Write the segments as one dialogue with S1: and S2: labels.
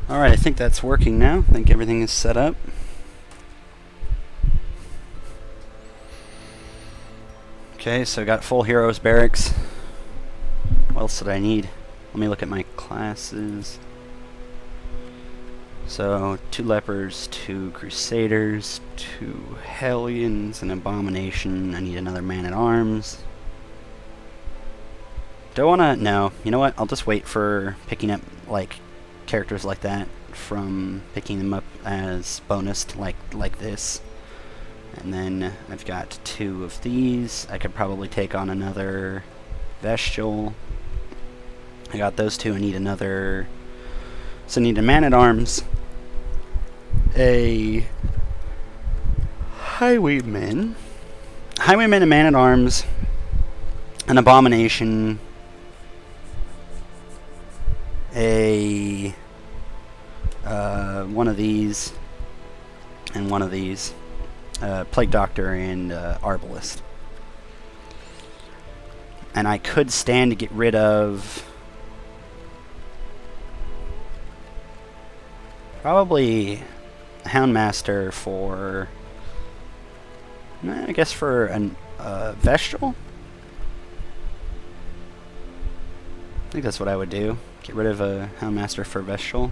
S1: Alright, I think that's working now. I think everything is set up. Okay, so I got full heroes barracks. What else did I need? Let me look at my classes. So, 2 lepers, 2 crusaders, 2 hellions, an abomination. I need another man-at-arms. Do I wanna... No. You know what? I'll just wait for picking up, like, characters like that from picking them up as bonus to like this. And then I've got 2 of these. I could probably take on another Vestal. I got those 2. I need another... So I need a man-at-arms, a highwayman, a man-at-arms, an abomination, a one of these, and one of these, plague doctor and arbalist. And I could stand to get rid of probably Houndmaster for, I guess for a Vestal? I think that's what I would do. Get rid of a Houndmaster for Vestal.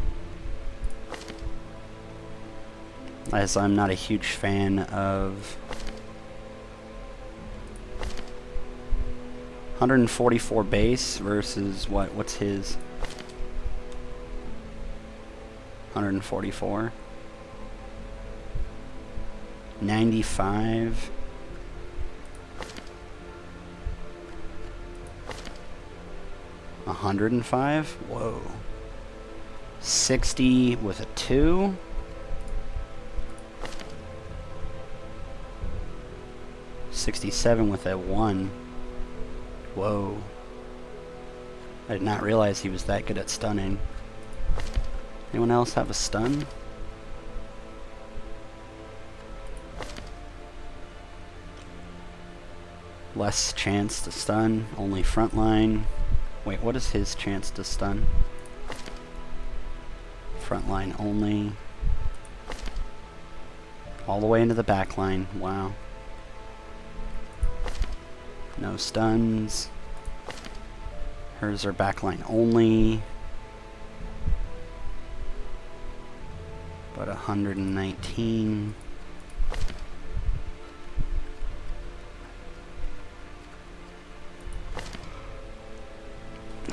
S1: As I'm not a huge fan of 144 base versus what's his? 144. 95. $105. Whoa. 60 with a 2. 67 with a 1. Whoa. I did not realize he was that good at stunning. Anyone else have a stun? Less chance to stun, only frontline. Wait, what is his chance to stun? Frontline only. All the way into the back line. Wow. No stuns. Hers are backline only. But 119.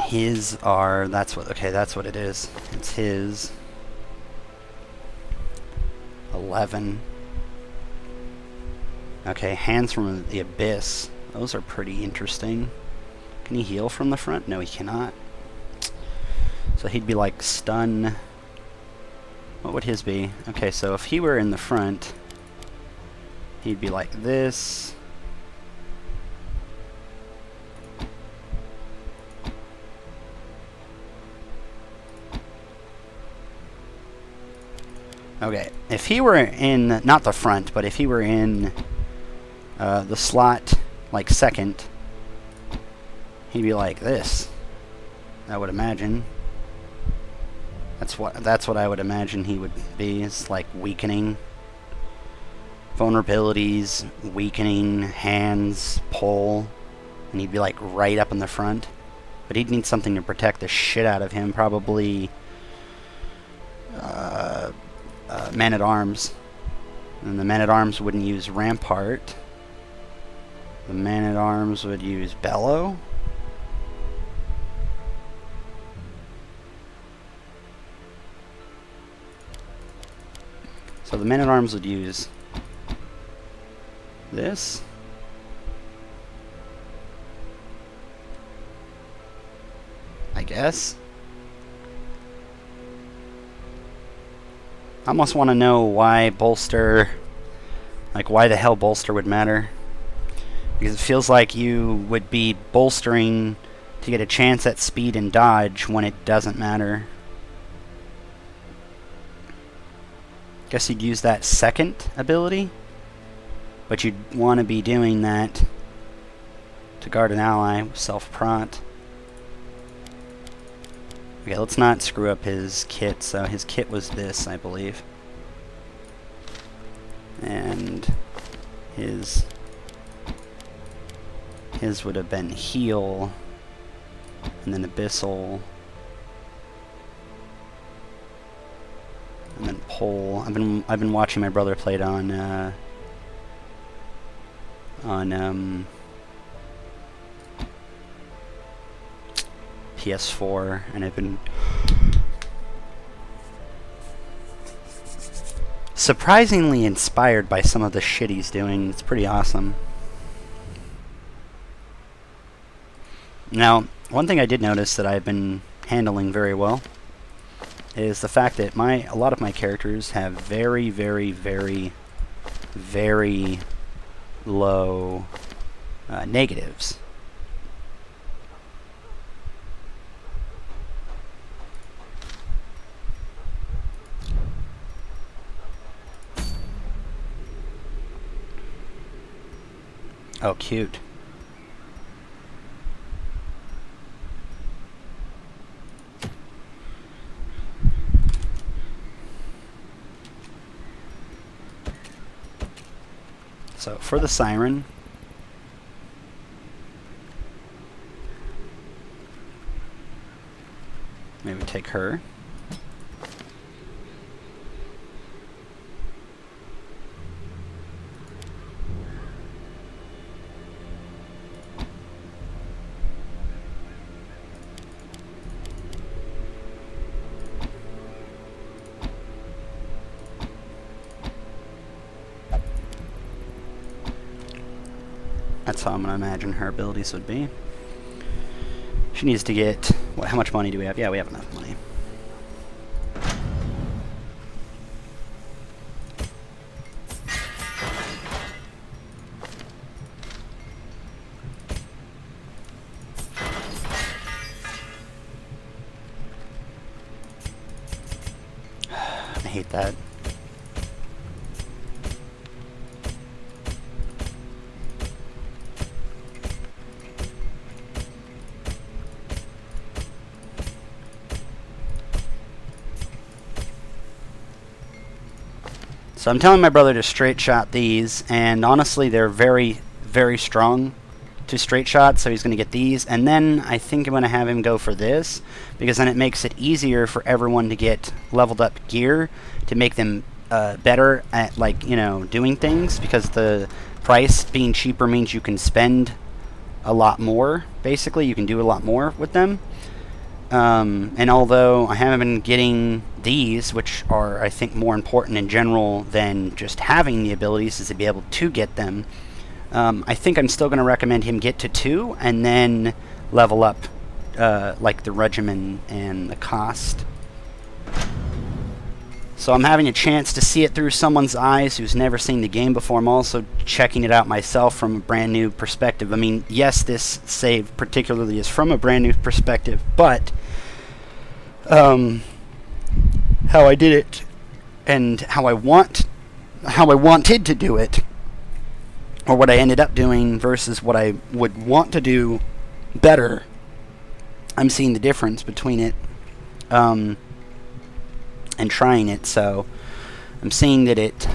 S1: His are, that's what it is. It's his 11. Okay, hands from the abyss. Those are pretty interesting. Can he heal from the front? No, he cannot. So he'd be like stun. What would his be? Okay, so if he were in the front, he'd be like this. Okay, if he were in, not the front, but if he were in the slot, like second, he'd be like this, I would imagine. That's what I would imagine he would be, is like weakening. Vulnerabilities, weakening, hands, pull, and he'd be like right up in the front. But he'd need something to protect the shit out of him, probably Man-at-Arms. And the Man-at-Arms wouldn't use Rampart. The Man-at-Arms would use Bellow. So the Man-at-Arms would use this. I guess. I almost want to know why bolster, like why the hell bolster would matter. Because it feels like you would be bolstering to get a chance at speed and dodge when it doesn't matter. Guess you'd use that second ability, but you'd want to be doing that to guard an ally with self-prot. Okay, let's not screw up his kit. So his kit was this, I believe. And his would have been heal, and then abyssal, and then pull. I've been watching my brother play it on PS4, and I've been surprisingly inspired by some of the shit he's doing. It's pretty awesome. Now, one thing I did notice that I've been handling very well is the fact that a lot of my characters have very, very, very, very low negatives. Oh, cute. So for the siren, maybe take her. That's how I'm going to imagine her abilities would be. She needs to get... What, how much money do we have? Yeah, we have enough money. I hate that. So I'm telling my brother to straight shot these, and honestly they're very, very strong to straight shot, so he's going to get these, and then I think I'm going to have him go for this, because then it makes it easier for everyone to get leveled up gear, to make them better at, like, you know, doing things, because the price being cheaper means you can spend a lot more, basically. You can do a lot more with them. And although I haven't been getting these, which are, I think, more important in general than just having the abilities, is to be able to get them, I think I'm still going to recommend him get to 2 and then level up, like the regimen and the cost. So I'm having a chance to see it through someone's eyes who's never seen the game before. I'm also checking it out myself from a brand new perspective. I mean, yes, this save particularly is from a brand new perspective, but how I did it and how I wanted to do it, or what I ended up doing versus what I would want to do better, I'm seeing the difference between it. And trying it, so I'm seeing that it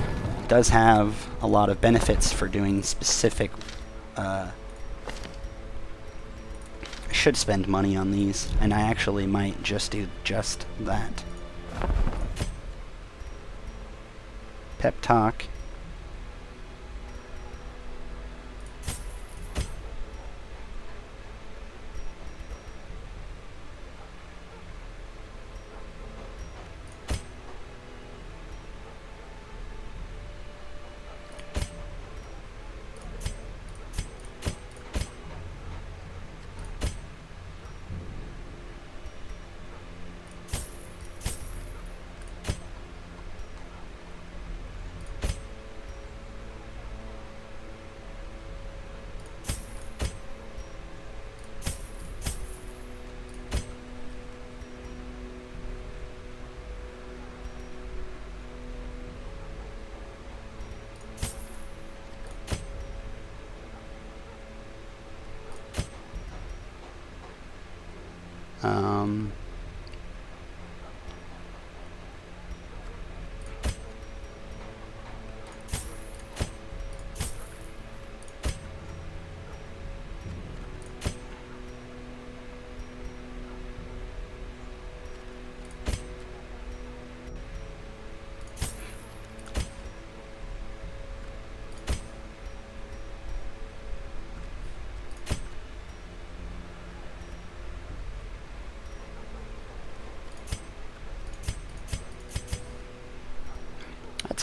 S1: does have a lot of benefits for doing specific. I should spend money on these, and I actually might just do just that. Pep talk.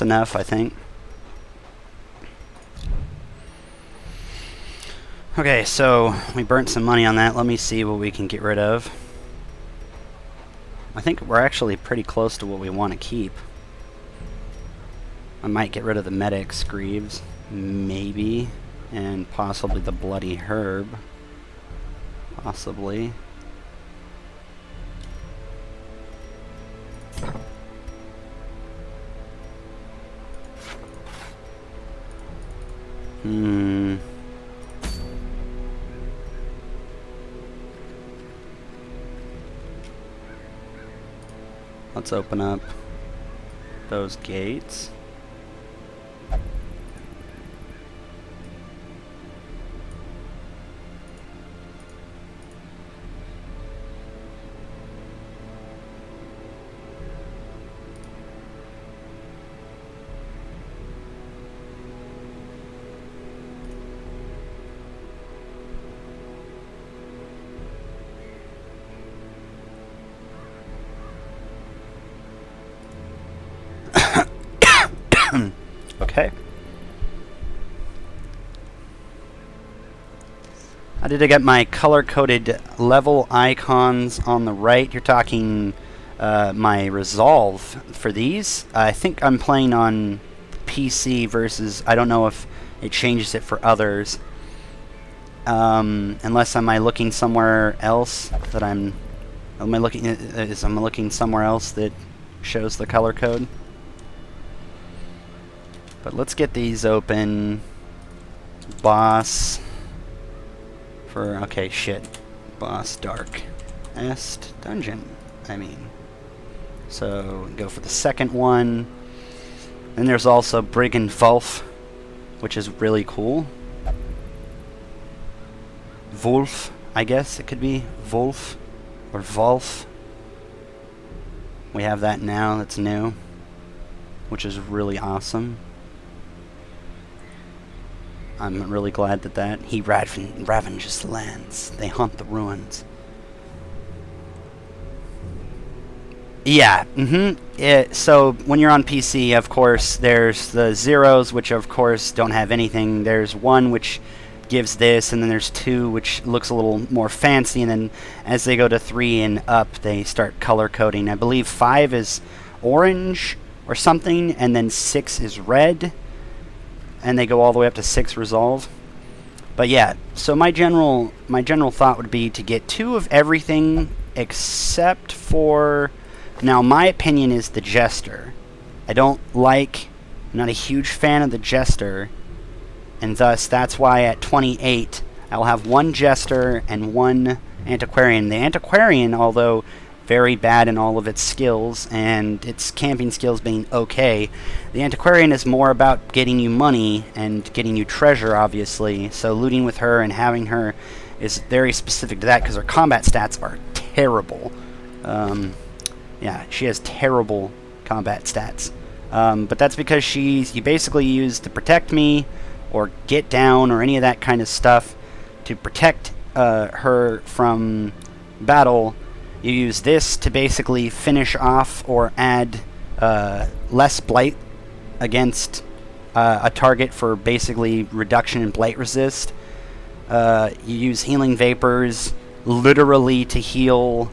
S1: That's enough, I think. Okay, so we burnt some money on that. Let me see what we can get rid of. I think we're actually pretty close to what we want to keep. I might get rid of the Medics Greaves, maybe, and possibly the Bloody Herb. Possibly. Let's open up those gates. Okay. I did get my color-coded level icons on the right. You're talking my resolve for these. I think I'm playing on PC versus, I don't know if it changes it for others. Unless am I looking somewhere else that am I looking somewhere else that shows the color code? But let's get these open. Boss for, okay, shit. Boss Dark Est Dungeon, I mean. So, go for the second one. And there's also Brigand Wolf, which is really cool. Wolf, I guess it could be. Wolf or Wolf. We have that now, that's new, which is really awesome. I'm really glad that he ravages the lands. They haunt the ruins. Yeah, so when you're on PC, of course, there's the zeros, which of course don't have anything. There's 1, which gives this, and then there's 2, which looks a little more fancy, and then as they go to 3 and up, they start color coding. I believe 5 is orange or something, and then 6 is red. And they go all the way up to 6 resolve. But yeah, so my general thought would be to get 2 of everything except for, now my opinion is the Jester. I'm not a huge fan of the Jester, and thus that's why at 28 I'll have 1 Jester and 1 Antiquarian. The Antiquarian, although very bad in all of its skills, and its camping skills being okay, the Antiquarian is more about getting you money and getting you treasure, obviously, so looting with her and having her is very specific to that, because her combat stats are terrible. Yeah, she has terrible combat stats. But that's because you basically use to protect me, or get down, or any of that kind of stuff, to protect her from battle. You use this to basically finish off or add less blight against a target for basically reduction in blight resist. You use healing vapors literally to heal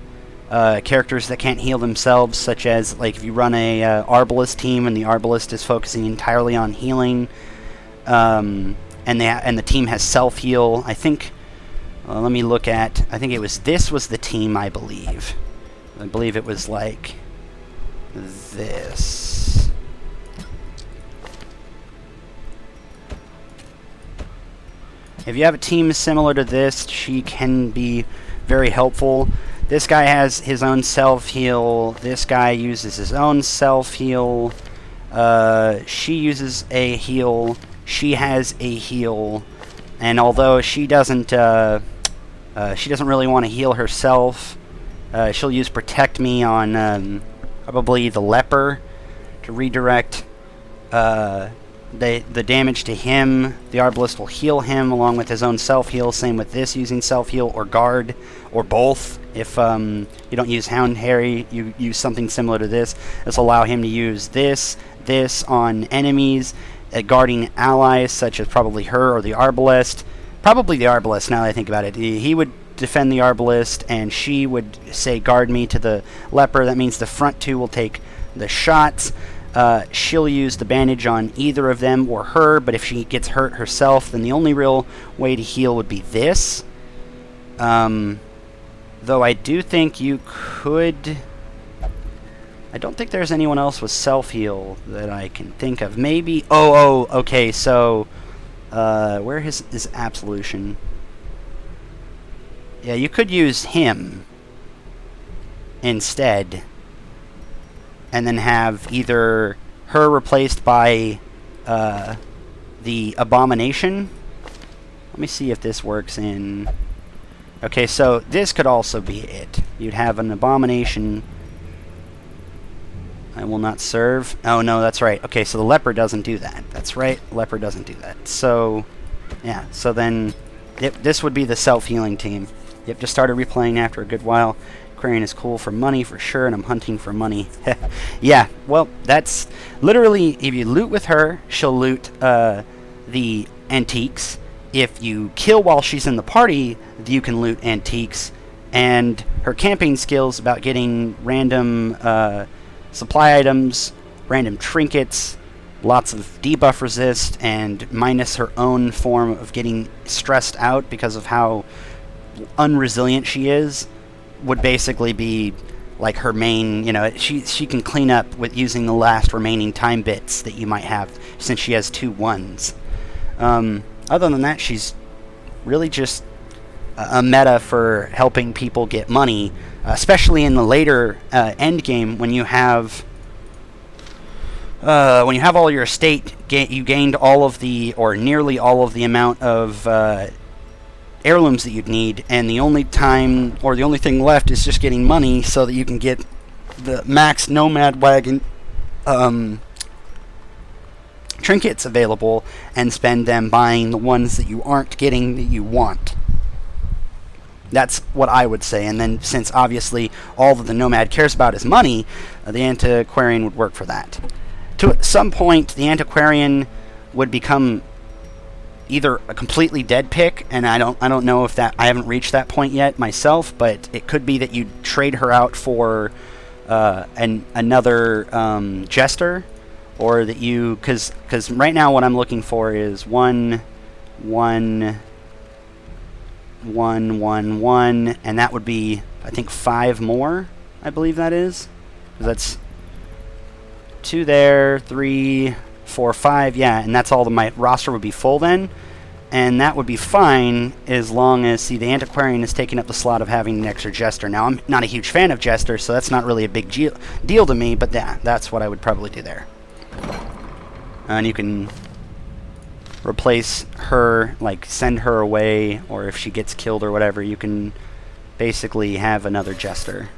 S1: characters that can't heal themselves, such as like if you run a Arbalest team and the Arbalest is focusing entirely on healing, and the team has self-heal. I think. Let me look at, I think this was the team, I believe. I believe it was like this. If you have a team similar to this, she can be very helpful. This guy has his own self-heal. This guy uses his own self-heal. She uses a heal. She has a heal. And although she doesn't really want to heal herself, she'll use Protect Me on probably the Leper to redirect the damage to him. The Arbalest will heal him along with his own self-heal. Same with this, using self-heal or guard, or both. If you don't use Hound Harry, you use something similar to this. This will allow him to use this, this on enemies, guarding allies such as probably her or the Arbalest. Probably the Arbalest, now that I think about it. He would defend the Arbalest, and she would say guard me to the leper. That means the front two will take the shots. She'll use the bandage on either of them or her, but if she gets hurt herself, then the only real way to heal would be this. Though I do think you could... I don't think there's anyone else with self-heal that I can think of. Maybe... okay, so... where is Absolution? Yeah, you could use him instead, and then have either her replaced by the Abomination. Let me see if this works in... Okay, so this could also be it. You'd have an Abomination. I will not serve. Oh, no, that's right. Okay, so the Leper doesn't do that. That's right, Leper doesn't do that. So, yeah, so then this would be the self-healing team. Yep, just started replaying after a good while. Aquarian is cool for money, for sure, and I'm hunting for money. Yeah, well, that's literally, if you loot with her, she'll loot the antiques. If you kill while she's in the party, you can loot antiques. And her camping skills about getting random supply items, random trinkets, lots of debuff resist, and minus her own form of getting stressed out because of how unresilient she is, would basically be like her main, you know, she can clean up with using the last remaining time bits that you might have, since she has 2 1s. Other than that, she's really just a meta for helping people get money, especially in the later end game when you have all your estate. You gained all of the, or nearly all of the amount of heirlooms that you'd need, and the only time, or the only thing left, is just getting money so that you can get the max Nomad Wagon trinkets available and spend them buying the ones that you aren't getting that you want. That's what I would say. And then, since obviously all that the Nomad cares about is money, the Antiquarian would work for that. To some point, the Antiquarian would become either a completely dead pick, and I don't know if that, I haven't reached that point yet myself, but it could be that you trade her out for another Jester, or that you, because right now what I'm looking for is 1 1 1 1 1, and that would be, I think, 5 more, I believe that is. That's 2 there, 3, 4, 5, yeah, and that's all. My roster would be full then, and that would be fine as long as, see, the Antiquarian is taking up the slot of having an extra Jester. Now, I'm not a huge fan of Jester, so that's not really a big deal to me, but yeah, that's what I would probably do there. And you can replace her, like send her away, or if she gets killed or whatever, you can basically have another Jester.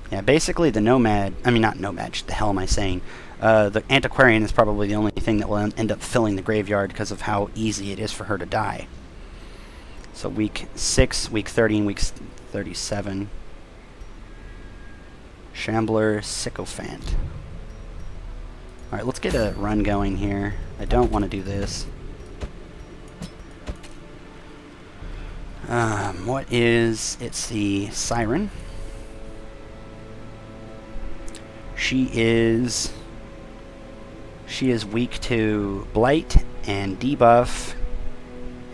S1: Yeah, basically the Nomad, I mean not Nomad, the hell am I saying? The Antiquarian is probably the only thing that will end up filling the graveyard because of how easy it is for her to die. So week 6, week 30, and week 37. Shambler, Sycophant. Alright, let's get a run going here. I don't want to do this. It's the Siren. She is weak to Blight and Debuff,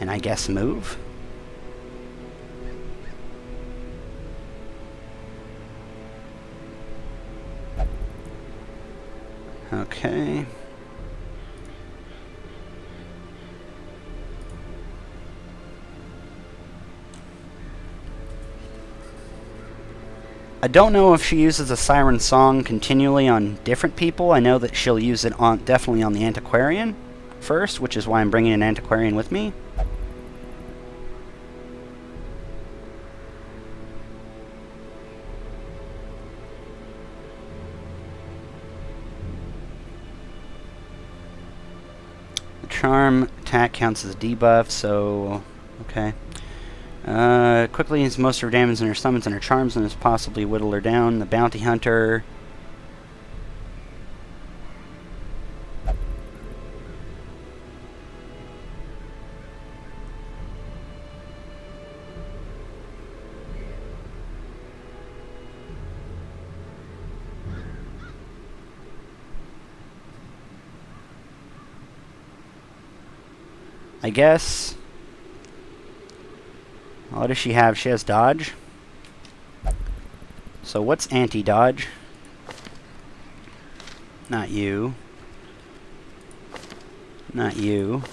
S1: and I guess Move. Okay. I don't know if she uses a Siren Song continually on different people. I know that she'll use it on definitely on the Antiquarian first, which is why I'm bringing an Antiquarian with me. The Charm attack counts as a debuff, so okay. Quickly use most of her damage in her summons and her charms and has possibly whittle her down. The Bounty Hunter. I guess... What does she have? She has dodge. So what's anti-dodge? Not you. Not you.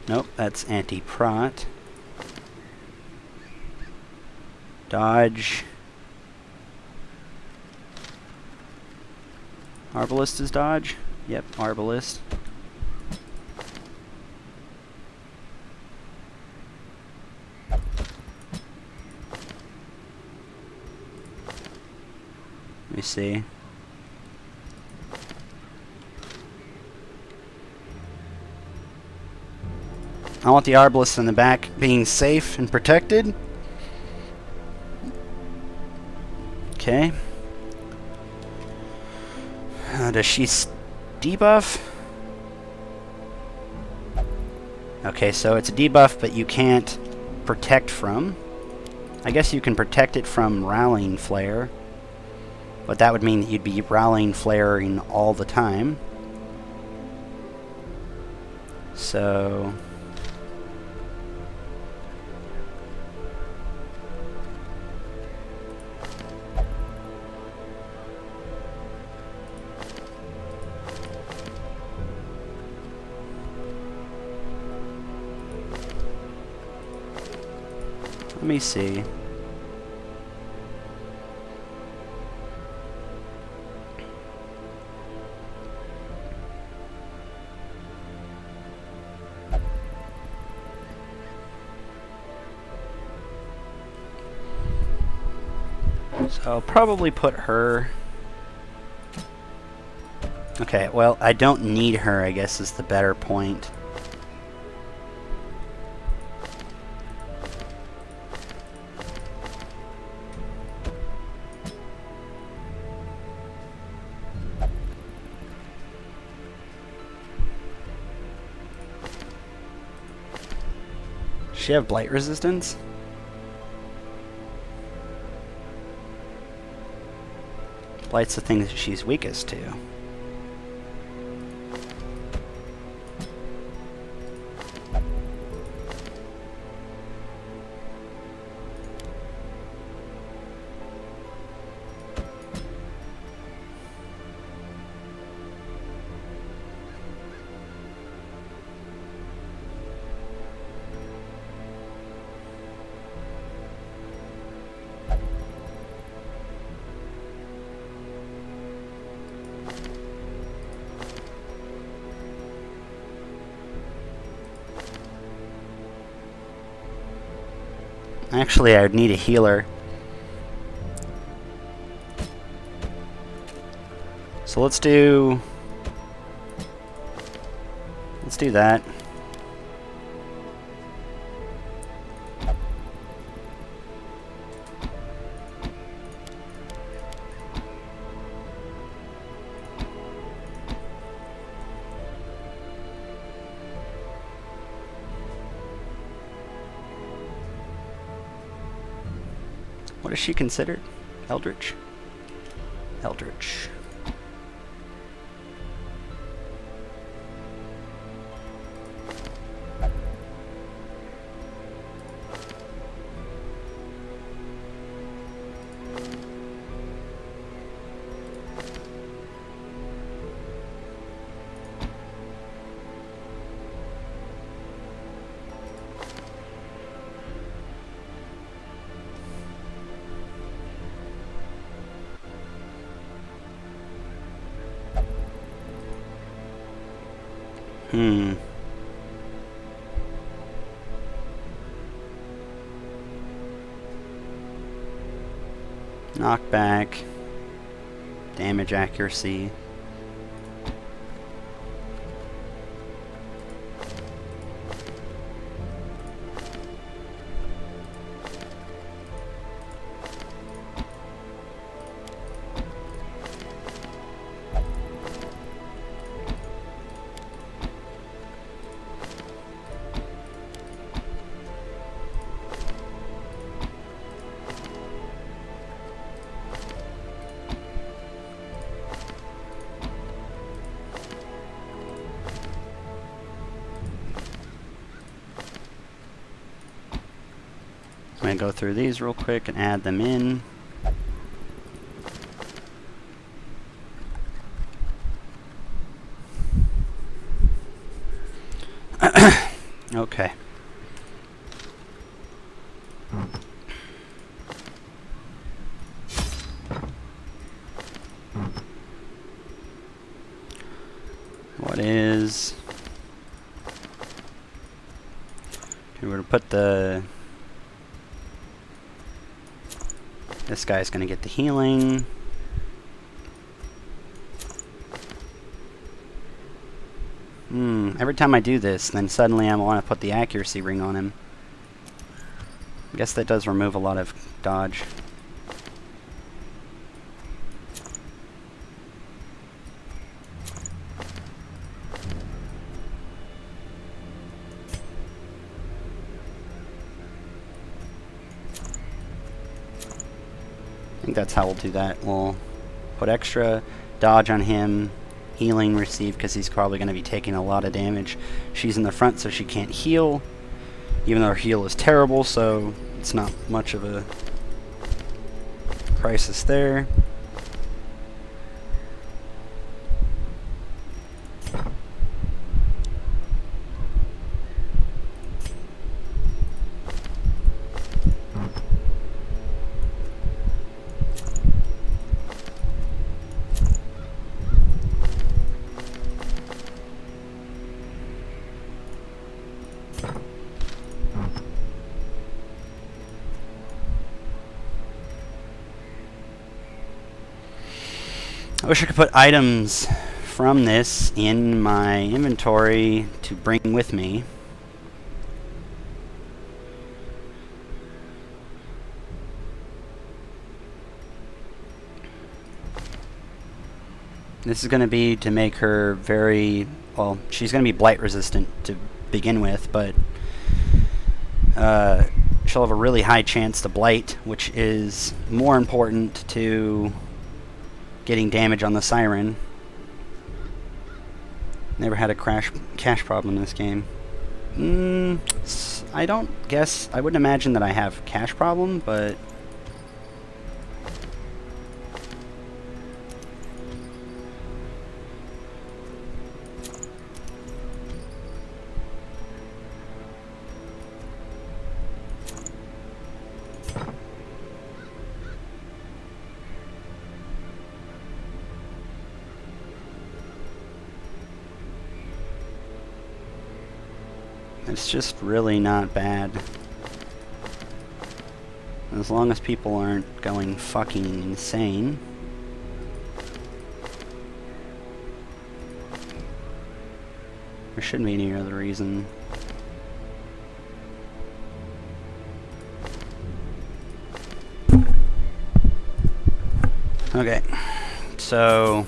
S1: Nope, that's anti-prot. Dodge. Arbalist is dodge? Yep, Arbalist. Let me see. I want the Arbalist in the back being safe and protected. Okay. Does she debuff? Okay, so it's a debuff, but you can't protect from. I guess you can protect it from Rallying Flare, but that would mean that you'd be Rallying Flaring all the time. So... let me see. So I'll probably put her... Okay, well, I don't need her, I guess, is the better point. Does she have blight resistance? Blight's the thing that she's weakest to. Actually, I would need a healer. So let's do that. What is she considered? Eldritch? Eldritch. Knockback. Damage accuracy. going to go through these real quick and add them in. Okay. What is... Okay, we're going to put the... This guy's going to get the healing. Every time I do this, then suddenly I want to put the accuracy ring on him. I guess that does remove a lot of dodge. I think that's how we'll do that. We'll put extra dodge on him, healing receive because he's probably going to be taking a lot of damage. She's in the front so she can't heal, even though her heal is terrible, so it's not much of a crisis there. I wish I could put items from this in my inventory to bring with me. This is going to be to make her very, well, she's going to be blight resistant to begin with, but she'll have a really high chance to blight, which is more important to getting damage on the siren. Never had a cache problem in this game. I don't guess, I wouldn't imagine that I have cache problem, but it's just really not bad. As long as people aren't going fucking insane. There shouldn't be any other reason. Okay, so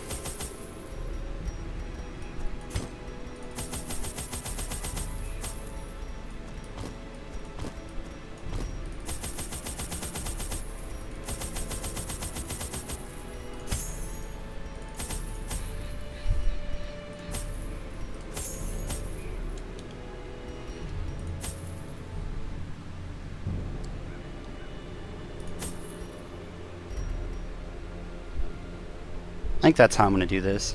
S1: I think that's how I'm going to do this.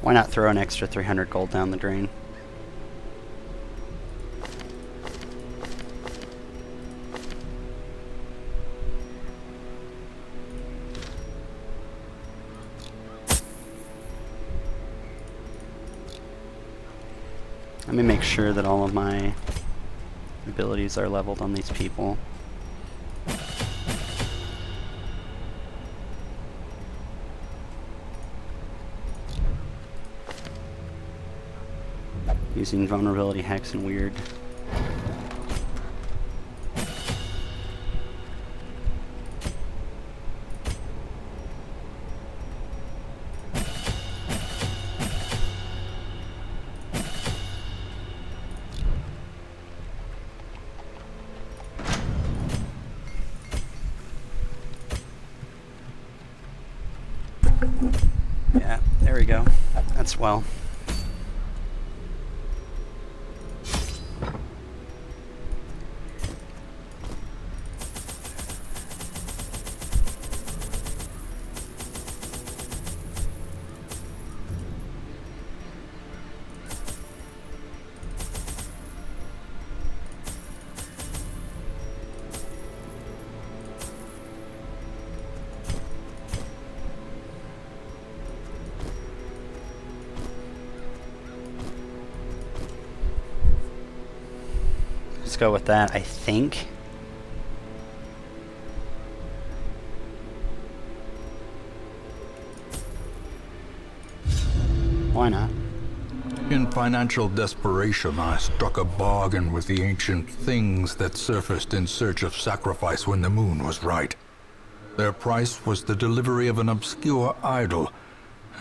S1: Why not throw an extra 300 gold down the drain? Let me make sure that all of my abilities are leveled on these people. Using vulnerability, hex, and weird. Yeah, there we go. That's well. Let's go with that, I think. Why not?
S2: In financial desperation, I struck a bargain with the ancient things that surfaced in search of sacrifice when the moon was right. Their price was the delivery of an obscure idol,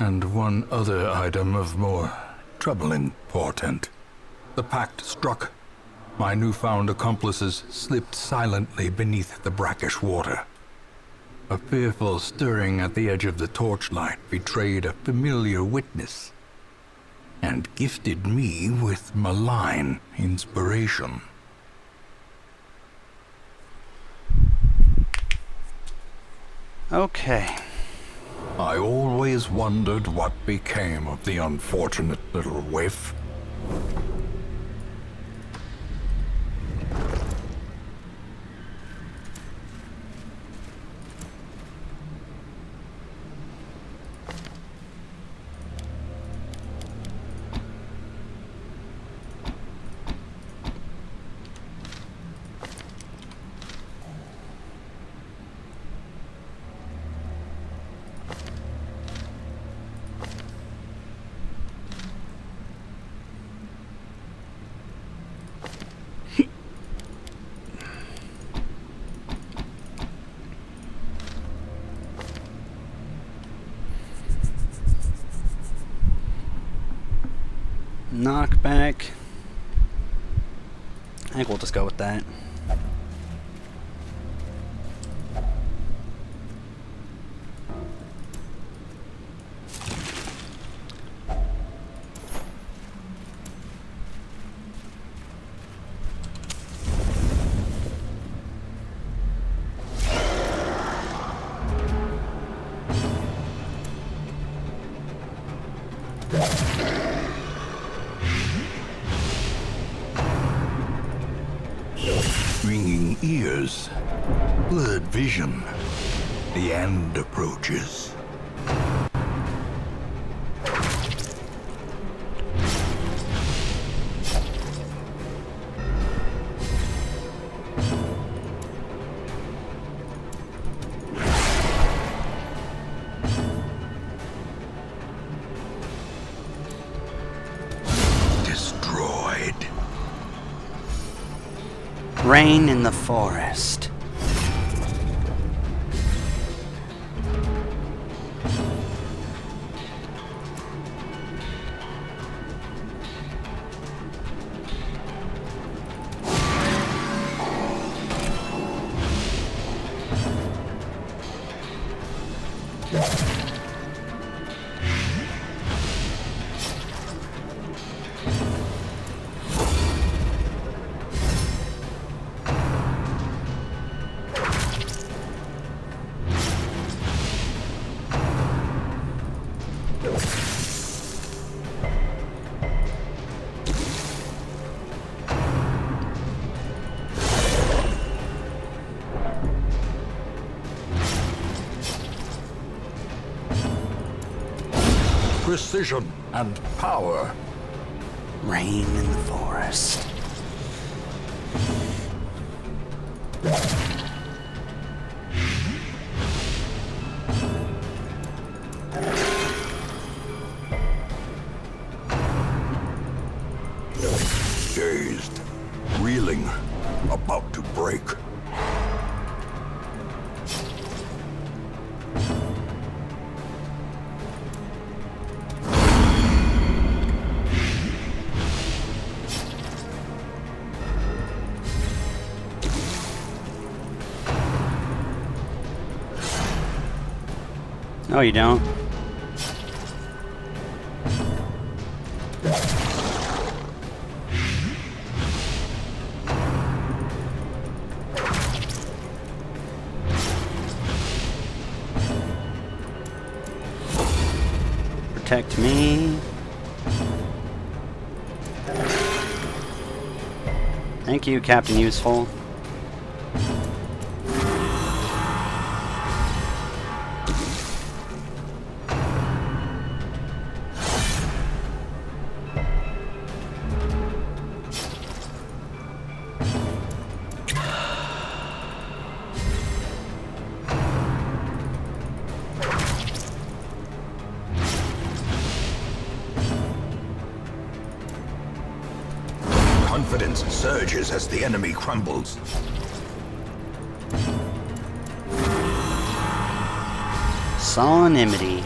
S2: and one other item of more troubling portent. The pact struck. My newfound accomplices slipped silently beneath the brackish water. A fearful stirring at the edge of the torchlight betrayed a familiar witness, and gifted me with malign inspiration.
S1: Okay.
S2: I always wondered what became of the unfortunate little waif.
S1: Knockback. I think we'll just go with that.
S2: Ringing ears, blurred vision. The end approaches. Destroyed.
S1: Rain in the forest.
S2: Precision and power.
S1: Rain in the forest.
S2: Dazed, reeling, about to break.
S1: No, you don't. Protect me. Thank you, Captain Useful.
S2: confidence surges as the enemy crumbles.
S1: Sonimity.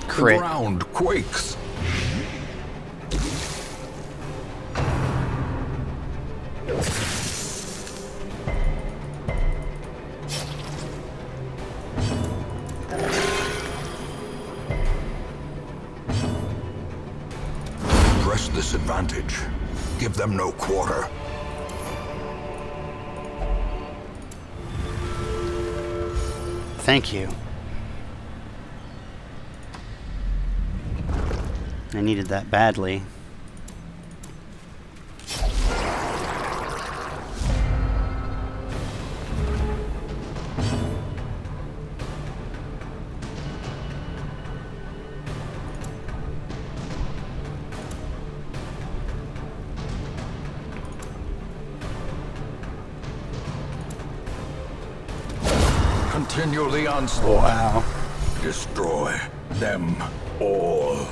S1: Crit.
S2: The ground quakes. Press this advantage. Give them no quarter.
S1: Thank you. I needed that badly.
S2: Continue the onslaught.
S1: Wow.
S2: Destroy them all.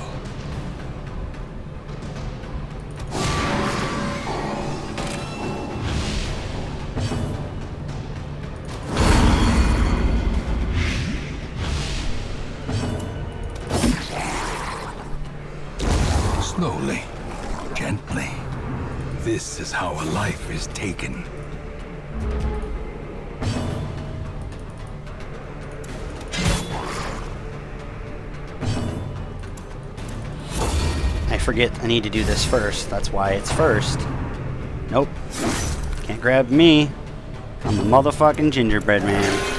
S2: Slowly, gently. This is how a life is taken.
S1: I forget I need to do this first. That's why it's first. Nope. Can't grab me. I'm the motherfucking gingerbread man.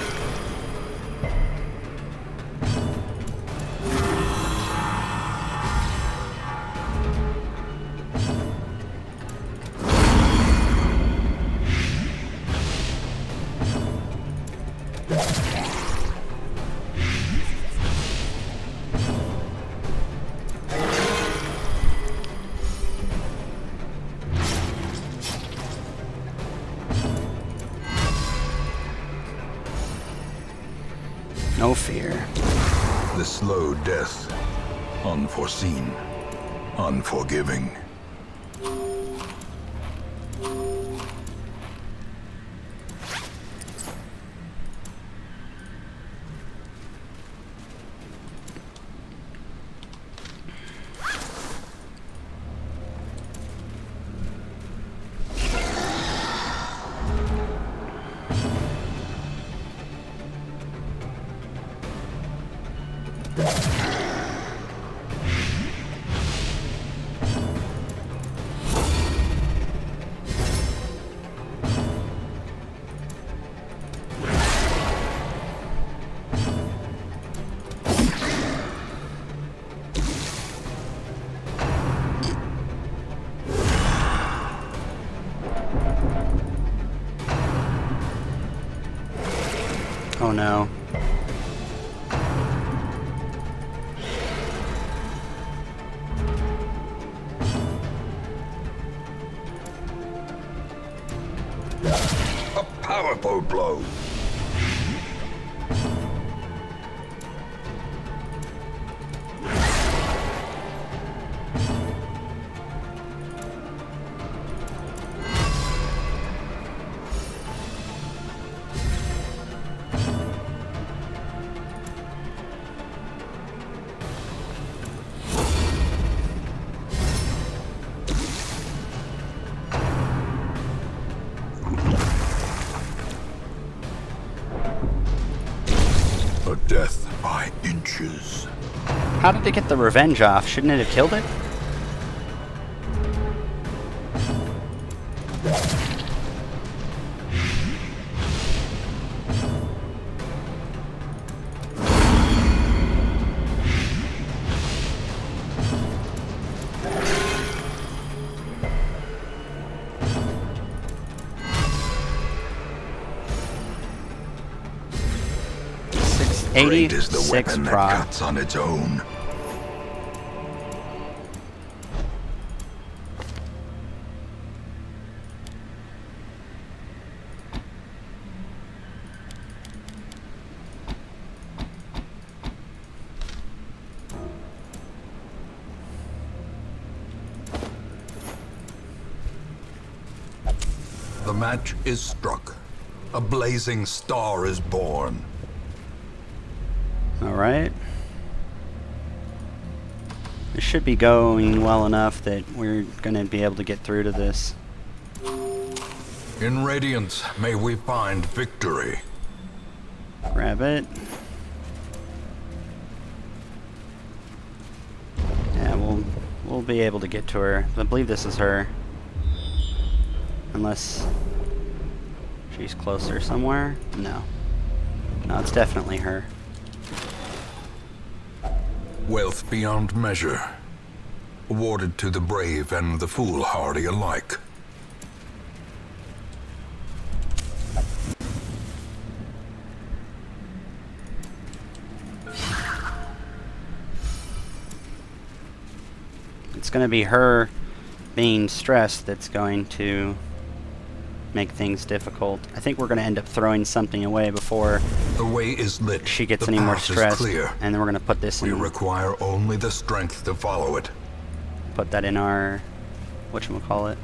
S1: No fear.
S2: The slow death. Unforeseen. Unforgiving.
S1: Oh no.
S2: A powerful blow. A death by inches.
S1: How did it get the revenge off? Shouldn't it have killed it?
S2: Great is the
S1: 86
S2: weapon that
S1: proc.
S2: cuts on its own. match is struck. A blazing star is born.
S1: Alright. This should be going well enough that we're going to be able to get through to this.
S2: In Radiance, may we find victory.
S1: Grab it. Yeah, we'll be able to get to her. I believe this is her. Unless she's closer somewhere. No. No, it's definitely her.
S2: Wealth beyond measure, awarded to the brave and the foolhardy alike.
S1: It's going to be her being stressed that's going to make things difficult. I think we're going to end up throwing something away before
S2: The way is lit.
S1: she gets
S2: The
S1: any more
S2: path is
S1: stressed,
S2: clear.
S1: and then we're going to put this
S2: We
S1: in,
S2: require only the strength to follow it.
S1: put that in our whatchamacallit.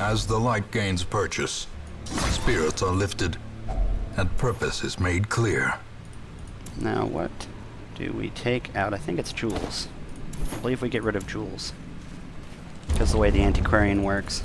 S2: As the light gains purchase, spirits are lifted, and purpose is made clear.
S1: Now what do we take out? I think it's jewels. I believe we get rid of jewels, because the way the antiquarian works.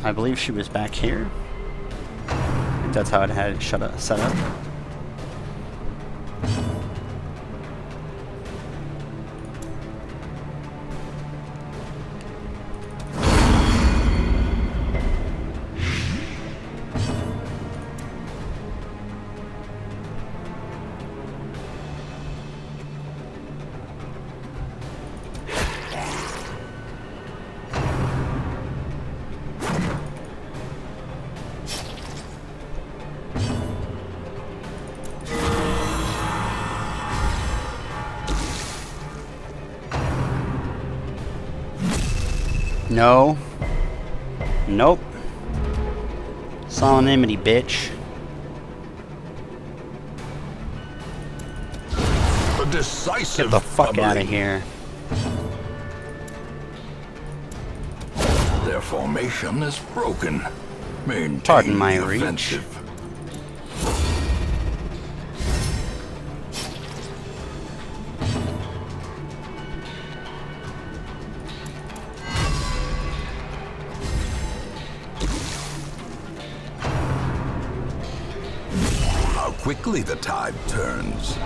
S1: I believe she was back here. I think that's how it had it set up. No. Nope. Solemnity, bitch.
S2: A decisive
S1: Get the fuck out of
S2: doubling.
S1: here.
S2: Their formation is broken. Maintain
S1: Pardon my
S2: the
S1: reach.
S2: offensive. How quickly the tide turns.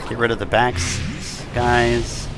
S1: Get rid of the backs, guys.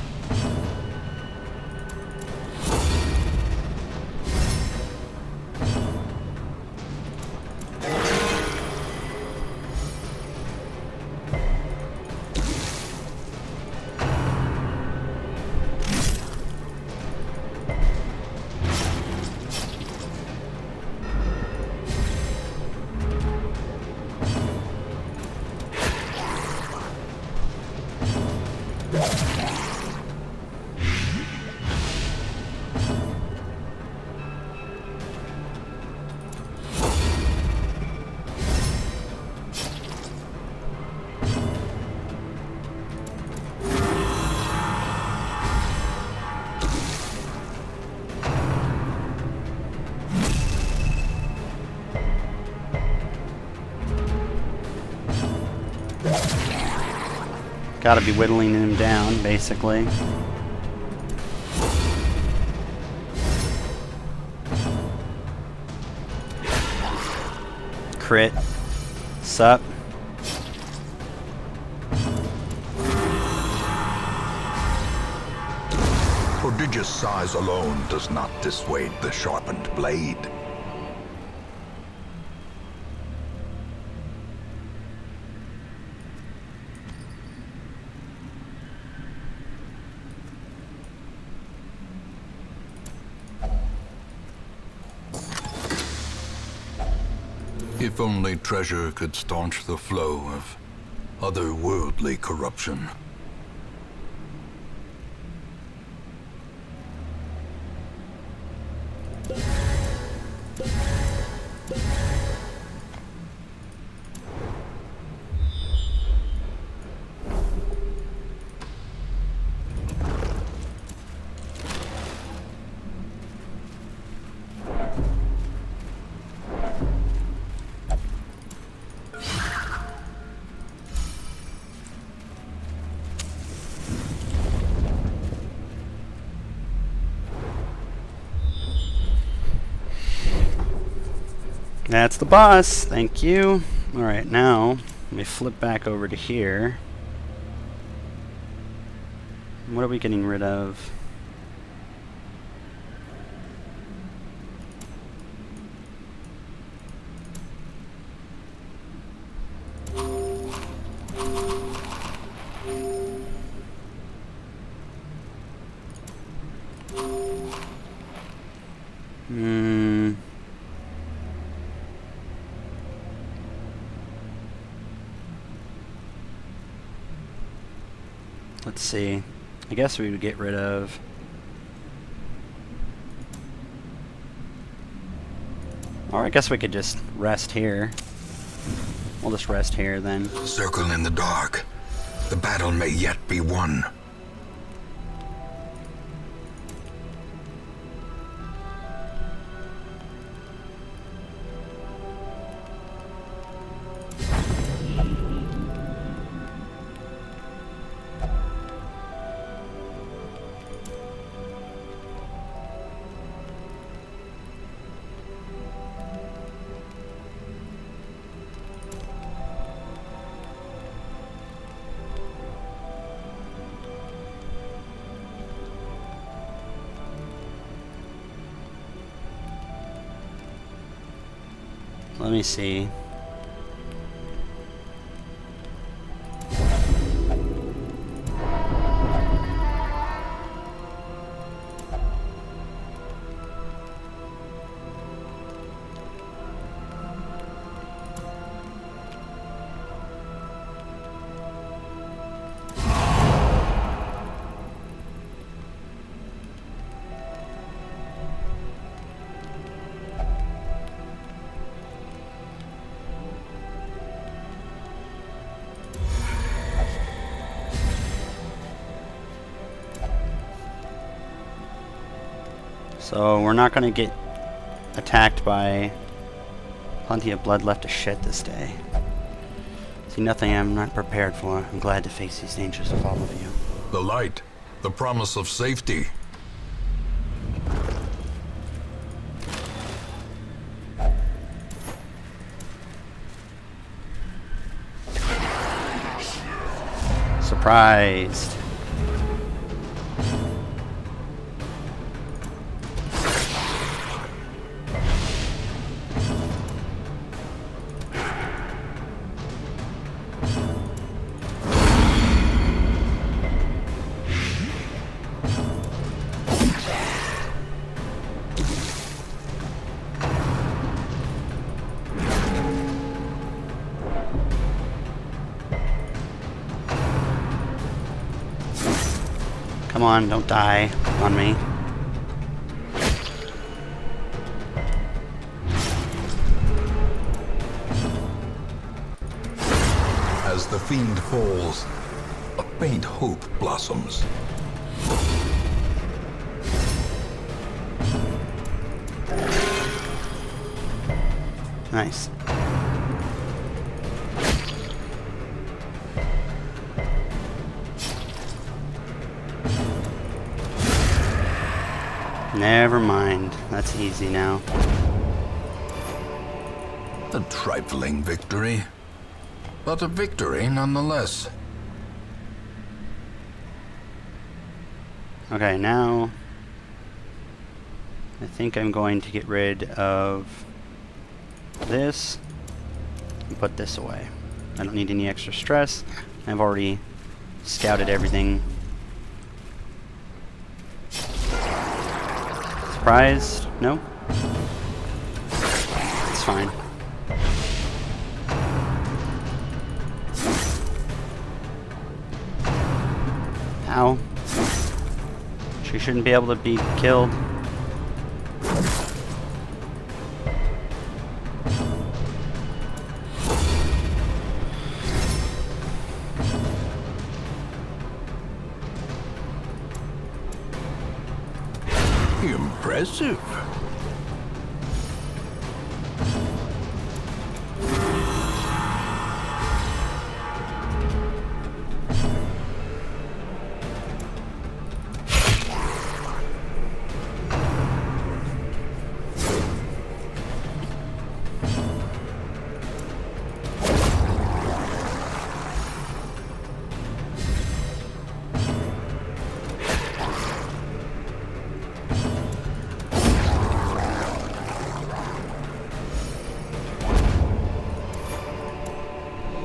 S1: Gotta be whittling him down, basically. crit. Sup?
S2: Prodigious size alone does not dissuade the sharpened blade. If only treasure could staunch the flow of otherworldly corruption.
S1: That's the boss. Thank you. Alright, now let me flip back over to here. What are we getting rid of? Let's see. I guess we would get rid of... Or I guess we could just rest here. We'll just rest here then.
S2: Circle in the dark. The battle may yet be won.
S1: Let me see. So we're not going to get attacked by plenty of blood left to shed this day. See, nothing I'm not prepared for. I'm glad to face these dangers with all of you.
S2: The light, the promise of safety.
S1: Surprised. Come on, don't die on me.
S2: As the fiend falls, a faint hope blossoms.
S1: Nice. Never mind. That's easy now.
S2: The trifling victory, but a victory nonetheless.
S1: Okay, now I think I'm going to get rid of this and put this away. I don't need any extra stress. I've already scouted everything. Surprised? No? It's fine. Ow. She shouldn't be able to be killed.
S2: Impressive.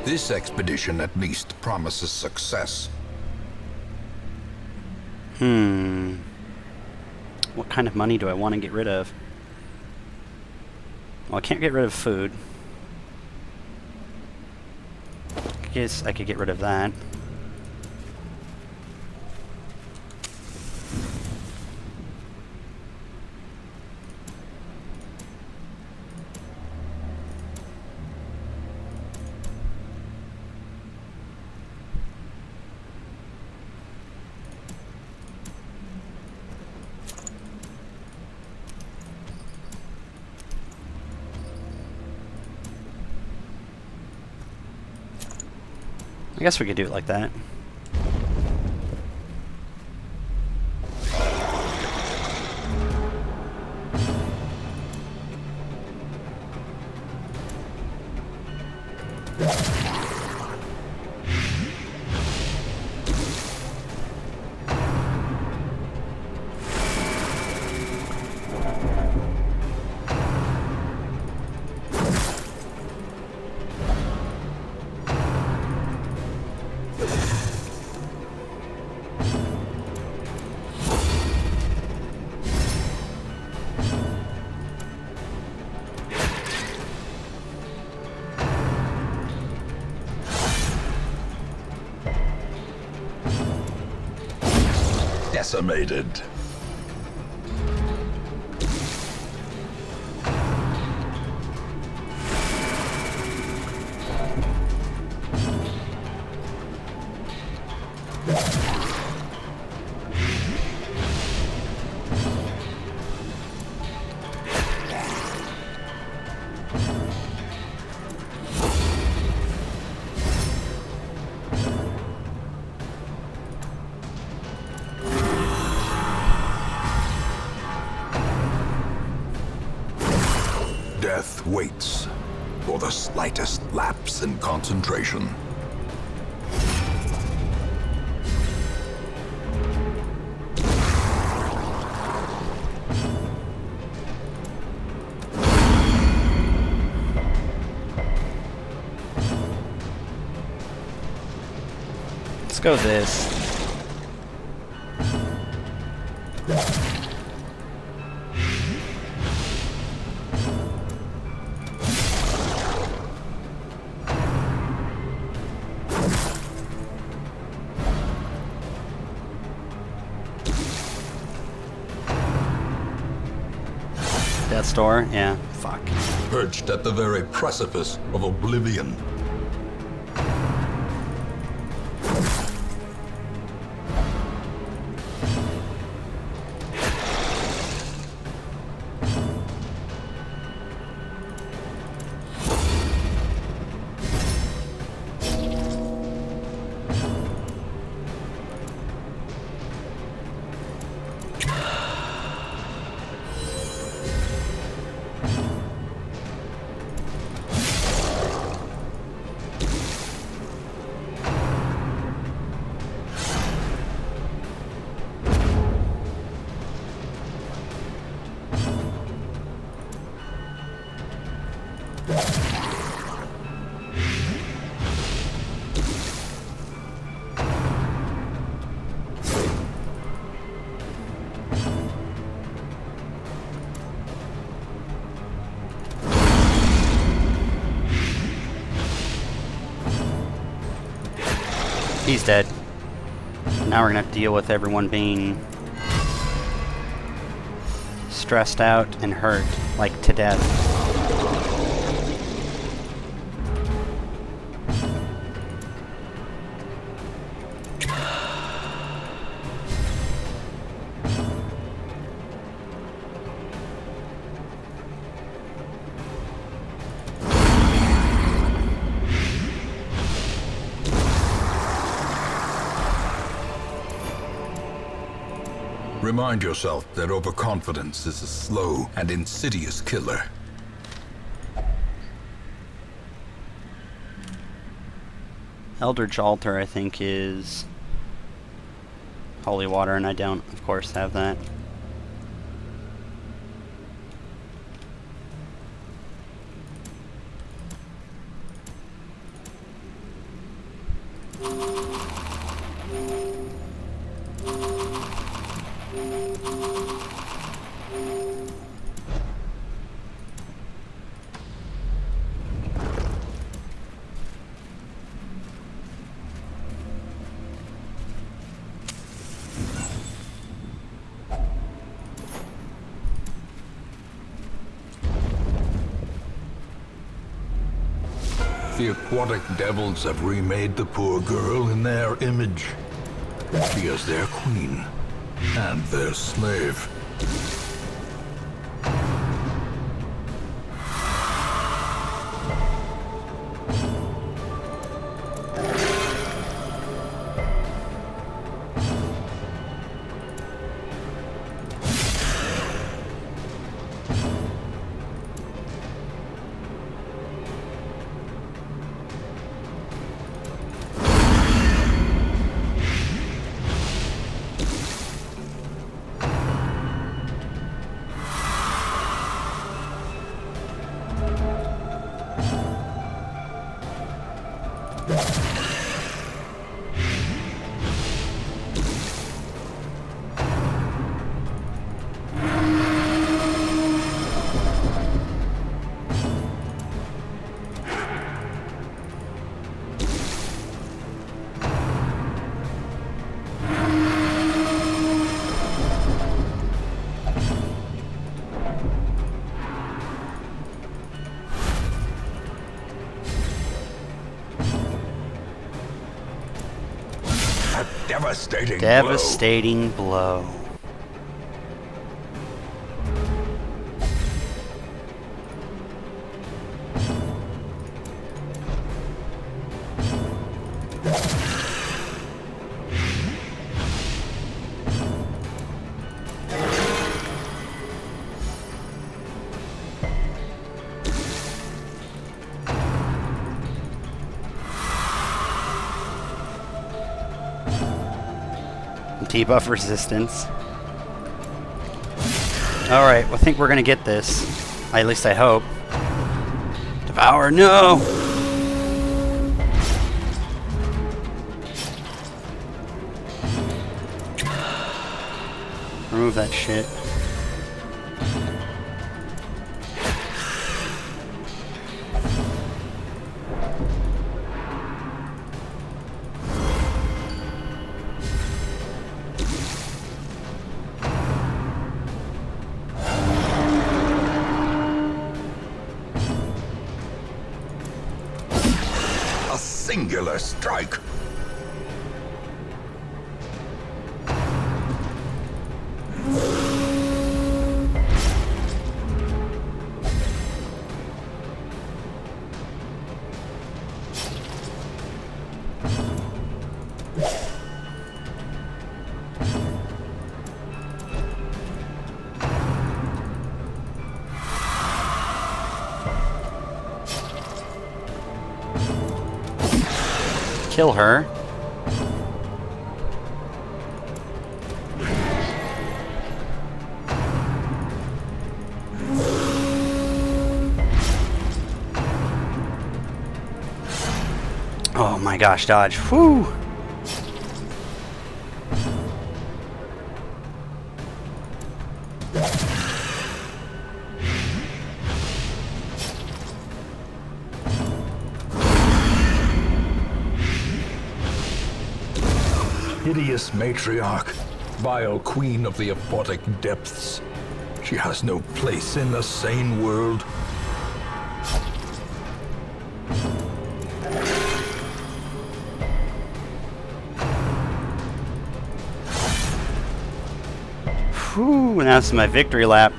S2: This expedition at least promises success.
S1: What kind of money do I want to get rid of? Well, I can't get rid of food. I guess I could get rid of that. I guess we could do it like that.
S2: Decimated. Death waits for the slightest lapse in concentration.
S1: Let's go with this. Death's Door? Yeah, fuck.
S2: Perched at the very precipice of oblivion.
S1: he's dead. Now we're gonna have to deal with everyone being stressed out and hurt, like to death.
S2: Remind yourself that overconfidence is a slow and insidious killer.
S1: Eldritch Altar, I think, is holy water, and I don't, of course, have that.
S2: The aquatic devils have remade the poor girl in their image. She is their queen and their slave. Devastating
S1: blow. Debuff resistance. Alright, well, I think we're gonna get this. At least I hope. Devour, no! Remove that shit.
S2: Singular strike.
S1: Kill her. Oh my gosh, dodge. Whew.
S2: hideous matriarch, vile queen of the aphotic depths. She has no place in the sane world.
S1: Whew, that's my victory lap.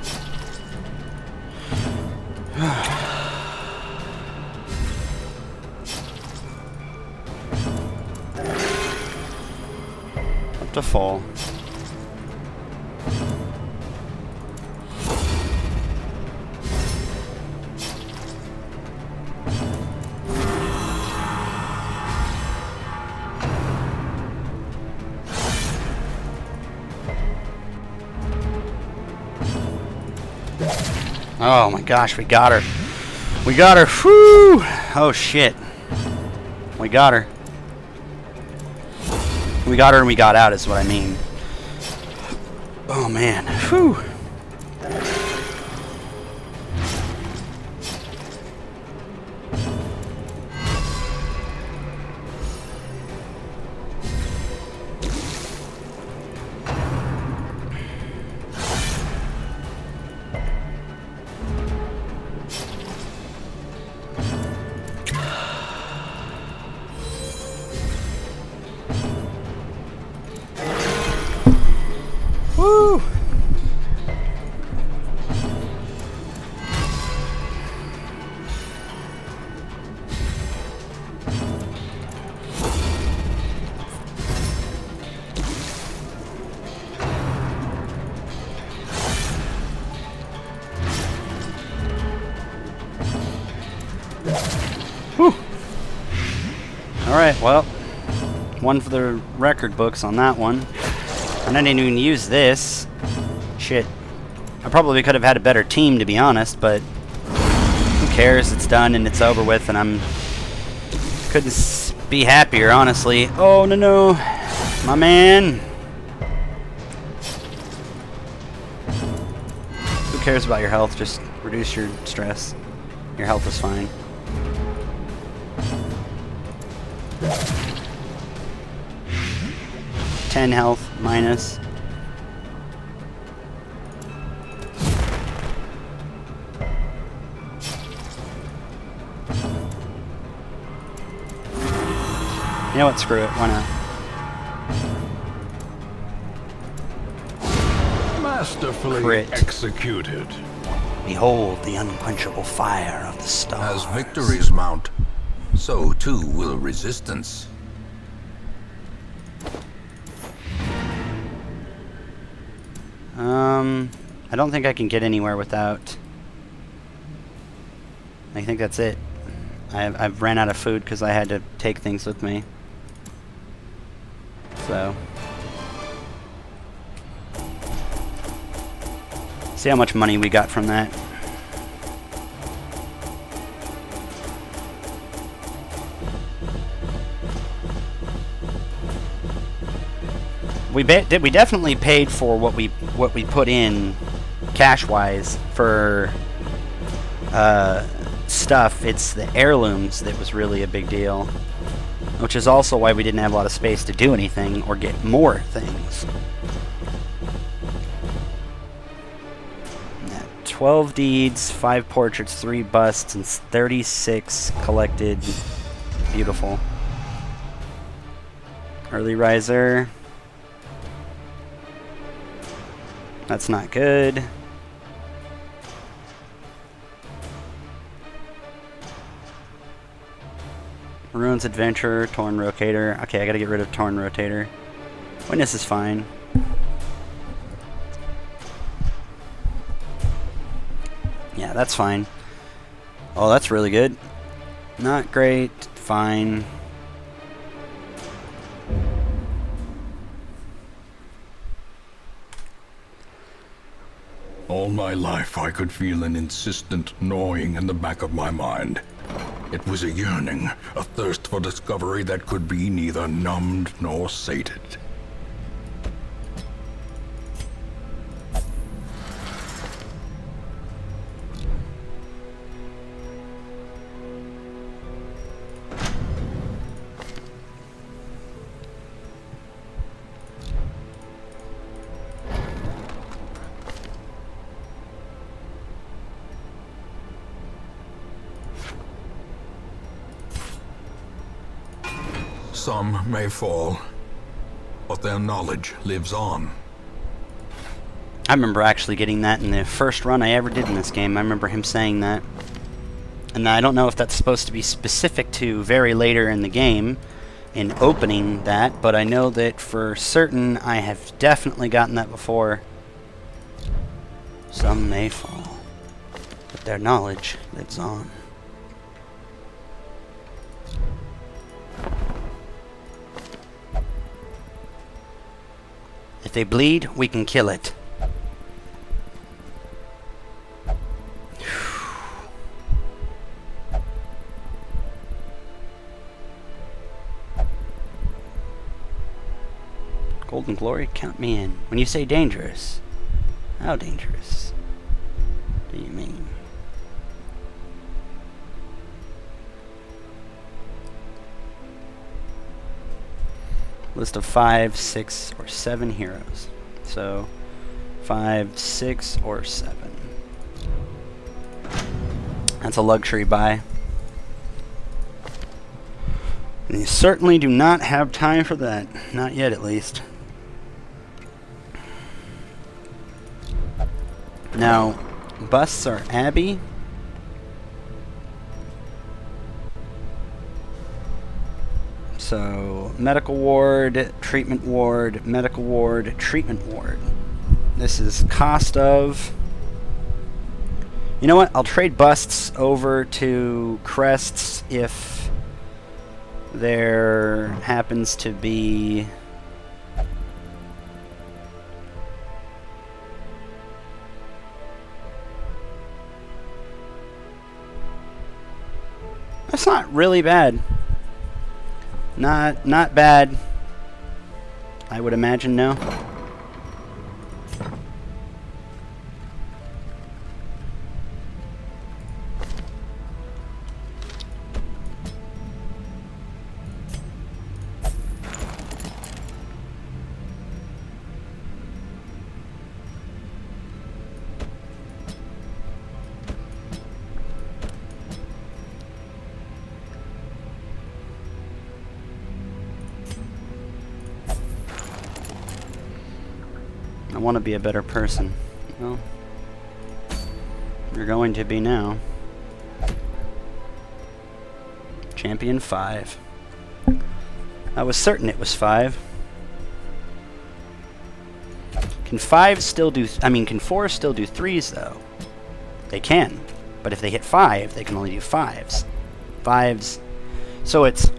S1: Up to full. Oh my gosh, we got her. We got her. Whew! Oh shit. We got her. We got her and we got out is what I mean. Oh man. Whew. Woo! Whew. Alright, well, one for the record books on that one. And I didn't even use this. Shit. I probably could have had a better team, to be honest, but who cares? It's done and it's over with, and couldn't be happier, honestly. Oh, no. My man. Who cares about your health? Just reduce your stress. Your health is fine. -10 health minus. You know what? Screw it. Why not?
S2: Masterfully
S1: Crit.
S2: executed.
S1: Behold the unquenchable fire of the stars.
S2: As victories mount, so too will resistance.
S1: I don't think I can get anywhere without... I think that's it. I've ran out of food because I had to take things with me. So... see how much money we got from that. We definitely paid for what we put in cash-wise for stuff. It's the heirlooms that was really a big deal, which is also why we didn't have a lot of space to do anything or get more things. 12 deeds, 5 portraits, 3 busts, and 36 collected. Beautiful. Early riser. That's not good. Ruins Adventure, Torn Rotator. Okay, I gotta get rid of Torn Rotator. Witness is fine. Yeah, that's fine. Oh, that's really good. Not great. Fine.
S2: All my life I could feel an insistent gnawing in the back of my mind. It was a yearning, a thirst for discovery that could be neither numbed nor sated. Some may fall, but their knowledge lives on.
S1: I remember actually getting that in the first run I ever did in this game. I remember him saying that. And I don't know if that's supposed to be specific to very later in the game, in opening that, but I know that for certain I have definitely gotten that before. Some may fall, but their knowledge lives on. If they bleed, we can kill it. Golden Glory, count me in. When you say dangerous, how dangerous do you mean? List of 5, 6, or 7 heroes. So 5, 6, or 7. That's a luxury buy. And you certainly do not have time for that. Not yet, at least. Now, busts are Abby. So, medical ward, treatment ward, medical ward, treatment ward. This is cost of... You know what? I'll trade busts over to crests if there happens to be... That's not really bad. Not bad. I would imagine, no. I want to be a better person. Well, you're going to be now. Champion 5. I was certain it was 5. Can 5 still do... can 4 still do 3s, though? They can. But if they hit 5, they can only do 5s. 5s... So it's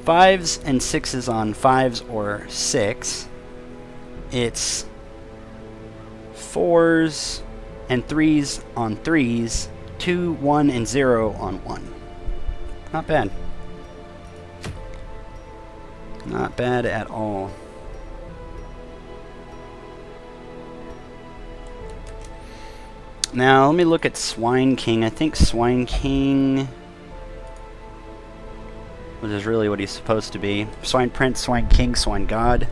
S1: 5s and 6s on 5s or 6. It's 4s and 3s on 3s, 2, 1, and 0 on 1. Not bad. Not bad at all. Now, let me look at Swine King. I think Swine King, which is really what he's supposed to be. Swine Prince, Swine King, Swine God.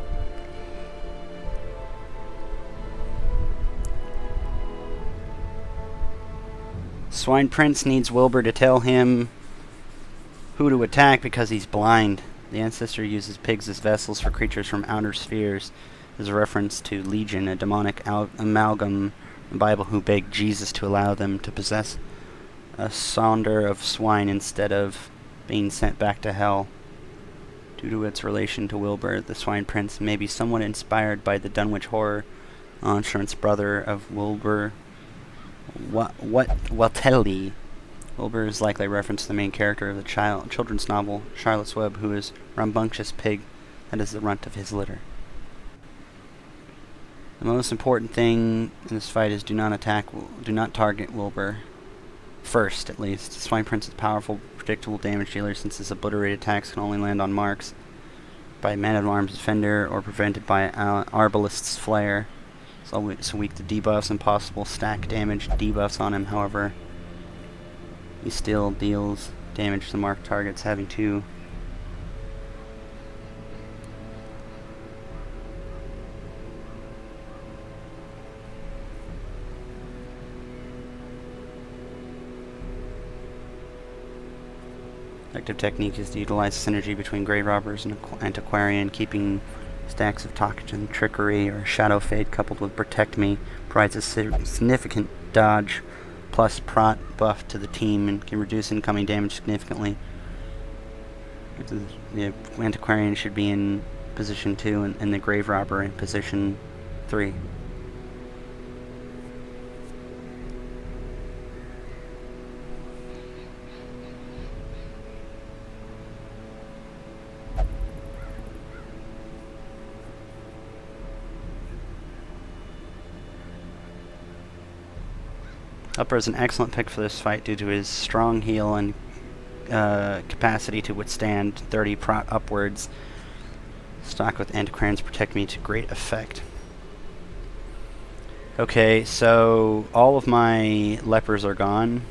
S1: Swine Prince needs Wilbur to tell him who to attack because he's blind. The ancestor uses pigs as vessels for creatures from outer spheres. As a reference to Legion, a demonic amalgam in the Bible who begged Jesus to allow them to possess a sonder of swine instead of being sent back to hell. Due to its relation to Wilbur, the Swine Prince may be somewhat inspired by the Dunwich Horror, Onshorn's brother of Wilbur. Watelli. Wilbur is likely a reference to the main character of the children's novel Charlotte's Web, who is a rambunctious pig that is the runt of his litter. The most important thing in this fight is do not target Wilbur. First, at least. Swine Prince is a powerful, predictable damage dealer since his obliterated attacks can only land on marks by Man-at-Arms Defender or prevented by Arbalest's Flare. So weak to debuffs and possible stack damage debuffs on him. However, he still deals damage to marked targets, having to Effective technique is to utilize synergy between Grave Robbers and Antiquarian, keeping stacks of Toxin, Trickery, or Shadow Fade coupled with Protect Me provides a significant dodge plus prot buff to the team and can reduce incoming damage significantly. The Antiquarian should be in position 2 and the Grave Robber in position 3. Upper is an excellent pick for this fight due to his strong heal and capacity to withstand 30 prot upwards. Stock with Antiquarians Protect Me to great effect. Okay, so all of my lepers are gone,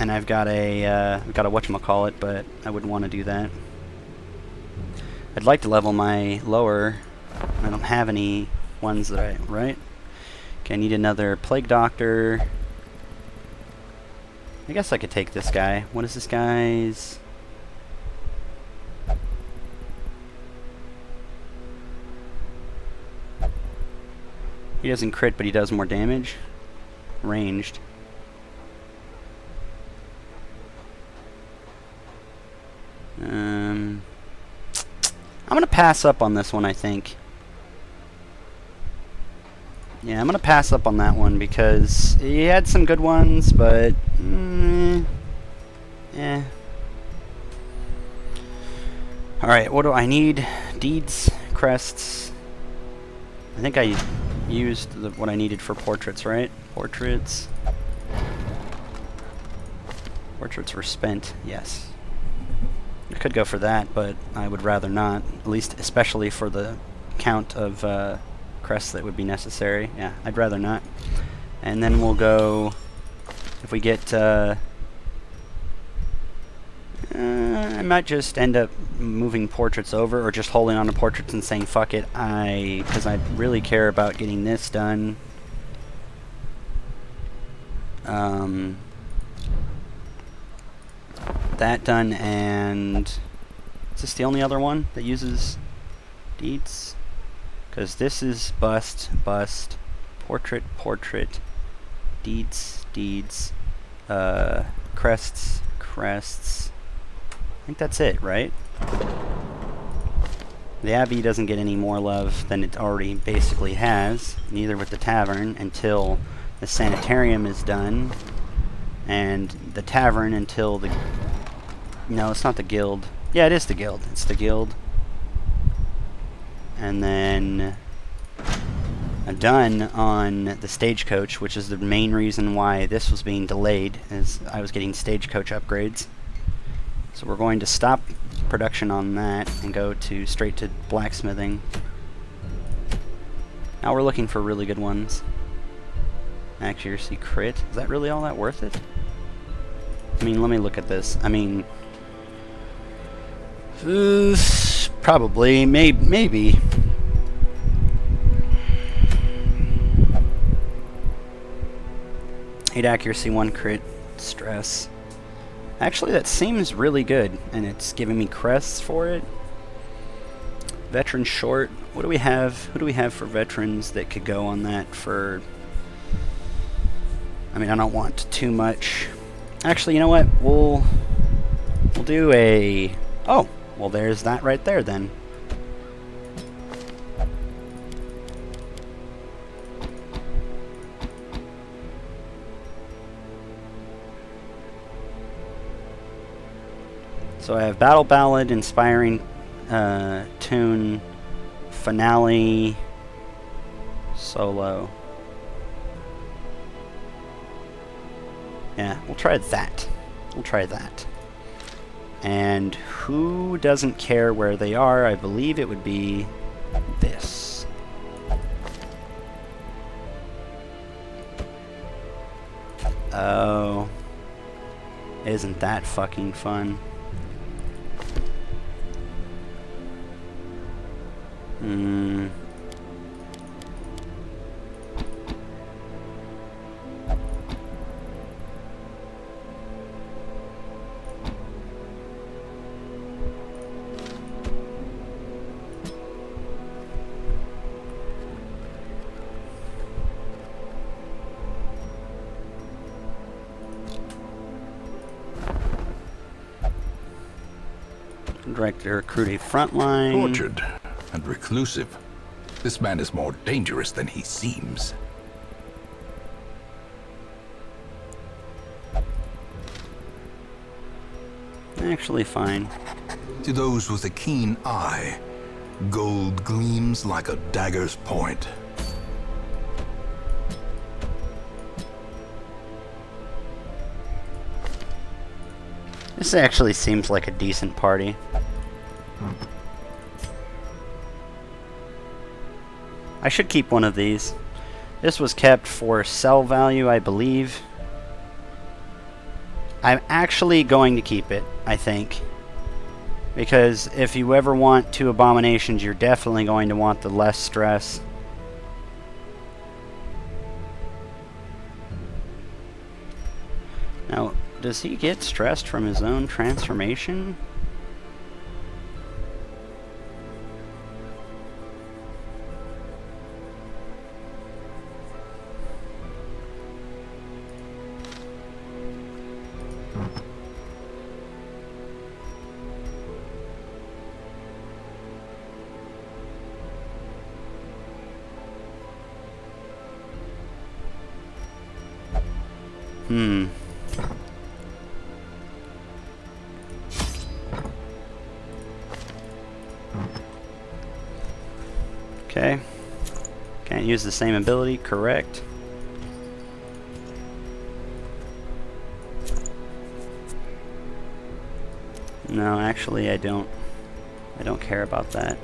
S1: and I've got a whatchamacallit, but I wouldn't want to do that. I'd like to level my lower. I don't have any ones that right? Okay, I need another Plague Doctor. I guess I could take this guy. What is this guy's? He doesn't crit, but he does more damage. Ranged. I'm gonna pass up on this one, I think. Yeah, I'm gonna pass up on that one because he had some good ones, but yeah. Alright, what do I need? Deeds, crests. I think I used what I needed for portraits, right? Portraits. Portraits were spent, yes. I could go for that, but I would rather not. At least, especially for the count of crests that would be necessary. Yeah, I'd rather not. And then we'll go, if we get, I might just end up moving portraits over, or just holding on to portraits and saying fuck it, because I really care about getting this done. That done, and is this the only other one that uses deeds? Because this is bust, portrait, deeds, crests. I think that's it, right? The Abbey doesn't get any more love than it already basically has, neither with the Tavern until the Sanitarium is done, and the Tavern until the... No, it's not the Guild. Yeah, it is the Guild. It's the Guild. And then I'm done on the Stagecoach, which is the main reason why this was being delayed, is I was getting Stagecoach upgrades. So we're going to stop production on that and go straight to blacksmithing. Now we're looking for really good ones. Accuracy crit. Is that really all that worth it? I mean, let me look at this. I mean, probably, maybe. Eight accuracy, 1 crit, stress. Actually, that seems really good, and it's giving me crests for it. Veteran short. What do we have? Who do we have for veterans that could go on that for... I mean, I don't want too much. Actually, you know what? We'll do a... Oh, well, there's that right there, then. So I have Battle Ballad, Inspiring Tune, Finale, Solo. Yeah, we'll try that. We'll try that. And who doesn't care where they are? I believe it would be this. Oh. Isn't that fucking fun? Direct to recruit a frontline.
S2: Tortured and reclusive. This man is more dangerous than he seems.
S1: Actually fine.
S2: To those with a keen eye, gold gleams like a dagger's point.
S1: This actually seems like a decent party. I should keep one of these. This was kept for sell value, I believe. I'm actually going to keep it, I think. Because if you ever want 2 abominations, you're definitely going to want the less stress. Now, does he get stressed from his own transformation? Okay. Can't use the same ability, correct. No, actually I don't care about that.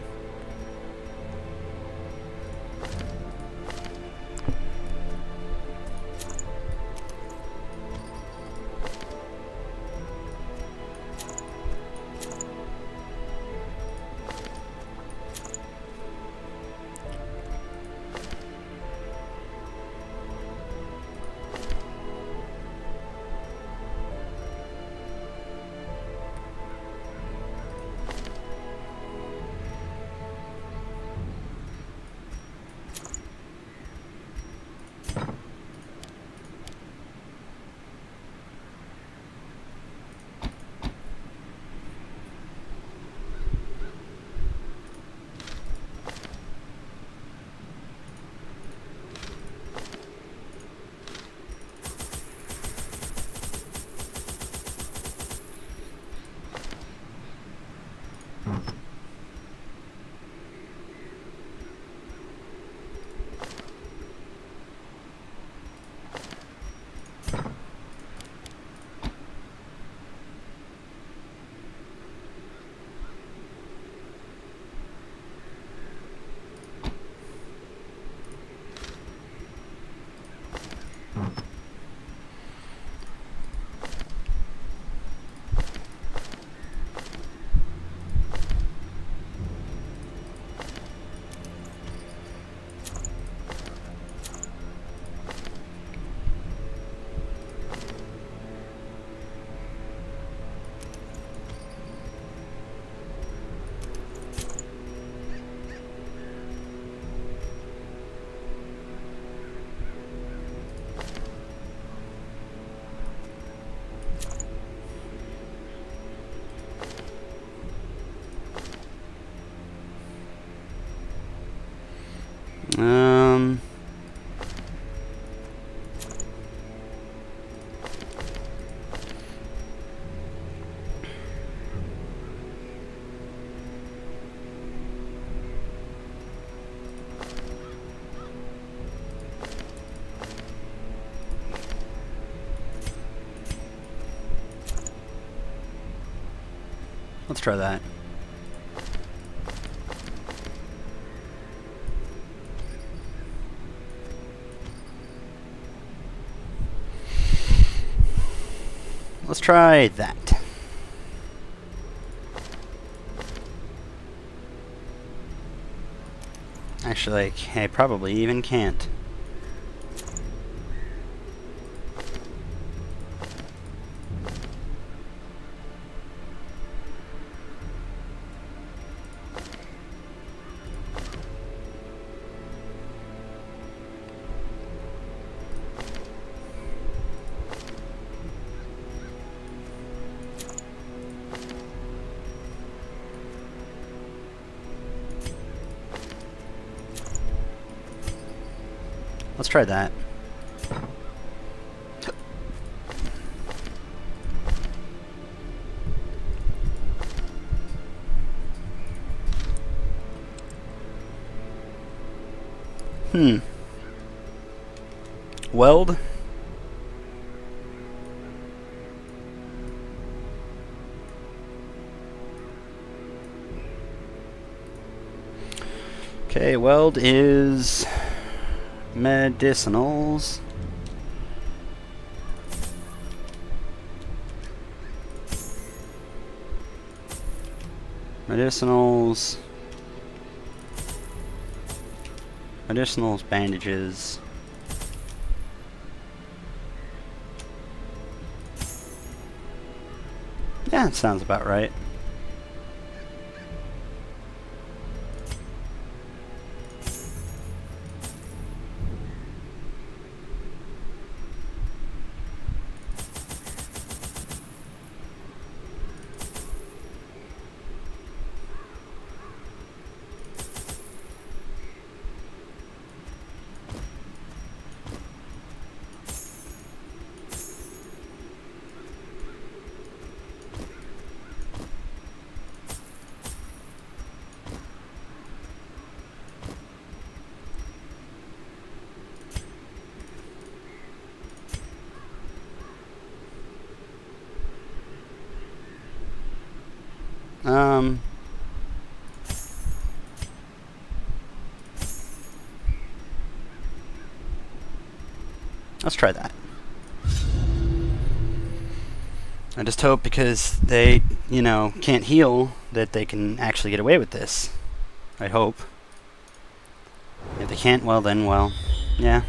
S1: Um, let's try that. Let's try that. Actually, I probably even can't. Let's try that. Weld. Okay, weld is medicinals. Medicinals. Medicinals, bandages. Yeah, that sounds about right. Let's try that. I just hope because they, you know, can't heal that they can actually get away with this. I hope. If they can't, well then, well, yeah.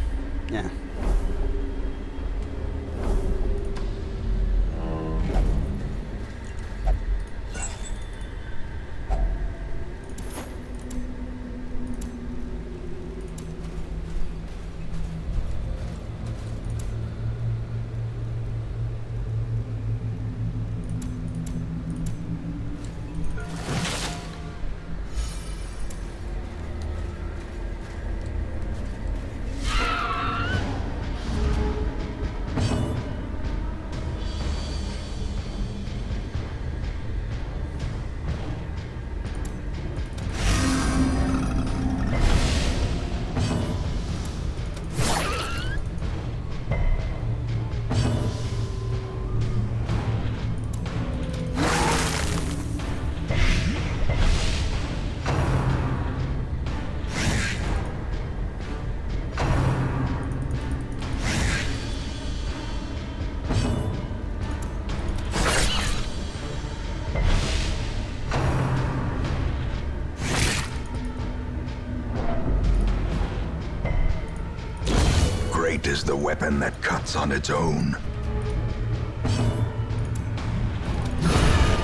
S2: Great is the weapon that cuts on its own.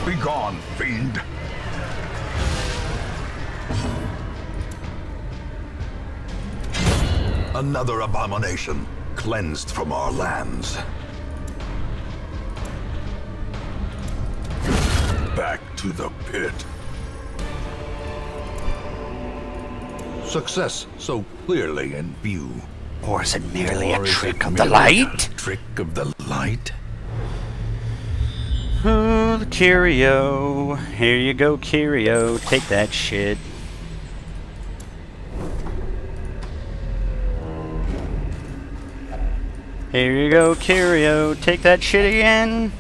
S2: Begone, fiend! Another abomination, cleansed from our lands. Back to the pit. Success so clearly in view.
S1: Or is it merely a
S2: Or is
S1: trick
S2: it
S1: of the
S2: merely
S1: light?
S2: a trick of the light?
S1: Oh, the curio. Here you go, curio. Take that shit. Here you go, curio. Take that shit again.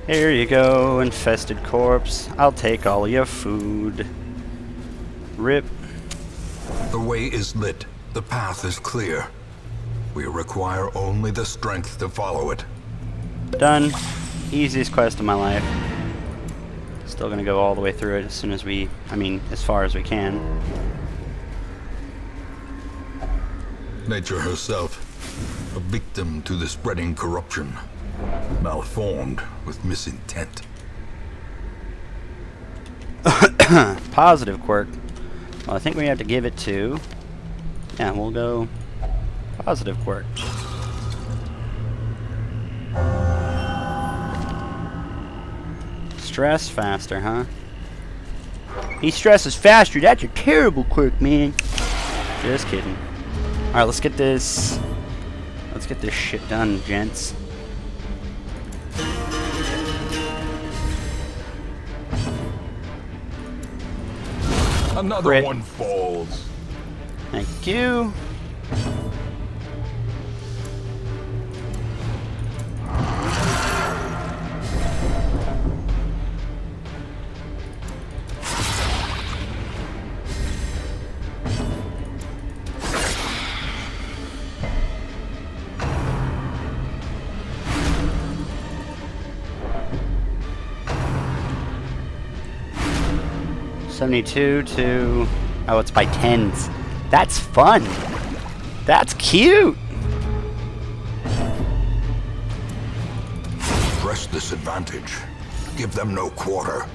S1: Here you go, infested corpse. I'll take all your food. Rip.
S2: The way is lit. The path is clear. We require only the strength to follow it.
S1: Done. Easiest quest of my life. Still gonna go all the way through it as soon as as far as we can.
S2: Nature herself, a victim to the spreading corruption, malformed with misintent.
S1: Positive quirk. Well, I think we have to give it to... Yeah, we'll go positive quirk. Stress faster, huh? He stresses faster. That's a terrible quirk, man. Just kidding. Alright, let's get this... Let's get this shit done, gents.
S2: Another
S1: Crit.
S2: one falls.
S1: Thank you. $72 to... Oh, it's by tens. That's fun. That's cute.
S2: Press this advantage. Give them no quarter.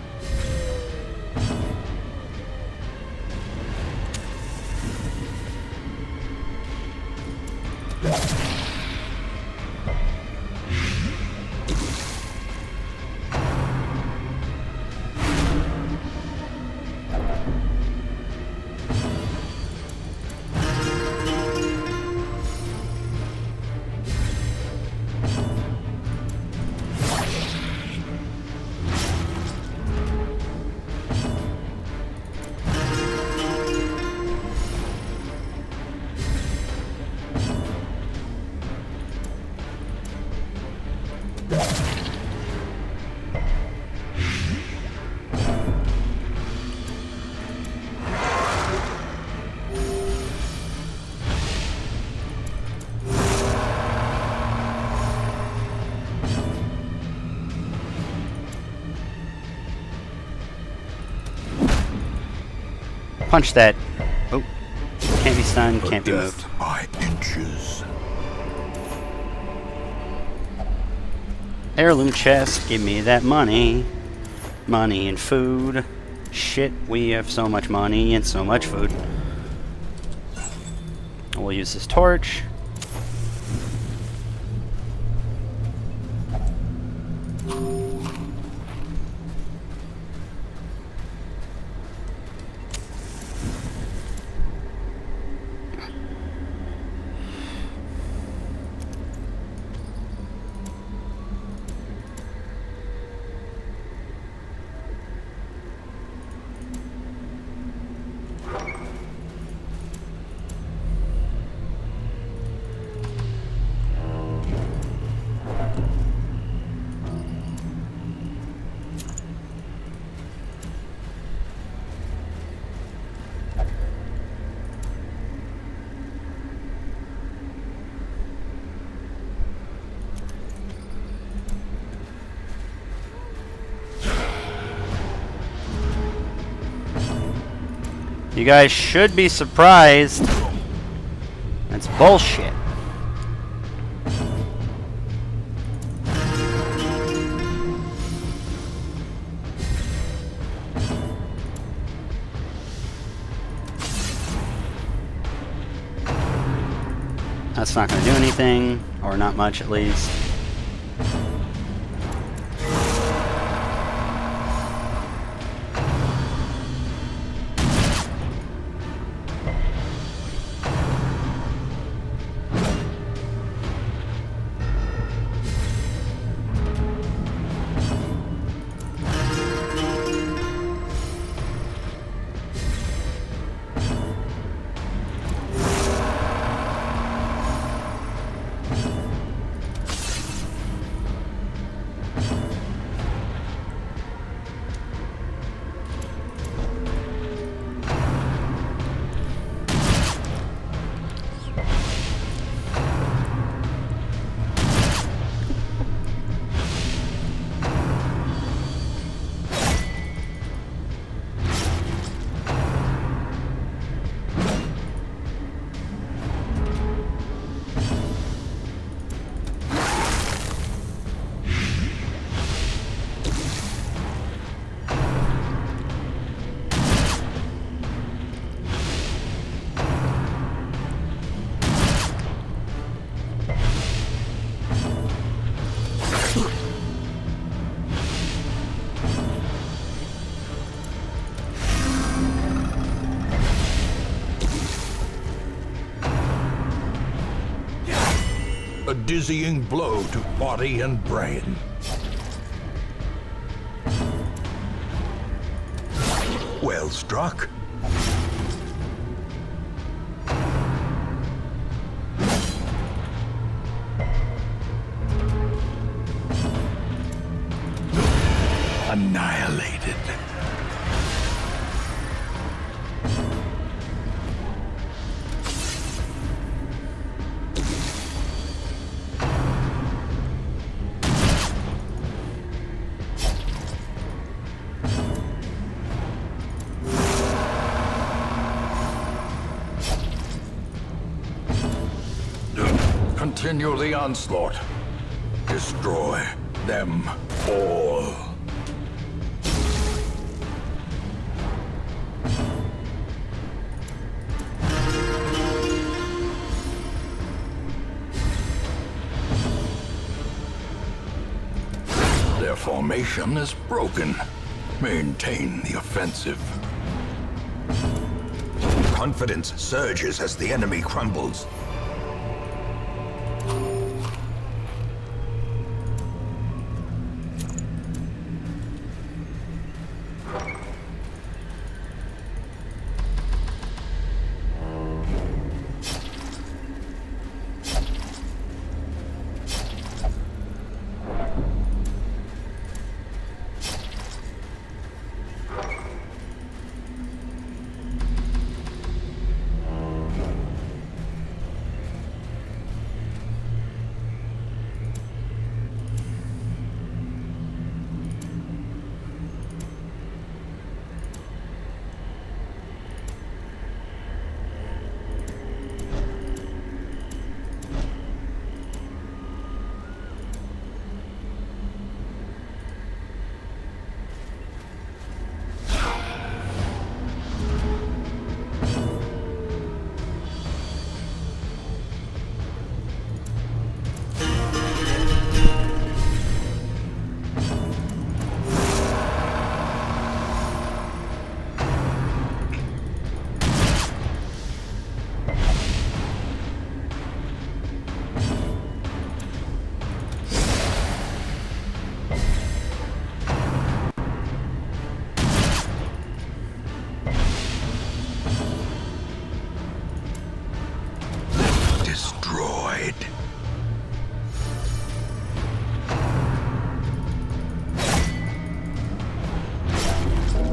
S1: Punch that. Oh. Can't be stunned,
S2: A
S1: can't be moved.
S2: death by inches.
S1: Heirloom chest, give me that money. Money and food. Shit, we have so much money and so much food. We'll use this torch. You guys should be surprised. That's bullshit. That's not going to do anything, or not much at least.
S2: A dizzying blow to body and brain. Well struck. Annihilated. Continue the onslaught. Destroy them all. Their formation is broken. Maintain the offensive.
S3: Confidence surges as the enemy crumbles.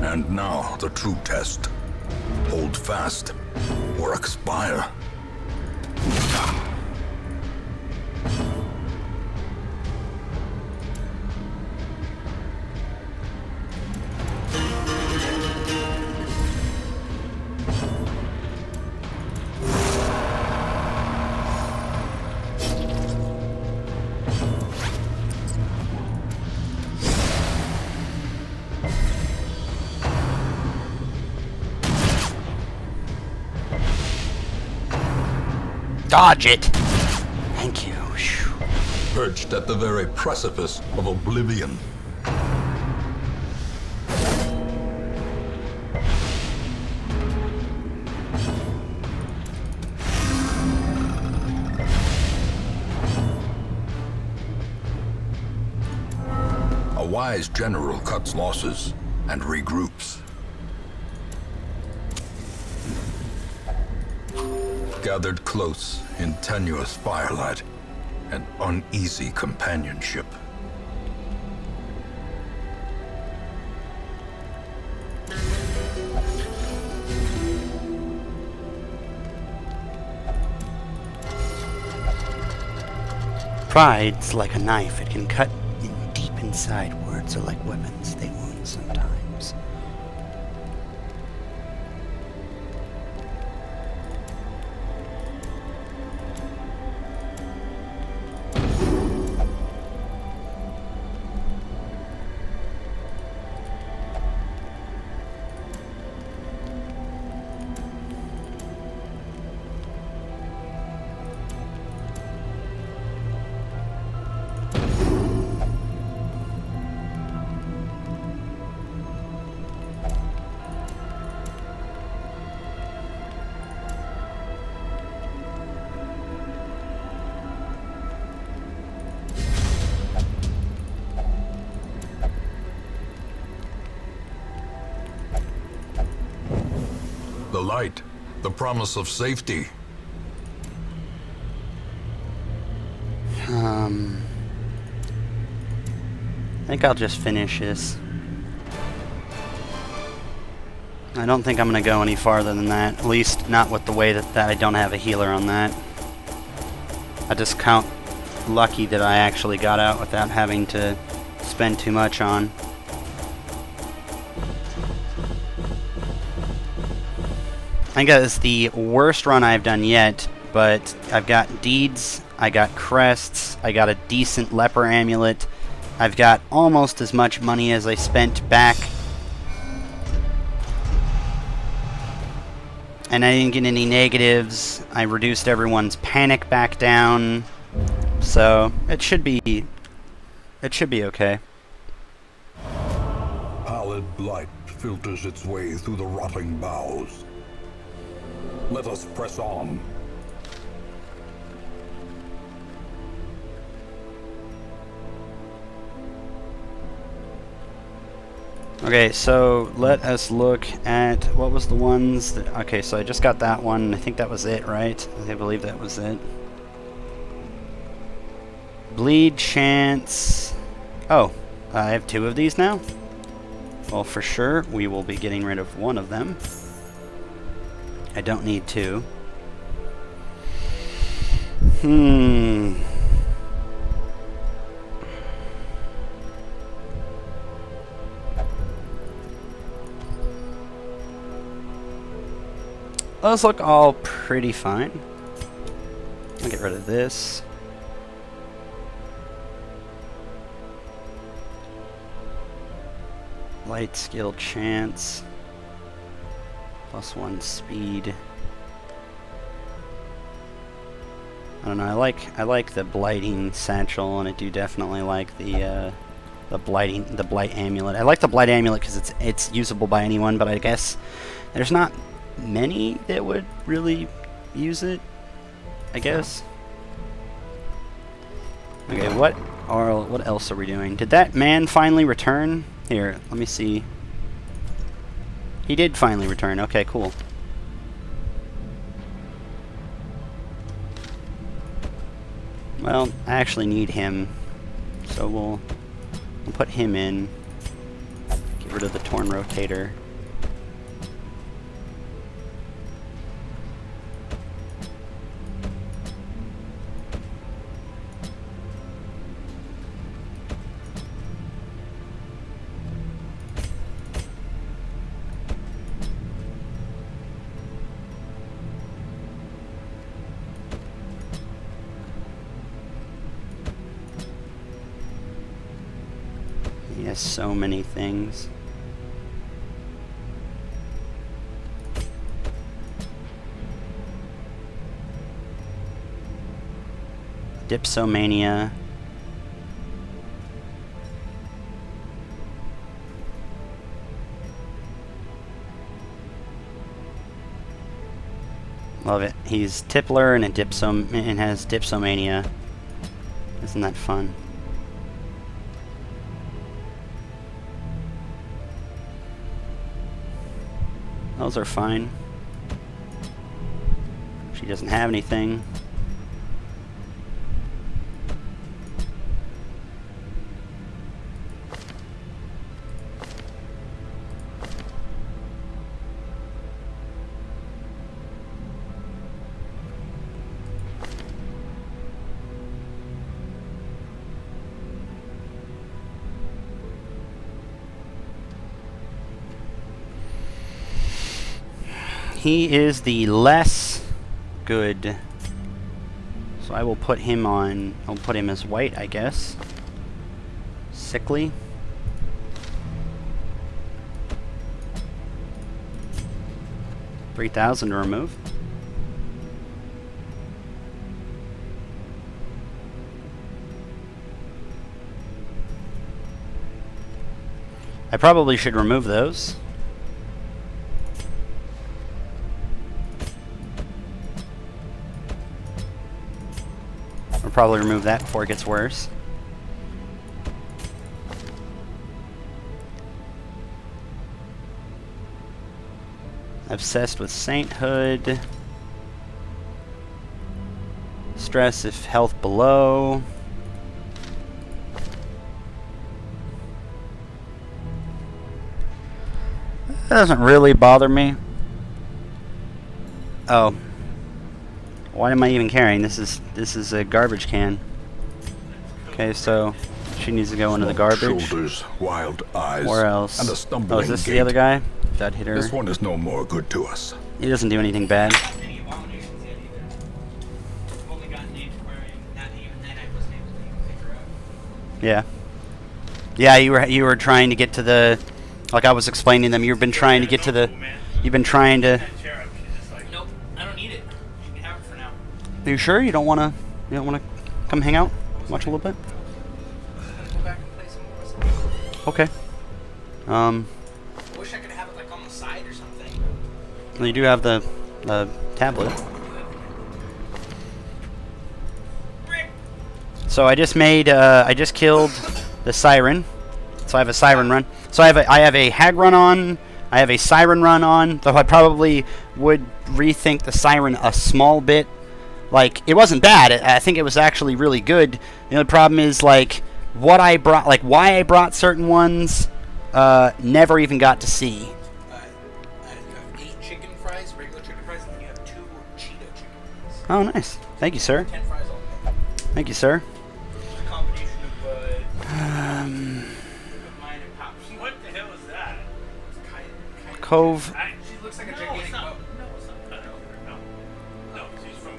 S2: And now, the true test. Hold fast, or expire.
S1: Dodge it! Thank you. Phew.
S2: Perched at the very precipice of oblivion. A wise general cuts losses and regroups. Gathered close in tenuous firelight and uneasy companionship.
S1: Pride's like a knife. It can cut in deep inside. Words are like weapons. They wound sometimes.
S2: light, the promise of safety.
S1: I think I'll just finish this. I don't think I'm going to go any farther than that. At least not with the way that I don't have a healer on that. I just count lucky that I actually got out without having to spend too much on. I think that is the worst run I've done yet, but I've got deeds, I got crests, I got a decent leper amulet, I've got almost as much money as I spent back, and I didn't get any negatives. I reduced everyone's panic back down, so it should be okay.
S2: Pallid light filters its way through the rotting boughs. Let us press on.
S1: Okay, so let us look at what was the ones that... Okay, so I just got that one. I think that was it, right? I believe that was it. Bleed chance... Oh, I have 2 of these now? Well, for sure, we will be getting rid of one of them. I don't need 2. Those look all pretty fine. I'll get rid of this. Light skill chance. +1 speed. I don't know. I like the blighting satchel, and I do definitely like the blight amulet. I like the blight amulet because it's usable by anyone, but I guess there's not many that would really use it, I guess. Okay, what else are we doing? Did that man finally return? Here, let me see. He did finally return. Okay, cool. Well, I actually need him, so we'll put him in. Get rid of the torn rotator. He has so many things. Dipsomania. Love it. He's Tippler and has Dipsomania. Isn't that fun? Those are fine. She doesn't have anything. He is the less good, so I will put him on. I'll put him as white, I guess. Sickly. $3,000 to remove. I probably should remove those. Probably remove that before it gets worse. Obsessed with sainthood. Stress if health below. That doesn't really bother me. Oh. Why am I even carrying? This is a garbage can. Okay, so she needs to go into the
S2: Small
S1: garbage.
S2: shoulders, wild eyes,
S1: Where else?
S2: and a stumbling
S1: Oh, is this
S2: gait.
S1: the other guy? That hit her.
S2: This one is no more good to us.
S1: He doesn't do anything bad.
S4: Any abominations yet either. I've only gotten names where not even then I wasn't able to even figure out.
S1: Yeah. Yeah, you were trying to get to the, like I was explaining them. You've been trying to get to the. You've been trying to.
S4: Nope, I don't need it. You can have it for now.
S1: Are you sure you don't wanna? You don't wanna come hang out, watch a little bit?
S4: Let's go back and play some more.
S1: Okay.
S4: I wish I could have it like on the side or something.
S1: Well, you do have the tablet. So I just made. I just killed the siren. So I have a siren run. So I have a hag run on. I have a siren run on. Though I probably would rethink the siren a small bit. Like, it wasn't bad. I think it was actually really good. The only problem is, like, what I brought, like, why I brought certain ones, never even got to see.
S4: You have 8 chicken fries, regular chicken fries, and then you have 2 Cheeto chicken fries.
S1: Oh, nice. Thank you, sir.
S4: 10 fries altogether.
S1: Thank you, sir.
S4: It's a combination of mine and Pops.
S5: What the hell is that?
S1: Cove.
S4: She looks like a
S5: No,
S4: gigantic
S5: it's not.
S4: boat.
S5: No, it's not. No, she's from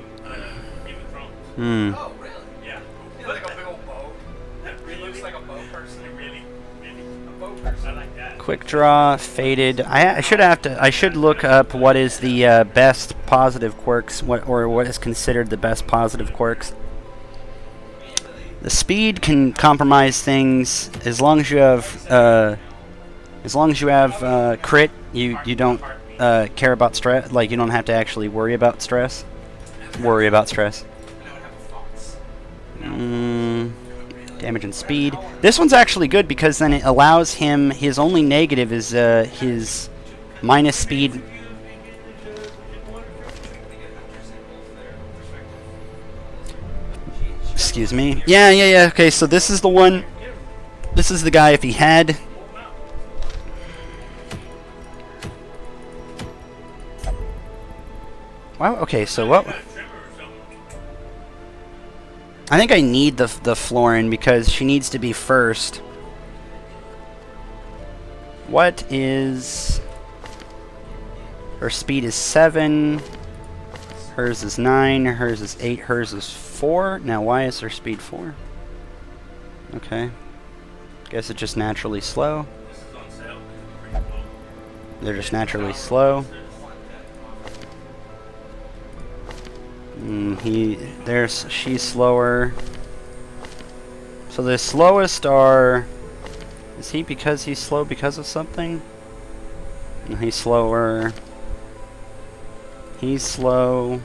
S5: Game of Thrones.
S1: Hmm.
S4: Oh, really?
S5: Yeah.
S4: Yeah, like a big old bow. She looks like a bow person.
S5: Really,
S4: A bow person.
S5: I like that.
S1: Quick draw, faded. I should look up what is the best positive quirks, what is considered the best positive quirks. The speed can compromise things as long as you have crit. You don't care about stress. Like, you don't have to actually worry about stress. Worry about stress. Damage and speed. This one's actually good because then it allows him. His only negative is his minus speed. Excuse me. Yeah. Okay, so this is the one. This is the guy if he had. Wow. Okay, so what? I think I need the Florin because she needs to be first. What is... Her speed is 7. Hers is 9. Hers is 8. Hers is 4. Now, why is her speed 4? Okay. Guess it's just naturally slow. They're just naturally slow. She's slower. So the slowest are... Is he because he's slow because of something? No, he's slower. He's slow.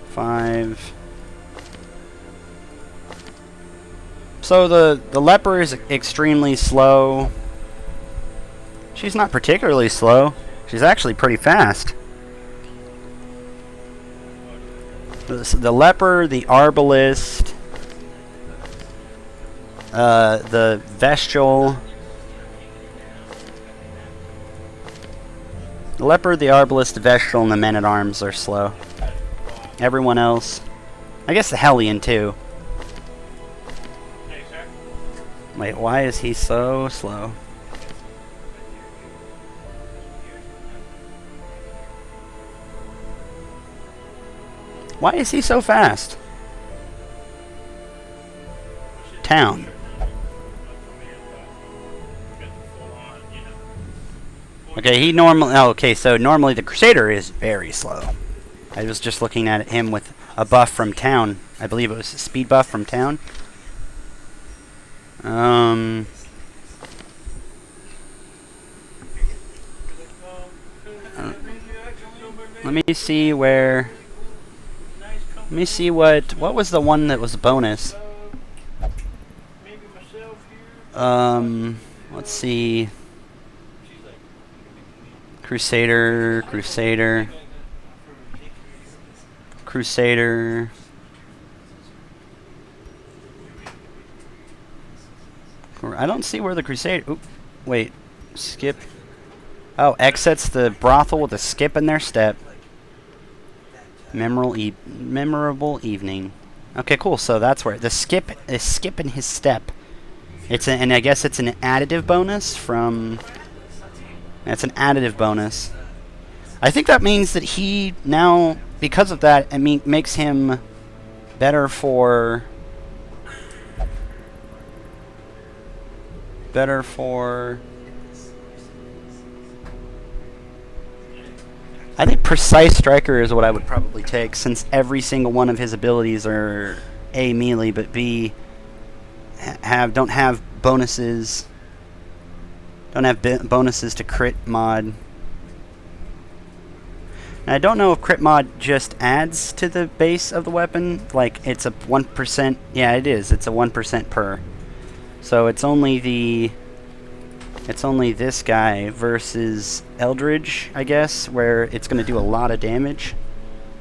S1: 5. So the leper is extremely slow. She's not particularly slow. She's actually pretty fast. The leper, the arbalist, the vestal. The leper, the arbalist, the vestal, and the men-at-arms are slow. Everyone else... I guess the Hellion, too. Wait, why is he so slow? Why is he so fast? Town. Okay, he normally... Oh, okay, so normally the Crusader is very slow. I was just looking at him with a buff from town. I believe it was a speed buff from town. Let me see where... Let me see what was the one that was a bonus. Let's see. Crusader, Crusader, Crusader. I don't see where the Crusader. Oop, wait, skip. Oh, exits the brothel with a skip in their step. Memorable evening. Okay, cool. So that's where the skip is. Skip in his step. And I guess it's an additive bonus from. That's an additive bonus. I think that means that he now, because of that, I mean, makes him better for. I think Precise Striker is what I would probably take, since every single one of his abilities are A, melee, but B, don't have bonuses. Don't have bonuses to crit mod. And I don't know if crit mod just adds to the base of the weapon. Like, it's a 1%. Yeah, it is. It's a 1% per. So it's only this guy versus Eldridge, I guess, where it's going to do a lot of damage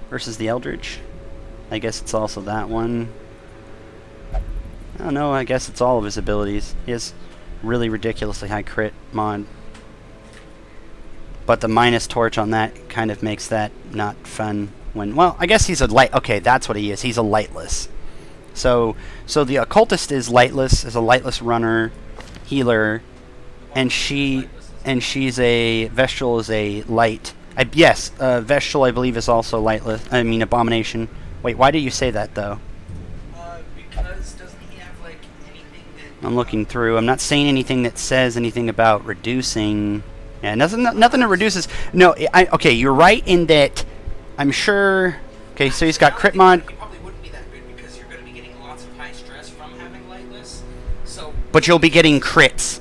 S1: versus the Eldridge. I guess it's also that one. I don't know, I guess it's all of his abilities. He has really ridiculously high crit mod. But the minus torch on that kind of makes that not fun when... Well, I guess he's a light... Okay, that's what he is. He's a lightless. So the occultist is lightless, is a lightless runner, healer, and she's a Vestral is a light. Yes, Vestral I believe is also lightless. I mean Abomination. Wait, why do you say that though?
S4: Because doesn't he have like anything that?
S1: I'm looking through. I'm not saying anything that says anything about reducing. Yeah, nothing that reduces. No, okay, you're right in that. I'm sure. Okay, so he's got crit mod.
S4: It probably wouldn't be that good because you're going to be getting lots of high stress from having lightless. So.
S1: But you'll be getting crits.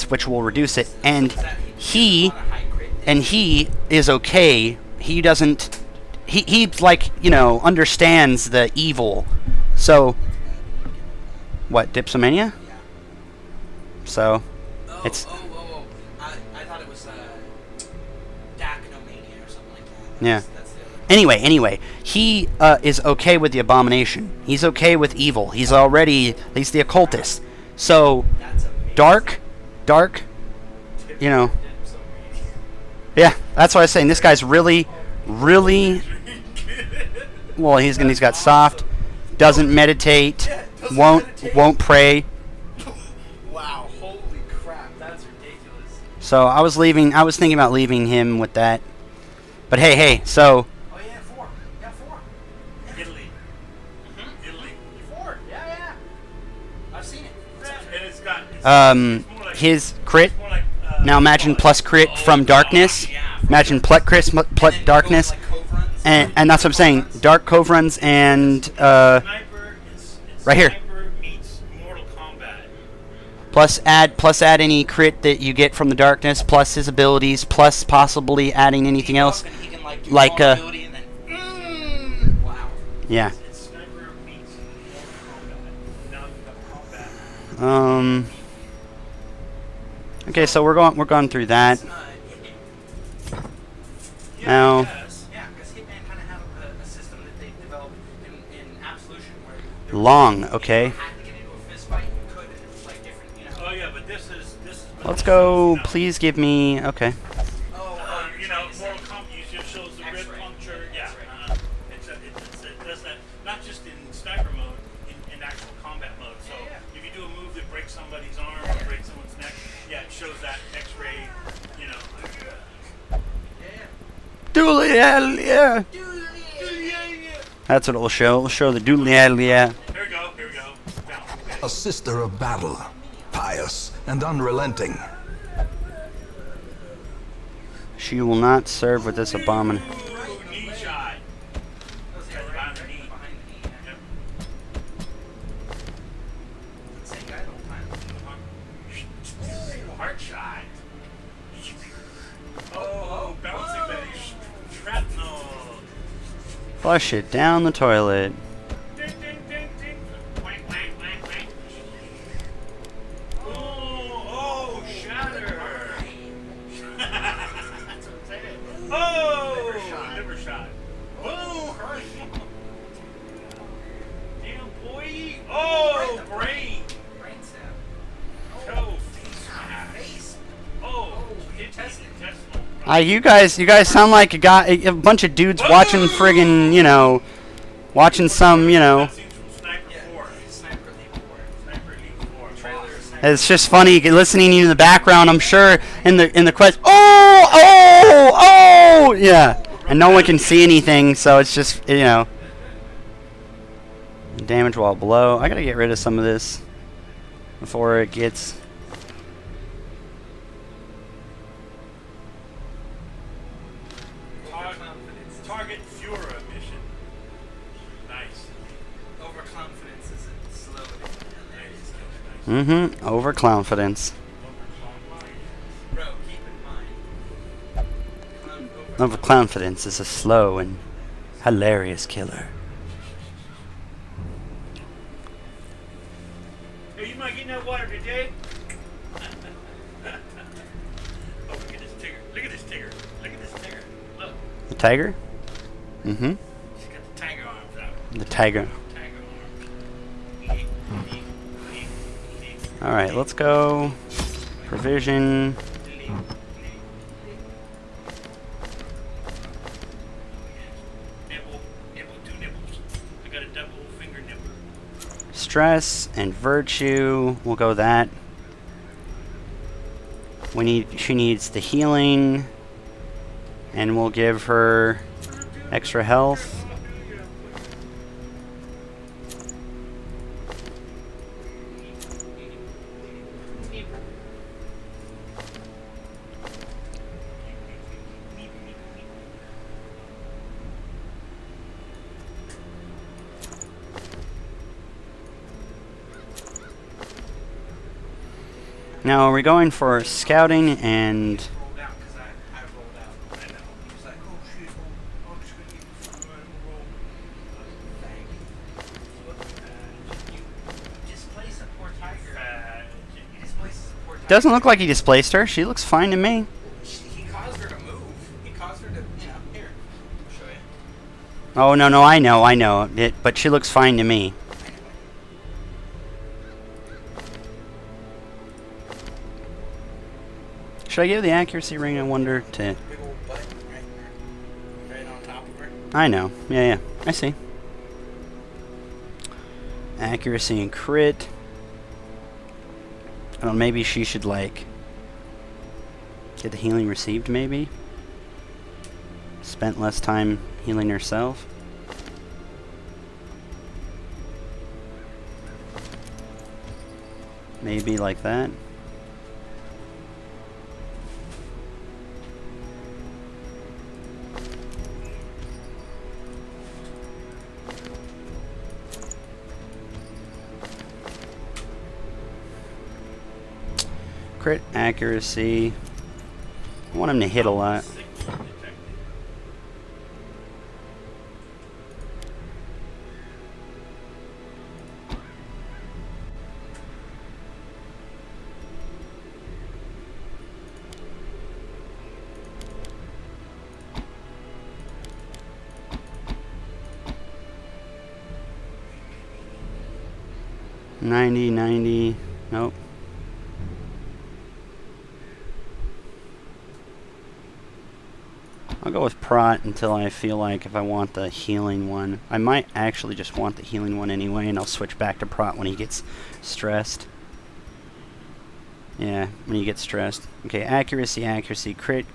S1: Which will reduce it. And he is okay. He doesn't. He like, you know, understands the evil. So. What, Dipsomania?
S4: Yeah.
S1: So.
S4: Oh,
S1: It's.
S4: I thought it was Dacnomania or something like that.
S1: Yeah.
S4: That's the other.
S1: Anyway, he is okay with the Abomination. He's okay with evil. He's the occultist. So,
S4: That's amazing.
S1: dark, you know. Yeah, that's what I was saying. This guy's really, well, he's got soft, doesn't meditate, won't pray.
S4: Wow, holy crap, that's ridiculous.
S1: So I was thinking about leaving him with that. But hey, so.
S4: Oh yeah, 4. Yeah, 4.
S5: Italy.
S4: Mm-hmm.
S5: Italy.
S4: 4. Yeah. I've seen it.
S5: And it's got. It's more like,
S1: His crit.
S5: it's more like,
S1: Now imagine plus crit from darkness. Imagine plus crit, plus darkness. And that's what I'm saying. Dark Cove runs and
S5: Sniper, it's
S1: right here.
S5: Sniper meets Mortal Kombat.
S1: plus add any crit that you get from the darkness, plus his abilities, plus possibly adding anything else.
S4: He can like do
S1: Like,
S4: vulnerability and then, wow.
S1: Yeah.
S5: It's Sniper meets Mortal Kombat. Now you've got combat.
S1: Okay, so we're going through that.
S5: Yeah,
S1: Now-
S5: yes.
S4: Yeah, because Hitman kind of have a system that they developed in Absolution where
S1: Long, okay.
S4: you had to get into a fist fight, you could, and it was like different, you know.
S5: Oh yeah, but this is.
S1: Let's go. Please give me. Okay.
S5: You know, Mortal Kombat usually shows the rib
S4: X-ray.
S5: puncture. Yeah.
S4: X-ray.
S5: It does that not just in sniper mode, in actual combat mode. So
S4: Yeah.
S5: if you do a move that breaks somebody's arm or breaks someone's neck, yeah, it shows that X-ray. You know.
S1: Dooley, yeah. That's what it will show. It will show the dooley, yeah.
S5: Here we go. Down.
S3: A sister of battle, pious and unrelenting.
S1: She will not serve with this abomination.
S5: Ooh, knee shot. Behind the knee.
S4: Behind the knee, yeah.
S5: Yep.
S4: Same guy the whole time.
S5: Heart shot. Oh, bouncing back. Shrapnel.
S1: Flush it down the toilet.
S5: Ding, ding, ding, ding. Wank, wank, wank, wank. Oh, shatter.
S1: You guys sound like a bunch of dudes watching friggin', you know, watching some, you know.
S5: Scenes from Sniper 4.
S4: Sniper Elite 4.
S5: Sniper Elite 4.
S4: Trailer of Sniper.
S1: It's just funny listening to you in the background. I'm sure in the quest. Oh, yeah. And no one can see anything, so it's just, you know. Damage while below. I gotta get rid of some of this before it gets.
S5: Target Führer mission. Nice.
S4: Overconfidence is a slow and hilarious.
S1: Mm-hmm. Overconfidence.
S4: Bro, keep in mind.
S1: Overconfidence is a slow and hilarious killer.
S5: Hey, you might get that water today? Oh, look at this Tigger. Look at this Tigger. Look at this Tigger. Look.
S1: The tiger? Mm-hmm.
S5: She's got the tiger arms out.
S1: The tiger.
S5: Tiger arms.
S1: Alright, let's go. Provision.
S5: Nibble. Nibble. 2 nibbles. I got a double finger nibble.
S1: Stress and virtue. We'll go that. She needs the healing. And we'll give her extra health. Now, are we going for scouting and...
S4: Rolled out because I rolled out.
S5: I know.
S4: He was like, oh shit, I'm just gonna give you food and roll. Thank you. You displace a poor tiger. You displace a poor tiger.
S1: Doesn't look like he displaced her. She looks fine to me.
S4: He caused her to move. He caused her to, you know, here. I'll show you.
S1: Oh, no, I know. But she looks fine to me. Should I give the accuracy ring, I wonder, to...
S4: Big old butt right on top of her.
S1: I know. Yeah. I see. Accuracy and crit. I don't know, maybe she should, like... get the healing received, maybe? Spent less time healing herself. Maybe like that. Crit accuracy. I want him to hit a lot. $90. Nope. I'll go with Prot until I feel like if I want the healing one. I might actually just want the healing one anyway, and I'll switch back to Prot when he gets stressed. Yeah, when he gets stressed. Okay, accuracy, crit.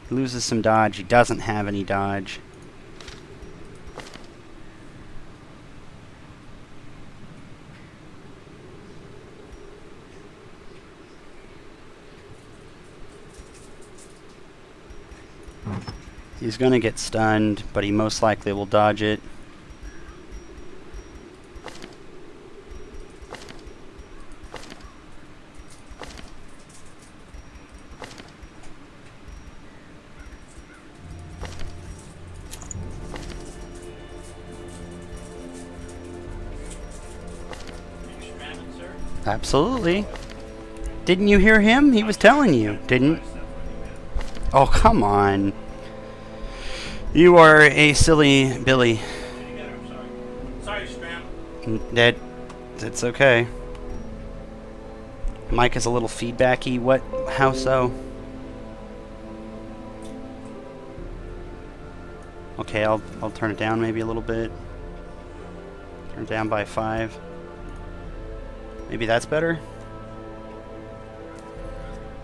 S1: He loses some dodge. He doesn't have any dodge. He's gonna get stunned, but he most likely will dodge it. Absolutely. Didn't you hear him? He was telling you, didn't? Oh, come on. You are a silly Billy.
S5: Sorry, Spam.
S1: That's okay. Mike is a little feedbacky. What? How so? Okay, I'll turn it down maybe a little bit. Turn it down by 5. Maybe that's better?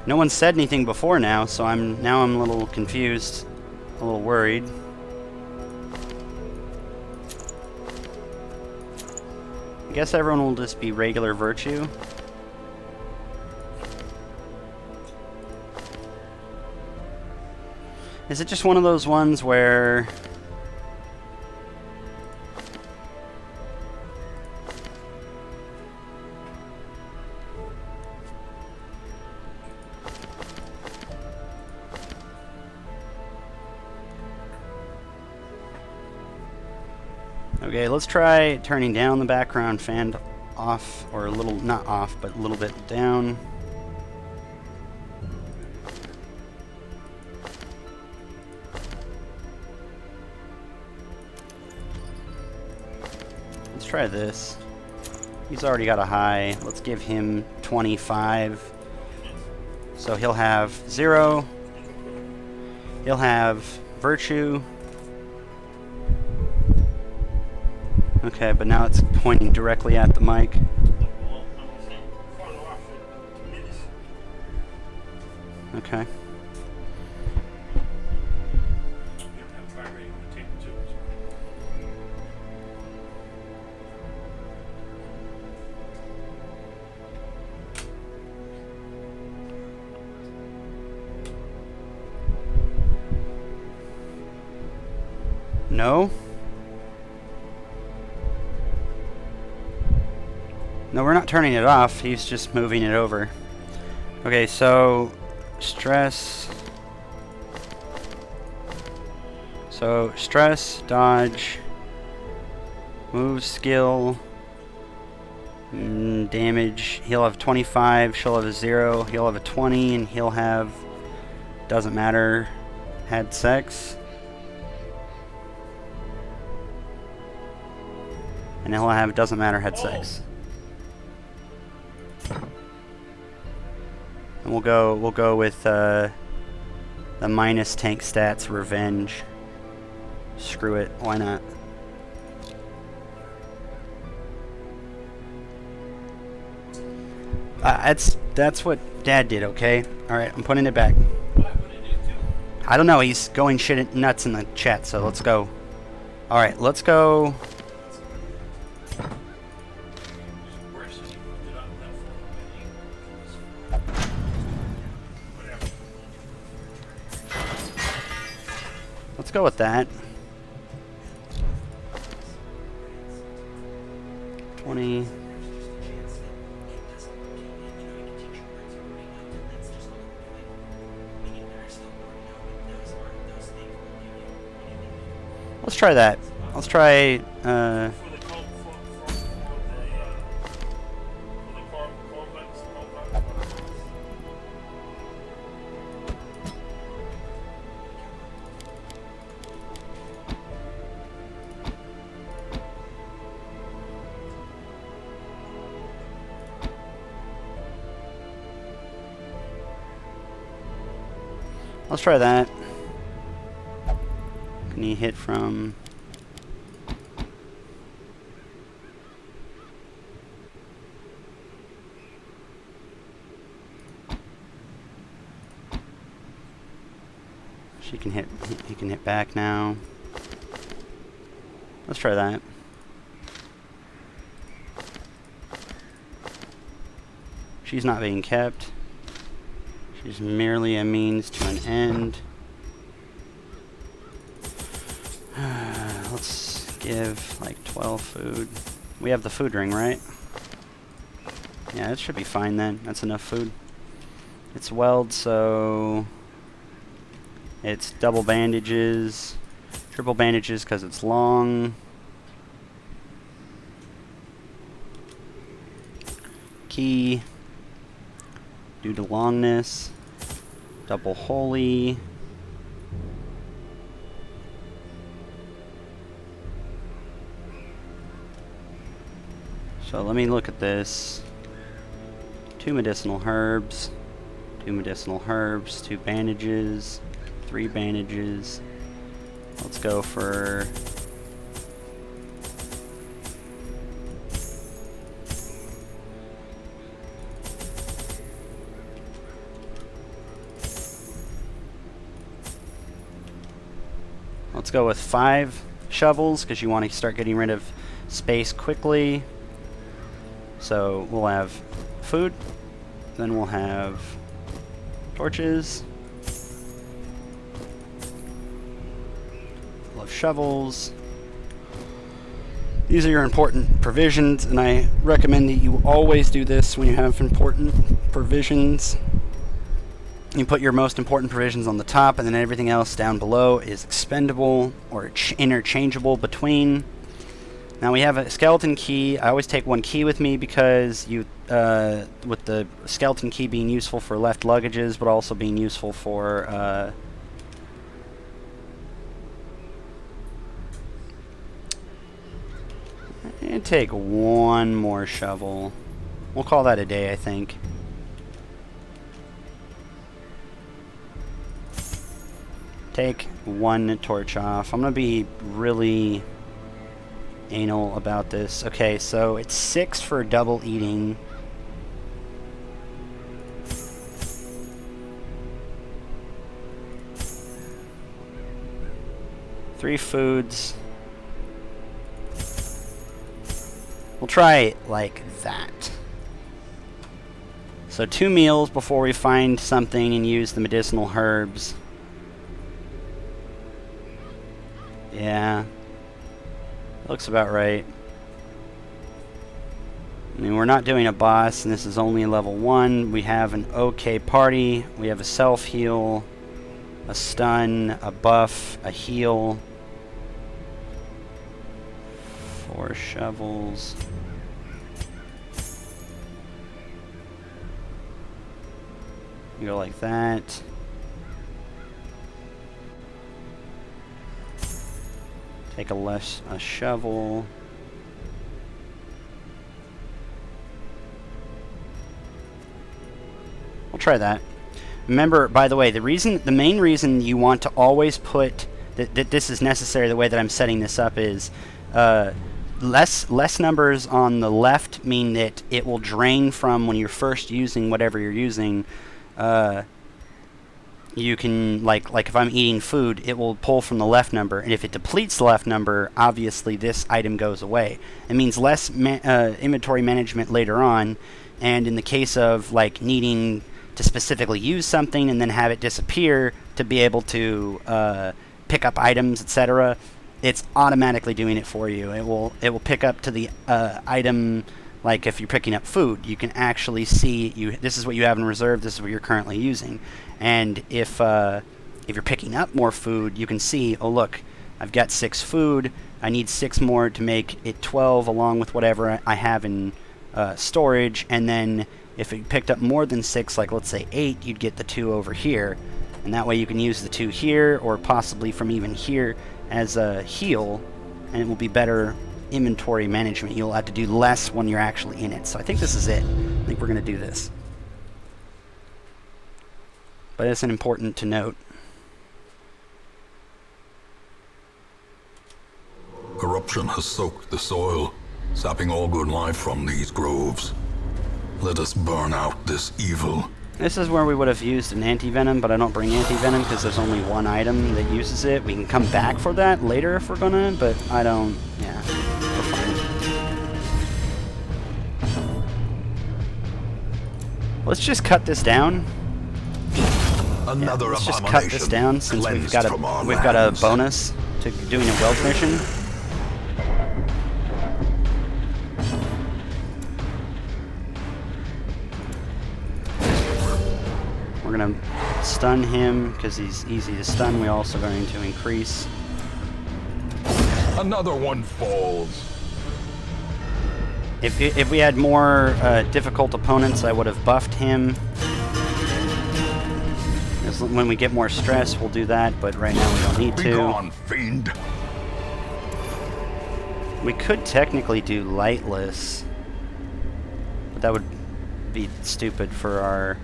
S1: No one said anything before now, so I'm a little confused, a little worried. I guess everyone will just be regular virtue. Is it just one of those ones where... Okay, let's try turning down the background fan off, or a little, not off, but a little bit down. Let's try this. He's already got a high. Let's give him 25. So he'll have 0. He'll have virtue. Okay, but now it's pointing directly at the mic.
S5: Well, I'm gonna say farther off for minutes.
S1: Okay.
S5: You don't have fire rating on the table too.
S1: No? No, we're not turning it off. He's just moving it over. Okay, so stress. So stress, dodge, move skill, damage. He'll have 25. She'll have a 0. He'll have a 20, and he'll have, doesn't matter, had sex. And he'll have, doesn't matter, had sex. And we'll go with the minus tank stats revenge. Screw it, why not? That's what Dad did, okay? Alright, I'm putting it back. I don't know, he's going shit nuts in the chat, so let's go. Alright, let's go. Let's go with that. 20. Let's try that. Let's try,
S5: For the core buttons,
S1: let's try that. Can he hit from... She can hit, he can hit back now. Let's try that. She's not being kept. She's merely a means to an end. Let's give like 12 food. We have the food ring, right? Yeah, it should be fine then. That's enough food. It's weld, so it's double bandages, triple bandages because it's long. Key due to longness. Double holy. So let me look at this. 2 medicinal herbs. 2 medicinal herbs. 2 bandages. 3 bandages. Let's go for... Let's go with 5 shovels, because you want to start getting rid of space quickly. So we'll have food, then we'll have torches, we'll have shovels. These are your important provisions, and I recommend that you always do this when you have important provisions. You put your most important provisions on the top, and then everything else down below is expendable or interchangeable between. Now we have a skeleton key. I always take 1 key with me because with the skeleton key being useful for left luggages, but also being useful for and take 1 more shovel. We'll call that a day, I think. Take 1 torch off. I'm gonna be really anal about this. Okay, so it's 6 for double eating. Three foods. We'll try it like that. So 2 meals before we find something and use the medicinal herbs. Yeah. Looks about right. I mean, we're not doing a boss, and this is only level 1. We have an okay party. We have a self-heal, a stun, a buff, a heal. 4 shovels. You go like that. Take a shovel. We'll try that. Remember, by the way, the main reason you want to always put that this is necessary, the way that I'm setting this up is less numbers on the left mean that it will drain from when you're first using whatever you're using. You can, like if I'm eating food, it will pull from the left number, and if it depletes the left number, obviously this item goes away. It means less inventory management later on, and in the case of like needing to specifically use something and then have it disappear to be able to pick up items, etc., it's automatically doing it for you. It will pick up to the item. Like if you're picking up food, you can actually see this is what you have in reserve, this is what you're currently using. And if you're picking up more food, you can see, oh look, I've got 6 food, I need 6 more to make it 12 along with whatever I have in storage, and then if you picked up more than 6, like let's say 8, you'd get the 2 over here, and that way you can use the 2 here, or possibly from even here as a heal, and it will be better inventory management. You'll have to do less when you're actually in it. So I think this is it. I think we're going to do this. But it's important to note.
S2: Corruption has soaked the soil, sapping all good life from these groves. Let us burn out this evil.
S1: This is where we would have used an anti-venom, but I don't bring anti-venom because there's only 1 item that uses it. We can come back for that later if we're gonna, but I don't, yeah, we're fine. Let's just cut this down.
S3: Another
S1: Let's just cut this down since we've got a bonus to doing a Weld mission. We're going to stun him because he's easy to stun. We're also going to increase.
S2: Another one falls.
S1: If we had more difficult opponents, I would have buffed him. When we get more stress, we'll do that, but right now we don't need to.
S2: Be gone, fiend.
S1: We could technically do lightless, but that would be stupid for our...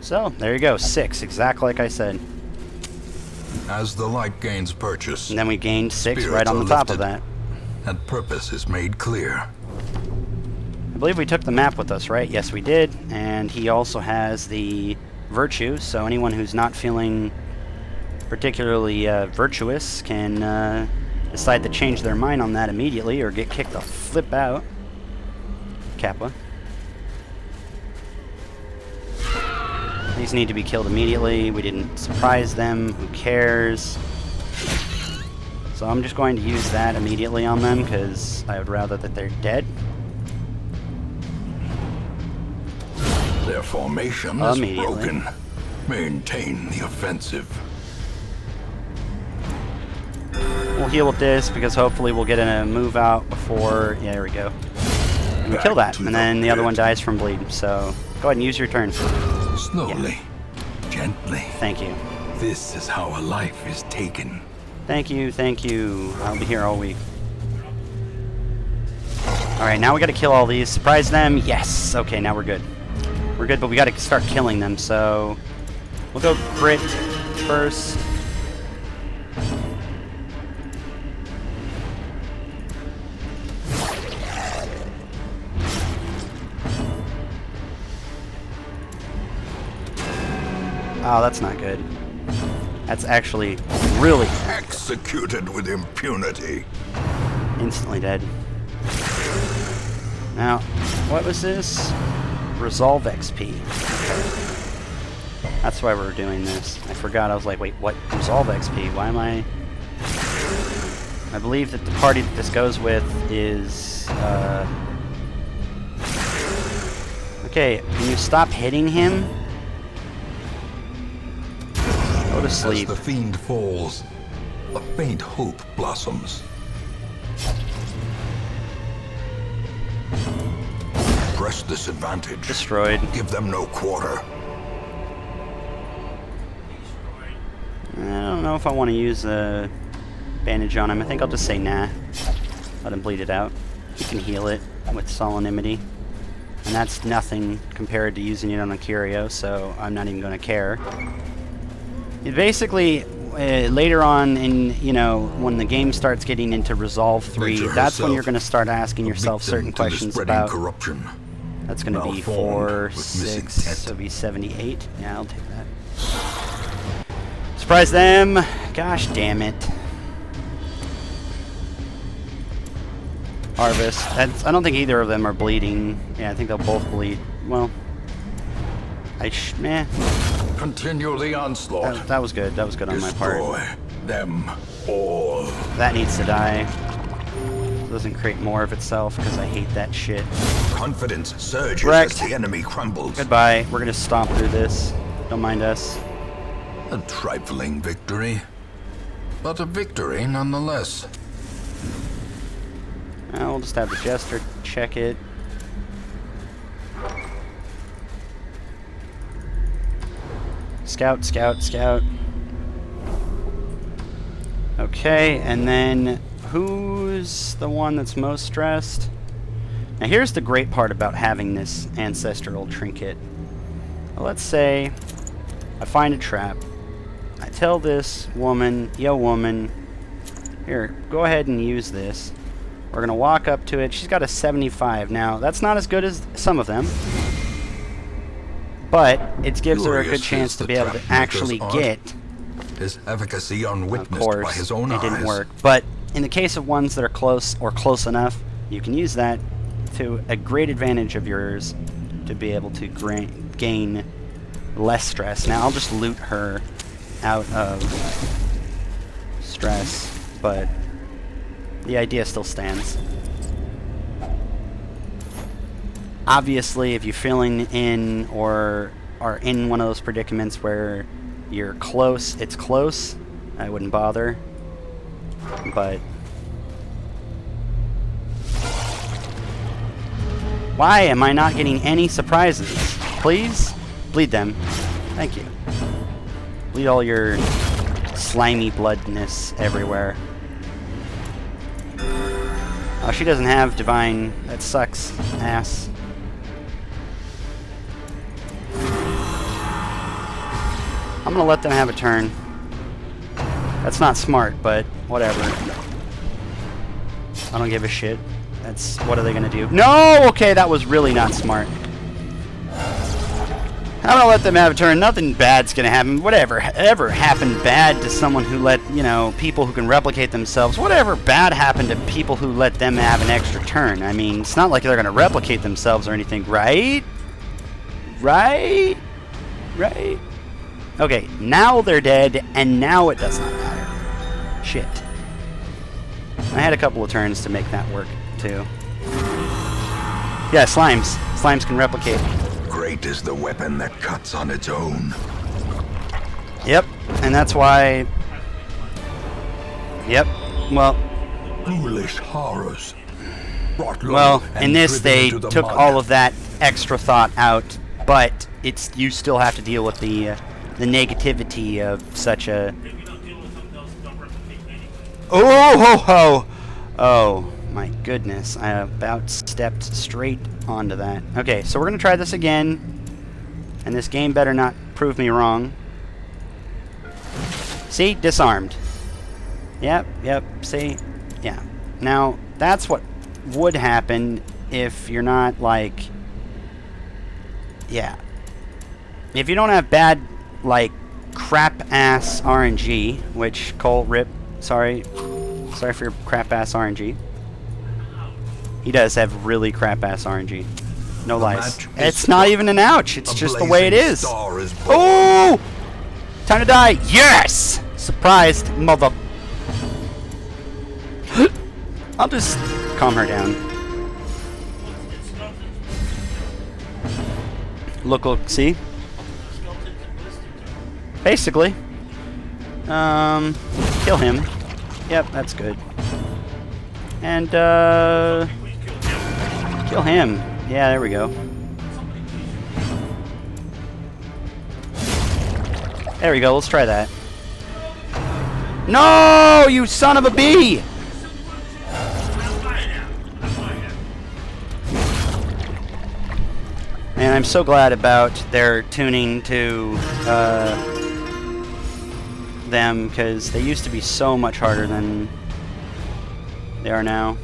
S1: So, there you go. 6, exactly like I said.
S2: As the light gains purchase,
S1: And then we gained 6
S2: Spirits
S1: right on
S2: are
S1: the top of
S2: lifted.
S1: that.
S2: and purpose is made clear.
S1: I believe we took the map with us, right? Yes, we did. And he also has the virtue, so anyone who's not feeling particularly virtuous can decide to change their mind on that immediately or get kicked the flip out. Kappa. These need to be killed immediately. We didn't surprise them. Who cares? So I'm just going to use that immediately on them because I would rather that they're dead.
S2: Their formation is
S1: Immediately.
S2: broken. Maintain the offensive.
S1: We'll heal with this because hopefully we'll get a move out before... Yeah, there we go. And we kill that.
S2: to
S1: And then
S2: the
S1: the other one
S2: pit.
S1: dies from bleed. So go ahead and use your turn.
S2: Slowly, gently.
S1: Thank you.
S2: This is how a life is taken.
S1: Thank you, thank you. I'll be here all week. Alright, now we gotta kill all these. Surprise them. Yes! Okay, now we're good. We're good, but we gotta start killing them, so... We'll go crit first. Oh, that's not good. That's actually really
S3: Executed with impunity.
S1: instantly dead. Now, what was this? Resolve XP. That's why we're doing this. I forgot. I was like, wait, what? Resolve XP? Why am I... I believe that the party that this goes with is... Okay, can you stop hitting him? Go to sleep.
S2: As the fiend falls, a faint hope blossoms. Press this advantage.
S1: Destroyed.
S3: Give them no quarter.
S1: I don't know if I want to use a bandage on him. I think I'll just say nah. Let him bleed it out. He can heal it with Solemnity. And that's nothing compared to using it on a Curio, so I'm not even going to care. It basically, later on in, you know, when the game starts getting into Resolve 3,
S2: Nature
S1: that's when
S2: herself,
S1: you're going to start asking yourself
S2: victim
S1: certain
S2: to the
S1: questions
S2: spreading
S1: about...
S2: corruption.
S1: That's going to be
S2: malformed
S1: 4,
S2: with missing
S1: 6,
S2: tent.
S1: so it'll be 78. Yeah, I'll take that. Surprise them! Gosh damn it. Harvest. I don't think either of them are bleeding. Yeah, I think they'll both bleed. Well, meh.
S2: Continue the onslaught.
S1: That was good. That was good on my part.
S2: Destroy them all.
S1: That needs to die. Doesn't create more of itself because I hate that shit.
S3: Confidence surges
S1: Wrecked.
S3: as the enemy crumbles.
S1: Goodbye. We're gonna stomp through this. Don't mind us.
S2: A trifling victory, but a victory nonetheless.
S1: We'll just have the Jester check it. Scout, scout, scout. Okay, and then who's the one that's most stressed? Now here's the great part about having this ancestral trinket. Well, let's say I find a trap. I tell this woman, yo woman, here, go ahead and use this. We're going to walk up to it. She's got a 75. Now, that's not as good as some of them. But it gives her a good
S2: Glorious
S1: chance
S2: is
S1: to
S2: the
S1: be able to
S2: trapmaker's
S1: actually
S2: art.
S1: get...
S2: His efficacy
S1: Of
S2: unwitnessed
S1: course,
S2: by his own
S1: it
S2: eyes.
S1: didn't work. But in the case of ones that are close or close enough, you can use that to a great advantage of yours to be able to gain less stress. Now, I'll just loot her out of stress, but the idea still stands. Obviously, if you're feeling in or are in one of those predicaments where you're close, it's close, I wouldn't bother. But why am I not getting any surprises? Please bleed them. Thank you. Bleed all your slimy bloodness everywhere. Oh, she doesn't have divine. That sucks. Ass. I'm gonna let them have a turn. That's not smart, but whatever. I don't give a shit. That's, what are they gonna do? No! Okay, that was really not smart. I'm gonna let them have a turn. Nothing bad's gonna happen. Whatever ever happened bad to someone who let, you know, people who can replicate themselves, whatever bad happened to people who let them have an extra turn? I mean, it's not like they're gonna replicate themselves or anything, right? Right? Right? Okay, now they're dead, and now it does not matter. Shit. I had a couple of turns to make that work, too. Yeah, slimes. Slimes can replicate.
S3: Great is the weapon that cuts on its own.
S1: Yep, and that's why... Yep, well...
S3: Foolish horrors. Brought low
S1: Well,
S3: and
S1: in this,
S3: driven
S1: they
S3: into the
S1: took
S3: mud.
S1: all of that extra thought out, but it's you still have to deal with the negativity of such a...
S5: If you don't deal with them, they'll replicate anyway.
S1: Oh, ho, ho! Oh, my goodness. I about stepped straight onto that. Okay, so we're going to try this again. And this game better not prove me wrong. See? Disarmed. Yep, see? Yeah. Now, that's what would happen if you're not, like... Yeah. If you don't have bad, like, crap-ass RNG, which, Cole, rip, sorry for your crap-ass RNG. He does have really crap-ass RNG. No
S3: The
S1: lies.
S3: match is
S1: It's not even an ouch. It's
S3: A
S1: just the way it
S3: blazing
S1: is.
S3: star is born.
S1: Oh! Time to die. Yes! Surprised, mother... I'll just calm her down. Look, see? Basically. Kill him. Yep, that's good. And, kill him. Yeah, there we go. There we go, let's try that. No, you son of a bee! And I'm so glad about their tuning to them, because they used to be so much harder than they are now.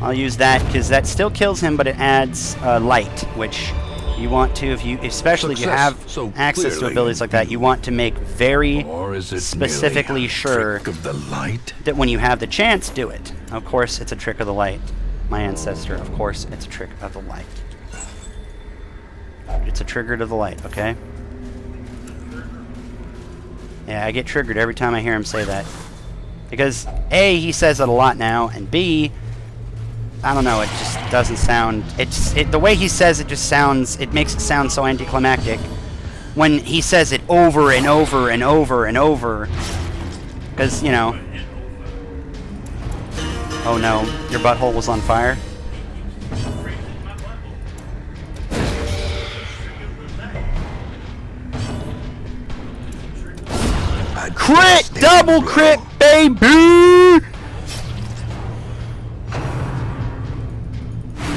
S1: I'll use that because that still kills him, but it adds light, which you want to, especially if you
S2: Success
S1: have
S2: so
S1: access to
S2: clearly
S1: abilities like that, you want to make very
S2: Or is it
S1: specifically
S2: merely a
S1: sure
S2: trick of the light?
S1: that when you have the chance, do it. Of course, it's a trick of the light. My ancestor, of course, it's a trick of the light. It's a trigger to the light, okay? Yeah, I get triggered every time I hear him say that. Because, A, he says it a lot now, and B, I don't know, it just doesn't sound... the way he says it just sounds... It makes it sound so anticlimactic. When he says it over and over and over and over. Because, you know... Oh no, your butthole was on fire? Crit! Double crit, baby!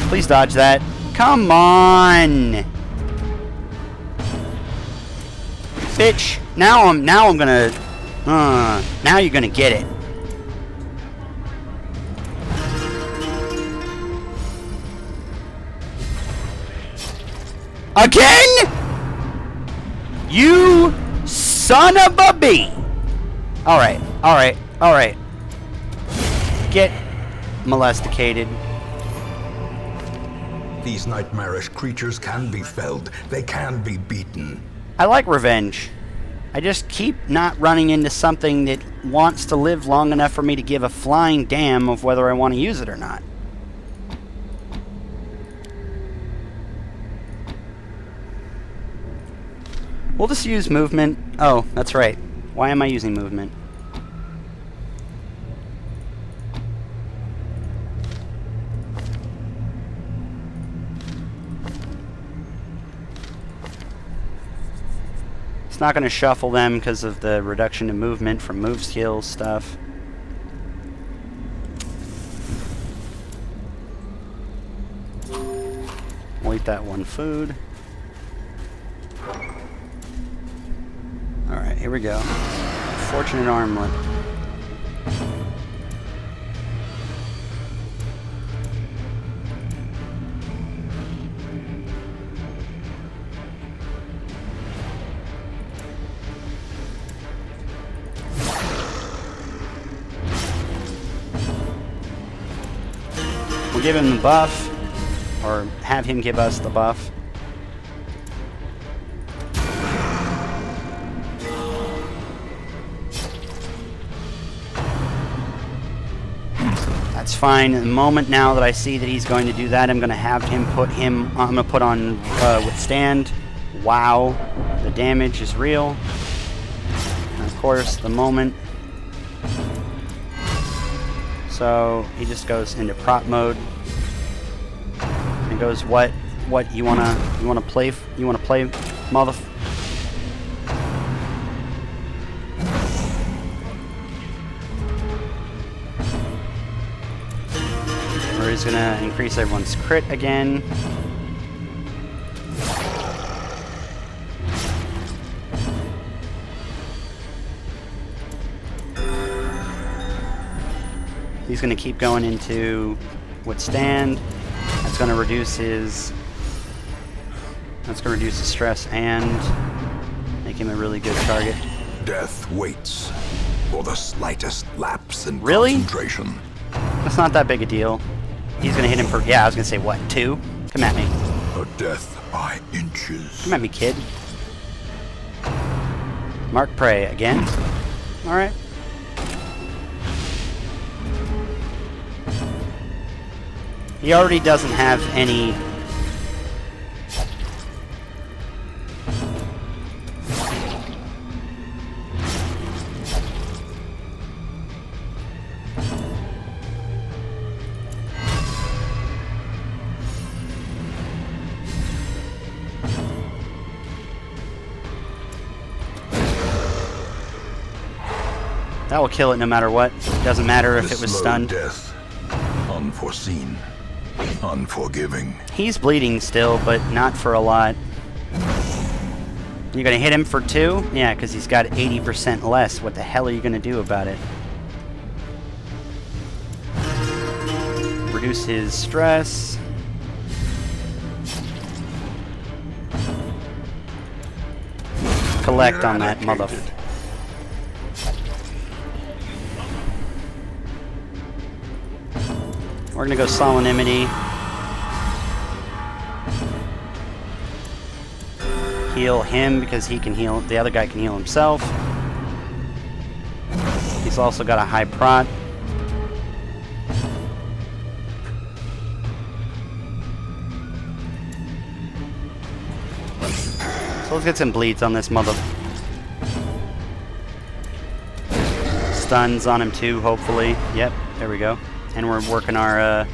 S1: Please dodge that. Come on! Bitch, now I'm gonna... now you're gonna get it. Again? You son of a bee! Alright, alright, alright. Get molesticated.
S3: These nightmarish creatures can be felled. They can be beaten.
S1: I like revenge. I just keep not running into something that wants to live long enough for me to give a flying damn of whether I want to use it or not. We'll just use movement. Oh, that's right. Why am I using movement? It's not going to shuffle them because of the reduction to movement from move skills stuff. We'll eat that one food. Alright, here we go. Fortunate armlet. We'll give him the buff, or have him give us the buff. That's fine. The moment now that I see that he's going to do that, I'm going to have him I'm going to put on withstand. Wow, the damage is real. And of course, the moment. So he just goes into prop mode and goes, what you wanna play mother. Or he's gonna increase everyone's crit again. He's going to keep going into withstand. That's going to reduce his stress and make him a really good target.
S3: Death waits for the slightest lapse in
S1: Really?
S3: concentration.
S1: That's not that big a deal. He's going to hit him for, yeah, I was going to say, what, 2? Come at me.
S3: A death by inches.
S1: Come at me, kid. Mark Prey again. Alright. He already doesn't have any... That will kill it no matter what. Doesn't matter if it was
S3: Slow
S1: stunned.
S3: Death. Unforeseen. Unforgiving.
S1: He's bleeding still, but not for a lot. You're gonna hit him for 2? Yeah, because he's got 80% less. What the hell are you gonna do about it? Reduce his stress. Collect on that motherfucker. We're gonna go Solemnity. Heal him because he can heal. The other guy can heal himself. He's also got a high prot. So let's get some bleeds on this mother. Stuns on him too, hopefully. Yep, there we go. And we're working our,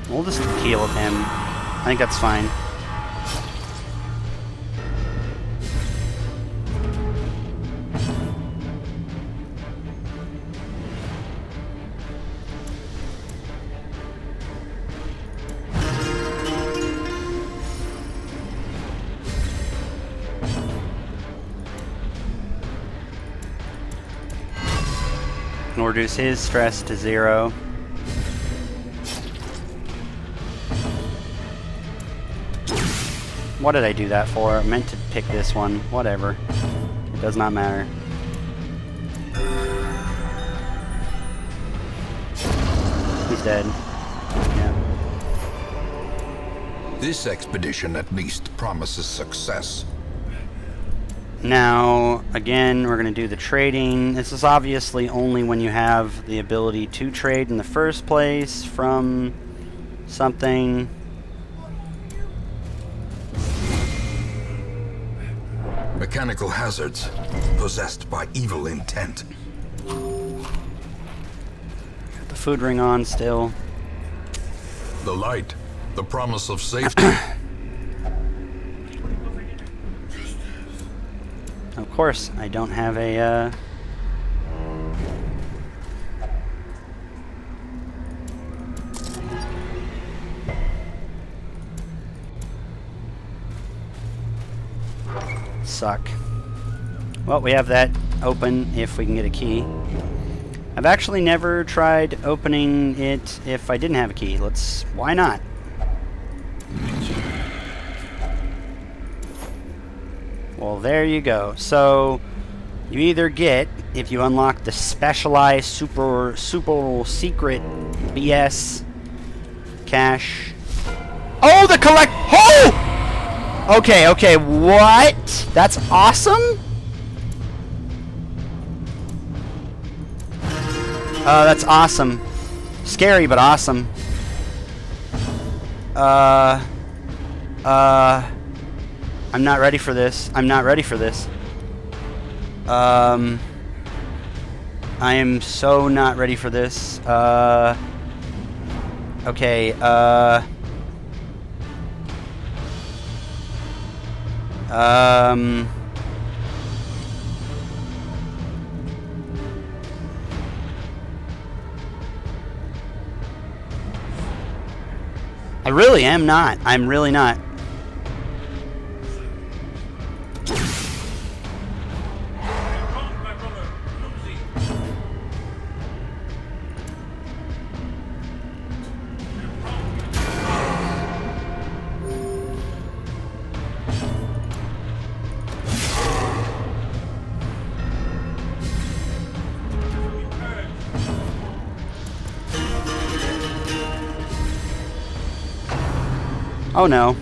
S1: we'll just heal with him. I think that's fine. We'll reduce his stress to 0. What did I do that for? I meant to pick this one. Whatever. It does not matter. He's dead. Yeah.
S2: This expedition at least promises success.
S1: Now, again, we're going to do the trading. This is obviously only when you have the ability to trade in the first place from something.
S3: Mechanical hazards possessed by evil intent.
S1: Got the food ring on still.
S2: The light, the promise of safety.
S1: Of course, I don't have a, suck. Well, we have that open if we can get a key. I've actually never tried opening it if I didn't have a key. Why not? Well, there you go. So, you either get, if you unlock the specialized super secret BS cache. Oh, the collect. Oh! Okay, what? That's awesome? That's awesome. Scary, but awesome. I'm not ready for this. I'm not ready for this. I am so not ready for this. Okay, I really am not. I'm really not.
S5: My brother, Lucy.
S1: Oh no.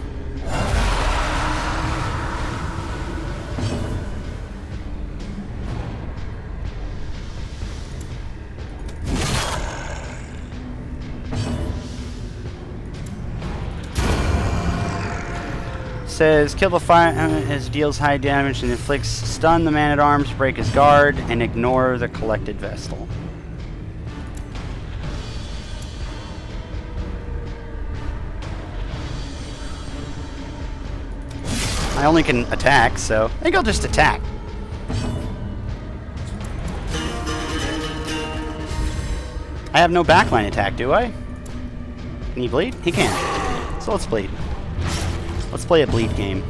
S1: Says kill the fire as deals high damage and inflicts stun the man-at-arms, break his guard, and ignore the collected Vestal. I only can attack, so I think I'll just attack. I have no backline attack, do I? Can he bleed? He can. So let's bleed. Let's play a bleed game.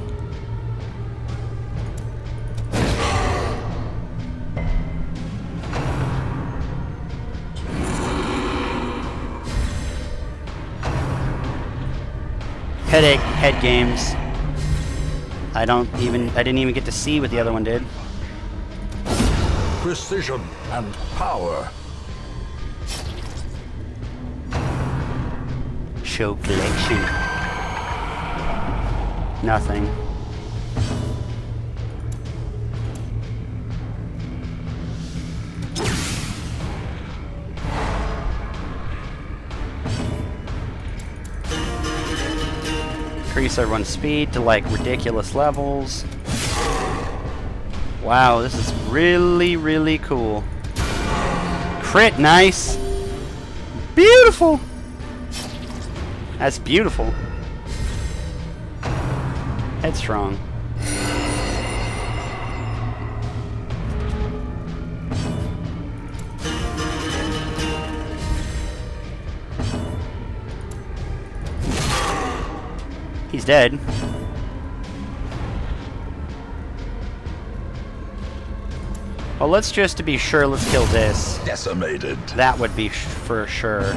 S1: Head games. I didn't even get to see what the other one did.
S3: Precision and power.
S1: Show collection. Nothing. Increase everyone's speed to like ridiculous levels. Wow, this is really, really cool. Crit, nice. Beautiful. That's beautiful. Headstrong. He's dead. Well, let's just to be sure, let's kill this.
S3: Decimated.
S1: That would be for sure.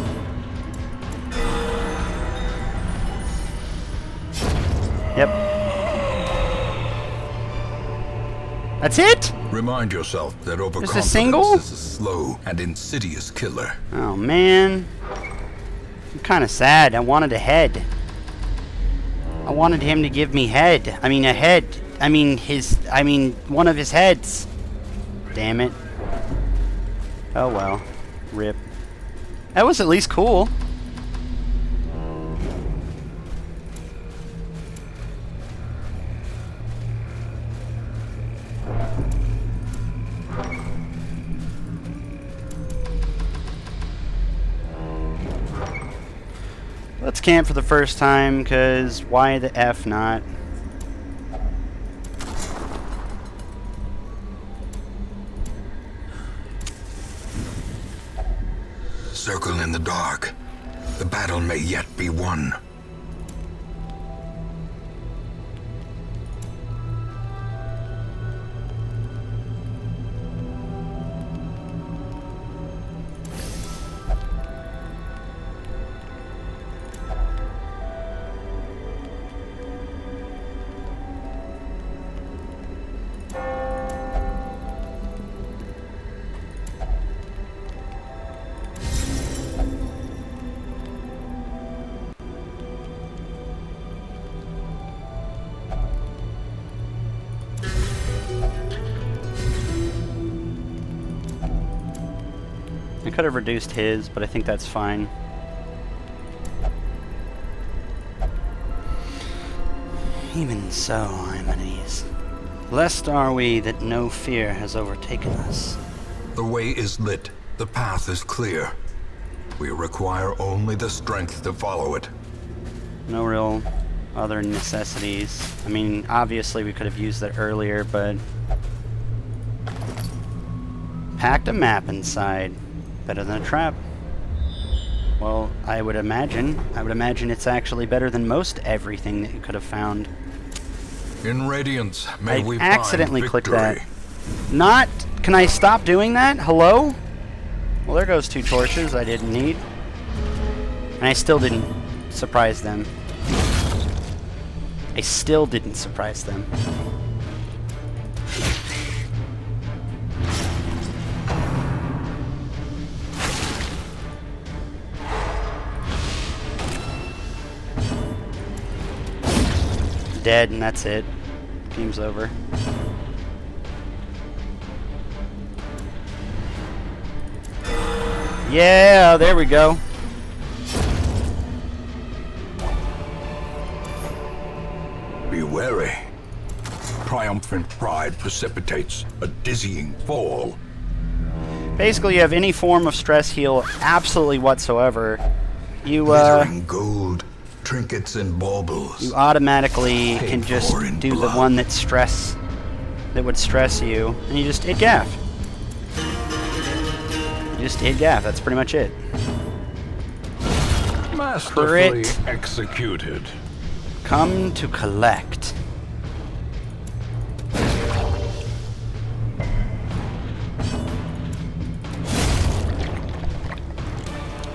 S1: Yep. That's it?
S2: Remind yourself that overconfidence
S1: single?
S2: is a slow and insidious killer.
S1: Oh, man. I'm kind of sad. I wanted a head. I wanted him to give me head. I mean, a head. I mean, one of his heads. Damn it. Oh, well. Rip. That was at least cool. Let's camp for the first time, because why the F not?
S3: Circle in the dark. The battle may yet be won.
S1: I could have reduced his, but I think that's fine. Even so, I'm at ease. Blessed are we that no fear has overtaken us.
S2: The way is lit. The path is clear. We require only the strength to follow it.
S1: No real other necessities. I mean, obviously we could have used that earlier, but... Packed a map inside. Better than a trap. Well, I would imagine it's actually better than most everything that you could have found.
S2: In Radiance, may
S1: I
S2: we
S1: accidentally
S2: find
S1: clicked
S2: victory.
S1: that. Not... Can I stop doing that? Hello? Well, there goes 2 torches I didn't need. And I still didn't surprise them. I still didn't surprise them. Dead, and that's it. Game's over. Yeah, there we go.
S2: Be wary. Triumphant pride precipitates a dizzying fall.
S1: Basically, you have any form of stress heal absolutely whatsoever. You,
S3: Glittering gold, trinkets and baubles.
S1: you automatically can
S3: Paid
S1: just
S3: for in
S1: do the
S3: blood.
S1: one that would stress you, and you just hit gaff. You just hit gaff, that's pretty much it.
S2: Masterfully
S1: Crit.
S2: executed.
S1: Come to collect.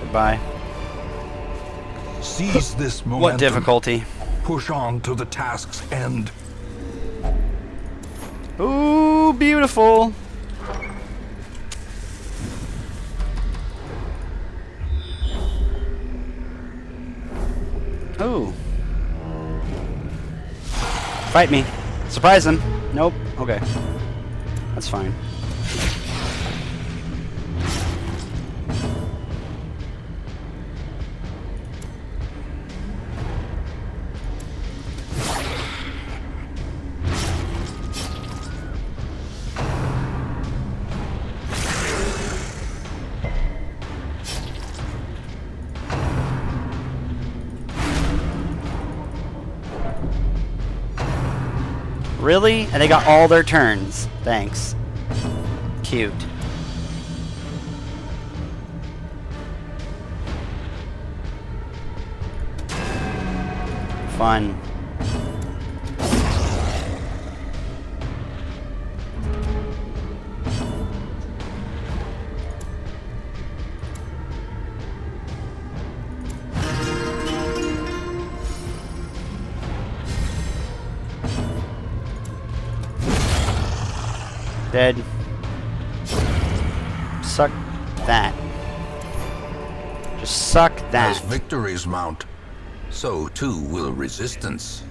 S1: Goodbye.
S2: Seize this momentum.
S1: What difficulty?
S2: Push on to the task's end.
S1: Ooh, beautiful. Ooh. Fight me. Surprise him. Nope. Okay. That's fine. Really? And they got all their turns. Thanks. Cute. Fun. Dead. Suck that. Just suck that.
S2: As victories mount, so too will resistance.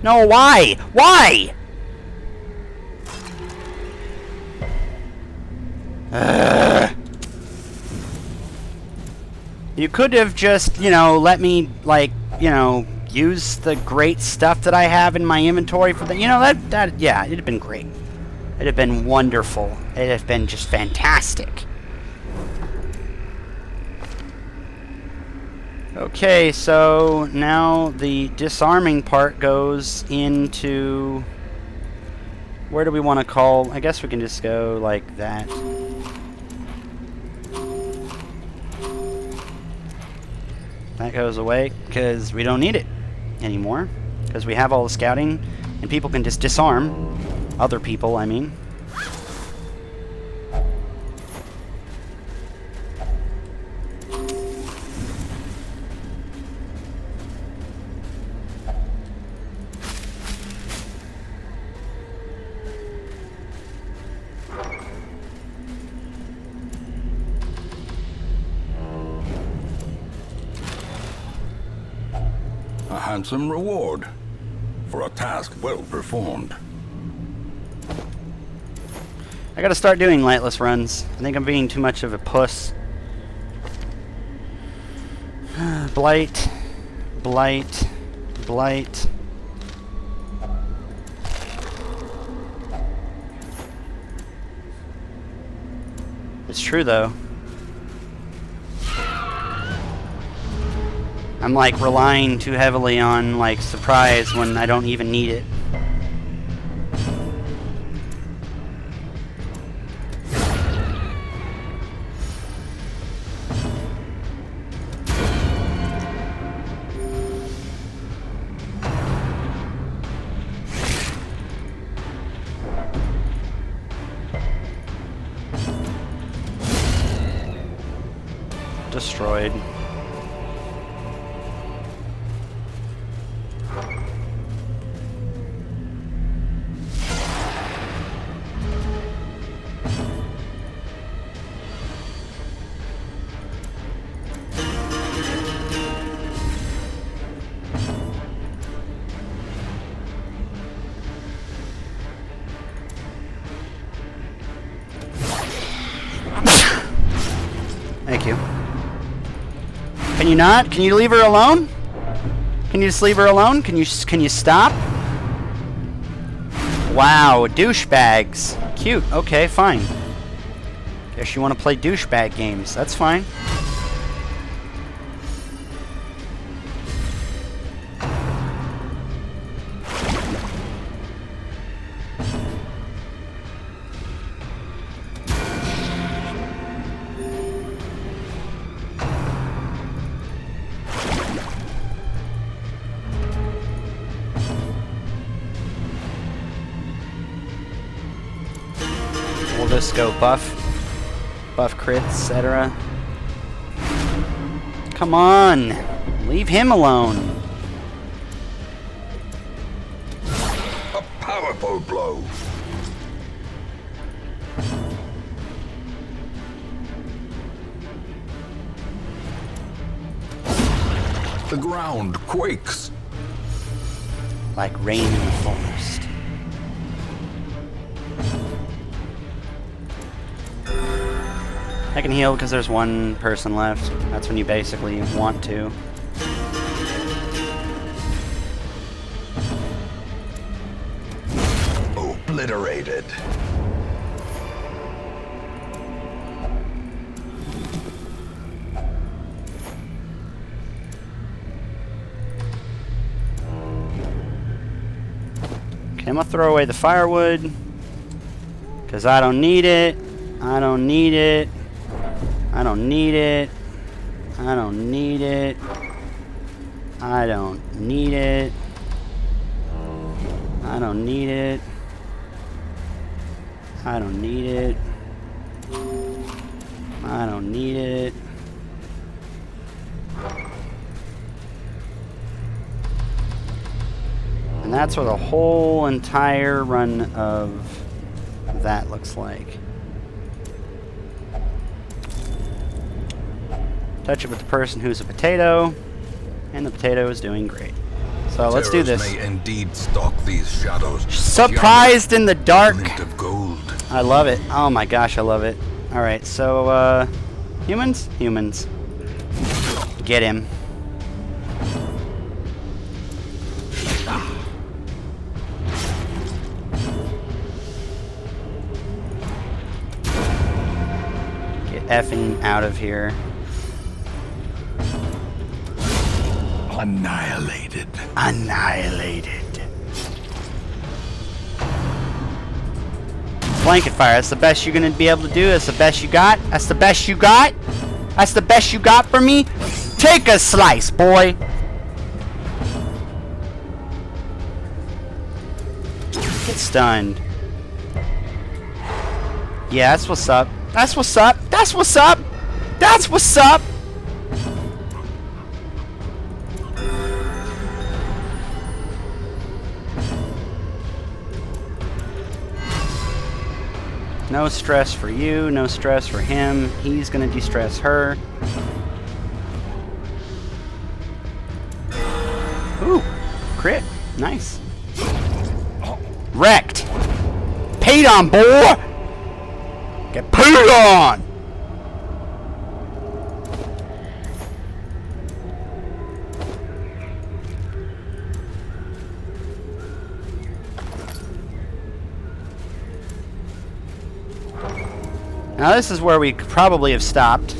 S1: No, why? Why? You could have just, let me, use the great stuff that I have in my inventory for the, yeah, it'd have been great. It'd have been wonderful. It'd have been just fantastic. Okay, so now the disarming part goes into... Where do we want to call? I guess we can just go like that. That goes away because we don't need it anymore. Because we have all the scouting and people can just disarm. Other people, I mean.
S2: A handsome reward for a task well performed.
S1: I gotta start doing lightless runs. I think I'm being too much of a puss. Blight. Blight. Blight. It's true though. I'm like relying too heavily on like surprise when I don't even need it. Destroyed. Thank you. Can you not? Can you leave her alone? Can you just leave her alone? Can you stop? Wow, douchebags. Cute. Okay, fine. Guess you want to play douchebag games. That's fine. We'll just go buff crits, etc. Come on, leave him alone.
S3: A powerful blow. The ground quakes.
S1: Like rain in the forest. I can heal because there's one person left. That's when you basically want to.
S3: Obliterated.
S1: Okay, I'm gonna throw away the firewood because I don't need it. I don't need it. I don't need it. I don't need it. I don't need it. I don't need it. I don't need it. I don't need it. And that's what the whole entire run of that looks like. Touch it with the person who's a potato, and the potato is doing great. So let's do
S2: Terrors
S1: this.
S2: may indeed stalk these shadows.
S1: Surprised in the dark.
S2: Glint of gold.
S1: I love it. Oh my gosh, I love it. All right, so humans, get him. Get effing out of here.
S3: Annihilated.
S1: Annihilated. Blanket fire. That's the best you're gonna be able to do. That's the best you got. That's the best you got. That's the best you got for me. Take a slice, boy. Get stunned. Yeah, that's what's up. That's what's up. That's what's up. That's what's up. No stress for you, no stress for him. He's gonna de-stress her. Ooh, crit. Nice. Wrecked. peed on, boy! Get peed on! Now this is where we could probably have stopped.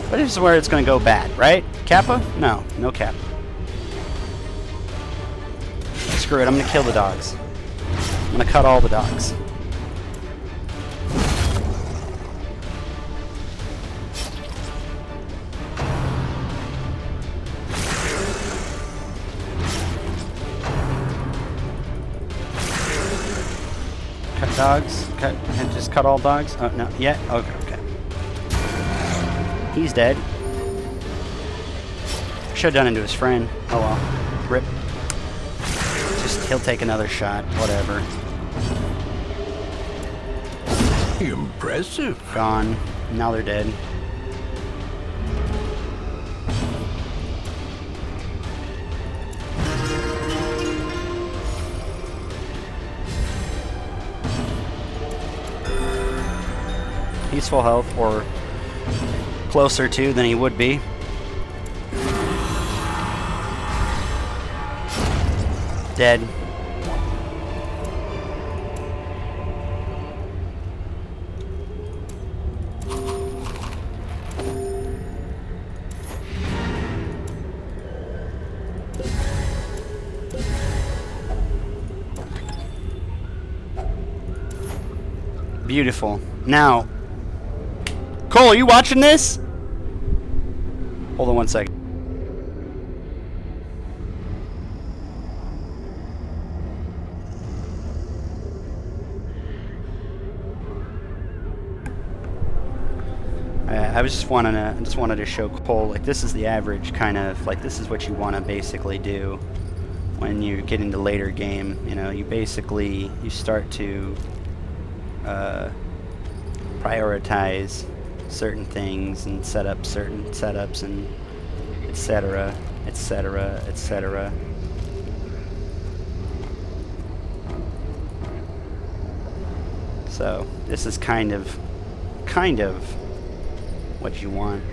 S1: But this is where it's going to go bad, right? Kappa? No, no Kappa. Screw it, I'm going to kill the dogs. I'm going to cut all the dogs. Cut dogs? Just cut all dogs? Oh, no, yeah? Okay, okay. He's dead. Should've done into his friend. Oh well. Rip. Just, he'll take another shot. Whatever.
S2: Impressive.
S1: Gone. Now they're dead. He's full health, or closer to than he would be. Dead. Beautiful. Now, Cole, are you watching this? Hold on one second. I just wanted to show Cole, like, this is the average kind of, like, this is what you want to basically do when you get into later game. You know, you basically, you start to prioritize certain things and set up certain setups and etc., etc., etc. So this is kind of what you want.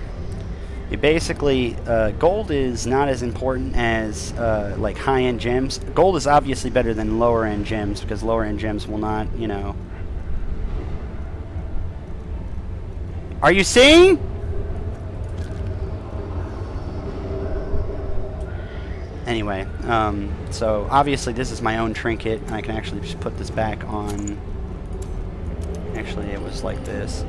S1: You basically, gold is not as important as like high-end gems. Gold is obviously better than lower-end gems because lower-end gems will not, you know. Are you seeing? Anyway, so obviously this is my own trinket. I can actually just put this back on. Actually, it was like this.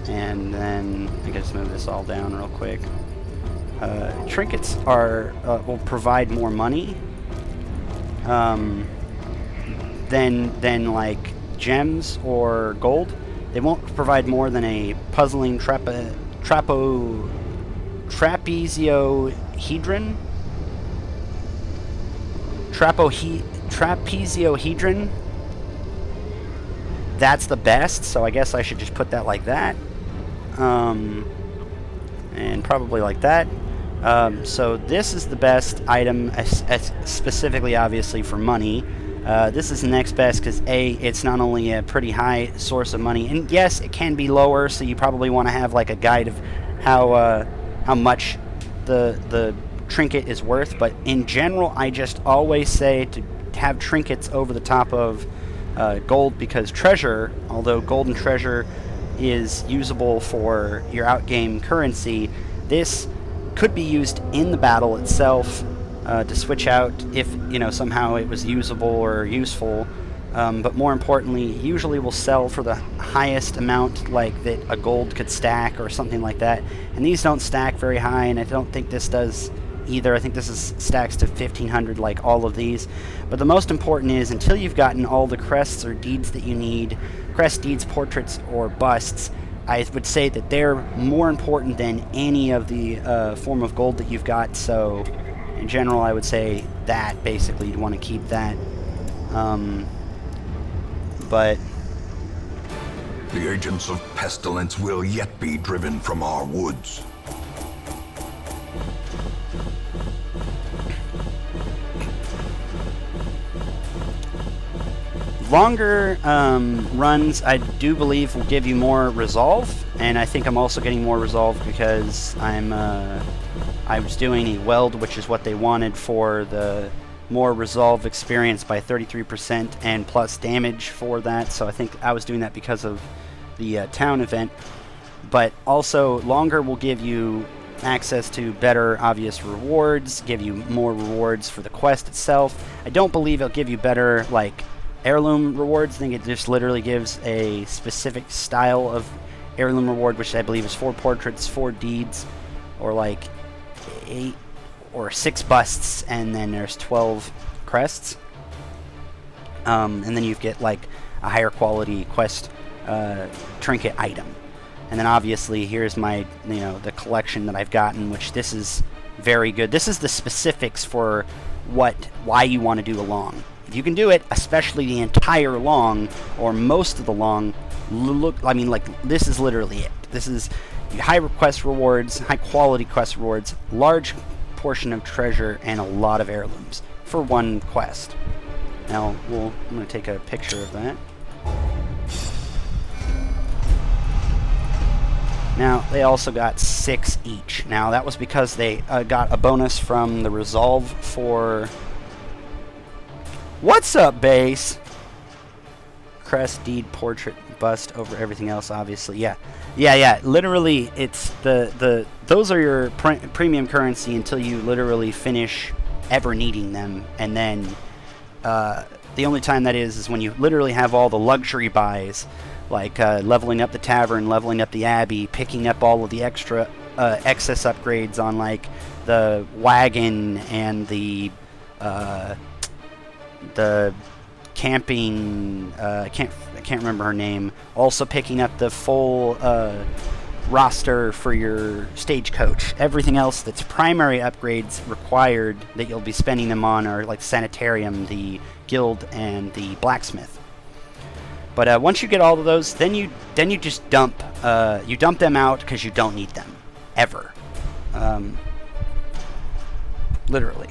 S1: And then I can just move this all down real quick. Trinkets are will provide more money than like gems or gold. They won't provide more than a puzzling trapezohedron. Trapezohedron. That's the best, so I guess I should just put that like that. And probably like that. So this is the best item, specifically obviously for money. This is the next best because A, it's not only a pretty high source of money, and yes, it can be lower, so you probably want to have like a guide of how much the trinket is worth, but in general, I just always say to have trinkets over the top of gold, because treasure, although gold and treasure is usable for your outgame currency, this could be used in the battle itself to switch out if, you know, somehow it was usable or useful, but more importantly, usually will sell for the highest amount, like that a gold could stack or something like that, and these don't stack very high, and I don't think this does either. I think this is stacks to 1500 like all of these. But the most important is, until you've gotten all the crests or deeds that you need, crest, deeds, portraits, or busts, I would say that they're more important than any of the form of gold that you've got. So in general, I would say that basically you'd want to keep that. But
S3: the agents of pestilence will yet be driven from our woods.
S1: Longer runs, I do believe, will give you more resolve, and I think I'm also getting more resolve because I was doing a weld, which is what they wanted for the more resolve experience by 33% and plus damage for that, so I think I was doing that because of the town event. But also, longer will give you access to better obvious rewards, give you more rewards for the quest itself. I don't believe it'll give you better, like, heirloom rewards. I think it just literally gives a specific style of heirloom reward, which I believe is 4 portraits, 4 deeds, or like 8 or 6 busts, and then there's 12 crests. And then you get like a higher quality quest trinket item. And then obviously here's my, the collection that I've gotten, which this is very good. This is the specifics for why you want to do a long. If you can do it, especially the entire long or most of the long, this is literally it. This is high quest rewards, high quality quest rewards, large portion of treasure, and a lot of heirlooms for one quest. Now, I'm going to take a picture of that. Now, they also got 6 each. Now, that was because they got a bonus from the resolve for... What's up, base? Crest, deed, portrait, bust over everything else, obviously. Yeah. Literally, it's those are your premium currency until you literally finish ever needing them. And then the only time that is when you literally have all the luxury buys, like leveling up the tavern, leveling up the abbey, picking up all of the extra excess upgrades on like the wagon and the camping. I can't remember her name. Also picking up the full roster for your stagecoach. Everything else that's primary upgrades required that you'll be spending them on are like sanitarium, the guild, and the blacksmith. But once you get all of those, then you just dump them out because you don't need them ever. Literally,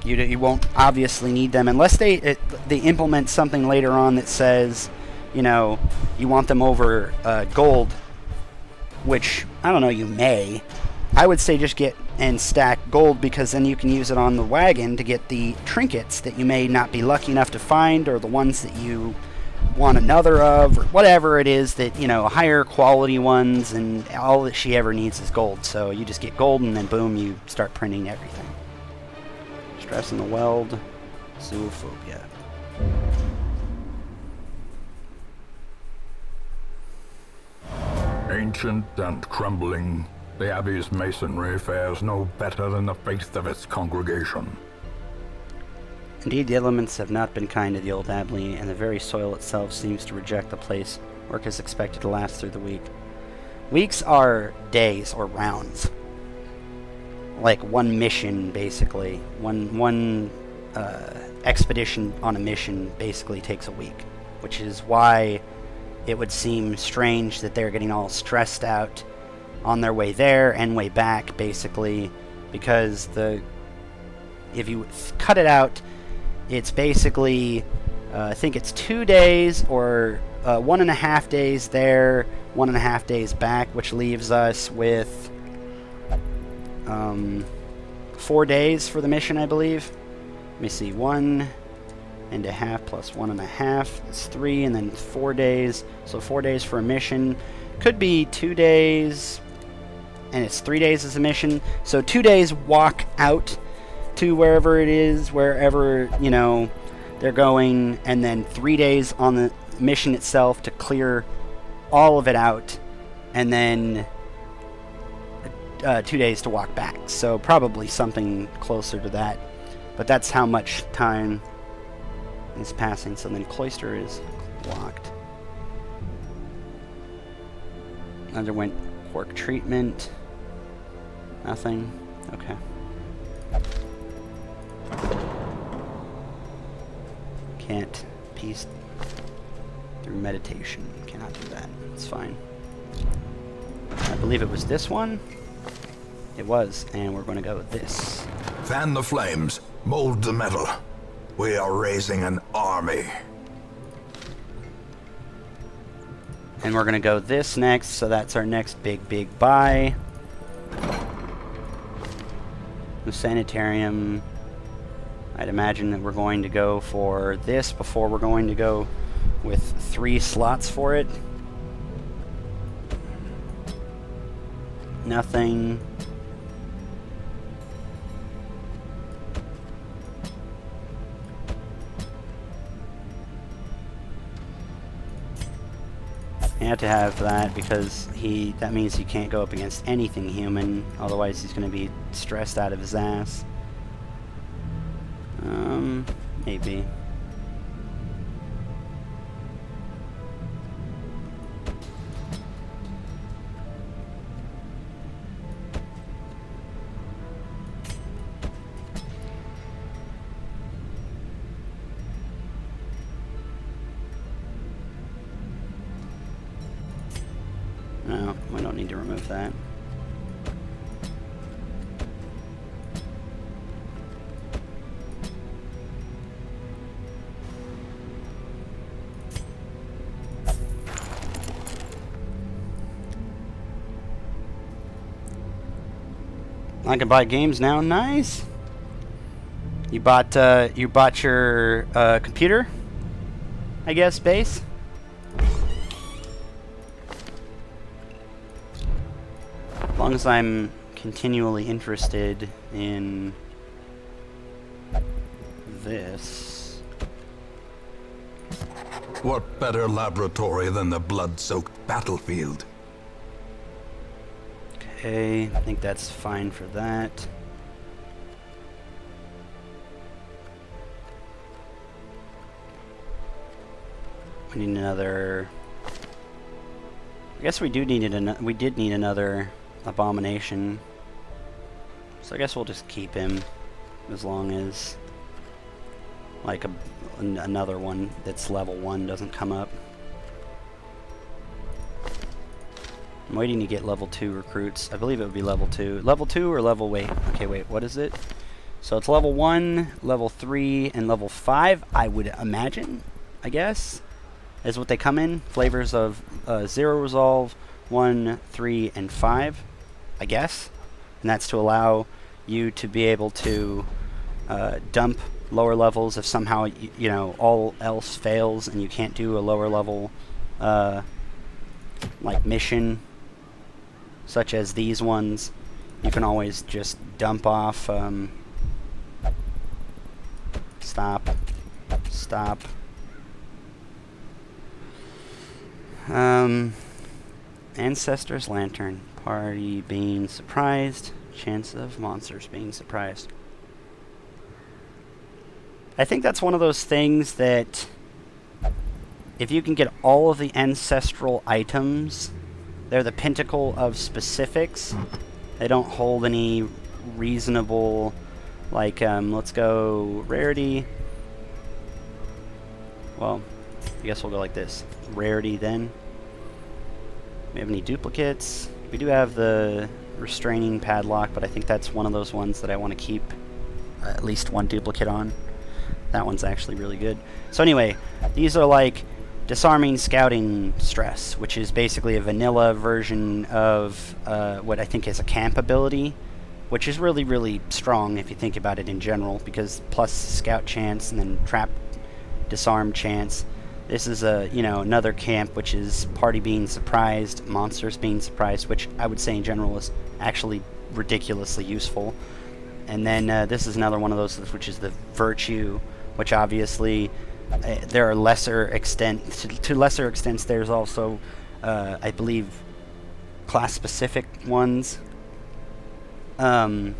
S1: you won't obviously need them unless they implement something later on that says, you want them over gold, which I don't know. You may. I would say just get and stack gold because then you can use it on the wagon to get the trinkets that you may not be lucky enough to find, or the ones that you want another of, or whatever it is that, higher quality ones, and all that she ever needs is gold. So you just get gold and then boom, you start printing everything. Stress in the weld, zoophobia.
S2: Ancient and crumbling, the Abbey's masonry fares no better than the faith of its congregation.
S1: Indeed, the elements have not been kind to the old abbey, and the very soil itself seems to reject the place. Work is expected to last through the week. Weeks are days or rounds. Like one mission, basically. One expedition on a mission basically takes a week, which is why it would seem strange that they're getting all stressed out on their way there and way back, basically, because if you cut it out, it's basically, I think it's 2 days or 1.5 days there, 1.5 days back, which leaves us with 4 days for the mission, I believe. Let me see, 1.5 plus 1.5 is 3, and then 4 days. So 4 days for a mission. Could be 2 days, and it's 3 days as a mission. So 2 days walk out to wherever it is, wherever, they're going, and then 3 days on the mission itself to clear all of it out, and then 2 days to walk back. So probably something closer to that. But that's how much time is passing. So then Cloister is locked. Underwent quirk treatment. Nothing. Okay. Can't piece through meditation. Cannot do that. It's fine. I believe it was this one. It was, and we're going to go with this.
S3: Fan the flames, mold the metal. We are raising an army.
S1: And we're going to go this next, so that's our next big buy. The sanitarium. I'd imagine that we're going to go for this before we're going to go with 3 slots for it. Nothing. You have to have that because that means he can't go up against anything human, otherwise he's going to be stressed out of his ass. Maybe. No, we don't need to remove that. I can buy games now. Nice. You bought your computer, I guess, base. As long as I'm continually interested in this.
S3: What better laboratory than the blood-soaked battlefield?
S1: Okay, I think that's fine for that. We need another. I guess we did need another abomination. So I guess we'll just keep him as long as like another one that's level 1 doesn't come up. I'm waiting to get level 2 recruits. I believe it would be level 2. Level 2 or level... Wait. Okay, wait. What is it? So it's level 1, level 3, and level 5, I would imagine, I guess, is what they come in. Flavors of 0 resolve, 1, 3, and 5, I guess. And that's to allow you to be able to dump lower levels if somehow, you know, all else fails and you can't do a lower level, like, mission, such as these ones. You can always just dump off, stop. Ancestor's Lantern. Party being surprised. Chance of monsters being surprised. I think that's one of those things that if you can get all of the ancestral items, they're the pinnacle of specifics. They don't hold any reasonable, like, let's go rarity. Well, I guess we'll go like this. Rarity then. We have any duplicates? We do have the restraining padlock, but I think that's one of those ones that I want to keep at least one duplicate on. That one's actually really good. So anyway, these are like disarming scouting stress, which is basically a vanilla version of what I think is a camp ability, which is really, really strong if you think about it in general, because plus scout chance and then trap disarm chance. This is a, you know, another camp, which is party being surprised, monsters being surprised, which I would say in general is actually ridiculously useful. And then this is another one of those, which is the virtue, which obviously there are lesser to lesser extents. There's also, I believe, class-specific ones. But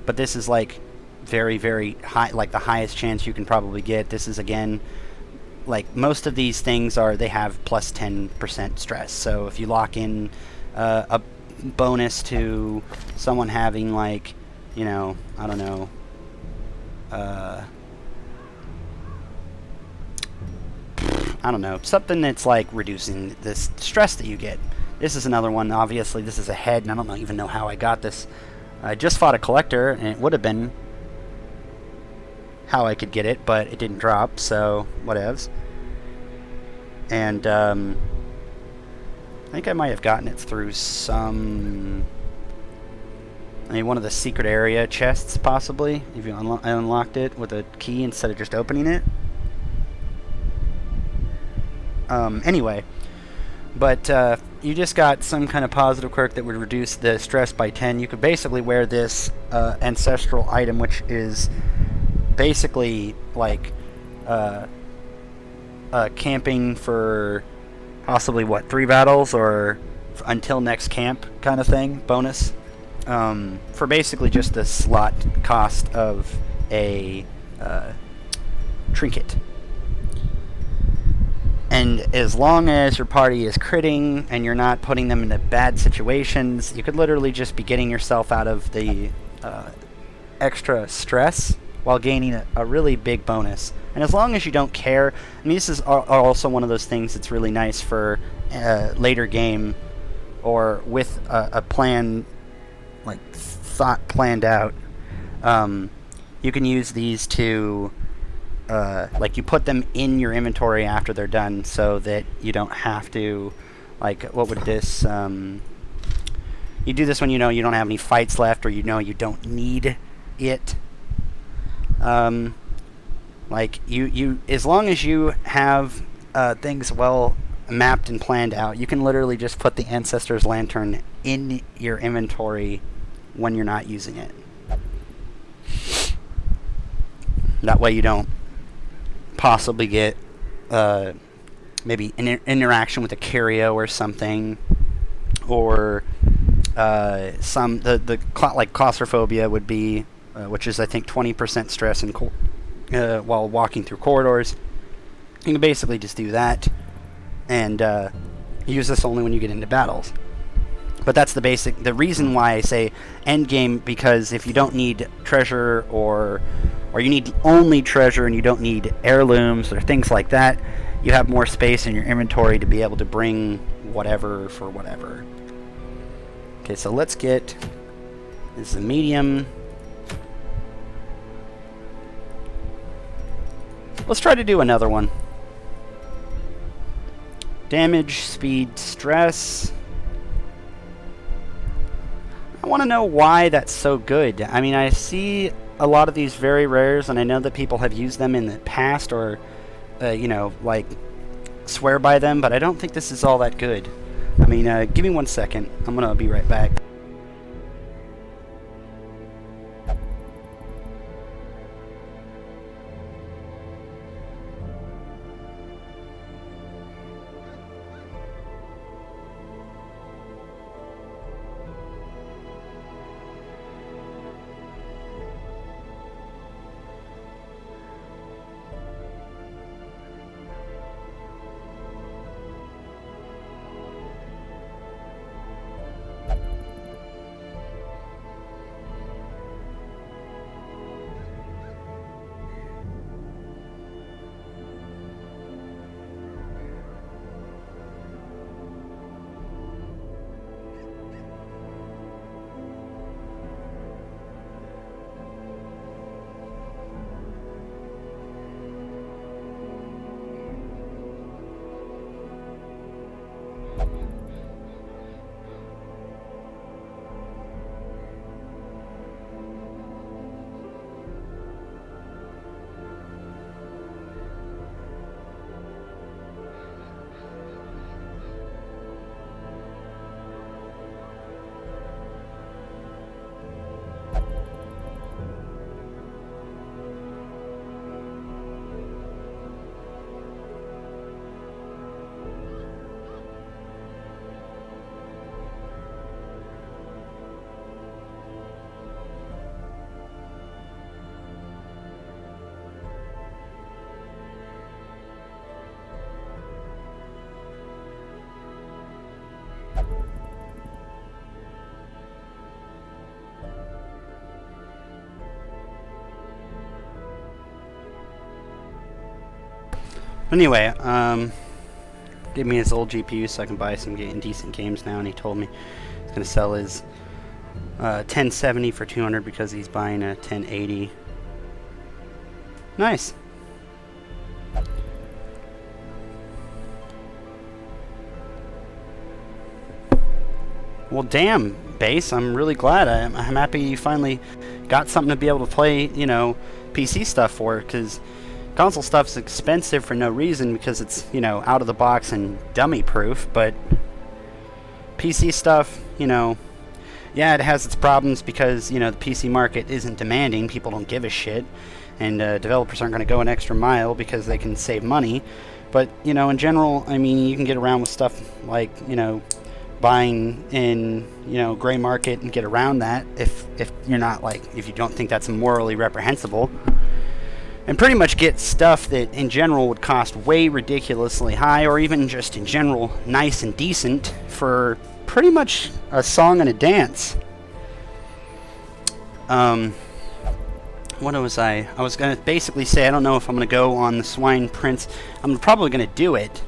S1: this is like very, very high, like the highest chance you can probably get. This is again, like most of these things they have plus 10% stress. So if you lock in a bonus to someone having, like, you know, I don't know, something that's like reducing this stress that you get. This is another one. Obviously, this is a head, and I don't even know how I got this. I just fought a collector, and it would have been how I could get it, but it didn't drop, so whatevs. And I think I might have gotten it through some... I mean, one of the secret area chests, possibly, if you unlocked it with a key instead of just opening it. Anyway, but you just got some kind of positive quirk that would reduce the stress by 10. You could basically wear this ancestral item, which is basically like camping for possibly, what, 3 battles or until next camp kind of thing, bonus. For basically just the slot cost of a trinket. And as long as your party is critting and you're not putting them into bad situations, you could literally just be getting yourself out of the extra stress while gaining a really big bonus. And as long as you don't care, I mean, this is also one of those things that's really nice for later game or with a plan, like thought planned out. You can use these to like you put them in your inventory after they're done, so that you don't have to, like, what would this you do this when you know you don't have any fights left, or you know you don't need it. Like you as long as you have things well mapped and planned out, you can literally just put the Ancestor's Lantern in your inventory when you're not using it. That way you don't possibly get maybe an interaction with a Curio or something, or like claustrophobia would be, which is I think 20% stress in while walking through corridors. You can basically just do that and use this only when you get into battles. But that's the reason why I say end game, because if you don't need treasure or you need only treasure and you don't need heirlooms or things like that, you have more space in your inventory to be able to bring whatever for whatever. Okay, so let's get, this is a medium. Let's try to do another one. Damage, speed, stress. I want to know why that's so good. I mean, I see a lot of these very rares, and I know that people have used them in the past, or you know, like swear by them, but I don't think this is all that good. I mean, give me 1 second. I'm gonna be right back. Anyway, gave me his old GPU so I can buy some decent games now, and he told me he's going to sell his 1070 for 200 because he's buying a 1080. Nice. Well, damn, Base. I'm really glad. I'm happy you finally got something to be able to play, you know, PC stuff for, because console stuff's expensive for no reason because it's, you know, out of the box and dummy proof, but PC stuff, you know, yeah, it has its problems because, you know, the PC market isn't demanding. People don't give a shit, and developers aren't going to go an extra mile because they can save money. But, you know, in general, I mean, you can get around with stuff like, you know, buying in, you know, gray market and get around that if you're not, like, if you don't think that's morally reprehensible. And pretty much get stuff that in general would cost way ridiculously high, or even just in general nice and decent, for pretty much a song and a dance. What was I was going to basically say, I don't know if I'm going to go on the Swine Prince. I'm probably going to do it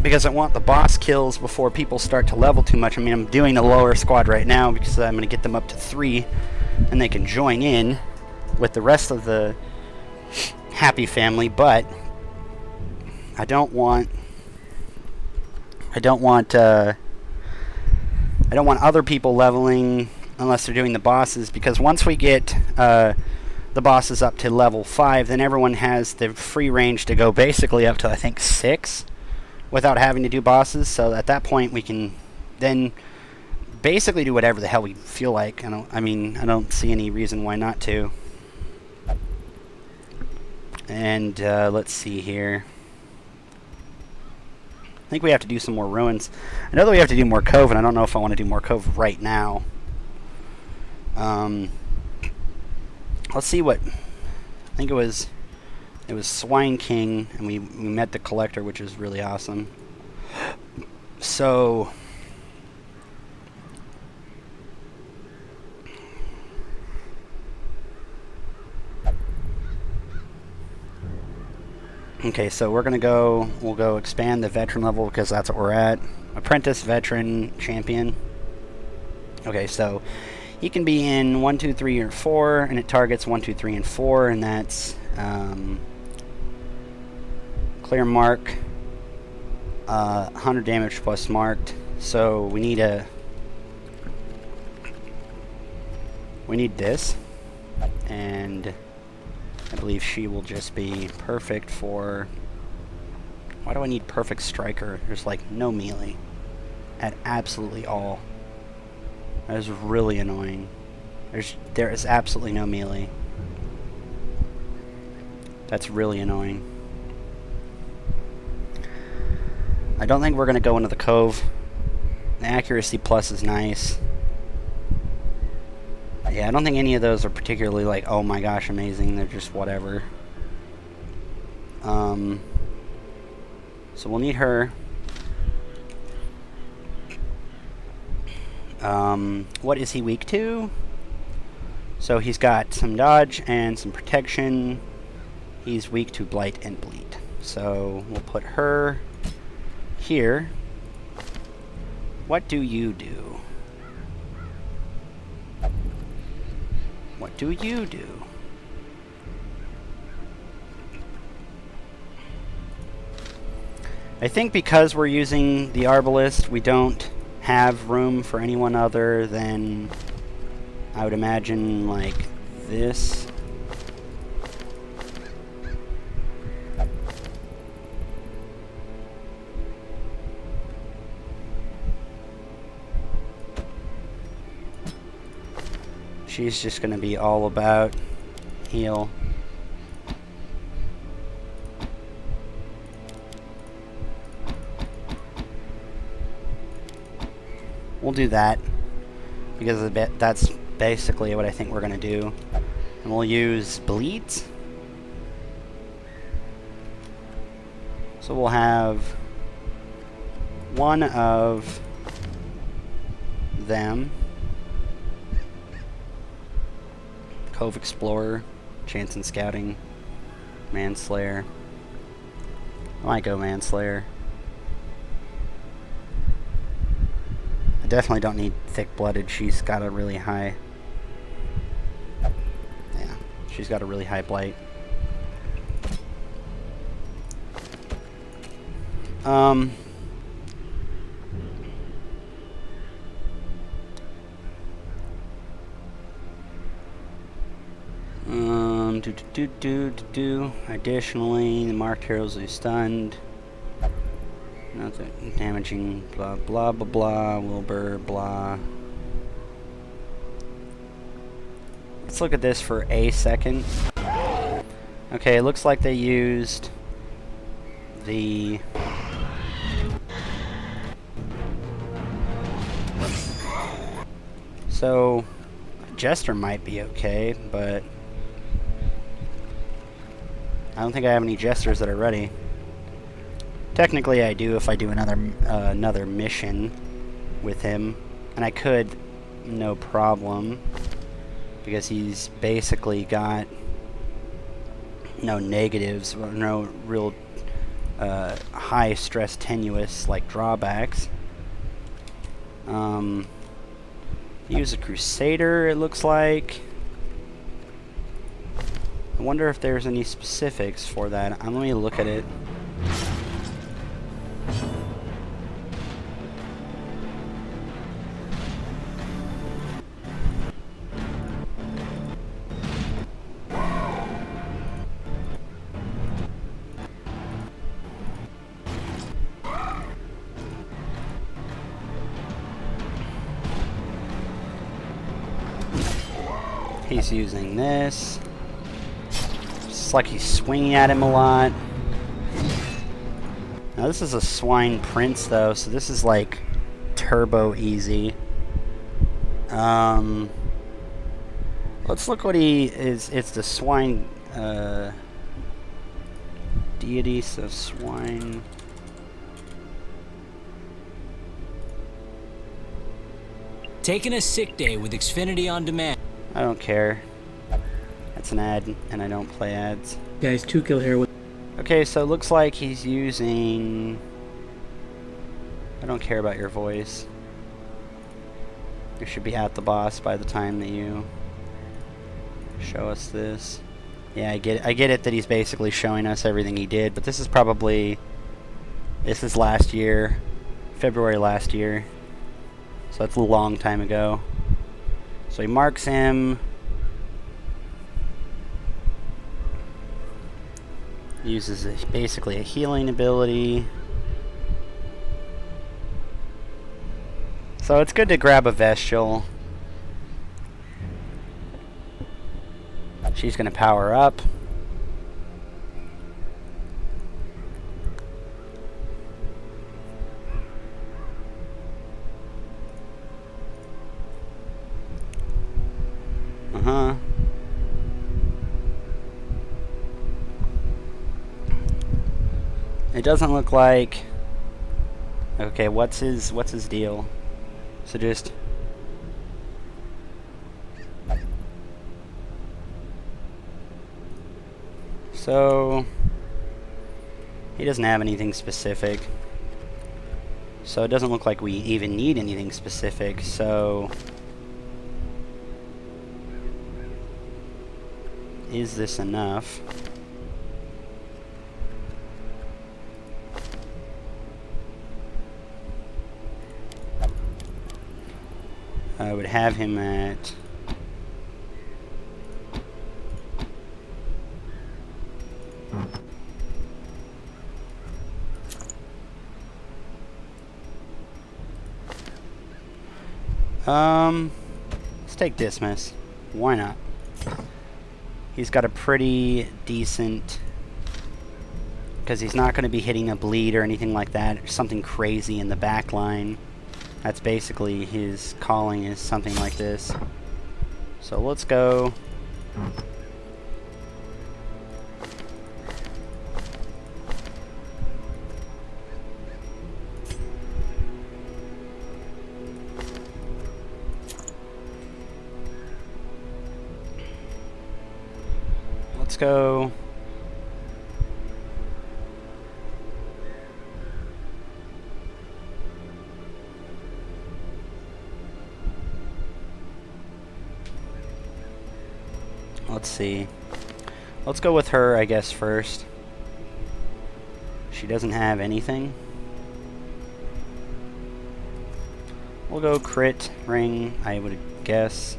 S1: because I want the boss kills before people start to level too much. I mean, I'm doing the lower squad right now because I'm going to get them up to 3 and they can join in with the rest of the happy family, but I don't want other people leveling unless they're doing the bosses, because once we get the bosses up to level 5, then everyone has the free range to go basically up to, I think, 6 without having to do bosses. So at that point we can then basically do whatever the hell we feel like. I don't see any reason why not to. And let's see here. I think we have to do some more ruins. I know that we have to do more Cove, and I don't know if I want to do more Cove right now. Let's see what... I think it was Swine King, and we met the Collector, which is really awesome. So... Okay, so we'll go expand the veteran level because that's what we're at. Apprentice, veteran, champion. Okay, so he can be in 1, 2, 3, or 4, and it targets 1, 2, 3, and 4, and that's clear mark, 100 damage plus marked. So we need this, and I believe she will just be perfect for... Why do I need perfect striker? There's like no melee at absolutely all. That is really annoying. There is absolutely no melee. That's really annoying. I don't think we're going to go into the Cove. The accuracy plus is nice. Yeah, I don't think any of those are particularly like, oh my gosh, amazing. They're just whatever. So we'll need her. What is he weak to? So he's got some dodge and some protection. He's weak to blight and bleed. So we'll put her here. What do you do? What do you do? I think because we're using the Arbalist, we don't have room for anyone other than, I would imagine, like this. She's just going to be all about heal. We'll do that because that's basically what I think we're going to do. And we'll use bleeds. So we'll have one of them. Cove Explorer, Chance and Scouting, Manslayer. I might go Manslayer. I definitely don't need Thick-Blooded. She's got a really high... Yeah, she's got a really high blight. Additionally, the marked heroes are stunned. Nothing damaging. Blah blah blah blah. Wilbur blah. Let's look at this for a second. Okay, it looks like they used the so Jester might be okay, but I don't think I have any Jesters that are ready. Technically I do if I do another mission with him, and I could, no problem, because he's basically got no negatives, no real high stress tenuous like drawbacks. Use a Crusader, it looks like. I wonder if there's any specifics for that. Let me look at it. He's using this. It's like he's swinging at him a lot. Now this is a Swine Prince though, so this is like turbo easy. Let's look what he is. It's the Swine deity, so Swine.
S6: Taking a sick day with Xfinity On Demand.
S1: I don't care. That's an ad, and I don't play ads.
S7: Guys, 2 kill here with.
S1: Okay, so it looks like he's using... I don't care about your voice. You should be at the boss by the time that you show us this. Yeah, I get it that he's basically showing us everything he did, but this is probably... This is last year. February last year. So that's a long time ago. So he marks him. Uses basically a healing ability. So it's good to grab a Vestial. She's going to power up. It doesn't look like... Okay, what's his deal? So just... So... He doesn't have anything specific. So it doesn't look like we even need anything specific, so... Is this enough? I would have him at... Let's take Dismas. Why not? He's got a pretty decent... Because he's not going to be hitting a bleed or anything like that. Or something crazy in the back line. That's basically his calling, is something like this. So let's go. Let's go. Let's see. Let's go with her, I guess, first. She doesn't have anything. We'll go crit ring, I would guess.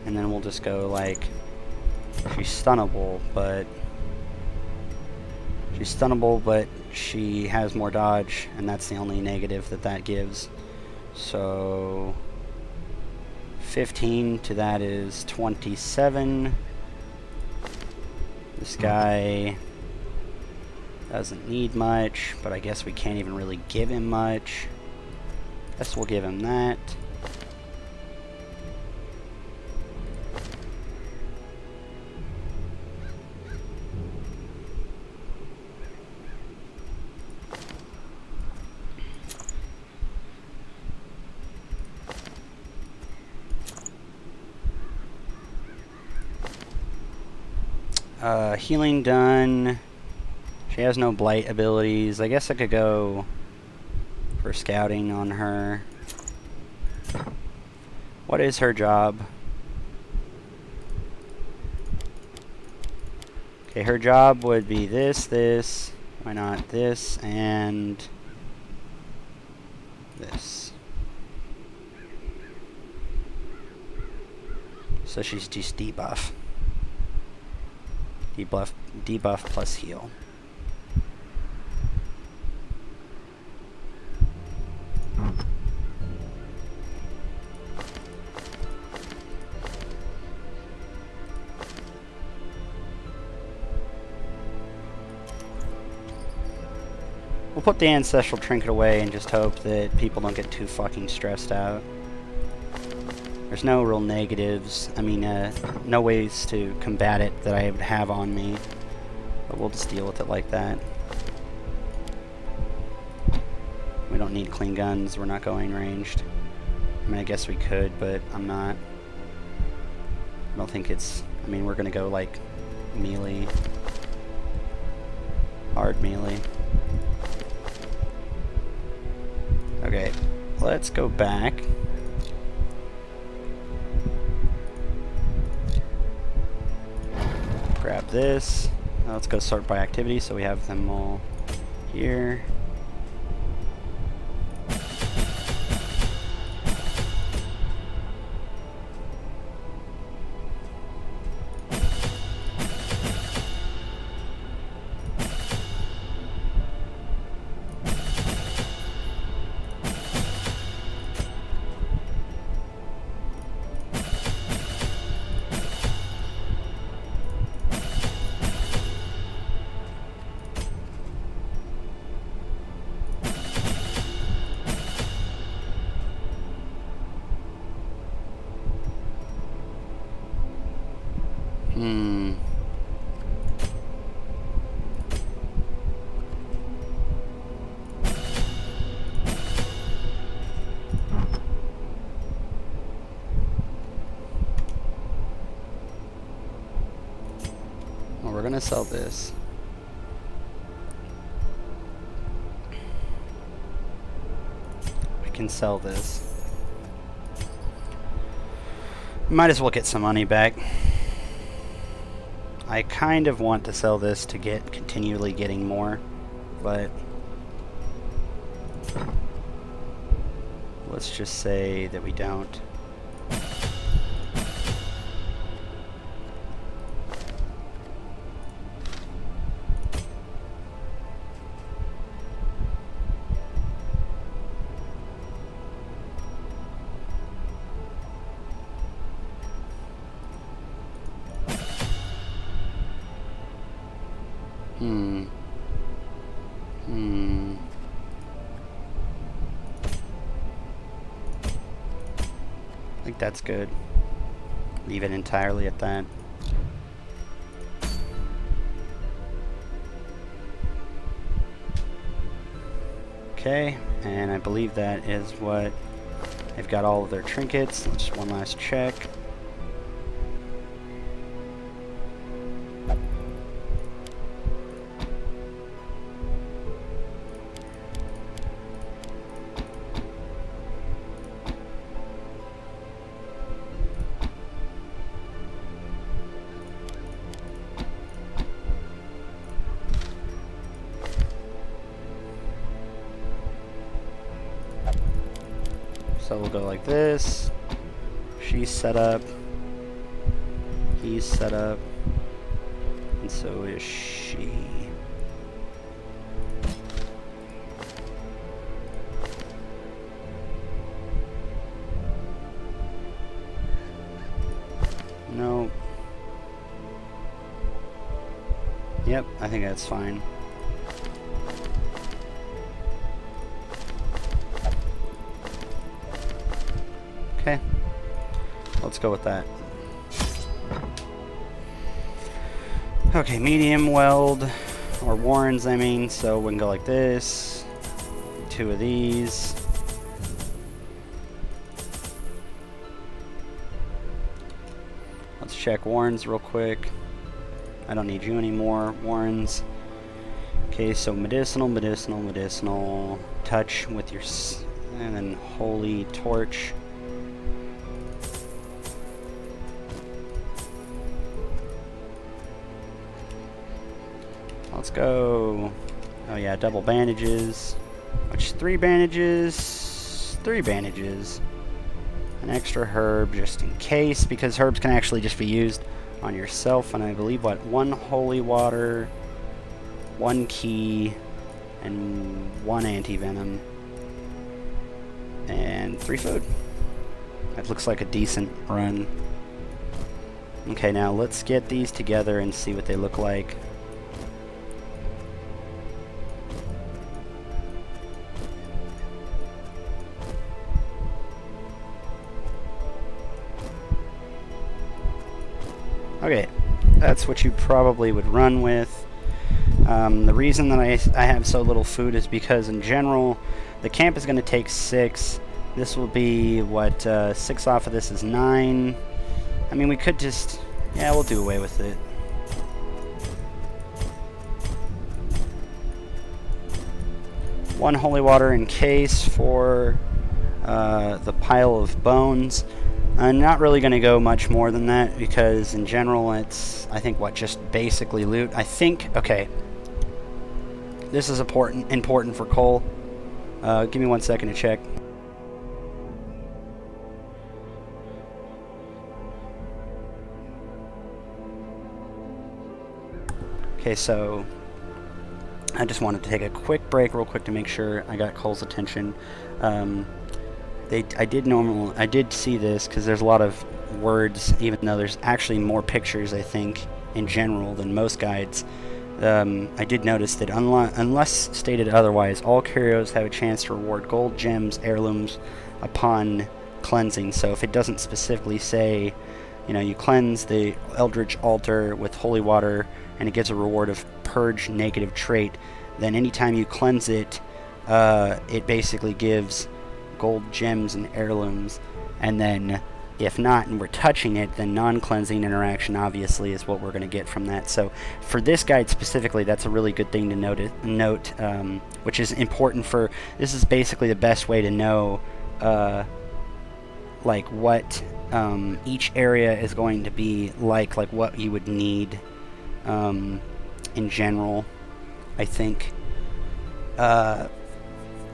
S1: And then we'll just go like She's stunnable, but she has more dodge, and that's the only negative that gives. So 15 to that is 27. This guy doesn't need much, but I guess we can't even really give him much. Guess we'll give him that. Healing done. She has no blight abilities. I guess I could go for scouting on her. What is her job? Okay, her job would be this, why not this, and this. So she's just debuff. Debuff plus heal. We'll put the Ancestral Trinket away and just hope that people don't get too fucking stressed out. There's no real negatives. I mean, no ways to combat it that I would have on me. But we'll just deal with it like that. We don't need clean guns. We're not going ranged. I mean, I guess we could, but I'm not. I don't think it's... I mean, we're gonna go, like, melee. Hard melee. Okay, let's go back. Grab this. Now let's go sort by activity so we have them all here. Well, we're gonna sell this. We can sell this. Might as well get some money back. I kind of want to sell this to get continually getting more, but let's just say that we don't. I think that's good. Leave it entirely at that. Okay, and I believe that is what they've got all of their trinkets. Just one last check. So we'll go like this. She's set up. He's set up, and so is she. No. Yep, I think that's fine. Okay. Let's go with that. Okay, medium weld, or warrens, I mean, so we can go like this. 2 of these. Let's check warrens real quick. I don't need you anymore, warrens. Okay, so medicinal, medicinal, medicinal. Touch with your... and then holy torch. Let's go. Oh yeah, double bandages. Which 3 bandages? 3 bandages. An extra herb just in case, because herbs can actually just be used on yourself. And I believe, what, 1 holy water, 1 key, and 1 anti-venom. And 3 food. That looks like a decent run. Okay, now let's get these together and see what they look like. Okay, that's what you probably would run with. The reason that I have so little food is because in general, the camp is going to take 6. This will be, what, 6 off of this is 9. I mean, we could just, yeah, we'll do away with it. One holy water in case for the pile of bones. I'm not really going to go much more than that, because in general it's, I think, what, just basically loot. I think, okay, this is important for coal. Give me 1 second to check. Okay, so I just wanted to take a quick break real quick to make sure I got Cole's attention. I did see this, because there's a lot of words, even though there's actually more pictures, I think, in general than most guides. I did notice that unless stated otherwise, all curios have a chance to reward gold, gems, heirlooms upon cleansing. So if it doesn't specifically say, you know, you cleanse the Eldritch Altar with holy water and it gives a reward of purge negative trait, then anytime you cleanse it, it basically gives gold, gems, and heirlooms. And then if not, and we're touching it, then non-cleansing interaction obviously is what we're going to get from that. So for this guide specifically, that's a really good thing to note, which is important for, this is basically the best way to know like what each area is going to be like what you would need in general. I think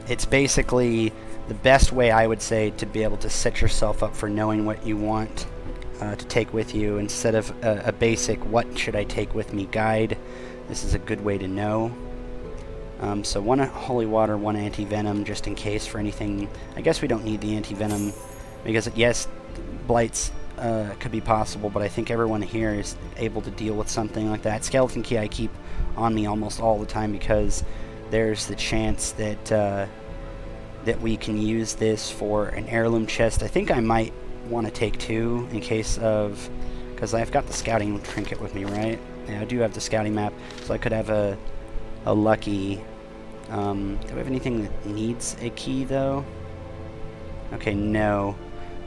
S1: it's basically the best way, I would say, to be able to set yourself up for knowing what you want to take with you, instead of a basic what should I take with me guide. This is a good way to know. So 1 holy water, 1 anti-venom, just in case for anything. I guess we don't need the anti-venom, because yes, blights could be possible, but I think everyone here is able to deal with something like that. Skeleton key I keep on me almost all the time, because there's the chance that that we can use this for an heirloom chest. I think I might want to take 2 in case of, because I've got the scouting trinket with me, right? Yeah, I do have the scouting map, so I could have a lucky. Do we have anything that needs a key though? Okay, no.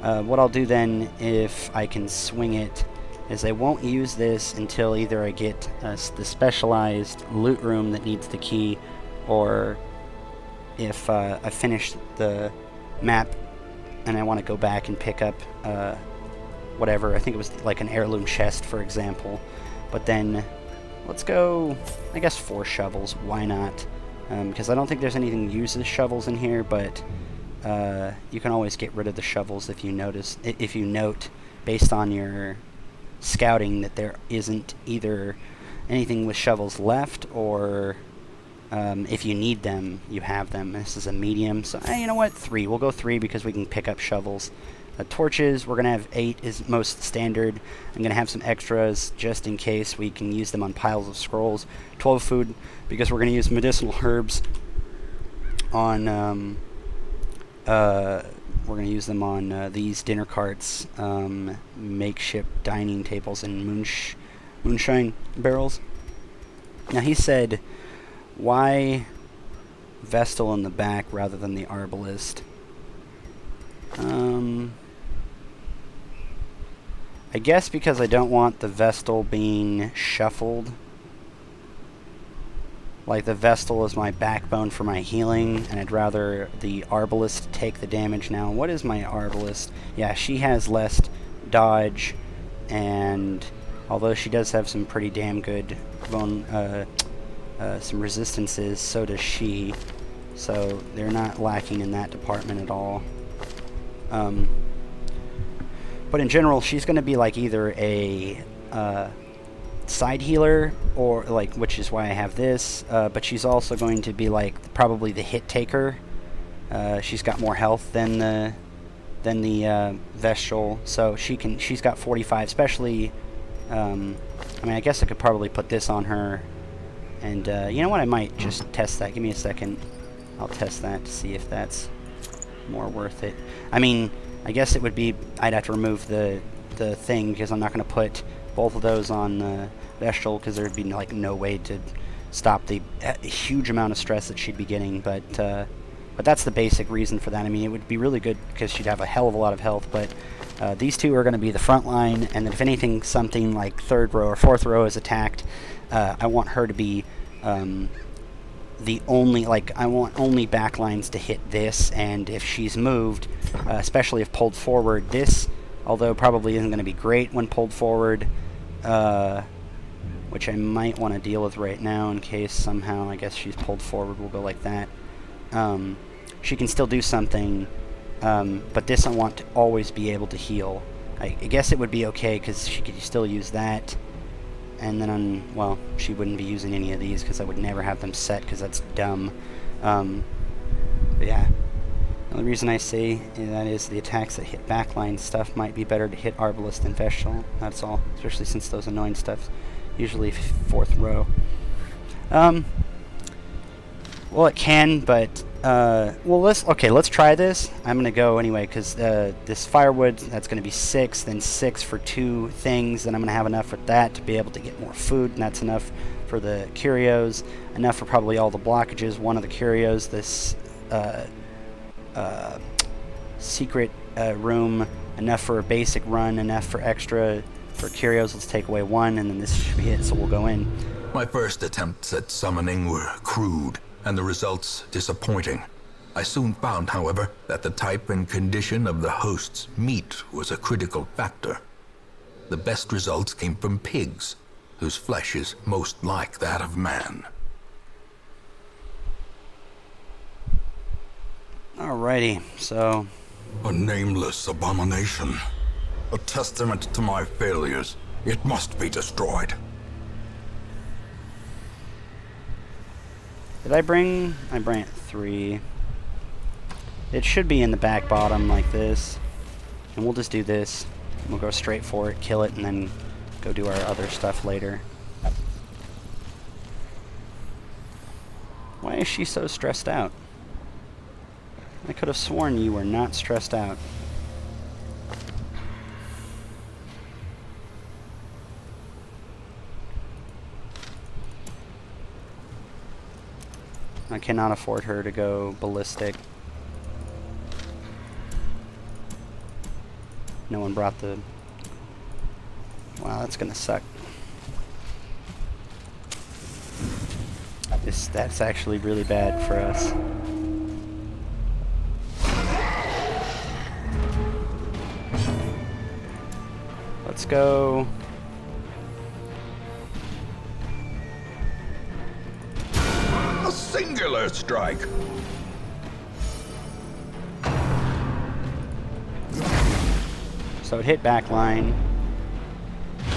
S1: What I'll do then, if I can swing it, is I won't use this until either I get the specialized loot room that needs the key, or if I finish the map and I want to go back and pick up whatever. I think it was like an heirloom chest, for example. But then let's go, I guess, 4 shovels. Why not? Because I don't think there's anything that uses shovels in here, but you can always get rid of the shovels if you note based on your scouting that there isn't either anything with shovels left, or if you need them, you have them. This is a medium, so you know what? 3. We'll go 3 because we can pick up shovels. Torches, we're going to have 8 is most standard. I'm going to have some extras just in case we can use them on piles of scrolls. 12 food because we're going to use medicinal herbs on, we're going to use them on these dinner carts, makeshift dining tables, and moonshine barrels. Now he said, why Vestal in the back rather than the Arbalist? I guess because I don't want the Vestal being shuffled. Like, the Vestal is my backbone for my healing, and I'd rather the Arbalist take the damage now. What is my Arbalist? Yeah, she has less dodge, and although she does have some pretty damn good some resistances, so does she. So they're not lacking in that department at all. But in general, she's going to be like either a side healer, or like, which is why I have this, but she's also going to be like probably the hit taker. She's got more health than the Vestal, so she's got 45, especially. I mean, I guess I could probably put this on her, and you know what, I might just test that. Give me a second. I'll test that to see if that's more worth it. I mean, I guess it would be, I'd have to remove the thing, because I'm not going to put both of those on Vestal, because there'd be like no way to stop the huge amount of stress that she'd be getting. But that's the basic reason for that. I mean, it would be really good because she'd have a hell of a lot of health, but these two are going to be the front line, and if anything, something like 3rd row or 4th row is attacked, I want her to be the only, like, I want only backlines to hit this, and if she's moved, especially if pulled forward, this, although probably isn't going to be great when pulled forward, which I might want to deal with right now in case somehow, I guess she's pulled forward, we'll go like that. She can still do something, but this I want to always be able to heal. I guess it would be okay because she could still use that. And then, well, she wouldn't be using any of these because I would never have them set because that's dumb. But yeah. The only reason I say that is the attacks that hit backline stuff might be better to hit Arbalist than Vestal. That's all. Especially since those annoying stuff usually 4th row. Well, it can, but well, let's try this. I'm gonna go anyway because this firewood, that's gonna be 6, then 6 for 2 things. Then I'm gonna have enough for that to be able to get more food, and that's enough for the curios, enough for probably all the blockages. One of the curios, this secret room, enough for a basic run, enough for extra for curios. Let's take away 1, and then this should be it. So we'll go in.
S3: My first attempts at summoning were crude, and the results disappointing. I soon found, however, that the type and condition of the host's meat was a critical factor. The best results came from pigs, whose flesh is most like that of man.
S1: Alrighty, so...
S3: A nameless abomination. A testament to my failures. It must be destroyed.
S1: Did I bring 3. It should be in the back bottom like this. And we'll just do this. We'll go straight for it, kill it, and then go do our other stuff later. Why is she so stressed out? I could have sworn you were not stressed out. I cannot afford her to go ballistic. No one brought the... Wow, that's gonna suck. That's actually really bad for us. Let's go...
S3: A singular strike!
S1: So it hit back line.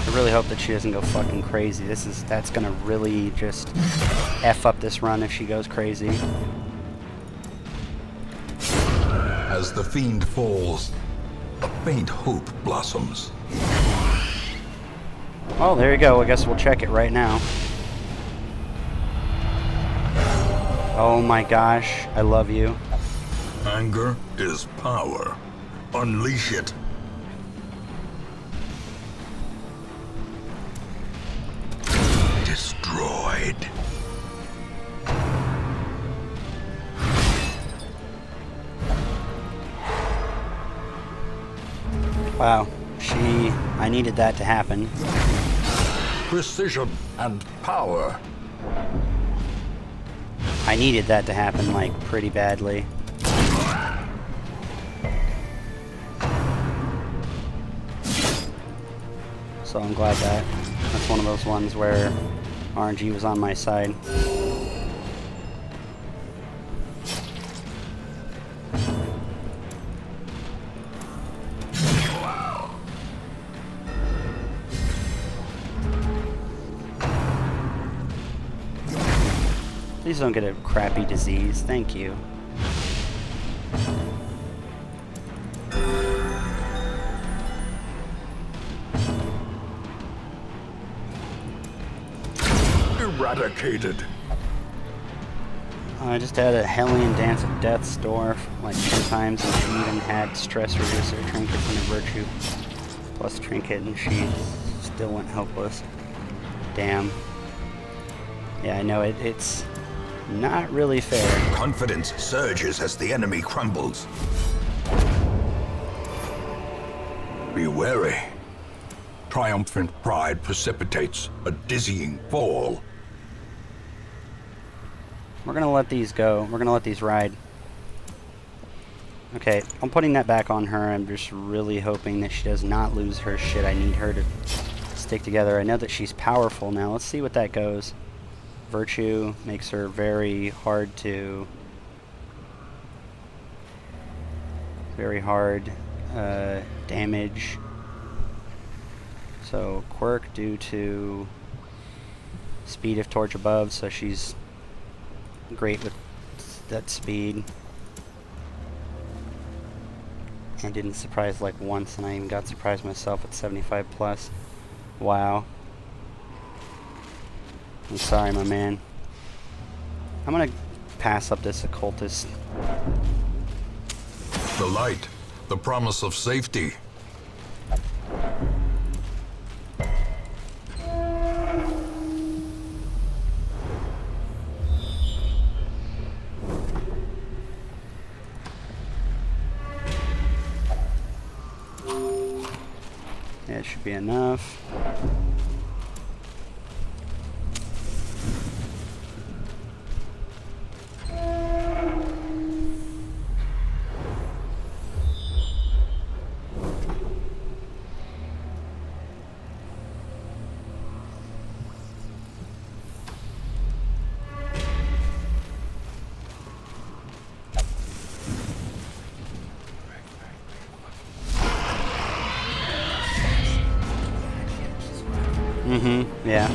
S1: I really hope that she doesn't go fucking crazy. That's gonna really just F up this run if she goes crazy.
S3: As the fiend falls, a faint hope blossoms.
S1: Oh, there you go. I guess we'll check it right now. Oh my gosh, I love you.
S3: Anger is power. Unleash it. Destroyed.
S1: Wow, I needed that to happen.
S2: Precision and power.
S1: I needed that to happen, like, pretty badly. So I'm glad that's one of those ones where RNG was on my side. Please don't get a crappy disease. Thank you.
S2: Eradicated.
S1: I just had a Hellion Dance of Death store like 10 times, and she even had stress reducer trinkets and a virtue plus trinket, and she still went helpless. Damn. Yeah, I know it's not really fair.
S3: Confidence surges as the enemy crumbles. Be wary.
S2: Triumphant pride precipitates a dizzying fall.
S1: We're gonna let these go. We're gonna let these ride. Okay, I'm putting that back on her. I'm just really hoping that she does not lose her shit. I need her to stick together. I know that she's powerful now. Let's see what that goes. Virtue makes her very hard to... Very hard damage. So quirk due to speed of torch above, so she's great with that speed. And didn't surprise like once, and I even got surprised myself at 75 plus. Wow. I'm sorry, my man. I'm gonna pass up this occultist.
S2: The light, the promise of safety.
S1: Yeah, it should be enough. Mm-hmm, yeah.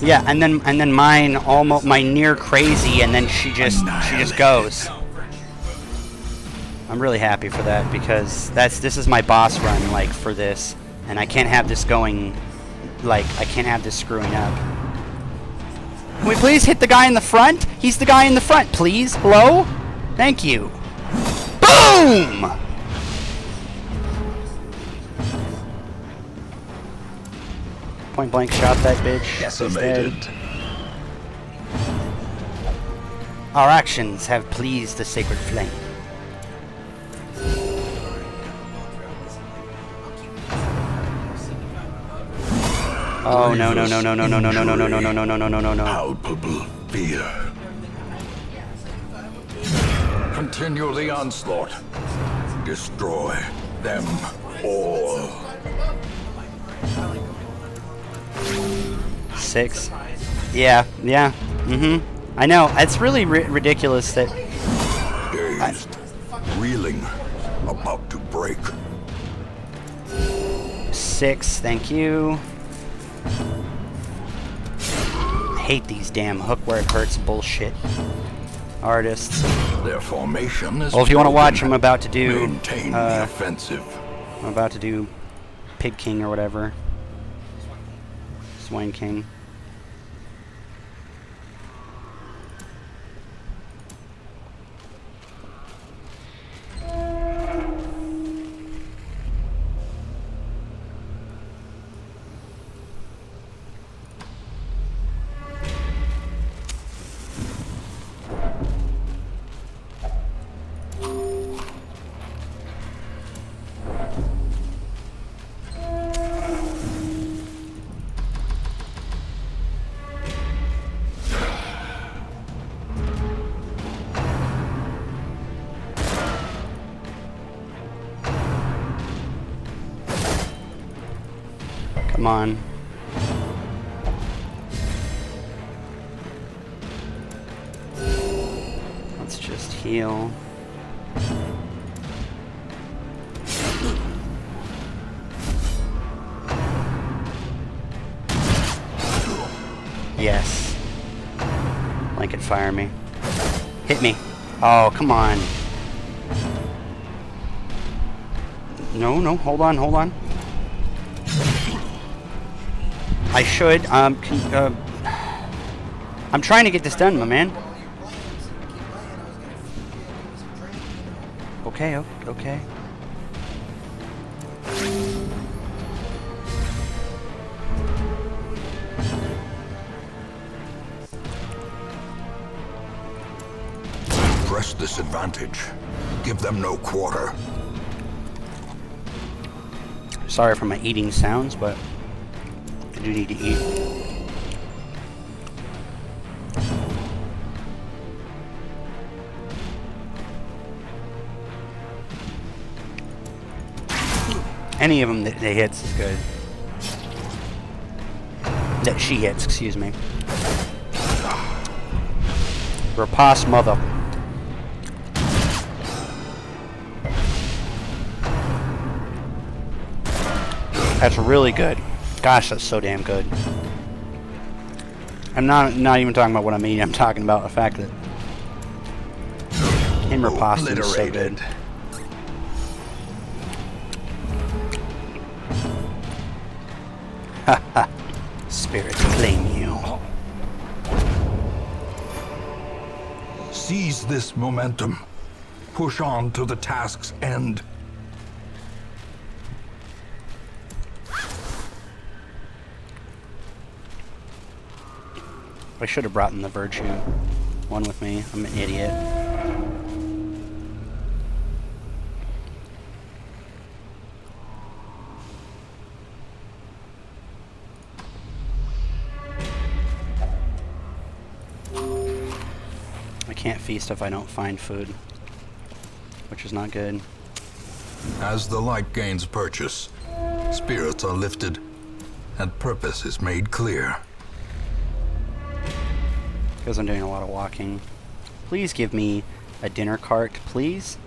S1: Yeah, and then mine almost near crazy, and then she just goes. I'm really happy for that, because this is my boss run, like, for this, and I can't have this going, like, I can't have this screwing up. Can we please hit the guy in the front? He's the guy in the front, please. Hello? Thank you. Boom! Point blank shot that bitch. She's dead. Our actions have pleased the sacred flame. Oh no no no no no no no no no no no no no no no no no no.
S2: Palpable fear. Continue the onslaught. Destroy them all.
S1: 6. Yeah, yeah. I know. It's really ridiculous that.
S2: Dazed, reeling, about to break.
S1: 6, thank you. Hate these damn hook where it hurts bullshit artists.
S2: Their formation is.
S1: Well, if you want to watch,
S2: broken.
S1: I'm about to do.
S2: Maintain the offensive.
S1: I'm about to do Pig King or whatever. Swine King. Come on. Let's just heal. Yes. Blanket fire me. Hit me. Oh, come on. No, no, hold on, hold on. I should, I'm trying to get this done, my man. Okay, okay.
S2: Press this advantage. Give them no quarter.
S1: Sorry for my eating sounds, but I do need to eat. Any of them that they hits is good. That she hits, excuse me. Rapace mother. That's really good. Gosh, that's so damn good. I'm not even talking about what I'm eating. I'm talking about the fact that him Rapace is so good. Haha. Spirits claim you.
S2: Seize this momentum. Push on to the task's end.
S1: I should have brought in the Virtue one with me. I'm an idiot. I can't feast if I don't find food, which is not good.
S2: As the light gains purchase, spirits are lifted, and purpose is made clear.
S1: Because I'm doing a lot of walking. Please give me a dinner cart, please.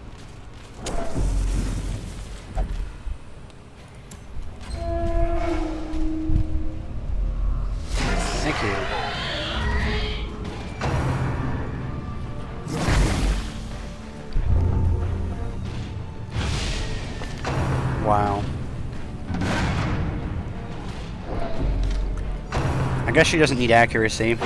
S1: Thank you. Wow. I guess she doesn't need accuracy.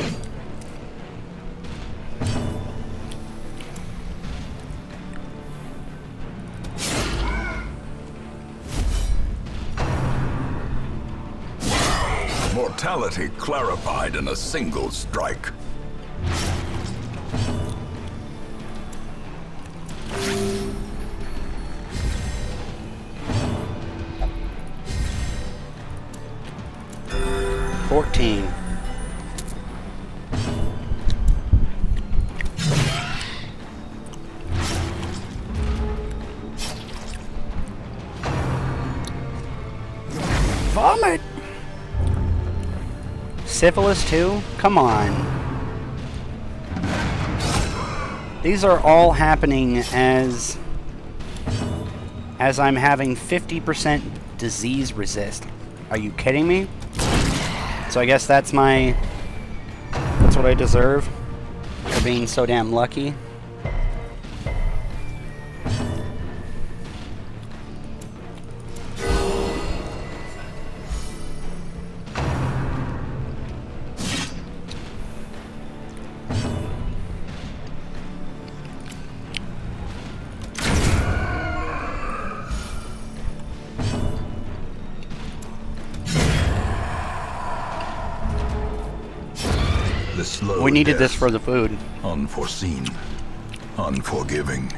S2: Mortality clarified in a single strike.
S1: Vomit! syphilis too? Come on. These are all happening as I'm having 50% disease resist. Are you kidding me? So I guess that's what I deserve for being so damn lucky.
S3: The slow
S1: We needed this
S3: death,
S1: for the food.
S3: unforeseen, unforgiving.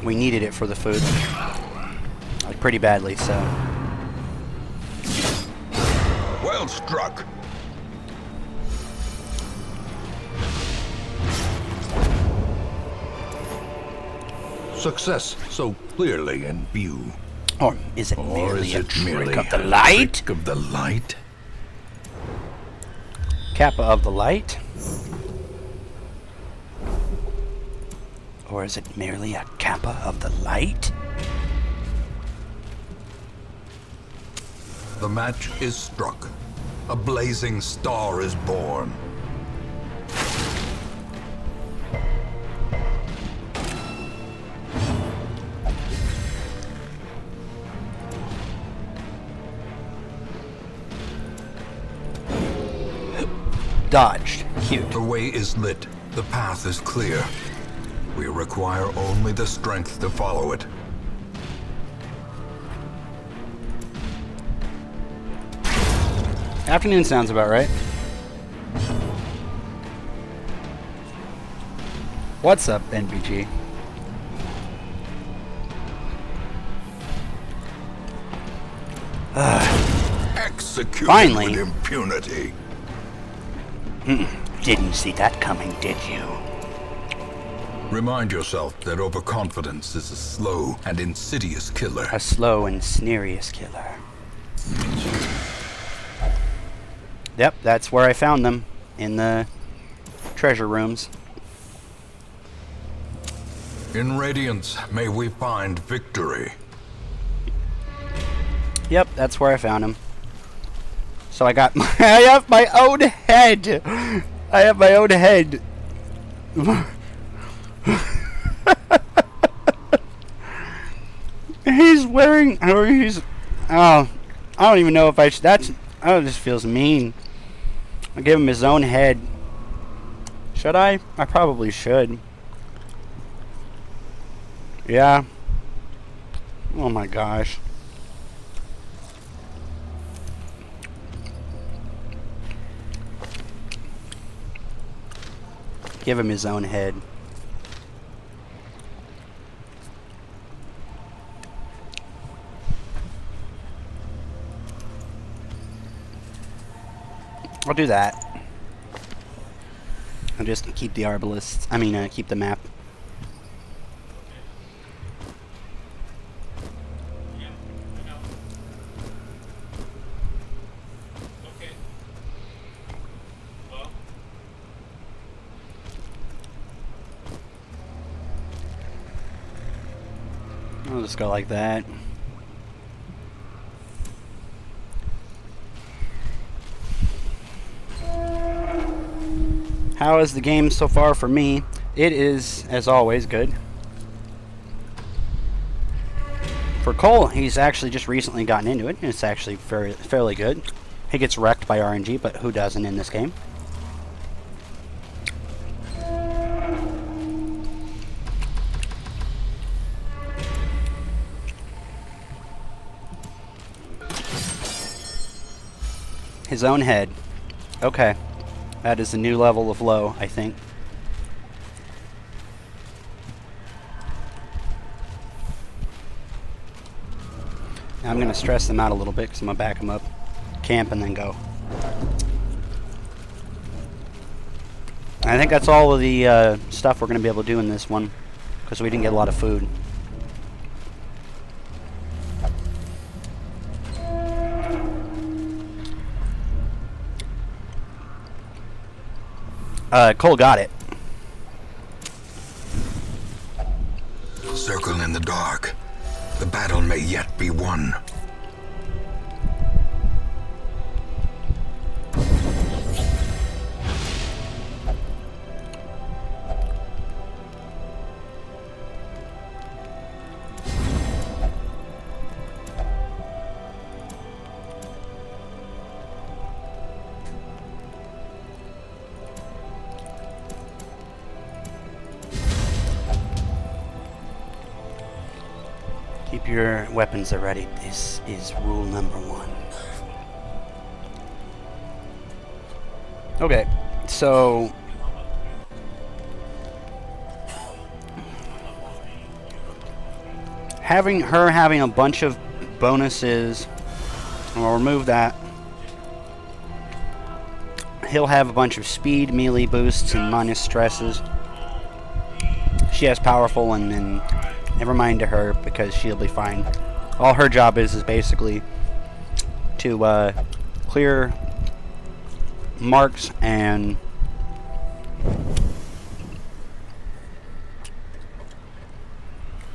S1: We needed it for the food. Like, pretty badly, so.
S3: Well struck. Success so clearly in view.
S1: Or is it
S3: Or
S1: merely
S3: is
S1: a
S3: it
S1: trick
S3: merely
S1: of the
S3: a
S1: light?
S3: trick of the light?
S1: Kappa of the light? Or is it merely a kappa of the light?
S3: The match is struck. A blazing star is born.
S1: Dodged. Cute.
S3: The way is lit. The path is clear. We require only the strength to follow it.
S1: Afternoon sounds about right. What's up, NBG?
S3: Executed
S1: Finally.
S3: with impunity.
S1: Didn't see that coming, did you?
S3: Remind yourself that overconfidence is a slow and insidious killer.
S1: A slow and snerious killer. Yep, that's where I found them. In the treasure rooms.
S3: In Radiance, may we find victory.
S1: Yep, that's where I found him. So I got my, I have my own head. I have my own head. He's wearing, or he's, oh, I don't even know if I should, that's, oh, this feels mean. I give him his own head. Should I? I probably should. Yeah. Oh my gosh. Give him his own head. I'll do that. I'll just keep the arbalists. I mean, keep the map.
S4: Yeah, I know. Okay. Well,
S1: I'll just go like that. How is the game so far for me? It is, as always, good. For Cole, he's actually just recently gotten into it, and it's actually fairly good. He gets wrecked by RNG, but who doesn't in this game? His own head. Okay. That is a new level of low, I think. Now I'm going to stress them out a little bit because I'm going to back them up, camp, and then go. I think that's all of the stuff we're going to be able to do in this one because we didn't get a lot of food. Cole got it.
S3: Circle in the dark. The battle may yet be won.
S1: Keep your weapons ready. This is rule number 1. Okay, so having a bunch of bonuses, we'll remove that. He'll have a bunch of speed, melee boosts, and minus stresses. She has powerful, and then never mind to her because she'll be fine. All her job is basically to clear marks and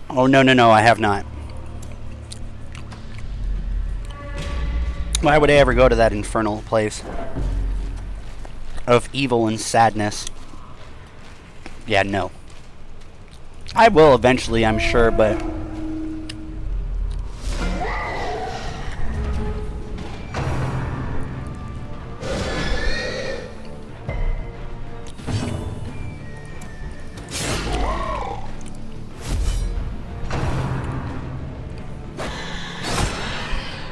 S1: oh no, I have not. Why would I ever go to that infernal place of evil and sadness? Yeah, no. I will eventually, I'm sure, but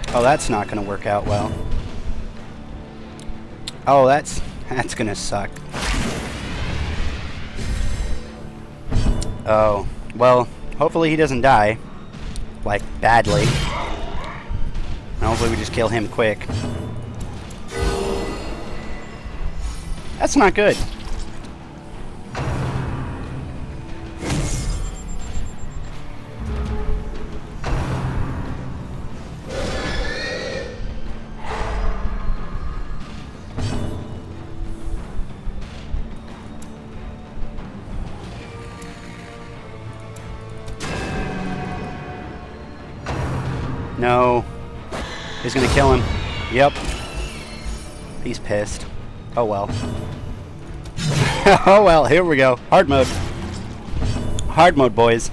S1: oh, that's not going to work out well. Oh, that's going to suck. Oh, well, hopefully he doesn't die. Like, badly. And hopefully we just kill him quick. That's not good. No. He's gonna kill him. Yep. He's pissed. Oh well. Oh well, here we go. Hard mode. Hard mode, boys.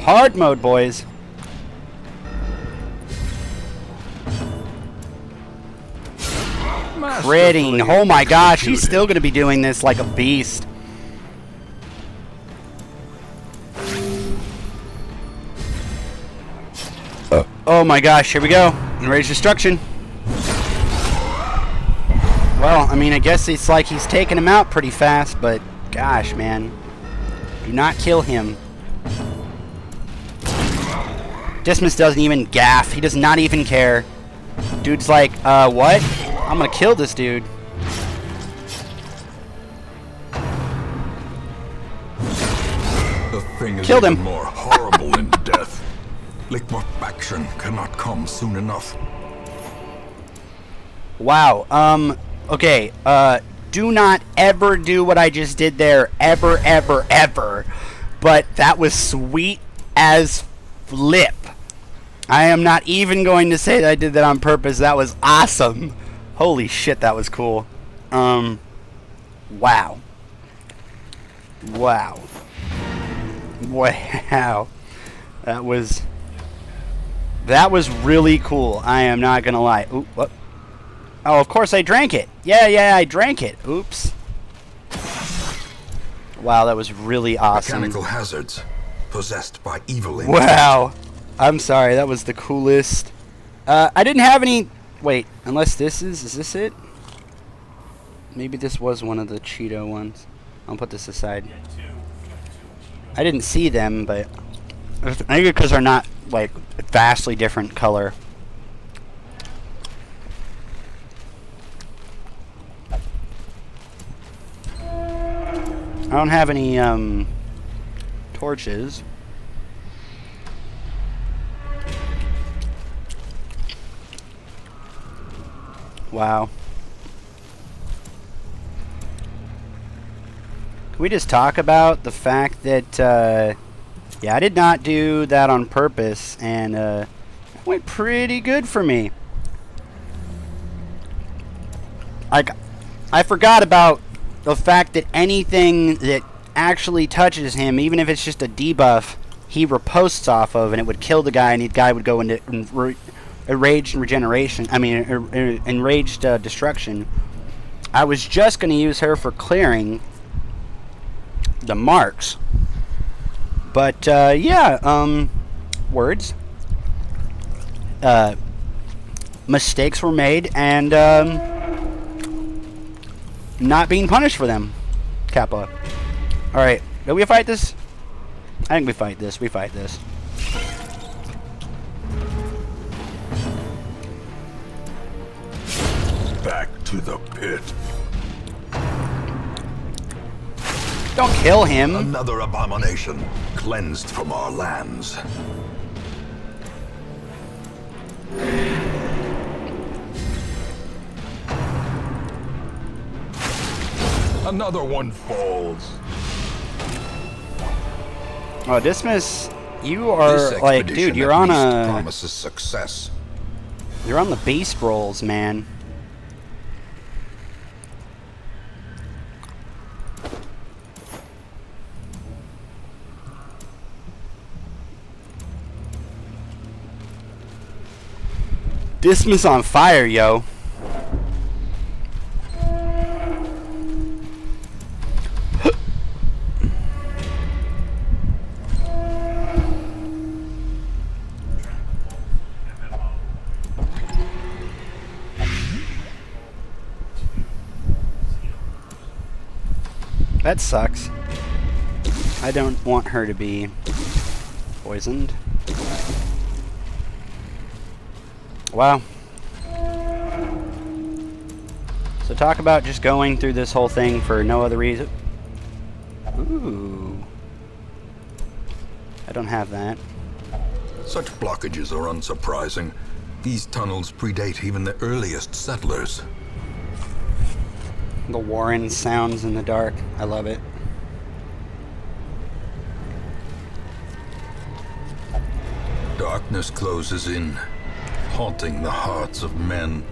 S1: Hard mode, boys. Critting. Oh my gosh, he's still going to be doing this like a beast. Oh my gosh, here we go. Enraged Destruction. Well, I mean, I guess it's like he's taking him out pretty fast, but gosh, man. Do not kill him. Dismas doesn't even gaff. He does not even care. Dude's like, what? I'm gonna kill this dude.
S3: The thing is
S1: Killed him.
S3: even more horrible than death. Liquefaction cannot come soon enough.
S1: Wow. Okay. Do not ever do what I just did there. Ever, ever, ever. But that was sweet as flip. I am not even going to say that I did that on purpose. That was awesome. Holy shit, that was cool. Wow. Wow. Wow. That was really cool. I am not gonna lie. Ooh, what? Oh, of course I drank it. Yeah, I drank it. Oops. Wow, that was really awesome.
S3: Mechanical hazards possessed by evil.
S1: Wow. I'm sorry, that was the coolest. I didn't have any... Wait, unless this is this it? Maybe this was one of the Cheeto ones. I'll put this aside. I didn't see them, but... I think because they're not, like, vastly different color. I don't have any torches. Wow. Can we just talk about the fact that, yeah, I did not do that on purpose, and it went pretty good for me. Like, I forgot about the fact that anything that actually touches him, even if it's just a debuff, he riposts off of, and it would kill the guy, and the guy would go into enraged regeneration. I mean, enraged destruction. I was just going to use her for clearing the marks, but yeah, words. Mistakes were made, and not being punished for them. Kappa. All right, do we fight this? I think we fight this. We fight this.
S2: Back to the pit.
S1: Don't kill him.
S3: Another abomination cleansed from our lands.
S2: Another one falls.
S1: Oh, Dismas, you
S3: This
S1: are like,
S3: expedition
S1: dude, you're
S3: at
S1: on
S3: least
S1: a,
S3: promises success.
S1: you're on the beast rolls, man. Dismas on fire, yo. That sucks. I don't want her to be poisoned. Wow. So talk about just going through this whole thing for no other reason. Ooh. I don't have that.
S3: Such blockages are unsurprising. These tunnels predate even the earliest settlers.
S1: The Warren sounds in the dark. I love it.
S3: Darkness closes in, haunting the hearts of men.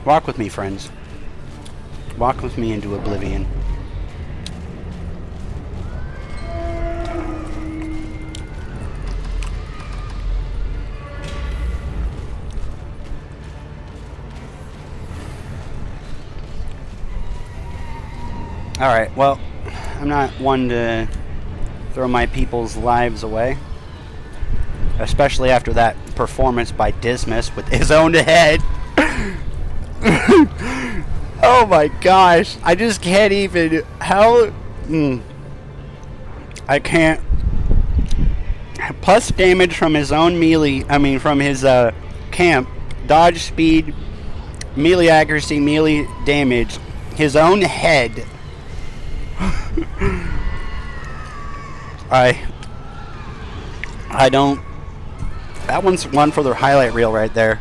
S1: Walk with me, friends. Walk with me into oblivion. Alright, well, I'm not one to throw my people's lives away. Especially after that performance by Dismas with his own head. Oh my gosh, I just can't even, how, I can't, plus damage from his own melee, from his camp, dodge speed, melee accuracy, melee damage, his own head. I don't, that one's one for the highlight reel right there.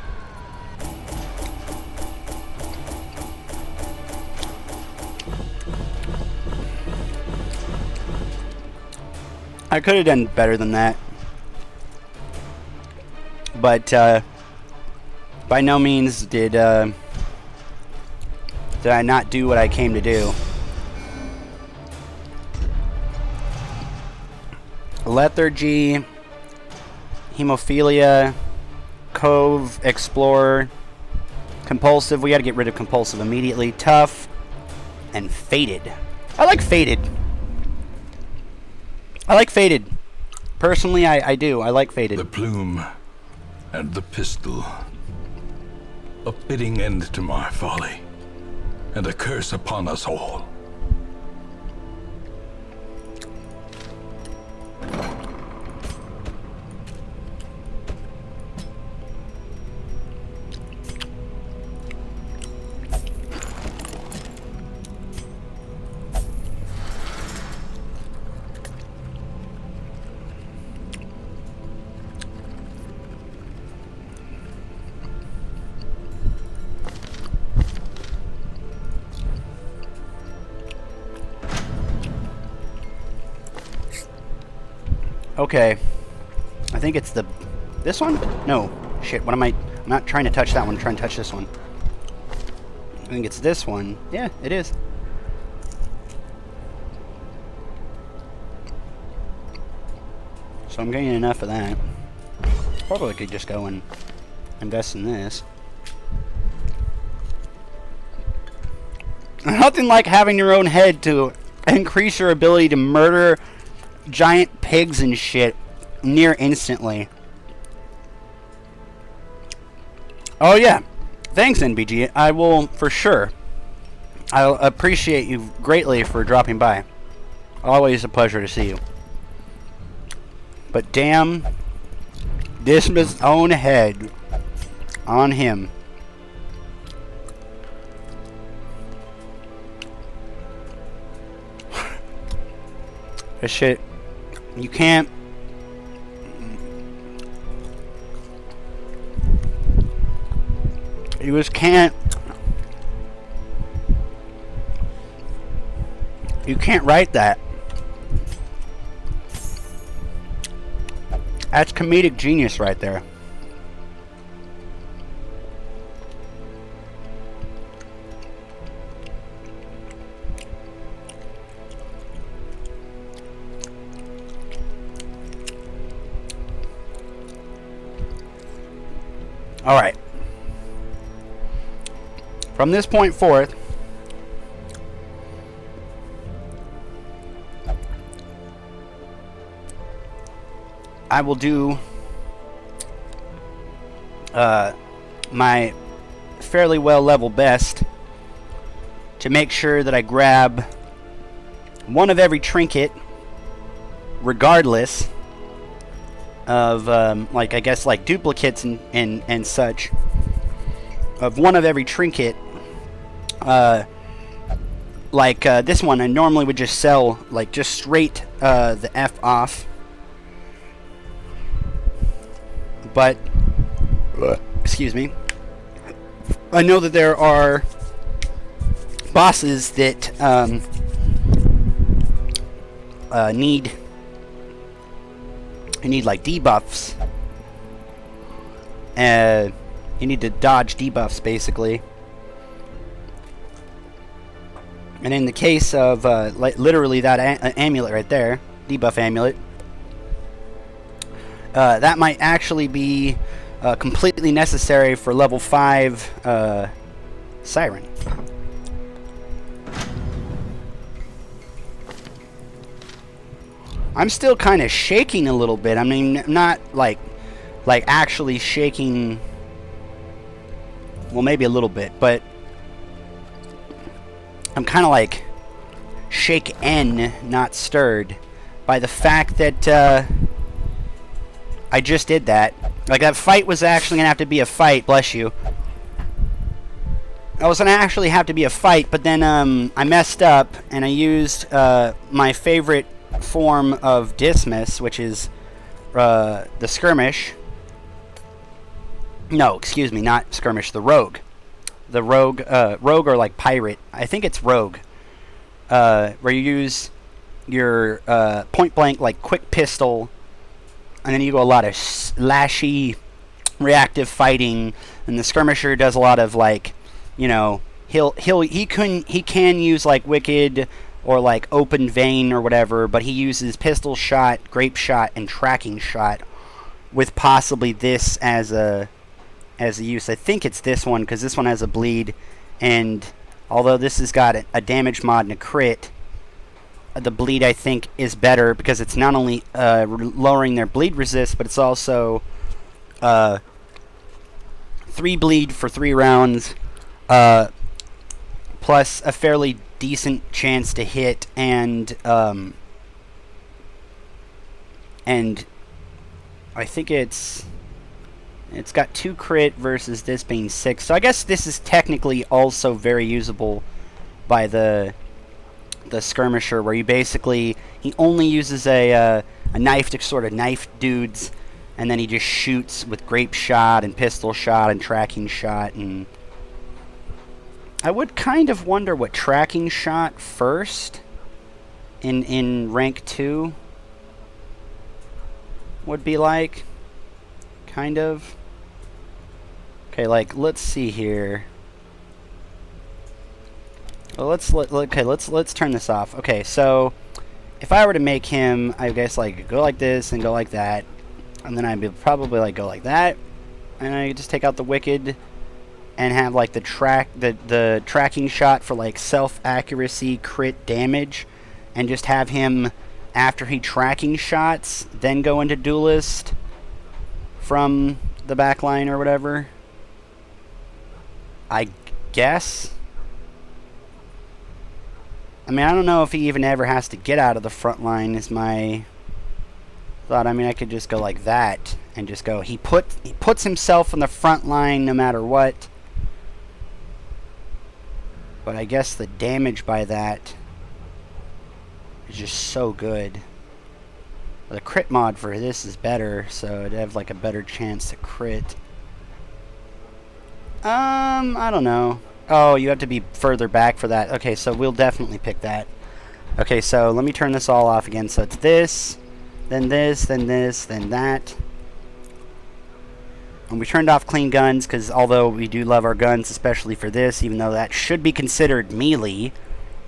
S1: I could have done better than that. But, by no means did I not do what I came to do. Lethargy, Hemophilia, Cove, Explorer, Compulsive. We gotta get rid of Compulsive immediately. Tough, and Fated. I like Fated. I like Fated. Personally, I do. I like Fated.
S2: The plume and the pistol. A fitting end to my folly, and a curse upon us all.
S1: Okay. I think it's this one? No. Shit, what am I? I'm not trying to touch that one. I'm trying to touch this one. I think it's this one. Yeah, it is. So I'm getting enough of that. Probably could just go and invest in this. Nothing like having your own head to increase your ability to murder giant pigs and shit near instantly. Oh yeah. Thanks, NBG. I will, for sure. I'll appreciate you greatly for dropping by. Always a pleasure to see you. But damn, Dismas' own head on him. This shit, you can't. You just can't. You can't write that. That's comedic genius right there. All right. From this point forth, I will do my fairly well level best to make sure that I grab one of every trinket, regardless of like I guess like duplicates and such of one of every trinket. Like this one I normally would just sell like just straight the F off, but excuse me, I know that there are bosses that need like debuffs. You need to dodge debuffs basically. And in the case of like literally that amulet right there, debuff amulet, that might actually be completely necessary for level 5 Siren. I'm still kind of shaking a little bit. I mean, not like actually shaking. Well, maybe a little bit, but I'm kind of like shaken, not stirred, by the fact that I just did that. Like, that fight was actually going to have to be a fight, bless you. It was going to actually have to be a fight, but then I messed up, and I used my favorite form of Dismas, which is the Skirmish. No, excuse me, not Skirmish, the Rogue. The Rogue, Rogue or like Pirate. I think it's Rogue. Where you use your point blank, like quick pistol, and then you go a lot of slashy, reactive fighting, and the Skirmisher does a lot of like, you know, he can use like Wicked or like Open Vein or whatever, but he uses pistol shot, grape shot, and tracking shot, with possibly this as a use. I think it's this one, because this one has a bleed, and although this has got a damage mod and a crit, the bleed I think is better because it's not only lowering their bleed resist, but it's also 3 bleed for 3 rounds, plus a fairly decent chance to hit, and I think it's got 2 crit versus this being 6. So I guess this is technically also very usable by the Skirmisher, where you basically, he only uses a knife to sort of knife dudes, and then he just shoots with grape shot and pistol shot and tracking shot. And I would kind of wonder what tracking shot first in rank 2. would be like. Kind of. Okay, like, let's see here. Well, let's turn this off. Okay, so if I were to make him, I guess, like, go like this and go like that, and then I'd be probably like go like that, and I just take out the wicked and have like the tracking shot for like self accuracy crit damage, and just have him after he tracking shots then go into duelist from the back line or whatever. I guess. I mean, I don't know if he even ever has to get out of the front line is my thought. I mean, I could just go like that and just go. He puts himself in the front line no matter what. But I guess the damage by that is just so good. The crit mod for this is better, so it'd have like a better chance to crit. I don't know. Oh, you have to be further back for that. Okay, so we'll definitely pick that. Okay, so let me turn this all off again. So it's this, then this, then this, then that. And we turned off clean guns, because although we do love our guns, especially for this, even though that should be considered melee,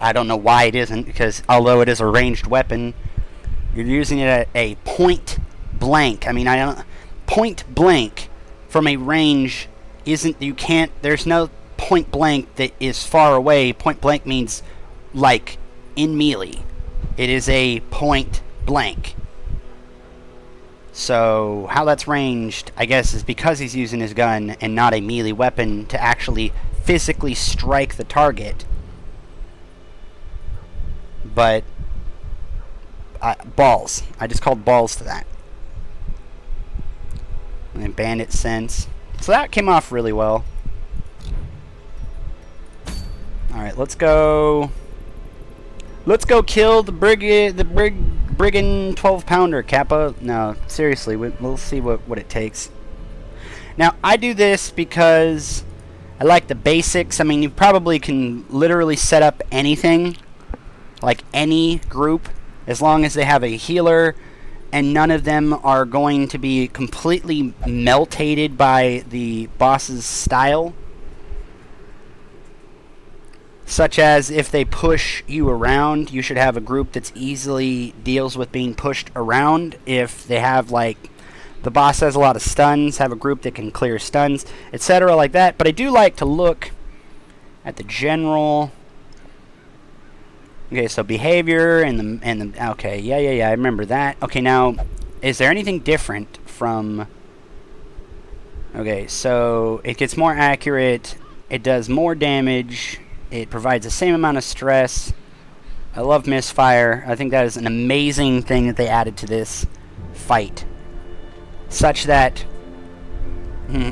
S1: I don't know why it isn't, because although it is a ranged weapon, you're using it at a point blank. I mean, point blank from a range isn't, there's no point blank that is far away. Point blank means like in melee. It is a point blank. So how that's ranged, I guess, is because he's using his gun and not a melee weapon to actually physically strike the target. But balls. I just called balls to that. And bandit sense. So that came off really well. Alright, let's go. Let's go kill the brigand 12-pounder, Kappa. No, seriously, we'll see what it takes. Now, I do this because I like the basics. I mean, you probably can literally set up anything, like any group, as long as they have a healer, and none of them are going to be completely meltated by the boss's style. Such as if they push you around, you should have a group that's easily deals with being pushed around. If they have, like, the boss has a lot of stuns, have a group that can clear stuns, etc. like that. But I do like to look at the general. Okay, so behavior and the okay, yeah, I remember that. Okay, now, is there anything different from? Okay, so it gets more accurate. It does more damage. It provides the same amount of stress. I love misfire. I think that is an amazing thing that they added to this fight. Such that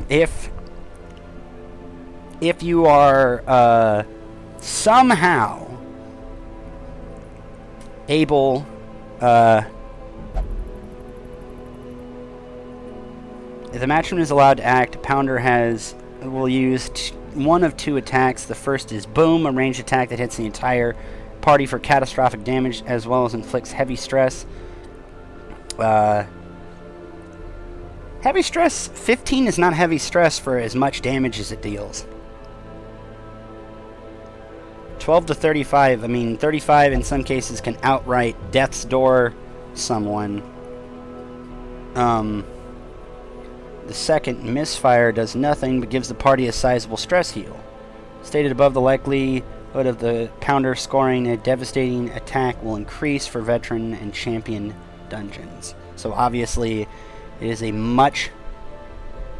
S1: if you are somehow able if the matchman is allowed to act, Pounder will use one of two attacks. The first is Boom, a ranged attack that hits the entire party for catastrophic damage as well as inflicts heavy stress. Heavy stress 15 is not heavy stress for as much damage as it deals. 12 to 35, I mean 35 in some cases can outright death's door someone. The second, misfire, does nothing but gives the party a sizable stress heal. Stated above, the likelihood of the Pounder scoring a devastating attack will increase for veteran and champion dungeons. So obviously it is a much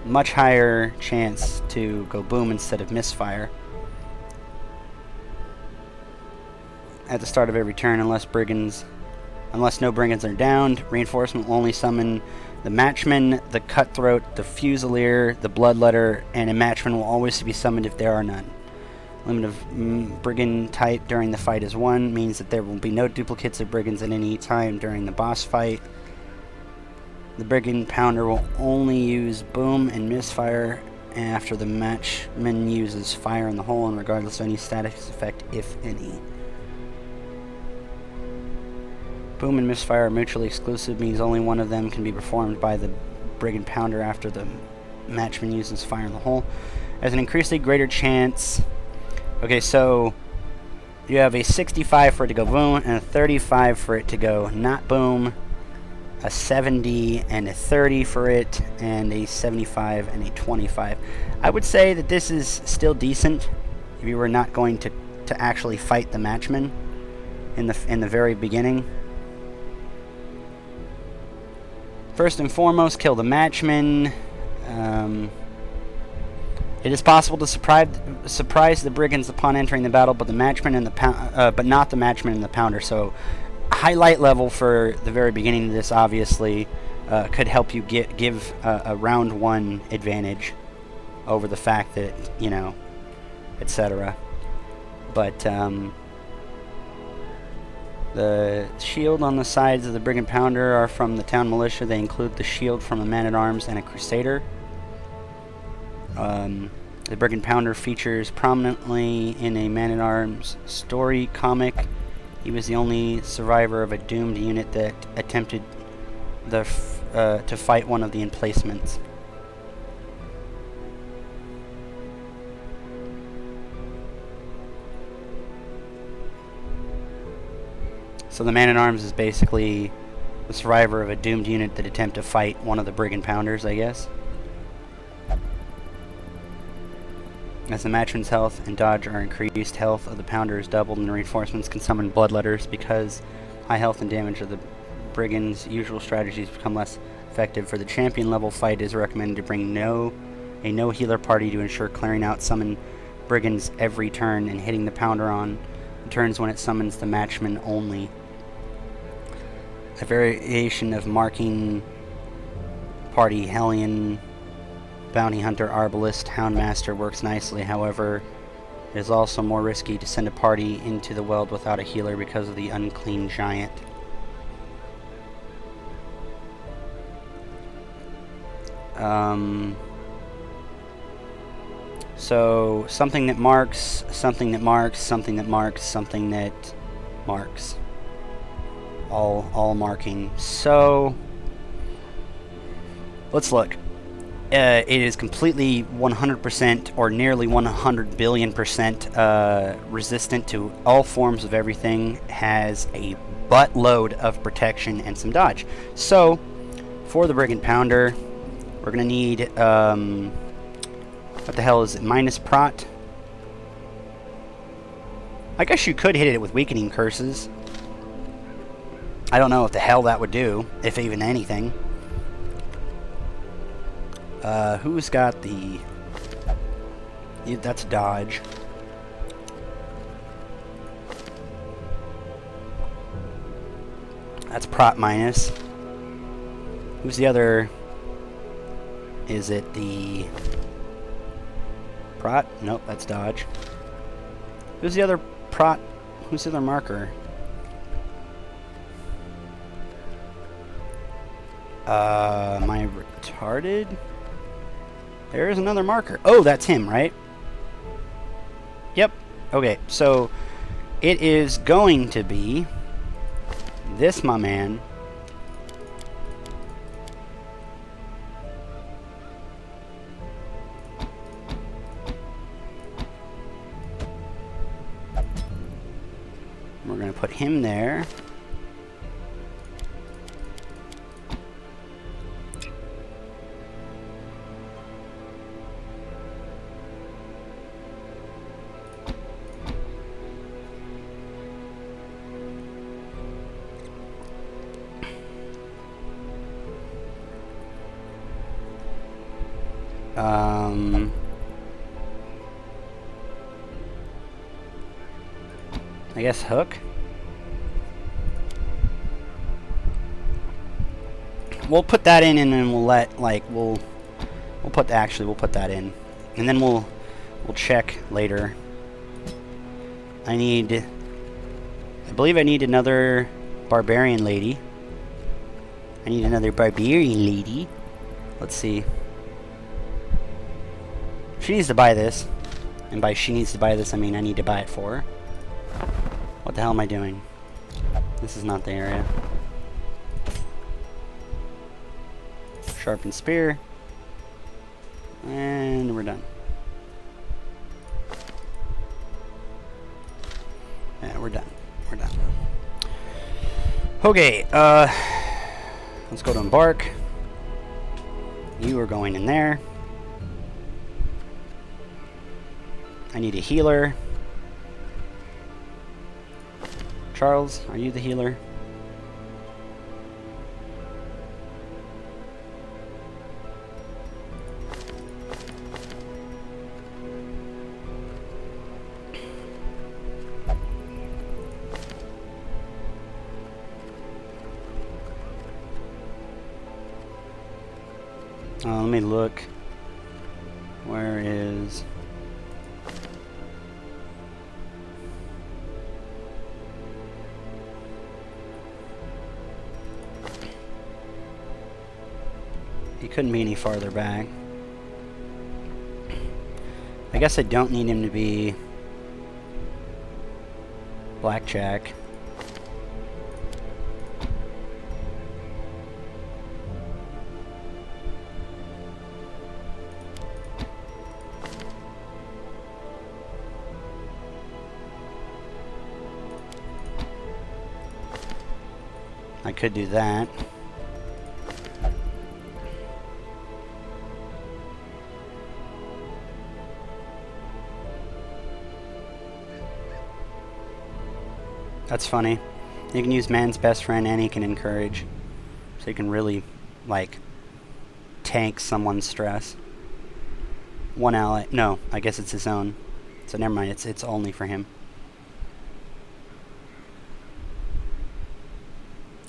S1: higher chance to go boom instead of misfire at the start of every turn unless no brigands are downed. Reinforcement will only summon the matchman, the cutthroat, the fusilier, the bloodletter, and a matchman will always be summoned if there are none. Limit of brigand type during the fight is 1, means that there will be no duplicates of brigands at any time during the boss fight. The brigand pounder will only use boom and misfire after the matchman uses fire in the hole, and regardless of any status effect, if any. Boom and misfire are mutually exclusive, means only one of them can be performed by the Brigand Pounder after the matchman uses fire in the hole. As an increasingly greater chance... Okay, so you have a 65 for it to go boom, and a 35 for it to go not boom, a 70 and a 30 for it, and a 75 and a 25. I would say that this is still decent if you were not going to actually fight the matchman in the very beginning. First and foremost, kill the matchman. It is possible to surprise the brigands upon entering the battle, but the matchman and but not the matchman and the pounder. So, highlight level for the very beginning of this obviously could help you give a round 1 advantage over the fact that, you know, etc. But the shield on the sides of the Brigand Pounder are from the town militia. They include the shield from a man-at-arms and a crusader. The Brigand Pounder features prominently in a man-at-arms story comic. He was the only survivor of a doomed unit that attempted to fight one of the emplacements. So the man-at-arms is basically the survivor of a doomed unit that attempt to fight one of the Brigand Pounders, I guess. As the matchman's health and dodge are increased, health of the pounder is doubled, and the reinforcements can summon bloodletters. Because high health and damage of the brigands' usual strategies become less effective for the champion level fight, it is recommended to bring a no healer party to ensure clearing out summon brigands every turn and hitting the pounder on turns when it summons the matchman only. A variation of marking party Hellion Bounty Hunter, Arbalist, Houndmaster works nicely. However, it is also more risky to send a party into the Weld without a healer because of the Unclean Giant. So, something that marks, something that marks, something that marks, something that marks. All marking. So, let's look. It is completely 100% or nearly 100 billion% resistant to all forms of everything, has a buttload of protection and some dodge. So, for the Brigand Pounder, we're going to need, what the hell is it, minus prot? I guess you could hit it with weakening curses. I don't know what the hell that would do, if even anything. Who's got the... That's dodge. That's prot minus. Who's the other... Is it the... Prot? Nope, that's dodge. Who's the other prot? Who's the other marker? Am I retarded? There is another marker. Oh, that's him, right? Yep. Okay, so it is going to be this, my man. We're going to put him there. I guess Hook. We'll put that in, and then we'll let, like, we'll put that in, and then we'll check later. I believe I need another barbarian lady. Let's see. She needs to buy this. And by she needs to buy this, I mean I need to buy it for her. What the hell am I doing? This is not the area. Sharpened spear. And we're done. Yeah, we're done. We're done. Okay, let's go to embark. You are going in there. I need a healer. Charles, are you the healer? Let me look. Where is... He couldn't be any farther back. I guess I don't need him to be Blackjack. I could do that. That's funny. You can use man's best friend and he can encourage. So you can really, like, tank someone's stress. One ally. No, I guess it's his own. So never mind, it's only for him.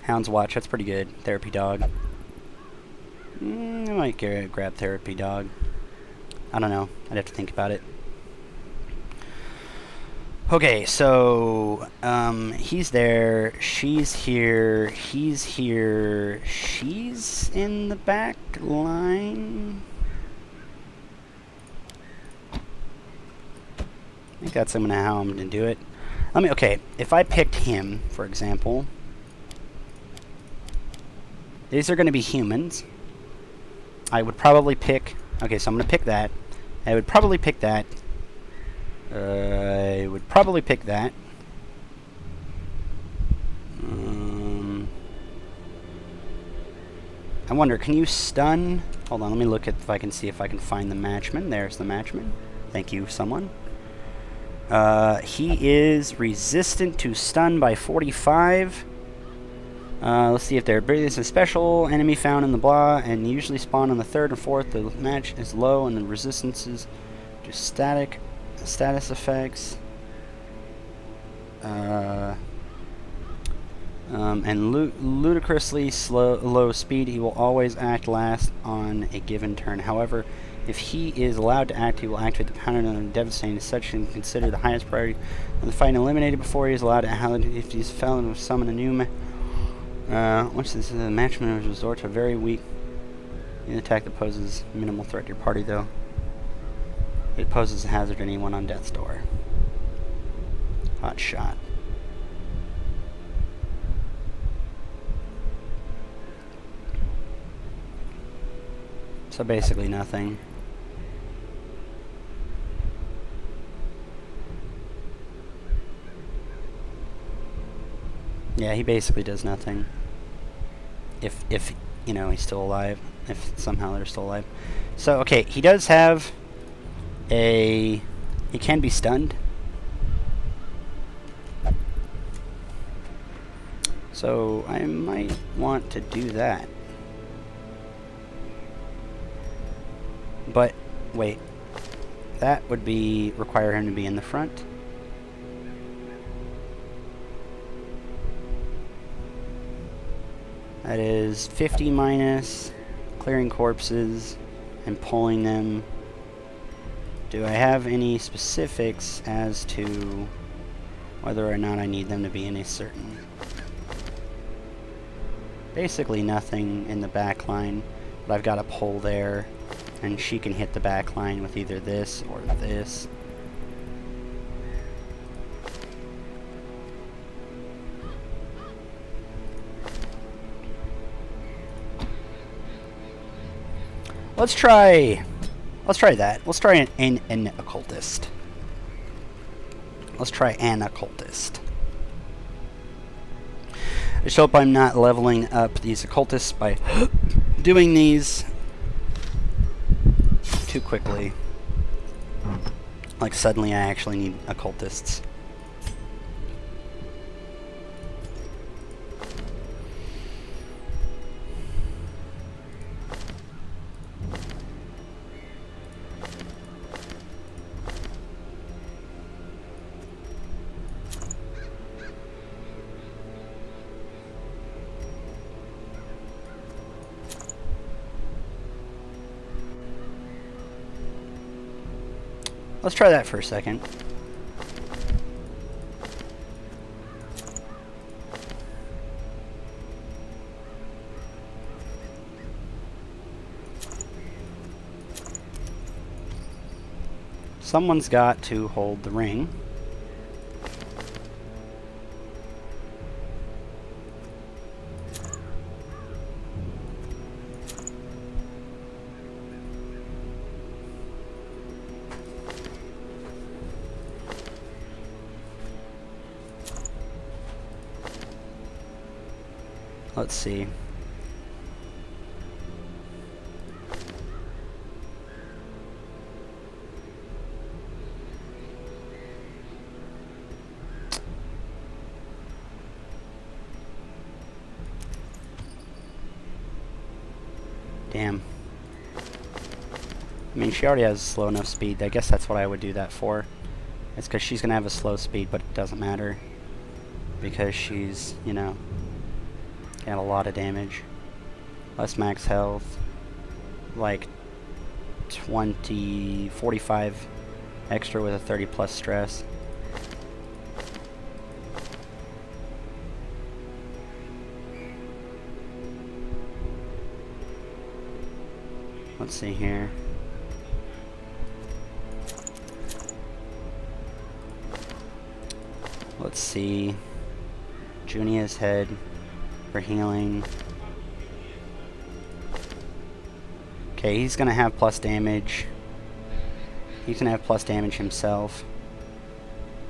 S1: Hound's Watch, that's pretty good. Therapy Dog. I might grab Therapy Dog. I don't know. I'd have to think about it. Okay, so he's there, she's here, he's here, she's in the back line. I think that's how I'm gonna do it. Okay, if I picked him, for example, these are gonna be humans. I would probably pick, okay, so I'm gonna pick that. I would probably pick that. I would probably pick that. I wonder, can you stun? Hold on, let me look at if I can see if I can find the matchman. There's the matchman. Thank you, someone. He is resistant to stun by 45. Let's see if their ability is a special enemy found in the blah, and usually spawn on the 3rd and 4th. The match is low, and the resistance is just static. Status effects. And ludicrously low speed. He will always act last on a given turn. However, if he is allowed to act, he will activate the power on devastating such and consider the highest priority of the fight eliminated before he is allowed to act. If he's found to summon a new once this the matchman will resort to a very weak attack that poses minimal threat to your party, though it poses a hazard to anyone on death's door. Hot shot. So basically nothing. Yeah, he basically does nothing. If you know, he's still alive. If somehow they're still alive. So, okay, he does have he can be stunned. So I might want to do that. But wait, that would require him to be in the front. That is 50 minus clearing corpses and pulling them. Do I have any specifics as to whether or not I need them to be in a certain... Basically nothing in the back line, but I've got a pole there, and she can hit the back line with either this or this. Let's try that. Let's try an occultist. Let's try an occultist. I just hope I'm not leveling up these occultists by doing these too quickly. Like suddenly I actually need occultists. Let's try that for a second. Someone's got to hold the ring. Let's see. Damn. I mean, she already has slow enough speed. I guess that's what I would do that for. It's because she's going to have a slow speed, but it doesn't matter. Because she's, you know, got a lot of damage. Less max health. Like 45 extra with a 30 plus stress. Let's see here. Let's see. Junia's head for healing. Okay, he's gonna have plus damage. He's gonna have plus damage himself.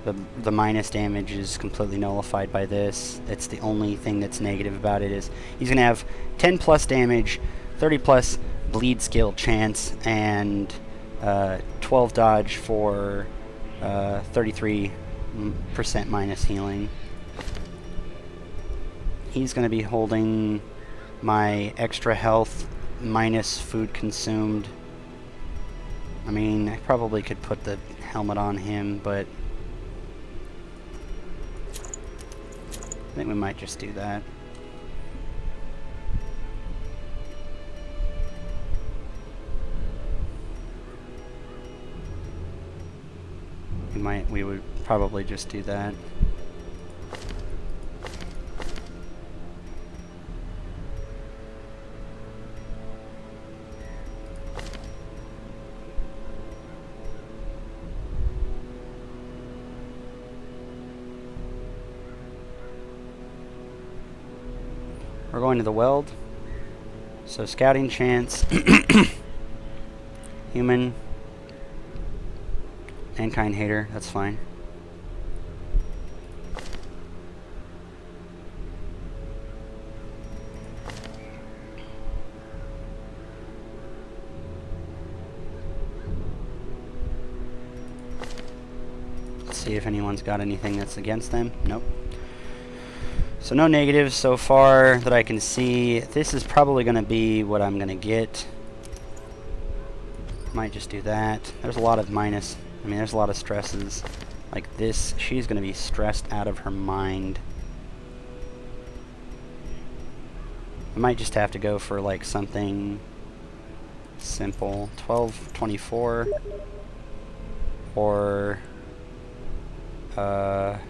S1: The minus damage is completely nullified by this. It's the only thing that's negative about it is he's gonna have 10 plus damage, 30 plus bleed skill chance, and 12 dodge for 33% minus healing. He's going to be holding my extra health minus food consumed. I mean, I probably could put the helmet on him, but I think we might just do that. We would probably just do that. We're going to the weld. So scouting chance, human, mankind hater, that's fine. Let's see if anyone's got anything that's against them. Nope. So no negatives so far that I can see. This is probably going to be what I'm going to get. Might just do that. There's a lot of minus. I mean, there's a lot of stresses. Like this, she's going to be stressed out of her mind. I might just have to go for like something simple. 12, 24. Or 4,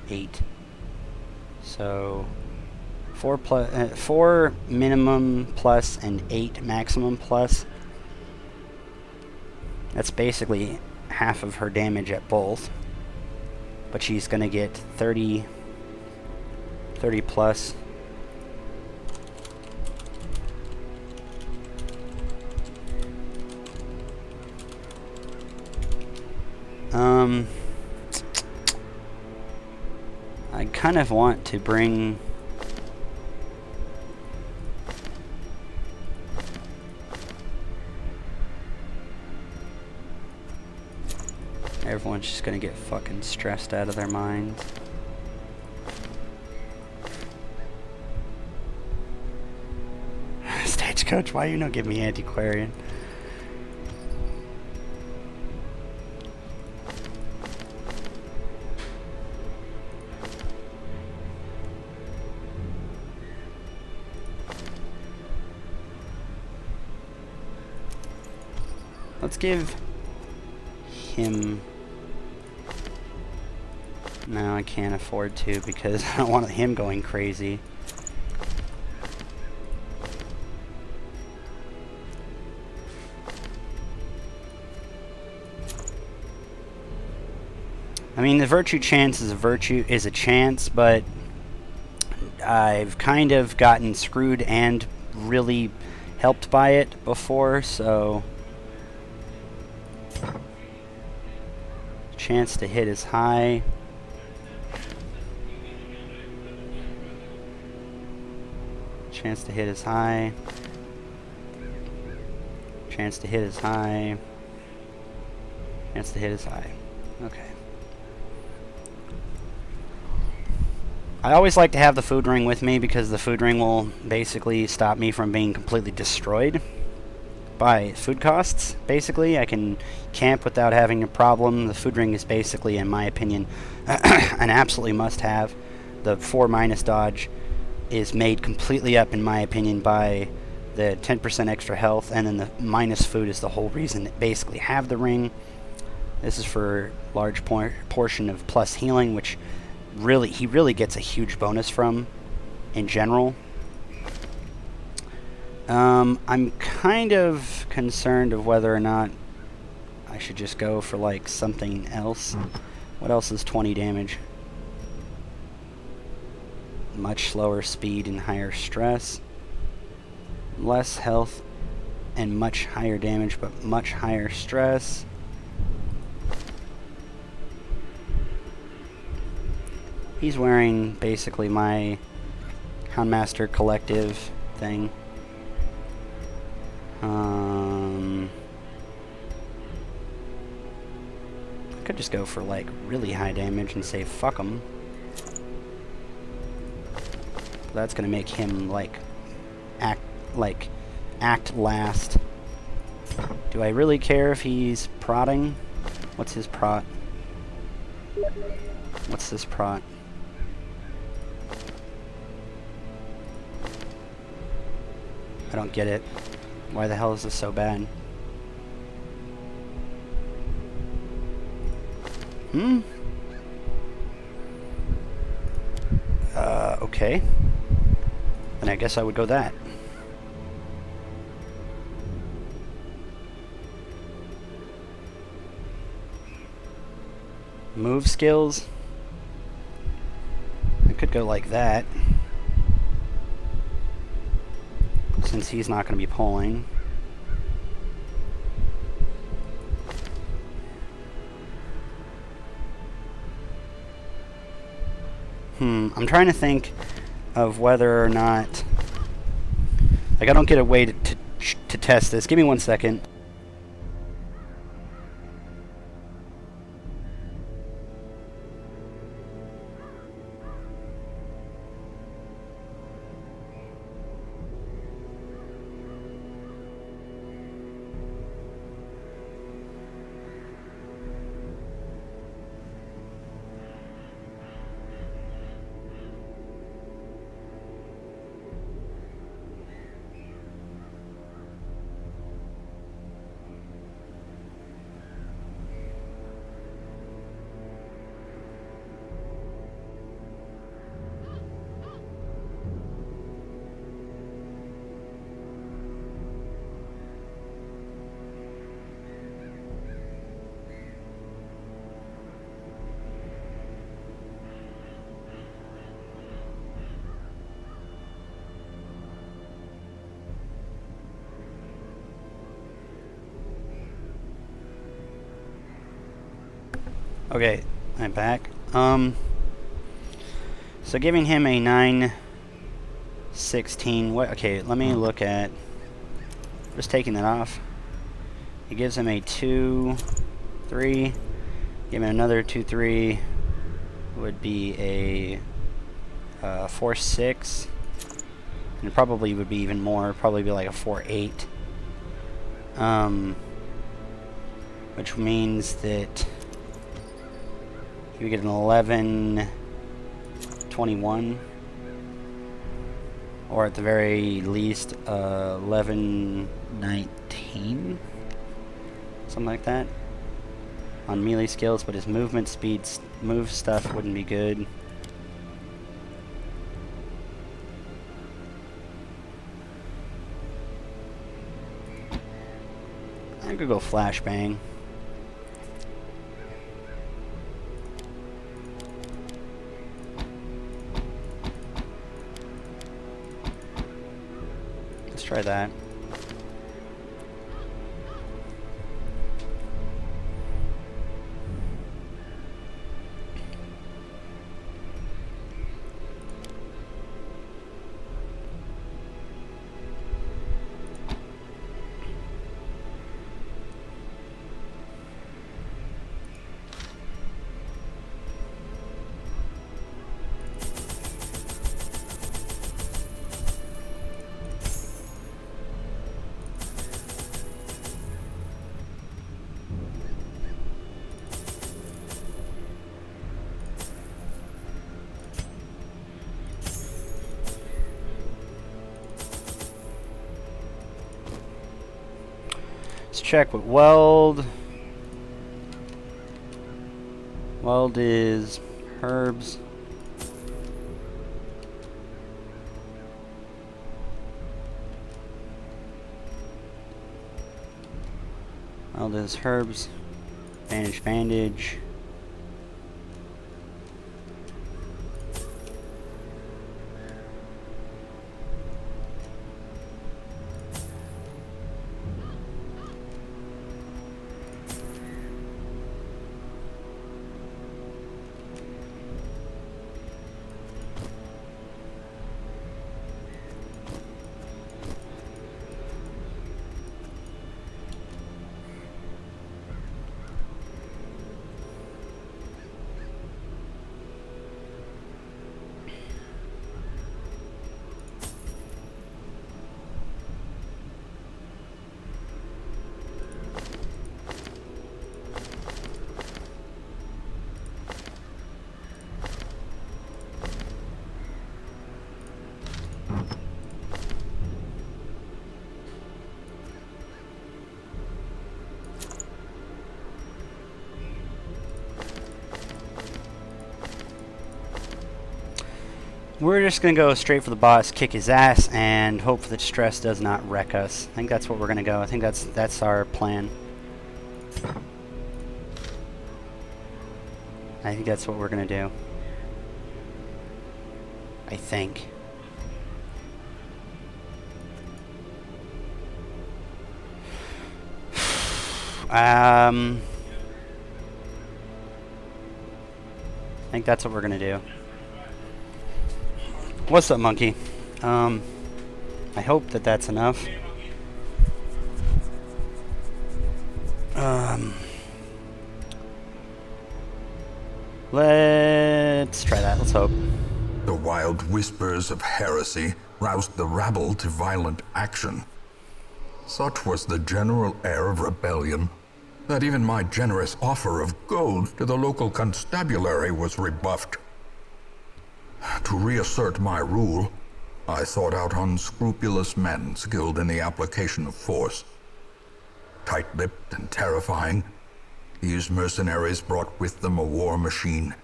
S1: 8. So 4 minimum plus and 8 maximum plus. That's basically half of her damage at both. But she's going to get 30 plus. I kind of want to bring... Everyone's just gonna get fucking stressed out of their minds. Stagecoach, why you not give me antiquarian? Let's give him... No, I can't afford to because I don't want him going crazy. I mean, the virtue chance is a chance, but I've kind of gotten screwed and really helped by it before, so chance to hit is high. Chance to hit is high. Chance to hit is high. Chance to hit is high. Okay. I always like to have the food ring with me because the food ring will basically stop me from being completely destroyed by food costs. Basically, I can camp without having a problem. The food ring is basically, in my opinion, an absolutely must-have. The 4- dodge is made completely up, in my opinion, by the 10% extra health, and then the minus food is the whole reason to basically have the ring. This is for large portion of plus healing, which he really gets a huge bonus from in general. I'm kind of concerned of whether or not I should just go for like something else. What else is 20 damage? Much slower speed and higher stress. Less health and much higher damage, but much higher stress. He's wearing basically my Houndmaster Collective thing. I could just go for like really high damage and say fuck him. That's gonna make him like act last. Do I really care if he's prodding? What's his prot? What's this prot? I don't get it. Why the hell is this so bad? Okay. Then I guess I would go that. Move skills. I could go like that, since he's not going to be pulling. I'm trying to think of whether or not... Like, I don't get a way to test this. Give me 1 second. Okay, I'm back. So giving him a 9/16. What? Okay, let me look at. Just taking that off. It gives him a 2/3. Give him another 2/3. Would be a 4/6. And it probably would be even more. Probably be like a 4/8. Which means that you get an 11/21, or at the very least 11/19, something like that, on melee skills. But his movement speeds, move stuff wouldn't be good. I could go flashbang. Let's try that. Let's check what weld. Weld is herbs. Weld is herbs. Bandage, bandage. We're just gonna go straight for the boss, kick his ass, and hope that stress does not wreck us. I think that's what we're gonna go. I think that's our plan. I think that's what we're gonna do. I think. I think that's what we're gonna do. What's up, monkey? I hope that that's enough. Let's try that. Let's hope.
S3: The wild whispers of heresy roused the rabble to violent action. Such was the general air of rebellion that even my generous offer of gold to the local constabulary was rebuffed. To reassert my rule, I sought out unscrupulous men skilled in the application of force. Tight-lipped and terrifying, these mercenaries brought with them a war machine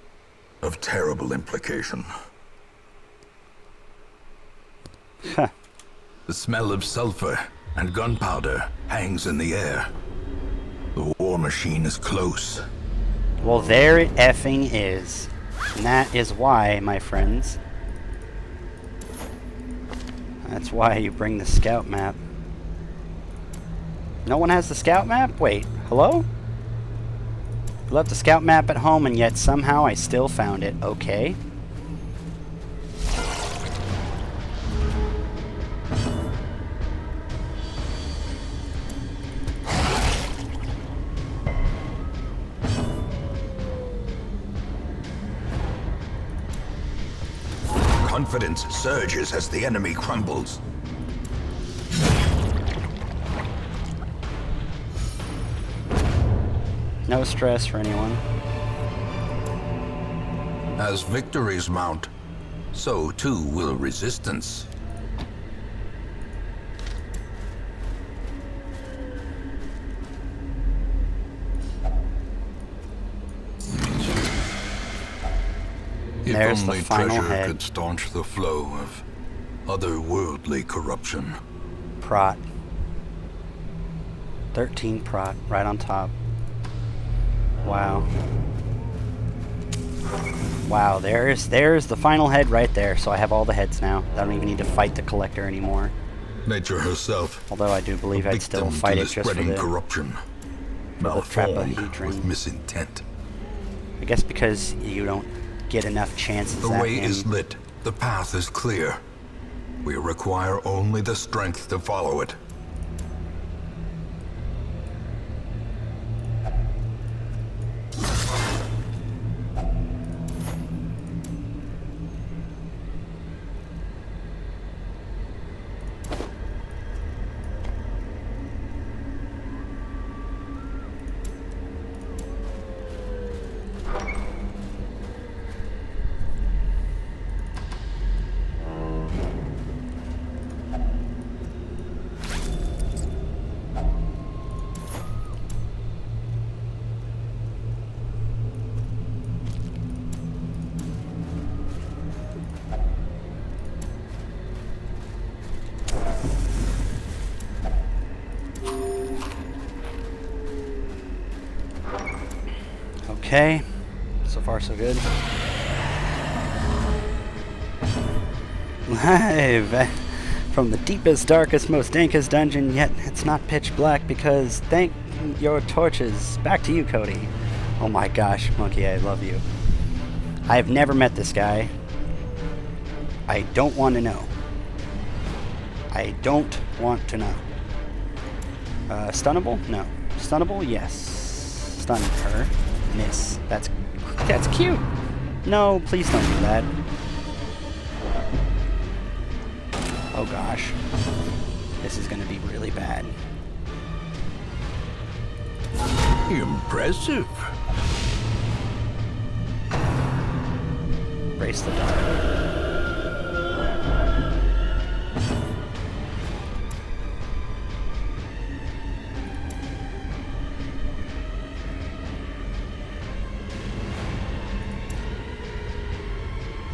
S3: of terrible implication.
S1: Huh.
S3: The smell of sulfur and gunpowder hangs in the air. The war machine is close.
S1: Well, there it effing is. And that is why, my friends. That's why you bring the scout map. No one has the scout map? Wait, hello? Left the scout map at home, and yet somehow I still found it. Okay.
S3: Confidence surges as the enemy crumbles.
S1: No stress for anyone.
S3: As victories mount, so too will resistance. If
S1: There's the
S3: only
S1: final
S3: treasure
S1: head.
S3: could staunch the flow of otherworldly corruption.
S1: Prot. 13 prot, right on top. Wow. Wow, there's the final head right there, so I have all the heads now. I don't even need to fight the collector anymore.
S3: Nature herself,
S1: Although I do believe
S3: a
S1: I'd still
S3: victim
S1: fight
S3: to
S1: it
S3: the
S1: just for
S3: spreading
S1: the...
S3: corruption,
S1: the
S3: malformed
S1: Trapahedron.
S3: with misintent.
S1: I guess because you don't get enough chances
S3: The
S1: at
S3: way
S1: him.
S3: is lit, the path is clear. We require only the strength to follow it.
S1: Okay, so far so good. Live from the deepest, darkest, most dankest dungeon, yet it's not pitch black because thank your torches. Back to you, Cody. Oh my gosh, Monkey, I love you. I have never met this guy. I don't want to know. I don't want to know. Stunnable? No. Stunnable? Yes. Stun her. Miss. That's cute. No, please don't do that. Oh gosh. This is gonna be really bad.
S3: Impressive.
S1: Brace the dog.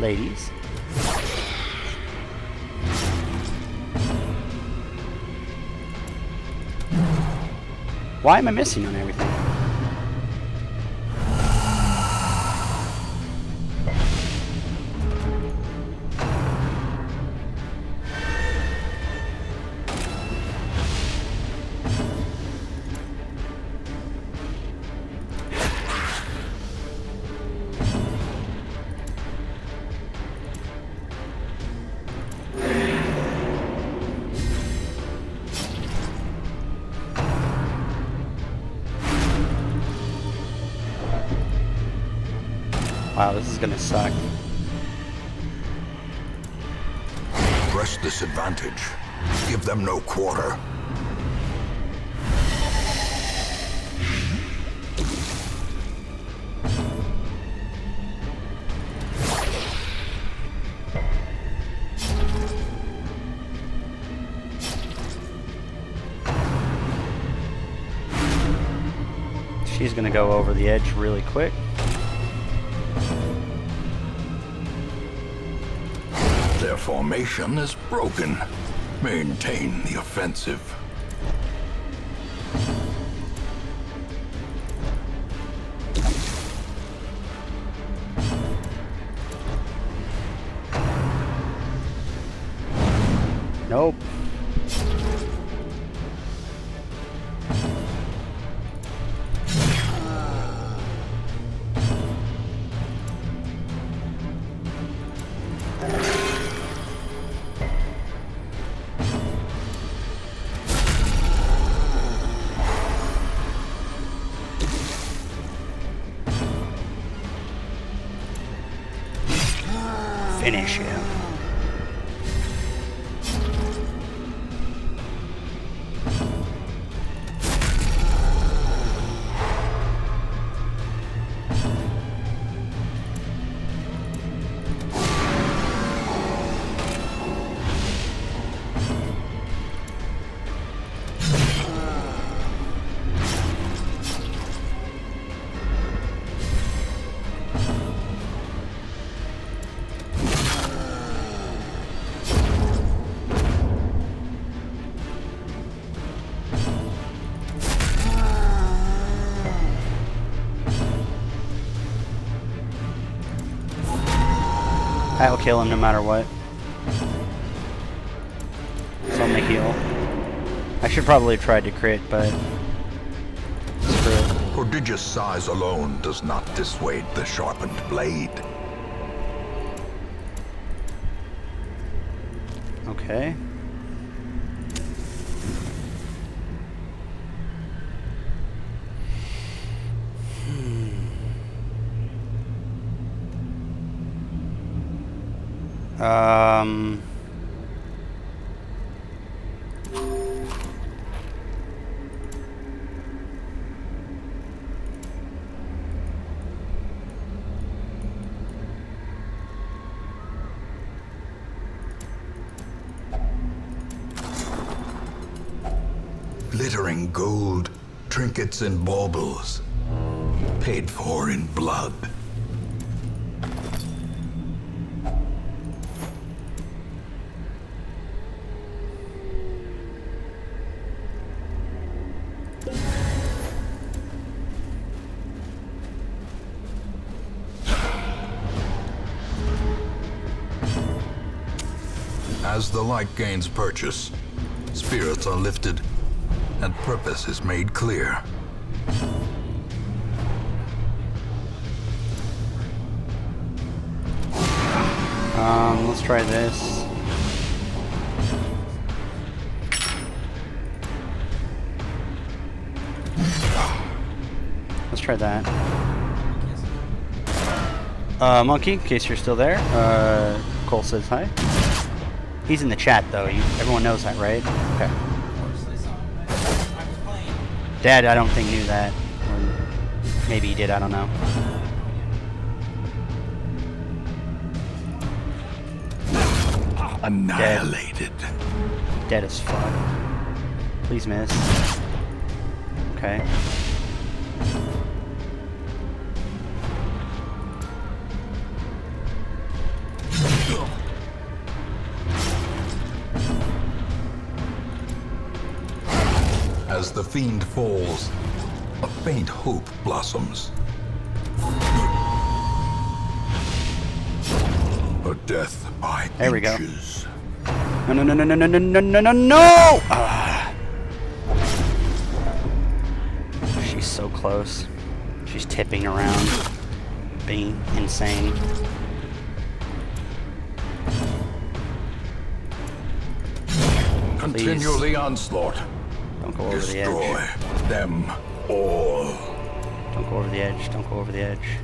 S1: Ladies. Why am I missing on everything? Wow, this is gonna suck.
S3: Press this advantage. Give them no quarter.
S1: She's gonna go over the edge really quick.
S3: Their formation is broken. Maintain the offensive.
S1: Nope. Finish him. I'll kill him no matter what. So I'm gonna heal. I should probably have tried to crit, but screw it.
S3: Prodigious size alone does not dissuade the sharpened blade.
S1: Okay. Um...
S3: Glittering gold, trinkets and baubles, paid for in blood. As the light gains purchase, spirits are lifted, and purpose is made clear.
S1: Let's try this. Let's try that. Monkey, in case you're still there, Cole says hi. He's in the chat, though. Everyone knows that, right? Okay. Dad, I don't think knew that. Or maybe he did, I don't know.
S3: Annihilated.
S1: Dead as fuck. Please miss. Okay.
S3: As the fiend falls, a faint hope blossoms. A death by
S1: There we go.
S3: inches.
S1: No, no, no, no, no, no, no, no, no, no, no! Ah. She's so close. She's tipping around, being insane.
S3: Continue
S1: Please.
S3: the onslaught.
S1: Don't go over the edge.
S3: Destroy them all.
S1: Don't go over the edge. Don't go over the edge.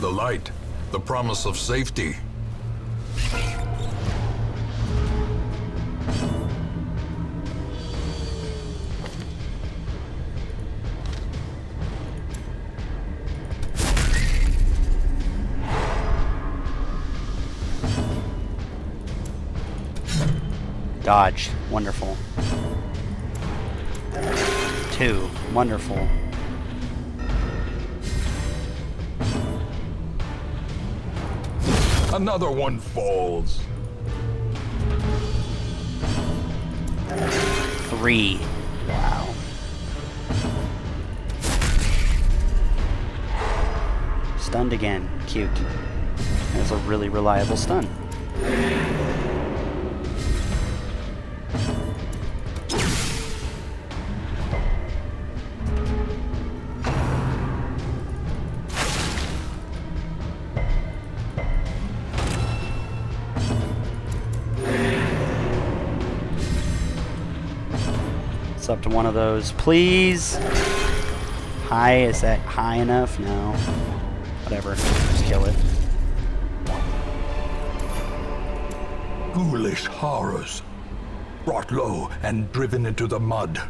S3: The light, the promise of safety.
S1: Dodge. Wonderful. 2. Wonderful.
S3: Another one falls.
S1: 3. Wow. Stunned again. Cute. That's a really reliable stun. up to one of those. Please! High, is that high enough? No. Whatever, just kill it.
S2: Ghoulish horrors. Brought low and driven into the mud.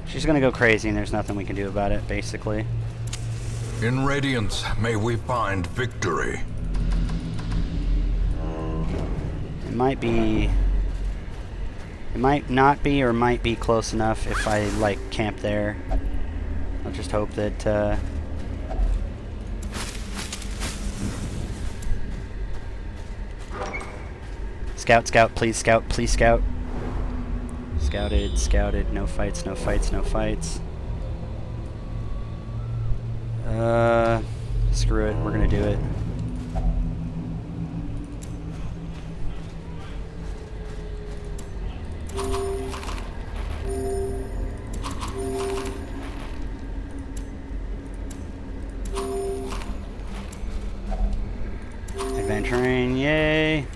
S1: She's gonna go crazy and there's nothing we can do about it, basically.
S2: In Radiance, may we find victory.
S1: It might be... It might not be, or might be close enough if I, like, camp there. I'll just hope that, Scout, scout, please scout, please scout. Scouted, scouted, no fights, no fights, no fights. Screw it, we're gonna do it. Adventuring, yay!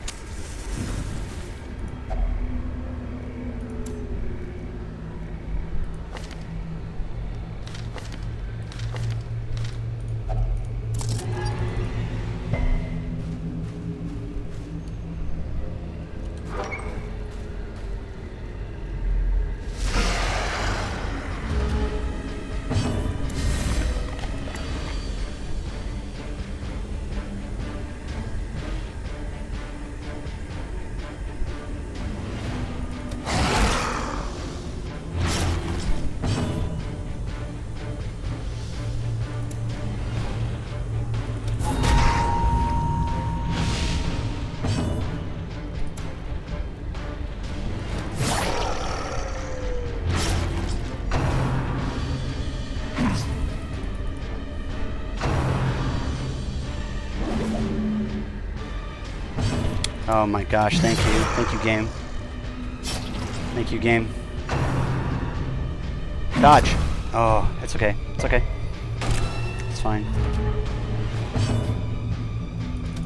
S1: Oh my gosh, thank you. Thank you, game. Thank you, game. Dodge! Oh, it's okay. It's okay. It's fine.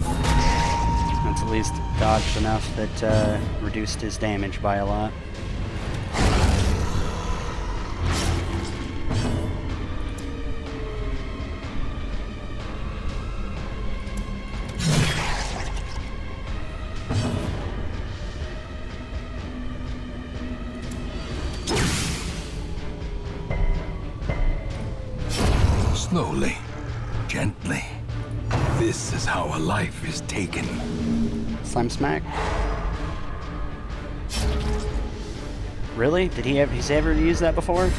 S1: That's at least dodged enough that reduced his damage by a lot.
S2: Slowly, gently. This is how a life is taken.
S1: Slime smack? Really? Did he's ever used that before?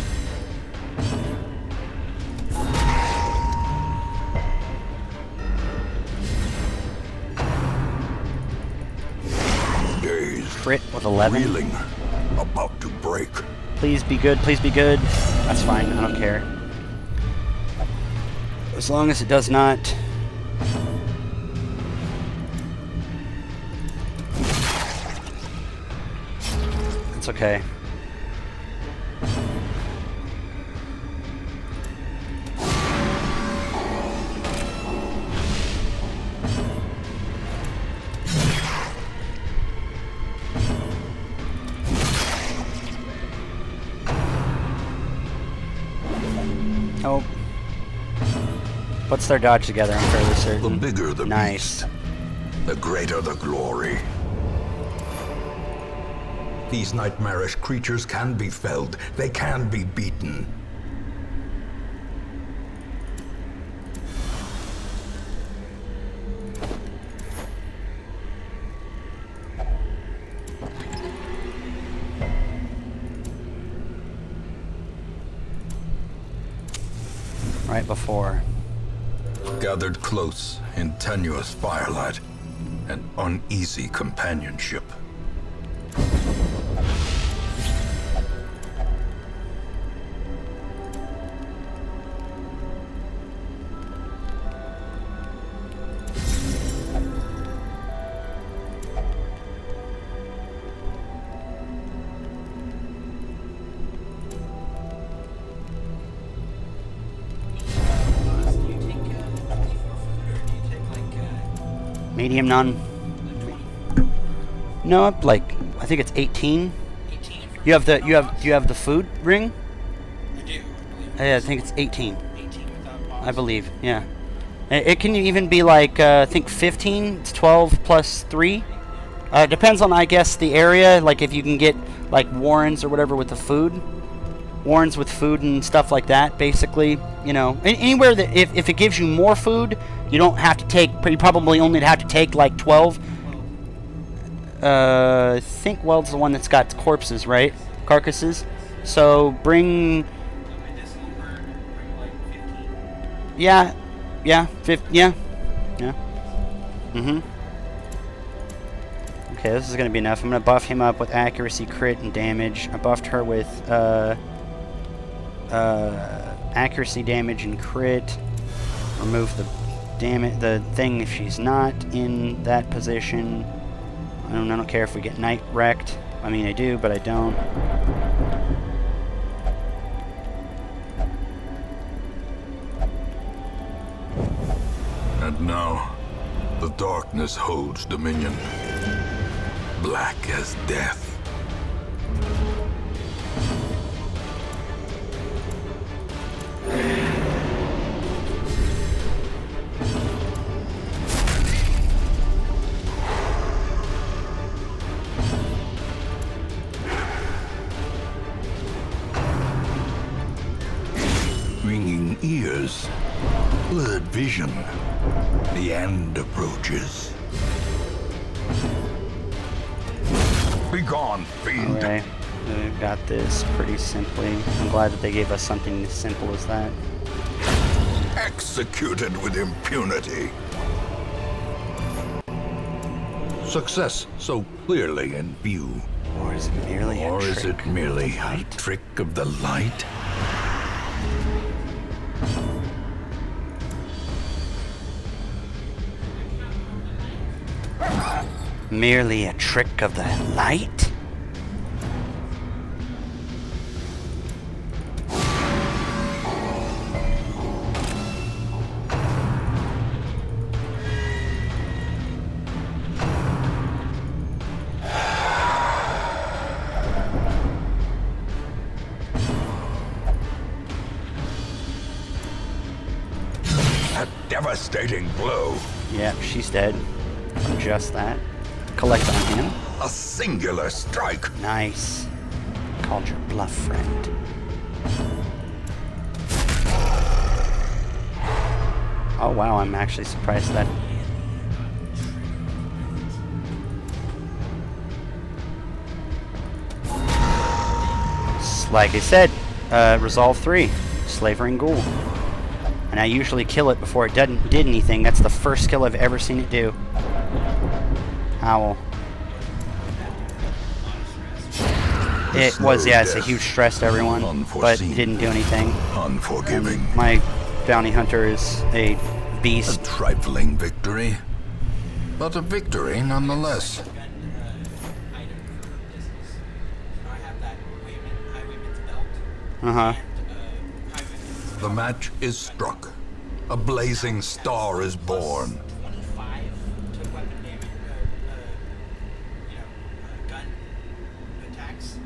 S2: Dazed,
S1: Crit with 11?
S2: reeling, about to break.
S1: Please be good, please be good. That's fine, I don't care. As long as it does not... It's okay. Oh. What's their dodge together? I'm fairly
S2: The
S1: certain.
S2: bigger the
S1: Nice.
S2: beast, the greater the glory. These nightmarish creatures can be felled. They can be beaten.
S1: Right before.
S2: Gathered close in tenuous firelight, an uneasy companionship.
S4: Do you take 24 food or do you take like
S1: Medium none. No, like I think it's 18.
S4: 18 for
S1: You have you have the food ring?
S4: I do.
S1: Yeah, I think it's 18.
S4: 18 without boss.
S1: I believe. Yeah. It can even be like I think 15. It's 12 plus 3. It depends on, I guess, the area. Like if you can get like warrens or whatever with the food, warrens with food and stuff like that. Basically, you know, anywhere that if it gives you more food, you don't have to take. You probably only have to take like 12. I think Weld's the one that's got corpses, right? Carcasses. So bring.
S4: Medicinal bird, bring like 15.
S1: Yeah. Yeah. Yeah. Mm-hmm. Okay, this is gonna be enough. I'm gonna buff him up with accuracy, crit, and damage. I buffed her with accuracy, damage, and crit. Remove the thing if she's not in that position. I don't care if we get night wrecked. I mean, I do, but I don't.
S3: And now, the darkness holds dominion. Black as death. Ringing ears, blurred vision. The end approaches. Begone, fiend!
S1: Okay, we got this pretty simply. I'm glad that they gave us something as simple as that.
S3: Executed with impunity. Success so clearly in view.
S1: Or is it merely a
S3: Or
S1: trick?
S3: is it merely a trick of the light?
S1: Merely a trick of the light?
S3: A devastating blow.
S1: Yep, she's dead. From just that. Collect on him.
S3: A singular strike.
S1: Nice. Called your bluff, friend. Oh wow, I'm actually surprised that. Like I said, Resolve 3, Slavering Ghoul. And I usually kill it before it did anything. That's the first kill I've ever seen it do. Owl. It was, yeah, it's a huge stress to everyone, but it
S3: Unforeseen.
S1: didn't do anything.
S3: Unforgiving.
S1: My bounty hunter is a
S3: A
S1: beast.
S3: trifling victory. But a victory nonetheless.
S4: Gun item for business. I have that highwayman's belt.
S1: Uh-huh.
S4: Highwayman's
S3: The match is struck. A blazing star is born.
S4: 25 to weapon damage, gun attacks.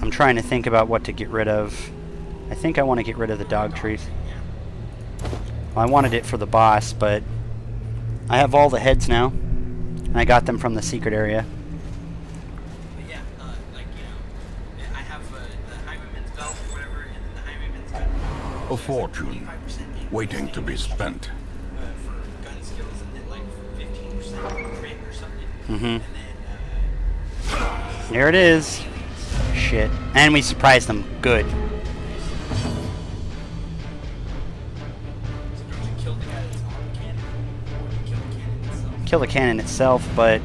S1: I'm trying to think about what to get rid of. I think I want to get rid of the dog trees. Well, I wanted it for the boss, but I have all the heads now. And I got them from the secret area.
S4: But yeah, I have the highwayman's belt or whatever, and then the highwayman's gun.
S3: A fortune
S4: 25%
S3: waiting to be spent.
S4: for gun skills, and then like 15% crit or something.
S1: Mm-hmm.
S4: And then
S1: There it is. Shit. And we surprised them. Good.
S4: sometimes you kill the guy that's on the cannon, or you kill the cannon itself.
S1: Kill the cannon itself, but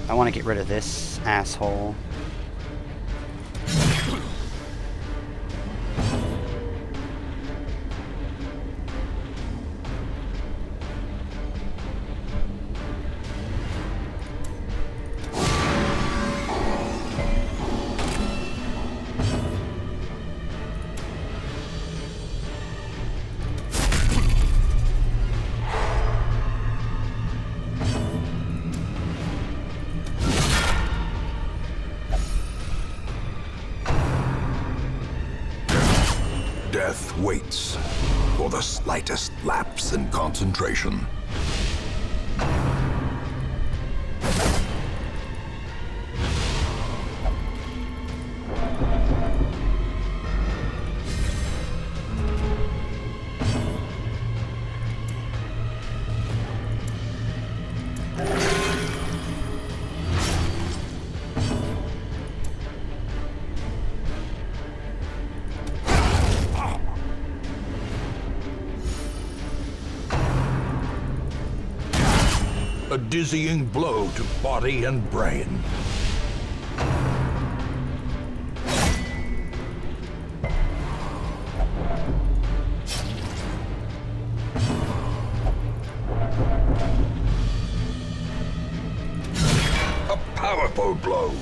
S1: I want to get rid of this asshole.
S3: waits for the slightest lapse in concentration. A dizzying blow to body and brain. A powerful blow.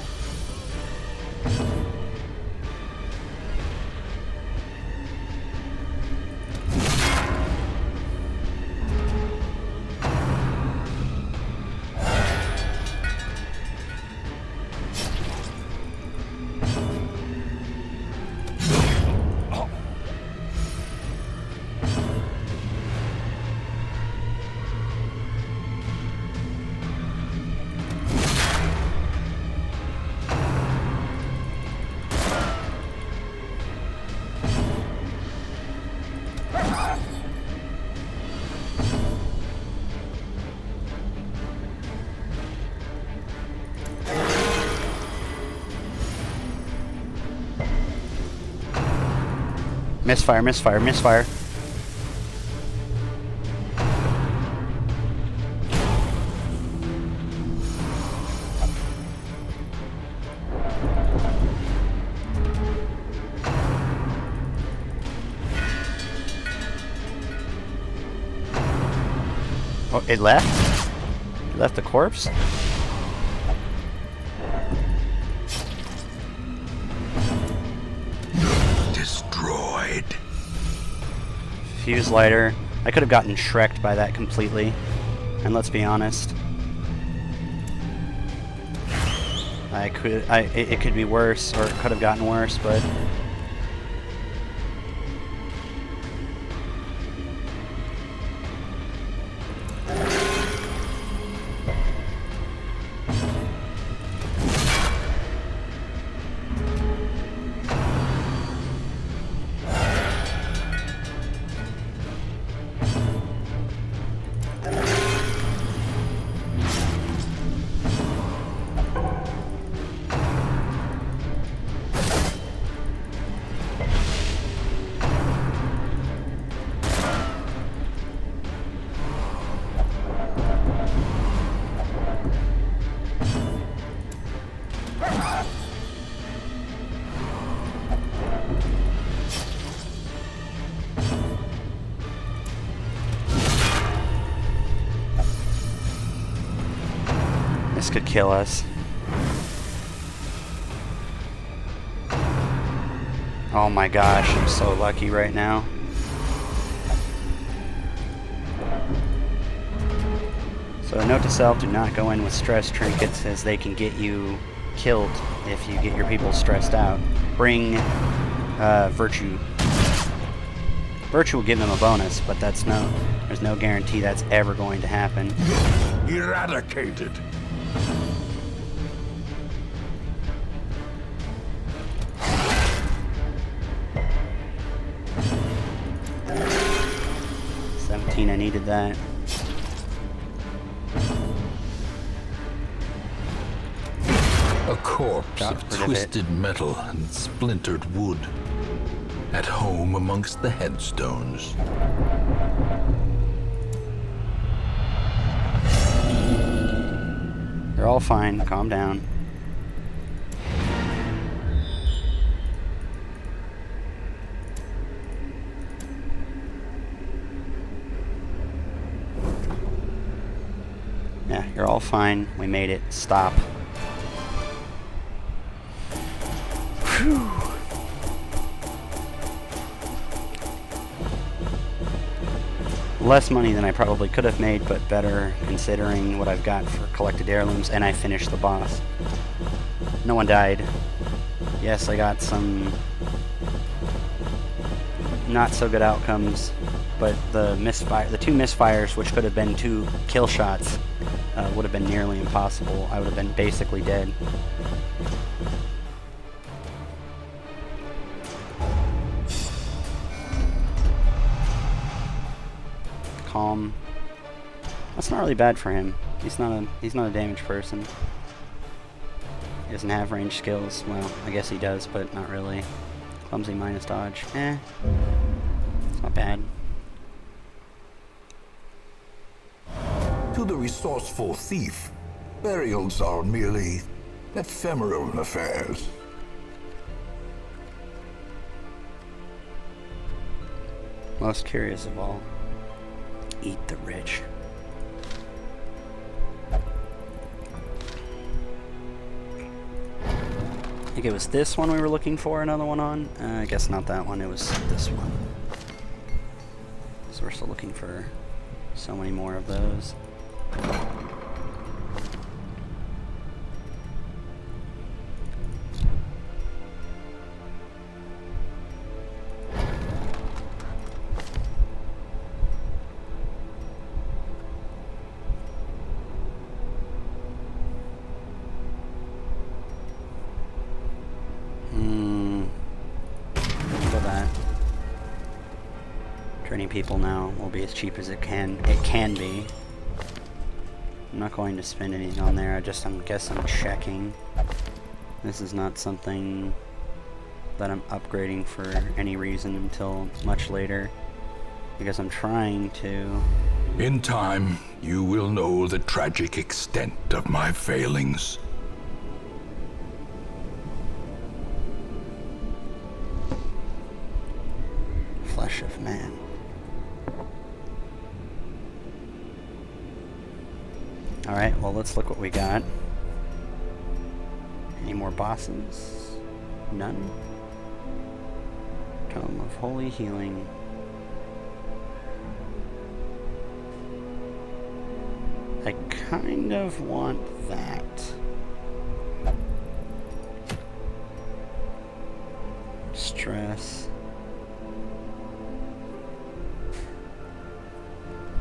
S1: Misfire, misfire, misfire. Oh, it left? It left the corpse?
S3: Destroyed.
S1: Fuse lighter. I could have gotten Shrek'd by that completely. And let's be honest. It could be worse, or it could have gotten worse, but... This could kill us. Oh my gosh, I'm so lucky right now. So note to self, do not go in with stress trinkets as they can get you killed if you get your people stressed out. Bring Virtue. Virtue will give them a bonus, but there's no guarantee that's ever going to happen.
S3: Eradicated.
S1: I needed that.
S3: A corpse
S1: Got
S3: of
S1: rid of
S3: twisted metal and splintered wood. At home amongst the headstones.
S1: They're all fine. Calm down. Yeah, you're all fine. We made it. Stop. Whew. Less money than I probably could have made, but better considering what I've got for collected heirlooms, and I finished the boss. No one died. Yes, I got some not so good outcomes, but the two misfires, which could have been 2 kill shots, would have been nearly impossible. I would have been basically dead. Calm. That's not really bad for him. He's not a damaged person. He doesn't have range skills. Well, I guess he does, but not really. Clumsy minus dodge. It's not bad.
S7: To the resourceful thief, burials are merely ephemeral affairs.
S1: Most curious of all. Eat the rich. I think it was this one we were looking for another one on. I guess not that one, it was this one. So we're still looking for so many more of those. Training people now will be as cheap as it can be. I'm not going to spend anything on there. I'm checking. This is not something that I'm upgrading for any reason until much later, because I'm trying to.
S2: In time, you will know the tragic extent of my failings.
S1: Flesh of man. Alright, well, let's look what we got. Any more bosses? None? Tome of Holy Healing. I kind of want that. Stress.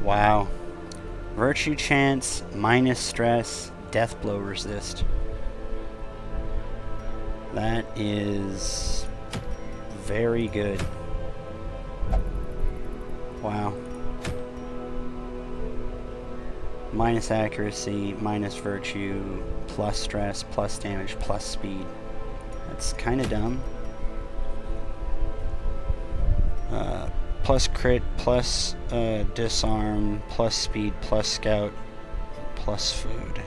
S1: Wow. Virtue chance, minus stress, death blow resist. That is very good. Wow. Minus accuracy, minus virtue, plus stress, plus damage, plus speed. That's kind of dumb. Plus crit, plus disarm, plus speed, plus scout, plus food.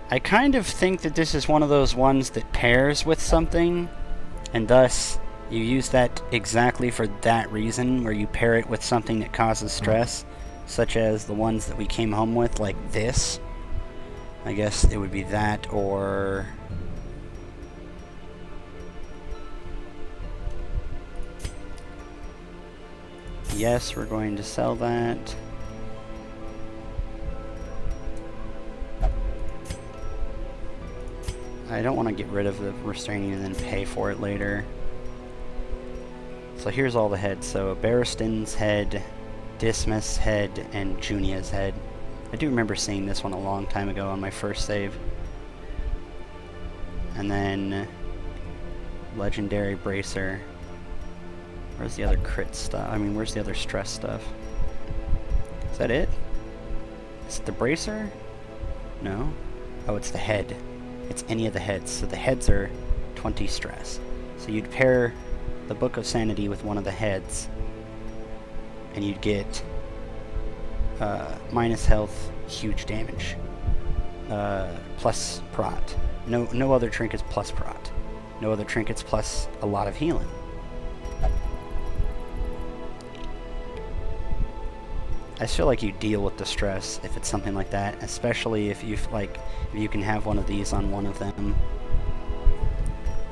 S1: I kind of think that this is one of those ones that pairs with something, and thus you use that exactly for that reason, where you pair it with something that causes stress, such as the ones that we came home with, like this. I guess it would be that, or... Yes, we're going to sell that. I don't want to get rid of the restraining and then pay for it later. So here's all the heads. So Barristan's head, Dismas' head, and Junia's head. I do remember seeing this one a long time ago on my first save. And then Legendary Bracer. Where's the other crit stuff? I mean, where's the other stress stuff? Is that it? Is it the Bracer? No. Oh, it's the head. It's any of the heads. So the heads are 20 stress. So you'd pair the Book of Sanity with one of the heads, and you'd get minus health, huge damage, plus prot. No other trinkets plus prot. No other trinkets plus a lot of healing. I feel like you deal with the stress if it's something like that, especially if if you can have one of these on one of them.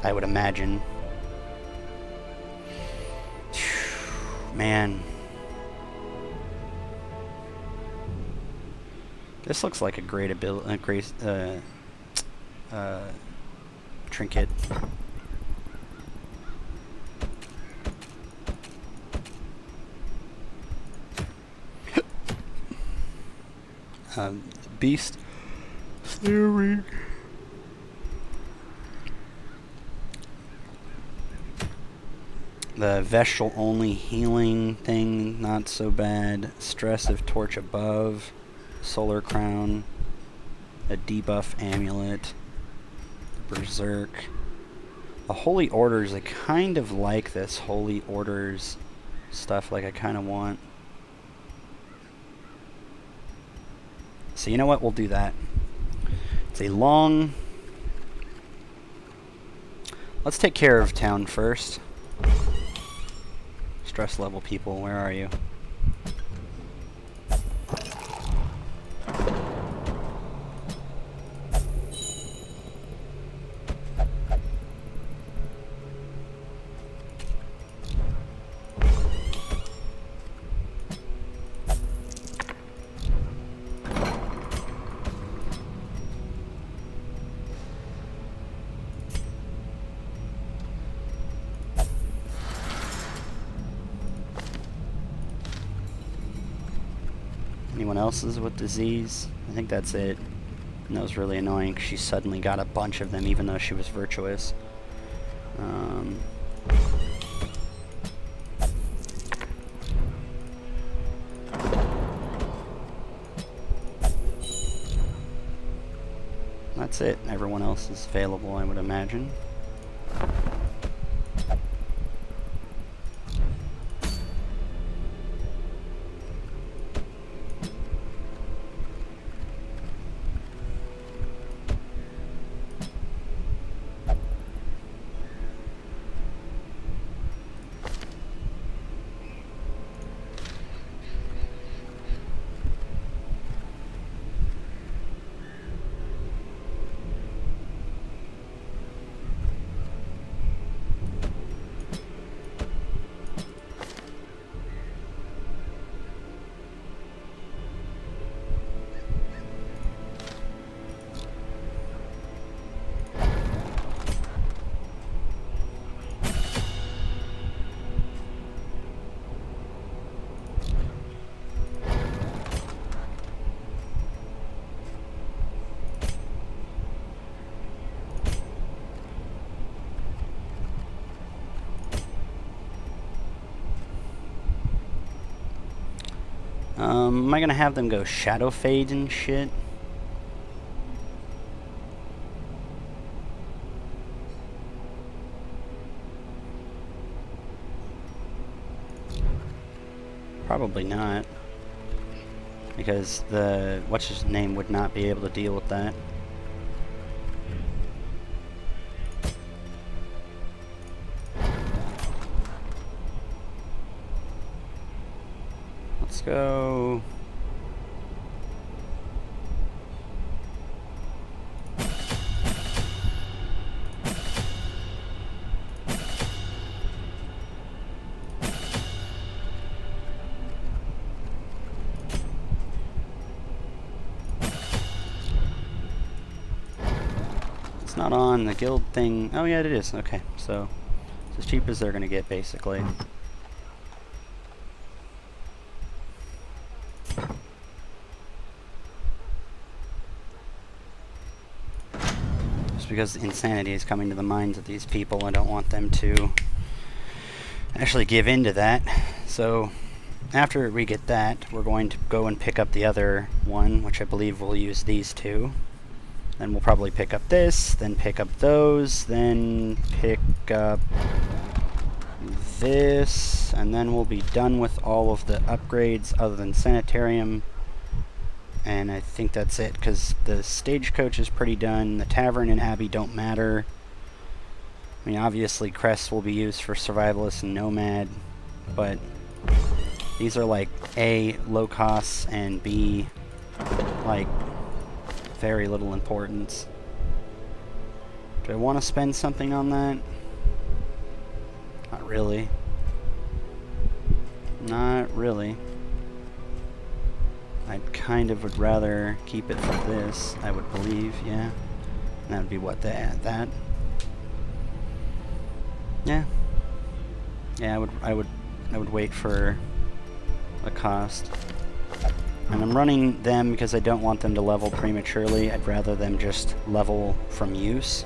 S1: I would imagine. Man. This looks like a great trinket. Beast steering. The Veshal only healing thing, not so bad. Stress of Torch above. Solar Crown. A debuff amulet. Berserk. The Holy Orders, I kind of like this Holy Orders stuff, like I kind of want. So you know what, we'll do that. It's a long... Let's take care of town first. Stress level people, where are you? Anyone else's with disease? I think that's it. And that was really annoying 'cause she suddenly got a bunch of them even though she was virtuous. That's it. Everyone else is available, I would imagine. Am I gonna have them go shadow fade and shit? Probably not. Because the what's his name would not be able to deal with that. Let's go. It's not on the guild thing. Oh yeah, it is. Okay, so it's as cheap as they're gonna get, basically. Because insanity is coming to the minds of these people. I don't want them to actually give in to that. So after we get that, we're going to go and pick up the other one, which I believe we'll use these two. Then we'll probably pick up this, then pick up those, then pick up this, and then we'll be done with all of the upgrades other than Sanitarium. And I think that's it, because the stagecoach is pretty done. The tavern and abbey don't matter. I mean, obviously crests will be used for survivalists and nomad, but these are like A, low costs, and B, like very little importance. Do I want to spend something on that? Not really. Not really. I kind of would rather keep it for this, I would believe, yeah. And that would be what they add, that. Yeah. Yeah, I would wait for a cost. And I'm running them because I don't want them to level prematurely. I'd rather them just level from use.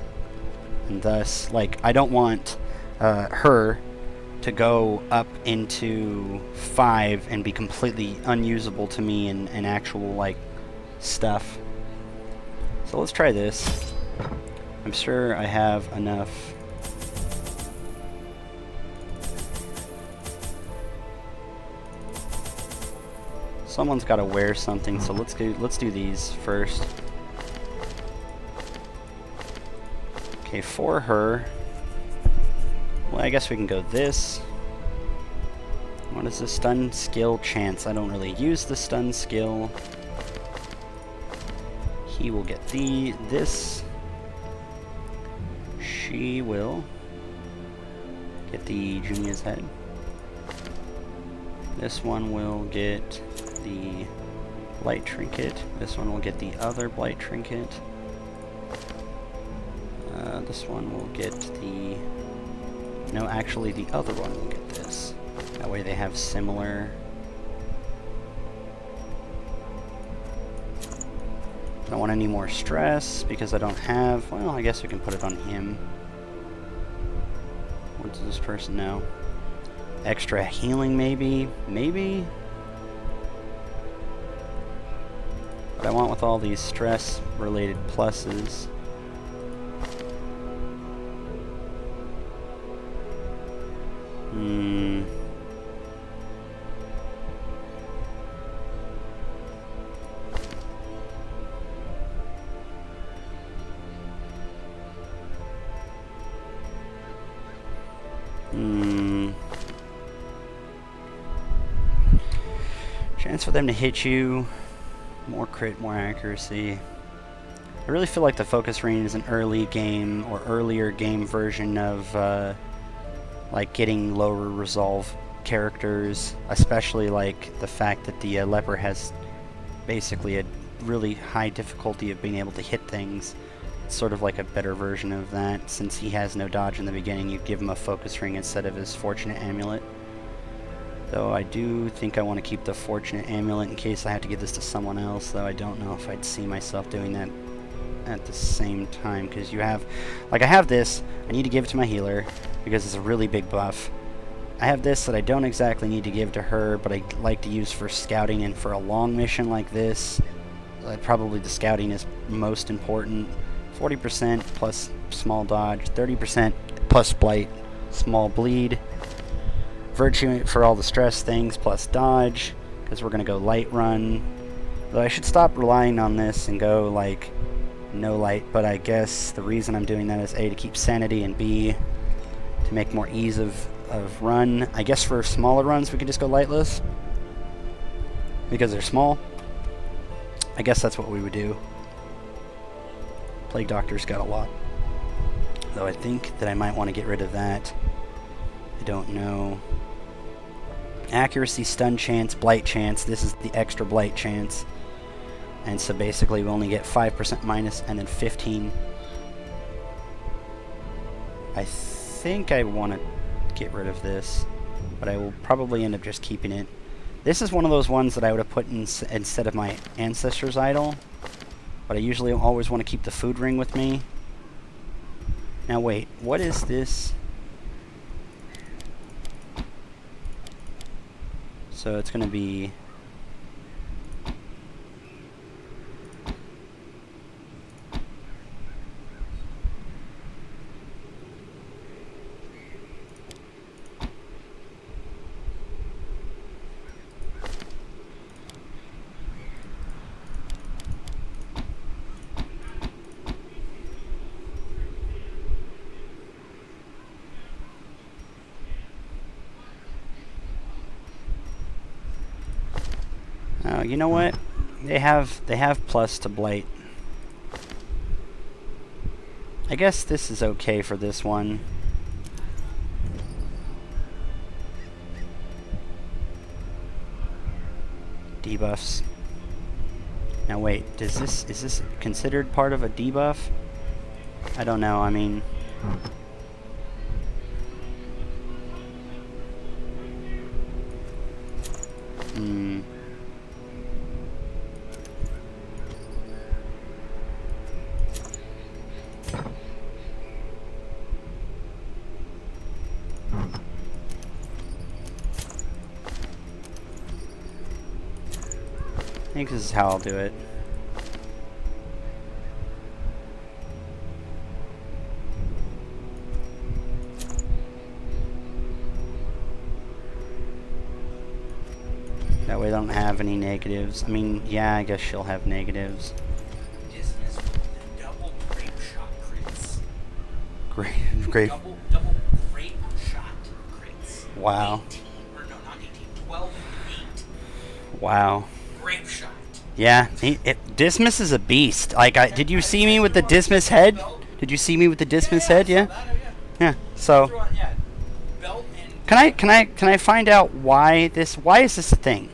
S1: And thus, like, I don't want her to go up into 5 and be completely unusable to me and actual, like, stuff. So let's try this. I'm sure I have enough. Someone's got to wear something, so let's do these first. Okay, for her, well, I guess we can go this. What is the stun skill chance? I don't really use the stun skill. He will get this. She will get the Junia's head. This one will get the blight trinket. This one will get the other blight trinket. This one will get the... No, actually the other one will get this. That way they have similar... I don't want any more stress because I don't have... Well, I guess we can put it on him. What does this person know? Extra healing, maybe? Maybe? But I want with all these stress-related pluses. Chance for them to hit you. More crit, more accuracy. I really feel like the focus ring is an early game or earlier game version of like getting lower resolve characters, especially like the fact that the leper has basically a really high difficulty of being able to hit things. It's sort of like a better version of that. Since he has no dodge in the beginning, you give him a focus ring instead of his fortunate amulet. Though I do think I want to keep the fortunate amulet in case I have to give this to someone else, though I don't know if I'd see myself doing that at the same time, because you have, like, I have this, I need to give it to my healer because it's a really big buff. I have this that I don't exactly need to give to her, but I like to use for scouting and for a long mission like this. Probably the scouting is most important. 40% plus small dodge, 30% plus blight, small bleed. Virtue for all the stress things, plus dodge, because we're going to go light run. Though I should stop relying on this and go, like, no light, but I guess the reason I'm doing that is A, to keep sanity, and B, to make more ease of run. I guess for smaller runs we could just go lightless, because they're small. I guess that's what we would do. Plague Doctor's got a lot. Though I think that I might want to get rid of that. I don't know. Accuracy, stun chance, blight chance. This is the extra blight chance. And so basically we only get 5% minus and then 15. I think I want to get rid of this, but I will probably end up just keeping it. This is one of those ones that I would have put in instead of my Ancestor's Idol, but I usually always want to keep the food ring with me. Now wait, what is this? So it's going to be... Oh, you know what? They have plus to blight. I guess this is okay for this one. Debuffs. Now wait, is this considered part of a debuff? I don't know, I mean... I think this is how I'll do it. That way I don't have any negatives. I mean, yeah, I guess she'll have negatives.
S4: Dismiss with double grape shot crits.
S1: Great.
S4: Double grape shot crits.
S1: Wow.
S4: 18, or no, not 18, 12 and 8.
S1: Wow.
S4: Grape shot.
S1: Yeah, Dismas is a beast. Like, did you see me with the Dismas head? Did you see me with the Dismas head? Yeah. Yeah. So,
S4: Yeah. Belt and
S1: can I find out why this? Why is this a thing?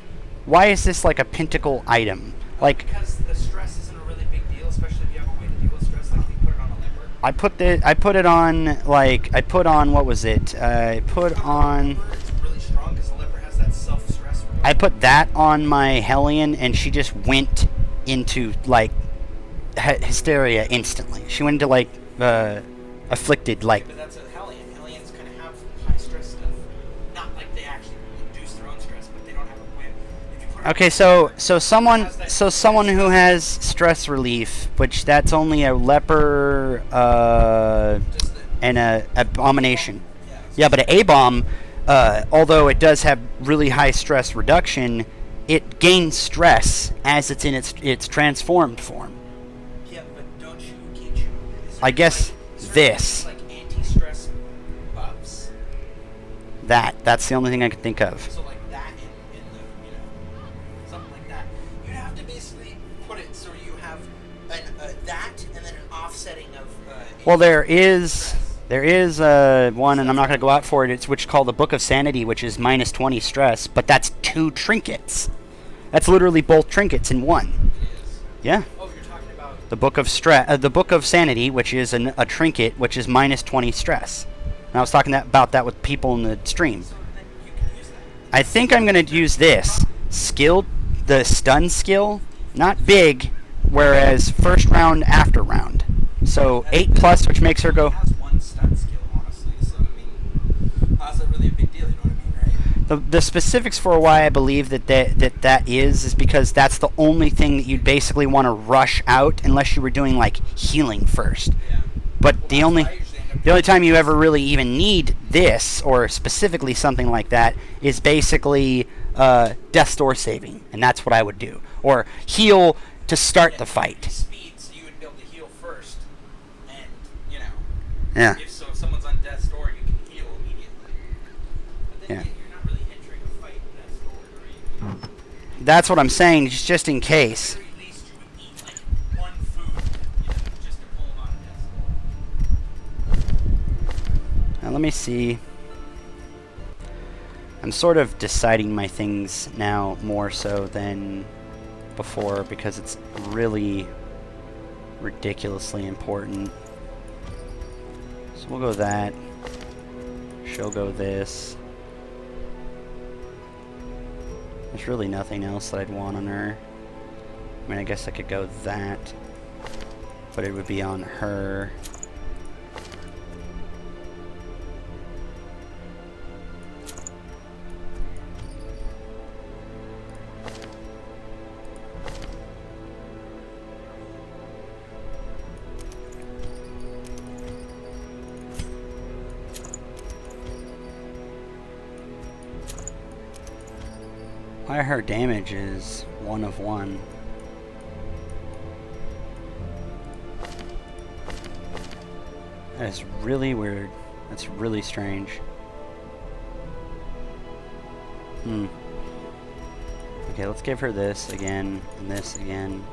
S1: Why is this like a pinnacle item? Like,
S4: because the stress isn't a really big deal, especially if you have a way to deal with stress, like you put it on a leopard.
S1: I put it on like I put on what was it? I put on.
S4: It's really strong because the leopard has that self-stress.
S1: I put that on my Hellion, and she just went into like hysteria instantly. She went into like afflicted, like.
S4: But that's a Hellion. Hellions kind of have high stress stuff. Not like they actually induce their own stress, but they don't have a whip. If you put it
S1: Okay,
S4: on
S1: so someone who has stress relief, which that's only a leper
S4: just the,
S1: and a abomination.
S4: yeah,
S1: Yeah, but an A-bomb, although it does have really high stress reduction, it gains stress as it's in its transformed form.
S4: yeah, but can't you? is
S1: I
S4: there,
S1: guess
S4: is there
S1: this.
S4: like anti-stress buffs?
S1: That's the only thing I could think of.
S4: So like that in the, something like that. You'd have to basically put it so you have that and then an offsetting of.
S1: Well, there is one, and I'm not going to go out for it. It's which called the Book of Sanity, which is minus 20 stress, but that's 2 trinkets. That's literally both trinkets in one. Yeah.
S4: Oh, you're talking about.
S1: The Book of Sanity, which is a trinket, which is minus 20 stress. And I was talking about that with people in the stream.
S4: So then you can use that.
S1: I think I'm going to use this the stun skill, not big, whereas first round, after round. So 8+, which makes her go.
S4: He has one stun skill, honestly. So I mean, how's that really a big deal? You know what I mean, right?
S1: The specifics for why I believe that is because that's the only thing that you'd basically want to rush out unless you were doing like healing first.
S4: Yeah.
S1: But the only time you ever really even need this, or specifically something like that, is basically death store saving, and that's what I would do, or heal to start the fight.
S4: Speed, so you would be able to heal first, and you know.
S1: Yeah.
S4: If someone's on death's door, you can heal immediately. But then
S1: Yeah.
S4: you're not really entering a fight in death's door, are you?
S1: That's what I'm saying, just in case.
S4: At very least you would eat like one food, just to pull them out of death's door.
S1: Now let me see. I'm sort of deciding my things now more so than before because it's really ridiculously important. So we'll go that. She'll go this. There's really nothing else that I'd want on her. I mean, I guess I could go that, but it would be on her. Why her damage is 1 of 1. That is really weird. That's really strange. Okay, let's give her this again, and this again.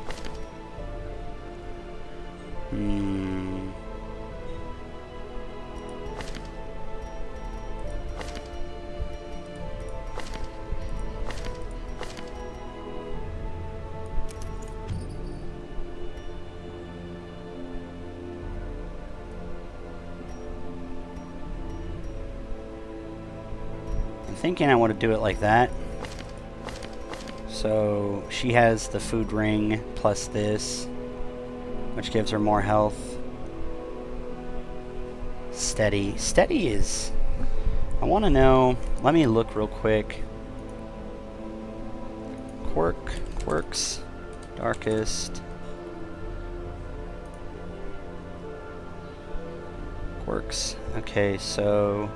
S1: Thinking I want to do it like that. So she has the food ring plus this, which gives her more health. Steady. Steady is... I want to know... Let me look real quick. Quirks, darkest. Quirks. Okay, so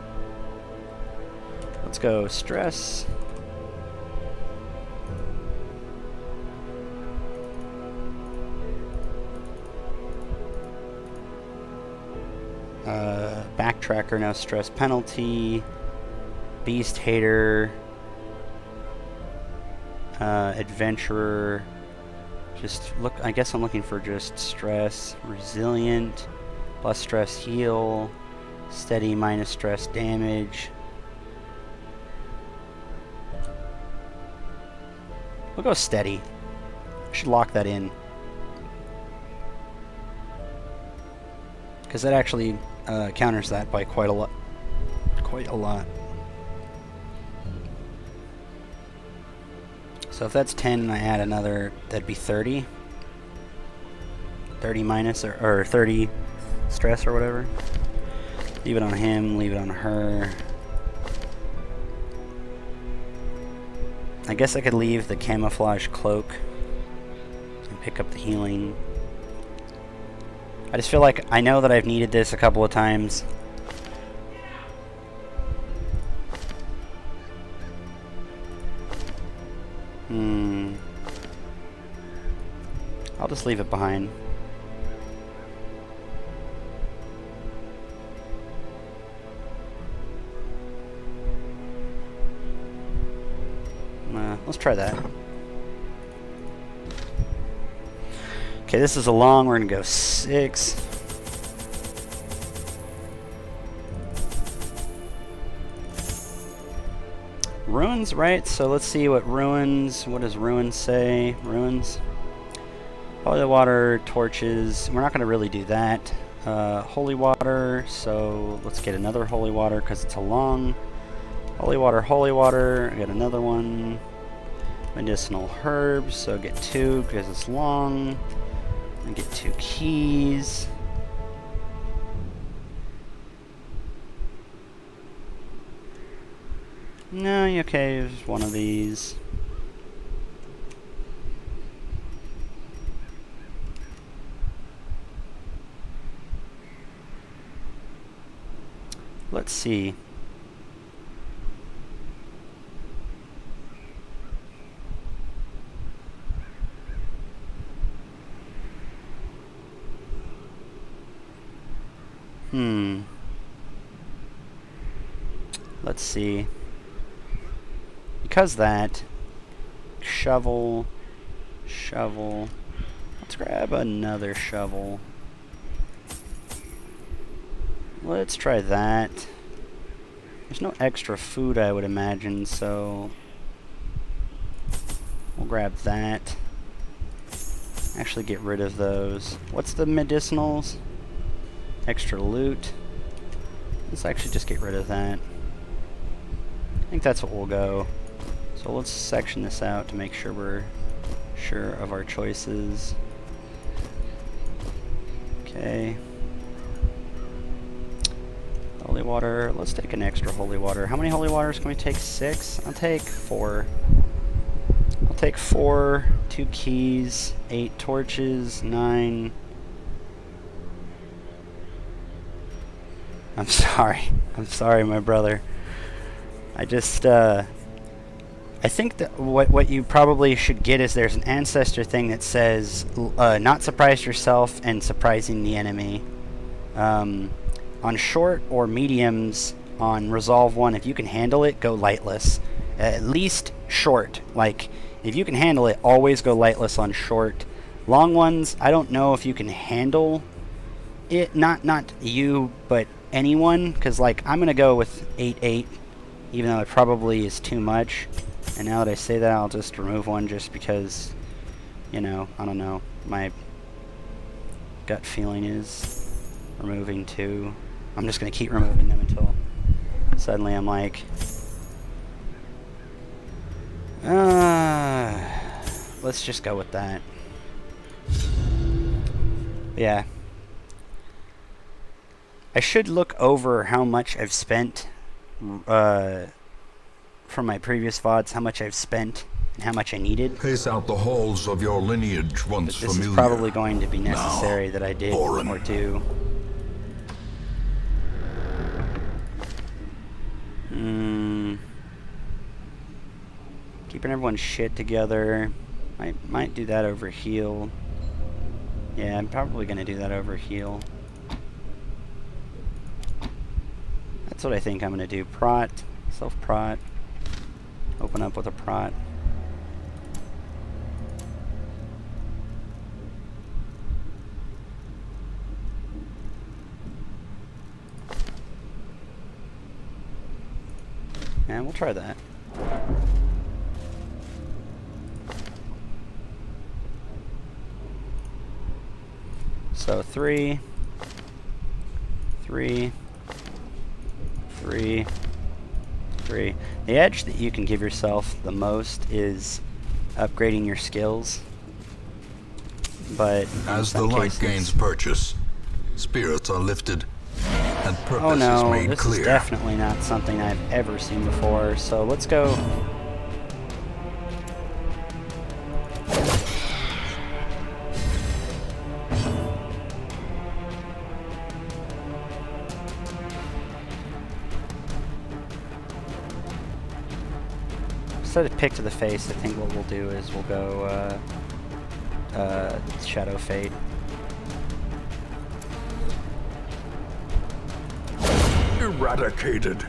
S1: let's go stress. Backtracker, no stress penalty. Beast hater. Adventurer. Just look, I guess I'm looking for just stress. Resilient. Plus stress heal. Steady minus stress damage. We'll go steady. I should lock that in. Because that actually counters that by quite a lot. So if that's 10 and I add another, that'd be 30. 30 minus, or 30 stress or whatever. Leave it on him, leave it on her. I guess I could leave the camouflage cloak and pick up the healing. I just feel like I know that I've needed this a couple of times. I'll just leave it behind. Let's try that. Okay, this is a long. We're gonna go 6. Ruins, right? So let's see what ruins. What does ruins say? Ruins. Holy water, torches. We're not gonna really do that. Holy water. So let's get another holy water because it's a long. Holy water, holy water. I got another one. Medicinal herbs. So get 2 because it's long. And get 2 keys. No, okay, there's one of these. Let's see. Let's see. Because that, shovel. Let's grab another shovel. Let's try that. There's no extra food, I would imagine, so we'll grab that. Actually get rid of those. What's the medicinals? Extra loot. Let's actually just get rid of that. I think that's what we'll go. So let's section this out to make sure we're sure of our choices. Okay. Holy water. Let's take an extra holy water. How many holy waters can we take? 6? I'll take 4. I'll take 4. 2 keys. 8 torches. 9. I'm sorry. I'm sorry, my brother. I just, I think that what you probably should get is there's an ancestor thing that says, not surprise yourself and surprising the enemy. On short or mediums, on Resolve 1, if you can handle it, go lightless. At least short. Like, if you can handle it, always go lightless on short. Long ones, I don't know if you can handle it. Not you, but anyone. Because, like, I'm going to go with 8-8. Even though it probably is too much. And now that I say that, I'll just remove one just because, you know, I don't know. My gut feeling is removing 2. I'm just going to keep removing them until suddenly I'm like, let's just go with that. Yeah. I should look over how much I've spent from my previous VODs, how much I've spent and how much I needed.
S3: Pace out the halls of your lineage once
S1: This
S3: familiar.
S1: is probably going to be necessary that I did
S3: foreign.
S1: or do. Keeping everyone's shit together. Might do that over heal. Yeah, I'm probably gonna do that over heal. That's what I think I'm gonna do. Prot, self-prot. Open up with a prot. And we'll try that. So 3, 3, 3, 3. The edge that you can give yourself the most is upgrading your skills. But in
S3: As the
S1: some
S3: light
S1: cases-
S3: gains purchase, spirits are lifted, and purpose
S1: Oh no,
S3: is made
S1: this
S3: clear.
S1: is definitely not something I've ever seen before, so let's go. Instead of pick to the face, I think what we'll do is we'll go Shadow Fade.
S7: Eradicated.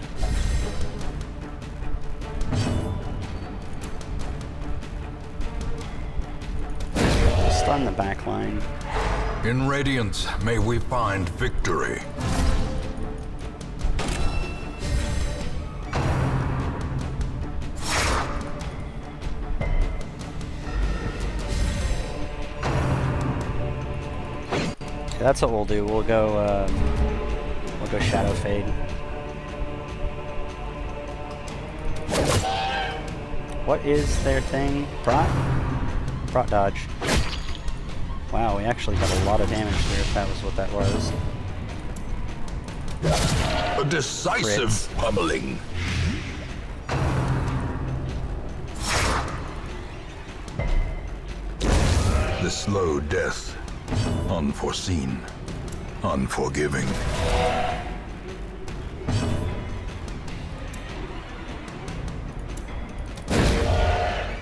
S1: Stun the back line.
S3: In Radiance, may we find victory.
S1: That's what we'll do. We'll go Shadow Fade. What is their thing? Prot? Prot dodge. Wow, we actually got a lot of damage there if that was what that was.
S3: A decisive
S1: Crits.
S3: pummeling. The slow death. Unforeseen. Unforgiving.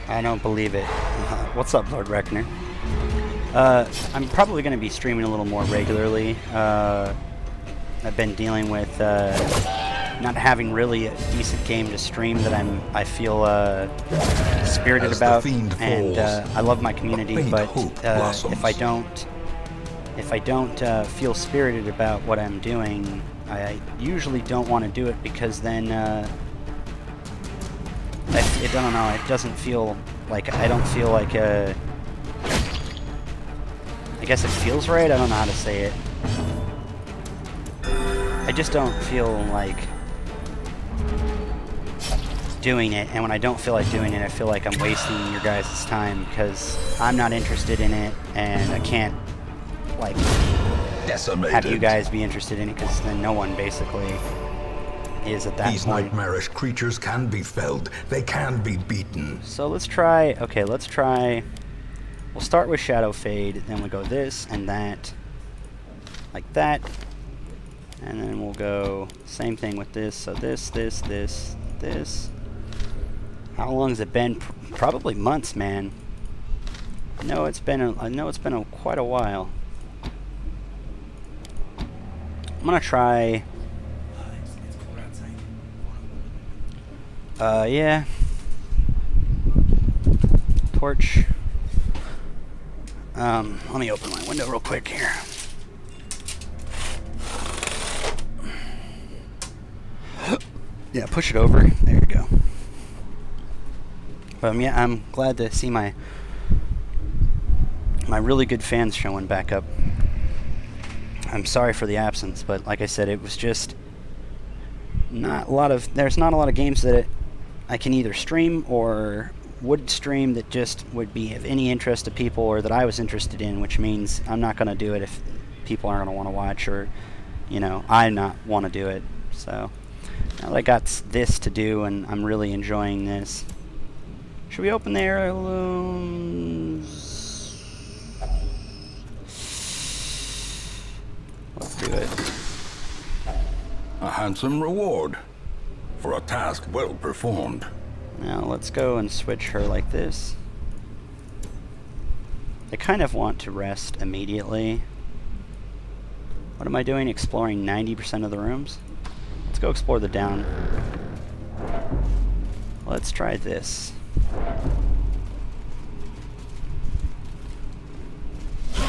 S1: I don't believe it. What's up, Lord Reckoner? I'm probably going to be streaming a little more regularly. I've been dealing with not having really a decent game to stream that I feel spirited
S3: As the
S1: about,
S3: fiend
S1: and
S3: falls,
S1: I love my community.
S3: faint
S1: But
S3: hope blossoms.
S1: if I don't feel spirited about what I'm doing, I usually don't want to do it because then I don't know. It doesn't feel like I guess it feels right. I don't know how to say it. I just don't feel like doing it, and when I don't feel like doing it, I feel like I'm wasting your guys' time because I'm not interested in it, and I can't like
S3: Decimated.
S1: have you guys be interested in it because then no one basically is at that
S3: These
S1: point.
S3: nightmarish creatures can be felled. They can be beaten.
S1: So let's try. Okay, let's try. We'll start with Shadow Fade, then we'll go this and that, like that, and then we'll go same thing with this. So this. How long has it been? Probably months, man. I know it's been quite a while. I'm gonna try. Yeah. Torch. Let me open my window real quick here. Yeah, push it over. There you go. Yeah, I'm glad to see my really good fans showing back up. I'm sorry for the absence, but like I said, it was just there's not a lot of games that I can either stream or would stream that just would be of any interest to people or that I was interested in, which means I'm not going to do it if people aren't going to want to watch or, I not want to do it. So now that I got this to do and I'm really enjoying this, Should we open the heirlooms? Let's do it.
S2: A handsome reward for a task well performed.
S1: Now let's go and switch her like this. I kind of want to rest immediately. What am I doing? Exploring 90% of the rooms? Let's go explore the down. Let's try this.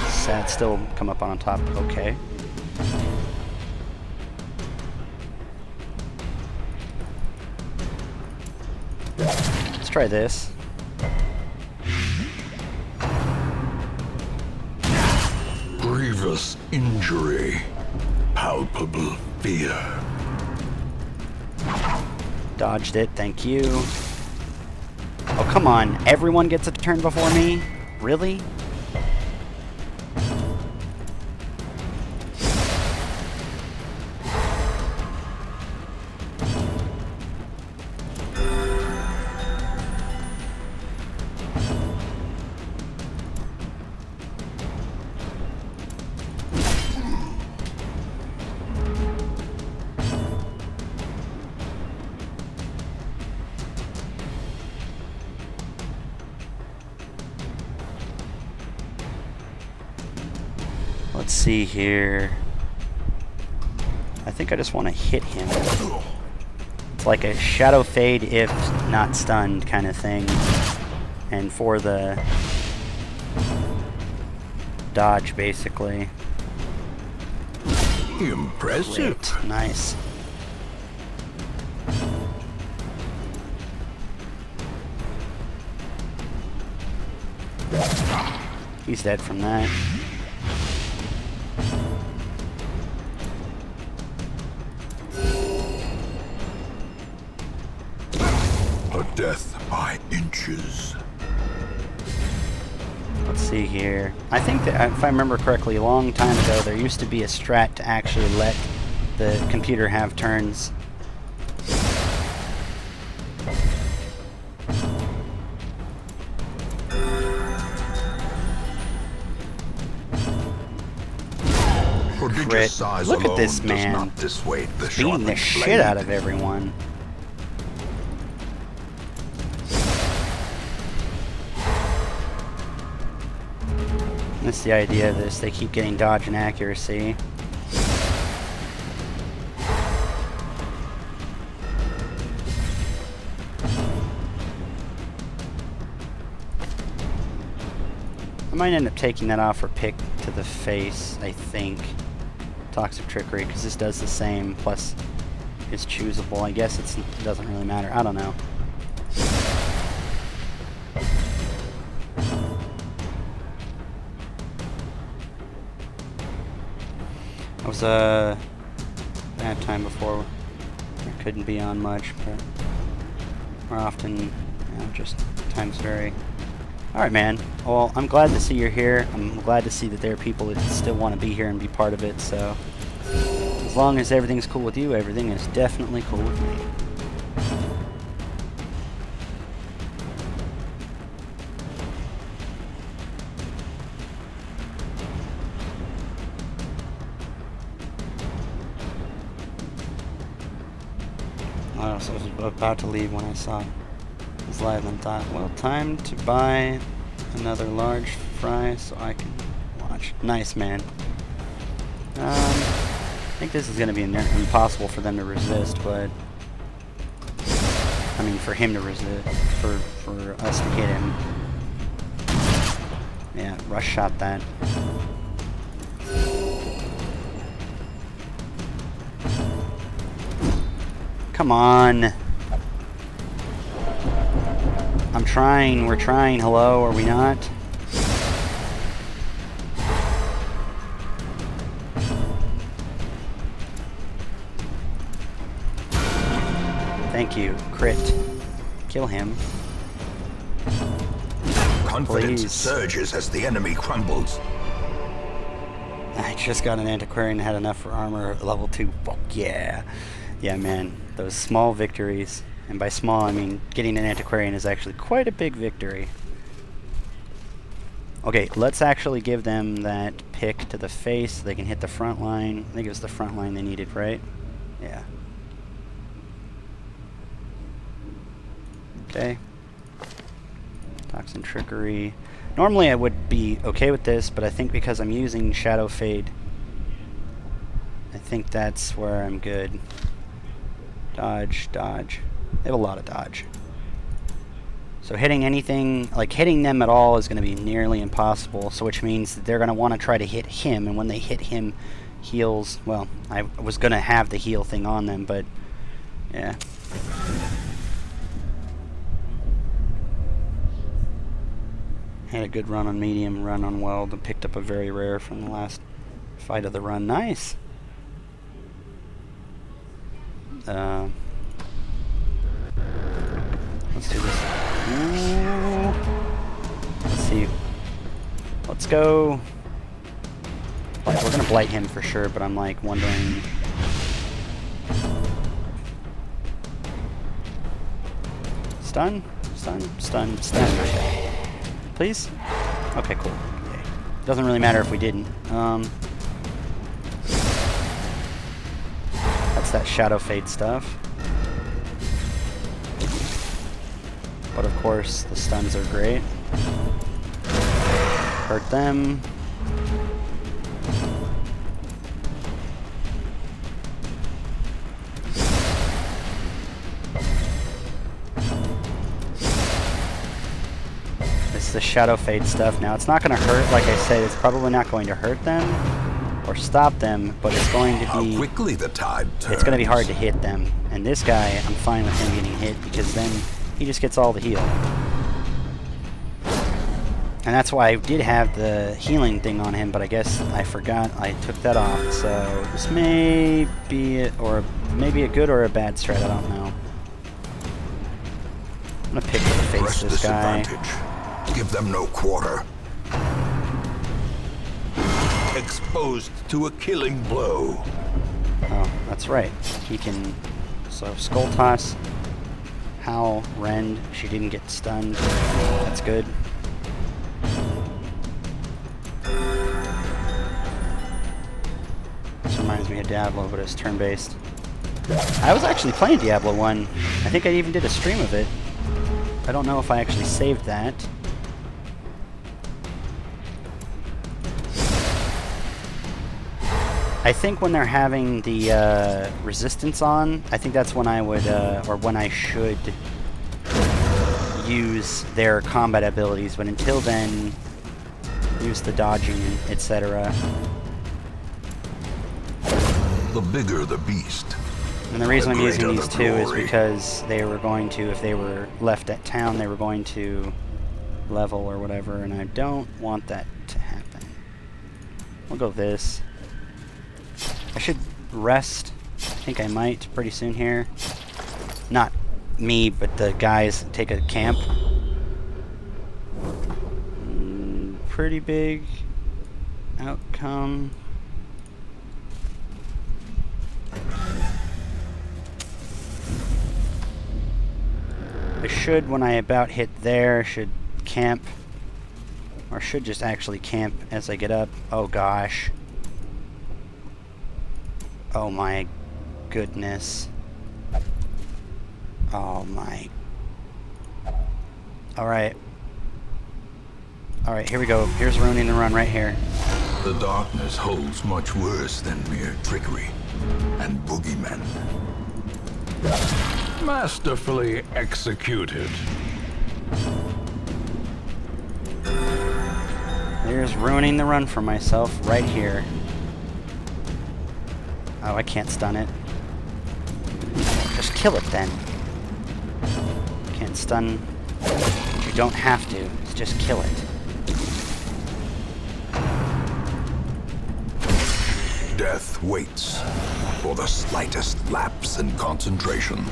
S1: Sad still come up on top. Okay. Let's try this.
S7: Grievous injury. Palpable fear.
S1: Dodged it, thank you. Oh, come on. Everyone gets a turn before me? Really? Let's see here. I think I just want to hit him. It's like a shadow fade if not stunned kind of thing. And for the dodge, basically.
S7: Impressive.
S1: Great. Nice. He's dead from that.
S7: A death by inches.
S1: Let's see here. I think that, if I remember correctly, a long time ago, there used to be a strat to actually let the computer have turns.
S7: Prodigious size
S1: Look at
S7: alone
S1: this
S7: does
S1: man.
S7: not dissuade the
S1: Beating
S7: sharpened
S1: the shit
S7: blade.
S1: out of everyone. That's the idea of this. They keep getting dodge and accuracy. I might end up taking that off for pick to the face, I think. Toxic Trickery, because this does the same, plus it's choosable. I guess it doesn't really matter. I don't know. I was bad time before. I couldn't be on much, but more often, you know, just times vary. Alright, man. Well, I'm glad to see you're here. I'm glad to see that there are people that still want to be here and be part of it, so as long as everything's cool with you, everything is definitely cool with me. I was about to leave when I saw it was live and thought, well, time to buy another large fry so I can watch. Nice, man. I think this is going to be impossible for them to resist, but I mean, for him to resist, for us to hit him. Yeah, rush shot that. Come on. I'm trying, we're trying, hello, are we not? Thank you, crit. Kill him.
S3: Confidence
S1: Please.
S3: surges as the enemy crumbles.
S1: I just got an antiquarian and had enough for armor level 2. Fuck yeah. Yeah, man. Those small victories. And by small, I mean getting an Antiquarian is actually quite a big victory. Okay, let's actually give them that pick to the face so they can hit the front line. I think it was the front line they needed, right? Yeah. Okay. Toxin Trickery. Normally I would be okay with this, but I think because I'm using Shadow Fade, I think that's where I'm good. Dodge, dodge. They have a lot of dodge. So hitting anything, like hitting them at all is going to be nearly impossible, so which means that they're going to want to try to hit him, and when they hit him, heals, well, I was going to have the heal thing on them, but yeah. Had a good run on medium, run on weld, and picked up a very rare from the last fight of the run. Nice! Let's do this. Ooh. Let's see. Let's go. Like, we're gonna blight him for sure, but I'm like wondering. Stun? Stun? Stun? Stun. Okay. Please? Okay, cool. Okay. Doesn't really matter if we didn't. That's that Shadow Fade stuff. But of course, the stuns are great. Hurt them. This is the Shadow Fade stuff. Now, it's not going to hurt, like I said, it's probably not going to hurt them or stop them, but it's going to be...
S3: How quickly the tide turns.
S1: It's going to be hard to hit them. And this guy, I'm fine with him getting hit, because then he just gets all the heal. And that's why I did have the healing thing on him, but I guess I forgot I took that off. So this may be it, or maybe a good or a bad strat, I don't know. I'm going to pick the face
S3: Press
S1: this guy.
S3: disadvantage. Give them no quarter. Exposed to a killing blow.
S1: Oh, that's right. He can... So, Skull Toss. Howl, Rend. She didn't get stunned. That's good. This reminds me of Diablo, but it's turn-based. I was actually playing Diablo 1. I think I even did a stream of it. I don't know if I actually saved that. I think when they're having the resistance on, I think that's when I would, or when I should use their combat abilities, but until then, use the dodging, etc.
S3: The bigger the beast.
S1: And the reason I'm
S3: the
S1: using
S3: greater
S1: these
S3: the
S1: two is
S3: glory.
S1: because they were going to, if they were left at town, they were going to level or whatever, and I don't want that to happen. We'll go this. I should rest. I think I might pretty soon here. Not me, but the guys take a camp. Pretty big outcome. I should, when I about hit there, should camp. Or should just actually camp as I get up. Oh gosh. Oh my goodness. Oh my. Alright. Alright, here we go. Here's ruining the run right here.
S3: The darkness holds much worse than mere trickery and boogeymen.
S2: Masterfully executed.
S1: There's ruining the run for myself right here. Oh, I can't stun it. Just kill it then. Can't stun. You don't have to. Just kill it.
S3: Death waits for the slightest lapse in concentration.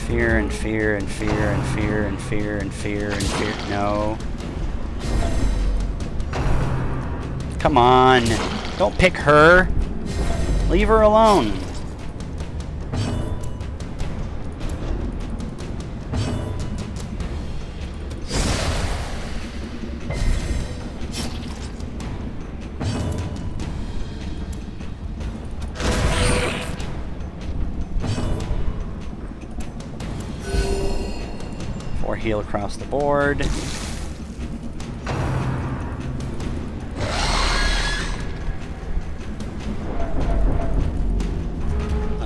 S1: Fear and fear and fear and fear and fear and fear and fear. No. Come on. Don't pick her. Leave her alone. heal across the board.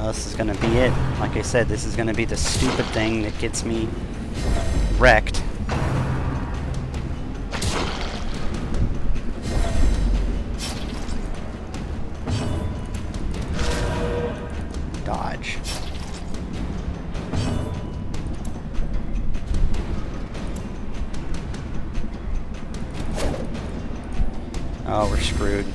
S1: This is gonna be it. Like I said, this is gonna be the stupid thing that gets me wrecked. Dodge. Oh, we're screwed.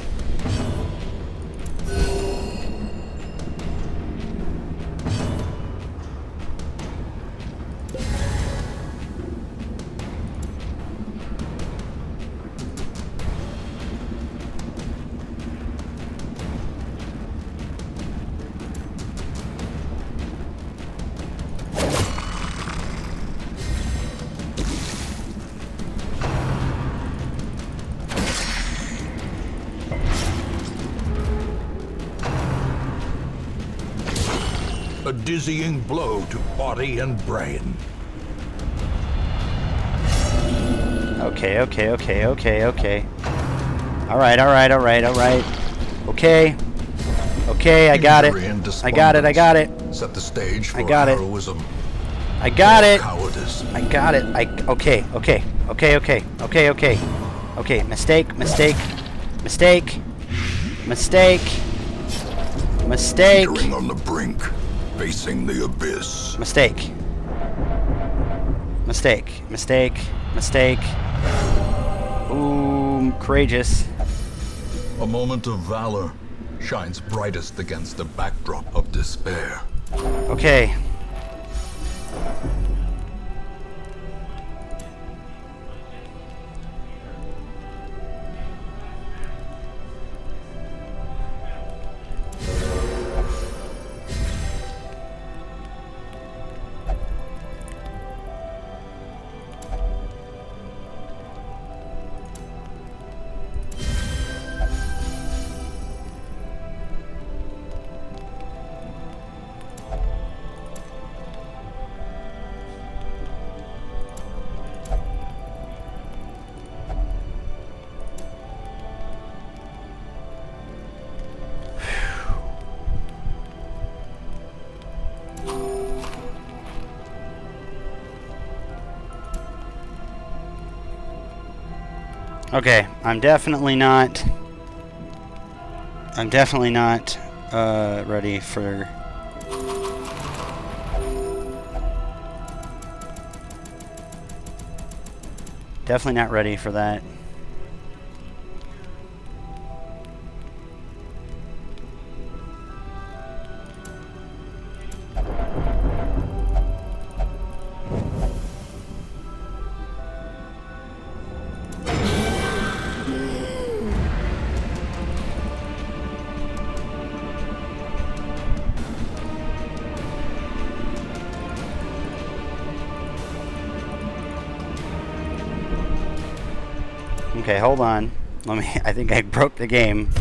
S2: A dizzying blow to body and brain.
S1: Okay. Alright. Okay, I got it.
S2: Injury and
S1: I got it.
S2: Set the stage for
S1: I got it.
S2: heroism.
S1: I got it.
S2: Cowardice.
S1: I got it. Okay. Okay, mistake.
S2: Teetering on the brink, facing the abyss.
S1: Mistake. Ooh, courageous.
S2: A moment of valor shines brightest against the backdrop of despair.
S1: Okay. Okay, I'm definitely not ready for that. Okay, hold on. I think I broke the game.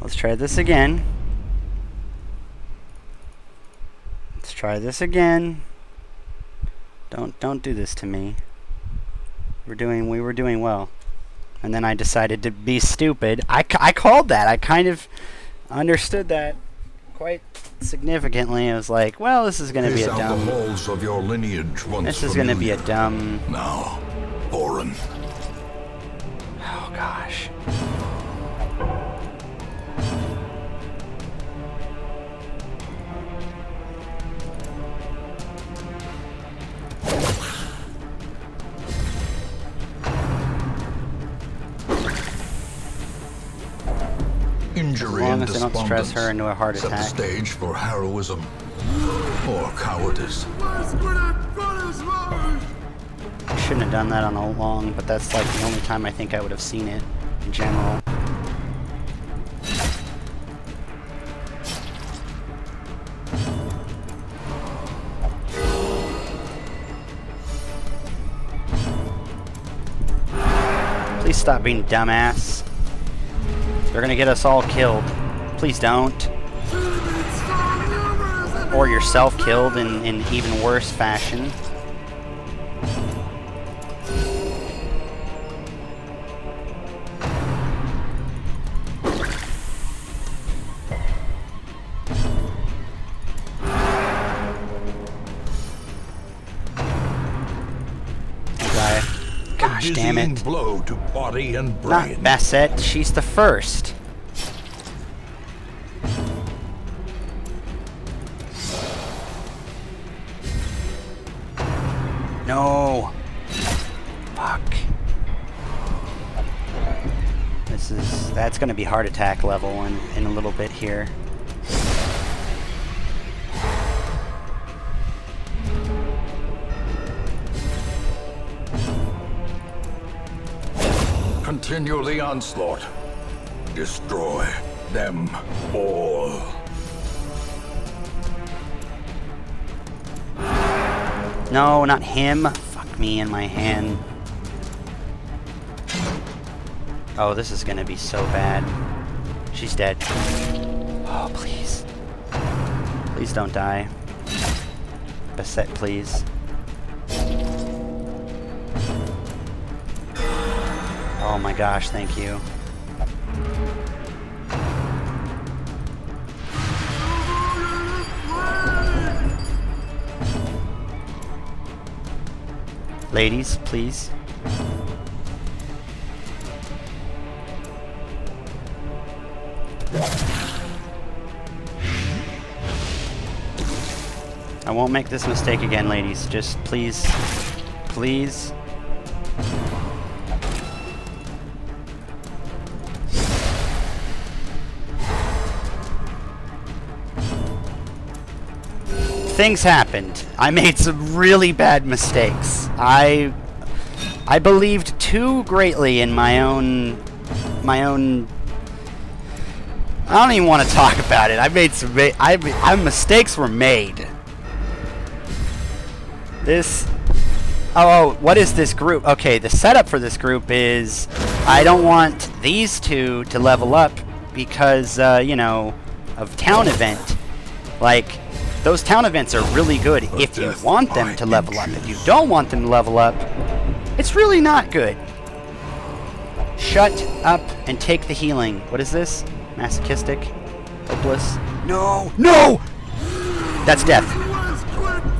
S1: Let's try this again. Don't do this to me. We were doing well. And then I decided to be stupid. I called that. I kind of understood that quite significantly. I was like, well, this is going to be a
S2: Pace out
S1: dumb...
S2: the halls of your lineage once
S1: This is going to be a
S2: familiar.
S1: dumb...
S2: Now, foreign.
S1: Oh, gosh.
S2: Injury
S1: As long
S2: and
S1: as they don't stress her into a heart
S2: set the
S1: attack.
S2: stage for heroism or cowardice.
S1: I shouldn't have done that on a long, but that's like the only time I think I would have seen it in general. Please stop being dumbass. They're gonna get us all killed. Please don't. Or yourself killed in even worse fashion. Gosh,
S7: a
S1: damn
S7: dizzying
S1: it.
S7: blow to body and
S1: Not
S7: brain.
S1: Bassett, she's the first. No. Fuck. That's gonna be heart attack level in a little bit here.
S7: Continue the onslaught. Destroy them all.
S1: No, not him. Fuck me in my hand. Oh, this is gonna be so bad. She's dead. Oh, please. Please don't die. Bassett, please. Oh my gosh, thank you. Ladies, please. I won't make this mistake again, ladies. Just please, please. Things happened. I made some really bad mistakes. I believed too greatly in my own. I don't even want to talk about it. I made some. Mistakes were made. This. Oh, what is this group? Okay, the setup for this group is I don't want these two to level up because you know, of town event. Like, those town events are really good if you want them to level up. If you don't want them to level up, it's really not good. Shut up and take the healing. What is this? Masochistic? Hopeless? No! No! That's death.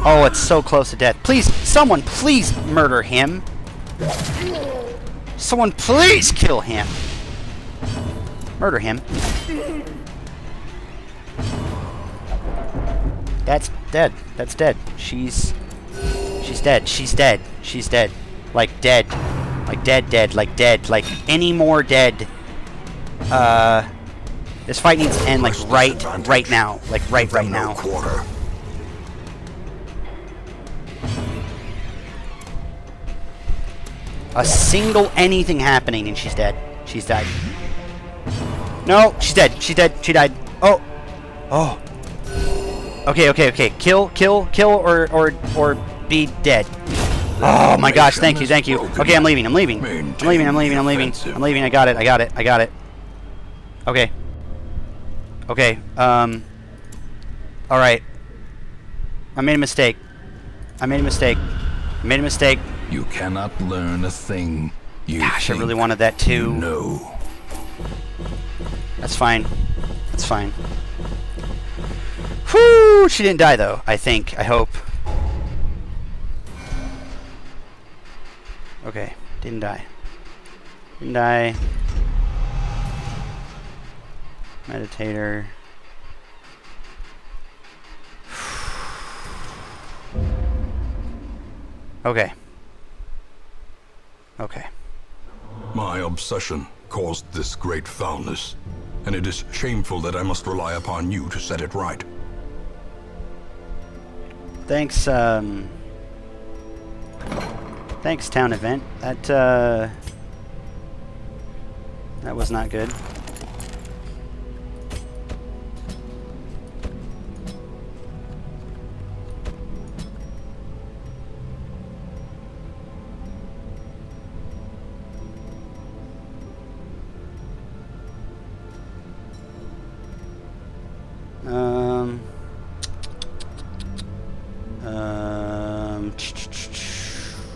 S1: Oh, it's so close to death. Please, someone please murder him. Someone please kill him. Murder him. That's dead. That's dead. She's dead. She's dead. She's dead. Like dead. Like dead. Like dead. Like any more dead. This fight needs to end like right now. Like right now.
S3: Quarter.
S1: A single anything happening and she's dead. She's died. No, she's dead. She's dead. She died. Oh. Oh. Okay. Kill or be dead. Oh my gosh, thank you. Okay, I'm leaving. I got it. Okay. Alright. I made a mistake.
S7: You cannot learn a thing.
S1: Gosh, I really wanted that too.
S7: No.
S1: That's fine. Whew! She didn't die though, I think. I hope. Okay, didn't die. Meditator. Okay.
S2: My obsession caused this great foulness, and it is shameful that I must rely upon you to set it right.
S1: Thanks, thanks, town event. That was not good.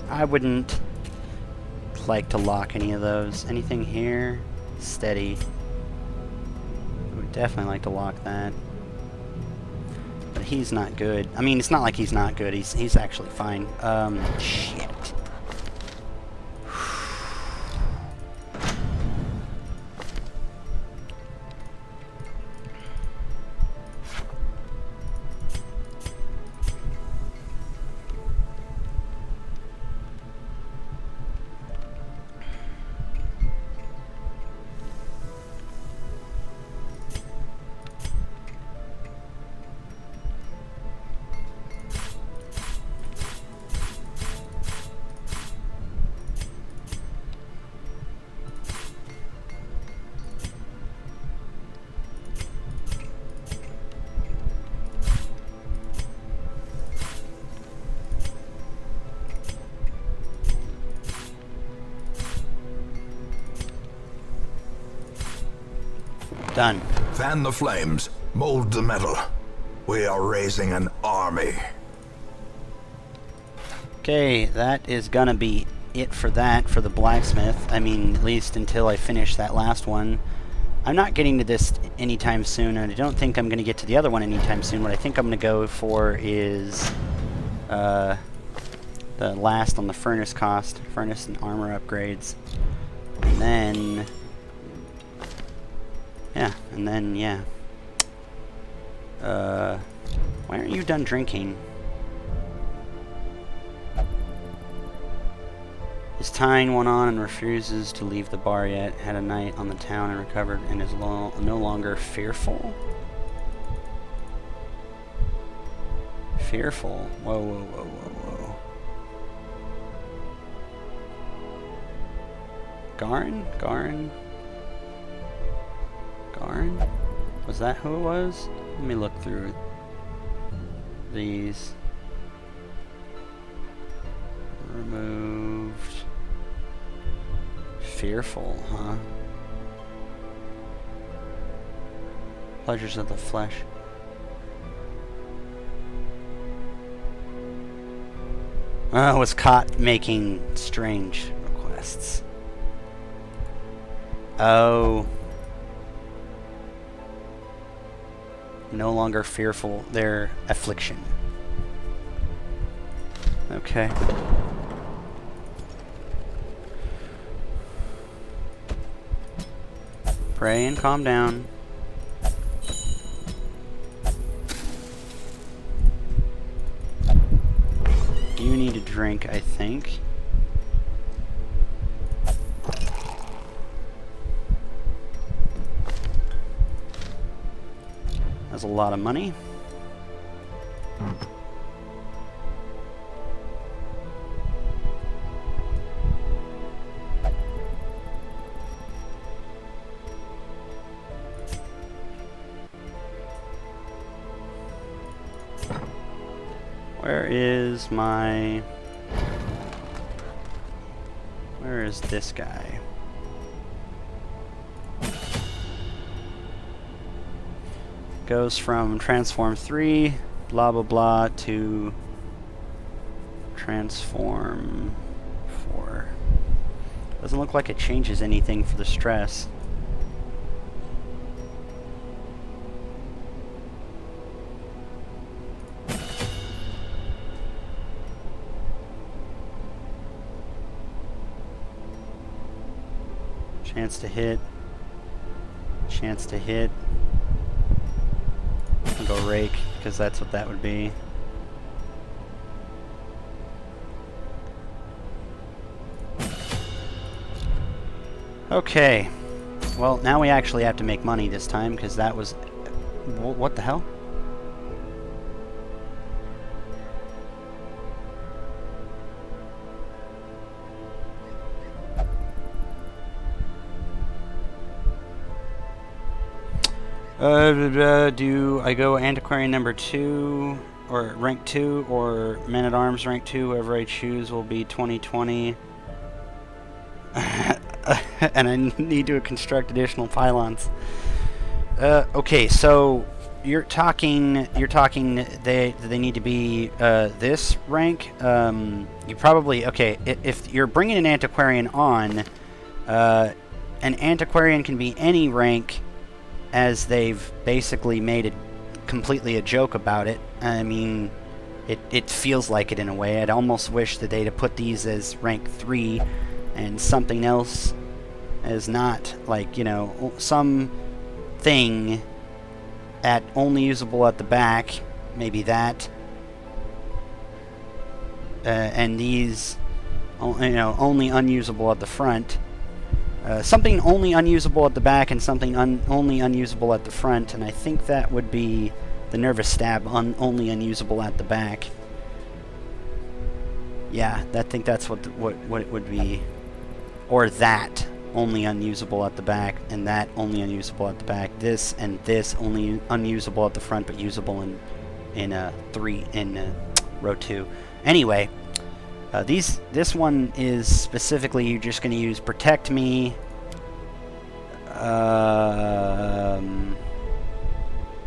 S1: I wouldn't like to lock any of those. Anything here? Steady. I would definitely like to lock that. But he's not good. I mean, it's not like he's not good. He's actually fine. Shit. Done.
S7: Fan the flames. Mold the metal. We are raising an army.
S1: Okay, that is gonna be it for that, for the blacksmith. I mean, at least until I finish that last one. I'm not getting to this anytime soon, and I don't think I'm gonna get to the other one anytime soon. What I think I'm gonna go for is the last on the furnace cost, furnace and armor upgrades. And then, yeah. Why aren't you done drinking? Is tying one on and refuses to leave the bar yet. Had a night on the town and recovered and is no longer fearful? Fearful? Whoa, whoa, whoa, whoa, whoa. Garn? Was that who it was? Let me look through these. Removed. Fearful, huh? Pleasures of the flesh. Was caught making strange requests. Oh. No longer fearful, their affliction. Okay. Pray and calm down. You need a drink, I think. That's a lot of money. Where is my... Where is this guy? Goes from Transform 3, blah blah blah, to Transform 4. Doesn't look like it changes anything for the stress. Chance to hit. Chance to hit. I'll go rake, because that's what that would be. Okay. Well, now we actually have to make money this time, because that was... What the hell? Do I go Antiquarian number 2, or rank 2, or Man-at-Arms rank 2? Whoever I choose will be 2020. And I need to construct additional pylons. Okay, so you're talking they need to be this rank. You probably, okay, if you're bringing an Antiquarian on, an Antiquarian can be any rank, as they've basically made it completely a joke about it. I mean, it feels like it in a way. I'd almost wish that they'd have put these as rank 3 and something else as not, like, you know, some thing at only usable at the back, maybe that, and these, you know, only unusable at the front. Something only unusable at the back and something only unusable at the front, and I think that would be the Nervous Stab only unusable at the back. Yeah, I think that's what it would be. Or that only unusable at the back and that only unusable at the back. This and this only unusable at the front but usable in row 2. Anyway. This one is specifically, you're just going to use Protect Me,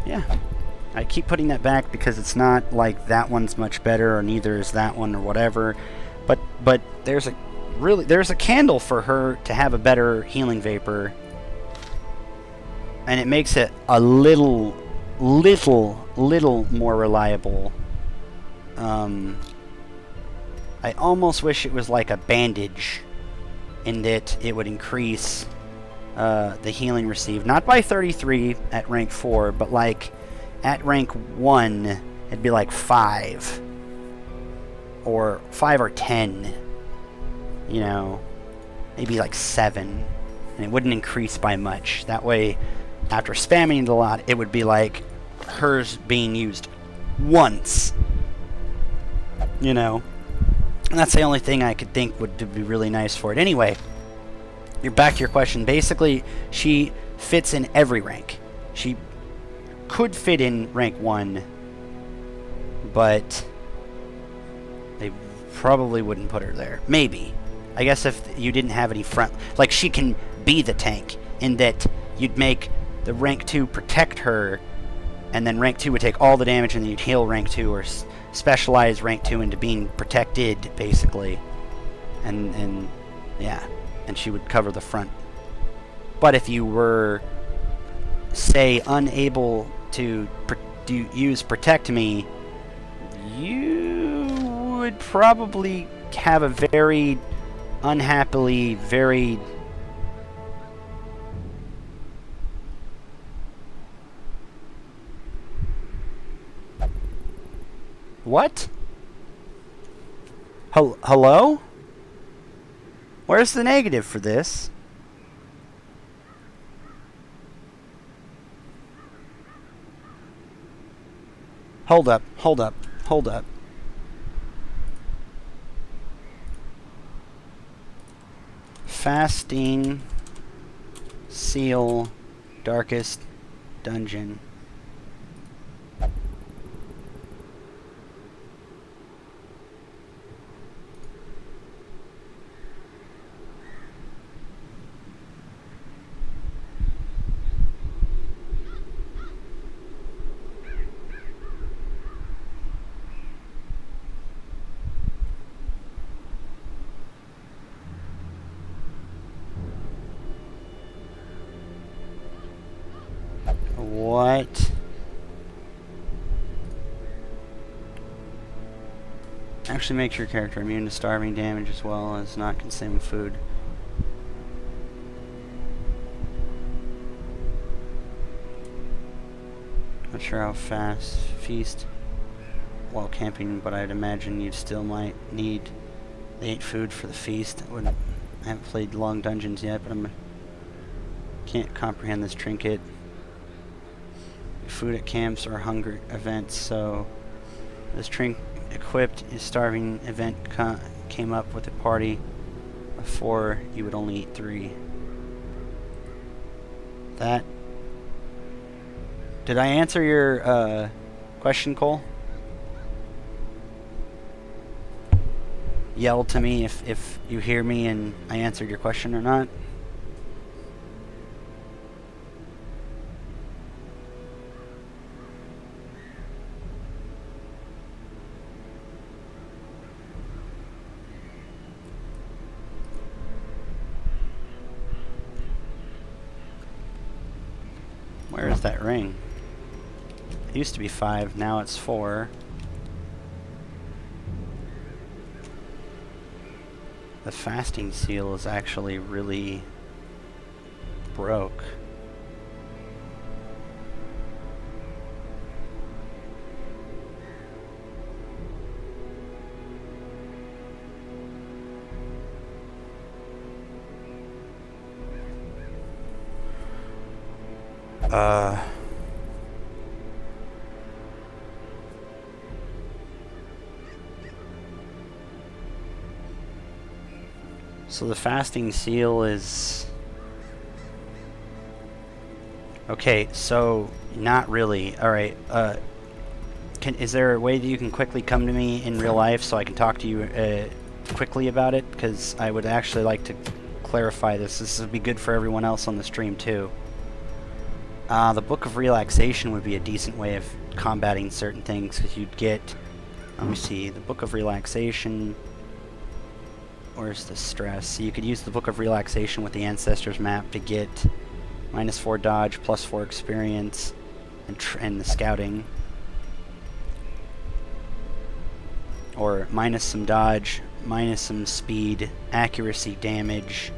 S1: Yeah. I keep putting that back because it's not like that one's much better or neither is that one or whatever. But there's a candle for her to have a better healing vapor. And it makes it a little more reliable. I almost wish it was like a bandage in that it would increase the healing received. Not by 33 at rank 4, but like at rank 1, it'd be like 5. Or 5 or 10. You know, maybe like 7. And it wouldn't increase by much. That way, after spamming it a lot, it would be like hers being used once. You know? And that's the only thing I could think would be really nice for it. Anyway, you're back to your question. Basically, she fits in every rank. She could fit in rank 1, but they probably wouldn't put her there. Maybe. I guess if you didn't have any front... Like, she can be the tank in that you'd make the rank 2 protect her, and then rank 2 would take all the damage, and then you'd heal rank 2 or specialize rank 2 into being protected, basically. And yeah, and she would cover the front. But if you were, say, unable to use Protect Me, you would probably have a very unhappily, very... What? Hello? Where's the negative for this? Hold up. Fasting Seal Darkest Dungeon. What? Actually makes your character immune to starving damage as well as not consuming food. Not sure how fast feast while camping, but I'd imagine you still might need 8 food for the feast. I haven't played long dungeons yet, but can't comprehend this trinket. Food at camps or hunger events, so this trinket equipped is starving event came up with a party of 4, you would only eat 3. That... Did I answer your question, Cole? Yell to me if you hear me and I answered your question or not. Where is that ring? It used to be 5, now it's 4. The fasting seal is actually really broke. So the fasting seal is... Okay, so not really. Alright, is there a way that you can quickly come to me in real life so I can talk to you quickly about it? Because I would actually like to clarify this. This would be good for everyone else on the stream too. The Book of Relaxation would be a decent way of combating certain things, because you'd get, let me see, the Book of Relaxation, where's the stress? So you could use the Book of Relaxation with the Ancestors map to get -4 dodge, +4 experience, and the scouting. Or minus some dodge, minus some speed, accuracy, damage.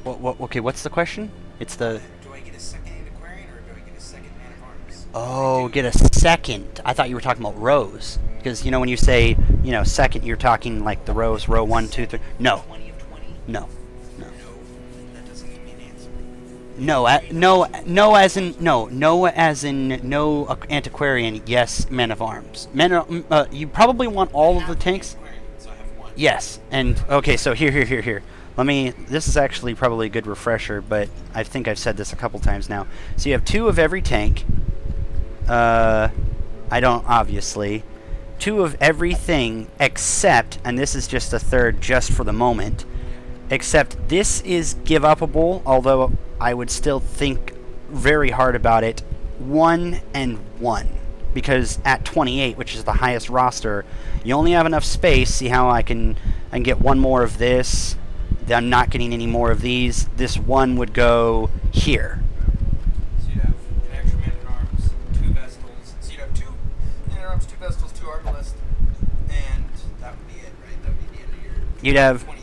S1: Okay, what's the question? It's the...
S4: Do I get a second Antiquarian or do I get a second Man of Arms?
S1: Oh, get a second. I thought you were talking about rows. Because, you know, when you say, you know, second, you're talking like the rows, row 1, 2, 3. No.
S4: 20 of 20?
S1: No.
S4: No. That doesn't give me an answer.
S1: No, no as in no antiquarian, yes, Men of Arms. You probably want all of the tanks.
S4: Antiquarian, so I have one.
S1: Yes, and okay, so here. This is actually probably a good refresher, but I think I've said this a couple times now. So you have 2 of every tank. I don't, obviously. 2 of everything except, and this is just a third just for the moment, except this is give upable, although I would still think very hard about it. 1 and 1. Because at 28, which is the highest roster, you only have enough space. See how I can get 1 more of this. I'm not getting any more of these. This 1 would go here.
S4: So you'd have an extra Man at Arms, 2 Vestals. So you'd have 2 Man at Arms, 2 Vestals, 2 Arbalest, and that would be it, right? That would be the end of your.
S1: You'd have
S4: 28.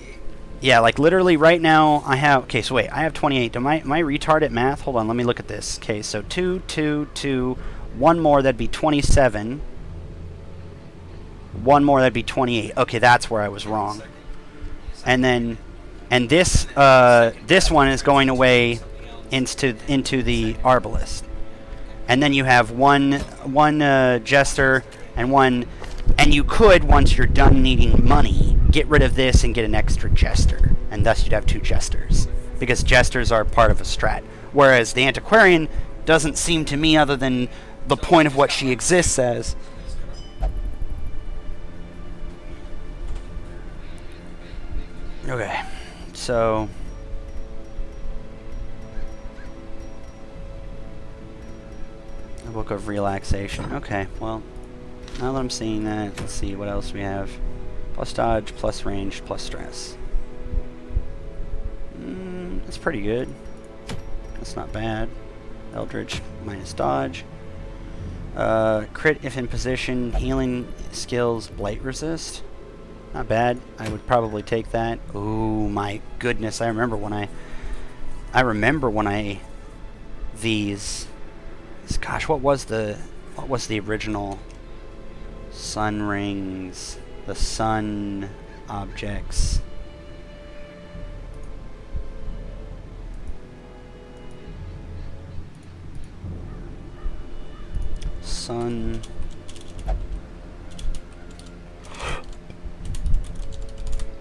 S1: Yeah, like literally right now I have, okay, so wait, I have 28. Am I retard at math? Hold on, let me look at this. Okay, so 2, 2, 2, 1 more, that'd be 27. 1 more, that'd be 28. Okay, that's where I was wrong. And then, and this one is going away into the Arbalest. And then you have one Jester and 1, and you could, once you're done needing money, get rid of this and get an extra Jester. And thus you'd have 2 Jesters. Because Jesters are part of a strat. Whereas the Antiquarian doesn't seem to me, other than the point of what she exists as. Okay, so... The Book of Relaxation. Okay, well, now that I'm seeing that, let's see what else we have. Plus dodge, plus range, plus stress. That's pretty good. That's not bad. Eldritch minus dodge. Crit if in position. Healing skills, blight resist. Not bad. I would probably take that. Oh my goodness! I remember when these. Gosh, what was the original sun rings? The sun objects.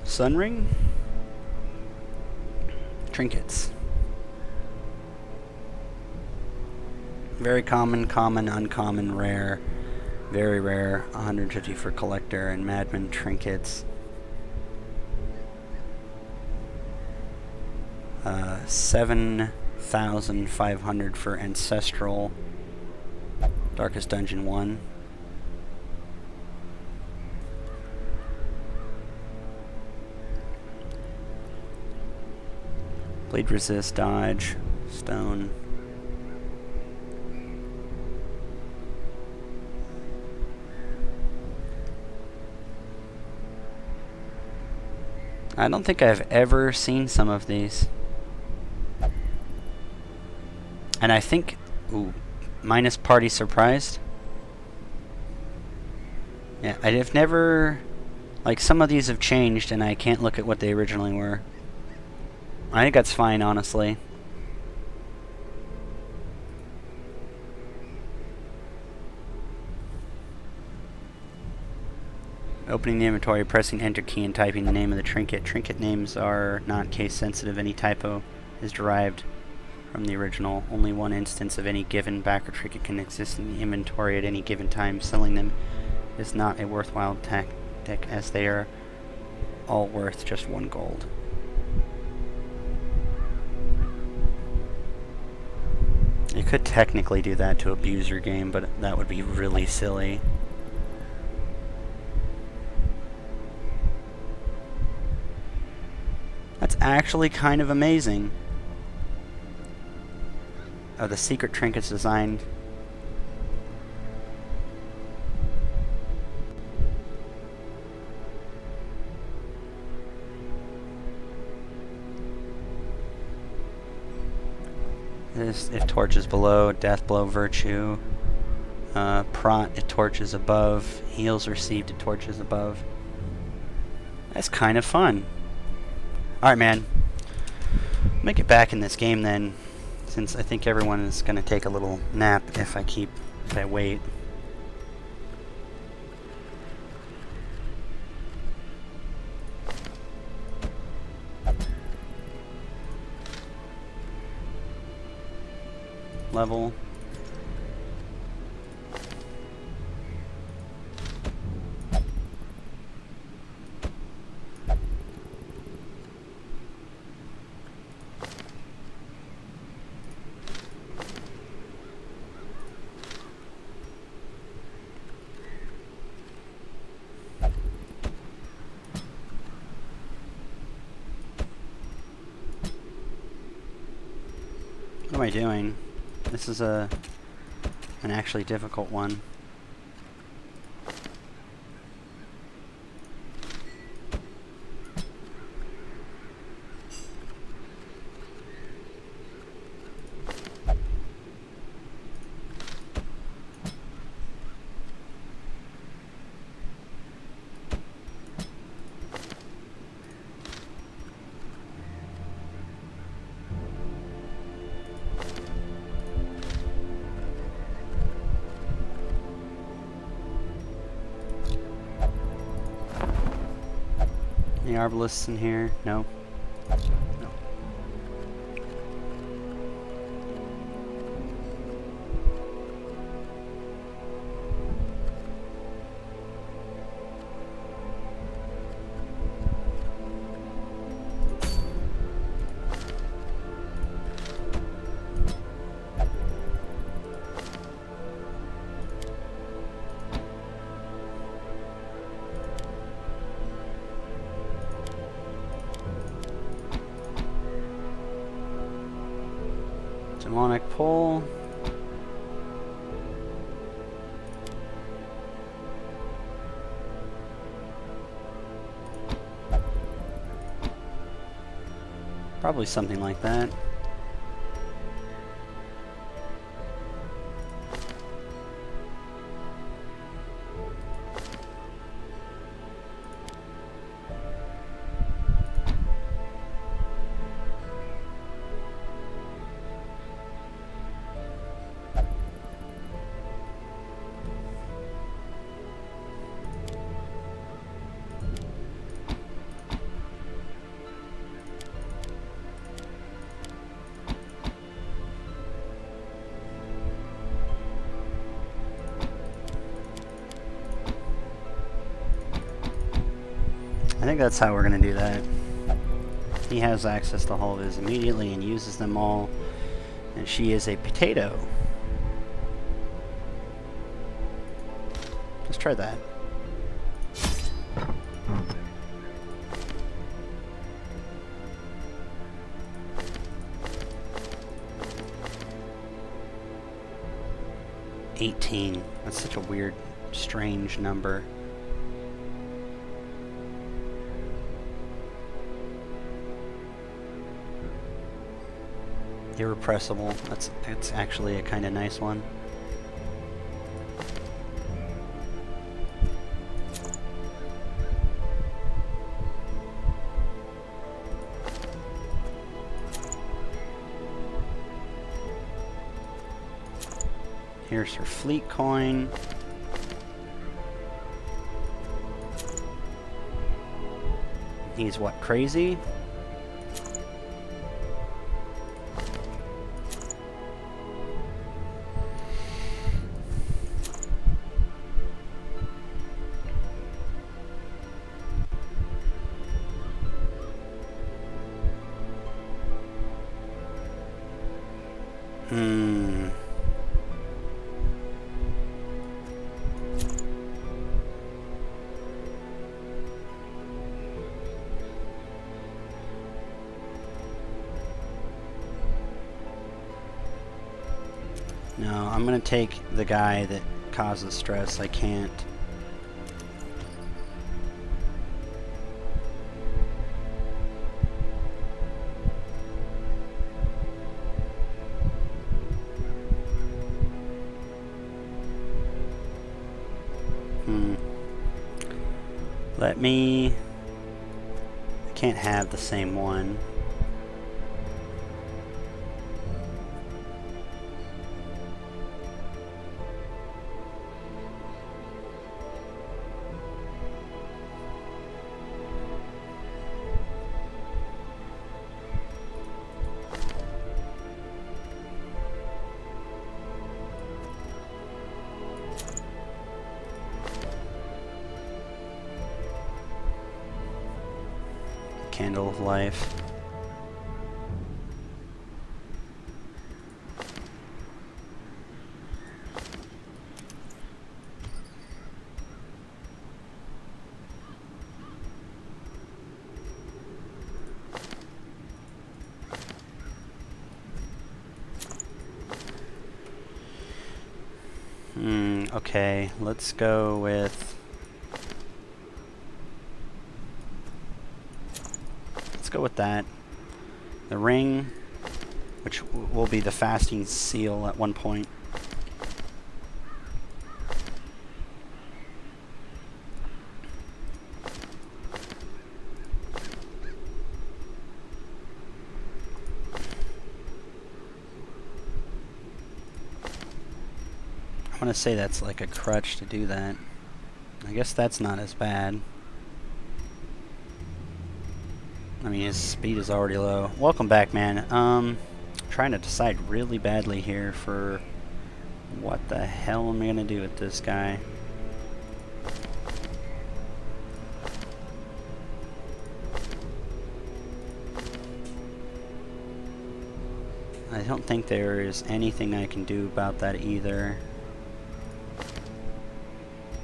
S1: Sun ring? Trinkets. Very common, common, uncommon, rare. Very rare. 150 for collector and madman trinkets. 7,500 for ancestral. Darkest Dungeon 1. Blade resist, dodge, stone. I don't think I've ever seen some of these. And I think... Ooh, minus party surprised? Yeah, I've never... Like, some of these have changed and I can't look at what they originally were. I think that's fine, honestly. Opening the inventory, pressing enter key, and typing the name of the trinket. Trinket names are not case sensitive. Any typo is derived from the original. Only one instance of any given backer trinket can exist in the inventory at any given time. Selling them is not a worthwhile tactic, as they are all worth just 1 gold. You could technically do that to abuse your game, but that would be really silly. That's actually kind of amazing. Oh, the secret trinkets designed. This, if torches below, death blow virtue. Prot, it torches above. Heals received, it torches above. That's kind of fun. Alright, man. Make it back in this game then, since I think everyone is going to take a little nap if I wait. Level. What am I doing? This is an actually difficult one. Any arbalists in here? No. No. Demonic pole. Probably something like that. I think that's how we're going to do that. He has access to all of his immediately and uses them all. And she is a potato. Let's try that. $18. That's such a weird, strange number. Irrepressible. That's actually a kind of nice one. Here's her fleet coin. He's what, crazy? No, I'm gonna take the guy that causes stress. I can't. Let me... I can't have the same one. Candle of Life. Okay, let's go with... Let's go with that. The ring, which will be the fasting seal at one point. I'm gonna say that's like a crutch to do that. I guess that's not as bad. I mean, his speed is already low. Welcome back, man. Trying to decide really badly here for what the hell am I gonna do with this guy. I don't think there is anything I can do about that either.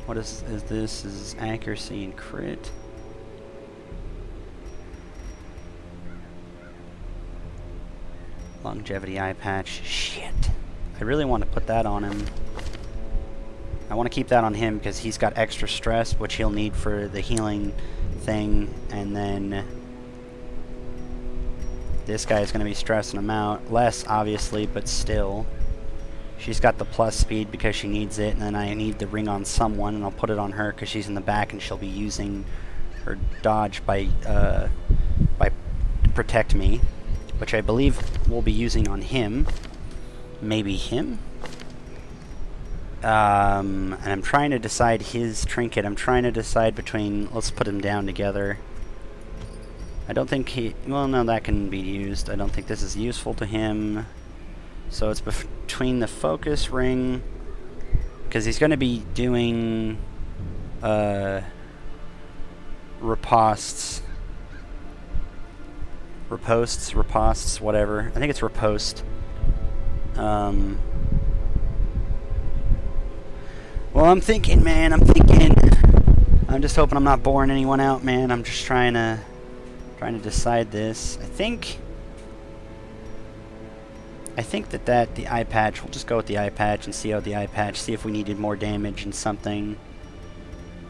S1: What is this? This is accuracy and crit. Longevity eye patch. Shit. I really want to put that on him. I want to keep that on him because he's got extra stress, which he'll need for the healing thing. And then this guy is going to be stressing him out. Less, obviously, but still. She's got the plus speed because she needs it. And then I need the ring on someone, and I'll put it on her because she's in the back and she'll be using her dodge by protect me, which I believe we'll be using on him. Maybe him? And I'm trying to decide his trinket. I'm trying to decide between... Let's put him down together. I don't think he... Well, no, that can be used. I don't think this is useful to him. So it's between the focus ring... Because he's going to be doing... riposts, whatever. I think it's riposte. Well, I'm thinking, man, I'm just hoping I'm not boring anyone out, man. I'm just trying to decide this. I think that the eye patch, we'll just go with the eye patch and see how the eye patch, see if we needed more damage and something.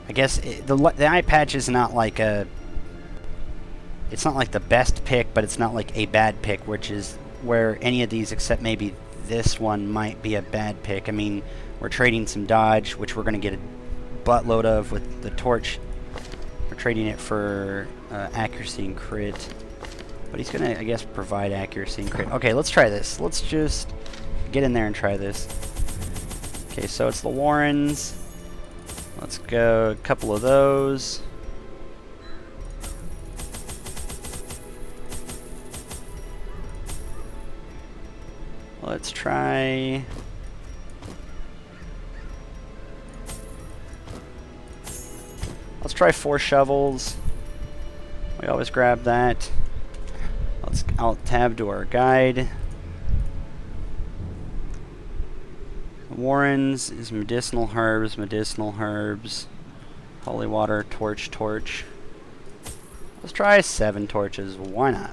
S1: I guess the eye patch is not like a... It's not like the best pick, but it's not like a bad pick, which is where any of these except maybe this one might be a bad pick. I mean, we're trading some dodge, which we're going to get a buttload of with the torch. We're trading it for accuracy and crit. But he's going to, I guess, provide accuracy and crit. Okay, let's try this. Let's just get in there and try this. Okay, so it's the Warrens. Let's go a couple of those. Let's try... Let's try 4 shovels. We always grab that. I'll tab to our guide. Warrens is medicinal herbs, holy water, torch. Let's try 7 torches, why not?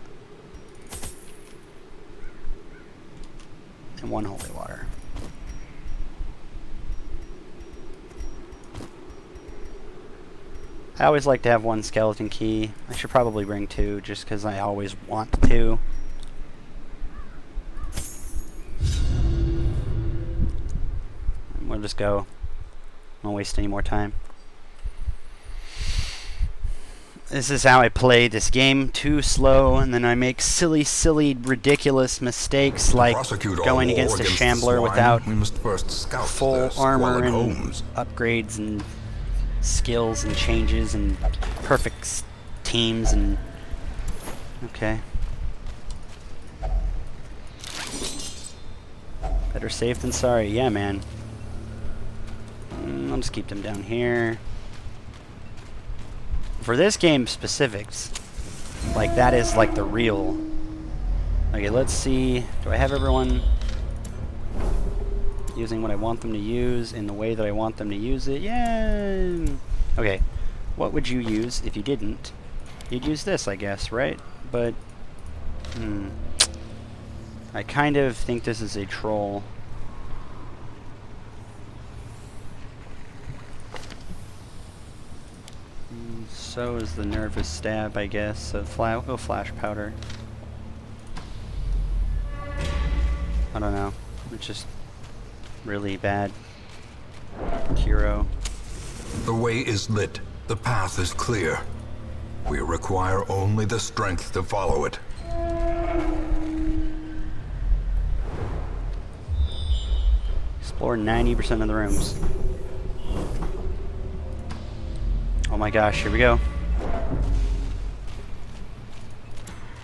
S1: And 1 holy water. I always like to have one skeleton key. I should probably bring 2 just because I always want to. We'll just go. I won't waste any more time. This is how I play this game. Too slow, and then I make silly, ridiculous mistakes like going against a shambler without
S3: we must first scout
S1: full
S3: their
S1: armor
S3: squalid
S1: and
S3: homes.
S1: upgrades and skills and changes and perfect teams and... Okay. Better safe than sorry. Yeah, man. I'll just keep them down here. For this game specifics, like that is like the real. Okay, let's see. Do I have everyone using what I want them to use in the way that I want them to use it? Yeah. Okay. What would you use if you didn't? You'd use this, I guess, right? But I kind of think this is a troll. So is the nervous stab, I guess. So we'll go flash powder. I don't know. It's just really bad. Hero.
S3: The way is lit. The path is clear. We require only the strength to follow it.
S1: Explore 90% of the rooms. Oh my gosh, here we go.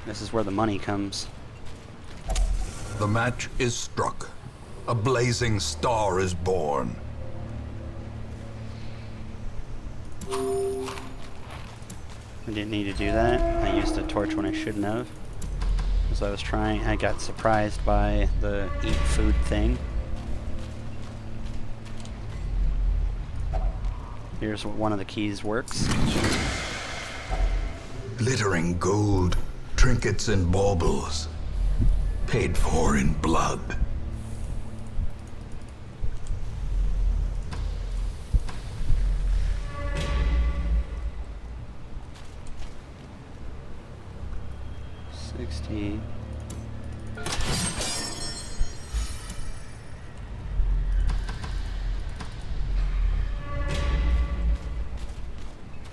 S1: This is where the money comes.
S3: The match is struck. A blazing star is born.
S1: I didn't need to do that. I used a torch when I shouldn't have. As I was trying, I got surprised by the eat food thing. Here's what one of the keys works.
S3: Glittering gold, trinkets and baubles. Paid for in blood.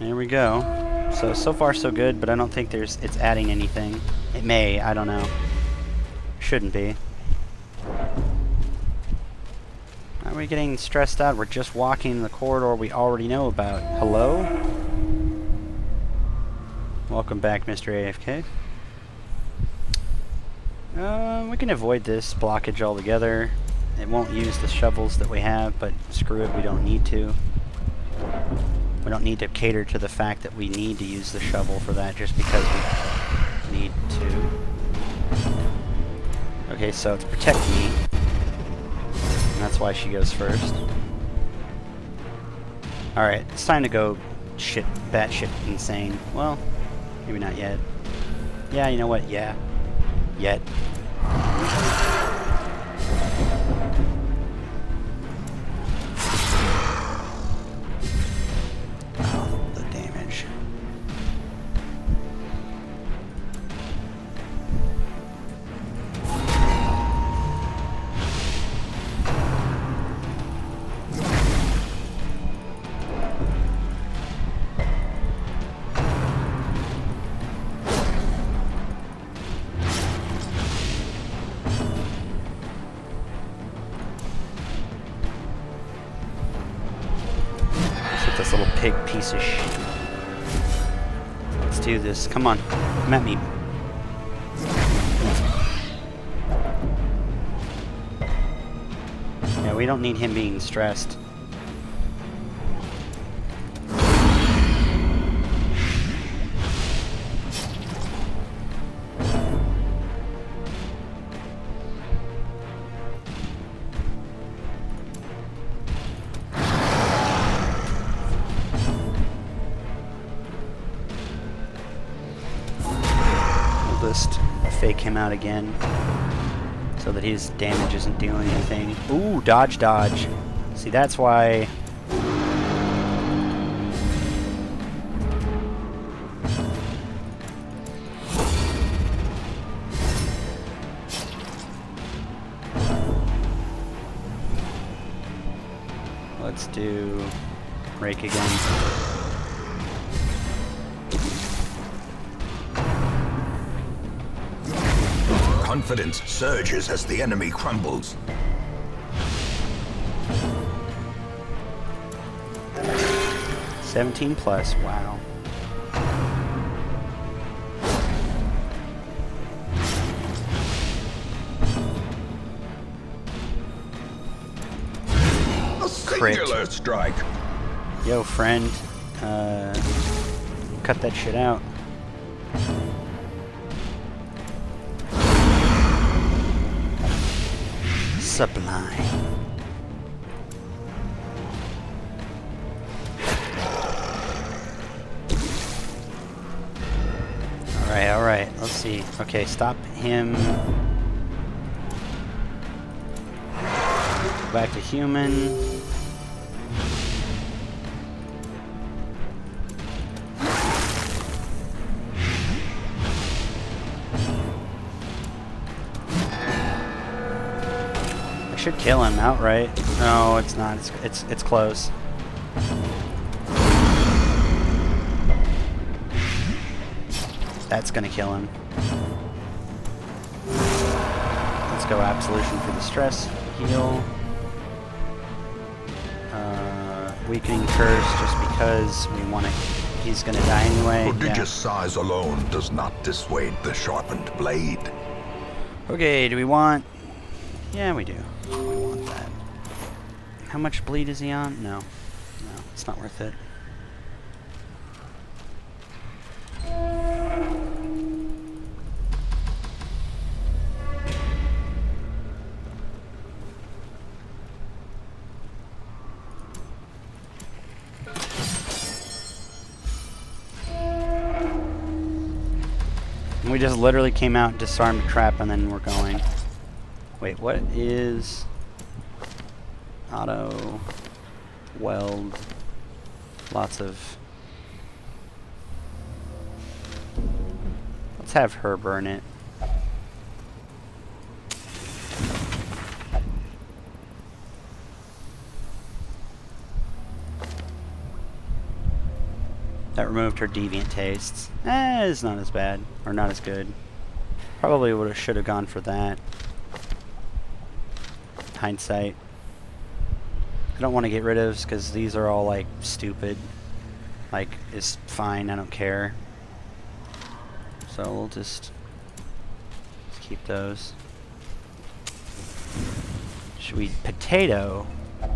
S1: There we go. So far so good, but I don't think it's adding anything. It may, I don't know. Shouldn't be. Are we getting stressed out? We're just walking the corridor we already know about. Hello? Welcome back, Mr. AFK. We can avoid this blockage altogether. It won't use the shovels that we have, but screw it, we don't need to. We don't need to cater to the fact that we need to use the shovel for that just because we need to. Okay, so it's protect me. And that's why she goes first. Alright, it's time to go batshit insane. Well, maybe not yet. Yeah, you know what? Yeah. Yet. This little pig piece of shit. Let's do this. Come on. Come at me. Yeah, we don't need him being stressed. Fake him out again so that his damage isn't doing anything. Ooh, dodge. See, that's why Let's do rake again.
S3: Confidence surges as the enemy crumbles.
S1: $17 plus, wow.
S3: A singular strike.
S1: Yo, friend, cut that shit out. Sublime. Alright, let's see. Okay, stop him. Go back to human. I should kill him outright. No, it's not. It's close. That's gonna kill him. Let's go Absolution for the stress. Heal. Weakening Curse just because we want to. He's gonna die anyway.
S3: Prodigious size alone does not dissuade the sharpened blade.
S1: Okay, do we want... Yeah, we do. We want that. How much bleed is he on? No. No, it's not worth it. We just literally came out, disarmed a trap, and then we're going. Wait, what is auto weld? Lots of. Let's have her burn it. That removed her deviant tastes. It's not as bad, or not as good. Probably should have gone for that. Hindsight. I don't want to get rid of because these are all like stupid. Like, it's fine, I don't care. So we'll just keep those. Should we potato? I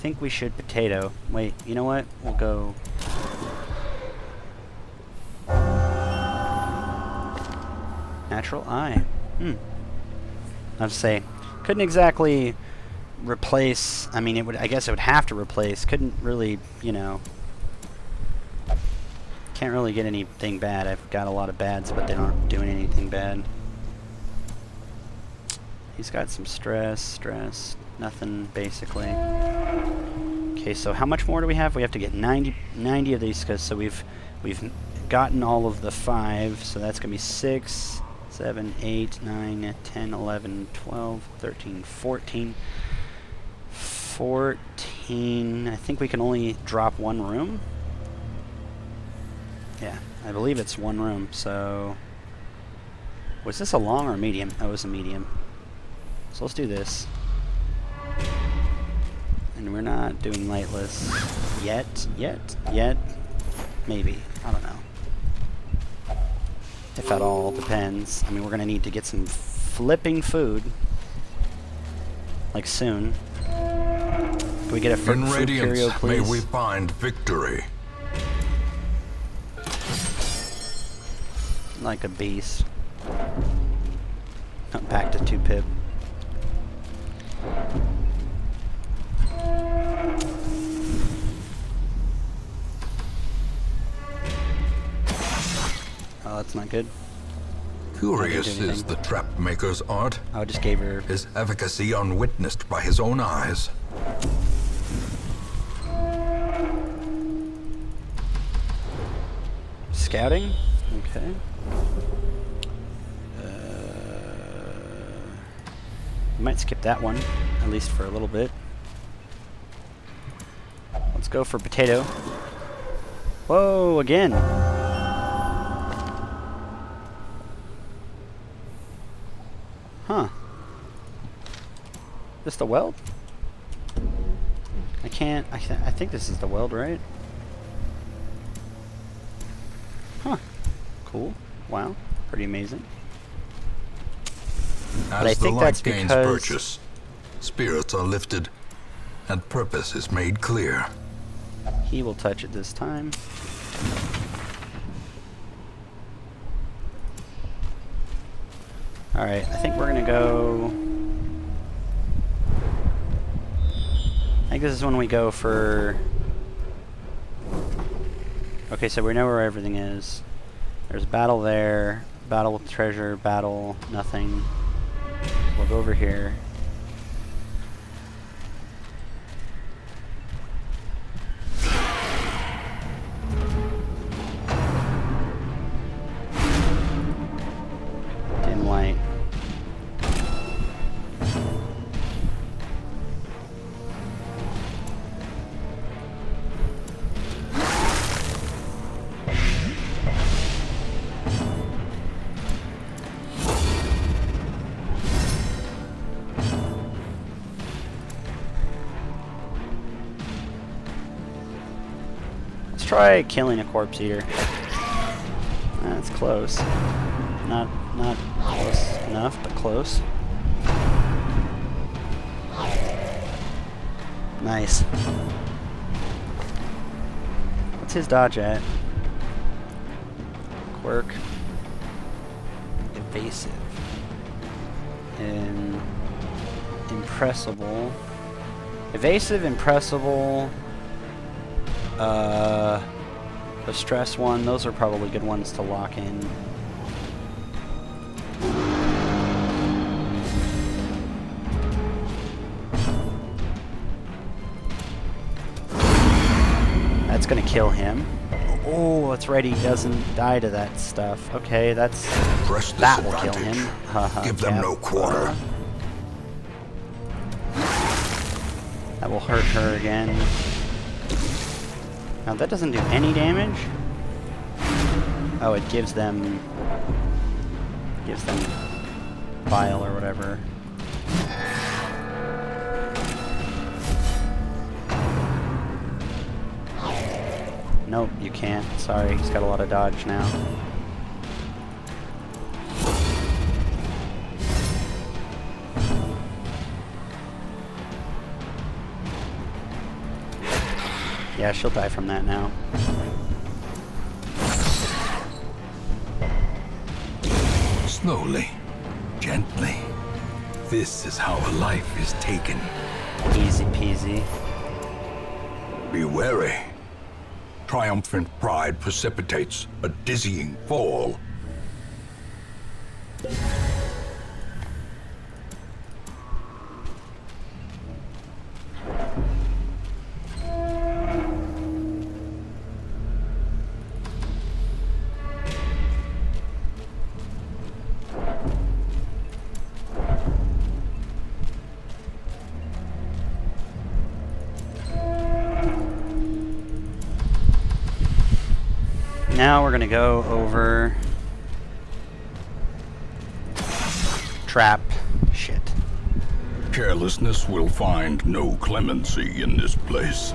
S1: think we should potato. Wait, you know what? We'll go. Natural eye. I have to say, couldn't exactly replace. I mean, it would. I guess it would have to replace. Couldn't really, you know. Can't really get anything bad. I've got a lot of bads, but they aren't doing anything bad. He's got some stress, nothing basically. Okay, so how much more do we have? We have to get 90 of these, because so we've gotten all of the 5, so that's gonna be 6, 7, 8, 9, 10, 11, 12, 13, 14. 14. I think we can only drop one room. Yeah, I believe it's one room. So was this a long or a medium? Oh, it was a medium. So let's do this. And we're not doing lightless yet. Maybe. I don't know. If at all, depends. I mean, we're gonna need to get some flipping food. Like soon. Can we get a food
S3: In Radiance,
S1: curio, please?
S3: may we find victory.
S1: Like a beast. Back to 2-pip. Oh, that's not good.
S3: Curious is the trap maker's art.
S1: I just gave her.
S3: His efficacy unwitnessed by his own eyes.
S1: Scouting? Okay. Might skip that one, at least for a little bit. Let's go for potato. Whoa, again. Huh. This the weld? I can't, I think this is the weld, right? Huh. Cool. Wow. Pretty amazing. But I
S3: As the
S1: think
S3: light
S1: that's
S3: gains
S1: because
S3: purchase, spirits are lifted, and purpose is made clear.
S1: he will touch it this time. Alright, I think we're gonna go... I think this is when we go for... Okay, so we know where everything is. There's battle there, battle with treasure, battle, nothing. We'll go over here. Dim light. Let's try killing a corpse eater. That's close. Not close enough, but close. Nice. What's his dodge at? Quirk. Evasive. And impressible. Evasive, impressible. The stress one, those are probably good ones to lock in. That's gonna kill him. Oh, that's right, he doesn't die to that stuff. Okay, that's...
S3: Press
S1: that will kill
S3: disadvantage.
S1: him. Haha,
S3: Give them no quarter.
S1: That will hurt her again. Now that doesn't do any damage. Oh, it gives them bile or whatever. Nope, you can't. Sorry, he's got a lot of dodge now. Yeah, she'll die from that now.
S3: Slowly, gently. This is how a life is taken.
S1: Easy peasy.
S3: Be wary. Triumphant pride precipitates a dizzying fall.
S1: Now we're gonna go over trap shit.
S2: Carelessness will find no clemency in this place.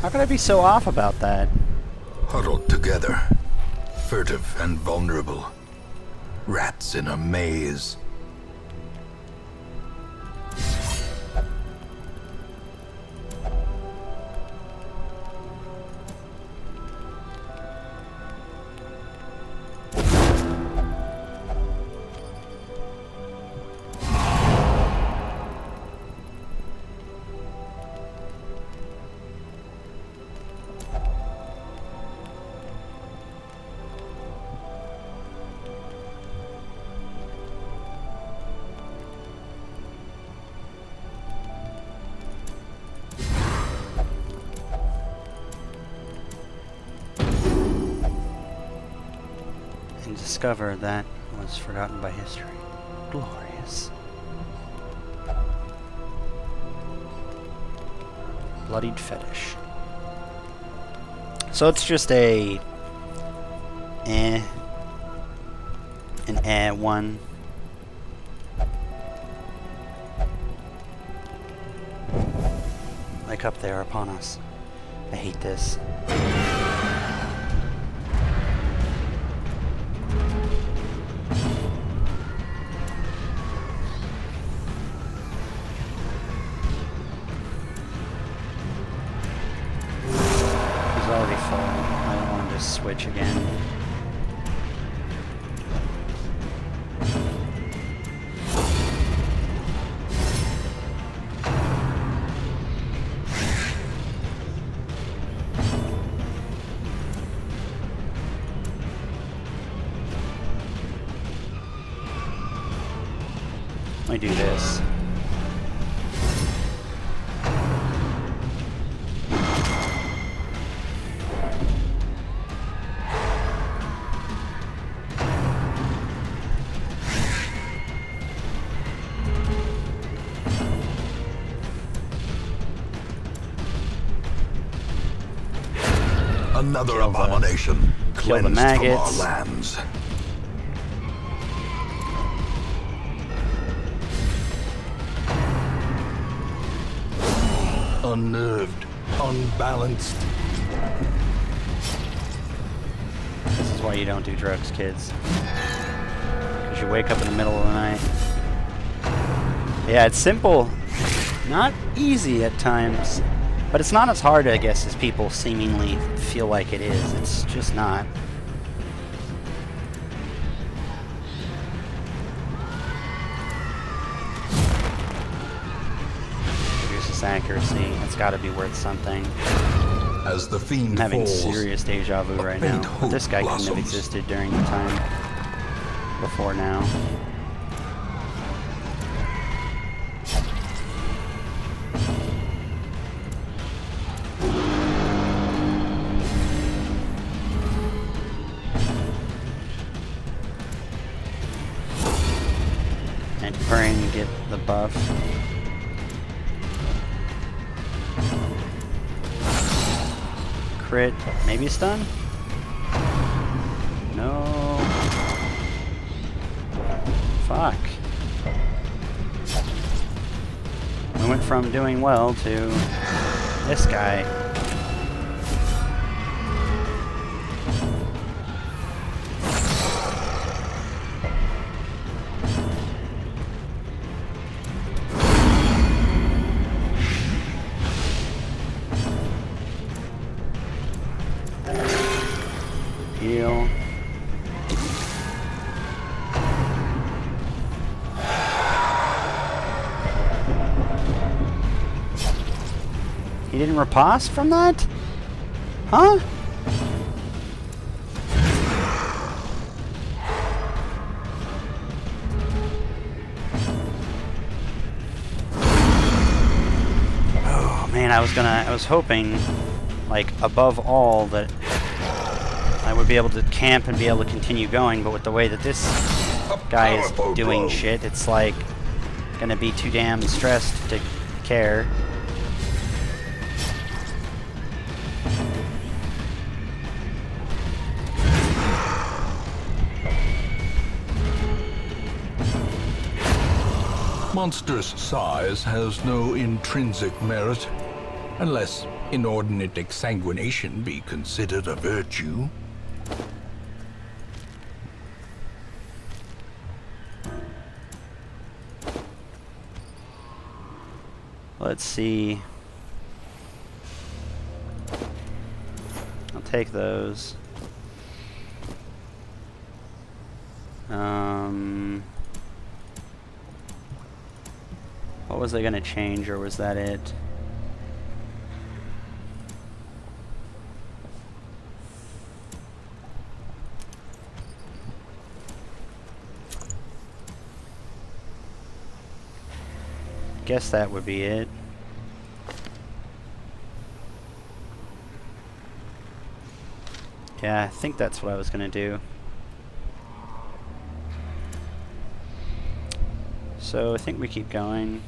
S1: How could I be so off about that?
S3: Huddled together, furtive and vulnerable. Rats in a maze.
S1: discover that was forgotten by history. Glorious. Bloodied fetish. So it's just an one. Like up there upon us. I hate this. He's already full. I don't want to just switch again. Let me do this.
S7: Another abomination
S1: kill the
S7: cleansed from our
S1: maggots.
S7: lands. Unnerved, unbalanced.
S1: This is why you don't do drugs, kids. Because you wake up in the middle of the night. Yeah, it's simple. Not easy at times. But it's not as hard, I guess, as people seemingly feel like it is. It's just not. Here's this accuracy. It's got to be worth something.
S3: As the fiend
S1: I'm having
S3: falls,
S1: serious deja vu right now.
S3: faint
S1: But this
S3: hope
S1: guy couldn't have
S3: blossoms.
S1: existed during the time before now. And praying to get the buff. Crit. Maybe stun? No. Fuck. We went from doing well to this guy. Heal. He didn't riposte from that? Huh? Oh man, I was hoping, like, above all that I would be able to camp and be able to continue going, but with the way that this guy is
S7: powerful
S1: doing
S7: blow.
S1: shit, it's like gonna be too damn stressed to care.
S2: Monstrous size has no intrinsic merit, unless inordinate exsanguination be considered a virtue.
S1: Let's see. I'll take those. What was I gonna change, or was that it? Guess that would be it. Yeah, I think that's what I was gonna do. So I think we keep going.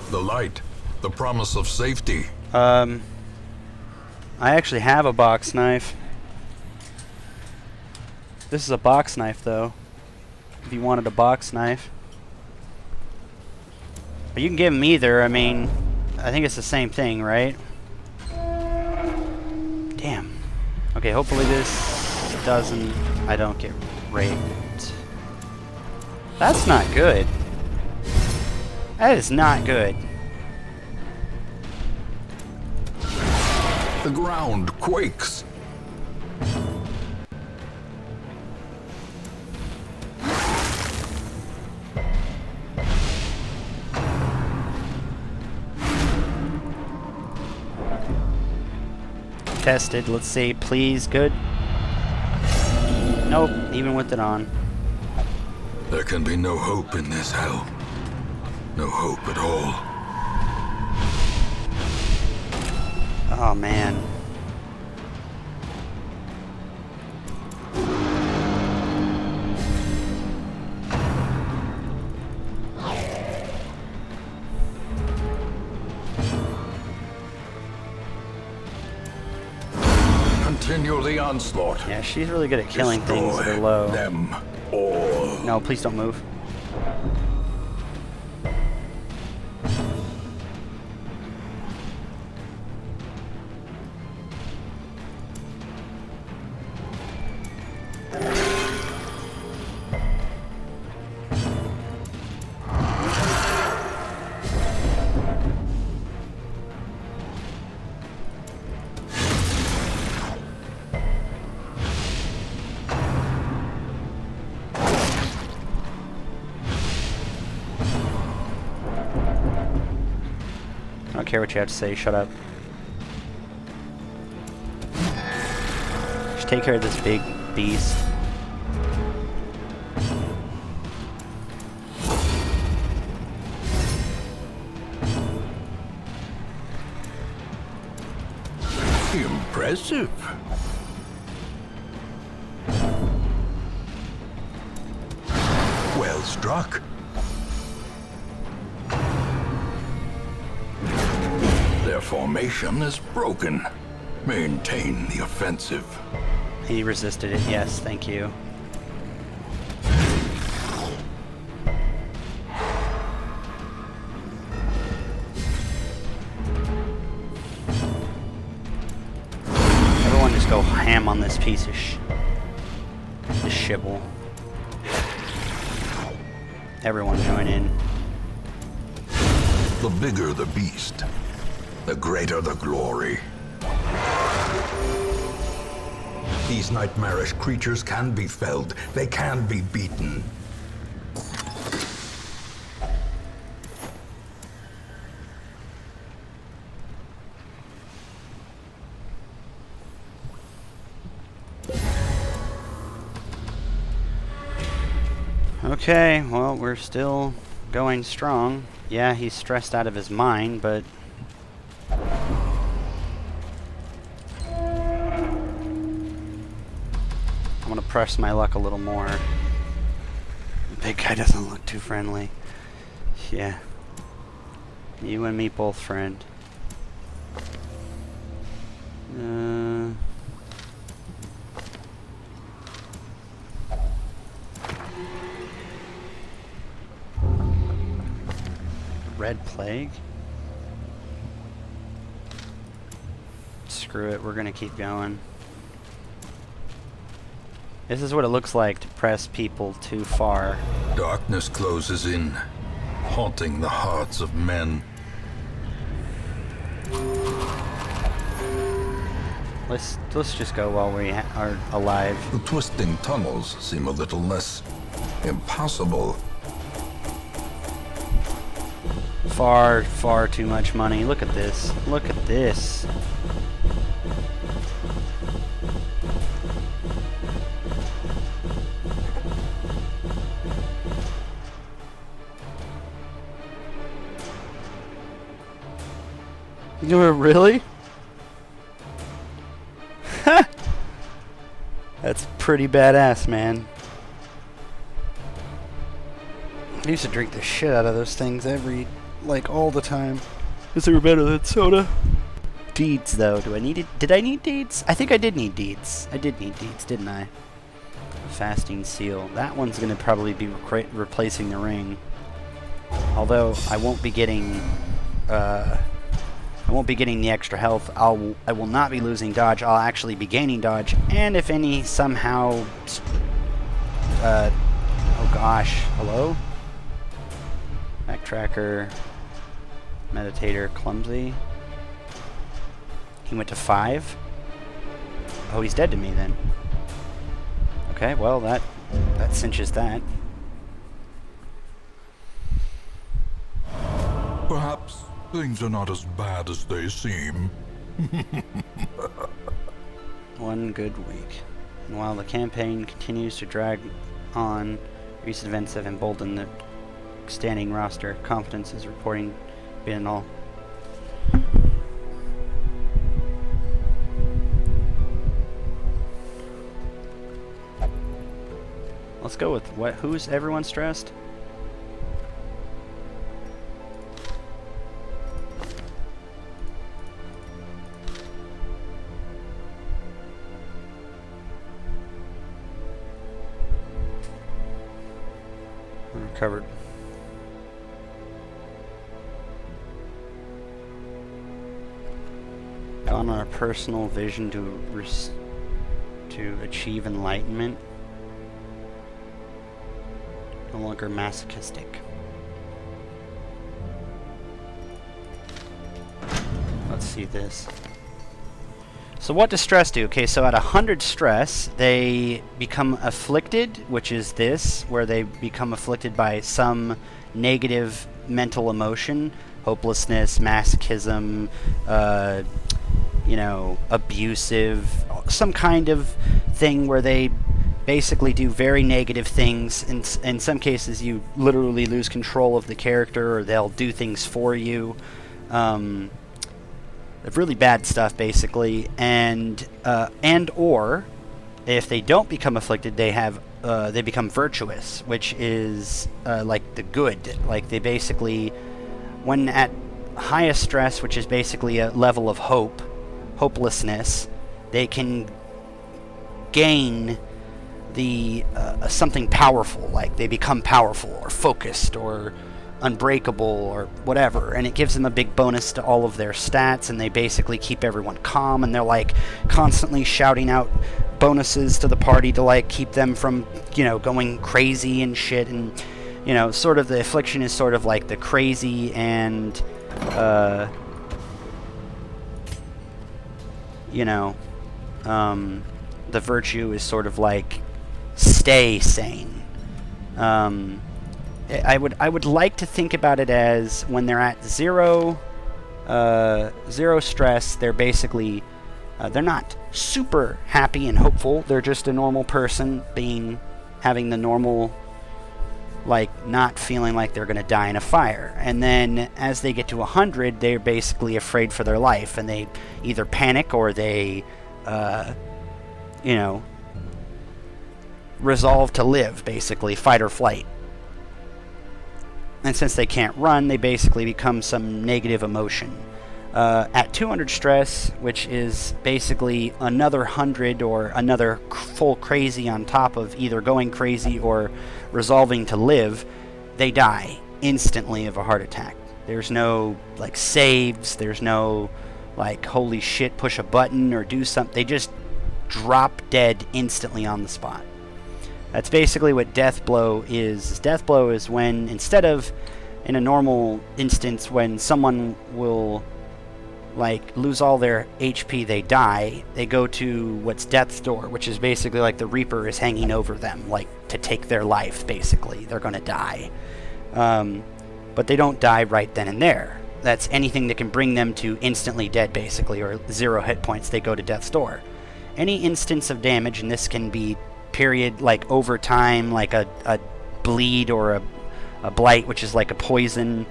S2: The light, the promise of safety.
S1: I actually have a box knife. This is a box knife, though. If you wanted a box knife. But you can give them either. I mean, I think it's the same thing, right? Damn. Okay, hopefully this doesn't... I don't get raped. That's not good. That is not good.
S2: The ground quakes.
S1: Tested. Let's see. Please. Good. Nope. Even with it on.
S3: There can be no hope in this hell. No hope at all.
S1: Oh, man.
S2: Continue the onslaught.
S1: Yeah, she's really good at killing things that are
S2: Destroy
S1: low.
S2: them all.
S1: No, please don't move. I don't care what you have to say, shut up. Just take care of this big beast.
S2: Impressive.
S3: Well struck.
S2: Their formation is broken. Maintain the offensive.
S1: He resisted it, yes, thank you. Everyone just go ham on this piece of this shibble. Everyone join in.
S2: The bigger the beast, the greater the glory.
S3: These nightmarish creatures can be felled. They can be beaten.
S1: Okay, well, we're still going strong. Yeah, he's stressed out of his mind, but... I'm gonna press my luck a little more. The big guy doesn't look too friendly. Yeah. You and me both, friend. Red Plague? Screw it, we're gonna keep going. This is what it looks like to press people too far.
S2: Darkness closes in, haunting the hearts of men.
S1: Let's just go while we are alive.
S2: The twisting tunnels seem a little less impossible.
S1: Far, far too much money. Look at this. Look at this. Really? That's pretty badass, man. I used to drink the shit out of those things all the time. Because they were better than soda. Deeds, though. Did I need deeds? I think I did need deeds. I did need deeds, didn't I? Fasting seal. That one's going to probably be replacing the ring. Although I won't be getting the extra health. I will not be losing dodge. I'll actually be gaining dodge. And if any somehow oh gosh, hello? Backtracker, meditator, clumsy. He went to 5. Oh, he's dead to me then. Okay, well that cinches that.
S2: Perhaps things are not as bad as they seem.
S1: One good week. And while the campaign continues to drag on, recent events have emboldened the standing roster. Confidence is reporting being all. Let's go with what? Who's everyone stressed? Recovered. On our personal vision to achieve enlightenment. No longer masochistic. Let's see this. So what does stress do? Okay, so at 100 stress, they become afflicted, which is this, where they become afflicted by some negative mental emotion, hopelessness, masochism, abusive, some kind of thing where they basically do very negative things. In some cases, you literally lose control of the character, or they'll do things for you. Really bad stuff, basically, and or if they don't become afflicted, they become virtuous, which is like the good. Like they basically, when at highest stress, which is basically a level of hopelessness, they can gain the something powerful, like they become powerful or focused or unbreakable or whatever, and it gives them a big bonus to all of their stats, and they basically keep everyone calm, and they're like constantly shouting out bonuses to the party to like keep them from going crazy and shit. And sort of the affliction is sort of like the crazy, and the virtue is sort of like stay sane. I would like to think about it as when they're at zero stress, they're basically they're not super happy and hopeful. They're just a normal person having the normal, like, not feeling like they're going to die in a fire. And then as they get to 100, they're basically afraid for their life, and they either panic or they resolve to live, basically fight or flight. And since they can't run, they basically become some negative emotion. At 200 stress, which is basically another 100 or another full crazy on top of either going crazy or resolving to live, they die instantly of a heart attack. There's no, like, saves. There's no, like, holy shit, push a button or do something. They just drop dead instantly on the spot. That's basically what death blow is. Death blow is when, instead of in a normal instance when someone will like lose all their HP, they die, they go to what's death's door, which is basically like the Reaper is hanging over them, like to take their life, basically. They're going to die. But they don't die right then and there. That's anything that can bring them to instantly dead, basically, or 0 hit points, they go to death's door. Any instance of damage, and this can be period, like over time, like a bleed or a blight, which is like a poison,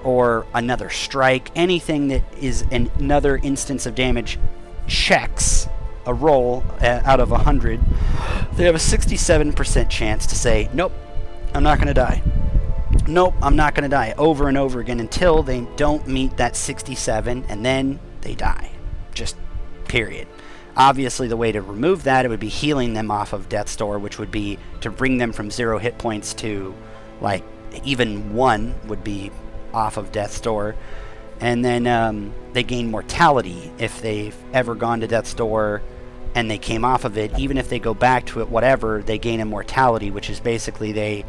S1: or another strike, anything that is another instance of damage checks a roll out of 100, they have a 67% chance to say, nope, I'm not going to die. Nope, I'm not going to die, over and over again until they don't meet that 67, and then they die. Just period. Obviously, the way to remove that, it would be healing them off of Death's Door, which would be to bring them from 0 hit points to, like, even 1 would be off of Death's Door. And then they gain mortality if they've ever gone to Death's Door and they came off of it. Even if they go back to it, whatever, they gain immortality, which is basically they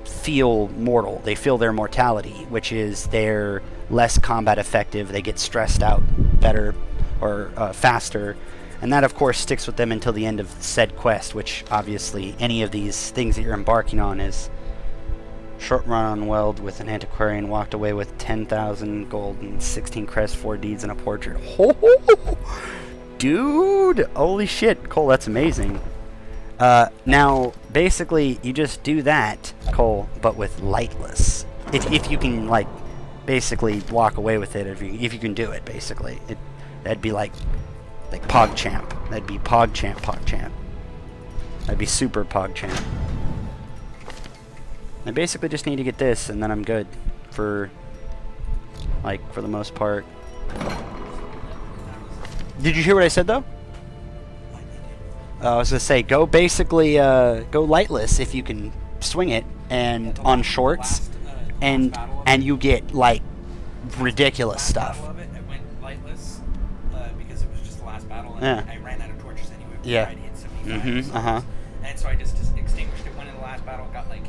S1: feel mortal. They feel their mortality, which is they're less combat effective. They get stressed out better or faster. And that, of course, sticks with them until the end of said quest, which obviously any of these things that you're embarking on is short run on Weld with an antiquarian, walked away with 10,000 gold and 16 crests, 4 deeds, and a portrait. Oh, dude! Holy shit, Cole, that's amazing. Now, basically, you just do that, Cole, but with Lightless. If you can, like, basically walk away with it, if you can do it, basically. That'd be like PogChamp. That'd be PogChamp. That'd be super PogChamp. I basically just need to get this, and then I'm good for the most part. Did you hear what I said, though? I was gonna say, go basically, go Lightless if you can swing it, and on shorts, and you get, like, ridiculous stuff.
S4: I went Lightless because it was just the last battle, and
S1: Yeah.
S4: I ran out of torches anyway.
S1: Yeah.
S4: I'd hit 75
S1: Mm-hmm. Uh-huh.
S4: And so I just extinguished it. Went in the last battle, got like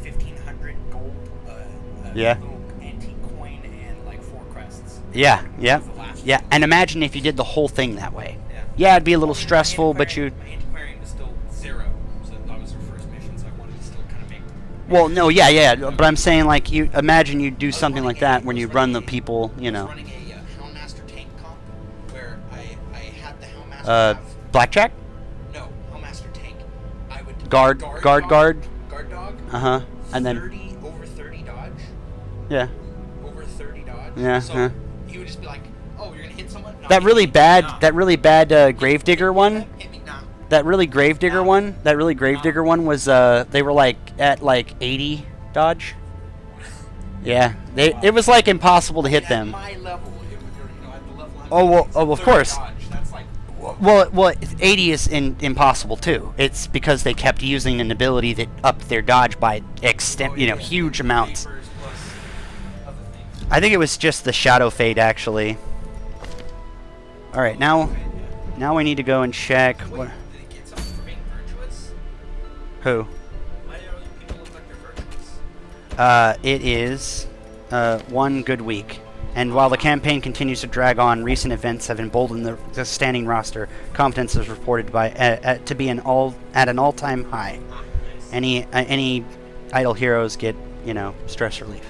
S4: 1,500 gold,
S1: Yeah.
S4: a little antique coin, and like 4 crests.
S1: Yeah, yeah,
S4: The last
S1: yeah.
S4: one.
S1: And imagine if you did the whole thing that way.
S4: Yeah.
S1: Yeah, it'd be a little
S4: My
S1: stressful, but you...
S4: My antiquarian was still 0, so that was her first mission, so I wanted to still kind of make...
S1: Well, no, yeah, but I'm saying, like, you imagine you do something like that when you run the people, you know.
S4: I was running a Houndmaster tank comp, where I had the Houndmaster have...
S1: Blackjack?
S4: No, Houndmaster tank. I would...
S1: Guard.
S4: Guard dog.
S1: Uh-huh. And then...
S4: Over 30 dodge.
S1: Yeah.
S4: Over 30 dodge.
S1: Yeah,
S4: So
S1: huh.
S4: he would just be like, oh, you're gonna hit someone? No,
S1: That
S4: hit
S1: really
S4: me.
S1: bad,
S4: Nah.
S1: that really bad Gravedigger one?
S4: Hit me, nah.
S1: That really Gravedigger one? That really Gravedigger one was, they were, like, at, like, 80 dodge? Yeah. It was, like, impossible to hit
S4: At
S1: them.
S4: my level, at the level I'm
S1: Oh, well,
S4: at,
S1: of
S4: 30
S1: course.
S4: Dodge, that's like...
S1: Well, 80 is impossible too. It's because they kept using an ability that upped their dodge by huge amounts.
S4: Vapors plus other things.
S1: I think it was just the Shadow Fade, actually. All right, now we need to go and check.
S4: Wait,
S1: What,
S4: did it get something for being virtuous?
S1: who?
S4: Why do people look like they're virtuous?
S1: It is 1 good week. And while the campaign continues to drag on, recent events have emboldened the standing roster. Confidence is reported to be at an all-time high. Any idle heroes get, stress relief,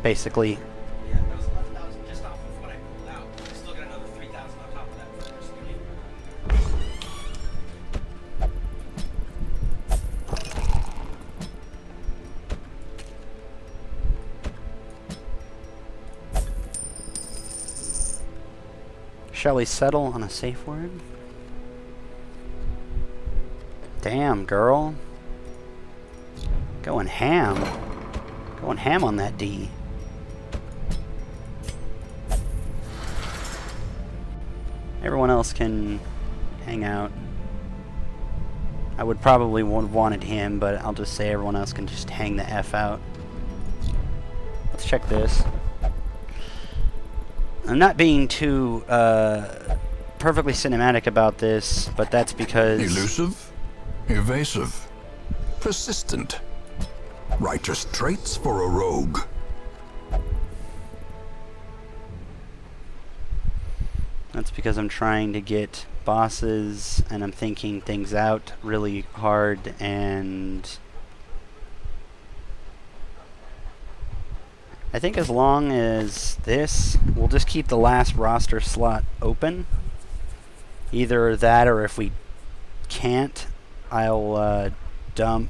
S1: basically.
S4: Yeah, that was 11,000 just off of what I pulled out. I still got another 3,000 on top of that for the first game.
S1: Shall we settle on a safe word? Damn, girl. Going ham. Going ham on that D. Everyone else can hang out. I would probably have wanted him, but I'll just say everyone else can just hang the F out. Let's check this. I'm not being too perfectly cinematic about this, but that's because...
S2: Elusive, evasive, persistent. Righteous traits for a rogue.
S1: That's because I'm trying to get bosses, and I'm thinking things out really hard, and... I think as long as this, we'll just keep the last roster slot open. Either that, or if we can't, I'll dump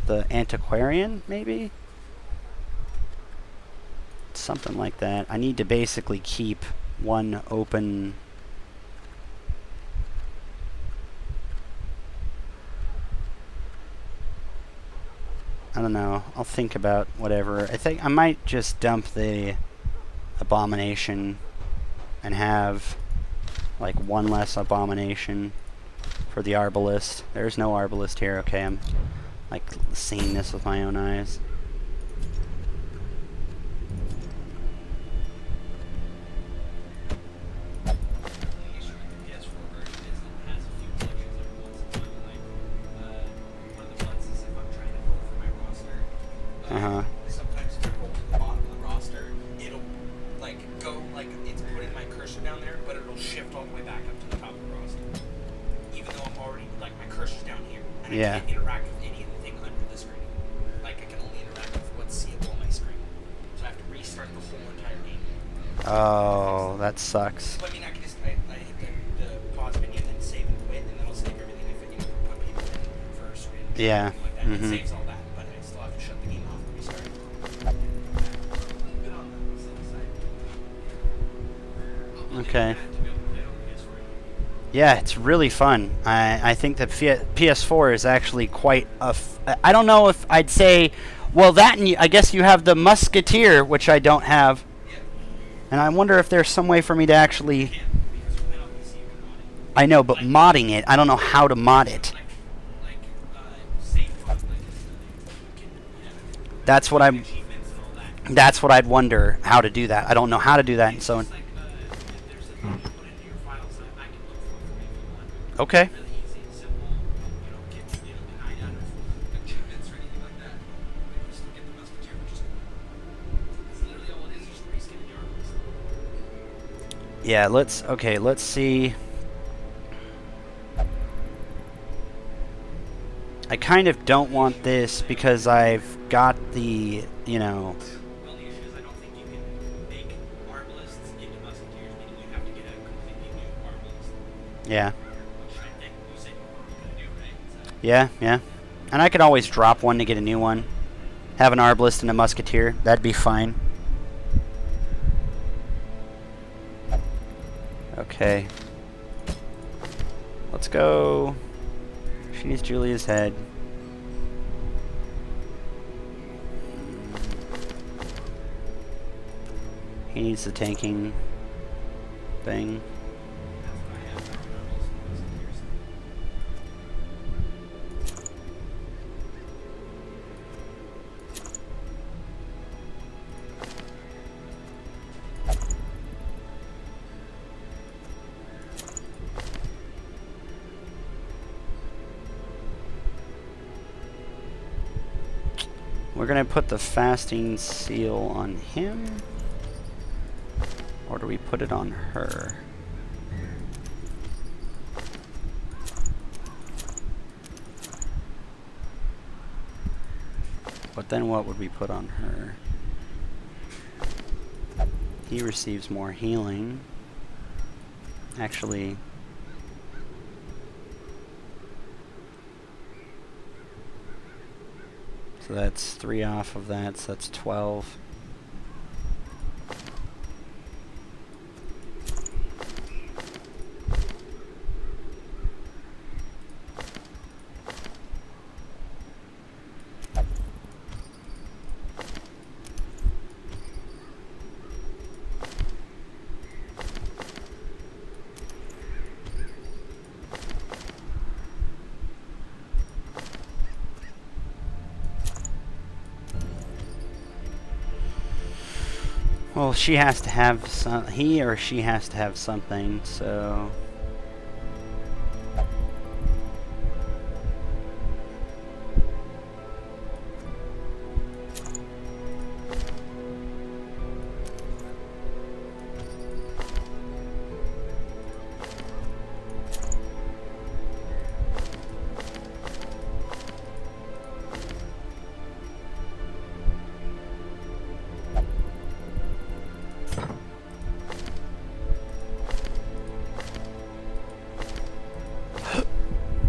S1: the Antiquarian, maybe? Something like that. I need to basically keep one open don't know. I'll think about whatever. I think I might just dump the abomination and have like one less abomination for the arbalist. There's no arbalist here. Okay, I'm like seeing this with my own eyes. Uh-huh.
S4: Sometimes if I roll to the bottom of the roster, it'll like go like it's putting my cursor down there, but it'll shift all the way back up to the top of the roster. Even though I'm already like my cursor's down here, and I can't interact with anything under the screen. Like I can only interact with what's seeable on my screen. So I have to restart the whole entire game.
S1: Oh, that sucks.
S4: So, I mean, I can just I hit the pause menu and then save and quit, and then I'll save everything if it put people in first or anything
S1: Yeah.
S4: like that. It saves all that, but I still have to shut the game off and restart.
S1: Okay. Yeah, it's really fun. I think that PS4 is actually quite I don't know if I'd say, well, that and I guess you have the Musketeer, which I don't have. And I wonder if there's some way for me to actually... I know, but modding it, I don't know how to mod it. That's what I'd wonder, how to do that. I don't know how to do that, and so... Okay. Yeah, let's see. I kind of don't want this because I've got the, you know...
S4: Well, the issue is I don't think you can make arbalists into musketeers, meaning you have to get a completely new arbalist.
S1: Yeah.
S4: Which I think you said you were going to do, right? So
S1: Yeah. And I could always drop one to get a new one. Have an arbalist and a musketeer. That'd be fine. Okay. Let's go. She needs Julia's head. He needs the tanking thing. We're gonna put the fasting seal on him, or do we put it on her? But then what would we put on her? He receives more healing. Actually, so that's 3 off of that, so that's 12. Well, she has to have some. He or she has to have something. So.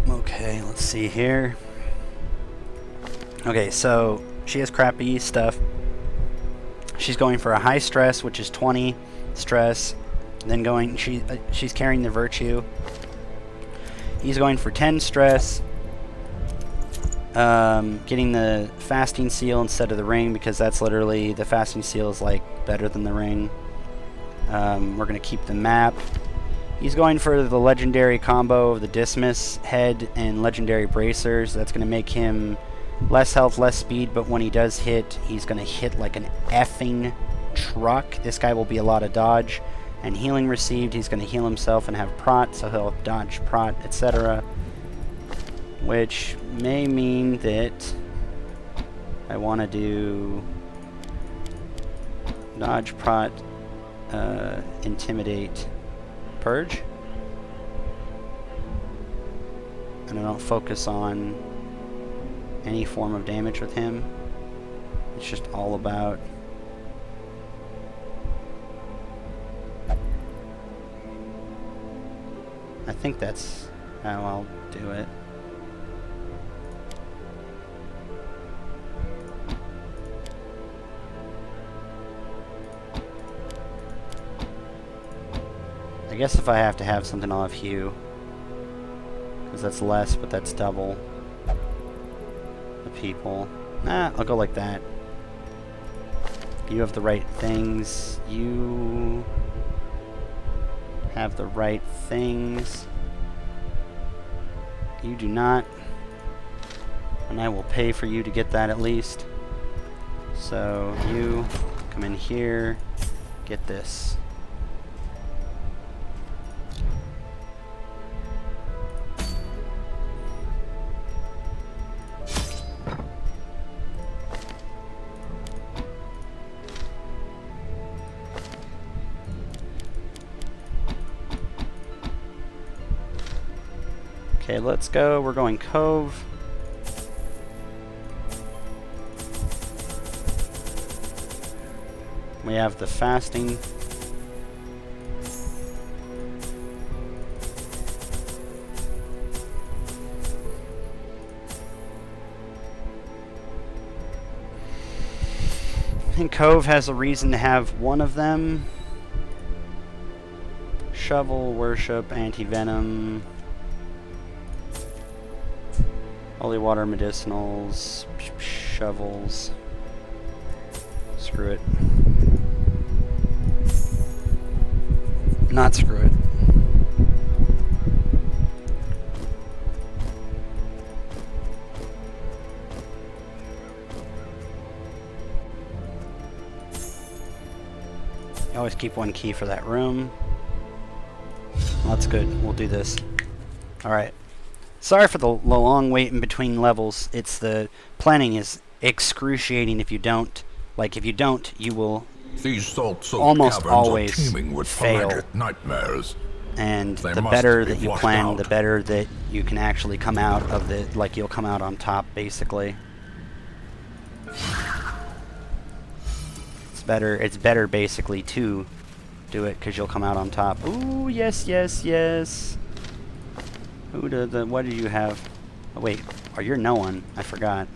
S1: Okay, let's see here. Okay, so she has crappy stuff. She's going for a high stress, which is 20 stress. Then going, she's carrying the virtue. He's going for 10 stress. getting the fasting seal instead of the ring, because that's literally, the fasting seal is like better than the ring. We're going to keep the map. He's going for the legendary combo of the Dismas head and legendary bracers. That's going to make him less health, less speed, but when he does hit, he's going to hit like an effing truck. This guy will be a lot of dodge. And healing received, he's going to heal himself and have prot, so he'll dodge, prot, etc. Which may mean that I want to do dodge, prot, intimidate, purge. And I don't focus on any form of damage with him. It's just all about I think that's how I'll do it. I guess if I have to have something, I'll have Hue. Because that's less, but that's double the people. Nah, I'll go like that. You have the right things. You have the right things. You do not. And I will pay for you to get that at least. So you come in here, get this. Okay, let's go. We're going Cove. We have the fasting. I think Cove has a reason to have one of them. Shovel, Worship, Anti-Venom. Holy Water, Medicinals, Shovels. Screw it. Not screw it. You always keep one key for that room. Well, that's good. We'll do this. Alright. Sorry for the long wait in between levels. It's the planning is excruciating if you don't. Like, if you don't, you will
S2: These salt-soaked
S1: almost
S2: caverns
S1: always
S2: are teeming with
S1: fail.
S2: pelagic nightmares.
S1: And
S2: They
S1: the
S2: must
S1: better
S2: be
S1: that you
S2: flushed
S1: plan,
S2: out.
S1: the better that you can actually come out of the, like, you'll come out on top, basically. It's better basically to do it, because you'll come out on top. Ooh, yes, yes, yes. What do you have? Oh, wait, oh, you're no one. I forgot.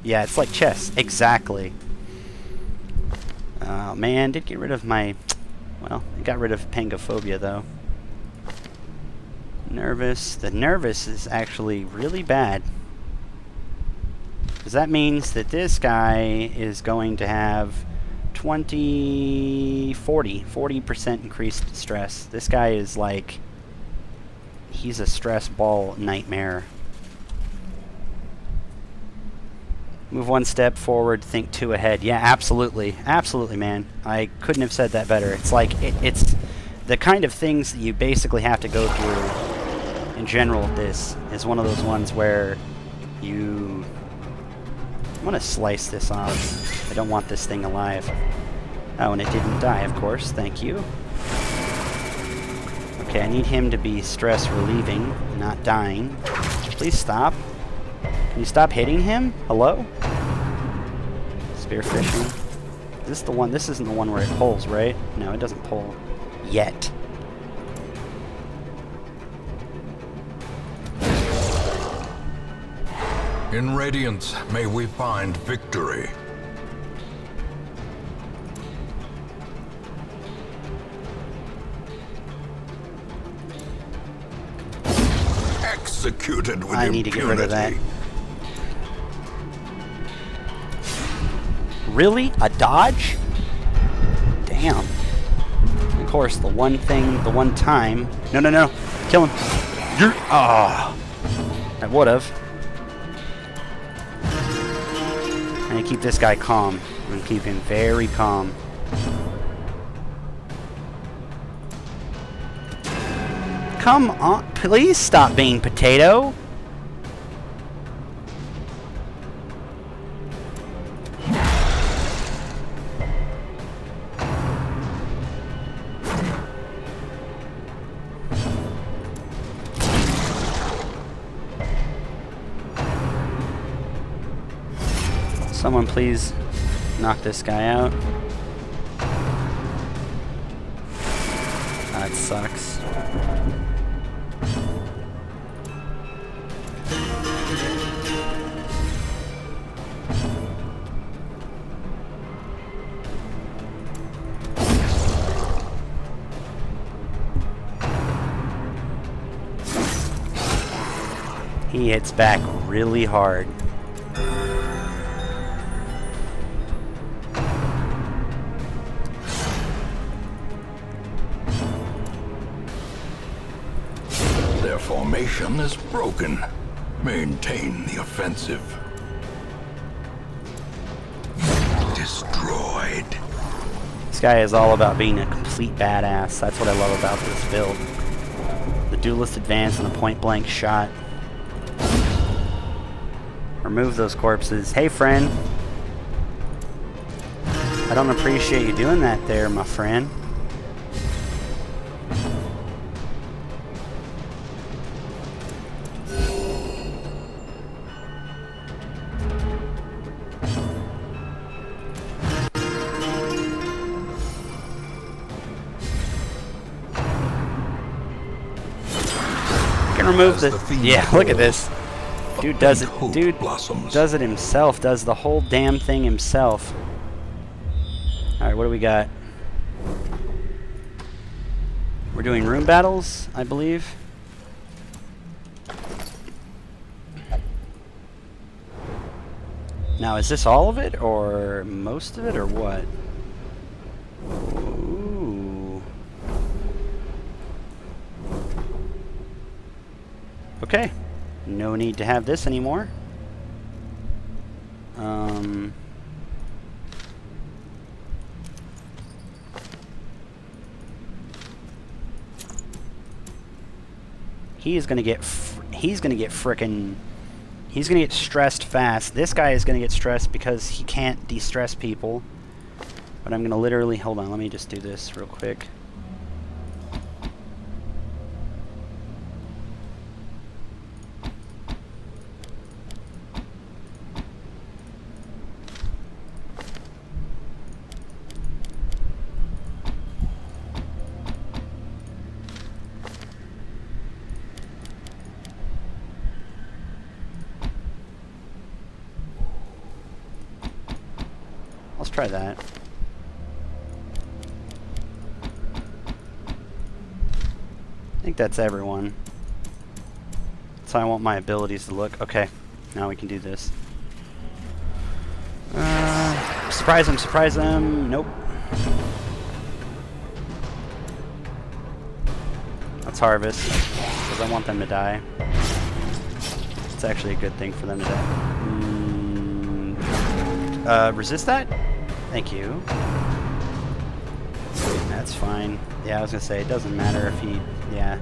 S1: Yeah, it's like chess. Exactly. Oh, man, did get rid of my... Well, I got rid of Pangophobia, though. Nervous. The nervous is actually really bad. Because that means that this guy is going to have 40% increased stress. This guy is like... He's a stress ball nightmare. Move one step forward, think two ahead. Yeah, absolutely. Absolutely, man. I couldn't have said that better. It's like, it's the kind of things that you basically have to go through in general. This is one of those ones where you... I want to slice this off. I don't want this thing alive. Oh, and it didn't die, of course. Thank you. Okay, I need him to be stress relieving, not dying. Please stop. Can you stop hitting him? Hello? Spearfishing. Is this the one? This isn't the one where it pulls, right? No, it doesn't pull. Yet.
S2: In Radiance, may we find victory.
S7: executed with
S1: I need to get rid of that.
S7: impunity.
S1: Really? A dodge? Damn. Of course, the one time. No. Kill him. Ah. I would've. I need to keep this guy calm. I'm gonna keep him very calm. Come on. Please stop being potato. Someone please knock this guy out. That sucks. He hits back really hard.
S7: Their formation is broken. Maintain the offensive. Destroyed.
S1: This guy is all about being a complete badass. That's what I love about this build. The duelist advance and the point blank shot. Remove those corpses. Hey, friend. I don't appreciate you doing that there, my friend. Remove the yeah, look at this. Dude does it. Dude does it himself. Does the whole damn thing himself. All right, what do we got? We're doing room battles, I believe. Now, is this all of it, or most of it, or what? Ooh. Okay. No need to have this anymore. He's gonna get stressed fast. This guy is gonna get stressed because he can't de-stress people. But I'm gonna literally, hold on, let me just do this real quick. Let's try that. I think that's everyone. That's how I want my abilities to look. Okay, now we can do this. Surprise them, surprise them. Nope. Let's harvest, because I want them to die. It's actually a good thing for them to die. Resist that? Thank you. That's fine. Yeah, I was gonna say, it doesn't matter if he... yeah.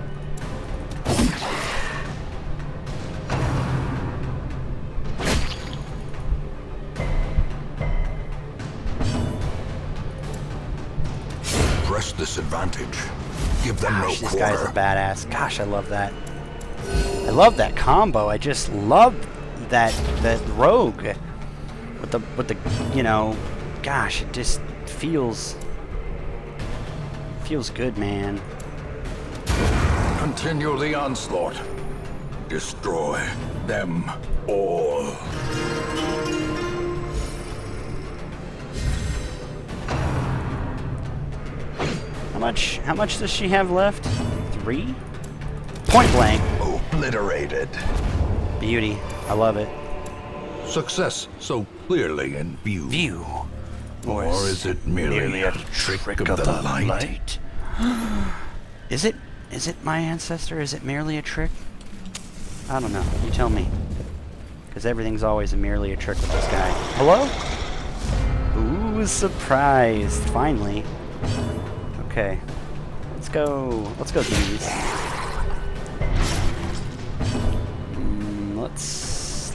S7: Press this advantage. Give them
S1: Gosh,
S7: no
S1: this guy's a
S7: quarter.
S1: badass. Gosh, I love that. I love that combo. I just love that rogue with the you know, gosh, it just feels good, man.
S7: Continue the onslaught. Destroy them all. How much does she have left? 3? Point blank. obliterated.
S1: Beauty. I love it.
S2: Success so clearly in view.
S1: View.
S2: Or is it merely a trick of the light?
S1: Is it my ancestor? Is it merely a trick? I don't know. You tell me. Because everything's always merely a trick with this guy. Hello? Ooh, surprised. Finally. Okay. Let's go. Let's go do these.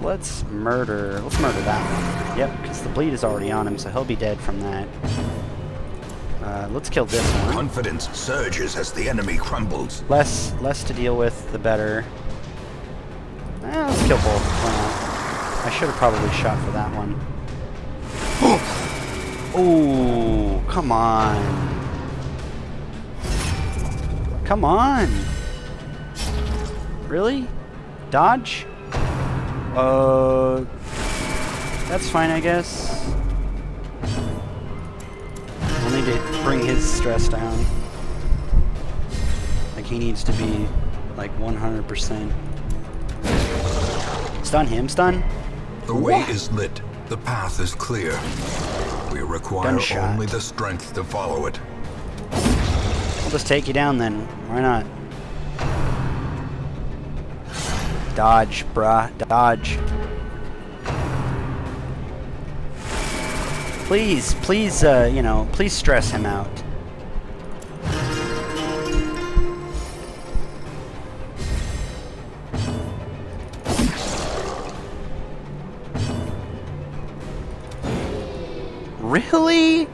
S1: Let's murder that one. Yep, because the bleed is already on him, so he'll be dead from that. Let's kill this one.
S3: Confidence surges as the enemy crumbles.
S1: Less to deal with, the better. Let's kill both. Why not? I should have probably shot for that one. Oh, come on. Come on. Really? Dodge? That's fine, I guess. We'll need to bring his stress down. Like, he needs to be, like, 100%. Stun him, stun.
S3: The way is lit. The path is clear. We require
S1: Gunshot.
S3: only the strength to follow it.
S1: I'll just take you down then. Why not? Dodge, brah. Dodge. Please, please stress him out. Really?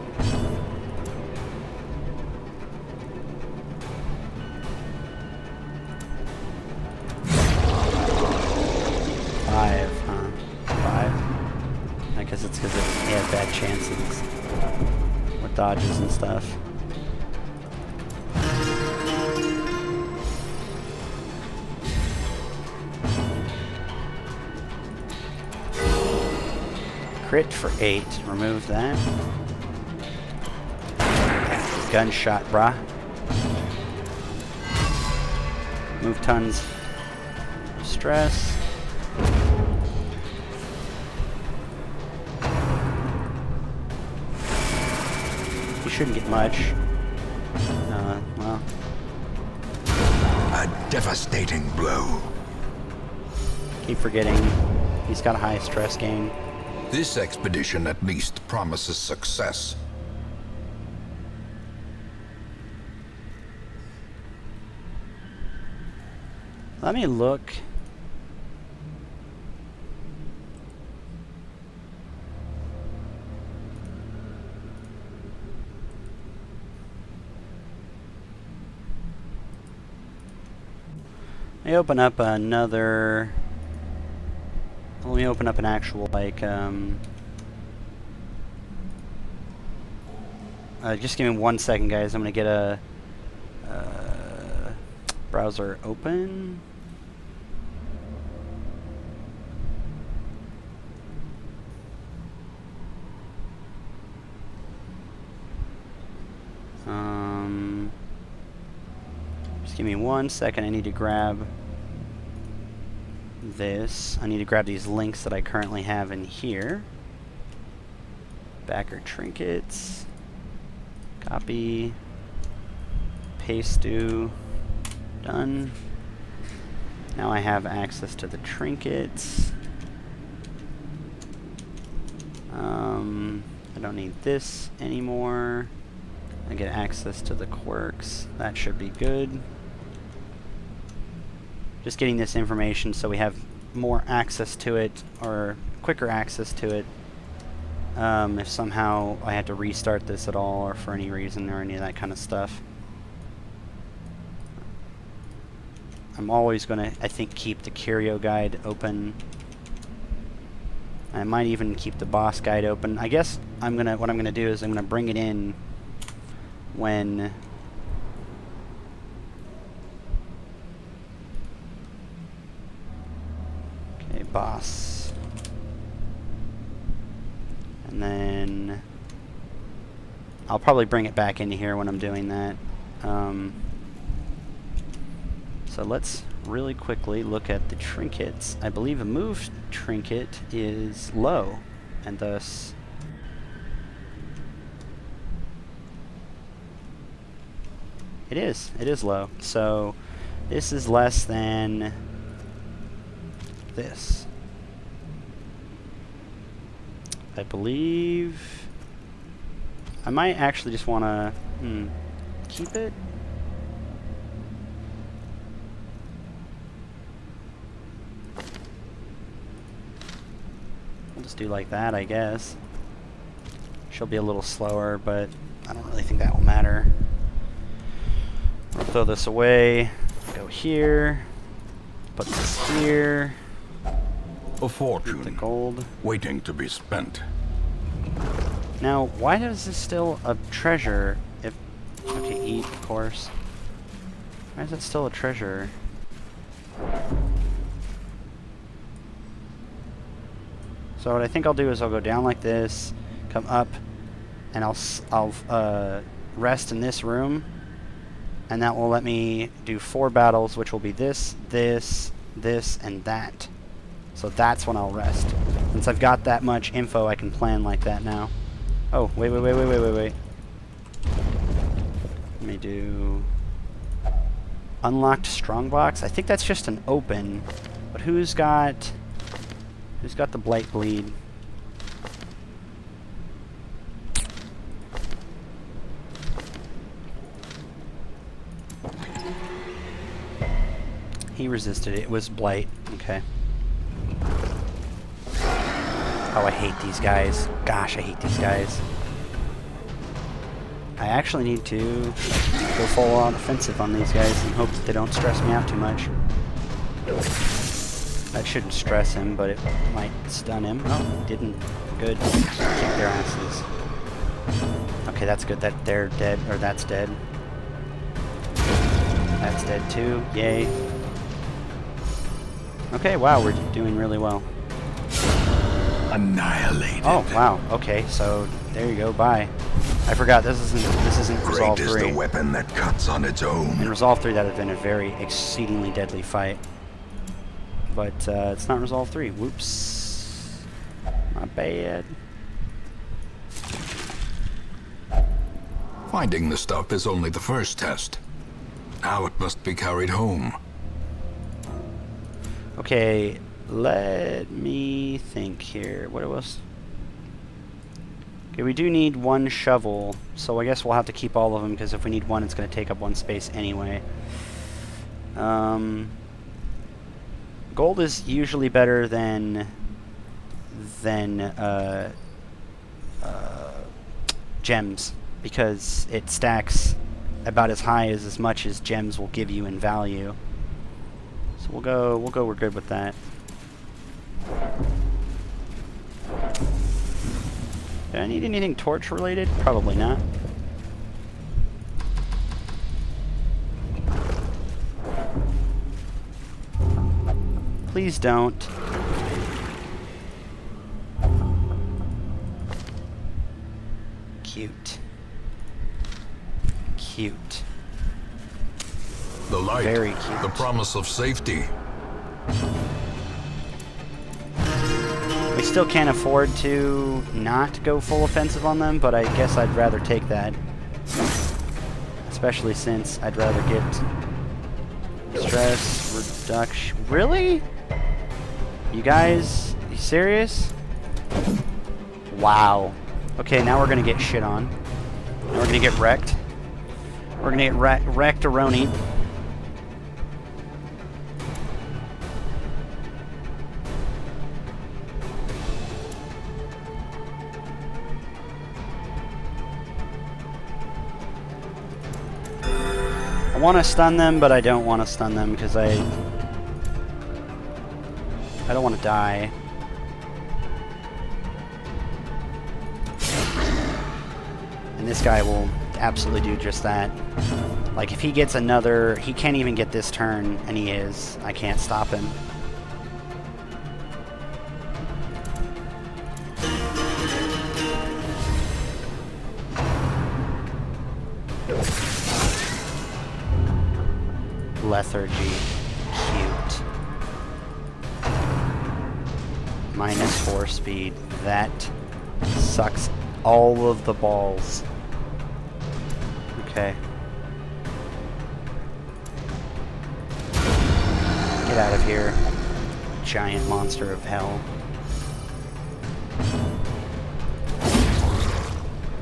S1: Five, huh? 5? I guess it's because he had bad chances with dodges and stuff. Crit for 8. Remove that. Gunshot, brah. Move tons. Stress. You shouldn't get much. Well.
S3: A devastating blow.
S1: Keep forgetting. He's got a high stress gain.
S3: This expedition at least promises success.
S1: Let me look. Let me open up another. Let me open up an actual, like, just give me 1 second, guys. I'm gonna get a browser open. Just give me 1 second. I need to grab this. I need to grab these links that I currently have in here. Backer trinkets. Copy. Paste to. Done. Now I have access to the trinkets. I don't need this anymore. I get access to the quirks. That should be good. Just getting this information so we have more access to it, or quicker access to it, if somehow I had to restart this at all, or for any reason, or any of that kind of stuff. I'm always going to, I think, keep the curio guide open. I might even keep the boss guide open. I guess what I'm gonna do is I'm gonna bring it in when boss, and then I'll probably bring it back into here when I'm doing that. So let's really quickly look at the trinkets. I believe a move trinket is low, and thus it is low. So this is less than this. I believe I might actually just want to keep it. We'll just do like that, I guess. She'll be a little slower, but I don't really think that will matter. I'll throw this away, go here, put this here,
S2: A
S1: keep the
S2: fortune
S1: gold.
S2: waiting to be spent.
S1: Now, why is this still a treasure if... Okay, eat, of course. Why is it still a treasure? So what I think I'll do is I'll go down like this, come up, and I'll rest in this room, and that will let me do 4 battles, which will be this, this, this, and that. So that's when I'll rest. Since I've got that much info, I can plan like that now. Oh, wait. Let me do... Unlocked Strongbox? I think that's just an open. But who's got the Blight Bleed? He resisted it. It was Blight. Okay. Oh, I hate these guys. Gosh, I hate these guys. I actually need to go full on offensive on these guys and hope that they don't stress me out too much. That shouldn't stress him, but it might stun him. Oh, it didn't. Good. Kick their asses. Okay, that's good that they're dead, or that's dead. That's dead too. Yay. Okay, wow, we're doing really well.
S7: Annihilated.
S1: Oh, wow. Okay, so there you go. Bye. I forgot this isn't Resolve
S7: Great is
S1: 3.
S7: the weapon that cuts on its own.
S1: In Resolve 3, that would have been a very exceedingly deadly fight. But it's not Resolve 3. Whoops. Not bad.
S2: Finding the stuff is only the first test. Now it must be carried home.
S1: Okay, let me think here. What else? Okay, we do need 1 shovel, so I guess we'll have to keep all of them, because if we need 1, it's going to take up 1 space anyway. Gold is usually better than gems, because it stacks about as high as much as gems will give you in value. So we're good with that. Do I need anything torch related? Probably not. Please don't. Cute. Cute.
S2: The light,
S1: Very cute.
S2: the promise of safety.
S1: We still can't afford to not go full offensive on them, but I guess I'd rather take that. Especially since I'd rather get stress reduction. Really? You guys? You serious? Wow. Okay, now we're gonna get shit on. Now we're gonna get wrecked. We're gonna get wrecked-a-roni. I want to stun them, but I don't want to stun them because I don't want to die. And this guy will absolutely do just that. Like, if he gets another... He can't even get this turn, and he is. I can't stop him. Lethargy. Cute. -4 speed. That sucks all of the balls. Okay. Get out of here, giant monster of hell.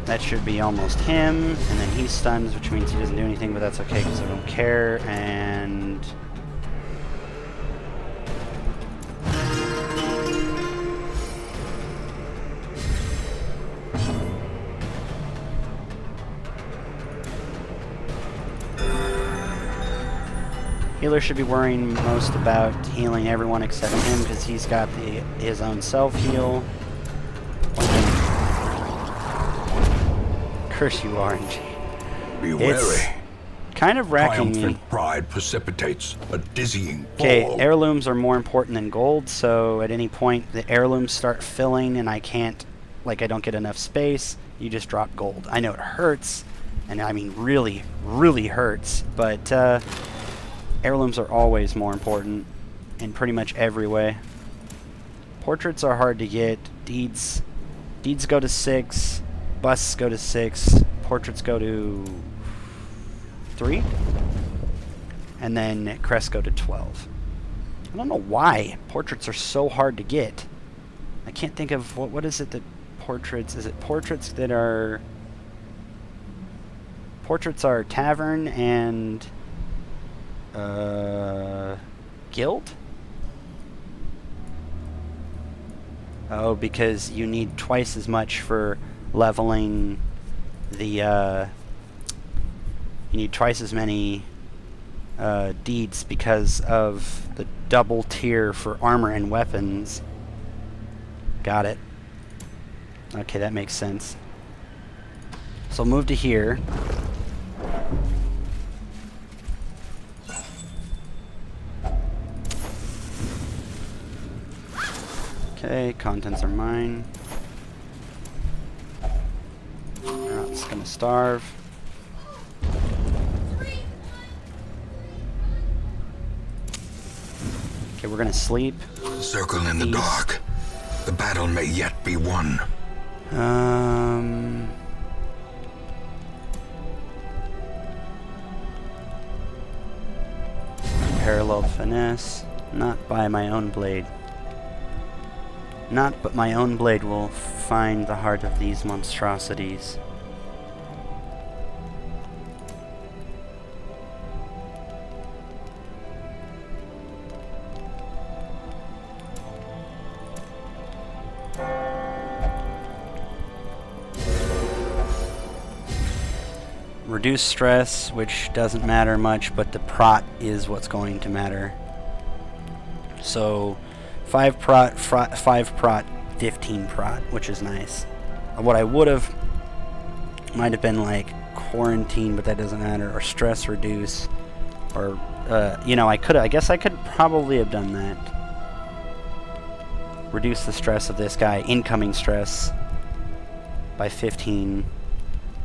S1: That should be almost him, and then he stuns, which means he doesn't do anything, but that's okay because I don't care, and... Healer should be worrying most about healing everyone except him because he's got his own self-heal. Curse you, RNG.
S7: Be
S1: It's
S7: wary.
S1: kind of racking me.
S7: Triumphant pride precipitates a dizzying
S1: Okay,
S7: fall.
S1: heirlooms are more important than gold, so at any point the heirlooms start filling and I can't, like I don't get enough space, you just drop gold. I know it hurts, and I mean really, really hurts, but heirlooms are always more important in pretty much every way. Portraits are hard to get. Deeds go to 6. Busts go to 6. Portraits go to 3. And then crests go to 12. I don't know why portraits are so hard to get. I can't think of what is it that portraits... Is it portraits that are... Portraits are tavern and... guild? Oh, because you need twice as much for leveling the, you need twice as many, deeds because of the double tier for armor and weapons. Got it. Okay, that makes sense. So I'll move to here. Okay, contents are mine. We're not just gonna starve. Okay, we're gonna sleep.
S3: Circle in the
S1: Peace.
S3: dark. The battle may yet be won.
S1: Parallel finesse. Not by my own blade. Not but my own blade will find the heart of these monstrosities. Reduce stress, which doesn't matter much, but the prot is what's going to matter. So 5 prot, 15 prot, which is nice. What I would have might have been like quarantine, but that doesn't matter, or stress reduce, or you know, I guess I could probably have done that. Reduce the stress of this guy, incoming stress, by 15.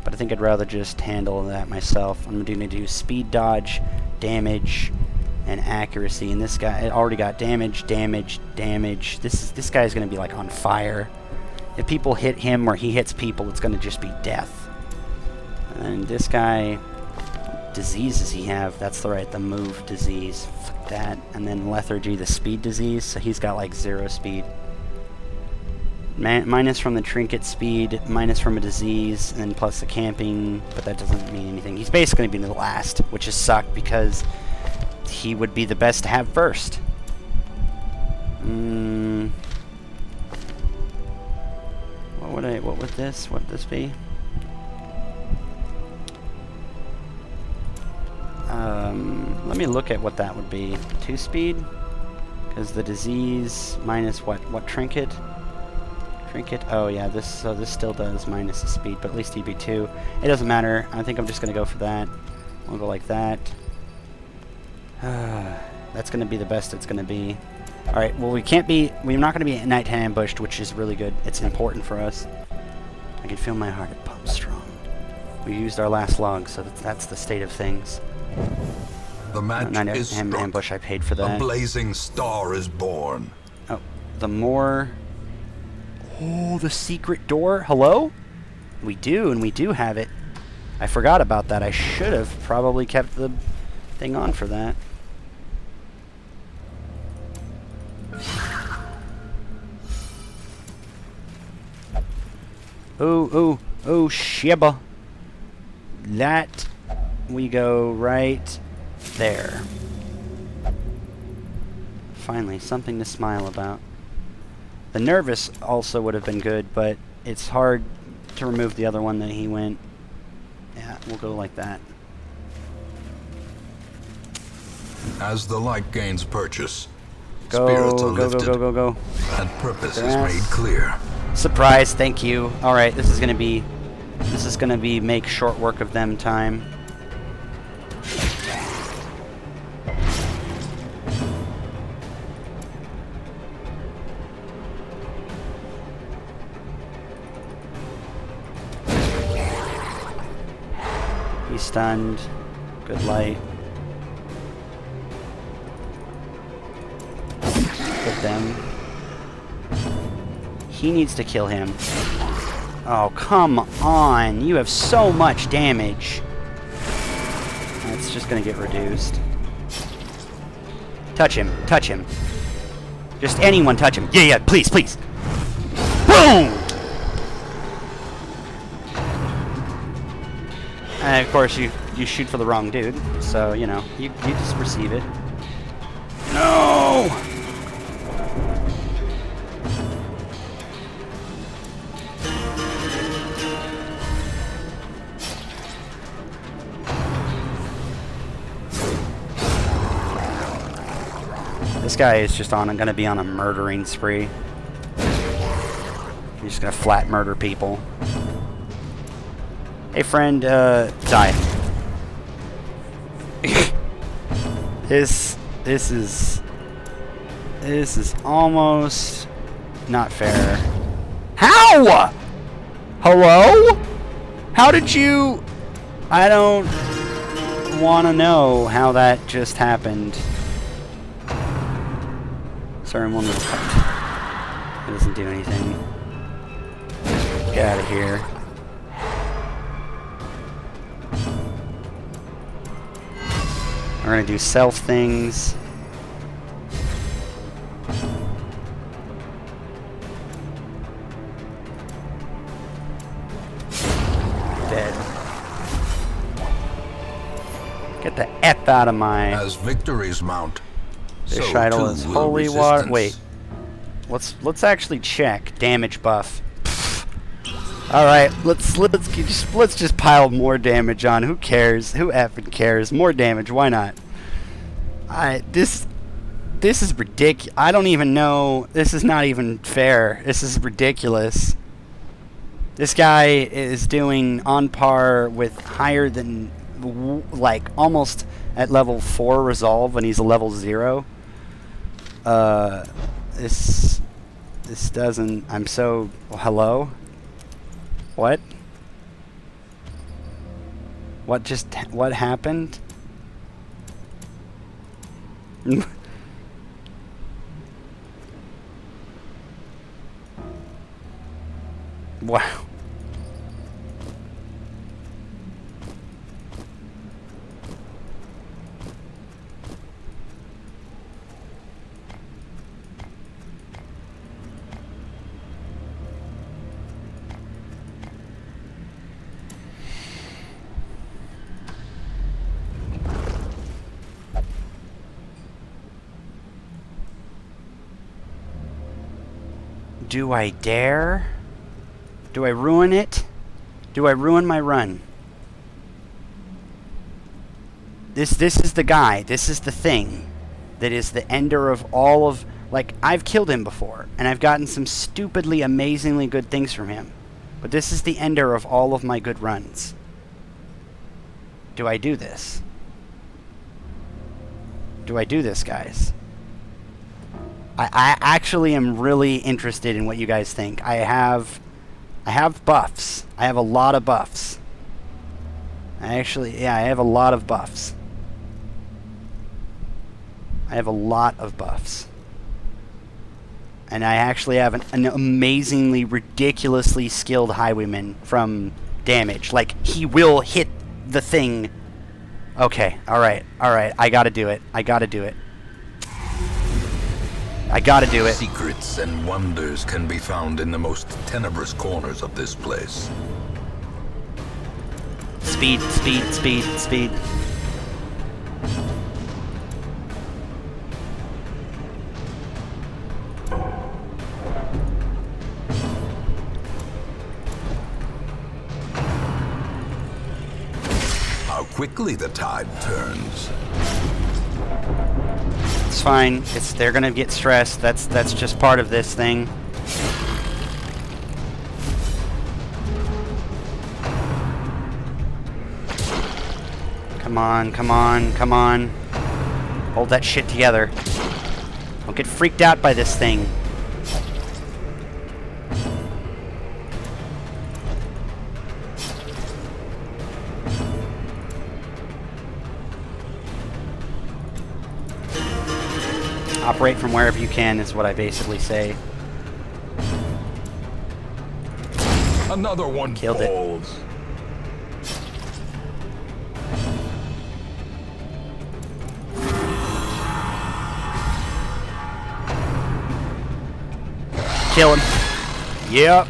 S1: But I think I'd rather just handle that myself. I'm going to do speed dodge, damage, and accuracy. And this guy already got damage. This guy's going to be like on fire. If people hit him or he hits people, it's going to just be death. And this guy, what diseases he have? That's the move disease. Fuck that. And then lethargy, the speed disease. So he's got like 0 speed. Minus from the trinket speed, minus from a disease, and then plus the camping, but that doesn't mean anything. He's basically going to be the last, which is suck because he would be the best to have first. What would this be? Let me look at what that would be. 2 speed? Because the disease minus what trinket? Trinket. Oh yeah, this still does minus the speed, but at least he'd be 2. It doesn't matter. I think I'm just gonna go for that. We'll go like that. That's gonna be the best it's gonna be. All right. Well, we're not gonna be at night ambushed, which is really good. It's important for us. I can feel my heart pump strong. We used our last log, so that's the state of things.
S3: The match
S1: Night
S3: is struck.
S1: ambush. I paid for
S3: A
S1: that.
S3: blazing star is born.
S1: Oh, the more Oh, the secret door. Hello? We do, and we do have it. I forgot about that. I should have probably kept the thing on for that. Oh, Shiba. That we go right there. Finally, something to smile about. The nervous also would have been good, but it's hard to remove the other one that he went. Yeah, we'll go like that.
S2: As the light gains purchase,
S1: Go,
S2: spirits are
S1: go,
S2: lifted,
S1: go.
S2: and purpose is
S1: Yes.
S2: made clear.
S1: Surprise, thank you. Alright, this is gonna be make short work of them time. He's stunned. Good light. Hit them. He needs to kill him. Oh, come on. You have so much damage. That's just gonna get reduced. Touch him. Touch him. Just anyone touch him. Yeah, please, please. Boom! And of course, you shoot for the wrong dude. So, you know, you just receive it. No! This guy is just gonna be on a murdering spree. He's just gonna flat murder people. Hey friend, die. This is almost not fair. How? Hello? How did you? I don't want to know how that just happened. Sorry, I'm one of the. It doesn't do anything. Get out of here. We're gonna do self things. Dead. Get the F out of my.
S2: As victories mount,
S1: This
S2: so
S1: idol
S2: too
S1: is
S2: will
S1: holy water.
S2: resistance.
S1: Wait. Let's actually check damage buff. All right, let's just pile more damage on. Who cares? Who effing cares? More damage. Why not? This is ridiculous. I don't even know. This is not even fair. This is ridiculous. This guy is doing on par with higher than like almost at level 4 resolve when he's a level 0. This doesn't. I'm so. Hello. What? What happened? Wow. Do I dare? Do I ruin it? Do I ruin my run? This is the guy. This is the thing that is the ender of all of... Like, I've killed him before, and I've gotten some stupidly, amazingly good things from him. But this is the ender of all of my good runs. Do I do this? Do I do this, guys? I actually am really interested in what you guys think. I have buffs. I have a lot of buffs. I have a lot of buffs. I have a lot of buffs. And I actually have an amazingly, ridiculously skilled highwayman from damage. Like, he will hit the thing. Okay, alright, I gotta do it. I gotta do it.
S3: Secrets and wonders can be found in the most tenebrous corners of this place.
S1: Speed.
S3: How quickly the tide turns.
S1: It's fine. They're gonna get stressed. That's just part of this thing. Come on. Hold that shit together. Don't get freaked out by this thing. Operate from wherever you can is what I basically say.
S3: Another one
S1: Killed it.
S3: falls.
S1: Kill him. Yep.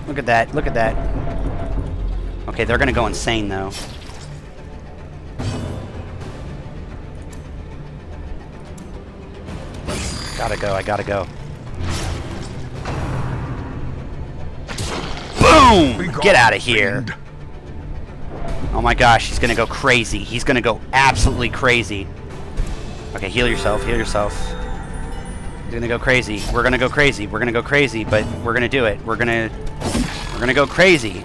S1: Look at that. Okay, they're gonna go insane though. I gotta go. Boom! Get out of here. Oh my gosh, he's gonna go crazy. He's gonna go absolutely crazy. Okay, heal yourself. He's gonna go crazy. We're gonna go crazy, but we're gonna do it. We're gonna go crazy.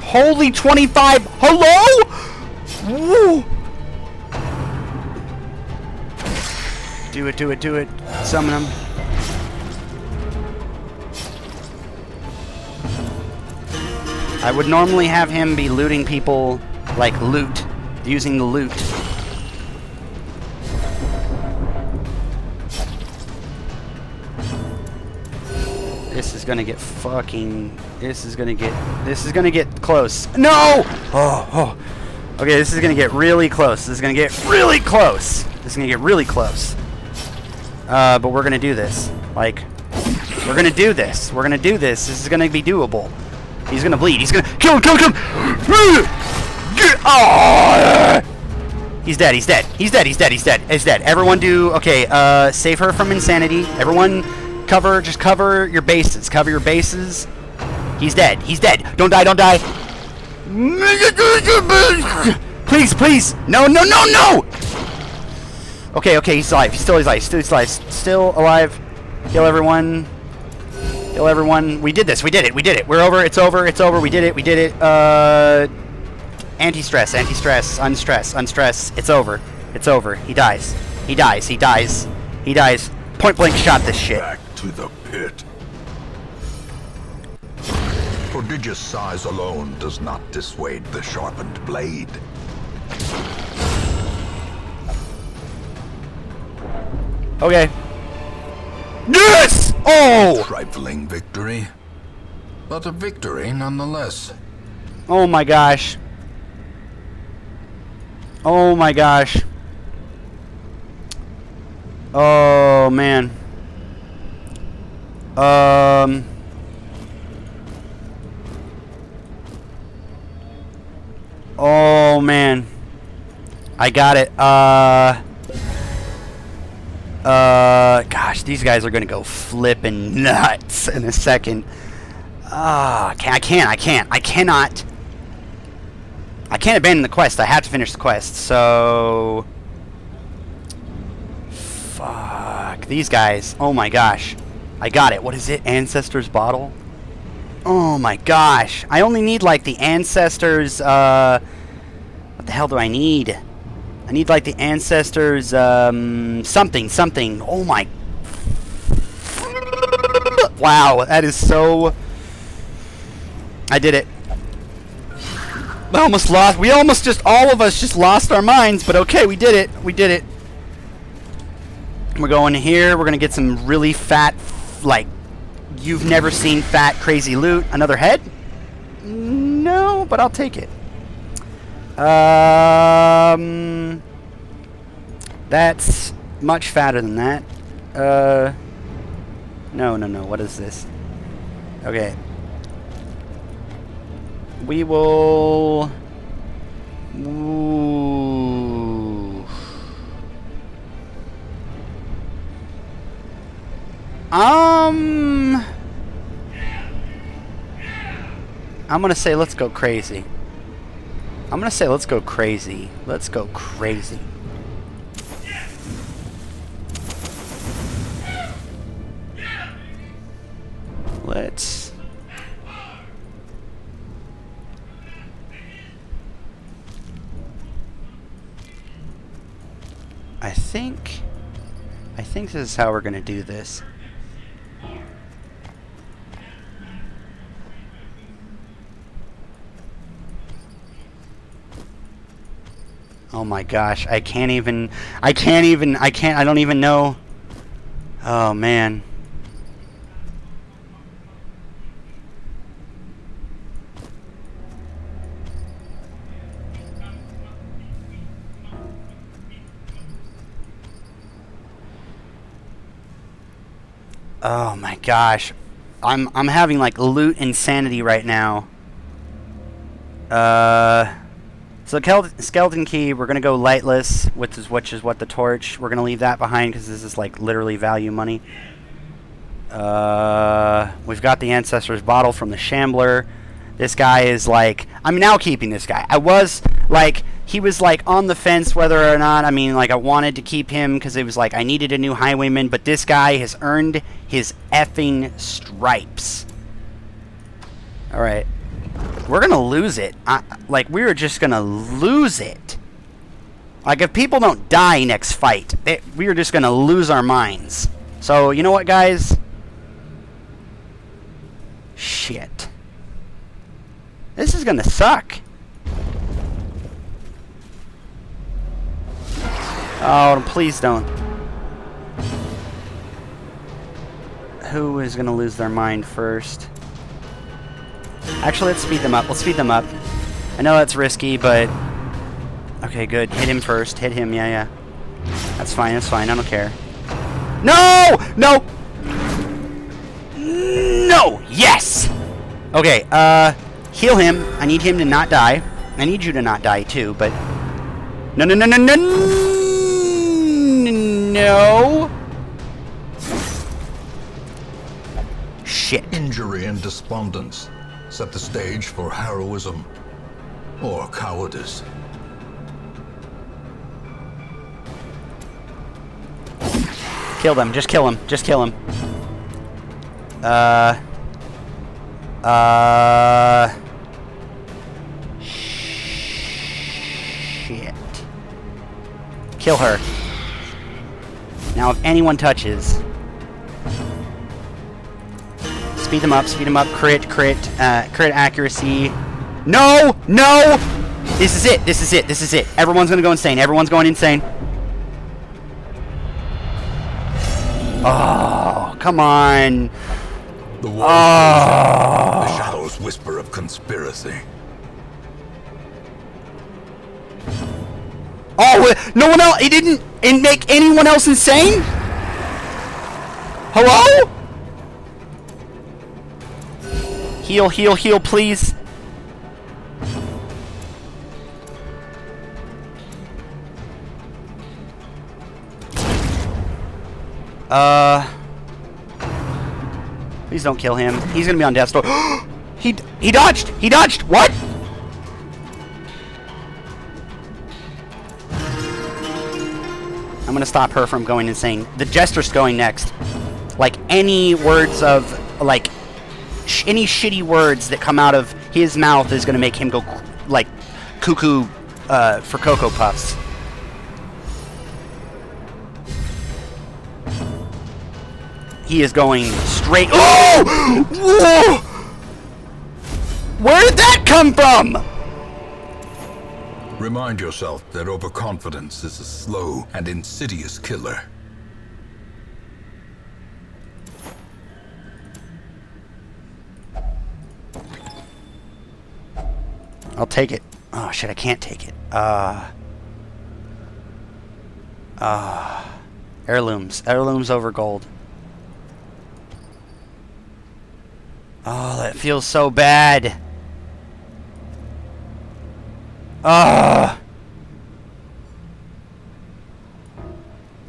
S1: Holy 25! Hello? Woo! Do it. Summon him. I would normally have him be looting people, like loot, using the loot. This is gonna get close. No! Oh. Okay, this is gonna get really close. But we're gonna do this. Like, we're gonna do this. This is gonna be doable. He's gonna bleed. He's gonna kill him. Oh! He's dead. Everyone do, okay, save her from insanity. Everyone just cover your bases. He's dead. Don't die. Please. No. Okay, he's alive. He's still alive. Kill everyone. We did this. We did it. We're over. It's over. We did it. Anti-stress. Unstress. It's over. He dies. Point blank shot this shit.
S3: Back to the pit. Prodigious size alone does not dissuade the sharpened blade.
S1: Okay. Yes! Oh!
S3: Trifling victory, but a victory nonetheless.
S1: Oh my gosh. Oh man. Oh man. I got it. Gosh, these guys are gonna go flipping nuts in a second. I cannot abandon the quest. I have to finish the quest, so... Fuck. These guys. Oh my gosh. I got it. What is it? Ancestor's Bottle? Oh my gosh. I only need, like, the Ancestor's, what the hell do I need? I need, like, the Ancestor's, something. Oh my... Wow, that is so... I did it. We almost just, all of us just lost our minds, but okay, we did it. We're going here. We're going to get some really fat, like, you've never seen fat, crazy loot. Another head? No, but I'll take it. That's much fatter than that. No. What is this? Okay. We will... Ooh. I'm gonna say let's go crazy. Let's go crazy. Let's... I think this is how we're gonna do this. Oh my gosh, I don't even know. Oh man. Oh my gosh. I'm having like loot insanity right now. So skeleton key, we're gonna go lightless, which is what the torch. We're gonna leave that behind because this is like literally value money. We've got the Ancestor's bottle from the Shambler. This guy is like, I'm now keeping this guy. I was like, he was like on the fence whether or not, I mean, like I wanted to keep him because it was like I needed a new highwayman, but this guy has earned his effing stripes. All right. We're going to lose it. Like, we're just going to lose it. Like, if people don't die next fight, we're just going to lose our minds. So, you know what, guys? Shit. This is going to suck. Oh, please don't. Who is going to lose their mind first? Actually, let's speed them up. I know that's risky, but... Okay, good. Hit him first. Hit him, yeah. That's fine, I don't care. No! No! No! Yes! Okay, heal him. I need him to not die. I need you to not die, too, but... No! Shit.
S2: Injury and despondence set the stage for heroism or cowardice.
S1: Kill them. Just kill him. Shit. Kill her. Now, if anyone touches... Speed them up, crit accuracy. No! This is it. Everyone's gonna go insane. Oh, come on.
S2: The walls the shadows whisper of conspiracy.
S1: Oh, no one else, it didn't make anyone else insane? Hello? Heal, please. Please don't kill him. He's gonna be on death's door. He dodged! What? I'm gonna stop her from going insane. The Jester's going next. Like, any words of, like... any shitty words that come out of his mouth is gonna make him go like cuckoo for Cocoa Puffs. He is going straight. Oh! Whoa! Where did that come from?
S2: Remind yourself that overconfidence is a slow and insidious killer.
S1: I'll take it. Oh shit, I can't take it. Heirlooms. Heirlooms over gold. Oh, that feels so bad.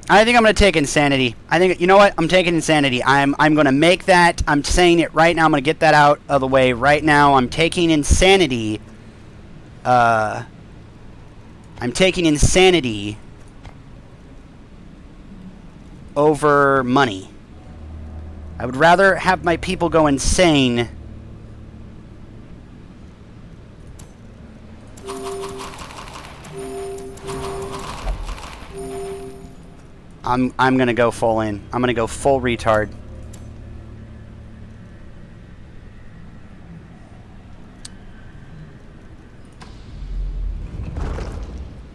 S1: I think I'm gonna take insanity. I think, you know what? I'm taking insanity. I'm gonna make that. I'm saying it right now. I'm gonna get that out of the way right now. I'm taking insanity. I'm taking insanity over money. I would rather have my people go insane. I'm gonna go full in. I'm gonna go full retard.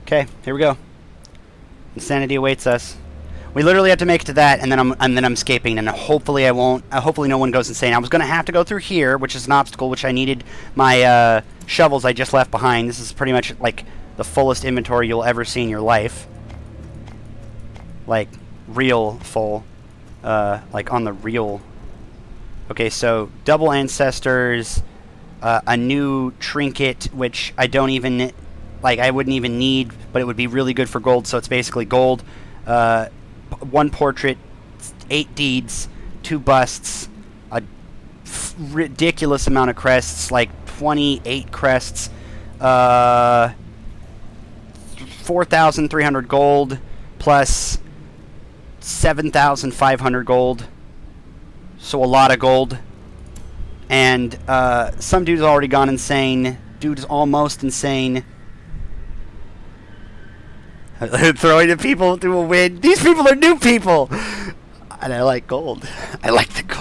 S1: Okay, here we go. Insanity awaits us. We literally have to make it to that, and then I'm escaping, and hopefully I won't. Hopefully no one goes insane. I was gonna have to go through here, which is an obstacle, which I needed my shovels I just left behind. This is pretty much like the fullest inventory you'll ever see in your life. Like real full, like on the real. Okay, so double ancestors, a new trinket, which I don't even like. I wouldn't even need, but it would be really good for gold. So it's basically gold. One portrait, 8 deeds, 2 busts, a ridiculous amount of crests, like 28 crests, 4,300 gold, plus 7,500 gold, so a lot of gold. And some dude's already gone insane. Dude's almost insane. Throwing the people to a win. These people are new people! And I like gold. I like the gold.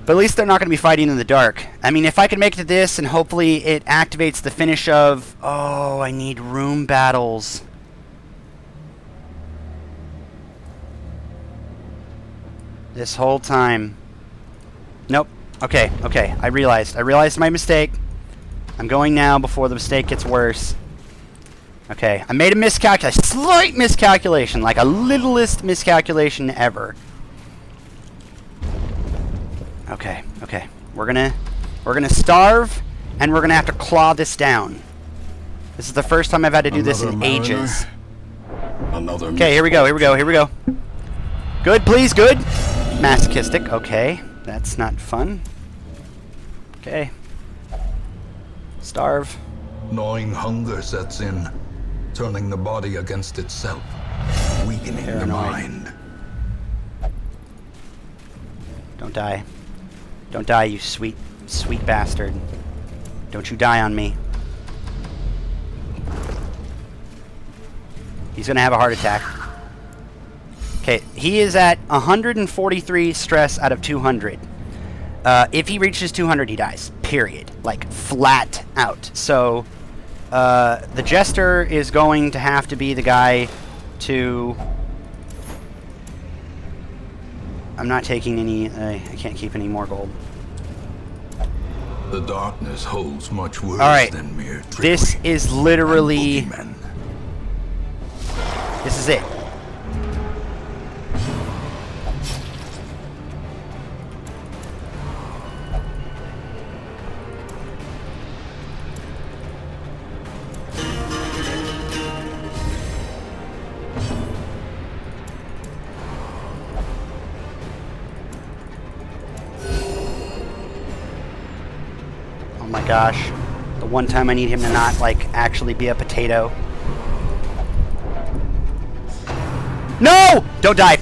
S1: But at least they're not going to be fighting in the dark. I mean, if I can make it to this, and hopefully it activates the finish of... Oh, I need room battles. This whole time. Nope. Okay, okay. I realized my mistake. I'm going now before the mistake gets worse. Okay, I made a miscalculation, a slight miscalculation, like a littlest miscalculation ever. Okay, okay. We're gonna starve, and we're gonna have to claw this down. This is the first time I've had to do this in ages. Okay, here we go, here we go, here we go. Good, please, good. Masochistic, okay. That's not fun. Okay. Starve.
S2: Gnawing hunger sets in, turning the body against itself, weakening the
S1: Paranoid.
S2: mind.
S1: Don't die. Don't die, you sweet, sweet bastard. Don't you die on me. He's gonna have a heart attack. Okay, he is at 143 stress out of 200. If he reaches 200, he dies. Period. Like, flat out. So, the Jester is going to have to be the guy to... I'm not taking any... I can't keep any more gold.
S2: The darkness holds much worse than mere trickery.
S1: This is literally...
S2: Boogeymen.
S1: This is it. Oh my gosh. The one time I need him to not, like, actually be a potato. No! Don't die!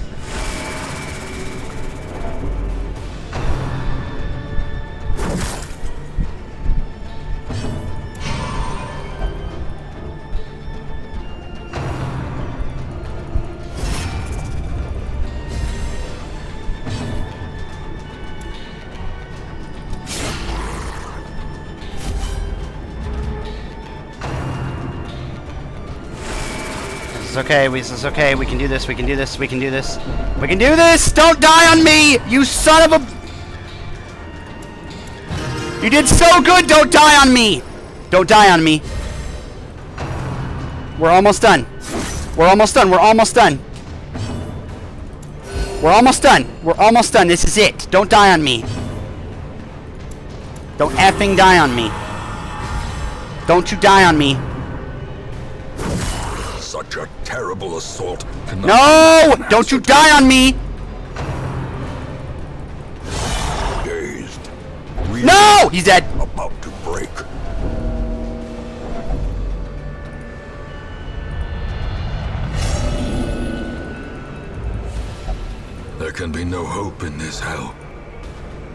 S1: This is okay, this is okay, we can do this, we can do this, we can do this. We can do this! Don't die on me! You son of a... You did so good! Don't die on me! Don't die on me. We're almost done. We're almost done. We're almost done. We're almost done. We're almost done. This is it. Don't die on me. Don't effing die on me. Don't you die on me.
S3: Such a terrible assault.
S1: No! Don't you die on me!
S3: Dazed.
S1: No! He's dead.
S3: About to break. There can be no hope in this hell.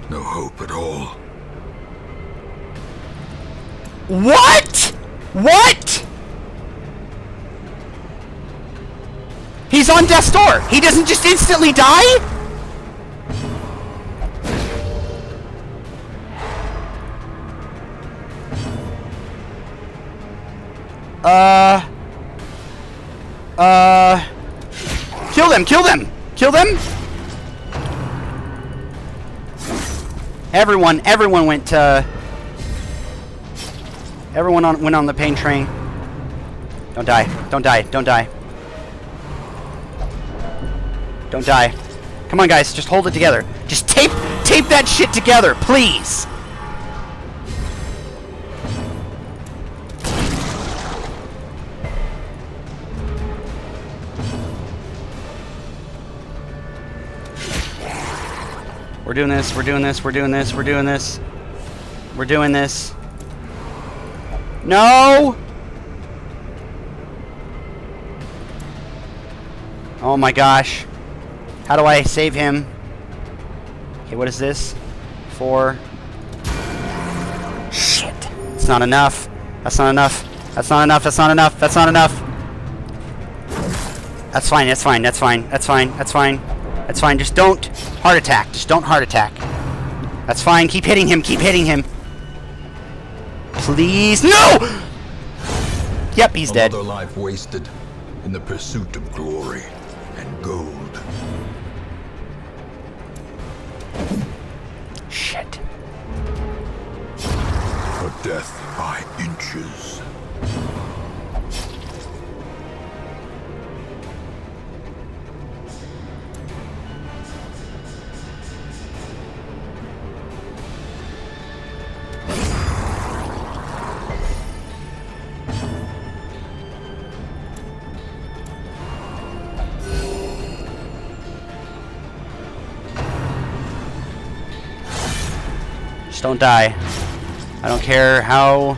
S3: No hope at all.
S1: What? What? He's on death's door. He doesn't just instantly die? Kill them, kill them, kill them. Everyone went to... went on the pain train. Don't die, don't die, don't die. Don't die. Come on, guys, just hold it together. Just tape that shit together, please. We're doing this, we're doing this, we're doing this, we're doing this. We're doing this. No! Oh my gosh. How do I save him? Okay, what is this? 4. Shit. It's not enough. That's not enough. That's not enough. That's not enough. That's not enough. That's fine. That's fine. That's fine. That's fine. That's fine. That's fine. Just don't heart attack. Just don't heart attack. That's fine. Keep hitting him. Keep hitting him. Please. No! Yep, he's dead.
S3: Another life wasted in the pursuit of glory and gold.
S1: Shit.
S3: A death by inches.
S1: Just don't die. I don't care how...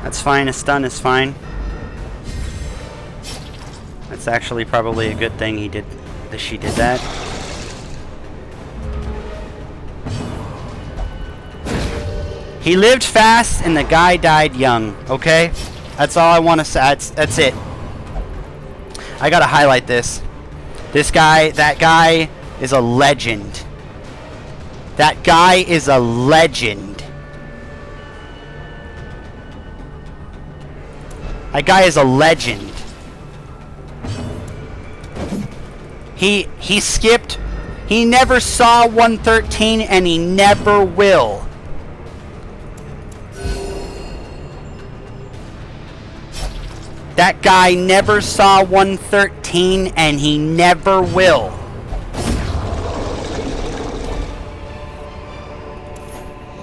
S1: That's fine, a stun is fine. That's actually probably a good thing he did that she did that. He lived fast and the guy died young, okay? That's all I want to say. That's it. I gotta highlight this. This guy, that guy is a legend. That guy is a legend. That guy is a legend. He skipped. He never saw 113 and he never will. That guy never saw 113 and he never will.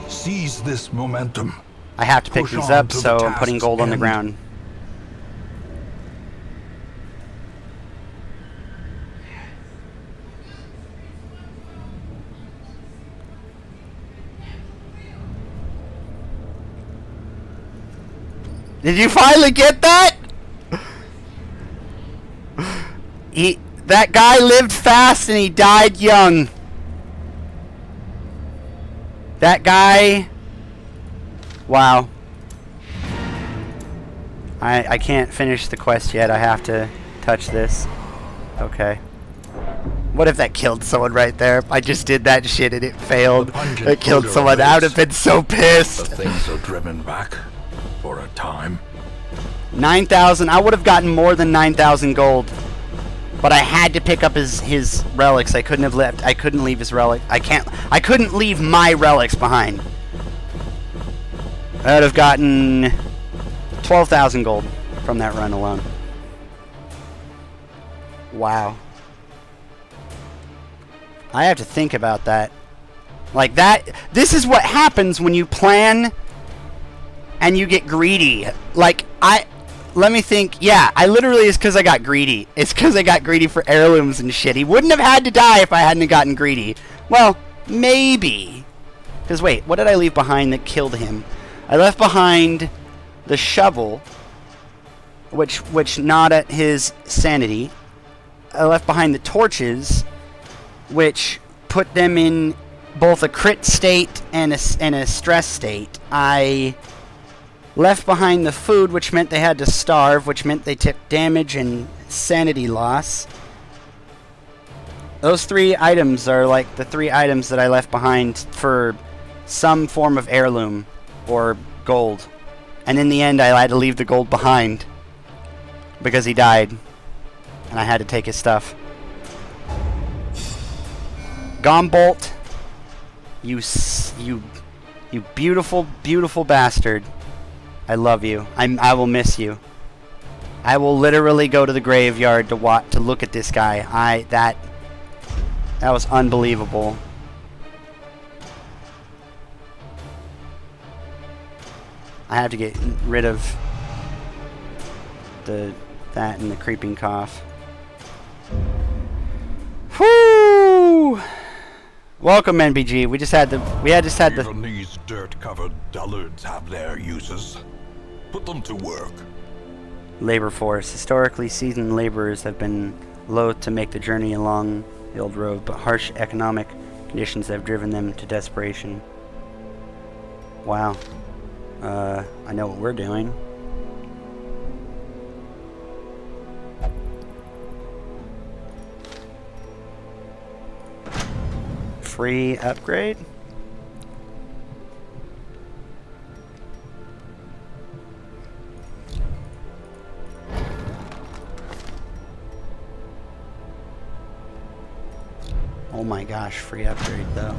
S2: Seize this momentum.
S1: I have to pick
S2: Push
S1: these
S2: on
S1: up,
S2: to the
S1: so I'm putting
S2: task's
S1: gold on the
S2: end.
S1: ground. Did you finally get that? That guy lived fast and he died young. That guy... Wow. I can't finish the quest yet. I have to touch this. Okay. What if that killed someone right there? I just did that shit and it failed.
S2: The pungent
S1: It killed
S2: odor
S1: someone.
S2: of
S1: I would
S2: this.
S1: have been so
S2: The
S1: pissed.
S2: things are driven back for a time.
S1: 9,000. I would have gotten more than 9,000 gold. But I had to pick up his relics. I couldn't have left. I couldn't leave his relic. I couldn't leave my relics behind. I would have gotten 12,000 gold from that run alone. Wow. I have to think about that. Like that. This is what happens when you plan and you get greedy. Like, let me think. Yeah, I literally, it's because I got greedy. It's because I got greedy for heirlooms and shit. He wouldn't have had to die if I hadn't gotten greedy. Well, maybe. Because wait, what did I leave behind that killed him? I left behind the shovel, which gnawed at his sanity. I left behind the torches, which put them in both a crit state and a stress state. I left behind the food, which meant they had to starve, which meant they took damage and sanity loss. Those 3 items are like the 3 items that I left behind for some form of heirloom or gold. And in the end, I had to leave the gold behind because he died. And I had to take his stuff. Gombolt, you beautiful, beautiful bastard. I love you. I will miss you. I will literally go to the graveyard to look at this guy. That was unbelievable. I have to get rid of that and the creeping cough. Whoo! Welcome, NBG. We just had the.
S7: Even these dirt-covered dullards have their uses. Put them to work.
S1: labor force. Historically, seasoned laborers have been loath to make the journey along the old road, but harsh economic conditions have driven them to desperation. Wow. I know what we're doing. Free upgrade? Oh my gosh, free upgrade though.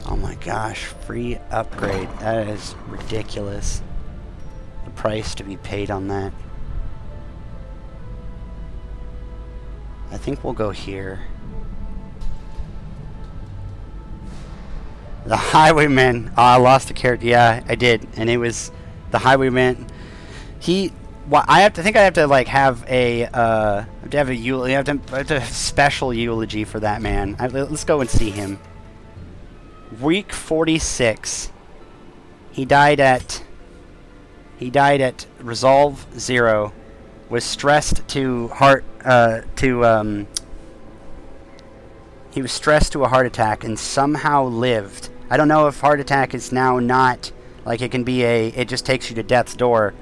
S1: Oh my gosh, free upgrade. That is ridiculous. The price to be paid on that. I think we'll go here. The Highwayman. Oh, I lost a character. Yeah, I did, and it was the Highwayman. I think I have to like have a special eulogy for that man. Let's go and see him. Week 46. He died at Resolve 0. Was stressed to he was stressed to a heart attack and somehow lived. I don't know if heart attack is now not like it can be it just takes you to death's door,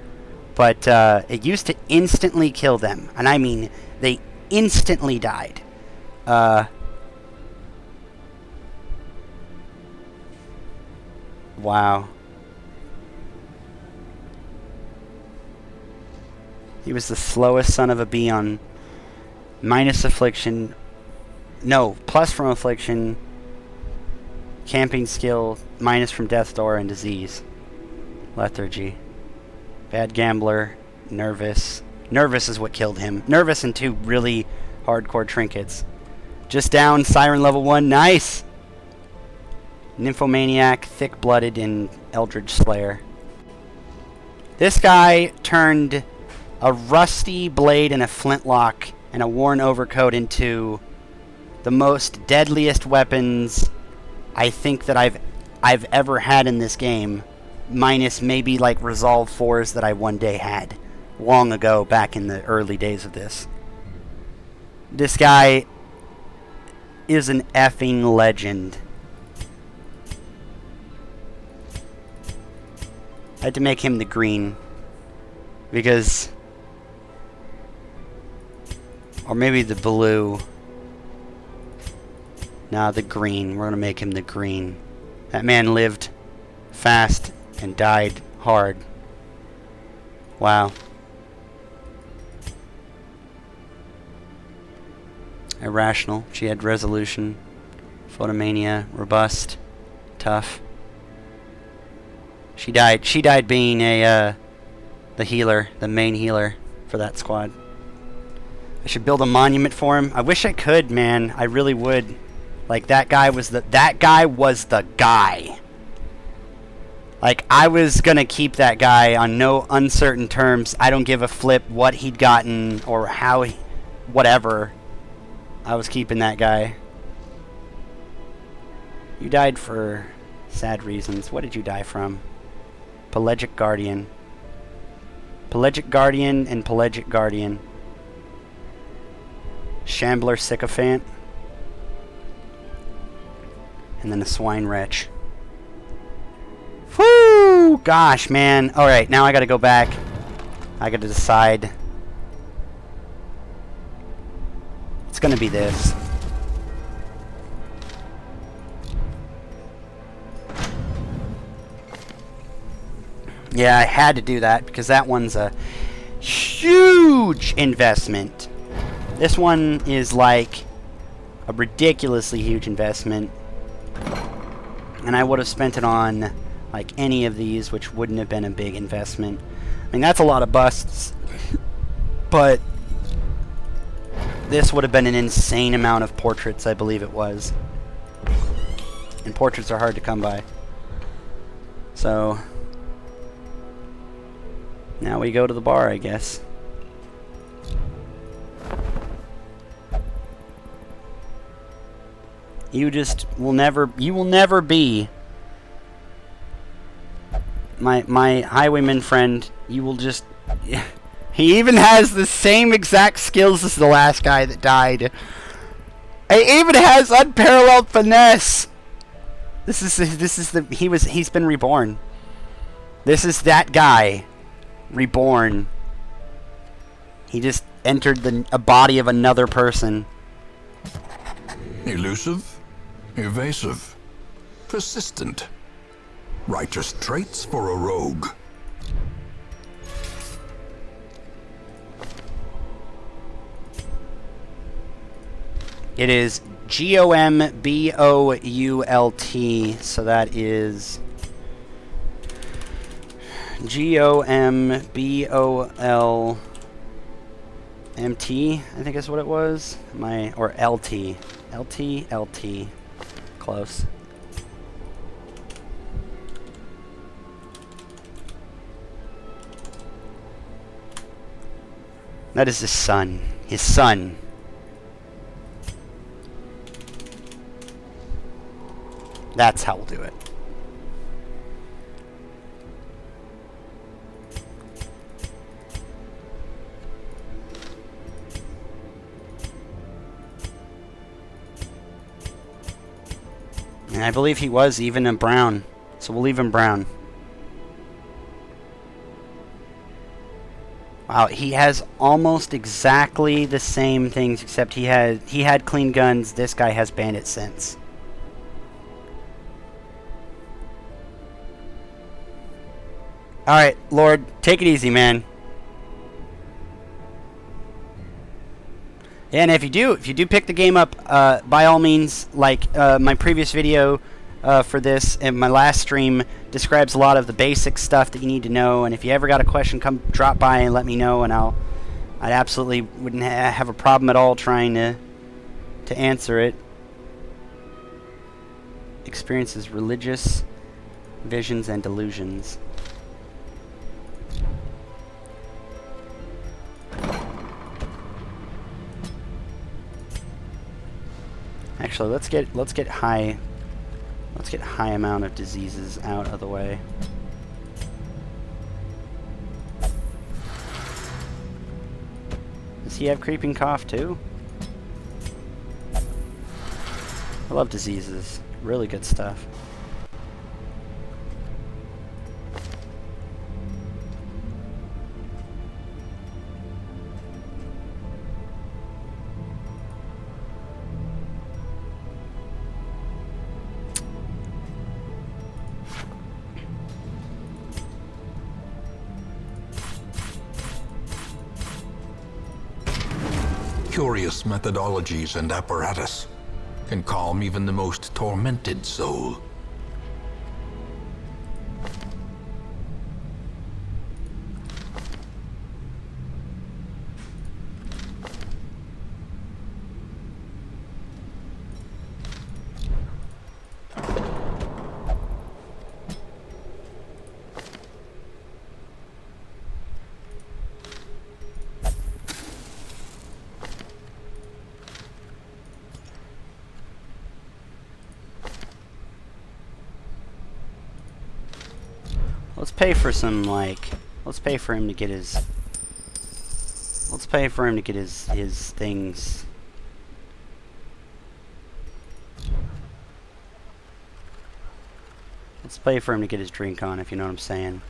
S1: but it used to instantly kill them, and I mean they instantly died. Wow. He was the slowest son of a bee on minus affliction. No, plus from affliction, camping skill, minus from death's door and disease. Lethargy. Bad gambler, nervous. Nervous is what killed him. Nervous and 2 really hardcore trinkets. Just down, Siren level 1, nice! Nymphomaniac, thick-blooded, and Eldritch Slayer. This guy turned a rusty blade and a flintlock and a worn overcoat into the most deadliest weapons I think that I've ever had in this game, minus maybe like Resolve 4s that I one day had long ago back in the early days of this. This guy is an effing legend. I had to make him the green. Because... Or maybe the blue. Nah, the green. We're gonna make him the green. That man lived fast and died hard. Wow. Irrational. She had resolution. Photomania. Robust. Tough. She died being a the healer, the main healer for that squad. I should build a monument for him. I wish I could, man. I really would. Like, that guy was the guy. Like, I was gonna keep that guy on no uncertain terms. I don't give a flip what he'd gotten or how he, whatever. I was keeping that guy. You died for sad reasons. What did you die from? Pelagic Guardian. Pelagic Guardian and Pelagic Guardian. Shambler Sycophant. And then a Swine Wretch. Whoo! Gosh, man. Alright, now I gotta go back. I gotta decide. It's gonna be this. Yeah, I had to do that because that one's a huge investment. This one is like a ridiculously huge investment. And I would have spent it on like any of these, which wouldn't have been a big investment. I mean, that's a lot of busts. But this would have been an insane amount of portraits, I believe it was. And portraits are hard to come by. So now we go to the bar, I guess. You will never be my highwayman friend. You will just... He even has the same exact skills as the last guy that died. He even has unparalleled finesse. He's been reborn. This is that guy reborn. He just entered a body of another person.
S2: Elusive, evasive, persistent. Righteous traits for a rogue.
S1: It is Gomboult, so that is Gomboulmt, I think is what it was. Or LT. LT. Close. That is his son. His son. That's how we'll do it. And I believe he was even a brown. So we'll leave him brown. Wow, he has almost exactly the same things, except he had clean guns. This guy has bandit sense. Alright, Lord, take it easy, man. And if you do pick the game up, by all means, like my previous video for this and my last stream describes a lot of the basic stuff that you need to know. And if you ever got a question, come drop by and let me know, and I absolutely wouldn't have a problem at all trying to answer it. Experiences religious visions and delusions. Actually, let's get high amount of diseases out of the way. Does he have creeping cough too? love diseases. Really good stuff.
S3: Curious methodologies and apparatus can calm even the most tormented soul.
S1: Let's pay for some, like, let's pay for him to get his, let's pay for him to get his things. Let's pay for him to get his drink on, if you know what I'm saying.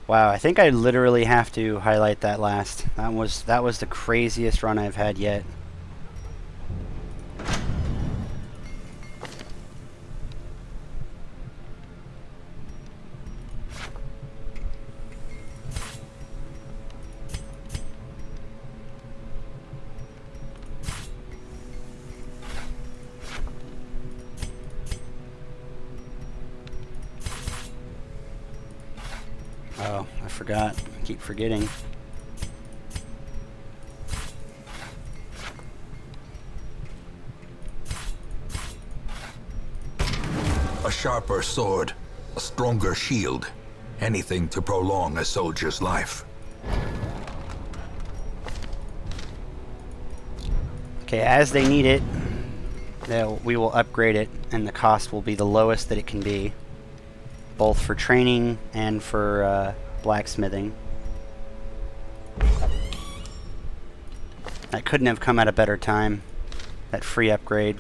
S1: Wow, I think I literally have to highlight that last. That was the craziest run I've had yet. Oh, I forgot. I keep forgetting.
S3: A sharper sword, a stronger shield, anything to prolong a soldier's life.
S1: Okay, as they need it, we will upgrade it, and the cost will be the lowest that it can be, both for training and for blacksmithing. That couldn't have come at a better time, that free upgrade.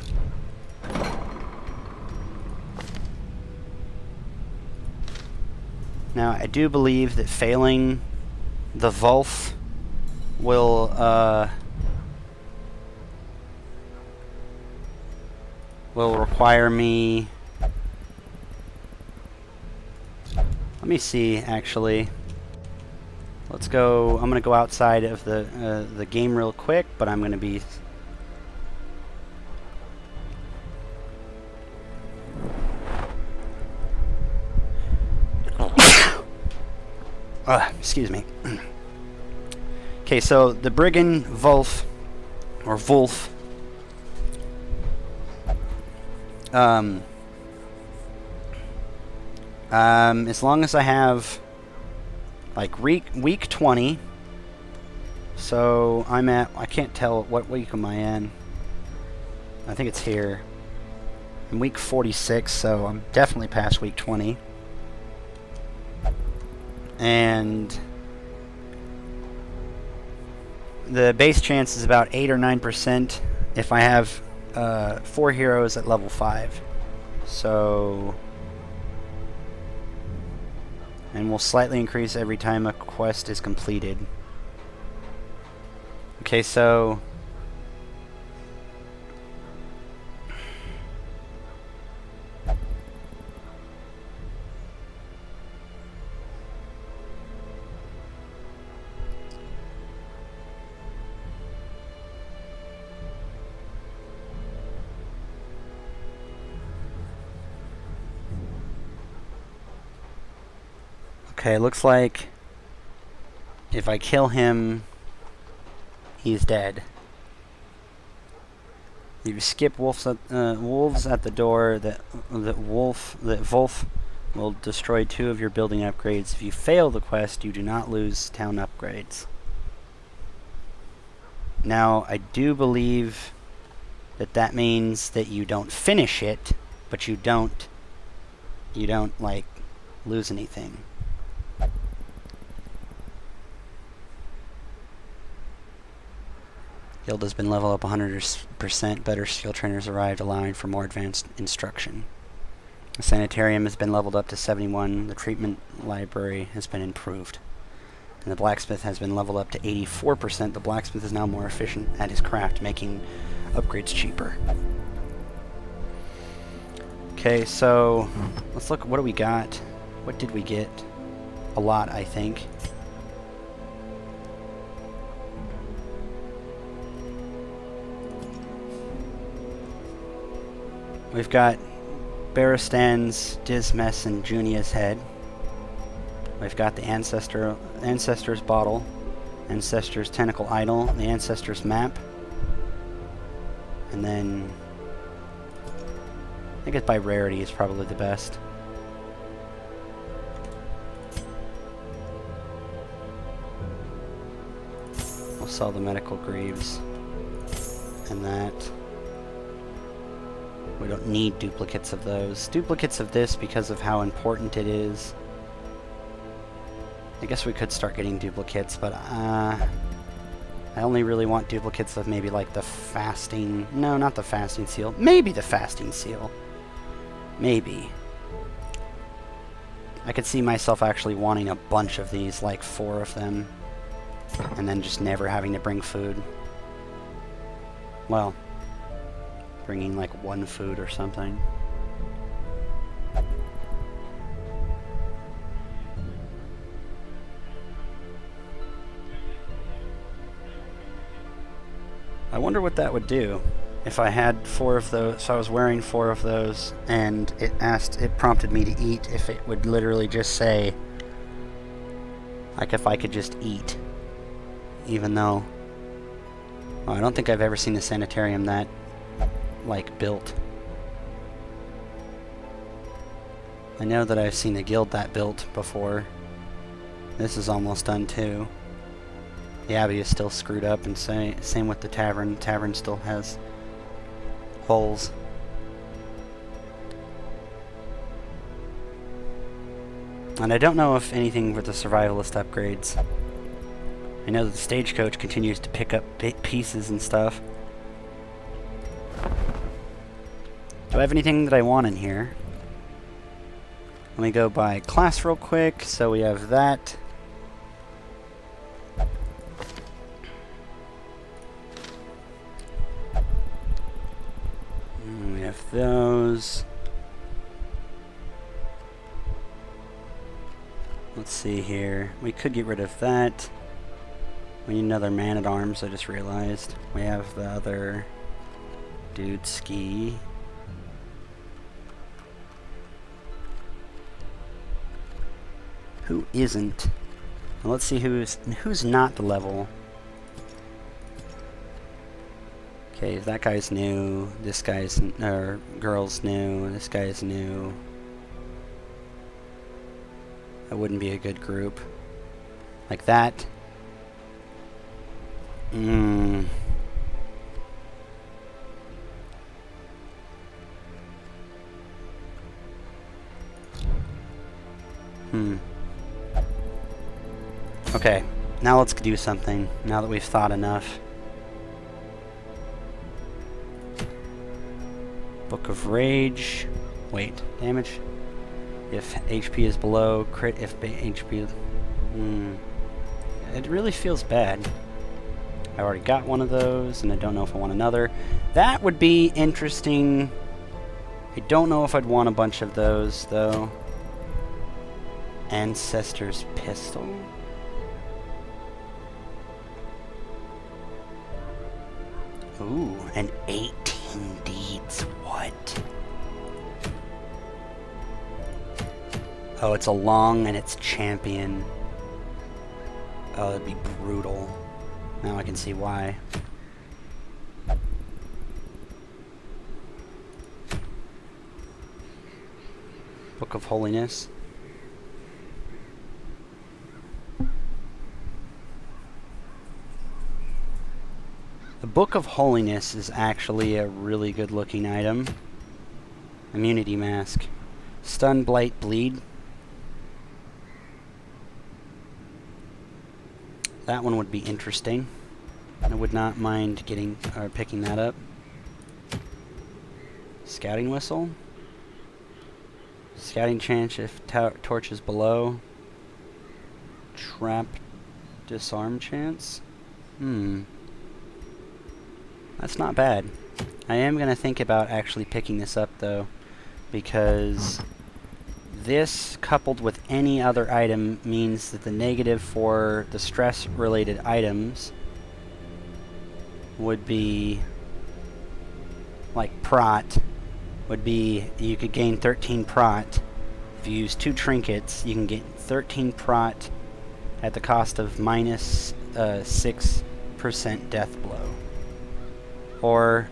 S1: Now, I do believe that failing the Volf will require me... Let me see, actually. Let's go... I'm going to go outside of the game real quick, but I'm going to be... excuse me. Okay, so the Brigand Volf, or Wolf, as long as I have like week 20, so I'm at, I can't tell what week am I in. I think it's here. I'm week 46, so I'm definitely past week 20. And the base chance is about 8 or 9% if I have 4 heroes at level 5. So, and will slightly increase every time a quest is completed. Okay, so okay, looks like if I kill him, he's dead. If you skip wolves at the door, that Wolf will destroy 2 of your building upgrades. If you fail the quest, you do not lose town upgrades. Now, I do believe that means that you don't finish it, but you don't like lose anything. Guild has been leveled up 100%. Better skill trainers arrived, allowing for more advanced instruction. The sanitarium has been leveled up to 71. The treatment library has been improved. And the blacksmith has been leveled up to 84%. The blacksmith is now more efficient at his craft, making upgrades cheaper. Okay, so let's look. What do we got? What did we get? A lot, I think. We've got Baristan's, Dismas, and Junia's head. We've got the Ancestor's bottle, Ancestor's tentacle idol, the Ancestor's map, and then I think it's by rarity is probably the best. We'll sell the medical greaves and that. We don't need duplicates of those. Duplicates of this because of how important it is. I guess we could start getting duplicates, but I only really want duplicates of maybe like the fasting... No, not the fasting seal. Maybe the fasting seal. Maybe. I could see myself actually wanting a bunch of these, like 4 of them, and then just never having to bring food. Well, bringing like 1 food or something. I wonder what that would do if I had 4 of those. So I was wearing 4 of those, and it prompted me to eat. If it would literally just say, like, if I could just eat, even though, well, I don't think I've ever seen the sanitarium that, like, built. I know that I've seen the guild that built before. This is almost done too. The Abbey is still screwed up, and same with the tavern. The tavern still has holes. And I don't know if anything with the survivalist upgrades. I know that the stagecoach continues to pick up pieces and stuff. Do I have anything that I want in here? Let me go by class real quick. So we have that. We have those. Let's see here. We could get rid of that. We need another man-at-arms, I just realized. We have the other dude ski. Who isn't? Well, let's see who's not the level. Okay, that guy's new. This guy's or girl's new. This guy's new. That wouldn't be a good group. Like that. Okay, now let's do something, now that we've thought enough. Book of Rage. Wait, damage. If HP is below, crit if HP is... It really feels bad. I already got one of those, and I don't know if I want another. That would be interesting. I don't know if I'd want a bunch of those, though. Ancestor's Pistol? Ooh, and 18 deeds. What? Oh, it's a long and it's champion. Oh, that'd be brutal. Now I can see why. Book of Holiness. The Book of Holiness is actually a really good looking item. Immunity Mask. Stun, Blight, Bleed. That one would be interesting. I would not mind getting or picking that up. Scouting whistle. Scouting chance if torch is below. Trap disarm chance. That's not bad. I am going to think about actually picking this up though, because this coupled with any other item means that the negative for the stress related items would be like prot would be you could gain 13 prot. If you use 2 trinkets, you can get 13 prot at the cost of minus 6% death blow. Or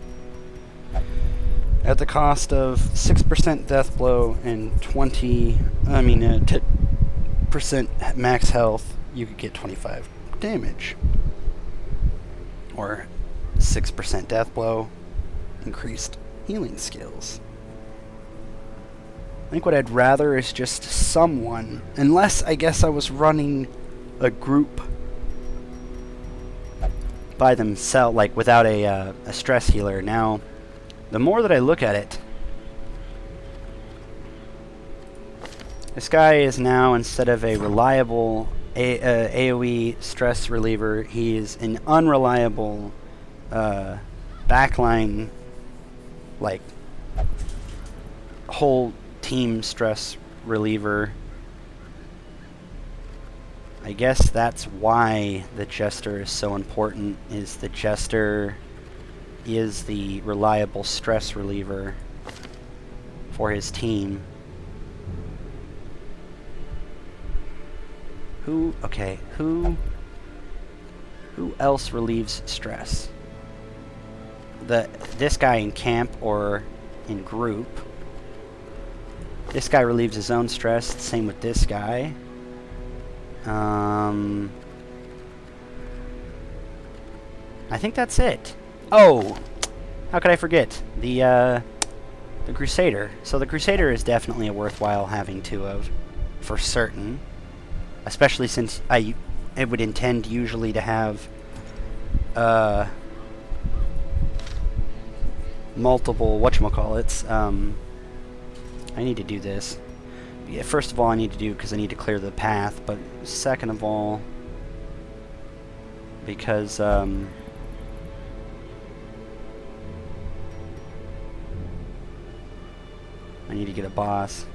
S1: at the cost of 6% death blow and 10% max health, you could get 25 damage. Or 6% death blow, increased healing skills. I think what I'd rather is just someone, unless I guess I was running a group by themselves, like without a stress healer. Now, the more that I look at it, this guy is now, instead of a reliable AoE stress reliever, he is an unreliable backline, like whole team stress reliever. I guess that's why the Jester is so important, is the Jester is the reliable stress reliever for his team. Who else relieves stress? This guy in camp or in group. This guy relieves his own stress, same with this guy. I think that's it. Oh, how could I forget? The Crusader. So the Crusader is definitely a worthwhile having 2 of, for certain. Especially since it would intend usually to have multiple whatchamacallits. I need to do this. Yeah, first of all, I need to do because I need to clear the path, but second of all, because I need to get a boss.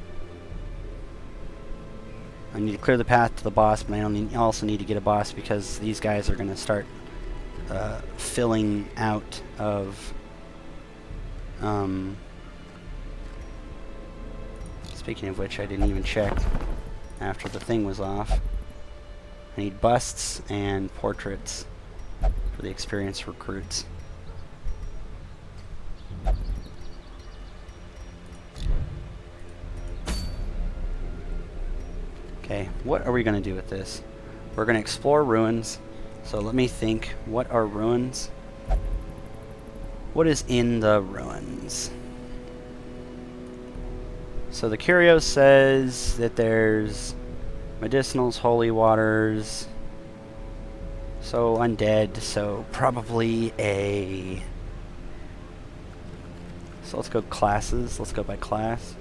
S1: I need to clear the path to the boss, but I also need to get a boss because these guys are going to start filling out of... Speaking of which, I didn't even check after the thing was off. I need busts and portraits for the experienced recruits. Okay, what are we going to do with this? We're going to explore ruins. So let me think. What are ruins? What is in the ruins? So the curio says that there's medicinals, holy waters, so undead, so probably a... So let's go classes. Let's go by class.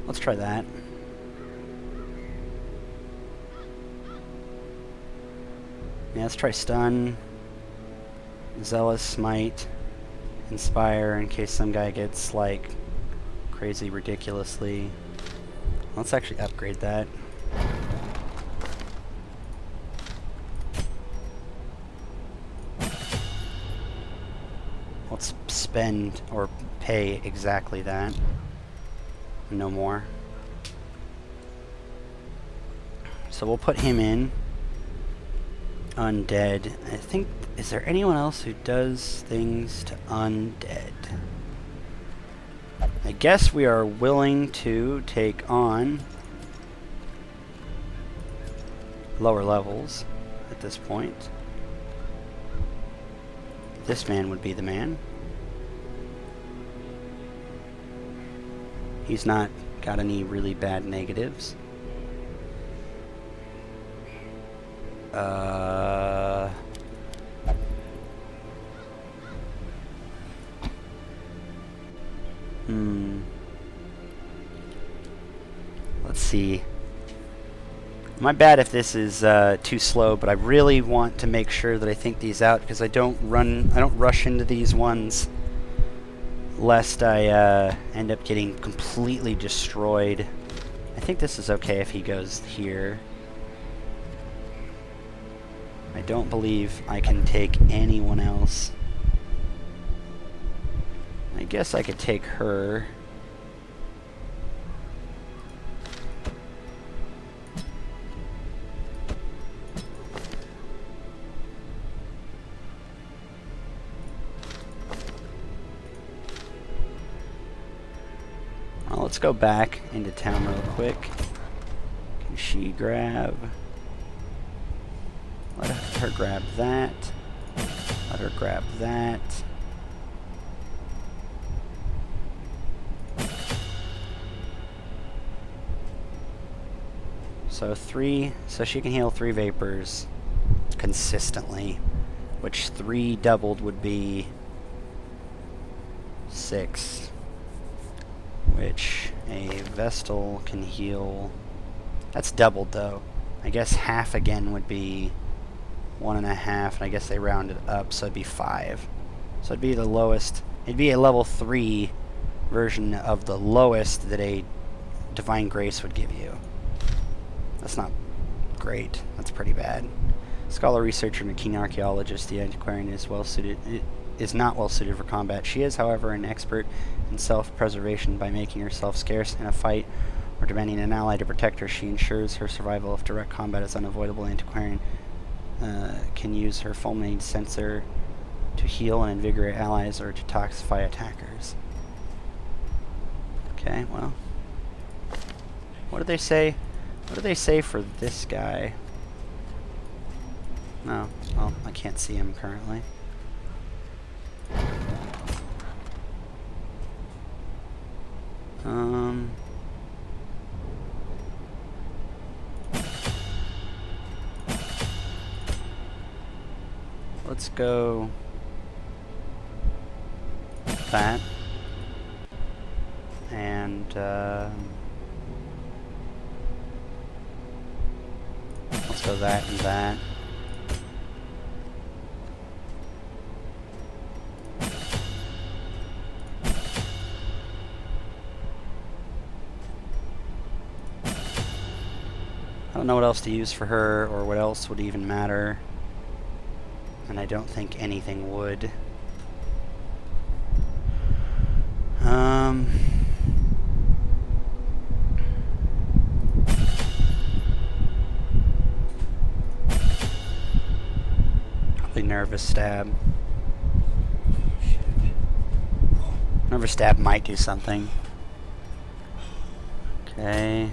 S1: Let's try that. Yeah, let's try Stun, Zealous, Smite, Inspire, in case some guy gets, like, crazy ridiculously. Let's actually upgrade that. Let's spend or pay exactly that. No more. So we'll put him in. Undead. I think, is there anyone else who does things to undead? I guess we are willing to take on lower levels at this point. This man would be the man. He's not got any really bad negatives. Let's see. My bad if this is too slow, but I really want to make sure that I think these out because I don't rush into these ones lest I end up getting completely destroyed. I think this is okay if he goes here. I don't believe I can take anyone else. I guess I could take her. Well, let's go back into town real quick. Can she grab... Let her grab that. Let her grab that. So she can heal 3 vapors consistently, which 3 doubled would be 6, which a Vestal can heal. That's doubled though. I guess half again would be 1.5, and I guess they rounded up, so it'd be 5. So it'd be the lowest. It'd be a level 3 version of the lowest that a Divine Grace would give you. That's not great. That's pretty bad. Scholar, researcher, and a keen archaeologist, the antiquarian is not well suited for combat. She is, however, an expert in self-preservation. By making herself scarce in a fight or demanding an ally to protect her, she ensures her survival if direct combat is unavoidable. Antiquarian can use her fulminate sensor to heal and invigorate allies or to toxify attackers. Okay, well, what do they say? What do they say for this guy? No, well, I can't see him currently. Let's go that, and let's go that and that. I don't know what else to use for her, or what else would even matter. And I don't think anything would. Probably Nervous Stab. Nervous Stab might do something. Okay.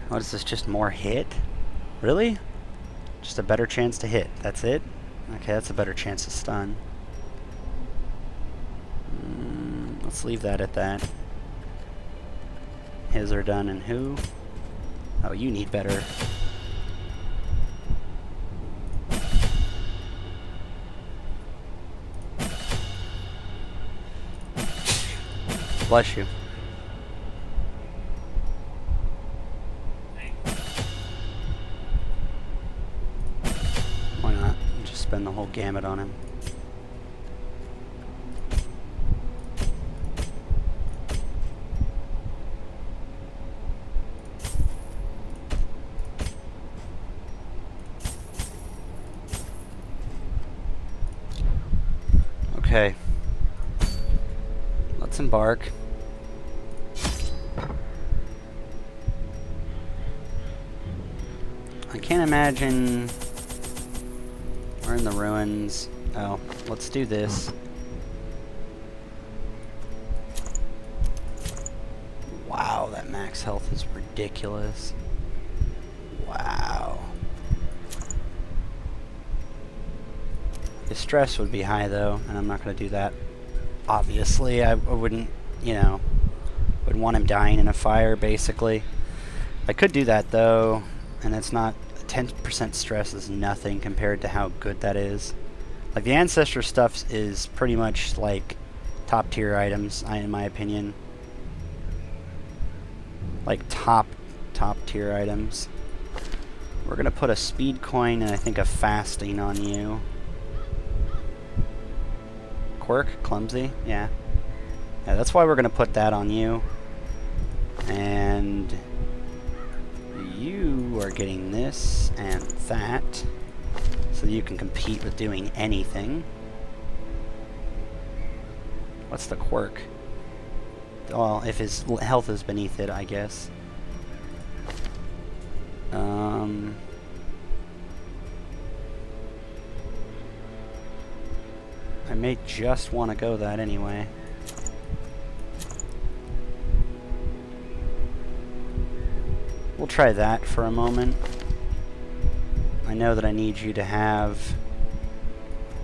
S1: What is this, just more hit? Really? Just a better chance to hit, that's it? Okay, that's a better chance to stun. Let's leave that at that. His are done, and who? Oh, you need better. Bless you. Why not? Just spend the whole gamut on him. Okay. Let's embark. I can't imagine we're in the ruins. Oh, let's do this. Wow, that max health is ridiculous. Wow. His stress would be high though, and I'm not going to do that. Obviously, I wouldn't, you know, wouldn't want him dying in a fire, basically. I could do that though, and it's not, 10% stress is nothing compared to how good that is. Like, the Ancestor stuff is pretty much like top tier items, in my opinion. Like top tier items. We're gonna put a speed coin and I think a fasting on you. Quirk, clumsy, yeah. Yeah, that's why we're gonna put that on you. And you are getting this and that, so that you can compete with doing anything. What's the quirk? Well, if his health is beneath it, I guess. I may just want to go that anyway. We'll try that for a moment. I know that I need you to have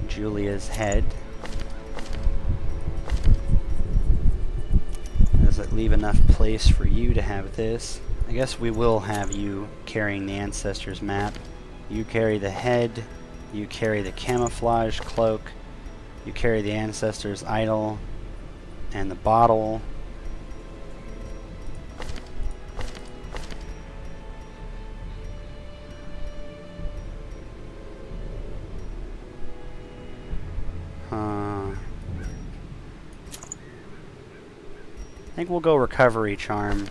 S1: Julia's head. Does it leave enough place for you to have this? I guess we will have you carrying the Ancestors map. You carry the head, you carry the camouflage cloak, you carry the Ancestors idol, and the bottle. I think we'll go recovery charm.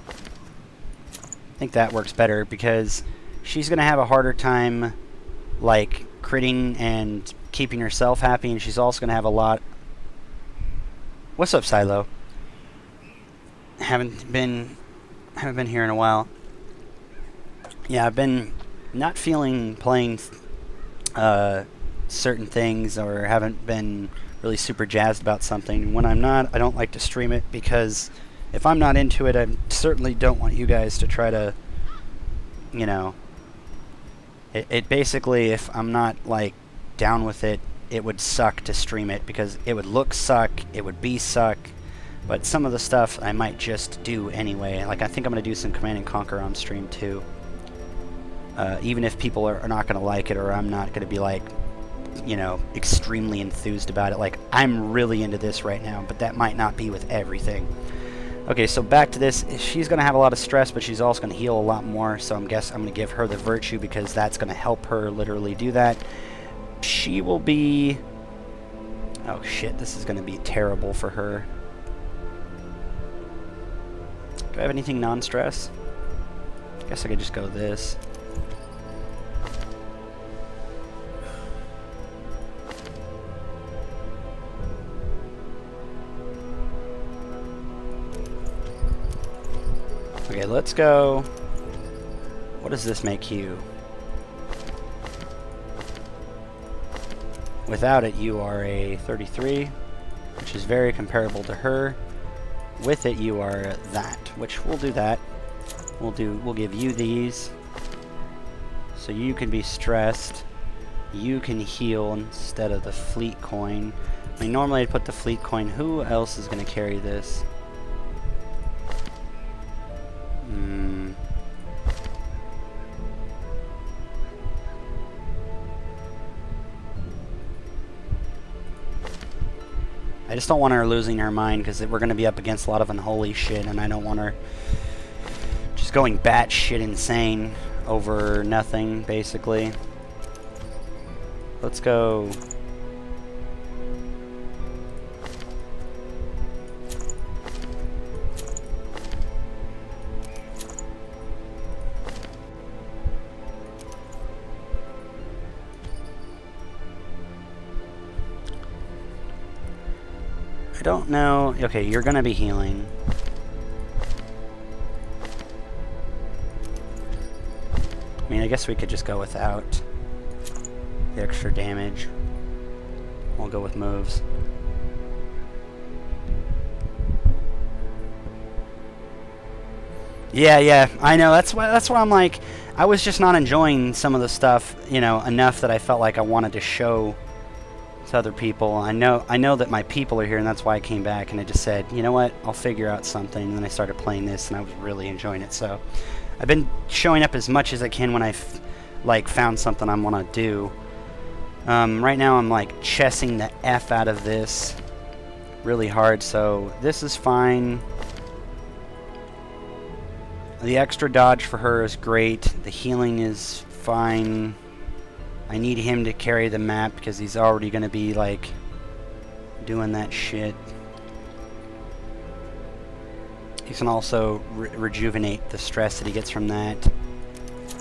S1: I think that works better because she's gonna have a harder time like critting and keeping herself happy, and she's also gonna have a lot. What's up, Silo? Haven't been here in a while. Yeah, I've been not feeling playing certain things, or haven't been really super jazzed about something. When I'm not, I don't like to stream it because if I'm not into it, I certainly don't want you guys to try to, you know, it basically, if I'm not like down with it, it would suck to stream it because it would look suck, it would be suck, but some of the stuff I might just do anyway. Like, I think I'm going to do some Command & Conquer on stream too. Even if people are not going to like it, or I'm not going to be like, you know, extremely enthused about it. Like, I'm really into this right now, but that might not be with everything. Okay, so back to this. She's going to have a lot of stress, but she's also going to heal a lot more, so I'm going to give her the virtue because that's going to help her literally do that. She will be... Oh shit, this is going to be terrible for her. Do I have anything non-stress? I guess I could just go this. Okay, let's go. What does this make you? Without it, you are a 33, which is very comparable to her. With it, you are that, which we'll do that. We'll give you these, so you can be stressed. You can heal instead of the fleet coin. I mean, normally I'd put the fleet coin. Who else is going to carry this? I just don't want her losing her mind because we're going to be up against a lot of unholy shit, and I don't want her just going batshit insane over nothing, basically. Let's go. I don't know. Okay, you're gonna be healing. I mean, I guess we could just go without the extra damage. We'll go with moves. Yeah, I know. That's why I'm like, I was just not enjoying some of the stuff, you know, enough that I felt like I wanted to show to other people. I know that my people are here, and that's why I came back, and I just said, you know what, I'll figure out something. And then I started playing this, and I was really enjoying it. So I've been showing up as much as I can when I've like found something I want to do. Right now I'm like chessing the F out of this really hard, so this is fine. The extra dodge for her is great. The healing is fine. I need him to carry the map because he's already going to be like doing that shit. He can also rejuvenate the stress that he gets from that.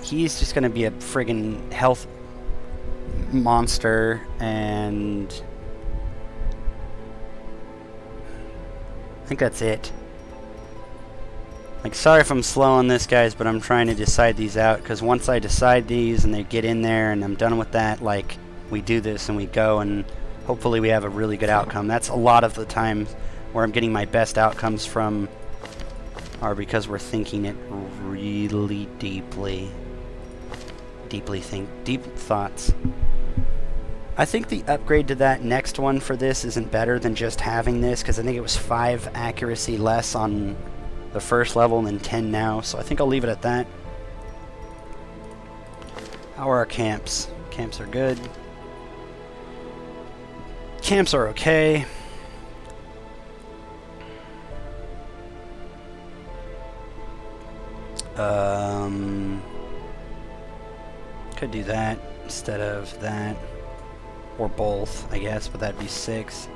S1: He's just going to be a friggin' health monster, and I think that's it. Like, sorry if I'm slow on this, guys, but I'm trying to decide these out, because once I decide these and they get in there and I'm done with that, like, we do this and we go, and hopefully we have a really good outcome. That's a lot of the time where I'm getting my best outcomes from, are because we're thinking it really deeply. Deep thoughts. I think the upgrade to that next one for this isn't better than just having this, because I think it was 5 accuracy less on the first level and then 10 now, so I think I'll leave it at that. How are our camps? Camps are good. Camps are okay. Could do that instead of that. Or both, I guess, but that'd be 6.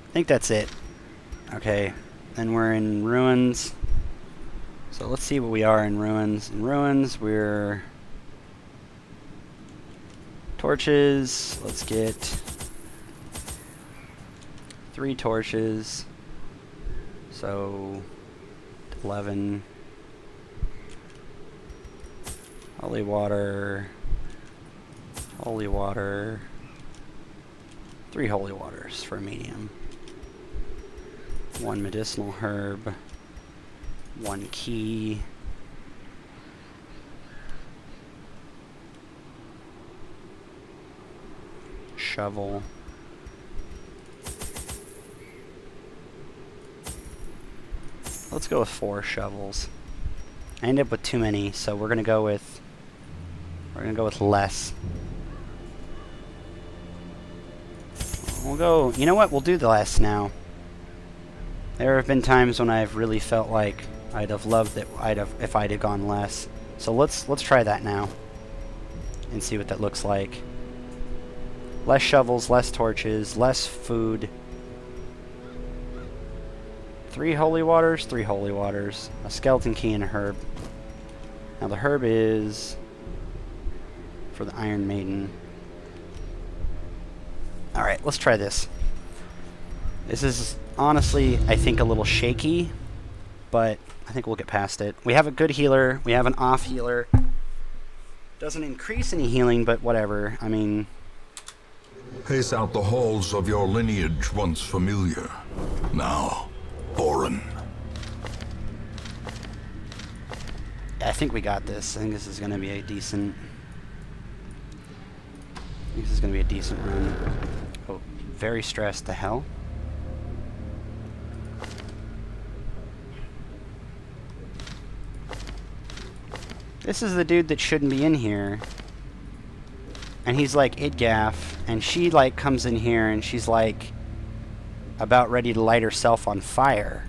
S1: I think that's it. Okay, then we're in ruins. So let's see what we are in ruins. In ruins, we're torches. Let's get 3 torches. So 11. Holy water. Holy water. 3 holy waters for a medium. 1 medicinal herb. 1 key. Shovel. Let's go with 4 shovels. I ended up with too many, so we're gonna go with less. We'll go, you know what, we'll do the less now. There have been times when I've really felt like I'd have loved it if I'd have gone less. So let's try that now and see what that looks like. Less shovels, less torches, less food. 3 holy waters, 3 holy waters, a skeleton key, and a herb. Now the herb is for the Iron Maiden. Alright, let's try this. This is honestly, I think, a little shaky, but I think we'll get past it. We have a good healer, we have an off healer. Doesn't increase any healing, but whatever. I mean,
S2: Pace out the halls of your lineage once familiar, now foreign.
S1: I think we got this. I think this is going to be a decent... run. Oh, very stressed. The hell? This is the dude that shouldn't be in here. And he's like Idgaf, and she like comes in here and she's like about ready to light herself on fire.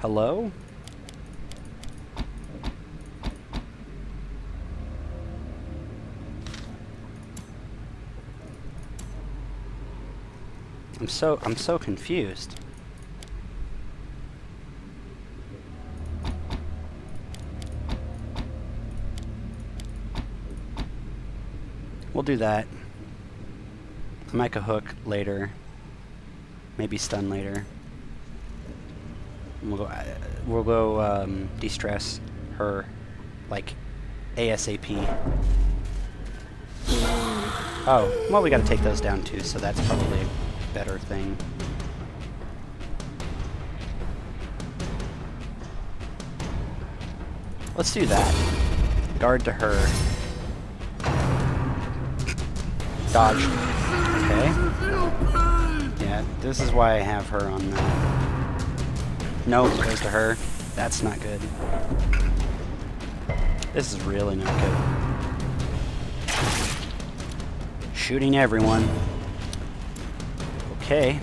S1: Hello? I'm so confused. We'll do that. I might go hook later. Maybe stun later. And we'll go de-stress her like ASAP. Oh, well, we gotta take those down too, so that's probably a better thing. Let's do that. Guard to her. Dodge. Okay. Yeah, this is why I have her on that. Nope, goes to her. That's not good. This is really not good. Shooting everyone. Okay.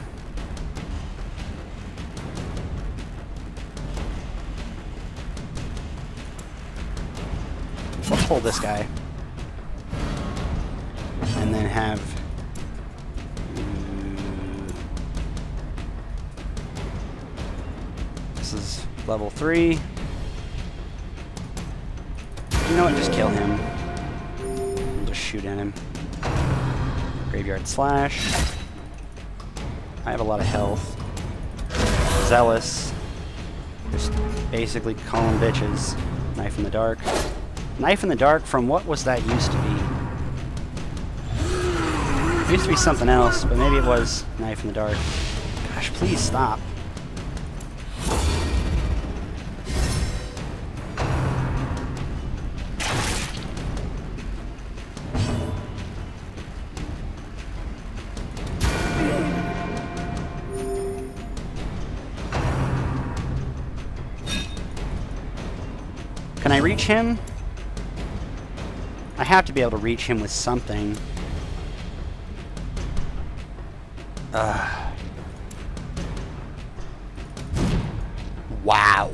S1: Let's pull this guy. And then have... This is level 3. You know what? Just kill him. We'll just shoot at him. Graveyard Slash. I have a lot of health. Zealous. Just basically calling bitches. Knife in the Dark. Knife in the Dark from what was that used to be? It used to be something else, but maybe it was Knife in the Dark. Gosh, please stop. Can I reach him? I have to be able to reach him with something. Wow.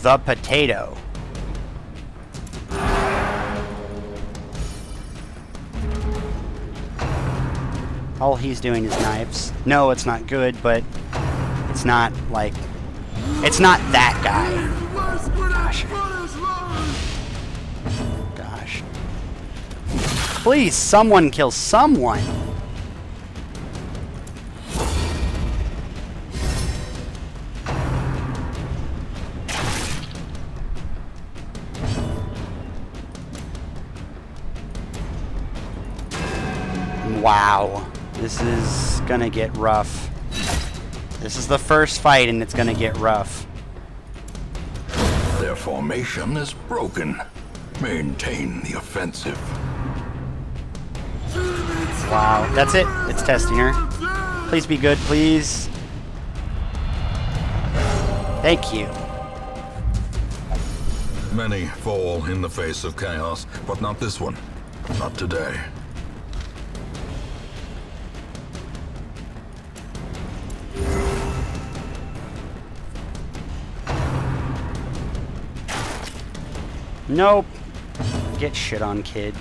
S1: The potato. All he's doing is knives. No, it's not good, but it's not like... It's not that guy. Gosh. Gosh. Please, someone kill someone. Wow. This is gonna get rough. This is the first fight and it's gonna get rough.
S7: Their formation is broken. Maintain the offensive.
S1: Wow. That's it. It's testing her. Please be good, please. Thank you.
S2: Many fall in the face of chaos, but not this one. Not today.
S1: Nope. Get shit on, kid.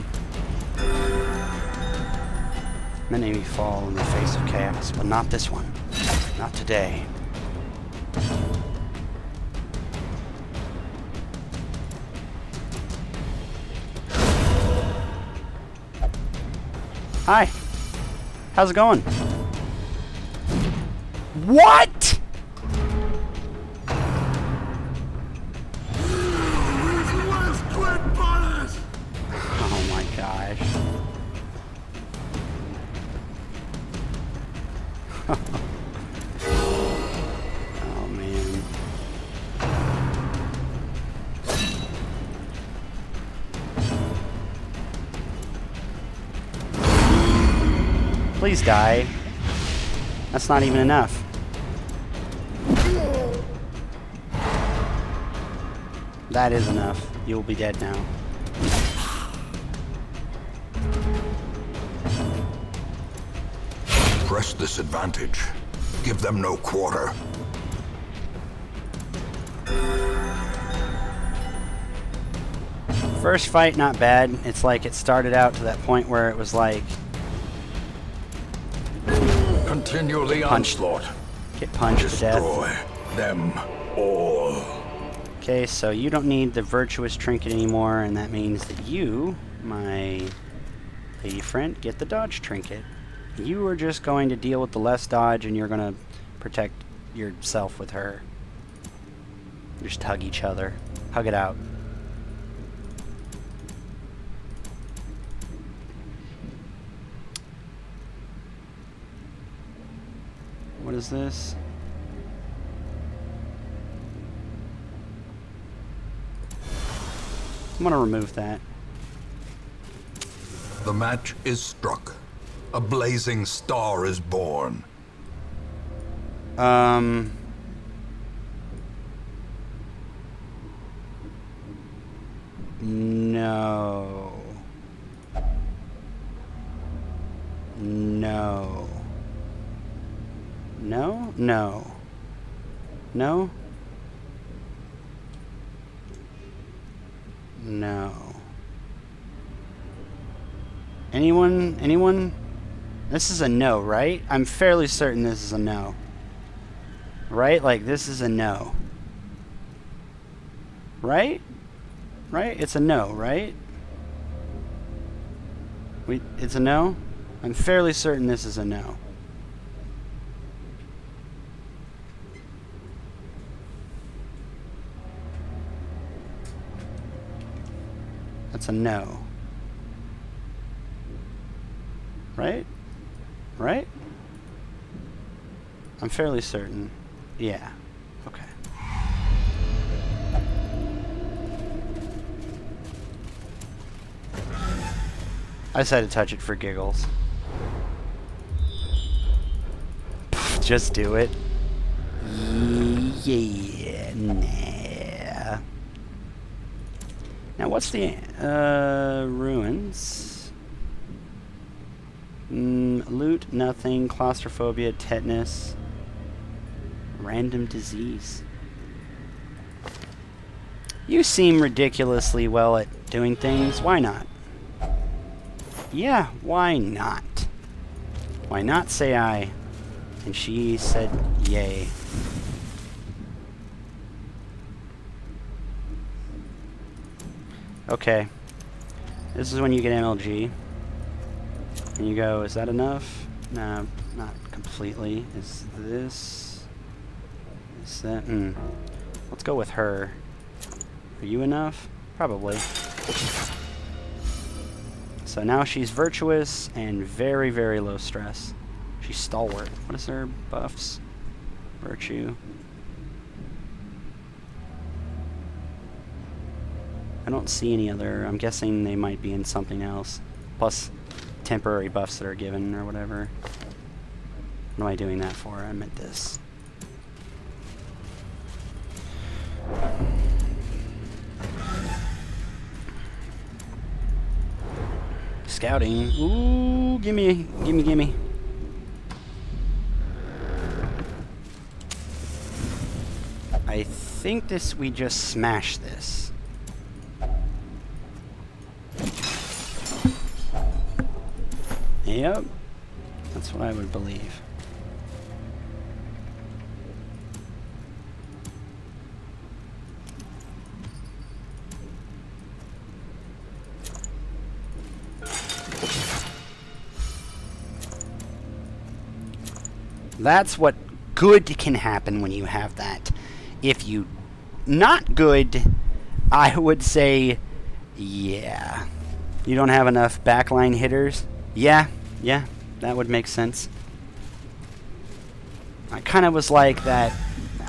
S1: Many fall in the face of chaos, but not this one. Not today. Hi. How's it going? What? Oh my gosh. Oh man. Please die. That's not even enough. That is enough. You will be dead now.
S7: Press this advantage. Give them no quarter.
S1: First fight, not bad. It's like it started out to that point where it was like...
S7: Continue the
S1: Punched.
S7: onslaught.
S1: Get punched to death.
S7: Destroy them all.
S1: Okay, so you don't need the virtuous trinket anymore, and that means that you, my lady friend, get the dodge trinket. You are just going to deal with the less dodge, and you're going to protect yourself with her. Just hug each other. Hug it out. What is this? I'm gonna remove that.
S2: The match is struck. A blazing star is born.
S1: No. No. No? No. No? No. Anyone? This is a no, right? I'm fairly certain this is a no. Right? Like, this is a no. Right? Right? It's a no, right? It's a no? I'm fairly certain this is a no. That's a no. Right? Right? I'm fairly certain. Yeah. Okay. I just had to touch it for giggles. Just do it. Yeah. Nah. Now what's the ruins? Loot, nothing. Claustrophobia, tetanus. Random disease. You seem ridiculously well at doing things. Why not? Yeah, why not? Why not say aye? And she said yay. Okay. This is when you get MLG. And you go, is that enough? No, not completely. Is this... Is that... Let's go with her. Are you enough? Probably. So now she's virtuous and very, very low stress. She's stalwart. What is her buffs? Virtue. I don't see any other. I'm guessing they might be in something else. Plus temporary buffs that are given or whatever. What am I doing that for? I meant this. Scouting. Ooh, gimme. I think we just smash this. Yep. That's what I would believe. That's what good can happen when you have that. If you not good, I would say, yeah. You don't have enough backline hitters? Yeah, that would make sense. I kind of was like that.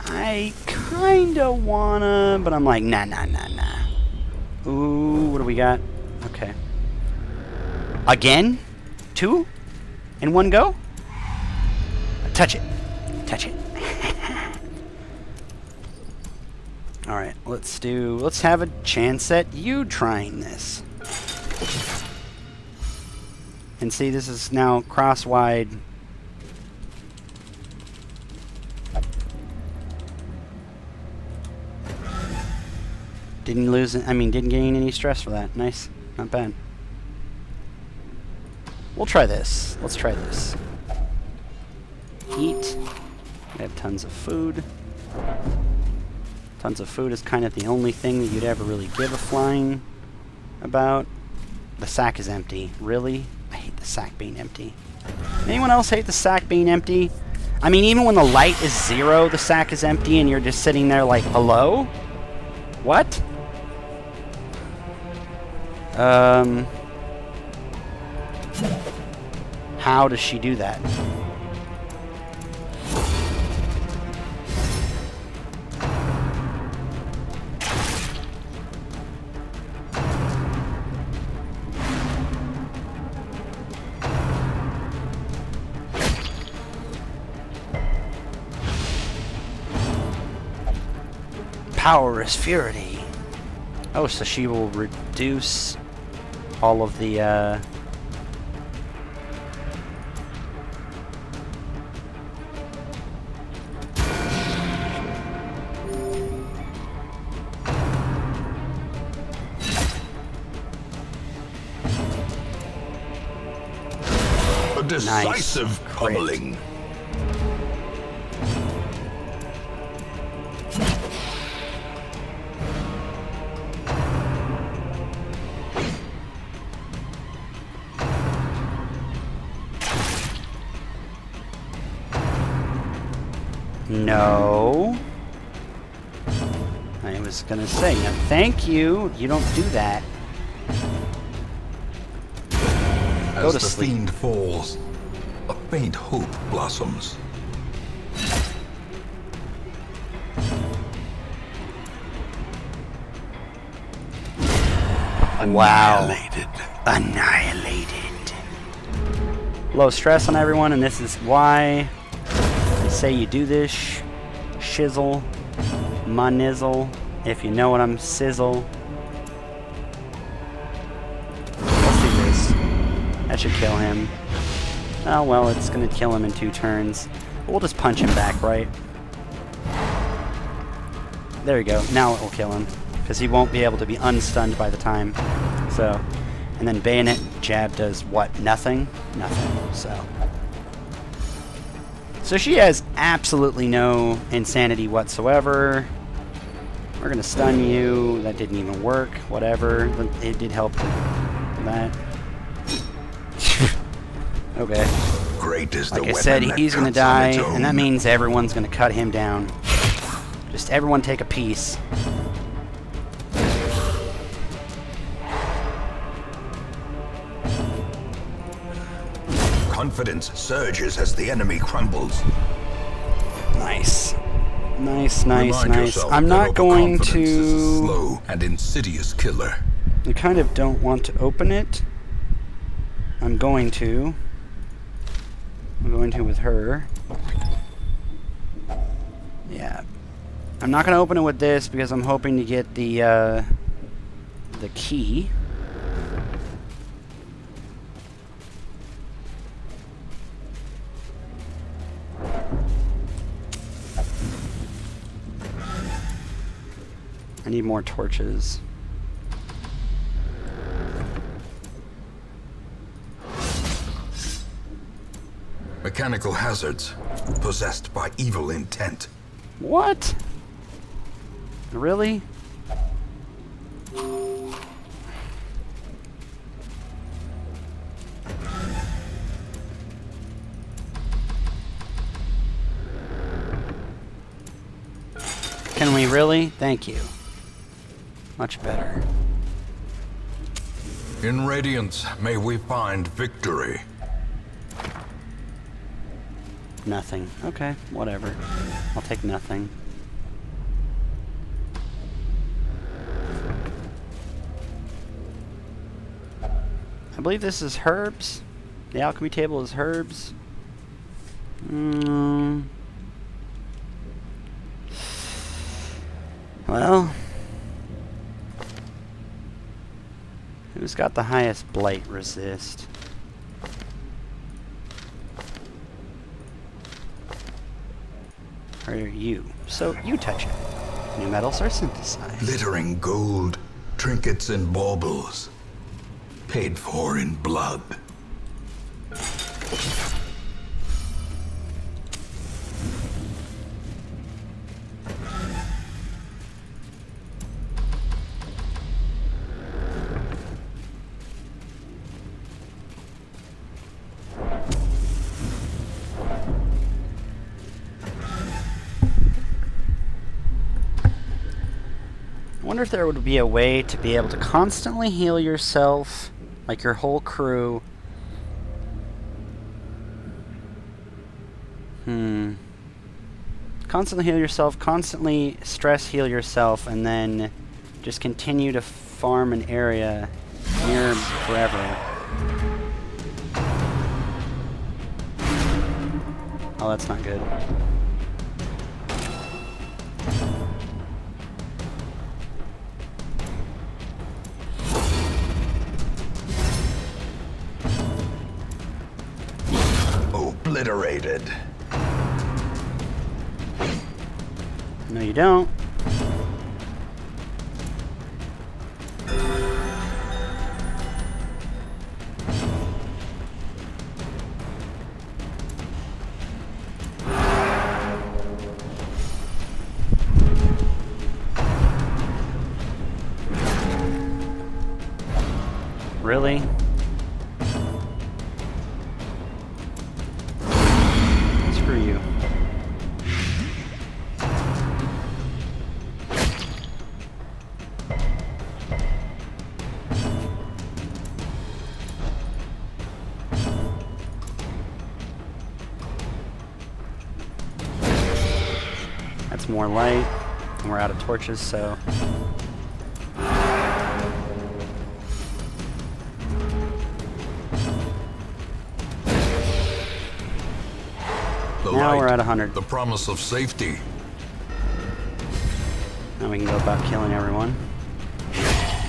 S1: I kind of wanna, but I'm like, nah. Ooh, what do we got? Okay. Again? 2? In one go? Touch it. Alright, let's have a chance at you trying this. And see, this is now cross-wide. Didn't gain any stress for that. Nice. Not bad. We'll try this. Let's try this. Eat. We have tons of food. Tons of food is kind of the only thing that you'd ever really give a flying about. The sack is empty. Really? I hate the sack being empty. Anyone else hate the sack being empty? I mean, even when the light is 0, the sack is empty and you're just sitting there like, hello? What? How does she do that? power is fury. Oh, so she will reduce all of the,
S7: A decisive pummeling.
S1: No. I was gonna say, no, thank you. You don't do that. Go
S2: As
S1: to
S2: the
S1: sleep.
S2: fiend falls, a faint hope blossoms.
S1: Wow.
S7: Annihilated.
S1: Annihilated. Low stress on everyone, and this is why I say you do this. Shizzle. My nizzle. If you know what I'm sizzle. Let's do this. That should kill him. Oh well, it's gonna kill him in 2 turns. We'll just punch him back, right? There you go. Now it will kill him. Because he won't be able to be unstunned by the time. So, and then bayonet jab does what? Nothing? Nothing. So she has absolutely no insanity whatsoever. We're gonna stun you. That didn't even work. Whatever. It did help with that. Okay.
S7: Great is the
S1: Like I
S7: weapon
S1: said,
S7: that
S1: he's gonna
S7: cuts on
S1: die,
S7: its
S1: and that
S7: own.
S1: means everyone's gonna cut him down. Just everyone take a piece.
S7: Confidence surges as the enemy crumbles.
S1: Nice. Nice, nice,
S2: Remind
S1: nice.
S2: yourself
S1: I'm
S2: that
S1: not going
S2: overconfidence is a
S1: to...
S2: slow and insidious killer.
S1: I kind of don't want to open it. I'm going to with her. Yeah. I'm not going to open it with this because I'm hoping to get the key. I need more torches.
S2: Mechanical hazards, possessed by evil intent.
S1: What? Really? Can we really? Thank you. Much better.
S2: In Radiance, may we find victory.
S1: Nothing. Okay, whatever. I'll take nothing. I believe this is herbs. The alchemy table is herbs. Well, who's got the highest blight resist? Or you. So you touch it. New metals are synthesized.
S2: Glittering gold, trinkets and baubles, paid for in blood.
S1: I wonder if there would be a way to be able to constantly heal yourself, like your whole crew. Constantly heal yourself, constantly stress heal yourself, and then just continue to farm an area near forever. Oh, that's not good.
S7: obliterated.
S1: No, you don't. Really? Screw you. That's more light, and we're out of torches, so...
S3: The
S1: Now
S3: light,
S1: we're at 100.
S3: the promise of safety.
S1: Now we can go about killing everyone.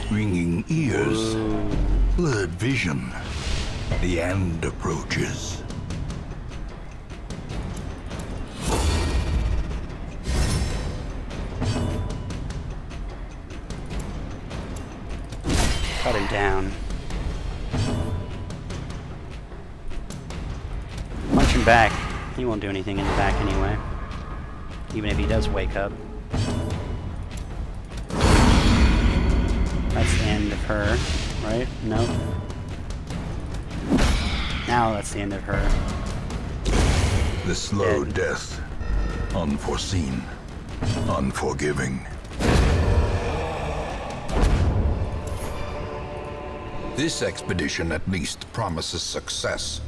S7: Ringing ears,
S1: Ooh.
S7: blurred vision. The end approaches.
S1: Cut him down. Punch him back. He won't do anything in the back anyway. Even if he does wake up. That's the end of her, right? Nope. Now that's the end of her.
S3: The slow
S1: Dead.
S3: death. Unforeseen. Unforgiving. This expedition at least promises success.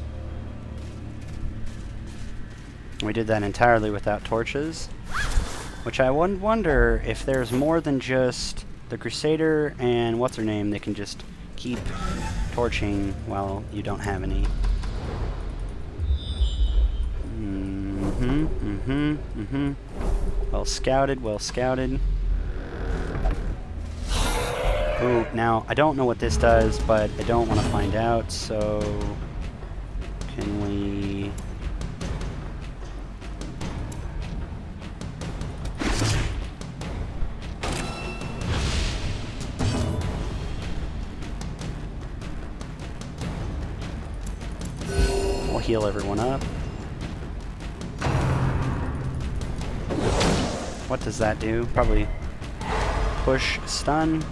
S1: We did that entirely without torches. Which I wonder if there's more than just the Crusader and what's her name that can just keep torching while you don't have any. Well scouted, well scouted. Ooh, now I don't know what this does, but I don't want to find out, so can we... We'll heal everyone up. What does that do? Probably push, stun.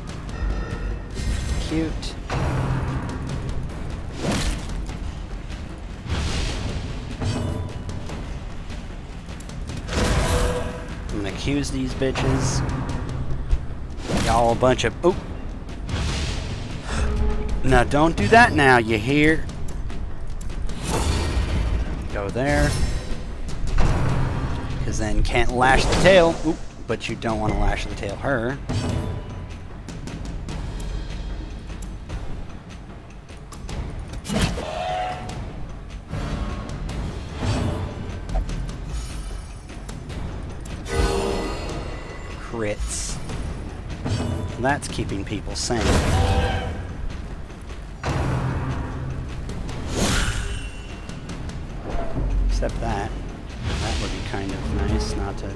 S1: Cute. I'm gonna accuse these bitches. Y'all a bunch of... Oh! Now don't do that now, you hear? Go there. Because then can't lash the tail. Oop, but you don't want to lash the tail her. Crits. That's keeping people sane. Except that. That would be kind of nice not to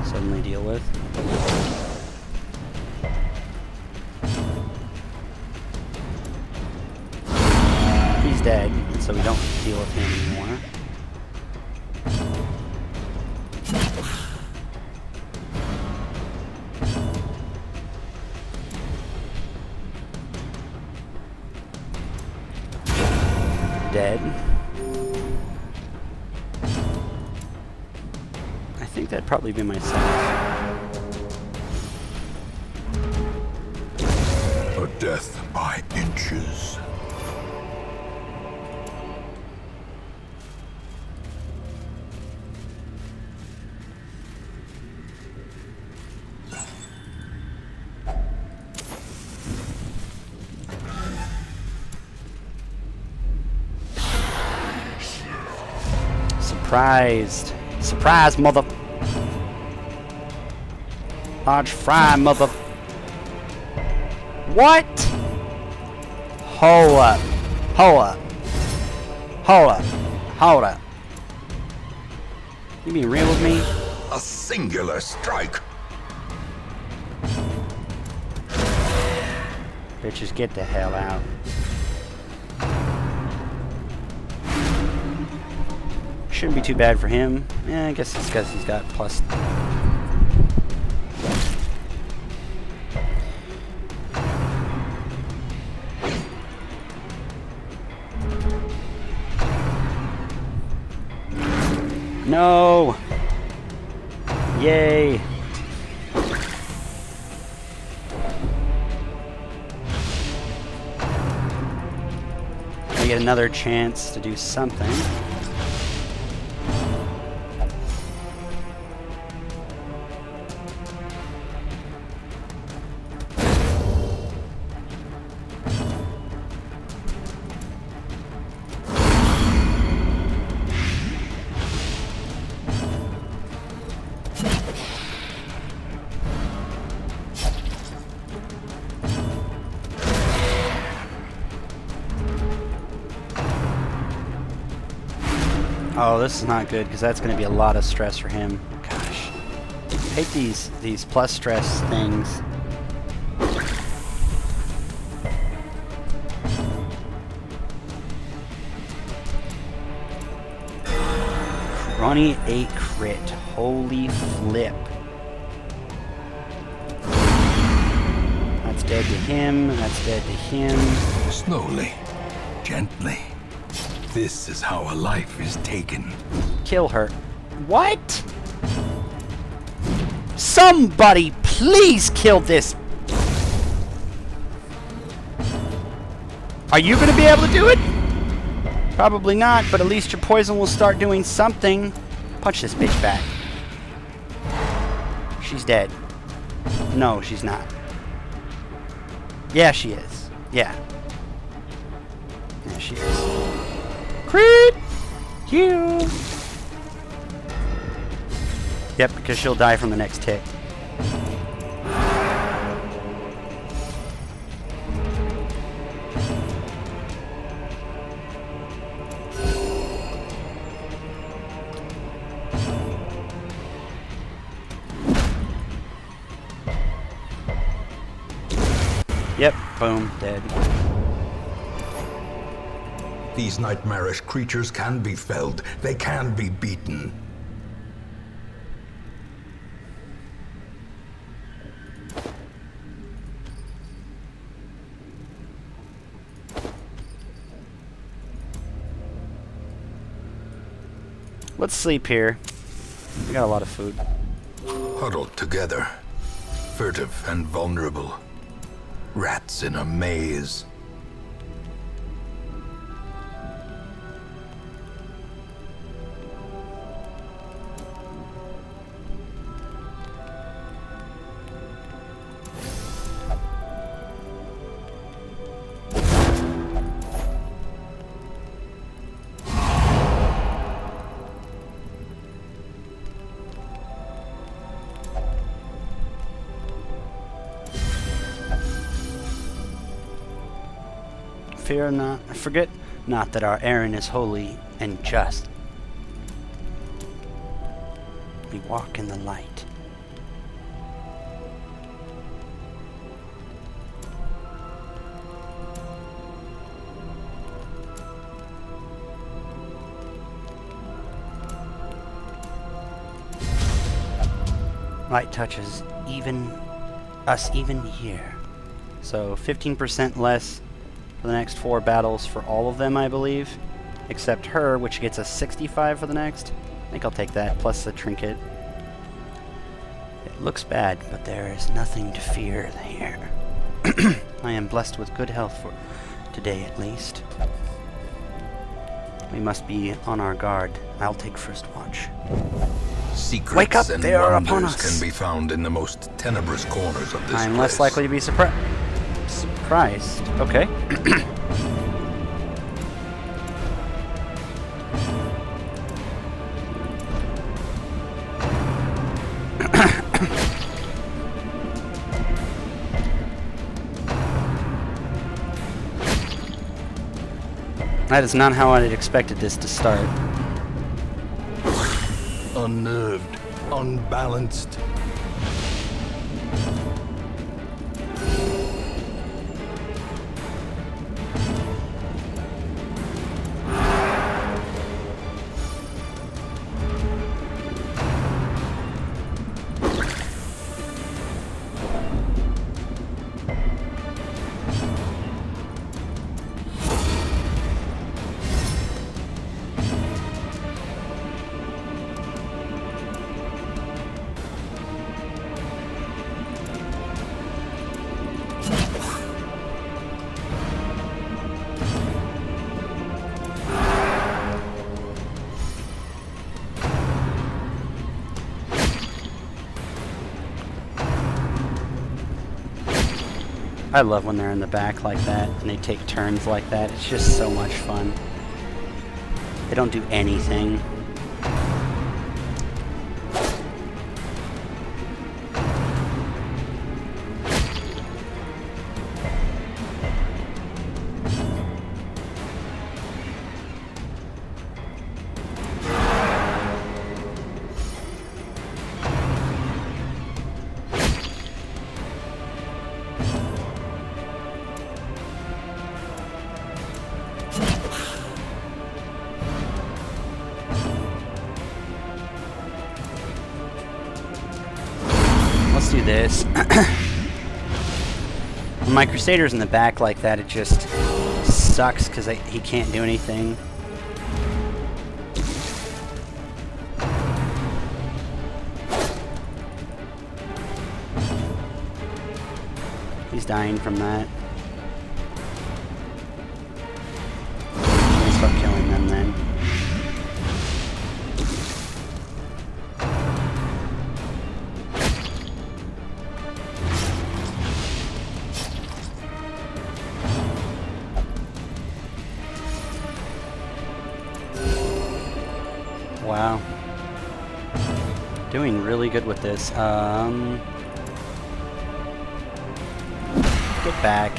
S1: suddenly deal with. He's dead, so we don't deal with him anymore. Dead. I think that'd probably be myself.
S3: A death by inches.
S1: Surprised. Surprise, mother. Large fry, mother. What? Hold up. Hold up. Hold up. Hold up. You being real with me?
S3: A singular strike.
S1: Bitches, get the hell out. Shouldn't be too bad for him. Yeah, I guess it's because he's got plus. No! Yay! I get another chance to do something. Oh, this is not good because that's going to be a lot of stress for him. Gosh, I hate these plus stress things. Ronnie 8 crit. Holy flip. That's dead to him. That's dead to him.
S2: Slowly, gently. This is how a life is taken.
S1: Kill her. What? Somebody please kill this. Are you going to be able to do it? Probably not, but at least your poison will start doing something. Punch this bitch back. She's dead. No, she's not. Yeah, she is. Yeah. Yeah, she is. Crit! You! Yep, because she'll die from the next hit. Yep, boom, dead.
S2: These nightmarish creatures can be felled. They can be beaten.
S1: Let's sleep here. We got a lot of food.
S2: Huddled together, furtive and vulnerable. Rats in a maze.
S1: Fear not, forget not that our errand is holy and just. We walk in the light. Light touches us even here. So 15% less for the next 4 battles for all of them, I believe. Except her, which gets a 65 for the next. I think I'll take that, plus the trinket. It looks bad, but there is nothing to fear here. I am blessed with good health for today, at least. We must be on our guard. I'll take first watch.
S3: Secrets
S1: Wake up,
S3: and
S1: they are upon
S3: wonders
S1: us.
S3: can be found in the most tenebrous corners of this
S1: I'm
S3: place.
S1: less likely to be surprised. Okay. That is not how I had expected this to start.
S2: Unnerved, unbalanced.
S1: I love when they're in the back like that and they take turns like that. It's just so much fun. They don't do anything. Let's do this. When my Crusader's in the back like that, it just sucks because he can't do anything. He's dying from that. I'm gonna start killing them then. Wow. Doing really good with this. Get back.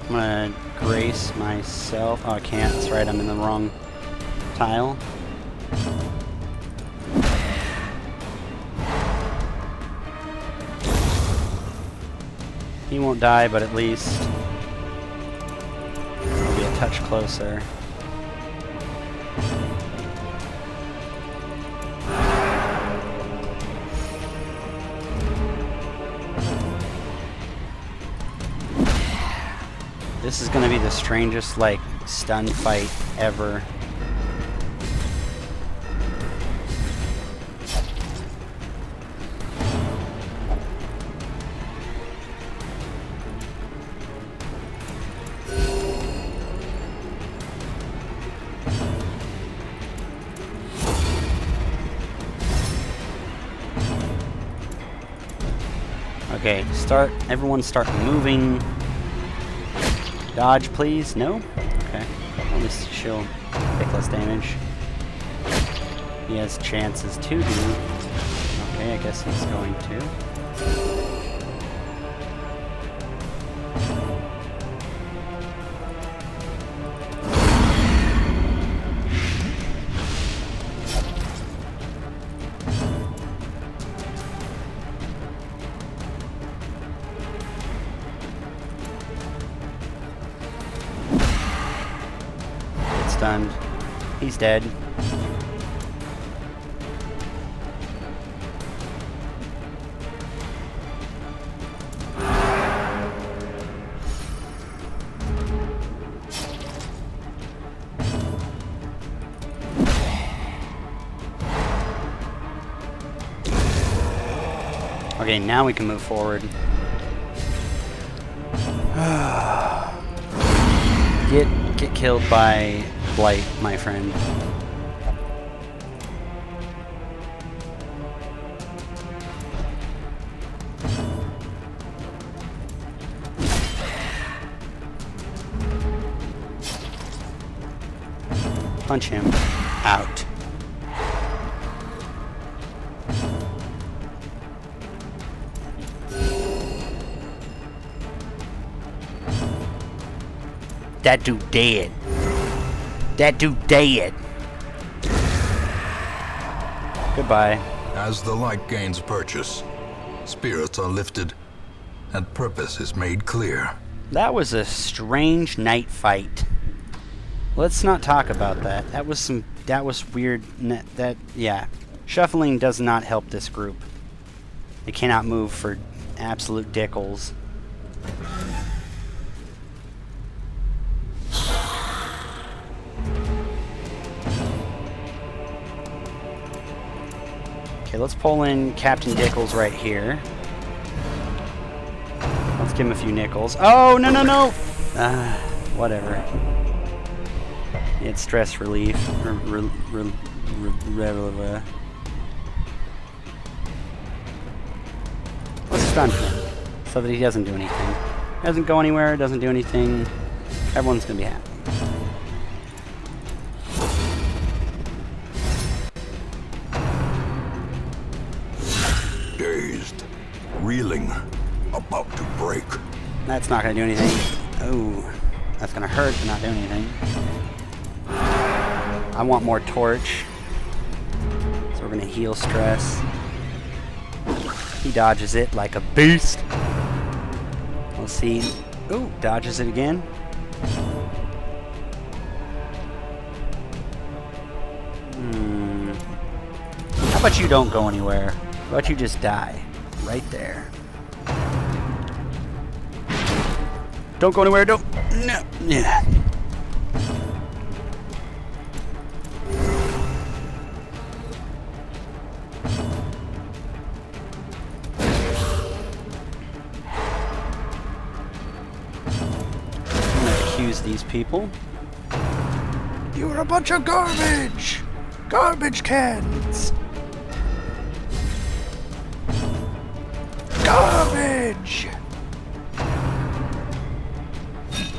S1: I'm gonna grace myself. Oh, I can't. That's right. I'm in the wrong tile. He won't die, but at least he'll be a touch closer. This is gonna be the strangest, like, stun fight ever. Okay, everyone start moving. Dodge, please. No? Okay. At least she'll take less damage. He has chances to do. Okay, I guess he's going to. Stunned. He's dead. Okay, now we can move forward. Get killed by Blight, my friend. Punch him out. That dude dead. That dude dead. Goodbye.
S3: As the light gains purchase, spirits are lifted, and purpose is made clear.
S1: That was a strange night fight. Let's not talk about that. That was weird. Yeah. Shuffling does not help this group. They cannot move for absolute dickles. Okay, let's pull in Captain Dickles right here. Let's give him a few nickels. Oh, no, no, no! Whatever. It's stress relief. Let's stun him so that he doesn't do anything. Doesn't go anywhere, doesn't do anything. Everyone's gonna be happy.
S3: Dazed, reeling, about to break.
S1: That's not gonna do anything. Oh, that's gonna hurt but not do anything. I want more torch. So we're gonna heal stress. He dodges it like a beast. We'll see. Ooh, dodges it again. How about you don't go anywhere? How about you just die? Right there. Don't go anywhere, don't. No. Yeah. I'm gonna accuse these people. You're a bunch of garbage! Garbage cans! Garbage!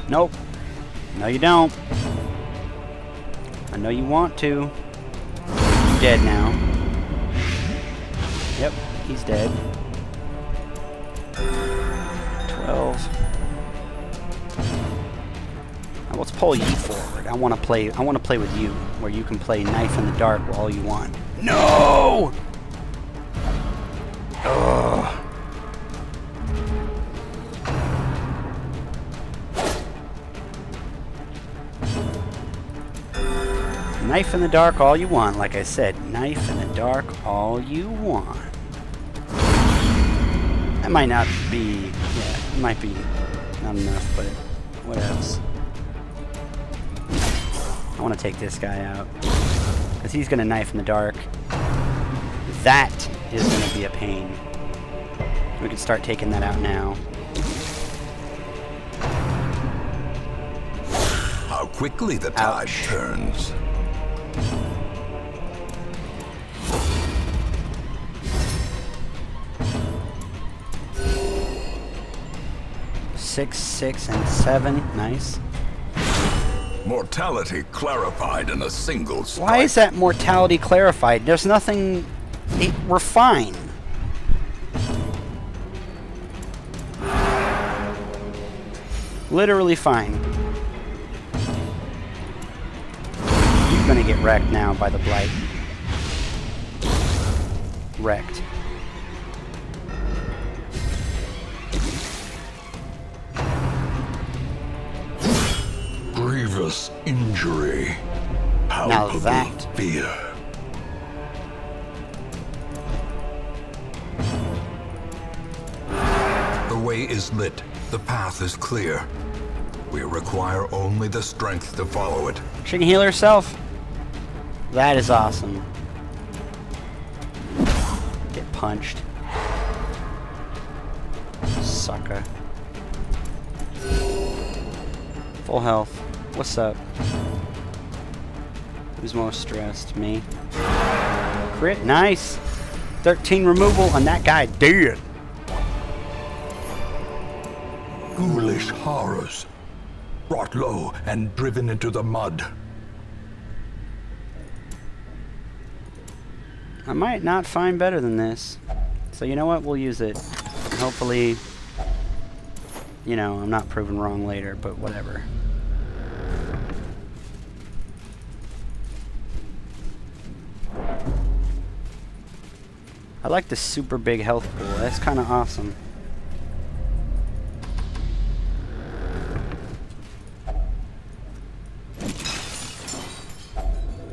S1: Nope. No, you don't. I know you want to. You're dead now. Yep, he's dead. 12. Now let's pull you forward. I want to play with you, where you can play knife in the dark all you want. No! Ugh. Knife in the dark all you want. Like I said, knife in the dark all you want. That might not be, yeah, it might be not enough, but what else? I want to take this guy out, because he's going to knife in the dark. That is going to be a pain. We can start taking that out now.
S3: How quickly the tide
S1: Ouch.
S3: turns.
S1: Six, 6, and 7. Nice.
S3: Mortality clarified in a single strike.
S1: Why is that mortality clarified? There's nothing... we're fine. Literally fine. You're gonna get wrecked now by the blight. Wrecked.
S3: Grievous injury. Palpable
S1: that-
S3: fear. The way is lit. The path is clear. We require only the strength to follow it.
S1: She can heal herself. That is awesome. Get punched. Sucker. Full health. What's up? Who's most stressed? Me. Crit. Nice. 13 removal and that guy dead.
S3: Ghoulish horrors. Brought low and driven into the mud.
S1: I might not find better than this. So you know what? We'll use it. Hopefully, you know, I'm not proven wrong later, but whatever. I like the super big health pool. That's kind of awesome.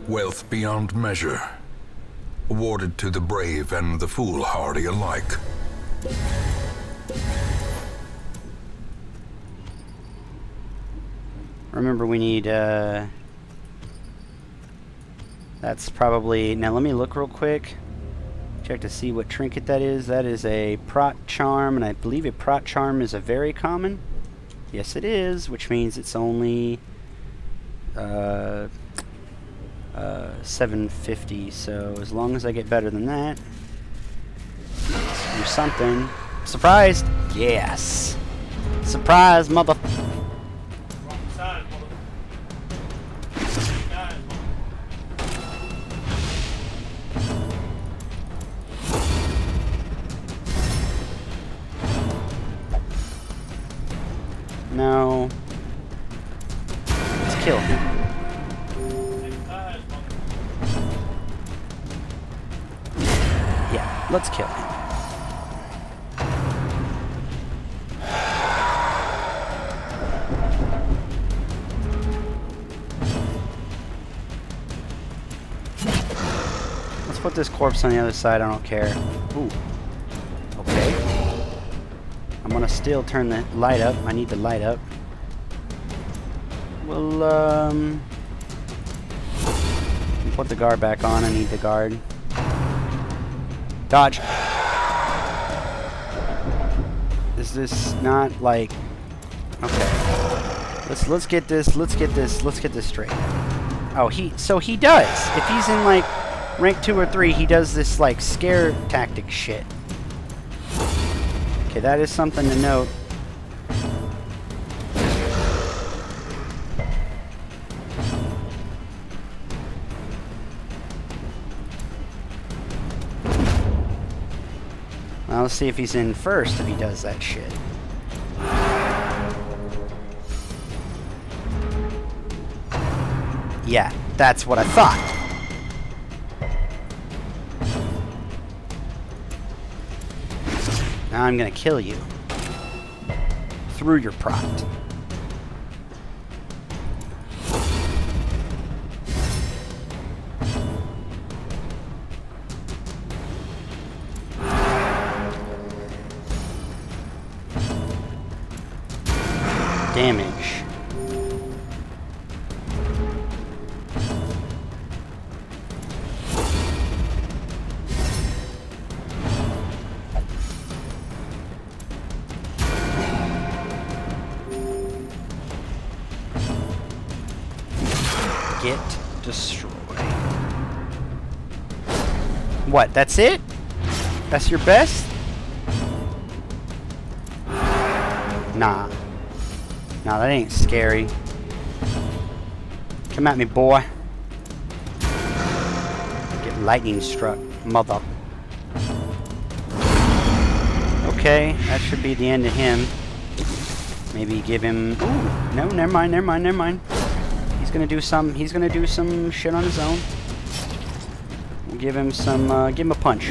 S2: Wealth beyond measure, awarded to the brave and the foolhardy alike.
S1: Remember, we need, that's probably, now let me look real quick. Check to see what trinket that is. That is a Prot Charm, and I believe a Prot Charm is a very common. Yes, it is, which means it's only, 750, so as long as I get better than that, let's do something. Surprised? Yes! Surprise, mother...
S5: Wrong side, mother. Guys,
S1: No. Let's kill him. Yeah, let's kill him. Let's put this corpse on the other side, I don't care. Ooh. Okay. I'm gonna still turn the light up. I need the light up. Well, put the guard back on. I need the guard. Dodge. Is this not like... Okay. Let's get this straight. Oh, so he does. If he's in like rank 2 or 3, he does this like scare tactic shit. Okay, that is something to note. Well, let's see if he's in first if he does that shit. Yeah, that's what I thought. Now I'm gonna kill you. Through your prot. Damage. Get destroyed. What, that's it? That's your best? Nah. Nah, that ain't scary. Come at me, boy. Get lightning struck, mother. Okay, that should be the end of him. Maybe give him... Ooh, no, never mind. He's gonna do some shit on his own. We'll give him some, give him a punch.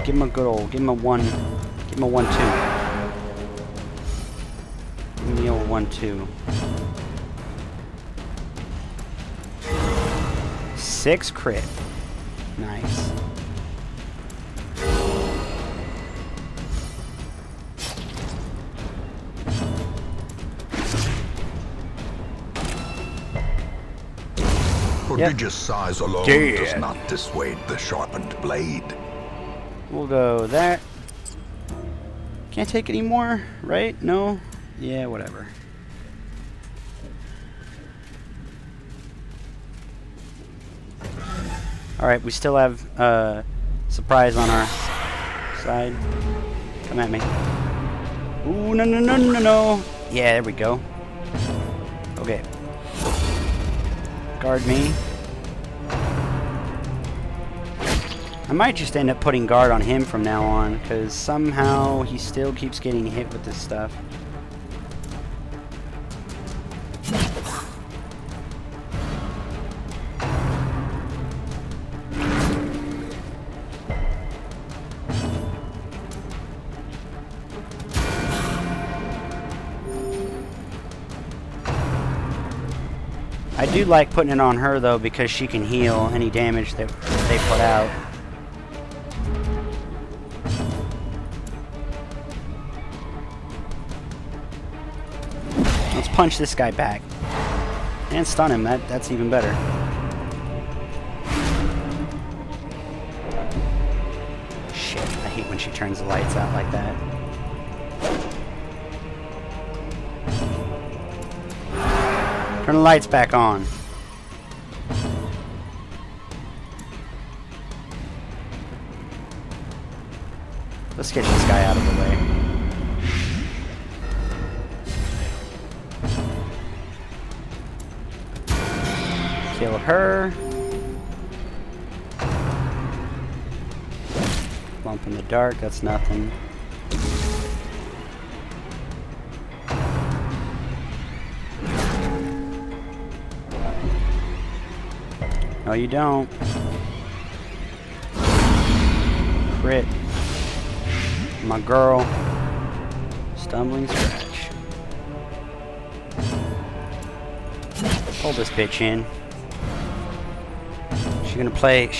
S1: Give him a good old, give him a 1-2. Give me a 1-2. 6 crit. Nice.
S2: Prodigious size alone does not dissuade the sharpened blade.
S1: We'll go that. Can't take any more, right? No? Yeah, whatever. Alright, we still have surprise on our side. Come at me. Ooh, no. Yeah, there we go. Okay. Guard me. I might just end up putting guard on him from now on, because somehow he still keeps getting hit with this stuff. I do like putting it on her though, because she can heal any damage that they put out. Let's punch this guy back. And stun him, that's even better. Shit, I hate when she turns the lights out like that. Turn the lights back on. Let's get this guy out of the way. Kill her. Bump in the dark, that's nothing. No, you don't. Crit. My girl. Stumbling scratch. Pull this bitch in. She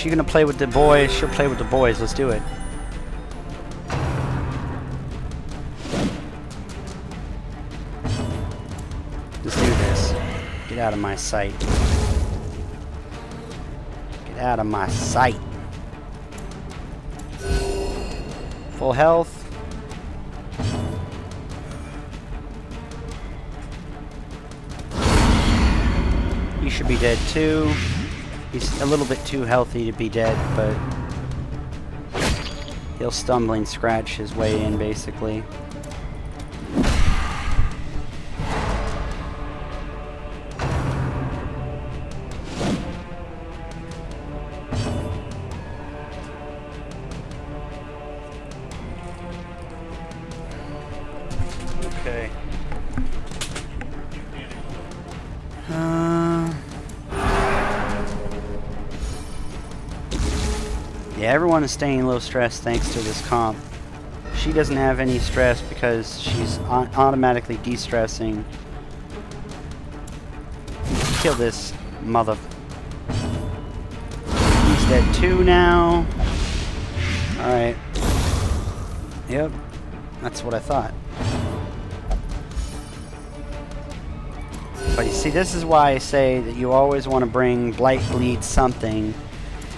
S1: gonna play with the boys. She'll play with the boys. Let's do it. Let's do this. Get out of my sight. Get out of my sight. Full health. He should be dead too. He's a little bit too healthy to be dead, but he'll stumbling scratch his way in basically. Okay. Yeah, everyone is staying low stress thanks to this comp. She doesn't have any stress because she's automatically de-stressing. Kill this mother. He's dead too now. Alright. Yep. That's what I thought. But you see, this is why I say that you always want to bring Blight Bleed something,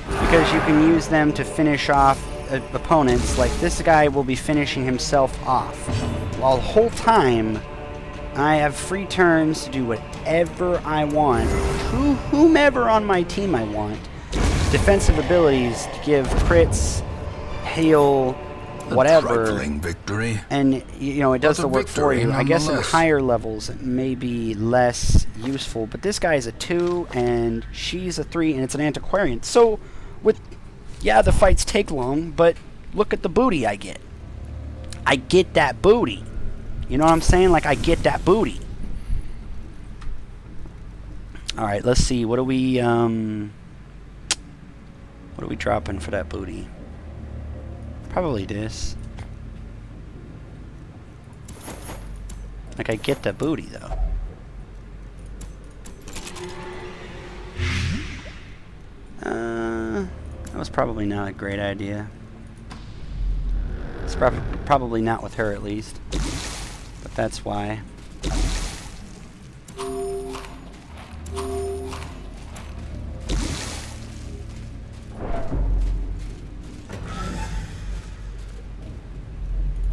S1: because you can use them to finish off opponents. Like this guy will be finishing himself off, while the whole time I have free turns to do whatever I want to whomever on my team I want. Defensive abilities to give crits, heal, whatever,
S3: trifling victory.
S1: And you know it does
S3: But
S1: the
S3: a
S1: work for
S3: victory
S1: you. I guess in
S3: nonetheless.
S1: higher levels it may be less useful, but this guy's a 2 and she's a 3 and it's an antiquarian. So with the fights take long, but look at the booty I get. I get that booty. You know what I'm saying? Like I get that booty. All right, let's see. What are we dropping for that booty? Probably this. Like I get the booty though. That was probably not a great idea. It's probably not with her at least. But that's why.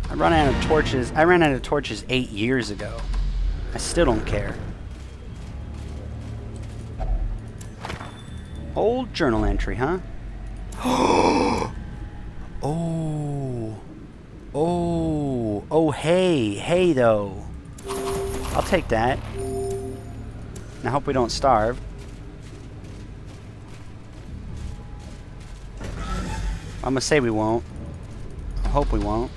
S1: I ran out of torches 8 years ago. I still don't care. Old journal entry, huh? Oh, hey though. I'll take that. I hope we don't starve. I'm gonna say we won't. I hope we won't.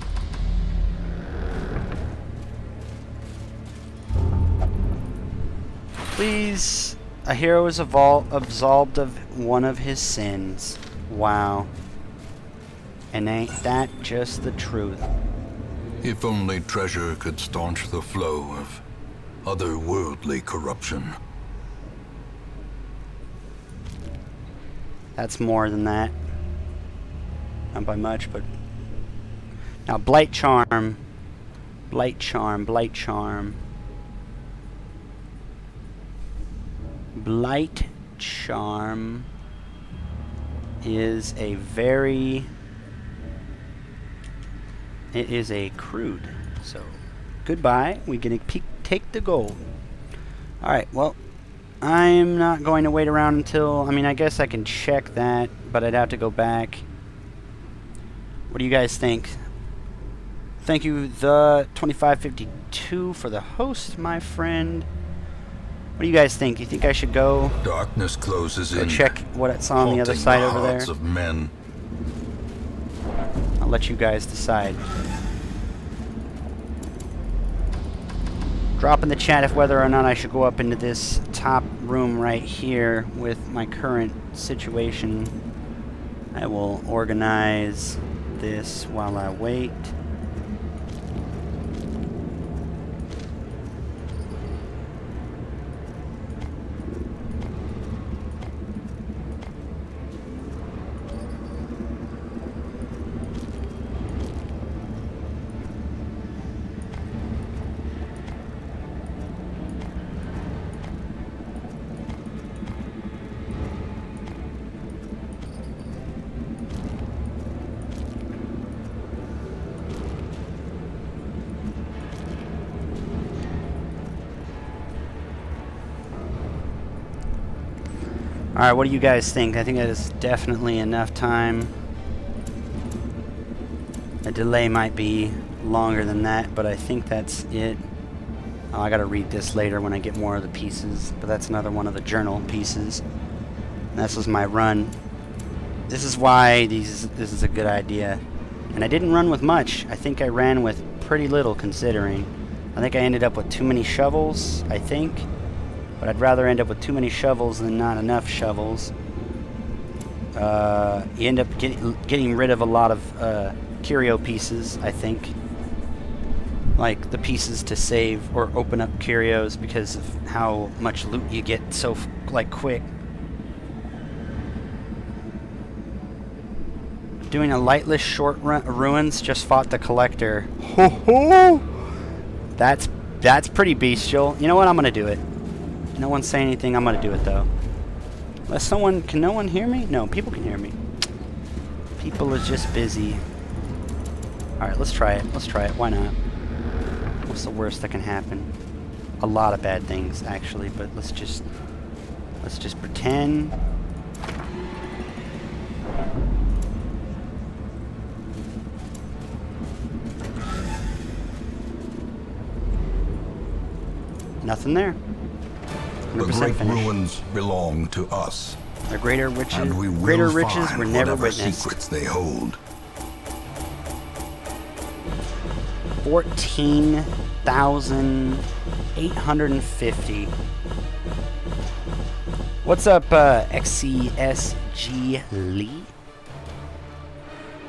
S1: Please, a hero is absolved of one of his sins. Wow. And ain't that just the truth?
S2: If only treasure could staunch the flow of otherworldly corruption.
S1: That's more than that. Not by much, but... Now, Blight Charm. Blight Charm, Blight Charm. Blight Charm is a very... It is a crude. So, goodbye. We're going to take the gold. Alright, well, I'm not going to wait around until... I mean, I guess I can check that, but I'd have to go back. What do you guys think? Thank you, the 2552, for the host, my friend. What do you guys think? You think I should go
S2: Darkness closes in.
S1: check what it's on the other
S2: haunting
S1: side
S2: the
S1: over there?
S2: hearts of men.
S1: I'll let you guys decide. Drop in the chat if whether or not I should go up into this top room right here with my current situation. I will organize this while I wait. Alright, what do you guys think? I think that is definitely enough time. A delay might be longer than that, but I think that's it. Oh, I gotta read this later when I get more of the pieces, but that's another one of the journal pieces. And this was my run. This is why this is a good idea. And I didn't run with much. I think I ran with pretty little considering. I think I ended up with too many shovels, I think. But I'd rather end up with too many shovels than not enough shovels. You end up getting rid of a lot of curio pieces, I think. Like the pieces to save or open up curios because of how much loot you get so quick. Doing a lightless short run ruins, just fought the collector. Ho ho! That's pretty bestial. You know what? I'm gonna do it. No one's saying anything. I'm gonna do it though. Unless can no one hear me? No, people can hear me. People is just busy. All right, let's try it. Let's try it. Why not? What's the worst that can happen? A lot of bad things actually, but let's just pretend. Nothing there.
S2: The
S1: 100%
S2: great
S1: finished.
S2: ruins belong to us,
S1: The greater
S2: and we
S1: riches
S2: will find
S1: were never
S2: whatever
S1: witnessed.
S2: secrets they hold.
S1: 14,850. What's up, XCSG Lee?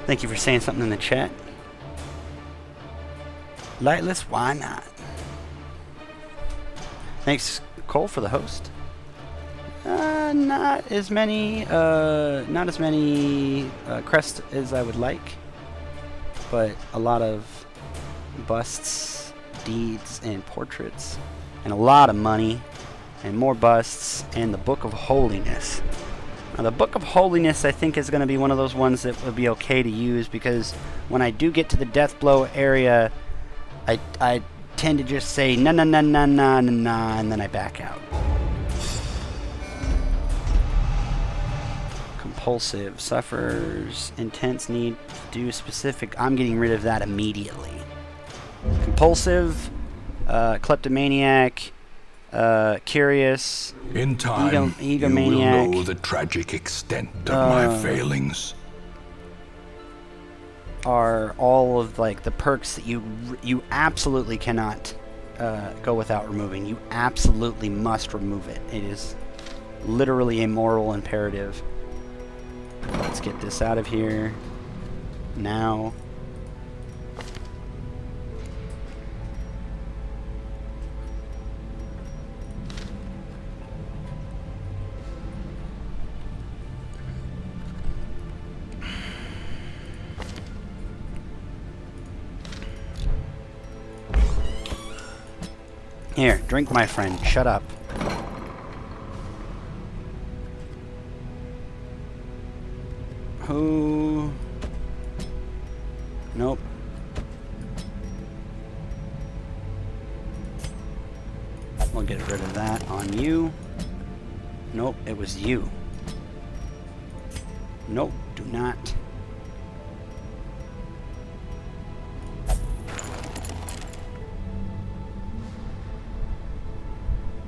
S1: Thank you for saying something in the chat. Lightless, why not? Thanks, Cole, for the host. Not as many crests as I would like, but a lot of busts, deeds, and portraits, and a lot of money, and more busts, and the Book of Holiness. Now, the Book of Holiness, I think, is going to be one of those ones that would be okay to use, because when I do get to the Deathblow area, I tend to just say na na na na na na na, and then I back out. Compulsive suffers intense need to do specific. I'm getting rid of that immediately. Compulsive, kleptomaniac, curious,
S2: In time, you will
S1: egomaniac,
S2: know the tragic extent of my failings.
S1: are all of like the perks that you absolutely cannot go without removing. You absolutely must remove it. It is literally a moral imperative. Let's get this out of here now. Here, drink, my friend. Shut up. Who? Nope. We'll get rid of that on you. Nope, it was you. Nope, do not.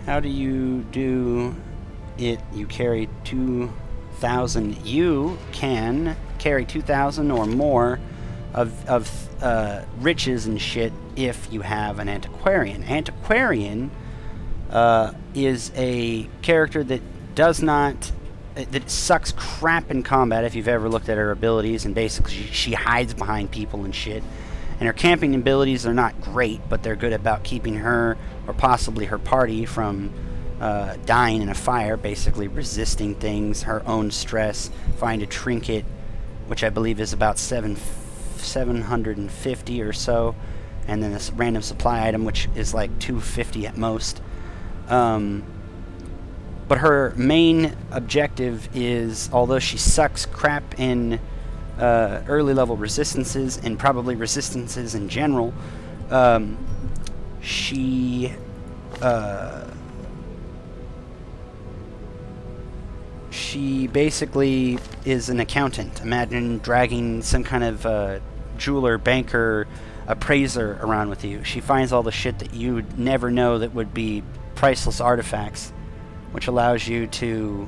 S1: How do you do it? You carry 2,000. You can carry 2,000 or more of riches and shit if you have an antiquarian. Antiquarian is a character that does not... that sucks crap in combat if you've ever looked at her abilities, and basically she hides behind people and shit. And her camping abilities are not great, but they're good about keeping her, or possibly her party, from dying in a fire, basically resisting things, her own stress. Find a trinket, which I believe is about 750 or so, and then this random supply item, which is like 250 at most. But her main objective is, although she sucks crap in early level resistances and probably resistances in general, she basically is an accountant. Imagine dragging some kind of jeweler, banker, appraiser around with you. She finds all the shit that you'd never know that would be priceless artifacts, which allows you to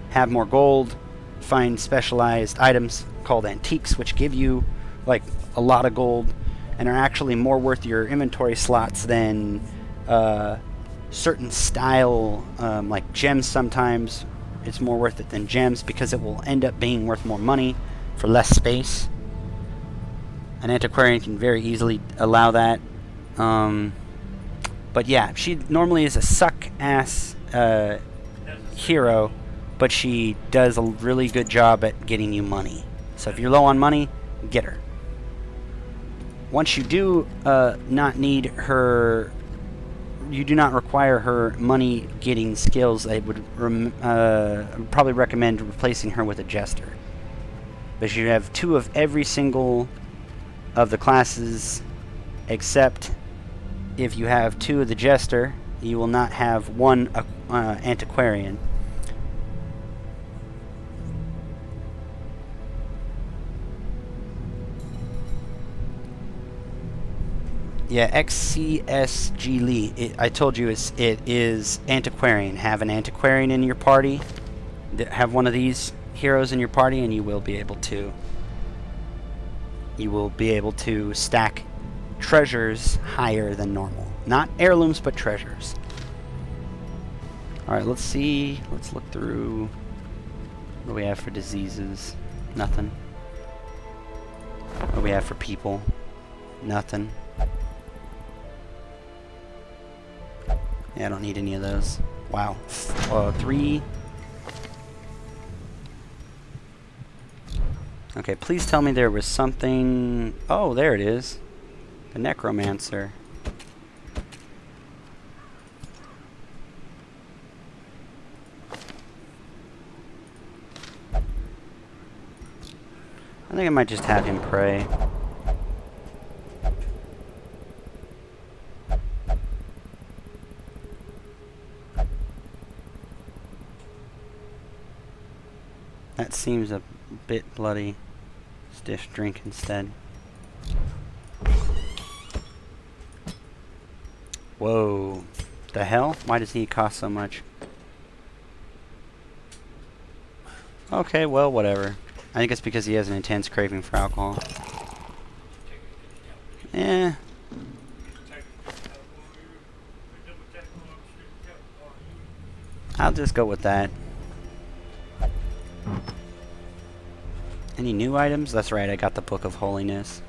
S1: have more gold, find specialized items called antiques, which give you like a lot of gold and are actually more worth your inventory slots than certain style like gems. Sometimes it's more worth it than gems because it will end up being worth more money for less space. An antiquarian can very easily allow that. But yeah, she normally is a suck-ass hero, but she does a really good job at getting you money. So if you're low on money, get her. Once you do not need her, you do not require her money-getting skills, I would probably recommend replacing her with a jester. But you have 2 of every single of the classes, except if you have 2 of the jester, you will not have 1 antiquarian. Yeah, XCSG Lee. I told you it is antiquarian. Have an antiquarian in your party. Have one of these heroes in your party, and you will be able to. You will be able to stack treasures higher than normal. Not heirlooms, but treasures. Alright, let's see. Let's look through. What do we have for diseases? Nothing. What do we have for people? Nothing. Yeah, I don't need any of those. Wow. 3. Okay, please tell me there was something... Oh, there it is. The Necromancer. I think I might just have him pray. That seems a bit bloody. Stiff drink instead. Whoa. The hell? Why does he cost so much? Okay, well, whatever. I think it's because he has an intense craving for alcohol. Eh, I'll just go with that. Any new items? That's right, I got the Book of Holiness.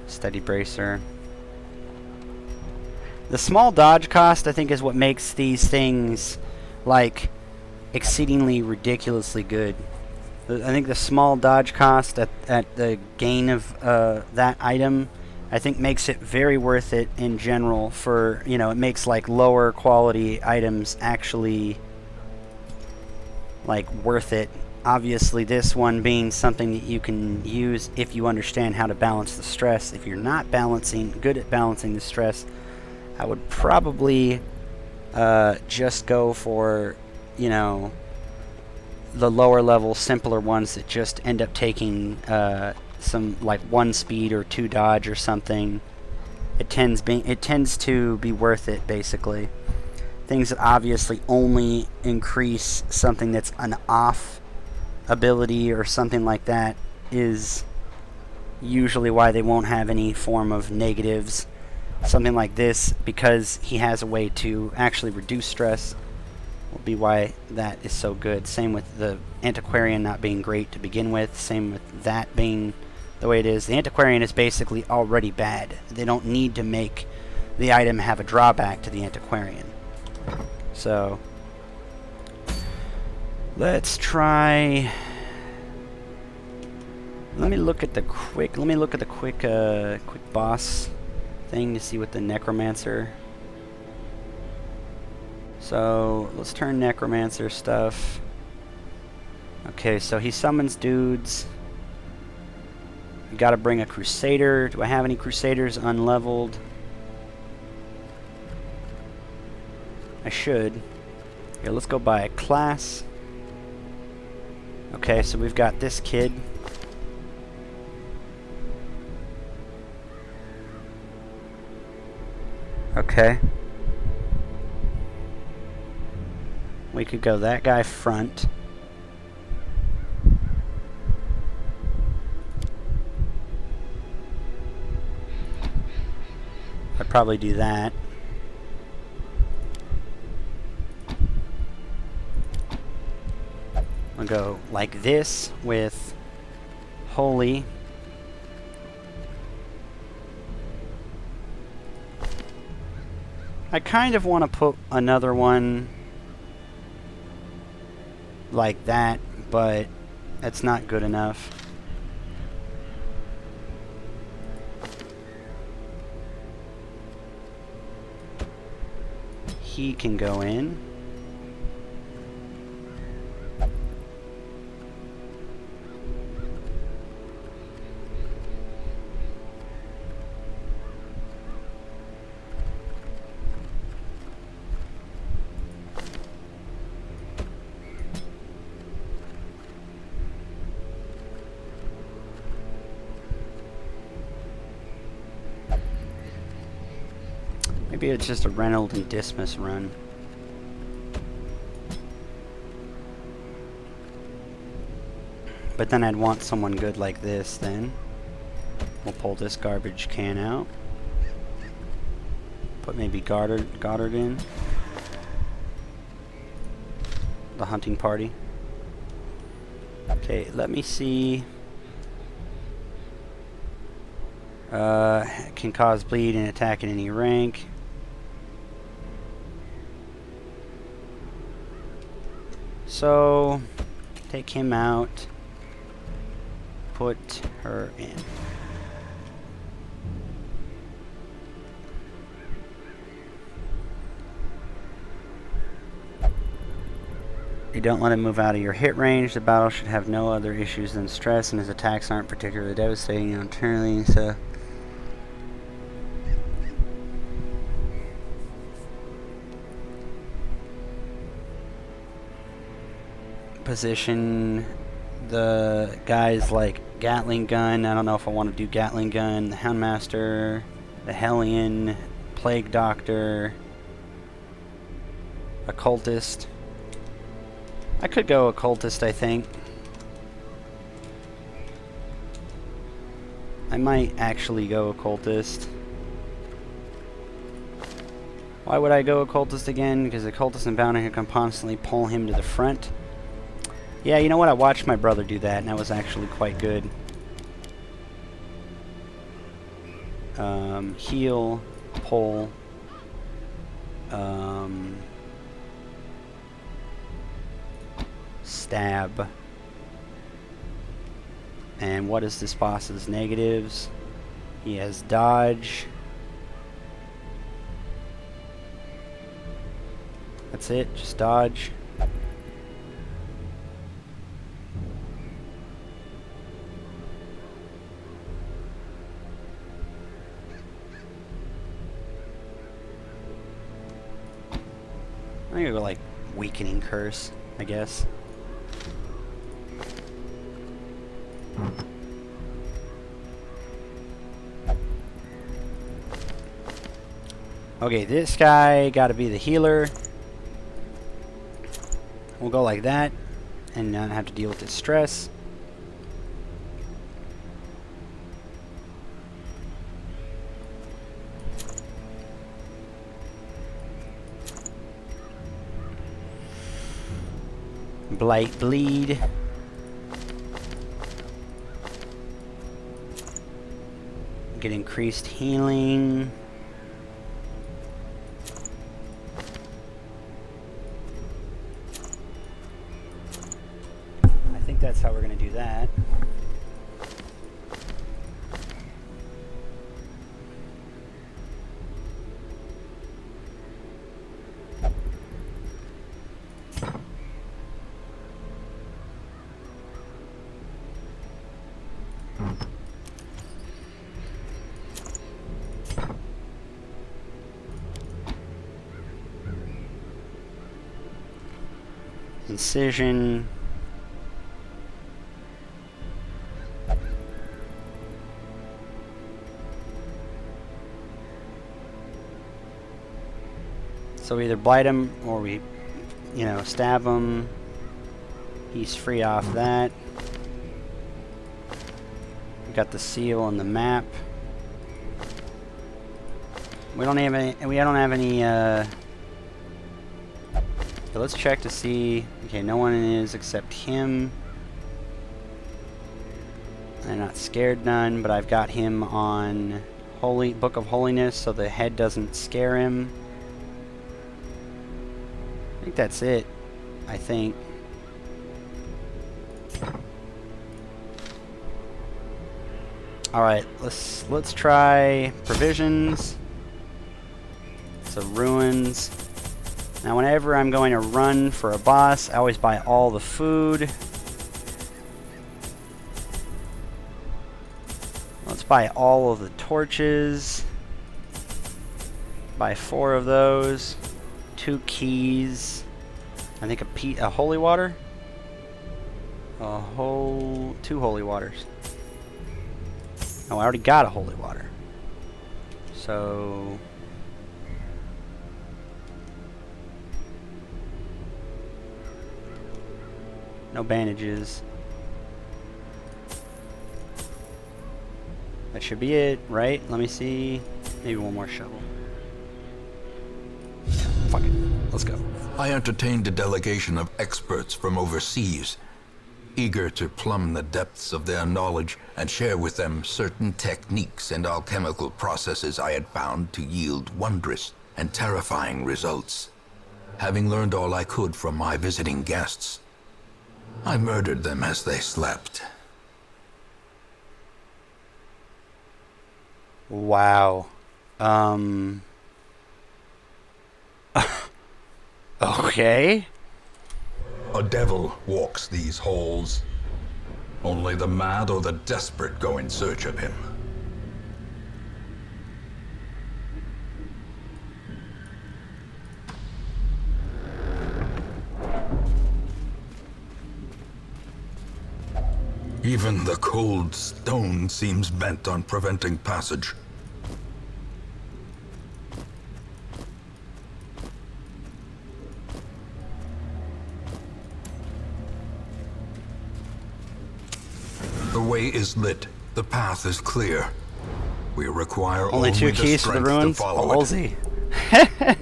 S1: Steady bracer. The small dodge cost, I think, is what makes these things, like, exceedingly ridiculously good. I think the small dodge cost at the gain of that item, I think makes it very worth it in general for, you know, it makes, like, lower quality items actually, like, worth it. Obviously, this one being something that you can use if you understand how to balance the stress. If you're not good at balancing the stress, I would probably just go for, you know, the lower level, simpler ones that just end up taking some, like, 1 speed or 2 dodge or something. It tends to be worth it, basically. Things that obviously only increase something that's an off ability or something like that is usually why they won't have any form of negatives. Something like this, because he has a way to actually reduce stress, will be why that is so good. Same with the Antiquarian not being great to begin with. Same with that being the way it is. The Antiquarian is basically already bad. They don't need to make the item have a drawback to the Antiquarian. So let's try. Let me look at the quick boss thing to see what the Necromancer. So let's turn Necromancer stuff. Okay, so he summons dudes. We gotta bring a Crusader. Do I have any Crusaders unleveled? I should. Here, let's go by class. Okay, so we've got this kid. Okay. We could go that guy front. I'd probably do that. I'll go like this with Holy. I kind of want to put another one like that, but that's not good enough. He can go in. Maybe it's just a Reynolds and Dismas run. But then I'd want someone good like this then. We'll pull this garbage can out. Put maybe Goddard in. The hunting party. Okay, let me see. Can cause bleed and attack at any rank. So, take him out. Put her in. You don't let him move out of your hit range. The battle should have no other issues than stress, and his attacks aren't particularly devastating internally, so... Position the guys like Gatling Gun. I don't know if I want to do Gatling Gun, the Houndmaster, the Hellion, Plague Doctor, Occultist. I could go occultist, I think. I might actually go occultist. Why would I go occultist again? Because occultist and bounty hunter can constantly pull him to the front. Yeah, you know what? I watched my brother do that, and that was actually quite good. Heal, pull. Stab. And what is this boss's negatives? He has dodge. That's it, just dodge. I'm gonna go like weakening curse, I guess. Okay, this guy gotta be the healer. We'll go like that and not have to deal with this stress. Blight bleed. Get increased healing. I think that's how we're going to do that. Incision. So we either blight him or we, you know, stab him. He's free off that. We got the seal and the map. We don't have any. We don't have any. So let's check to see. Okay, no one is except him. I'm not scared none, but I've got him on Holy Book of Holiness, so the head doesn't scare him. I think that's it. I think. All right, let's try provisions. So ruins. Now whenever I'm going to run for a boss, I always buy all the food. Let's buy all of the torches. Buy 4 of those. 2 keys. I think a holy water. 2 holy waters. Oh, I already got a holy water. So no bandages. That should be it, right? Let me see. Maybe one more shovel. Fuck it. Let's go.
S3: I entertained a delegation of experts from overseas, eager to plumb the depths of their knowledge and share with them certain techniques and alchemical processes I had found to yield wondrous and terrifying results. Having learned all I could from my visiting guests, I murdered them as they slept.
S1: Wow. Okay.
S2: A devil walks these halls. Only the mad or the desperate go in search of him. Even the cold stone seems bent on preventing passage.
S3: way is lit. The path is clear. We require
S1: Only 2
S3: the
S1: keys to the
S3: strength to
S1: ruins.
S3: follow
S1: Oh,
S3: it.
S1: Ballsy.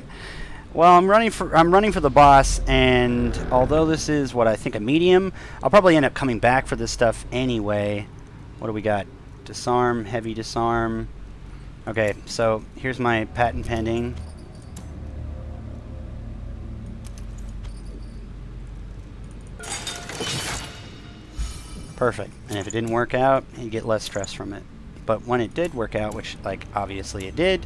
S1: Well, I'm running for the boss, and although this is what I think a medium, I'll probably end up coming back for this stuff anyway. What do we got? Disarm, heavy disarm. Okay, so here's my patent pending. Perfect. And if it didn't work out, you get less stress from it. But when it did work out, which, like, obviously it did,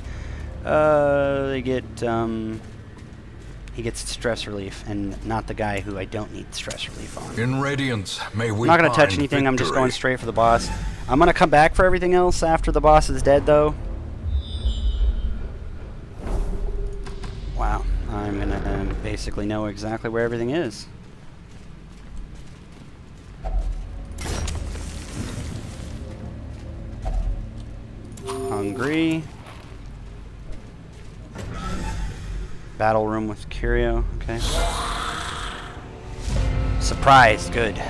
S1: he gets stress relief, and not the guy who I don't need stress relief on.
S3: In Radiance, may we
S1: I'm not going to touch
S3: find
S1: anything, I'm just
S3: victory.
S1: going straight for the boss. I'm going to come back for everything else after the boss is dead, though. Wow, I'm going to basically know exactly where everything is. Hungry. Battle room with Curio, okay. Surprise, good.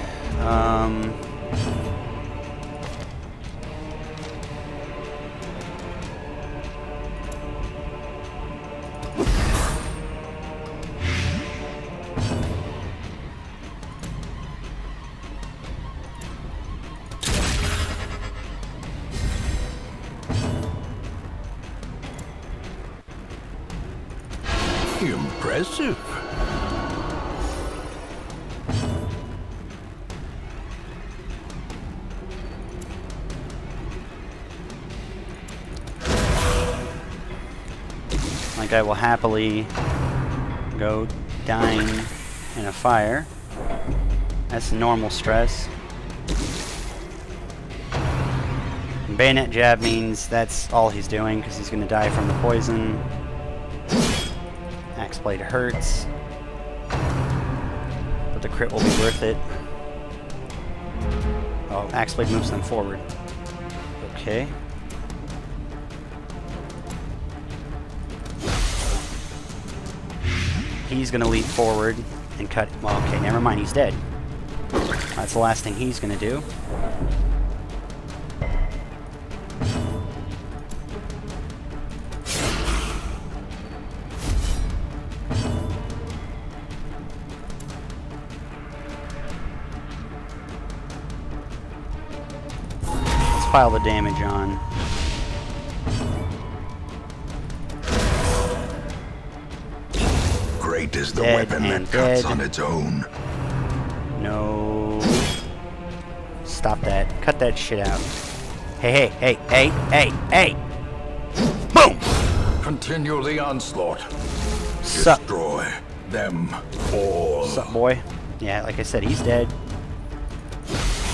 S7: Impressive.
S1: Like I will happily go dying in a fire. That's normal stress. And bayonet jab means that's all he's doing because he's going to die from the poison. Axe blade hurts, but the crit will be worth it. Oh, axe blade moves them forward. Okay. He's gonna leap forward and cut. Well, okay, never mind. He's dead. That's the last thing he's gonna do. Pile the damage on.
S3: Great is the
S1: Dead
S3: weapon
S1: and
S3: that cuts
S1: dead.
S3: on its own.
S1: No. Stop that. Cut that shit out. Hey, hey, hey, hey, hey, hey! Boom!
S7: Continue the onslaught.
S1: Sup,
S3: Destroy them all.
S1: sup, boy? Yeah, like I said, he's dead.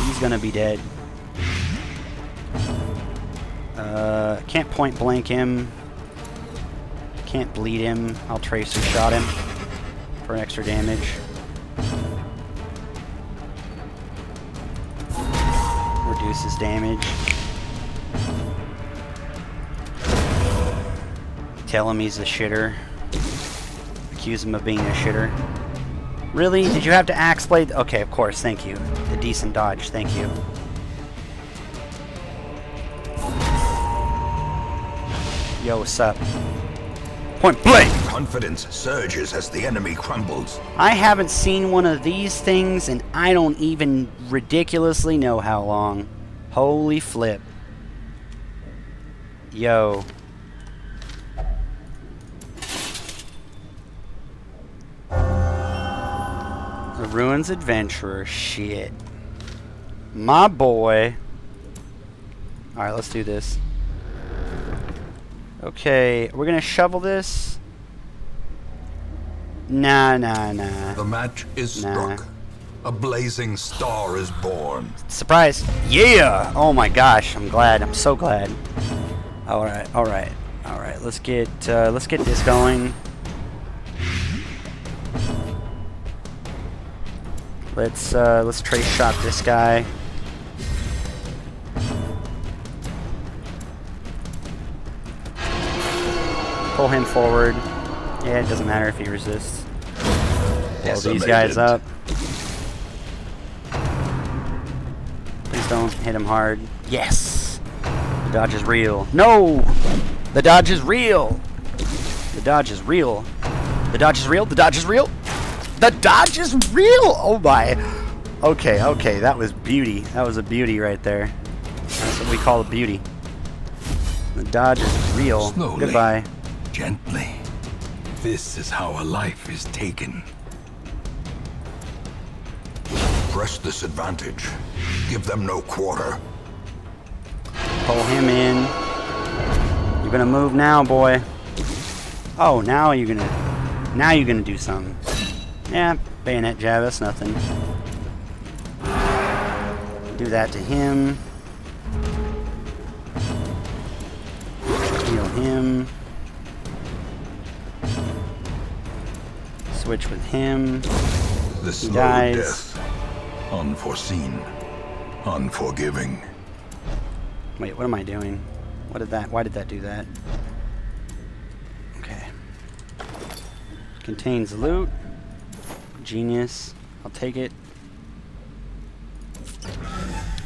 S1: He's gonna be dead. Can't point blank him. Can't bleed him. I'll tracer shot him for extra damage. Reduces damage. Tell him he's a shitter. Accuse him of being a shitter. Really? Did you have to axe blade? Okay, of course, thank you. A decent dodge, thank you. Yo, what's up? Point blank!
S3: Confidence surges as the enemy crumbles.
S1: I haven't seen one of these things and I don't even ridiculously know how long. Holy flip. Yo. The Ruins Adventurer, shit. My boy. Alright, let's do this. Okay, we're gonna shovel this. Nah.
S3: The match is
S1: Nah.
S3: struck. A blazing star is born.
S1: Surprise! Yeah! Oh my gosh, I'm glad. I'm so glad. Alright. Let's get this going. Let's trace shot this guy. Pull him forward. Yeah, it doesn't matter if he resists. Blow these guys
S3: Decimated.
S1: up. Please don't hit him hard. Yes! The dodge is real. No! The dodge is real! The dodge is real. The dodge is real. The dodge is real. The dodge is real! Oh my. Okay, okay. That was beauty. That was a beauty right there. That's what we call a beauty. The dodge is real.
S3: Slowly.
S1: Goodbye.
S3: Gently. This is how a life is taken. Press this advantage. Give them no quarter.
S1: Pull him in. You're gonna move now, boy. Oh, now you're gonna do something. Yeah, bayonet jab, that's nothing. Do that to him. Heal him. Switch with him.
S3: The slow
S1: dies.
S3: death. Unforeseen. Unforgiving.
S1: Wait, what am I doing? Why did that do that? Okay. Contains loot. Genius. I'll take it.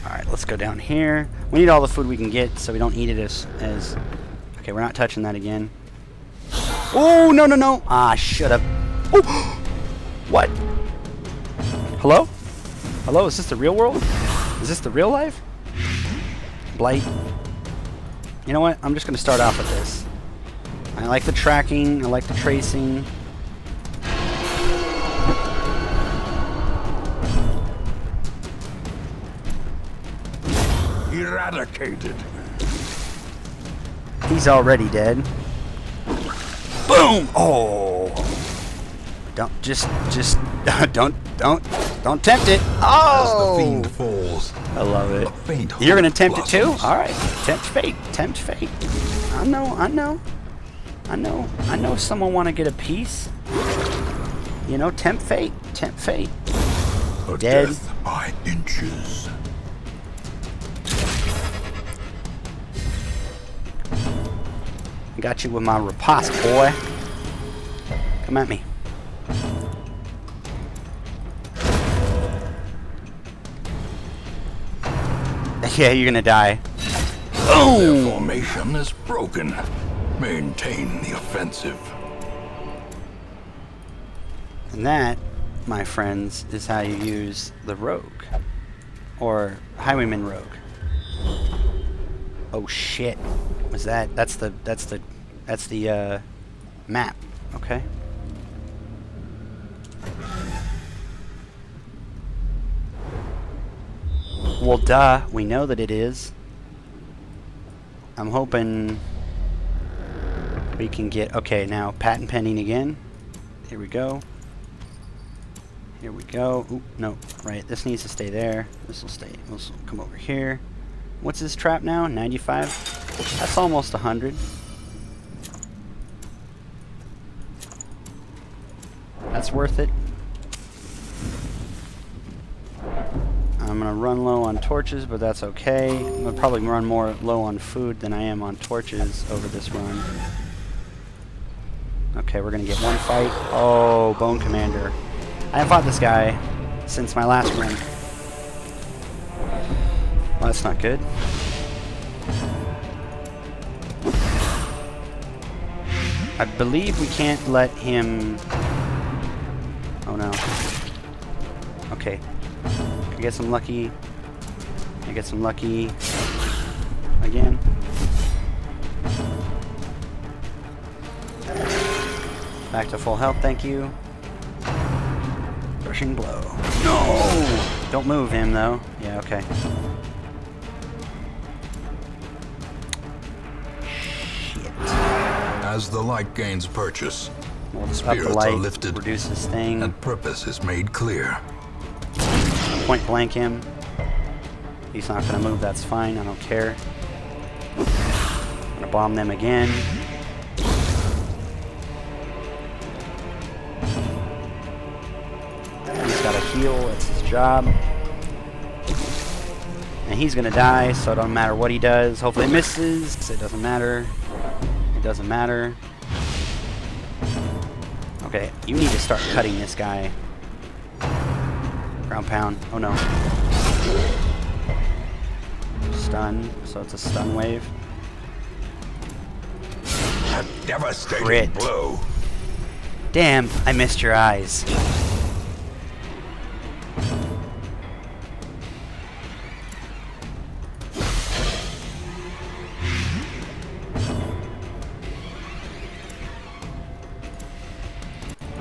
S1: Alright, let's go down here. We need all the food we can get so we don't eat it as... Okay, we're not touching that again. Oh, no, no, no! Ah, shut up. Oh! What? Hello? Hello, is this the real world? Is this the real life? Blight. You know what? I'm just going to start off with this. I like the tracking. I like the tracing.
S7: Eradicated.
S1: He's already dead. Boom! Oh! Don't don't tempt it. Oh!
S3: As the fiend falls,
S1: I love it.
S3: a faint
S1: You're gonna
S3: hope
S1: tempt it too?
S3: blossoms.
S1: All right. Tempt fate. Tempt fate. I know someone want to get a piece. You know, tempt fate. Tempt fate.
S3: A
S1: Dead.
S3: death by inches.
S1: Got you with my riposte, boy. Come at me. Yeah, you're gonna die.
S3: Their formation is broken. Maintain the offensive.
S1: And that, my friends, is how you use the rogue. Or highwayman rogue. Oh shit. Was that's the map. Okay. Well, duh, we know that it is. I'm hoping we can get... Okay, now, patent pending again. Here we go. Here we go. Oop, no, right, this needs to stay there. This will stay. This will come over here. What's his trap now? 95? That's almost 100. That's worth it. I'm gonna run low on torches, but that's okay. I'm gonna probably run more low on food than I am on torches over this run. Okay, we're gonna get one fight. Oh, Bone Commander. I haven't fought this guy since my last run. Well, that's not good. I believe we can't let him... Oh no. Okay. I get some lucky. I get some lucky again. Back to full health, thank you. Crushing blow. No! Don't move him though. Yeah, okay. Shit.
S3: As the light gains purchase,
S1: Well, let's up the
S3: spirits
S1: light,
S3: are lifted,
S1: reduce this thing,
S3: and purpose is made clear.
S1: point blank him. He's not gonna move, that's fine, I don't care. I'm gonna bomb them again. He's gotta heal, that's his job. And he's gonna die, so it don't matter what he does. Hopefully it misses, it doesn't matter. It doesn't matter. Okay, you need to start cutting this guy. Ground pound. Oh no. Stun, so it's a stun wave.
S3: A devastating
S1: Crit.
S3: blow.
S1: Damn, I missed your eyes.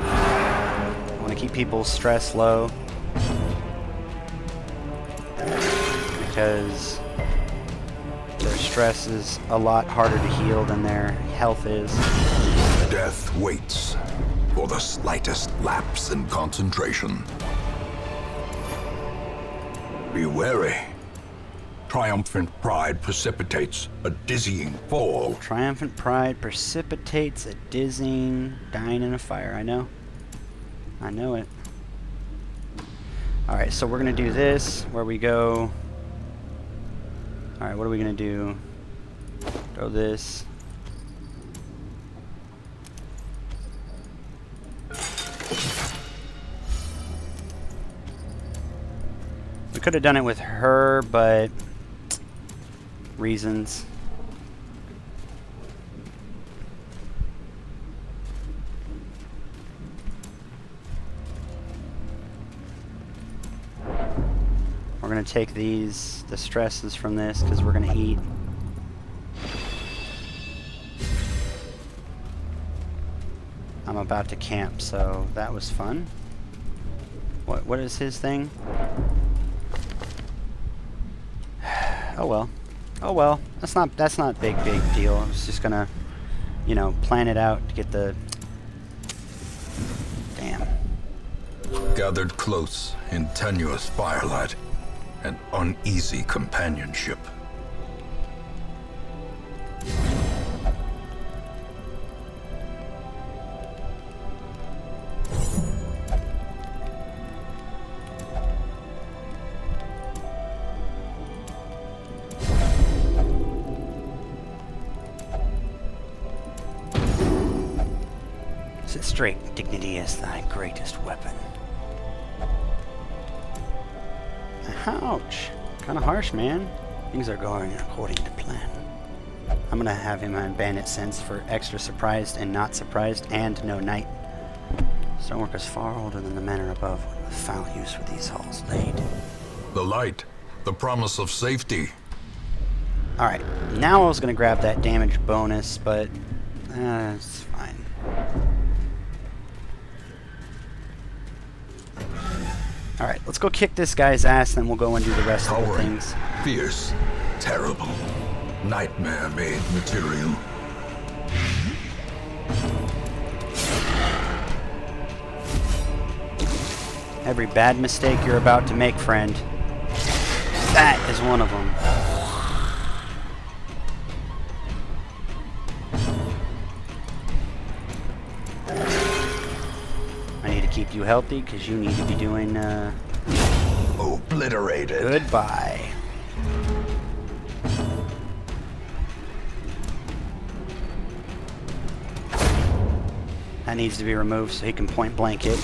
S1: I want to keep people's stress low because their stress is a lot harder to heal than their health is.
S3: Death waits for the slightest lapse in concentration. Be wary. Triumphant pride precipitates a dizzying fall.
S1: Triumphant pride precipitates a dizzying dying in a fire. I know. I know it. Alright, so we're going to do this, where we go... Alright, what are we going to do? Go this. We could have done it with her, but... reasons. We're going to take the stresses from this, because we're going to eat. I'm about to camp, so that was fun. What is his thing? Oh well. Oh well. That's not big deal. I was just gonna, you know, plan it out to get the... Damn.
S3: Gathered close in tenuous firelight and uneasy companionship.
S1: Sit straight. Dignity is thy greatest weapon. Ouch. Kinda harsh, man. Things are going according to plan. I'm gonna have him on Bandit Sense for extra surprised and not surprised and no night. Stonework is far older than the manor above, with foul use for these halls laid.
S3: The light, the promise of safety.
S1: Alright, now I was gonna grab that damage bonus, but it's fine. Alright, let's go kick this guy's ass, and then we'll go and do the rest of the
S3: Towering,
S1: things.
S3: fierce, terrible, nightmare-made material.
S1: Every bad mistake you're about to make, friend. That is one of them. I need to keep you healthy, because you need to be doing,
S3: Obliterated.
S1: goodbye. That needs to be removed so he can point blank it.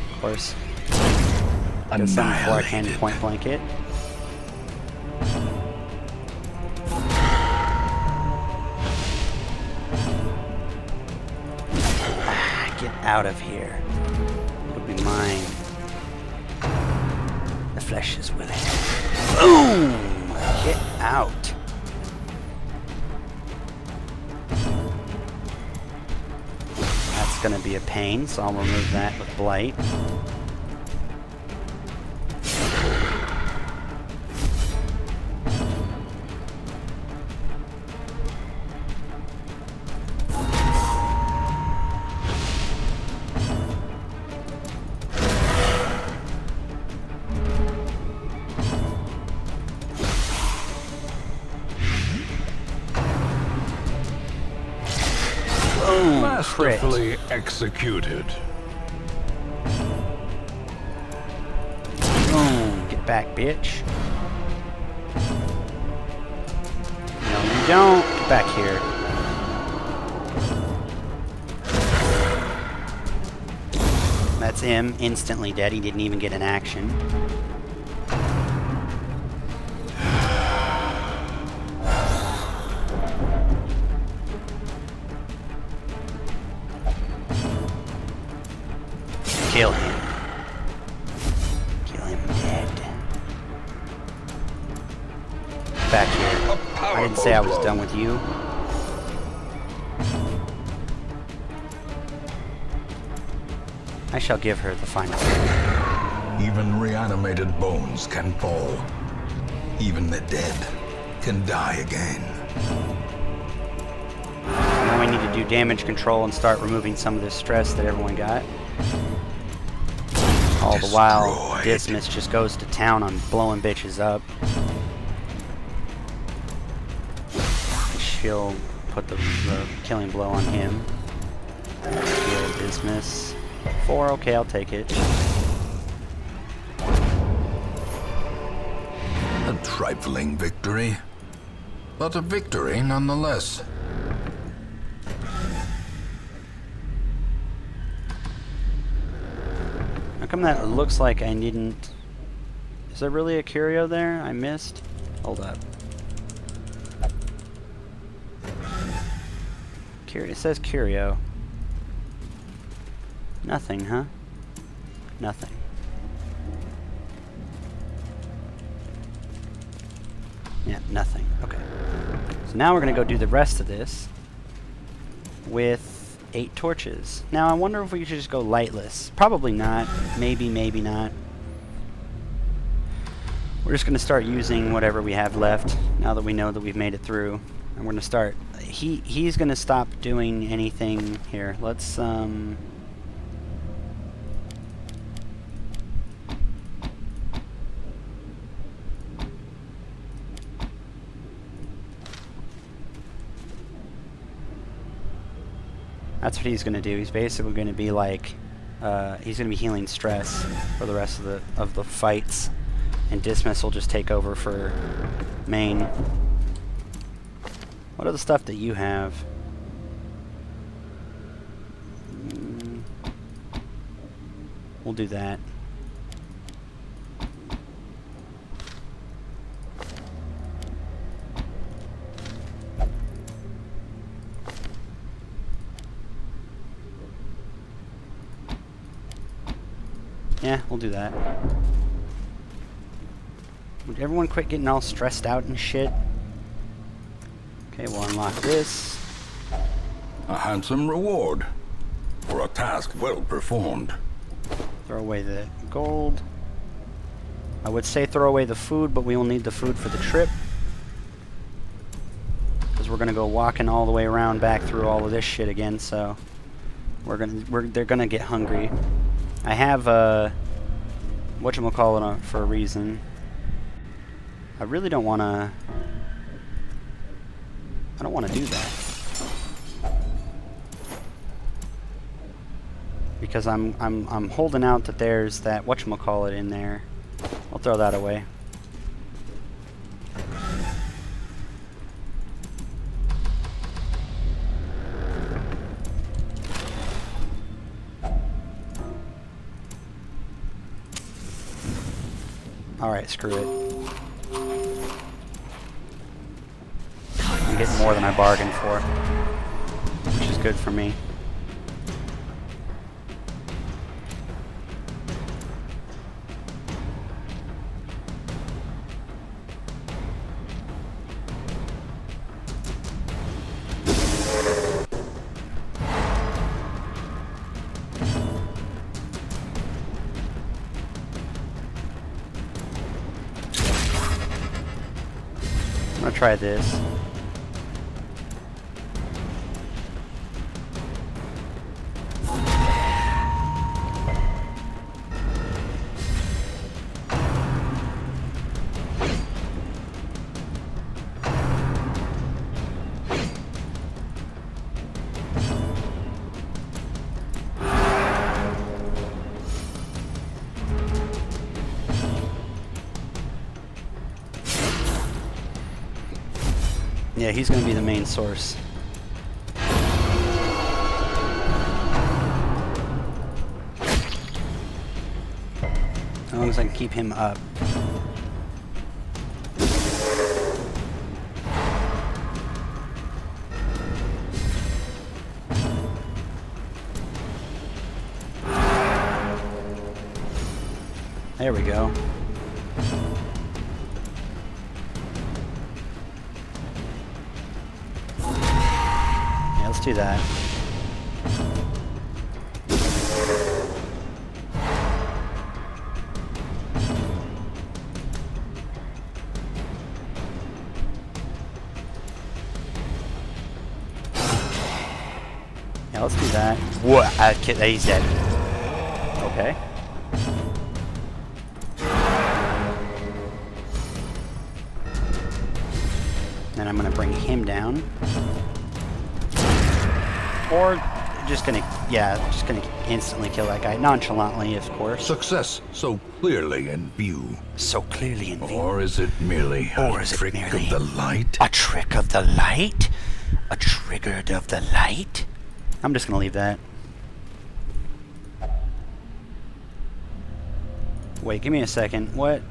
S1: Of course. Get some before I can point blank it. Get out of here. It'll be mine. The flesh is willing. Boom! Get out. That's gonna be a pain, so I'll remove that with Blight. Boom! Crit.
S2: Masterfully executed.
S1: Boom! Get back, bitch. No, you don't. Get back here. That's him, instantly dead. He didn't even get an action. Kill him. Kill him dead. Back here. I didn't say I was done with you. I shall give her the final.
S3: Even reanimated bones can fall. Even the dead can die again.
S1: Now we need to do damage control and start removing some of this stress that everyone got. All the while,
S3: Destroyed.
S1: Dismas just goes to town on blowing bitches up. She'll put the killing blow on him. Kill Dismas. 4, okay, I'll take it.
S3: A trifling victory, but a victory nonetheless.
S1: How come that looks like I didn't... Is there really a curio there I missed? Hold up. It says curio. Nothing, huh? Nothing. Yeah, nothing. Okay. So now we're going to go do the rest of this with 8 torches. Now I wonder if we should just go lightless. Probably not. Maybe, maybe not. We're just going to start using whatever we have left now that we know that we've made it through. And we're going to start... He's going to stop doing anything here. Let's, That's what he's going to do. He's basically going to be like, he's going to be healing stress for the rest of the fights, and Dismas will just take over for main. What are the stuff that you have? We'll do that. Yeah, we'll do that. Would everyone quit getting all stressed out and shit? Okay, we'll unlock this.
S7: A handsome reward for a task well performed.
S1: Throw away the gold. I would say throw away the food, but we will need the food for the trip. Because we're going to go walking all the way around back through all of this shit again, so... they're going to get hungry. I have, whatchamacallit for a reason. I really don't want to... I don't want to do that. Because I'm holding out that there's that whatchamacallit in there. I'll throw that away. Alright, screw it. I'm getting more than I bargained for, which is good for me. I'm gonna try this. Yeah, he's going to be the main source. long as I can keep him up. There we go. Yeah, let's do that. Yeah, let's do that. What? He's dead. Okay. Then I'm gonna bring him down. Or just gonna, yeah, just gonna instantly kill that guy. Nonchalantly, of course.
S2: Success so clearly in view.
S1: So clearly in view.
S2: Or is it merely
S1: Or
S2: a
S1: is it
S2: trick
S1: merely
S2: of the light?
S1: A trick of the light? A triggered of the light? I'm just gonna leave that. Wait, give me a second. What?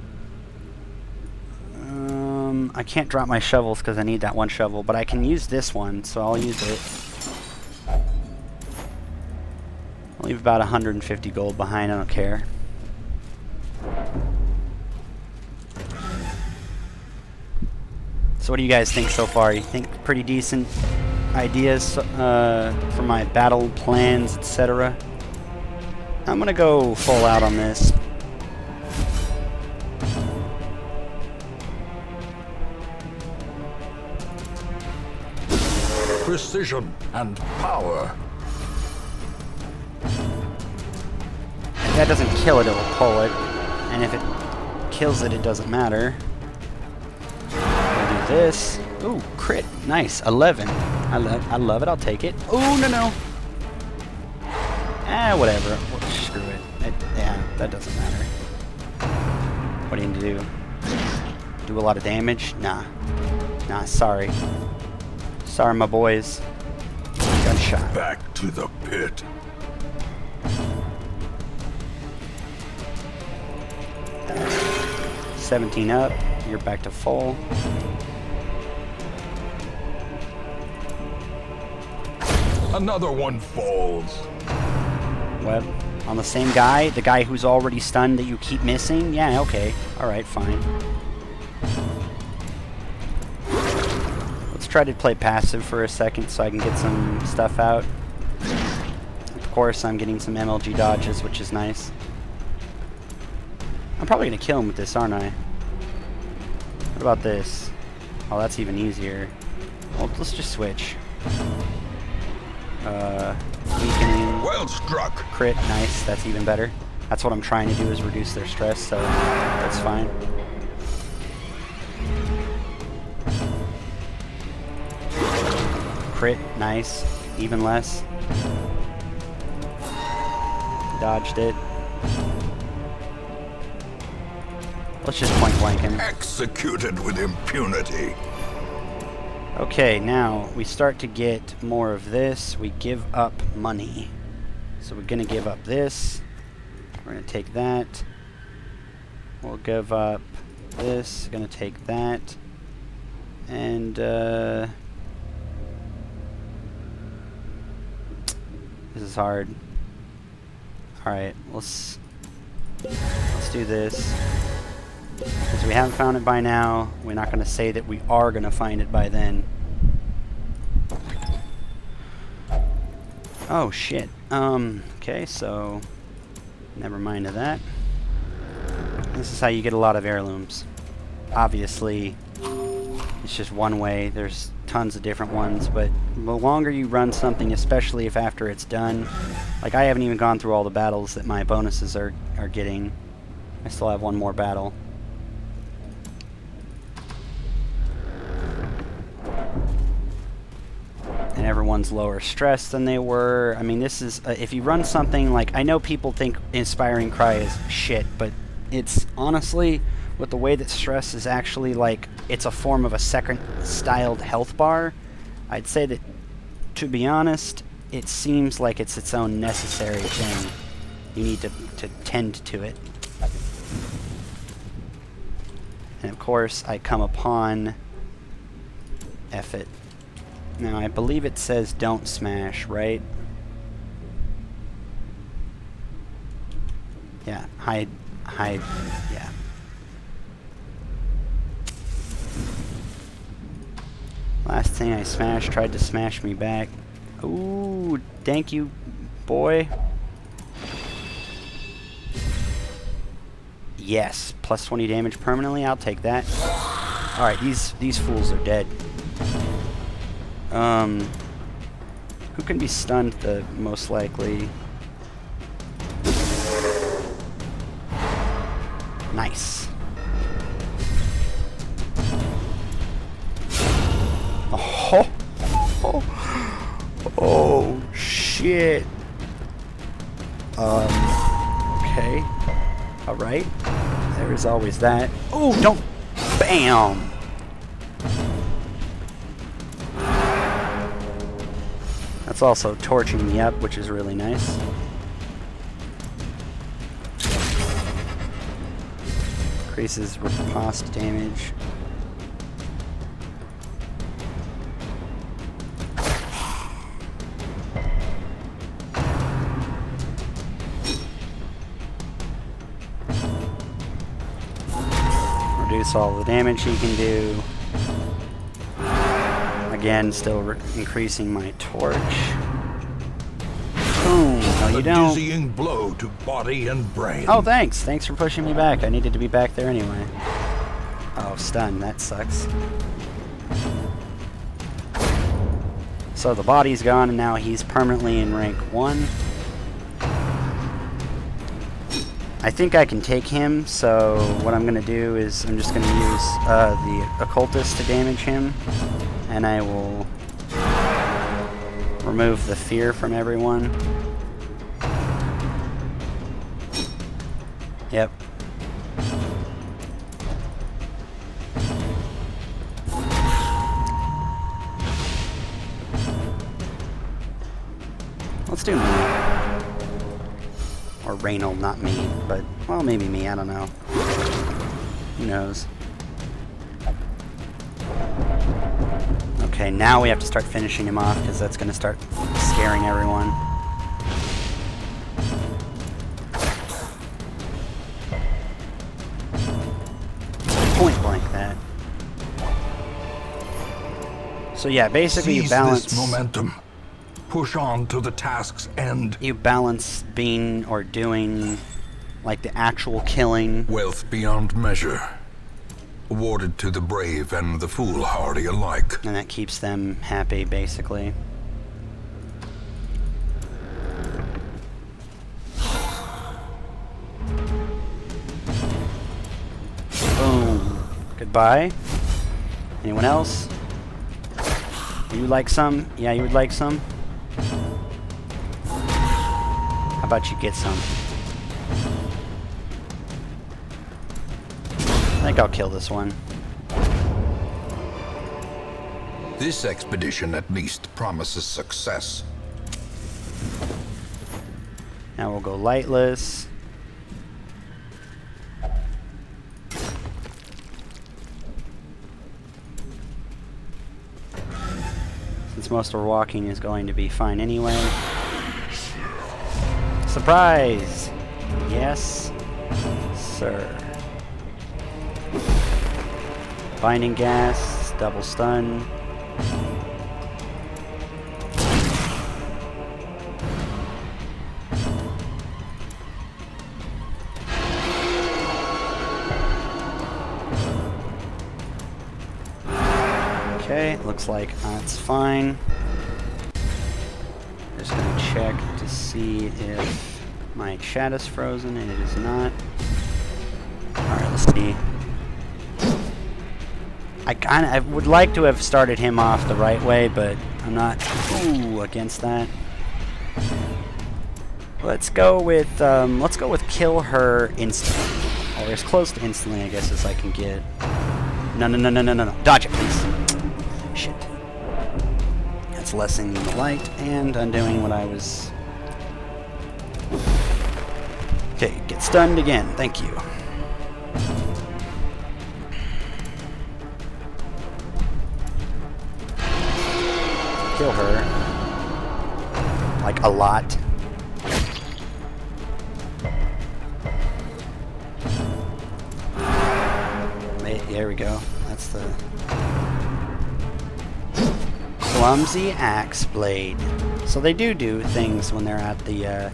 S1: I can't drop my shovels because I need that one shovel, but I can use this one, so I'll use it. I'll leave about 150 gold behind, I don't care. So what do you guys think so far? You think pretty decent ideas for my battle plans, etc.? I'm gonna go full out on this.
S2: Precision and power.
S1: If that doesn't kill it, it'll pull it. And if it kills it, it doesn't matter. We'll do this. Ooh, crit. Nice. 11. I love it. I'll take it. Ooh, no. Whatever. Well, screw it. Yeah, that doesn't matter. What do you need to do? Do a lot of damage? Nah, sorry. Sorry, my boys. Gunshot.
S2: Back to the pit.
S1: Uh, 17 up. You're back to full.
S2: Another one falls.
S1: What? On the same guy? The guy who's already stunned that you keep missing? Yeah, okay. Alright, fine. Let's try to play passive for a second so I can get some stuff out. Of course, I'm getting some MLG dodges, which is nice. I'm probably going to kill him with this, aren't I? What about this? Oh, that's even easier. Well, let's just switch. Weakening.
S2: Well struck.
S1: Crit, nice, that's even better. That's what I'm trying to do, is reduce their stress, so that's fine. Crit, nice, even less. Dodged it. Let's just point blank him.
S2: Executed with impunity.
S1: Okay, now we start to get more of this. We give up money. So we're going to give up this. We're going to take that. We'll give up this. Going to take that. And, this is hard. Alright, let's do this. Because we haven't found it by now, we're not going to say that we are going to find it by then. Oh, shit. Okay, so never mind to that. This is how you get a lot of heirlooms. Obviously, it's just one way. There's tons of different ones, but the longer you run something, especially if after it's done, like I haven't even gone through all the battles that my bonuses are getting. I still have one more battle. And everyone's lower stress than they were. I mean, this is, if you run something like, I know people think Inspiring Cry is shit, but it's honestly, with the way that stress is actually like, it's a form of a second styled health bar, I'd say that, to be honest, it seems like it's its own necessary thing. You need to tend to it. of course, I come upon... F it. Now, I believe it says don't smash, right? Yeah, hide, yeah. Last thing I smashed tried to smash me back. Ooh, thank you, boy. Yes, plus 20 damage permanently, I'll take that. Alright, these fools are dead. Who can be stunned the most likely? Nice. Oh, oh shit. Okay. Alright. There is always that. Oh, don't. Bam! That's also torching me up, which is really nice. Increases riposte damage. Reduce all the damage he can do. Again, still increasing my torch. Boom. No, you don't.
S2: A dizzying blow to body and brain.
S1: Oh, thanks. Thanks for pushing me back. I needed to be back there anyway. Oh, stun. That sucks. So the body's gone, and now he's permanently in rank 1. I think I can take him, so what I'm going to do is I'm just going to use the Occultist to damage him, and I will remove the fear from everyone. Yep. Let's do me. Or Reynold, not me, but, well, maybe me, I don't know. Who knows? Okay, now we have to start finishing him off, because that's going to start scaring everyone. Point blank that. So yeah, basically you balance...
S2: Seize this momentum. Push on to the task's end.
S1: You balance being or doing, like, the actual killing.
S2: Wealth beyond measure. Awarded to the brave and the foolhardy alike.
S1: And that keeps them happy, basically. Boom. Goodbye. Anyone else? You would like some? Yeah, you would like some? How about you get some? I think I'll kill this one.
S2: This expedition at least promises success.
S1: Now we'll go lightless. Since most of our walking is going to be fine anyway. Surprise! Yes, sir. Binding gas, double stun. Okay, looks like that's fine. Just gonna check to see if my chat is frozen, and it is not. Alright, let's see. I would like to have started him off the right way, but I'm not against that. Let's go with kill her instantly, or as close to instantly, I guess, as I can get. No. Dodge it, please. Shit. That's lessening the light and undoing what I was. Okay, get stunned again. Thank you. kill her. Like, a lot. There we go. That's the clumsy axe blade. So they do things when they're at the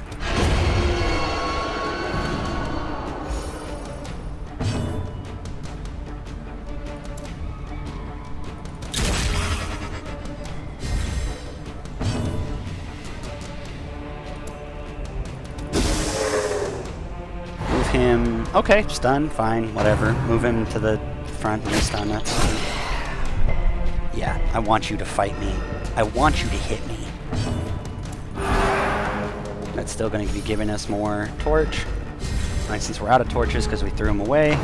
S1: move him. Okay, stun, fine, whatever. Move him to the front and stun. That's fine. Yeah, I want you to fight me. I want you to hit me. That's still going to be giving us more torch. Right, since we're out of torches because we threw them away.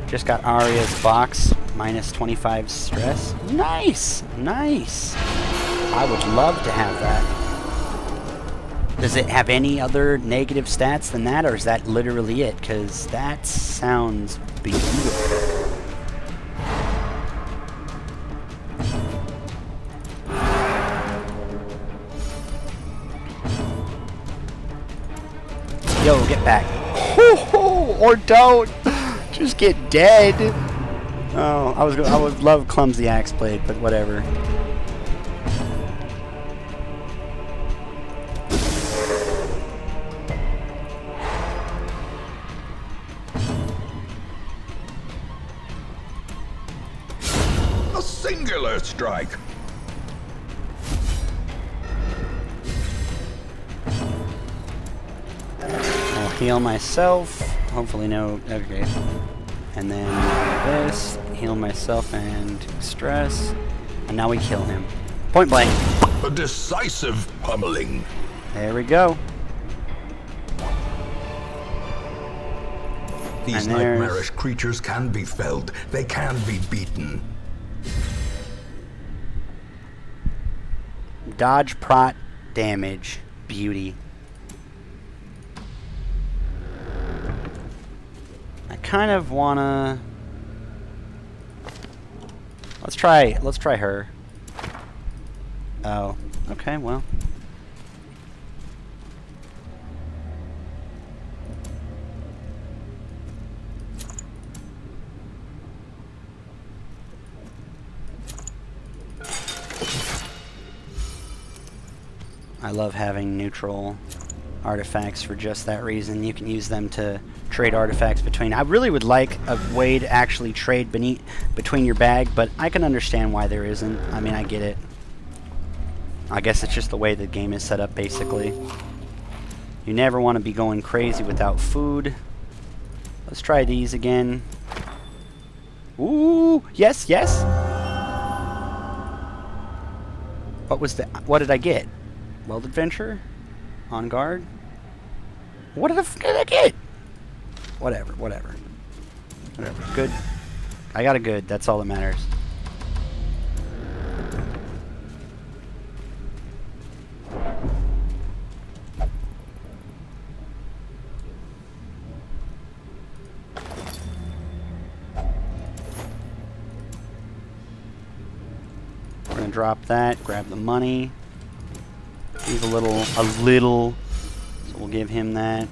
S1: Just got Arya's box, minus 25 stress. Nice! Nice! I would love to have that. Does it have any other negative stats than that, or is that literally it? Because that sounds beautiful. Yo, get back. Or don't. Just get dead. Oh, I would love clumsy axe blade, but whatever.
S3: A singular strike.
S1: I'll heal myself. Hopefully no. Okay. And then this. Heal myself and stress. And now we kill him. Point blank.
S3: A decisive pummeling.
S1: There we go.
S3: These
S1: And there's-
S3: nightmarish creatures can be felled. They can be beaten.
S1: Dodge prot damage. Beauty. I kind of wanna. Let's try her. Oh, okay, well. I love having neutral artifacts for just that reason. You can use them to trade artifacts between. I really would like a way to actually trade between your bag, but I can understand why there isn't. I mean, I get it. I guess it's just the way the game is set up, basically. You never want to be going crazy without food. Let's try these again. Ooh, yes, yes. What was that? What did I get? World Adventure? On guard? What did I get? Whatever. Good. I got a good. That's all that matters. We're gonna drop that. Grab the money. He's a little, so we'll give him that.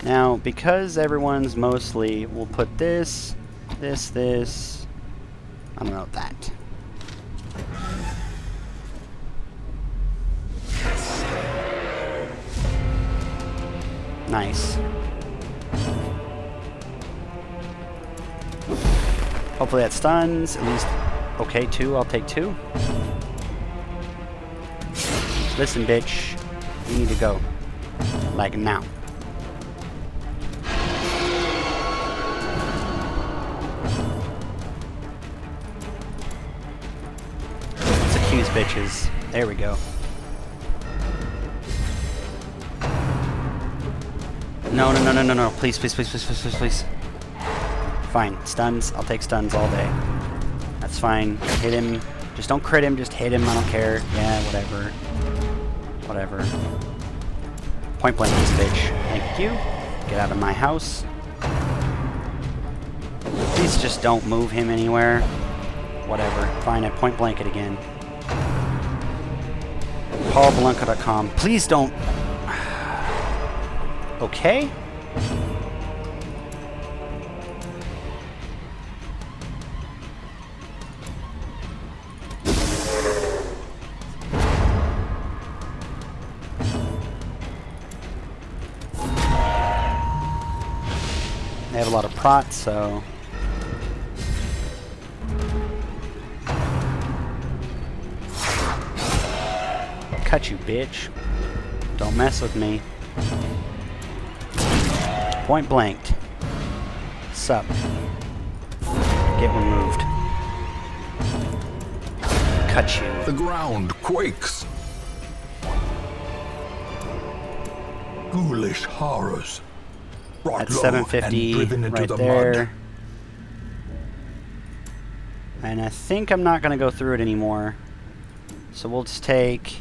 S1: Now, because everyone's mostly, we'll put this, I don't know, that. Nice. Hopefully that stuns, at least, okay, 2, I'll take 2. Listen, bitch, you need to go. Like now. Let's accuse bitches. There we go. No. Please. Fine. Stuns. I'll take stuns all day. That's fine. Hit him. Just don't crit him. Just hit him. I don't care. Yeah, whatever. Point blank this bitch. Thank you. Get out of my house. Please just don't move him anywhere. Whatever. Fine, I point blank it again. paulblanco.com. Please don't... Okay? They have a lot of prots, so... Cut you, bitch. Don't mess with me. Point blanked. Sup. Get removed. Cut you.
S2: The ground quakes. Ghoulish horrors. Brought
S1: That's
S2: low
S1: 750
S2: and driven into
S1: right
S2: the
S1: there.
S2: mud.
S1: And I think I'm not going to go through it anymore. So we'll just take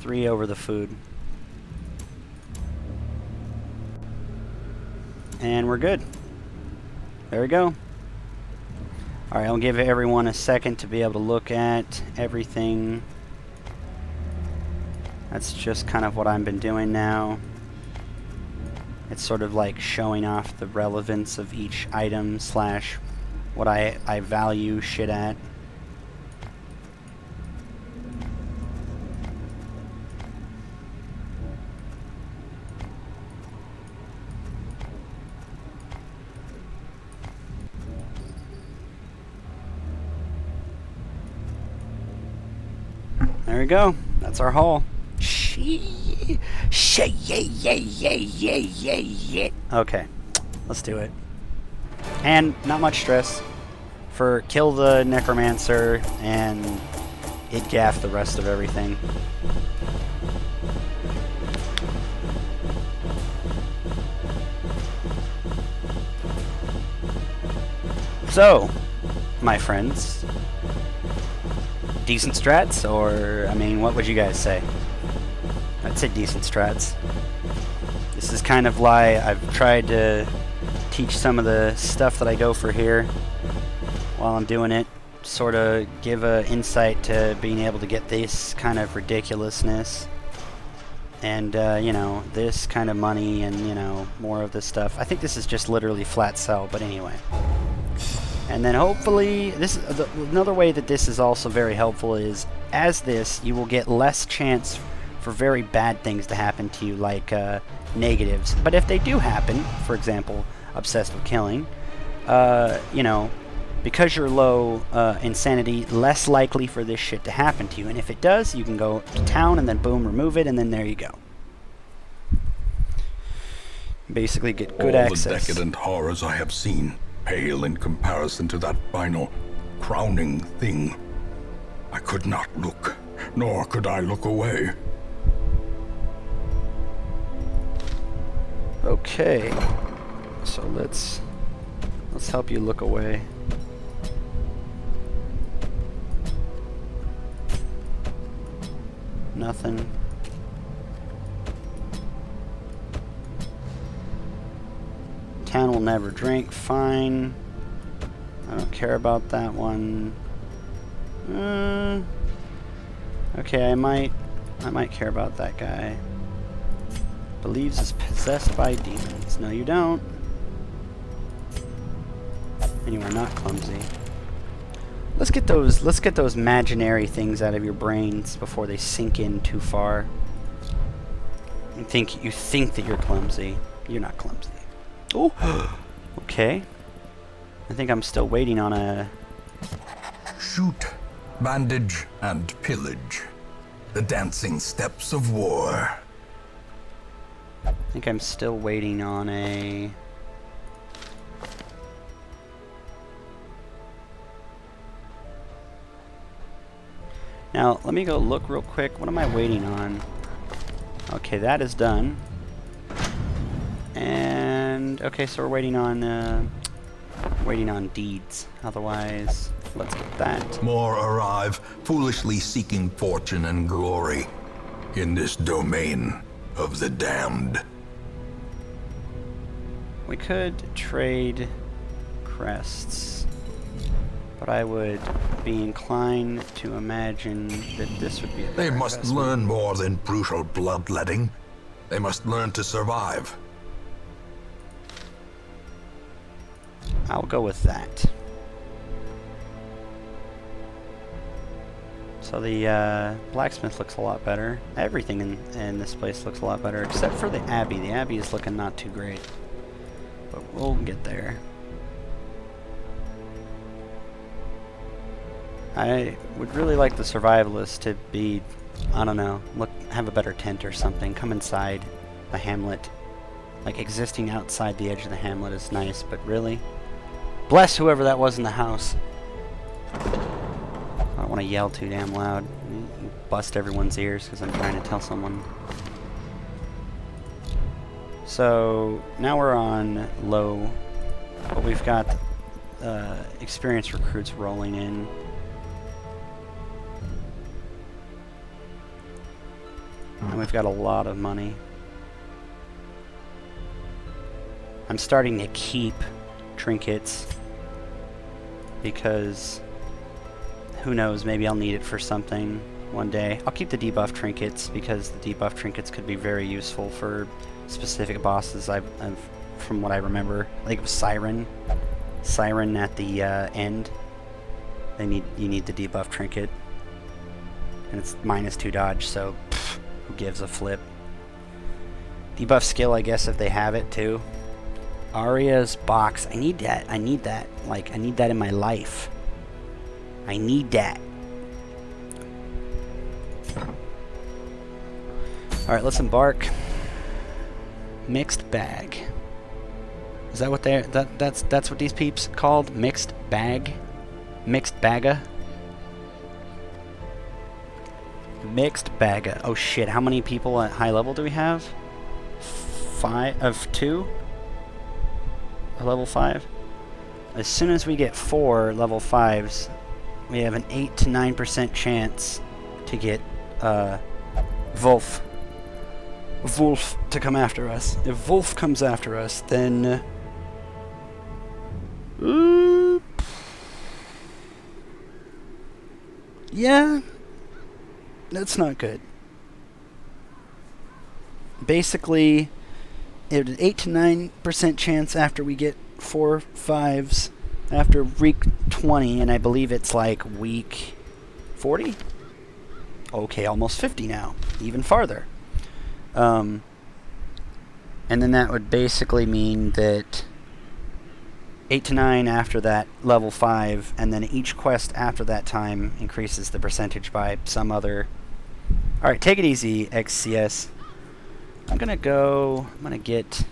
S1: 3 over the food. And we're good. There we go. Alright, I'll give everyone a second to be able to look at everything. That's just kind of what I've been doing now. It's sort of like showing off the relevance of each item slash what I value shit at. There we go. That's our haul. Okay, let's do it. And not much stress for kill the necromancer and it gaff the rest of everything. So, my friends, decent strats, or, I mean, what would you guys say? I'd say decent strats. This is kind of why I've tried to teach some of the stuff that I go for here while I'm doing it. Sort of give a insight to being able to get this kind of ridiculousness. And, you know, this kind of money and, you know, more of this stuff. I think this is just literally flat sell, but anyway. And then hopefully, another way that this is also very helpful is, as this, you will get less chance for very bad things to happen to you, like negatives. But if they do happen, for example, obsessed with killing, you know, because you're low insanity, less likely for this shit to happen to you. And if it does, you can go to town and then boom, remove it, and then there you go. Basically get good access.
S2: All the decadent horrors I have seen pale in comparison to that final, crowning thing. I could not look, nor could I look away.
S1: Okay, so let's help you look away. Nothing. Town will never drink. Fine. I don't care about that one. Okay, I might care about that guy. Believes is possessed by demons. No, you don't. And you are not clumsy. Let's get those imaginary things out of your brains before they sink in too far. You think that you're clumsy. You're not clumsy. Oh, okay. I think I'm still waiting on a...
S2: Shoot, bandage, and pillage. The dancing steps of war.
S1: I think I'm still waiting on a... Now, let me go look real quick. What am I waiting on? Okay, that is done. And okay, so we're waiting on deeds. Otherwise, let's get that.
S3: More arrive, foolishly seeking fortune and glory in this domain of the damned.
S1: We could trade crests. but I would be inclined to imagine that this would be a
S3: They
S1: better
S3: must
S1: investment.
S3: learn more than brutal bloodletting. They must learn to survive.
S1: I'll go with that. So the blacksmith looks a lot better. Everything in this place looks a lot better, except for the abbey. The abbey is looking not too great, but we'll get there. I would really like the survivalist to be, I don't know, have a better tent or something. Come inside the hamlet. Like, existing outside the edge of the hamlet is nice, but really? Bless whoever that was in the house. I don't want to yell too damn loud. Bust everyone's ears because I'm trying to tell someone. So, now we're on low, but we've got experienced recruits rolling in. And we've got a lot of money. I'm starting to keep trinkets because who knows, maybe I'll need it for something one day. I'll keep the debuff trinkets because the debuff trinkets could be very useful for specific bosses. I've from what I remember, I think it was Siren at the end. You need the debuff trinket, and it's -2 dodge, so who gives a flip? Debuff skill, I guess, if they have it too. Arya's box. I need that. I need that. Like, I need that in my life. I need that. Alright, let's embark. Mixed bag. Is that what they're... That's what these peeps called? Mixed bag? Mixed bagga? Mixed bagga. Oh shit, how many people at high level do we have? 2? Level 5? As soon as we get 4 level 5s, we have an 8 to 9% chance to get Wolf to come after us. If Wolf comes after us, then yeah, that's not good. Basically, it an 8 to 9% chance after we get 4 5s after week 20, and I believe it's like week 40? Okay, almost 50 now, even farther. And then that would basically mean that 8 to 9 after that level 5, and then each quest after that time increases the percentage by some other. Alright, take it easy, XCS. I'm gonna get,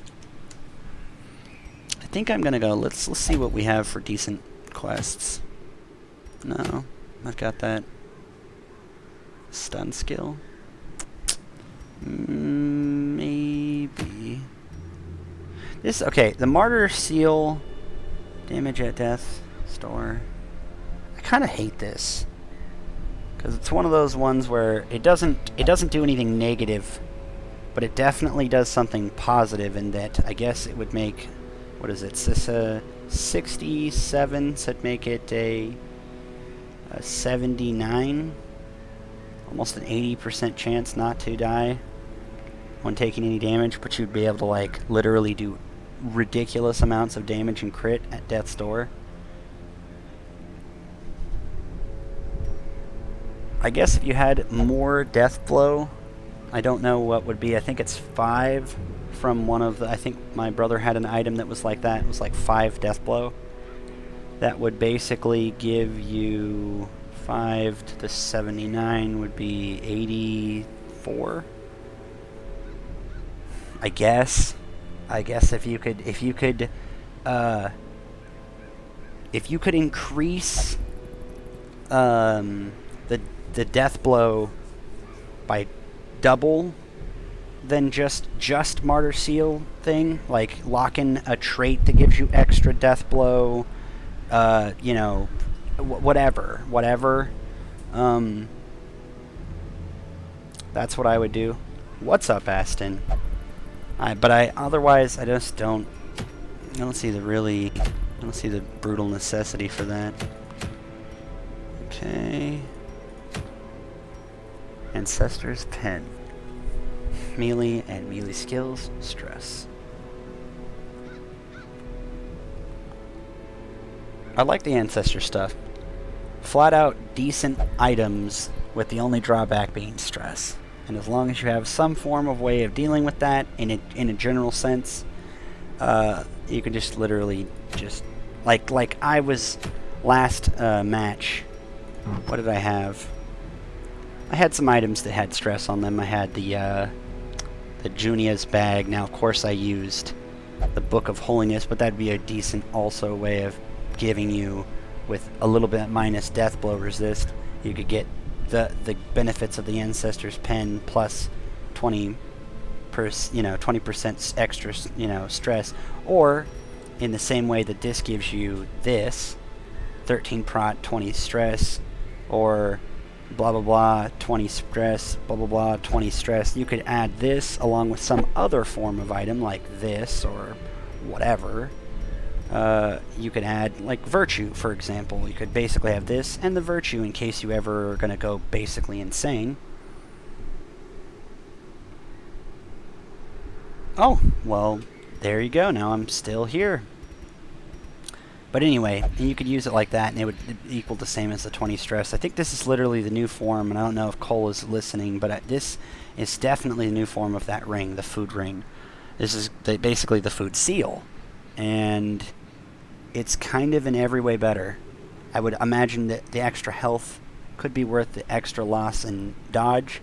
S1: I think I'm gonna go, let's see what we have for decent quests. No, I've got that stun skill. Maybe this. Okay, the martyr seal, damage at death, store. I kind of hate this because it's one of those ones where it doesn't do anything negative, but it definitely does something positive in that I guess it would make, what is it, 67, so it'd make it a 79, almost an 80% chance not to die when taking any damage, but you'd be able to like literally do ridiculous amounts of damage and crit at death's door. I guess if you had more death blow, I don't know what would be. I think it's 5 from one of the... I think my brother had an item that was like that. It was like 5 death blow. That would basically give you 5 to the 79 would be 84. I guess if you could increase the death blow by double than just martyr seal thing, like lock in a trait that gives you extra death blow, you know, whatever, that's what I would do. What's up, Aston? Otherwise I just don't see the brutal necessity for that. Okay. Ancestor's Pen. Melee and melee skills, stress. I like the Ancestor stuff. Flat out decent items with the only drawback being stress. And as long as you have some form of way of dealing with that in a general sense, you can just literally just like I was last match. What did I have? I had some items that had stress on them. I had the Junia's bag. Now, of course, I used the Book of Holiness, but that'd be a decent also way of giving you, with a little bit minus death blow resist, you could get the benefits of the Ancestor's Pen plus 20% extra stress, or in the same way that this gives you this 13 prot 20 stress, or blah blah blah 20 stress, blah blah blah 20 stress. You could add this along with some other form of item like this or whatever. You could add like Virtue, for example. You could basically have this and the Virtue in case you ever are going to go basically insane. Oh, well, there you go. Now I'm still here. But anyway, and you could use it like that, and it would equal the same as the 20 stress. I think this is literally the new form, and I don't know if Cole is listening, but this is definitely the new form of that ring, the food ring. This is basically the food seal, and it's kind of in every way better. I would imagine that the extra health could be worth the extra loss in dodge,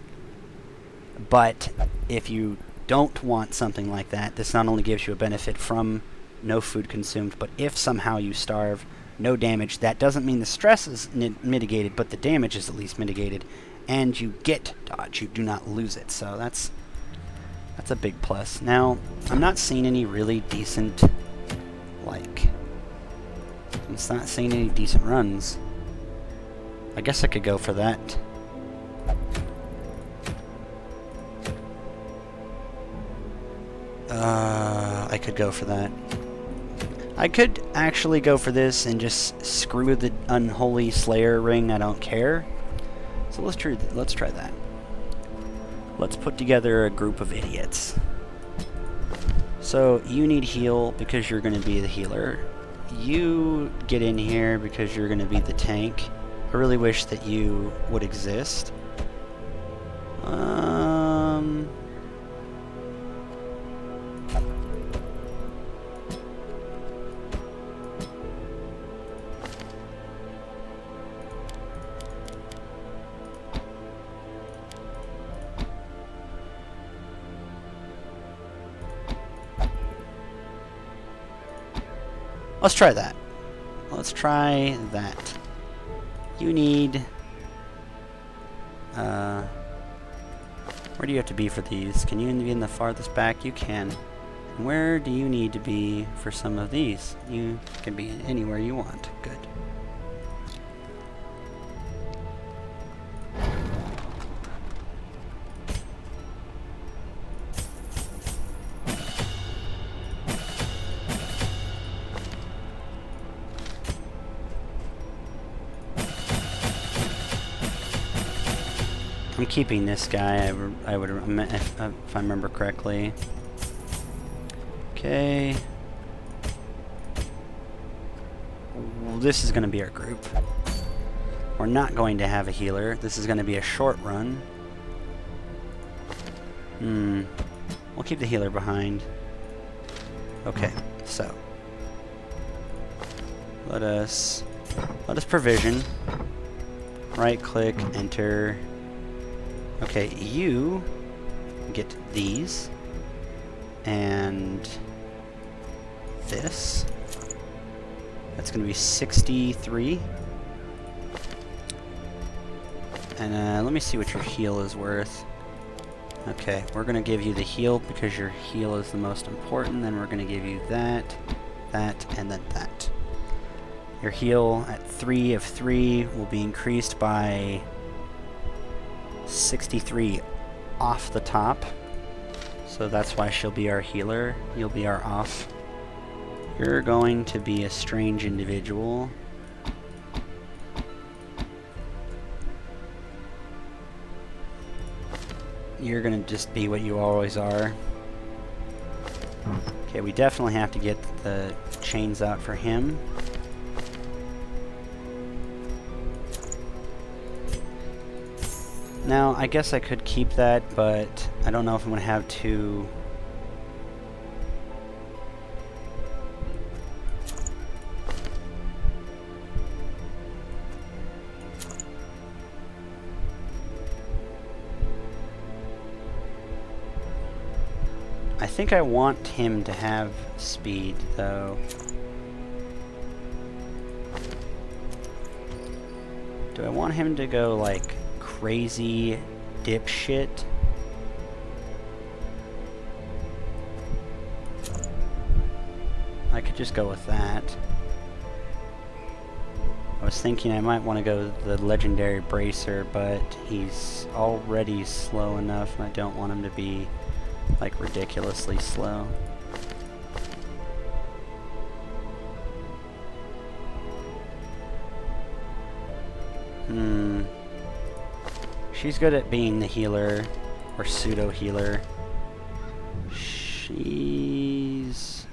S1: but if you don't want something like that, this not only gives you a benefit from no food consumed, but if somehow you starve, no damage. That doesn't mean the stress is mitigated, but the damage is at least mitigated, and you get dodge. You do not lose it, so that's a big plus. Now, I'm not seeing any really decent, I'm not seeing any decent runs. I guess I could go for that. I could go for that. I could actually go for this and just screw the Unholy Slayer ring. I don't care. So let's try that. Let's put together a group of idiots. So you need heal because you're going to be the healer. You get in here because you're going to be the tank. I really wish that you would exist. Let's try that. Let's try that. You need... where do you have to be for these? Can you be in the farthest back? You can. And where do you need to be for some of these? You can be anywhere you want. Good. I'm keeping this guy, I would if I remember correctly. Okay. Well, this is going to be our group. We're not going to have a healer. This is going to be a short run. We'll keep the healer behind. Okay, so let us provision. Right click, enter. Okay, you get these, and this. That's going to be 63. And let me see what your heal is worth. Okay, we're going to give you the heal because your heal is the most important. Then we're going to give you that, that, and then that. Your heal at 3 of 3 will be increased by 63 off the top, so that's why she'll be our healer. You'll be our off. You're going to be a strange individual. you're gonna just be what you always are. Okay, we definitely have to get the chains out for him. Now, I guess I could keep that, but I don't know if I'm gonna have to... I think I want him to have speed, though. Do I want him to go, like, crazy dipshit? I could just go with that. I was thinking I might want to go the legendary bracer, but he's already slow enough, and I don't want him to be like ridiculously slow. She's good at being the healer, or pseudo healer. She's...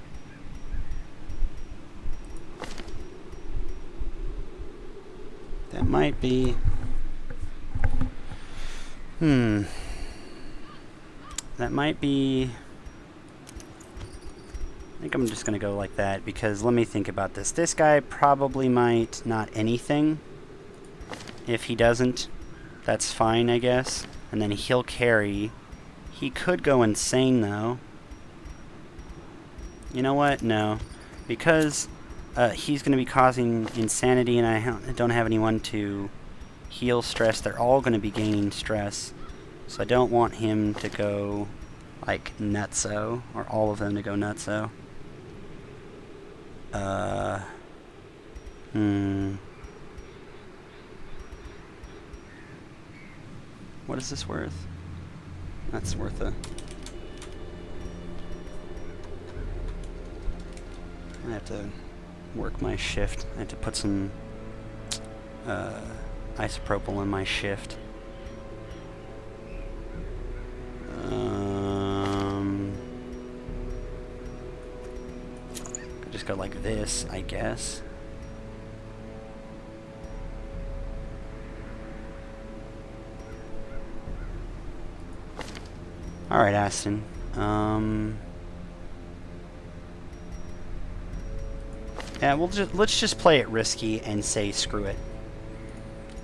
S1: that might be... that might be... I think I'm just gonna go like that, because let me think about this. This guy probably might not anything. If he doesn't, that's fine, I guess. And then he'll carry. He could go insane, though. You know what? No. Because he's going to be causing insanity, and I don't have anyone to heal stress. They're all going to be gaining stress. So I don't want him to go, like, nutso. Or all of them to go nutso. What is this worth? That's worth a... I have to work my shift. I have to put some isopropyl in my shift. Could just go like this, I guess. Alright, Aston. Yeah, let's just play it risky and say screw it.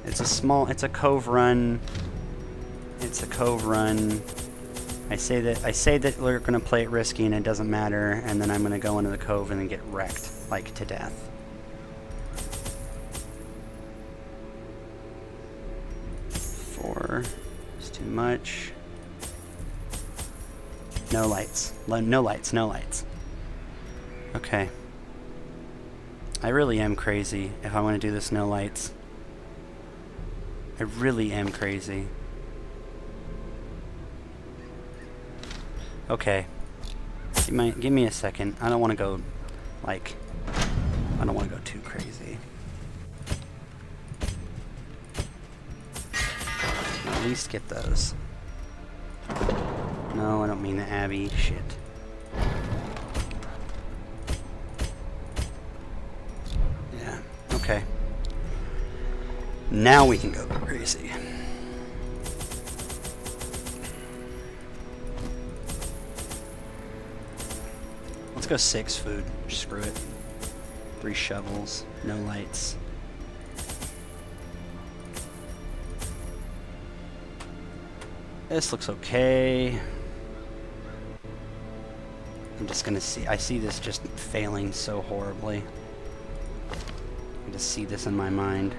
S1: It's a cove run. It's a cove run. I say that we're gonna play it risky and it doesn't matter, and then I'm gonna go into the cove and then get wrecked, like, to death. Four is too much. No lights. No lights, no lights. Okay. I really am crazy if I want to do this no lights. I really am crazy. Okay. Give me a second. I don't want to go, like... I don't want to go too crazy. At least get those. No, I don't mean the Abby. Shit. Yeah, okay. Now we can go crazy. Let's go 6 food. Screw it. 3 shovels. No lights. This looks okay. I'm just gonna see. I see this just failing so horribly. I just see this in my mind.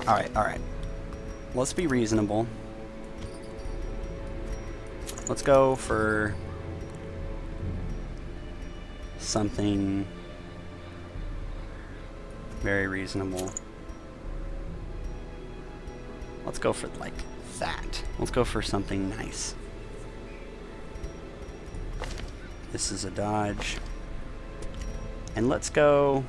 S1: Alright, alright. Let's be reasonable. Let's go for something very reasonable. Let's go for, like, that. Let's go for something nice. This is a dodge. And let's go...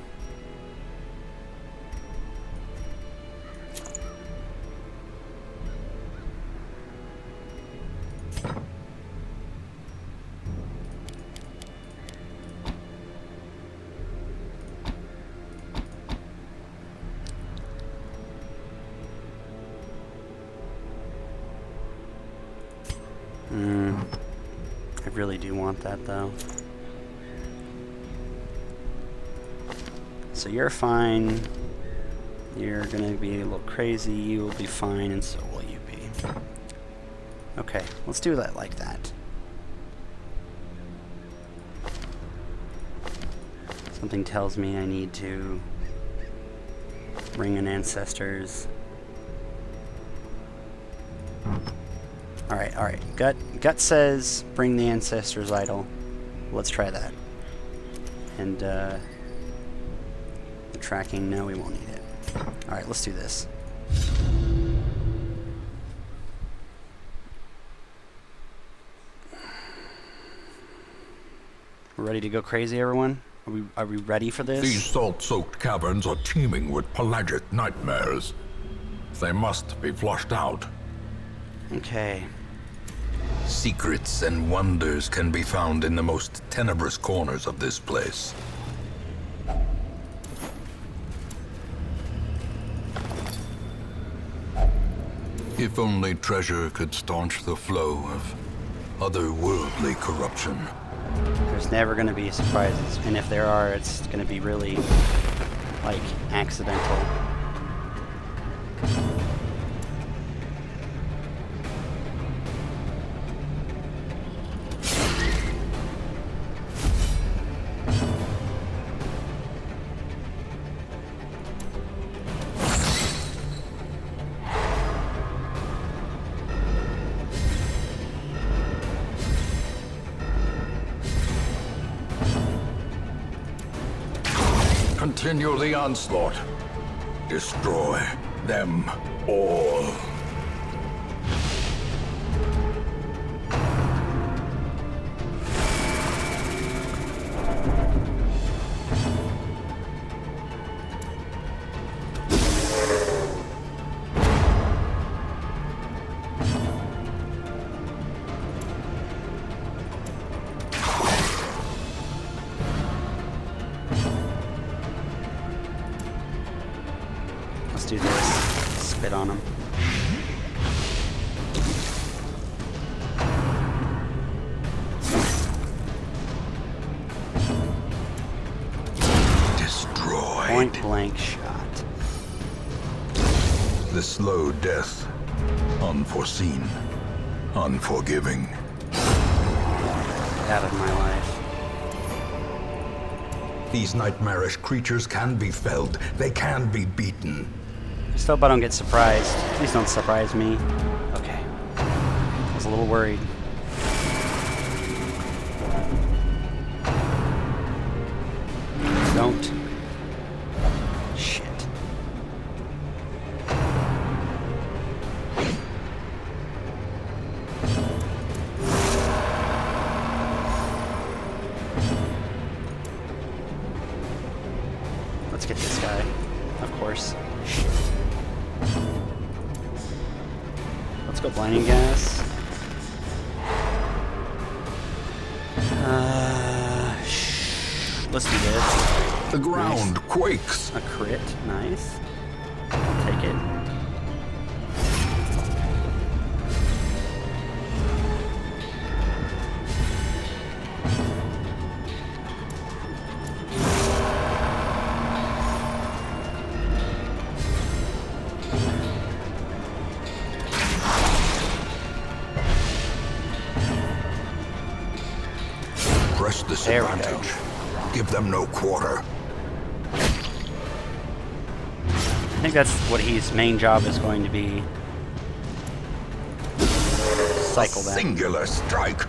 S1: really do want that, though. So you're fine. You're gonna be a little crazy. You will be fine, and so will you be. Okay, let's do that like that. Something tells me I need to bring in ancestors. Alright. Gut says bring the ancestors idol. Let's try that. And the tracking, no, we won't need it. Alright, let's do this. We're ready to go crazy, everyone? Are we ready for this?
S2: These salt-soaked caverns are teeming with pelagic nightmares. They must be flushed out.
S1: Okay.
S3: Secrets and wonders can be found in the most tenebrous corners of this place.
S2: If only treasure could staunch the flow of otherworldly corruption.
S1: There's never going to be surprises, and if there are, it's going to be really, like, accidental.
S2: Continue the onslaught. Destroy them all.
S1: Let's do this. Spit on him.
S3: Destroyed.
S1: Point blank shot.
S3: The slow death. Unforeseen. Unforgiving.
S1: Get out of my life.
S3: These nightmarish creatures can be felled. They can be beaten.
S1: Just hope I don't get surprised. Please don't surprise me. Okay. I was a little worried. Don't. Shit. Let's get this guy. Of course. Shit. Let's go blinding gas. Let's do this.
S3: The ground
S1: Nice.
S3: quakes.
S1: A crit, nice. I'll take it.
S3: Press this
S1: There we
S3: advantage. Give them no quarter.
S1: I think that's what his main job is going to be. Cycle that.
S3: Singular strike.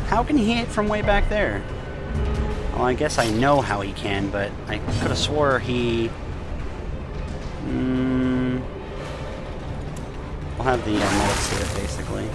S1: How can he hit from way back there? Well, I guess I know how he can, but I could have swore he... I'll have the medics do it, basically.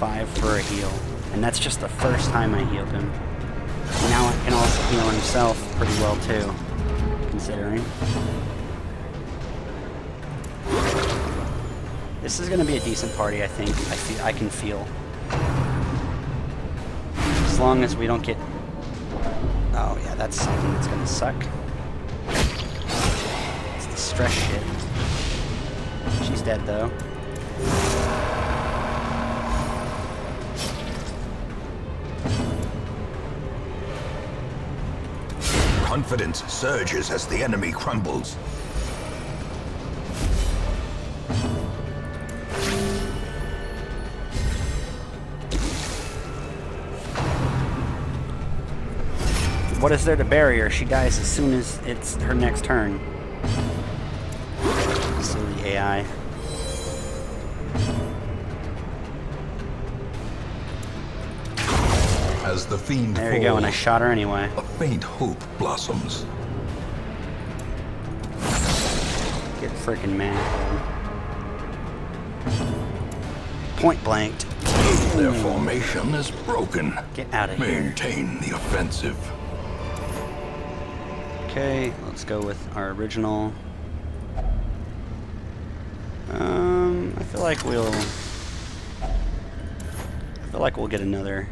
S1: 5 for a heal. And that's just the first time I healed him. Now I can also heal himself pretty well too, considering. This is going to be a decent party, I think. I can feel. As long as we don't get... Oh yeah, that's something that's going to suck. It's the stress shit. She's dead though.
S3: Confidence surges as the enemy crumbles.
S1: What is there to bury her? She dies as soon as it's her next turn. Silly AI.
S2: As the fiend
S1: There you go, and I shot her anyway.
S2: a faint hope blossoms.
S1: Get freaking mad. Point blanked.
S2: Their formation is broken.
S1: Get out of here.
S2: Maintain the offensive.
S1: Okay, let's go with our original. I feel like we'll get another.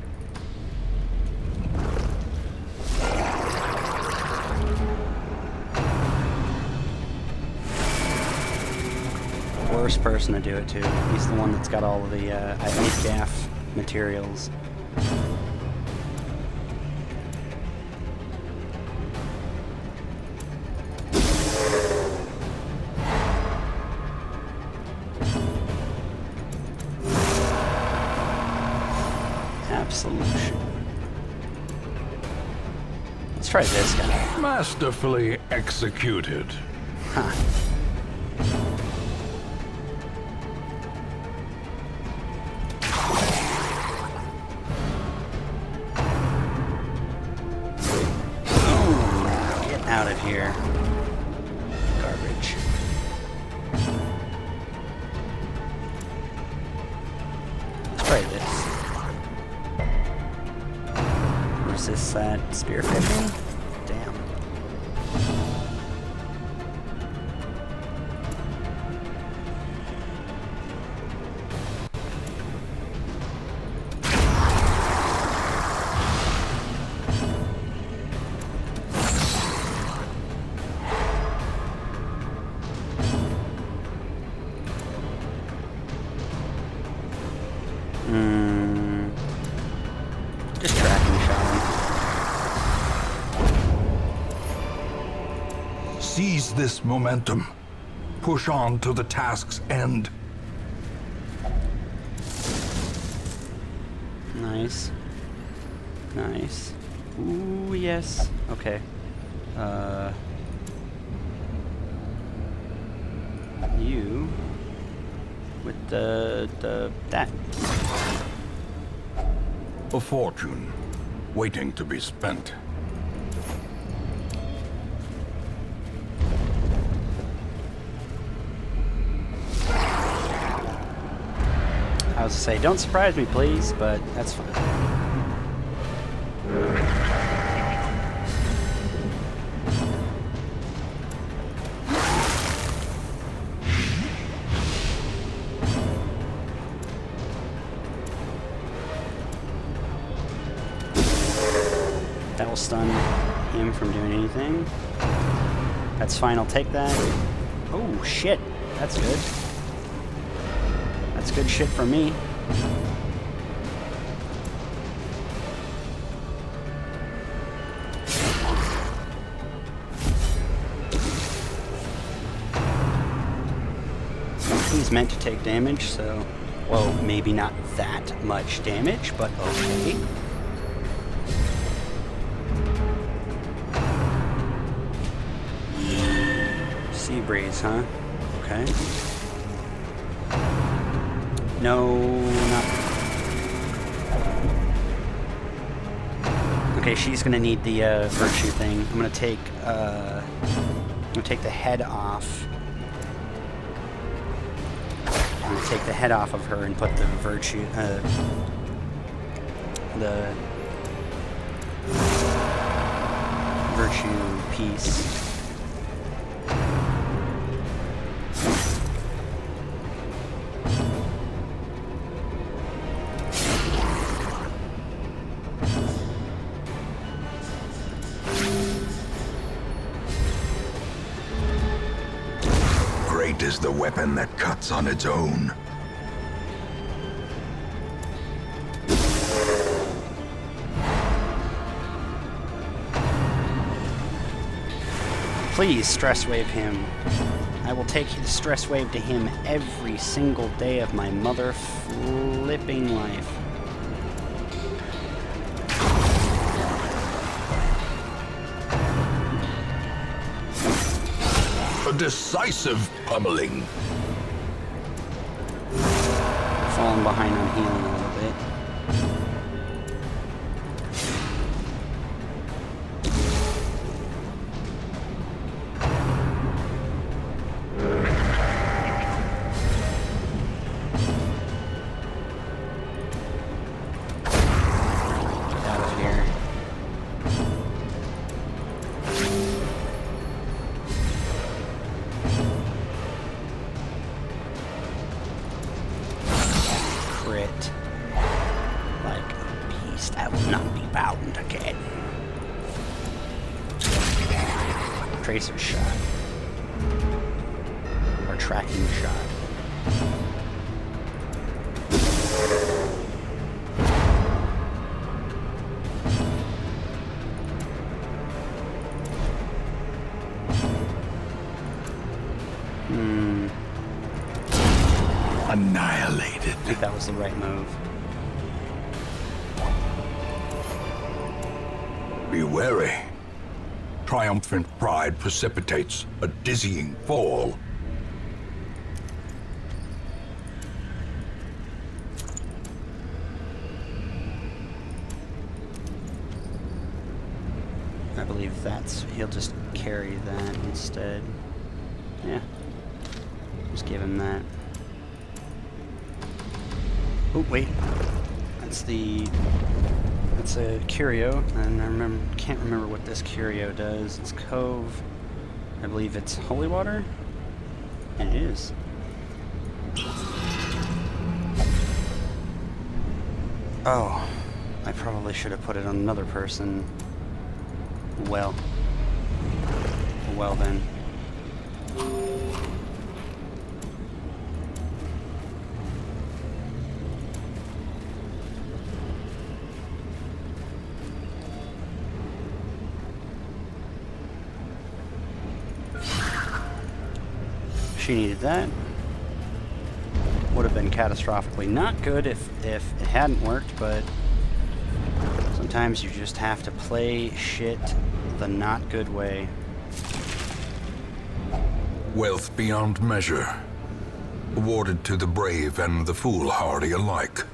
S1: Worst person to do it to. He's the one that's got all of the I need gaff materials. Absolution. Let's try this guy.
S2: Masterfully executed.
S1: Huh. Get out of here. Garbage. Let's try this. Resist that spearfishing? Damn. Just tracking shot him.
S2: Seize this momentum. Push on to the task's end.
S1: Nice. Nice. Ooh, yes. Okay. You with that.
S2: A fortune waiting to be spent.
S1: I was to say, don't surprise me, please, but that's fine. That will stun him from doing anything. That's fine, I'll take that. Oh, shit. That's good. That's good shit for me. He's meant to take damage, so... Well, maybe not that much damage, but okay. Sea breeze, huh? Okay. No, not... Okay, she's gonna need the virtue thing. I'm gonna take the head off. I'm gonna take the head off of her and put the virtue piece.
S3: Great is the weapon that cuts on its own.
S1: Please stress wave him. I will take the stress wave to him every single day of my mother flipping life.
S3: A decisive pummeling.
S1: Falling behind on healing a little bit. Like a beast, I will not be bound again. Tracer shot. Or tracking shot.
S3: Annihilated.
S1: I think that was the right move.
S3: Be wary. Triumphant pride precipitates a dizzying fall.
S1: I believe he'll just carry that instead. Yeah. Just give him that. Oh, wait. That's a curio, and I can't remember what this curio does. It's Cove. I believe it's holy water? And it is. Oh, I probably should have put it on another person. Well then. She needed that. Would have been catastrophically not good if it hadn't worked, but sometimes you just have to play shit the not good way.
S3: Wealth beyond measure. Awarded to the brave and the foolhardy alike.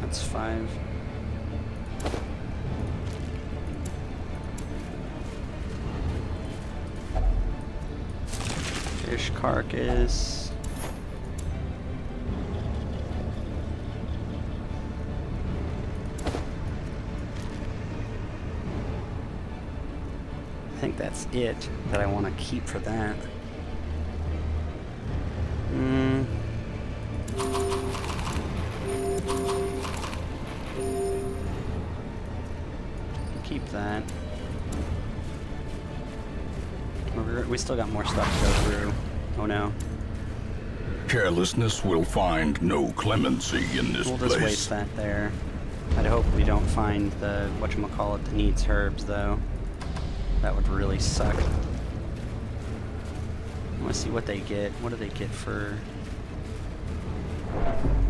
S1: That's 5. Fish carcass. I think that's it that I want to keep for that. Keep that. We still got more stuff to go through. Oh no.
S2: Carelessness will find no clemency in this
S1: We'll
S2: place.
S1: just waste that there. I'd hope we don't find the whatchamacallit that needs herbs, though. That would really suck. I want to see what they get. What do they get for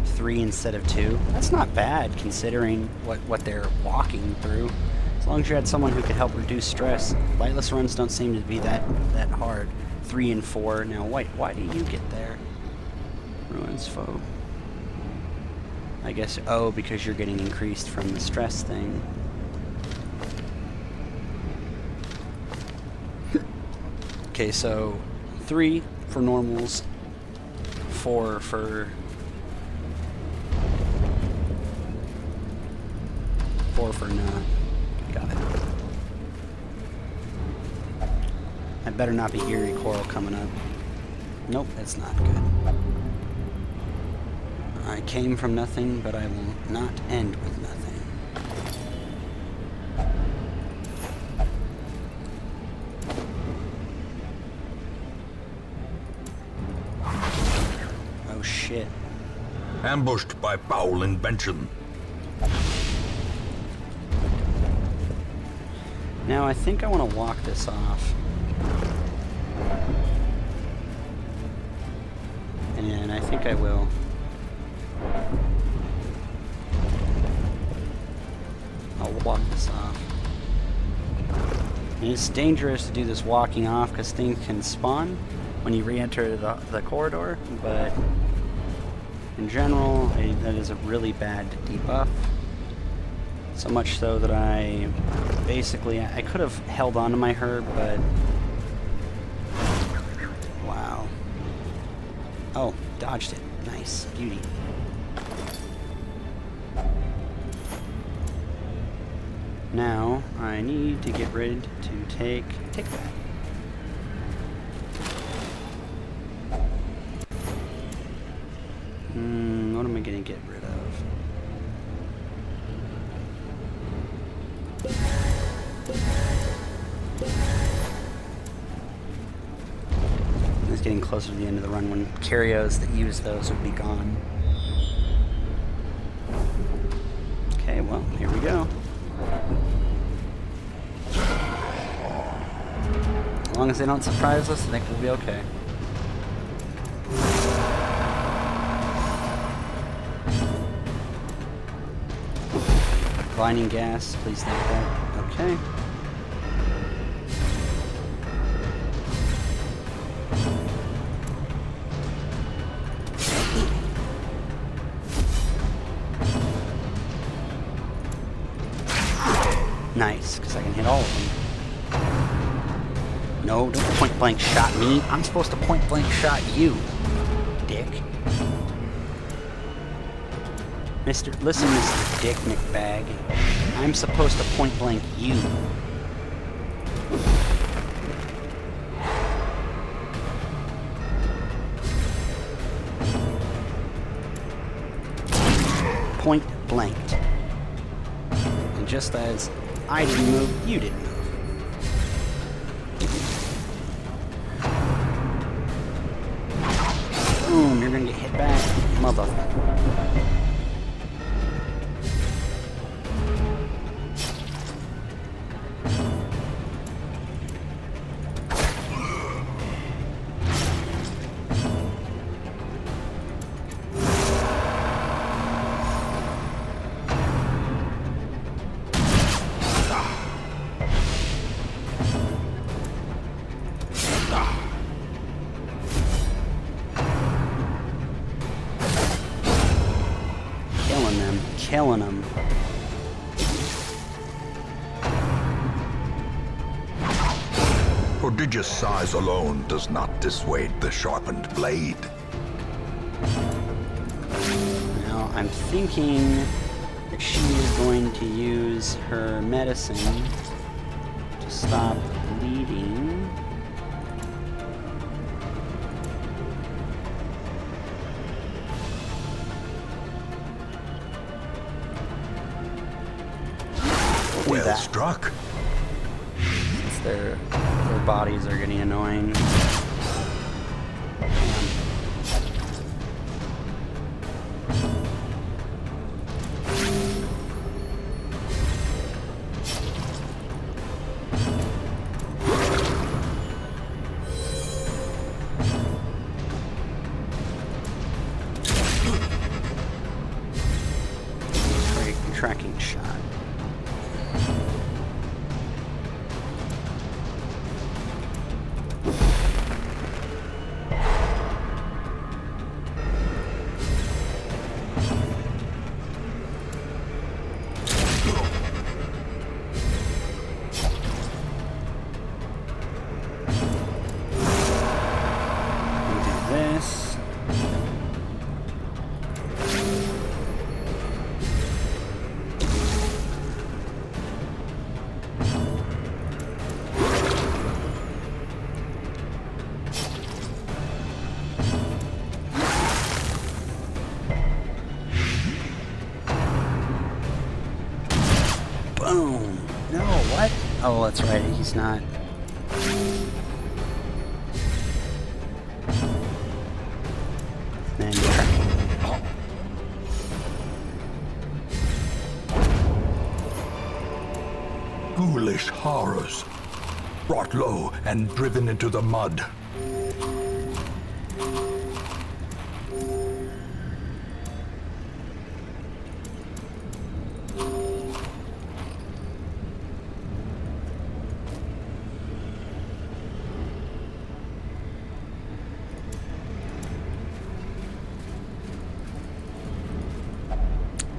S1: 3 instead of 2? That's not bad, considering what they're walking through. As long as you had someone who could help reduce stress. Lightless runs don't seem to be that hard. 3 and 4. Now, why do you get there? Ruins foe. I guess, oh, because you're getting increased from the stress thing. Okay, so 3 for normals, 4 for... 4 for nah. Got it. That better not be Eerie Coral coming up. Nope, that's not good. I came from nothing, but I will not end with nothing. Oh shit.
S2: Ambushed by foul invention.
S1: Now I think I want to walk this off. And I think I will. I'll walk this off. And it's dangerous to do this walking off because things can spawn when you re-enter the corridor, but in general, that is a really bad debuff. So much so that I could have held on to my herb, but wow. Oh, dodged it. Nice. Beauty. Now, I need to get rid to take that. What am I gonna get rid of? It's getting closer to the end of the run when Curios that use those would be gone. Okay, well, here we go. As long as they don't surprise us, I think we'll be okay. Blinding gas, please take that. Okay. Nice, because I can hit all of them. No, don't point blank shot me. I'm supposed to point blank shot you, dick. Listen, Mr. Dick McBag. I'm supposed to point blank you. Point blanked. And just as I didn't move, you didn't move. Boom, you're gonna get hit back, motherfucker. Killing them.
S2: Prodigious size alone does not dissuade the sharpened blade.
S1: Now, I'm thinking that she is going to use her medicine to stop bleeding.
S2: Well
S1: that.
S2: struck.
S1: Since their bodies are getting annoying. Tracking shot. Boom. No, what? Oh, that's right. He's not. Then
S7: Ghoulish horrors. Brought low and driven into the mud.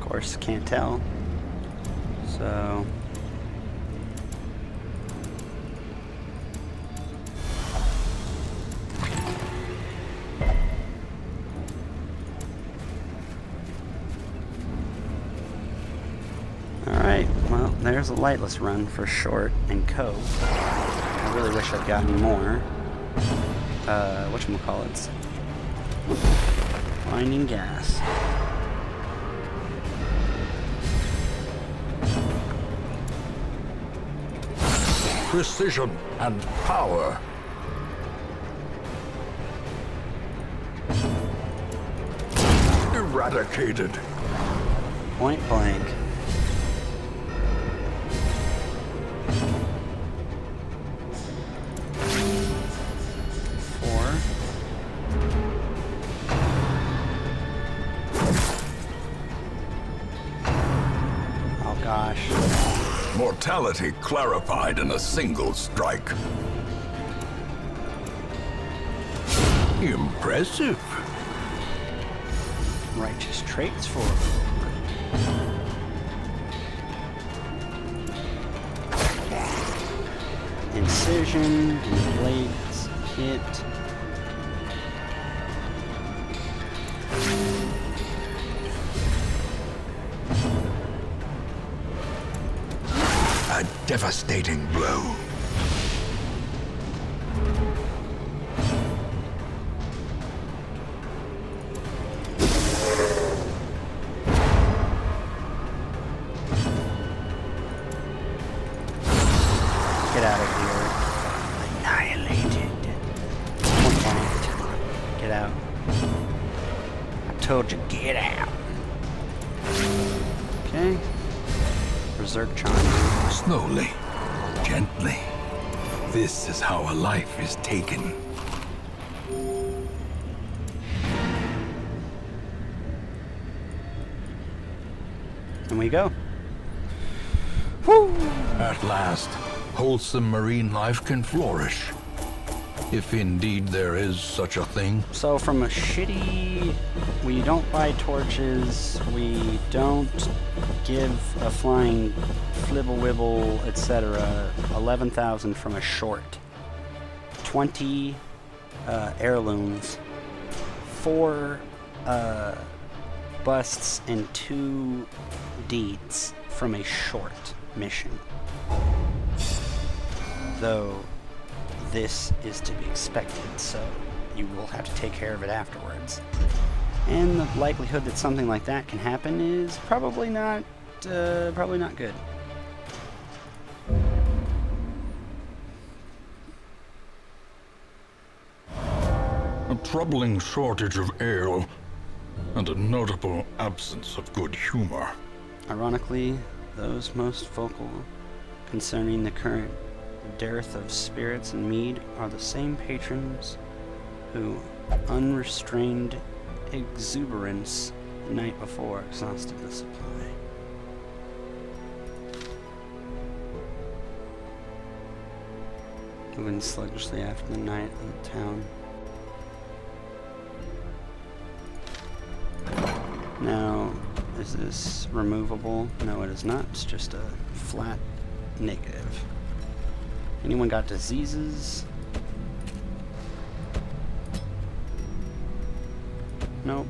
S1: of course, can't tell. So. Alright, well, there's a lightless run for Short and Cove. I really wish I'd gotten more. Whatchamacallits? Blinding gas.
S7: Precision and power. Eradicated.
S1: Point blank. Gosh.
S7: Mortality clarified in a single strike. Impressive.
S1: Righteous traits for incision and blades hit.
S7: A devastating blow.
S1: Get out of here. Annihilated. Point blank. Get out. I told you, get out. Okay. Berserk Charm.
S7: Slowly, gently. This is how a life is taken.
S1: And we go. Woo!
S2: At last, wholesome marine life can flourish. If indeed there is such a thing.
S1: So from a shitty, we don't buy torches, we don't give a flying flibble wibble, etc. 11,000 from a short. 20 heirlooms. 4 busts and 2 deeds from a short mission. Though this is to be expected, so you will have to take care of it afterwards. And the likelihood that something like that can happen is probably not good.
S2: A troubling shortage of ale, and a notable absence of good humor.
S1: Ironically, those most vocal concerning the current dearth of spirits and mead are the same patrons who unrestrained exuberance the night before exhausted the supply. Moving sluggishly after the night in the town. Now, is this removable? No, it is not. It's just a flat negative. Anyone got diseases? Nope.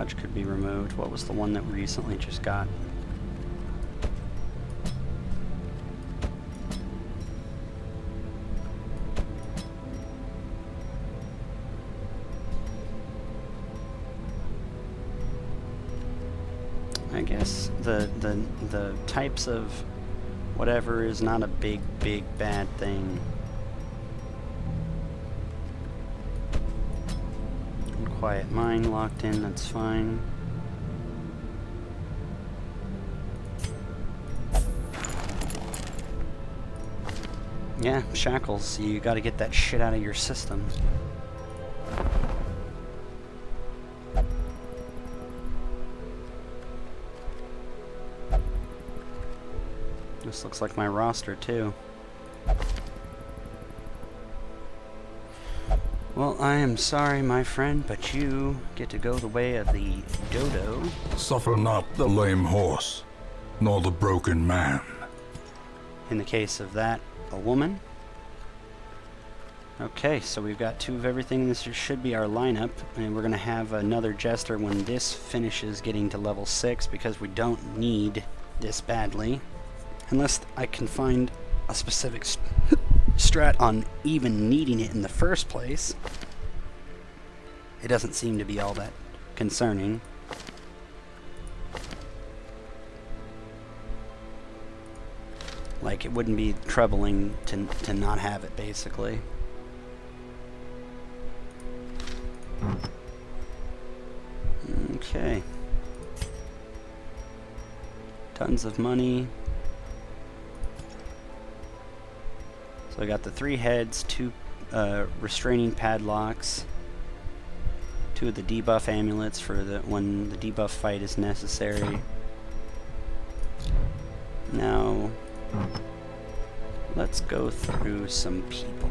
S1: dodge could be removed. What was the one that we recently just got? I guess the types of whatever is not a big bad thing. Quiet mind locked in, that's fine. Yeah, shackles, you gotta get that shit out of your system. This looks like my roster too. Well, I am sorry, my friend, but you get to go the way of the dodo.
S2: Suffer not the lame horse, nor the broken man.
S1: In the case of that, a woman. Okay, so we've got 2 of everything. This should be our lineup, and we're going to have another jester when this finishes getting to level 6, because we don't need this badly. Unless I can find a specific strat on even needing it in the first place. It doesn't seem to be all that concerning. Like, it wouldn't be troubling to not have it, basically. Okay. Tons of money. So I got the 3 heads, 2 restraining padlocks, 2 of the debuff amulets for when the debuff fight is necessary. Now, let's go through some people.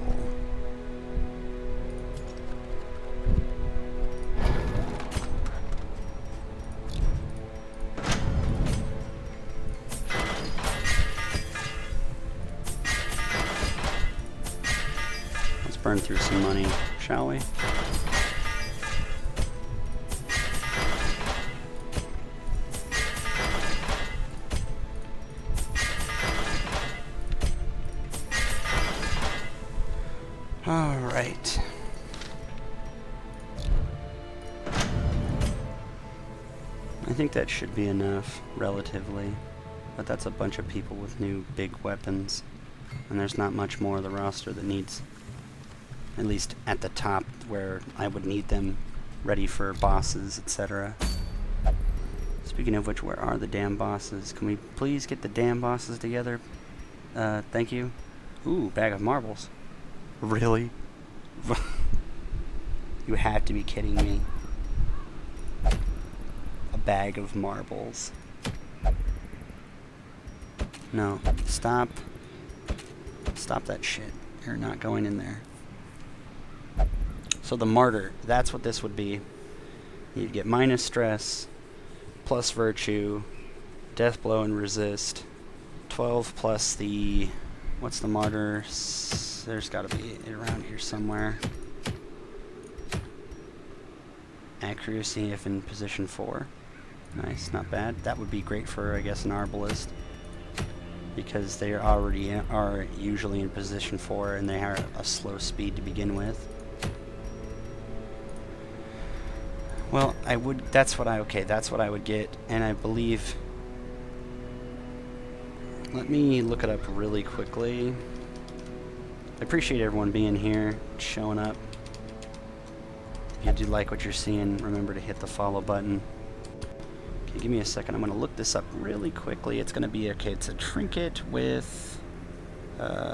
S1: Burn through some money, shall we? All right. I think that should be enough, relatively. But that's a bunch of people with new big weapons. And there's not much more of the roster that needs, at least at the top where I would need them ready for bosses, etc. Speaking of which, where are the damn bosses? Can we please get the damn bosses together? Thank you. Ooh, bag of marbles. Really? You have to be kidding me. A bag of marbles. No, stop. Stop that shit. You're not going in there. So the martyr, that's what this would be. You'd get minus stress, plus virtue, death blow and resist, 12 plus the, what's the martyr? There's got to be it around here somewhere. Accuracy if in position 4. Nice, not bad. That would be great for, I guess, an arbalist, because they already are usually in position 4 and they have a slow speed to begin with. Well, I would, that's what I would get, and I believe, let me look it up really quickly. I appreciate everyone being here, showing up. If you do like what you're seeing, remember to hit the follow button. Okay, give me a second, I'm going to look this up really quickly. It's going to be, okay, it's a trinket with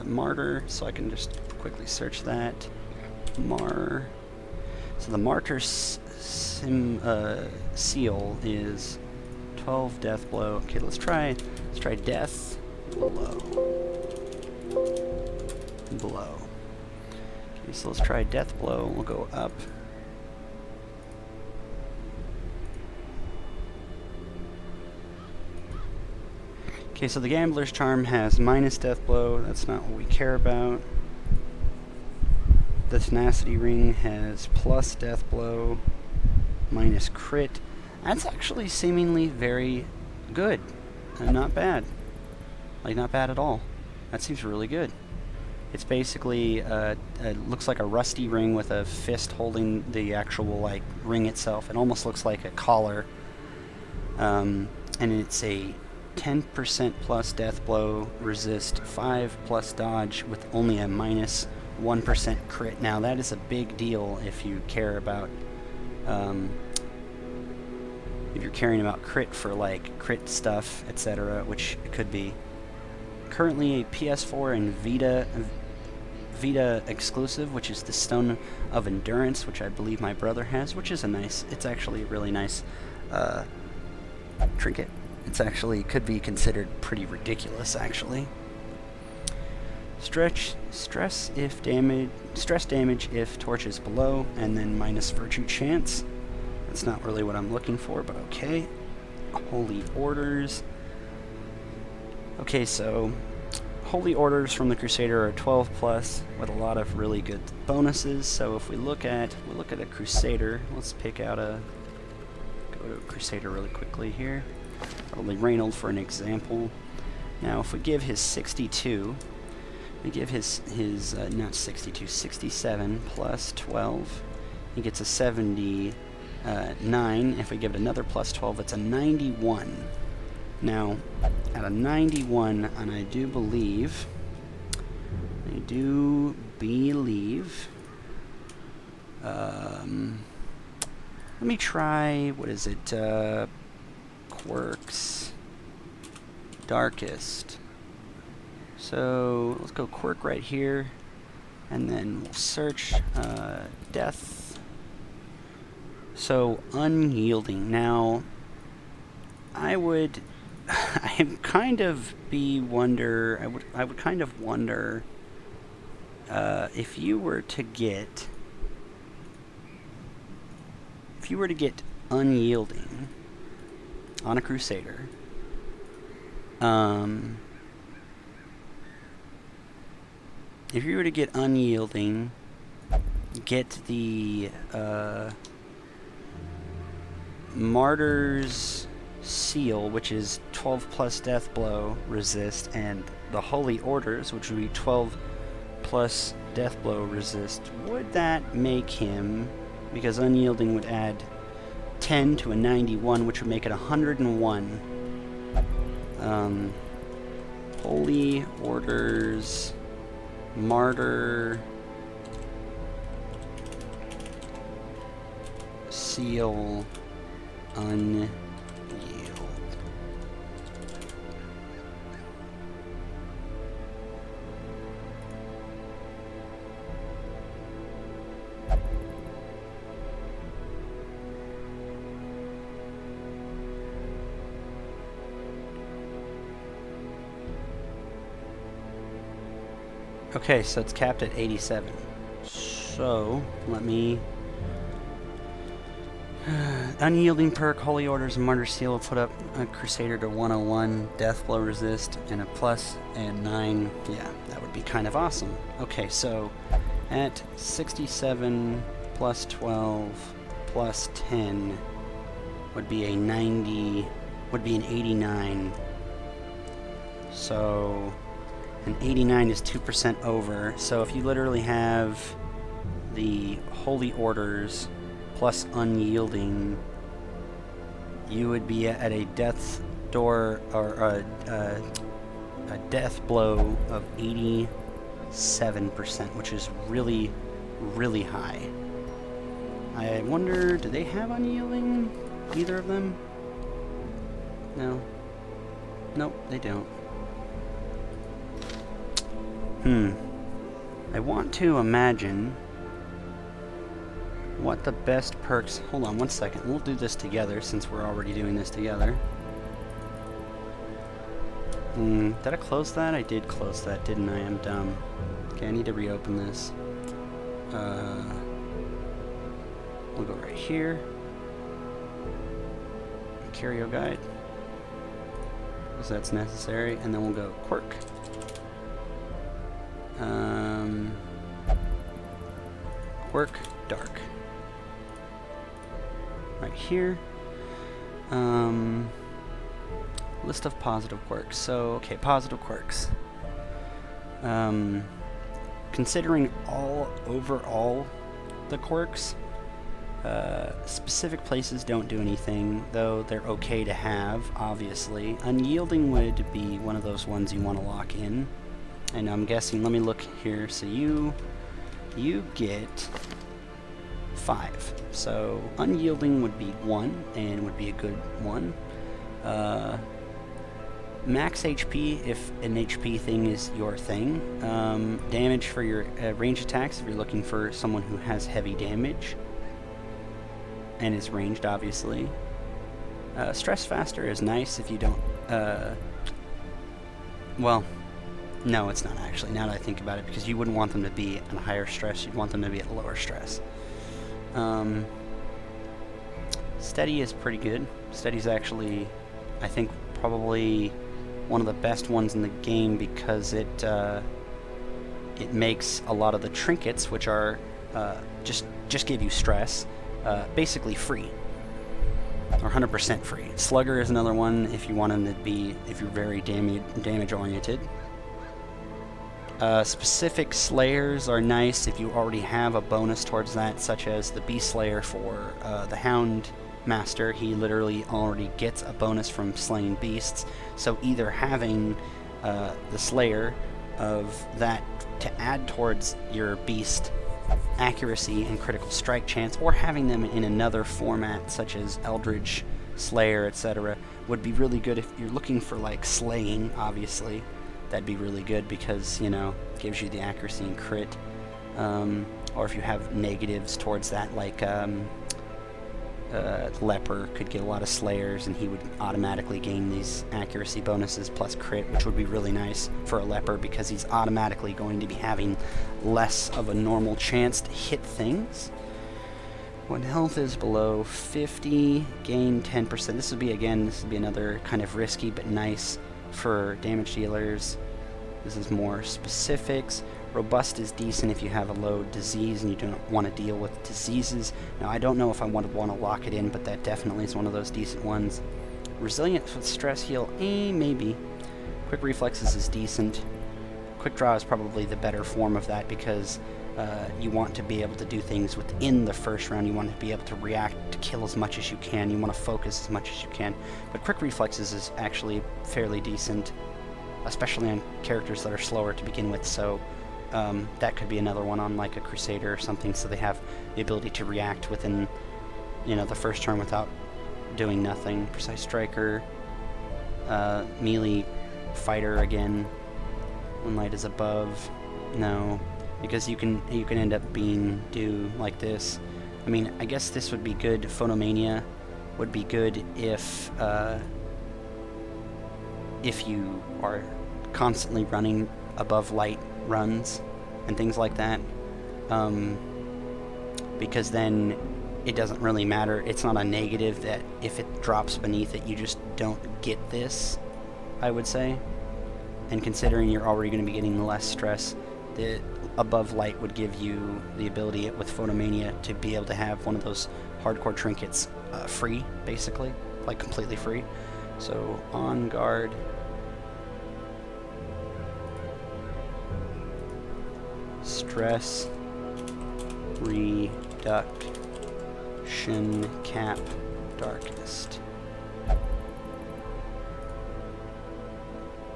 S1: martyr, so I can just quickly search that. So the martyr seal is 12 death blow. Okay, let's try death blow. Okay, so let's try death blow. We'll go up. Okay, so the gambler's charm has minus death blow. That's not what we care about. The tenacity ring has plus death blow, minus crit. That's actually seemingly very good. Not bad. Like, not bad at all. That seems really good. It's basically, it looks like a rusty ring with a fist holding the actual, like, ring itself. It almost looks like a collar. And it's a 10% plus death blow, resist 5 plus dodge with only a minus 1% crit. Now, that is a big deal if you care about, if you're caring about crit for, like, crit stuff, etc., which it could be. Currently a PS4 and Vita exclusive, which is the Stone of Endurance, which I believe my brother has, which is it's actually a really nice trinket. It's actually could be considered pretty ridiculous, actually. Stress damage if torch is below, and then minus virtue chance. That's not really what I'm looking for, but okay. Holy Orders. Okay, so Holy Orders from the Crusader are 12 plus with a lot of really good bonuses. So if we look at a Crusader, let's pick out go to a Crusader really quickly here. Probably Reynold for an example. Now if we give his 62, we give his not 62, 67 plus 12, he gets a 79. If we give it another plus 12, it's a 91. Now, at a 91, and I do believe, let me try, what is it, Quirks, Darkest. So, let's go Quirk right here, and then we'll search, Death. So, Unyielding. Now, I would kind of wonder if you were to get Unyielding on a Crusader, if you were to get Unyielding, get the Martyr's Seal, which is 12 plus death blow resist, and the Holy Orders, which would be 12 plus death blow resist, would that make him, because Unyielding would add 10 to a 91, which would make it 101. Holy Orders, Martyr, Seal, Unyield. Okay, so it's capped at 87. So, let me... Unyielding perk, Holy Orders, and Martyr Seal will put up a Crusader to 101, Death Blow resist, and a plus and 9. Yeah, that would be kind of awesome. Okay, so at 67 plus 12 plus 10 would be a 90, would be an 89. So an 89 is 2% over. So if you literally have the Holy Orders plus Unyielding, you would be at a death door, or a death blow of 87%, which is really, really high. I wonder, do they have Unyielding? Either of them? No. Nope, they don't. I want to imagine what the best perks... Hold on one second. We'll do this together since we're already doing this together. Did I close that? I did close that, didn't I? I'm dumb. Okay, I need to reopen this. We'll go right here. Curio guide. Because that's necessary. And then we'll go quirk. Quirk dark. Right here. List of positive quirks. So, okay, positive quirks. Considering overall the quirks, specific places don't do anything, though they're okay to have, obviously. Unyielding would be one of those ones you want to lock in. And I'm guessing, let me look here, so you get 5. So unyielding would be 1, and would be a good one. Max HP, if an HP thing is your thing. Damage for your range attacks, if you're looking for someone who has heavy damage and is ranged, obviously. Stress faster is nice if you don't... well, no, it's not actually, now that I think about it, because you wouldn't want them to be at a higher stress, you'd want them to be at lower stress. Steady is pretty good. Steady's actually, I think, probably one of the best ones in the game, because it makes a lot of the trinkets, which are just give you stress, basically free, or 100% free. Slugger is another one if you want them to be, if you're very damage oriented. Specific slayers are nice if you already have a bonus towards that, such as the Beast Slayer for the Hound Master. He literally already gets a bonus from slaying beasts, so either having the Slayer of that to add towards your beast accuracy and critical strike chance, or having them in another format such as Eldritch Slayer, etc., would be really good if you're looking for like slaying, obviously. That'd be really good because, you know, gives you the accuracy and crit. Or if you have negatives towards that, like Leper could get a lot of slayers and he would automatically gain these accuracy bonuses plus crit, which would be really nice for a Leper because he's automatically going to be having less of a normal chance to hit things. When health is below 50, gain 10%. This would be another kind of risky but nice for damage dealers. This is more specifics. Robust is decent if you have a low disease and you don't want to deal with diseases. Now, I don't know if I want to lock it in, but that definitely is one of those decent ones. Resilience with stress heal, maybe. Quick reflexes is decent. Quick draw is probably the better form of that because you want to be able to do things within the first round. You want to be able to react to kill as much as you can. You want to focus as much as you can. But quick reflexes is actually fairly decent, especially on characters that are slower to begin with. So that could be another one on like a Crusader or something, so they have the ability to react within, you know, the first turn without doing nothing. Precise Striker, melee fighter again. When light is above, no, because you can end up being like this. I mean, I guess this would be good. Phonomania would be good if you are constantly running above light runs and things like that, because then it doesn't really matter. It's not a negative that if it drops beneath it, you just don't get this, I would say. And considering you're already going to be getting less stress, the above light would give you the ability with Photomania to be able to have one of those hardcore trinkets free, basically, like completely free. So on guard, stress reduction cap darkest.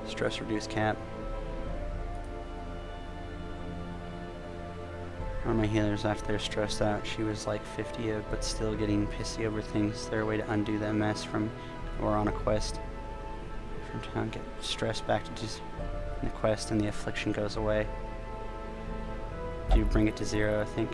S1: Stress reduce cap. One of my healers, after they're stressed out, she was like 50 but still getting pissy over things. Their way to undo that mess from, or on a quest. From town, get stressed back to just the quest and the affliction goes away. Do you bring it to 0, I think.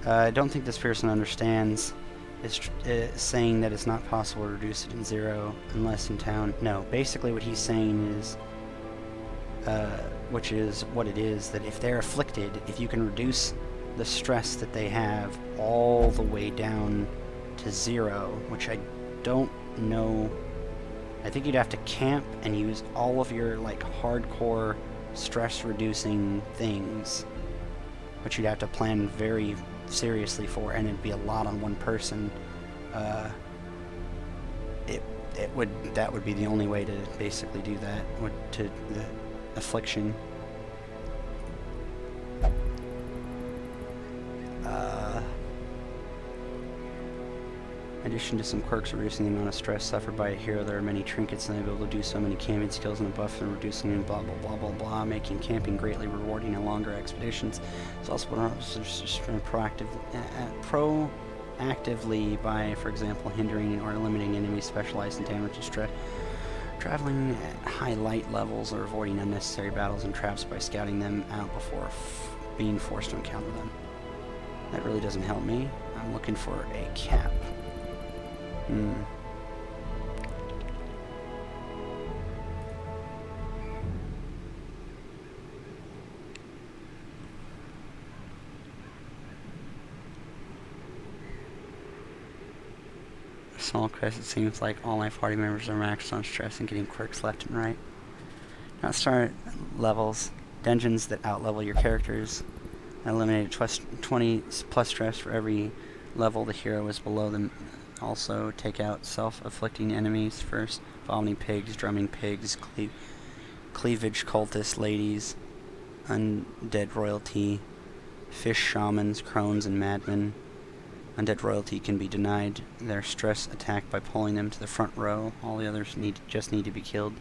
S1: I don't think this person understands. It's saying that it's not possible to reduce it in 0 unless in town. No, basically what he's saying is, which is what it is, that if they're afflicted, if you can reduce the stress that they have all the way down to 0, which I don't know. I think you'd have to camp and use all of your like hardcore stress-reducing things, which you'd have to plan very seriously for, and it'd be a lot on one person. That would be the only way to basically do that, to the affliction. In addition to some quirks reducing the amount of stress suffered by a hero, there are many trinkets and they're able to do so many camping skills and a buff and reducing and blah blah blah blah blah, making camping greatly rewarding in longer expeditions. It's also proactively by, for example, hindering or eliminating enemies specialized in damage and stress. Traveling at high light levels or avoiding unnecessary battles and traps by scouting them out before being forced to encounter them. That really doesn't help me. I'm looking for a cap. Small quest, it seems like all my party members are maxed on stress and getting quirks left and right. Now start levels. Dungeons that outlevel your characters. Eliminated 20 plus stress for every level the hero is below them. Also take out self-afflicting enemies first. Vomiting pigs, drumming pigs, cleavage cultists, ladies, undead royalty, fish shamans, crones, and madmen. Undead royalty can be denied their stress attack by pulling them to the front row. All the others just need to be killed.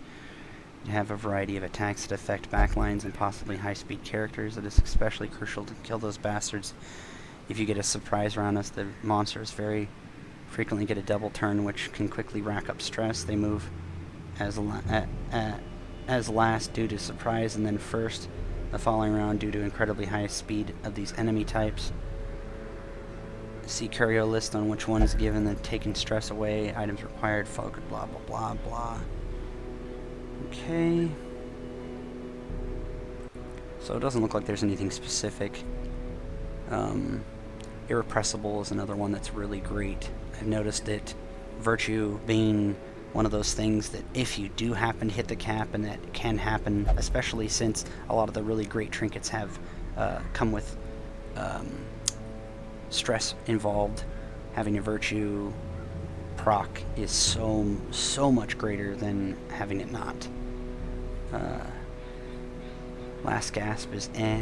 S1: You have a variety of attacks that affect backlines and possibly high-speed characters. It is especially crucial to kill those bastards. If you get a surprise round us, the monsters very frequently get a double turn, which can quickly rack up stress. They move as last due to surprise, and then first the following round due to incredibly high speed of these enemy types. See curio list on which one is given the taking stress away, items required, focus, blah blah blah blah. Okay. So it doesn't look like there's anything specific. Irrepressible is another one that's really great. I've noticed it. Virtue being one of those things that if you do happen to hit the cap, and that can happen, especially since a lot of the really great trinkets have come with stress involved, having a virtue proc is so much greater than having it not. Last gasp is eh.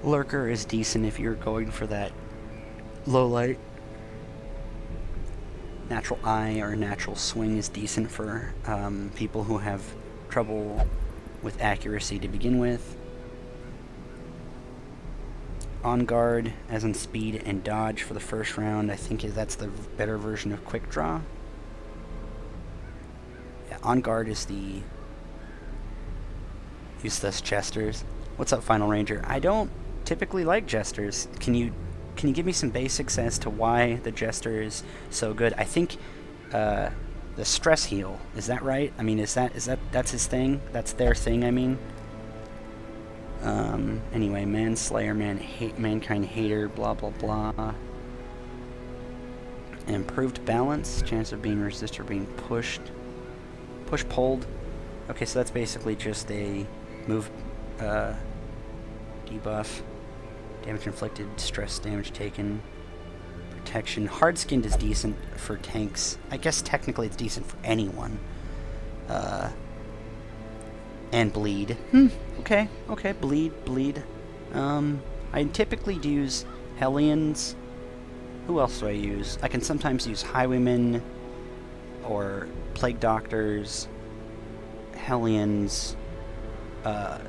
S1: Lurker is decent if you're going for that low light. Natural eye or natural swing is decent for people who have trouble with accuracy to begin with. On guard, as in speed and dodge for the first round, I think that's the better version of quick draw. Yeah, on guard is the useless jesters. What's up, Final Ranger? I don't typically like jesters. Can you give me some basics as to why the jester is so good? I think the stress heal, is that right? I mean, that's his thing? That's their thing, I mean. Anyway, manslayer, mankind hater, blah blah blah. An improved balance, chance of being resisted or being pulled. Okay, so that's basically just a move debuff. Damage inflicted, stress damage taken, protection. Hard skinned is decent for tanks. I guess technically it's decent for anyone. And bleed. Okay, bleed. I typically use Hellions. Who else do I use? I can sometimes use Highwaymen or Plague Doctors, Hellions,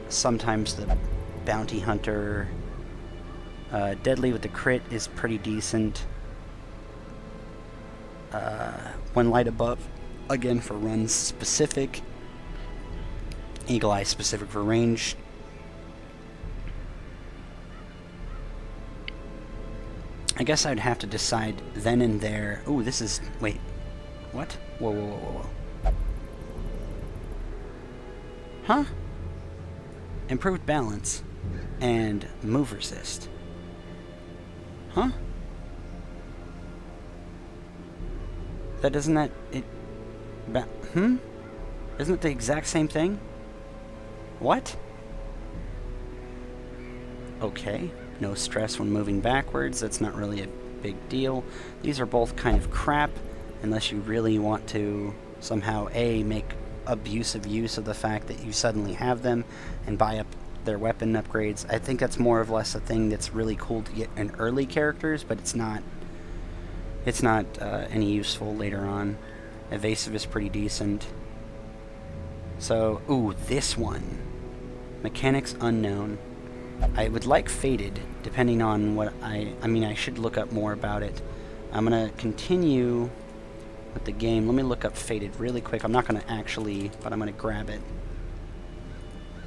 S1: sometimes the Bounty Hunter. Deadly with the crit is pretty decent. One light above, again for runs specific. Eagle Eye specific for range. I guess I'd have to decide then and there. Ooh, this is... Wait. What? Whoa. Huh? Improved balance. And move resist. Huh? Isn't it the exact same thing? What? Okay. No stress when moving backwards. That's not really a big deal. These are both kind of crap, unless you really want to somehow make abusive use of the fact that you suddenly have them and buy up their weapon upgrades. I think that's more or less a thing that's really cool to get in early characters, but it's not any useful later on. Evasive is pretty decent. So, ooh, this one. Mechanics unknown. I would like Fated, depending on what I mean, I should look up more about it. I'm going to continue with the game. Let me look up Fated really quick. I'm not going to actually, but I'm going to grab it.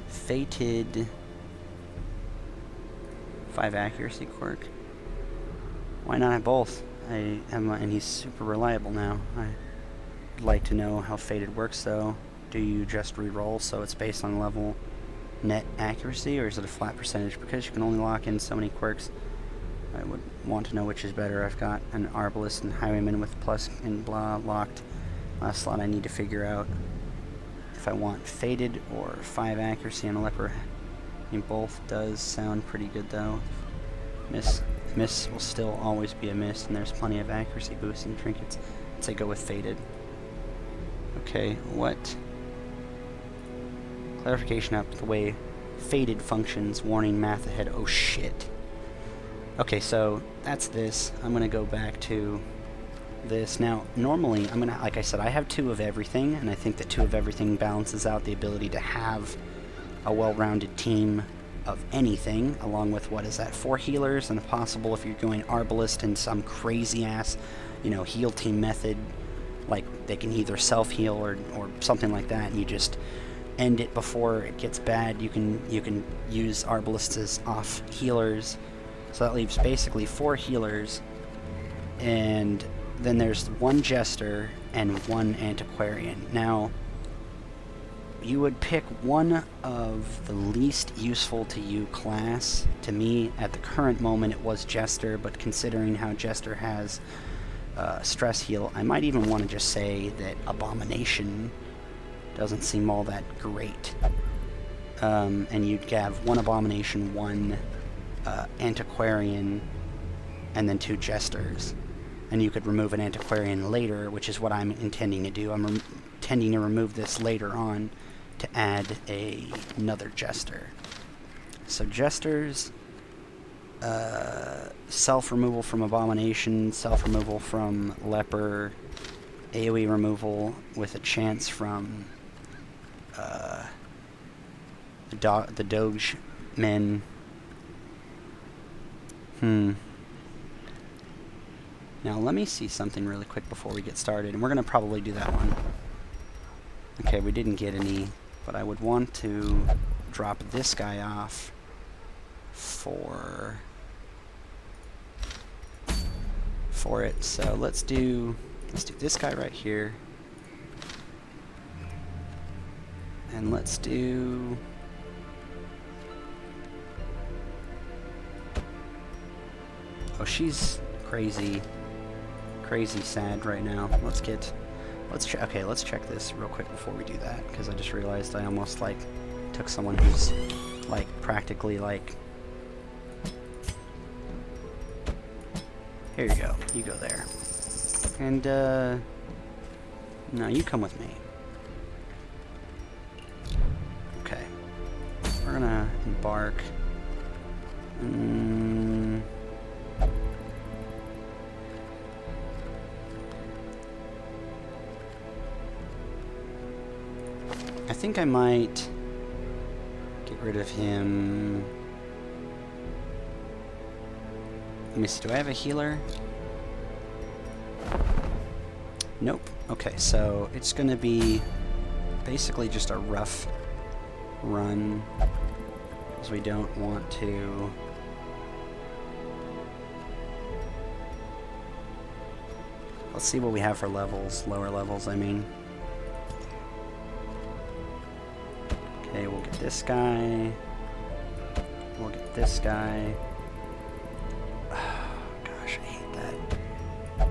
S1: Fated. 5 accuracy quirk. Why not have both? And he's super reliable now. I'd like to know how Fated works, though. Do you just re-roll, so it's based on level net accuracy, or is it a flat percentage? Because you can only lock in so many quirks, I would want to know which is better. I've got an Arbalist and Highwayman with plus and blah locked. Last slot I need to figure out if I want Fated or 5 accuracy on a Leper. I mean, both does sound pretty good, though. Miss will still always be a miss, and there's plenty of accuracy boosting trinkets. I'd say go with Fated. Okay, what? Clarification up the way Fated functions. Warning, math ahead. Oh shit. Okay, so that's this. I'm gonna go back to this. Now, normally, I'm gonna, like I said, I have 2 of everything, and I think that 2 of everything balances out the ability to have a well-rounded team of anything, along with, what is that, 4 healers, and if possible, if you're going Arbalist and some crazy-ass, you know, heal team method, like they can either self-heal or something like that, and you just end it before it gets bad. You can use Arbalists as off healers, so that leaves basically 4 healers, and then there's 1 Jester and 1 Antiquarian. Now, you would pick one of the least useful to you class. To me, at the current moment, it was Jester, but considering how Jester has stress heal, I might even want to just say that Abomination doesn't seem all that great. And you'd have 1 Abomination, 1 Antiquarian, and then 2 Jesters. And you could remove an Antiquarian later, which is what I'm intending to do. I'm intending to remove this later on to add another Jester. So Jesters, self-removal from Abomination, self-removal from Leper, AoE removal with a chance from the Doge Men. Now let me see something really quick before we get started, and we're going to probably do that one. Okay, we didn't get any, but I would want to drop this guy off for it. So let's do this guy right here. And let's do oh, she's crazy sad right now. Let's check this real quick before we do that, because I just realized I almost like took someone who's like practically like, here you go, you go there, and no, you come with me. Okay, we're gonna embark. I think I might get rid of him. Let me see, do I have a healer? Nope. Okay, so it's gonna be basically just a rough run, because we don't want to let's see what we have for levels, lower levels, I mean. Okay, we'll get this guy. We'll get this guy. Oh, gosh, I hate that.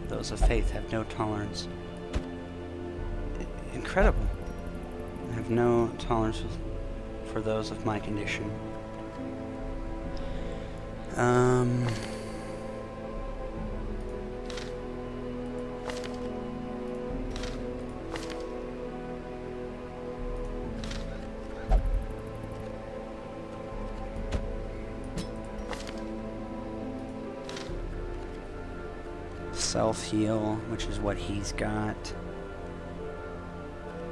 S1: Those of faith have no tolerance. Incredible. I have no tolerance for those of my condition. Self-heal, which is what he's got.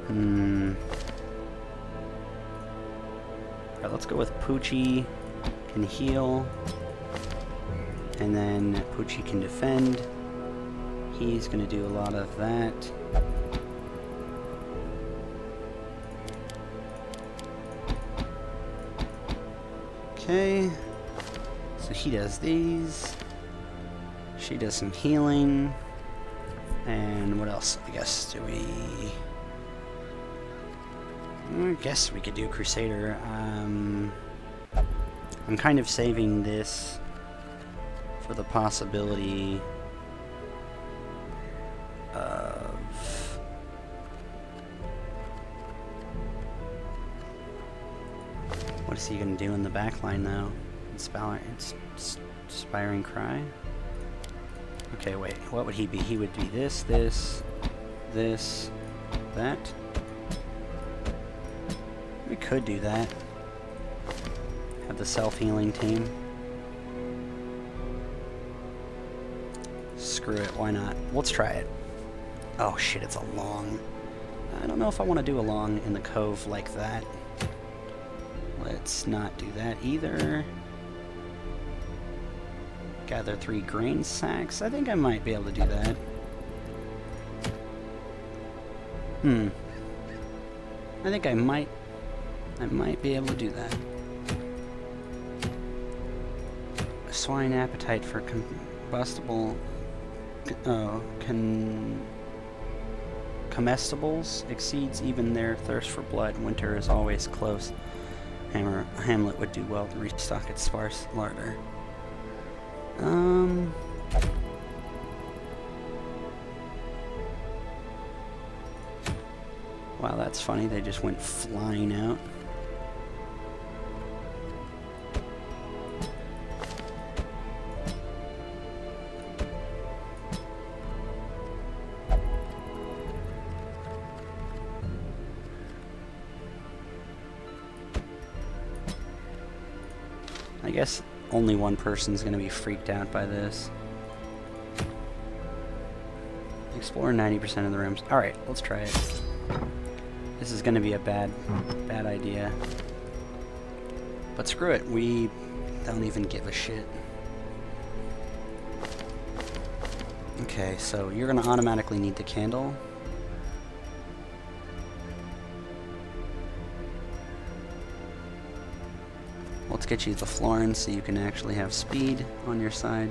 S1: Alright, let's go with Poochie can heal. And then Poochie can defend. He's gonna do a lot of that. Okay. So he does these. She does some healing. And what else, I guess, do we... I guess we could do Crusader. I'm kind of saving this for the possibility of... What is he going to do in the backline, though? Inspiring Cry? Okay, wait. What would he be? He would be this, that. We could do that. Have the self-healing team. Screw it, why not? Let's try it. Oh shit, it's a long. I don't know if I want to do a long in the cove like that. Let's not do that either. Gather 3 grain sacks. I think I might be able to do that. I think I might be able to do that. Swine appetite for combustible comestibles exceeds even their thirst for blood. Winter is always close. Hamlet would do well to restock its sparse larder. Wow, that's funny. They just went flying out. I guess only one person's gonna be freaked out by this. Explore 90% of the rooms. Alright, let's try it. This is gonna be a bad idea. But screw it, we don't even give a shit. Okay, so you're gonna automatically need the candle. Let's get you the Florins so you can actually have speed on your side.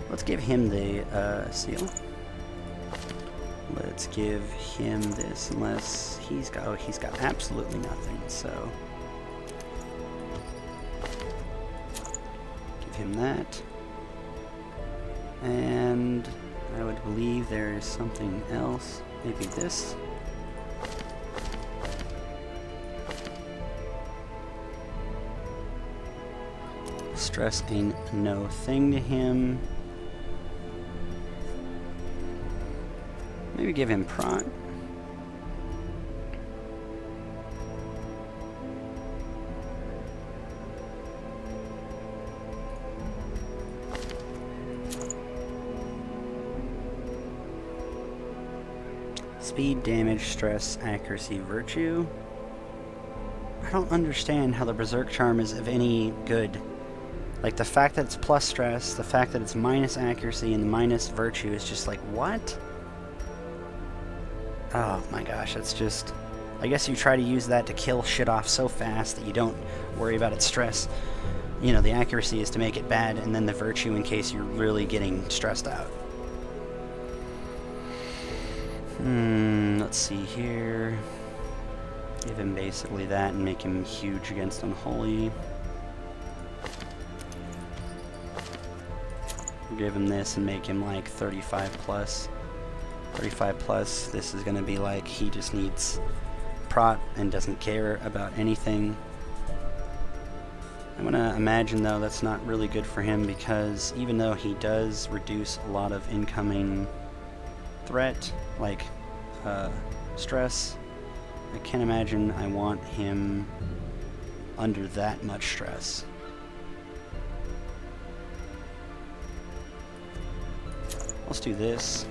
S1: Let's give him the seal. Let's give him this, unless he's got absolutely nothing, so give him that. And I would believe there is something else, maybe this. Stress ain't no thing to him. Maybe give him prot. Speed, damage, stress, accuracy, virtue. I don't understand how the Berserk Charm is of any good. Like, the fact that it's plus stress, the fact that it's minus accuracy, and minus virtue is just like, what? Oh my gosh, that's just... I guess you try to use that to kill shit off so fast that you don't worry about its stress. You know, the accuracy is to make it bad, and then the virtue in case you're really getting stressed out. let's see here. Give him basically that and make him huge against Unholy. Give him this and make him like 35 plus. 35 plus, this is gonna be like he just needs prot and doesn't care about anything. I'm gonna imagine though that's not really good for him because even though he does reduce a lot of incoming threat, like stress, I can't imagine I want him under that much stress. Let's do this.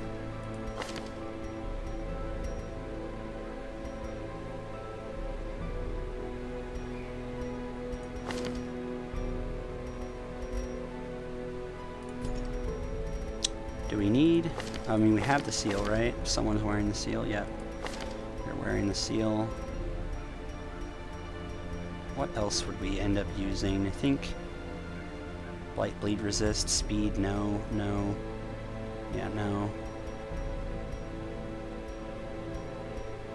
S1: Do we need... I mean, we have the seal, right? Someone's wearing the seal, yep. They're wearing the seal. What else would we end up using? I think... Blight Bleed resist, speed, no, no. Yeah, no.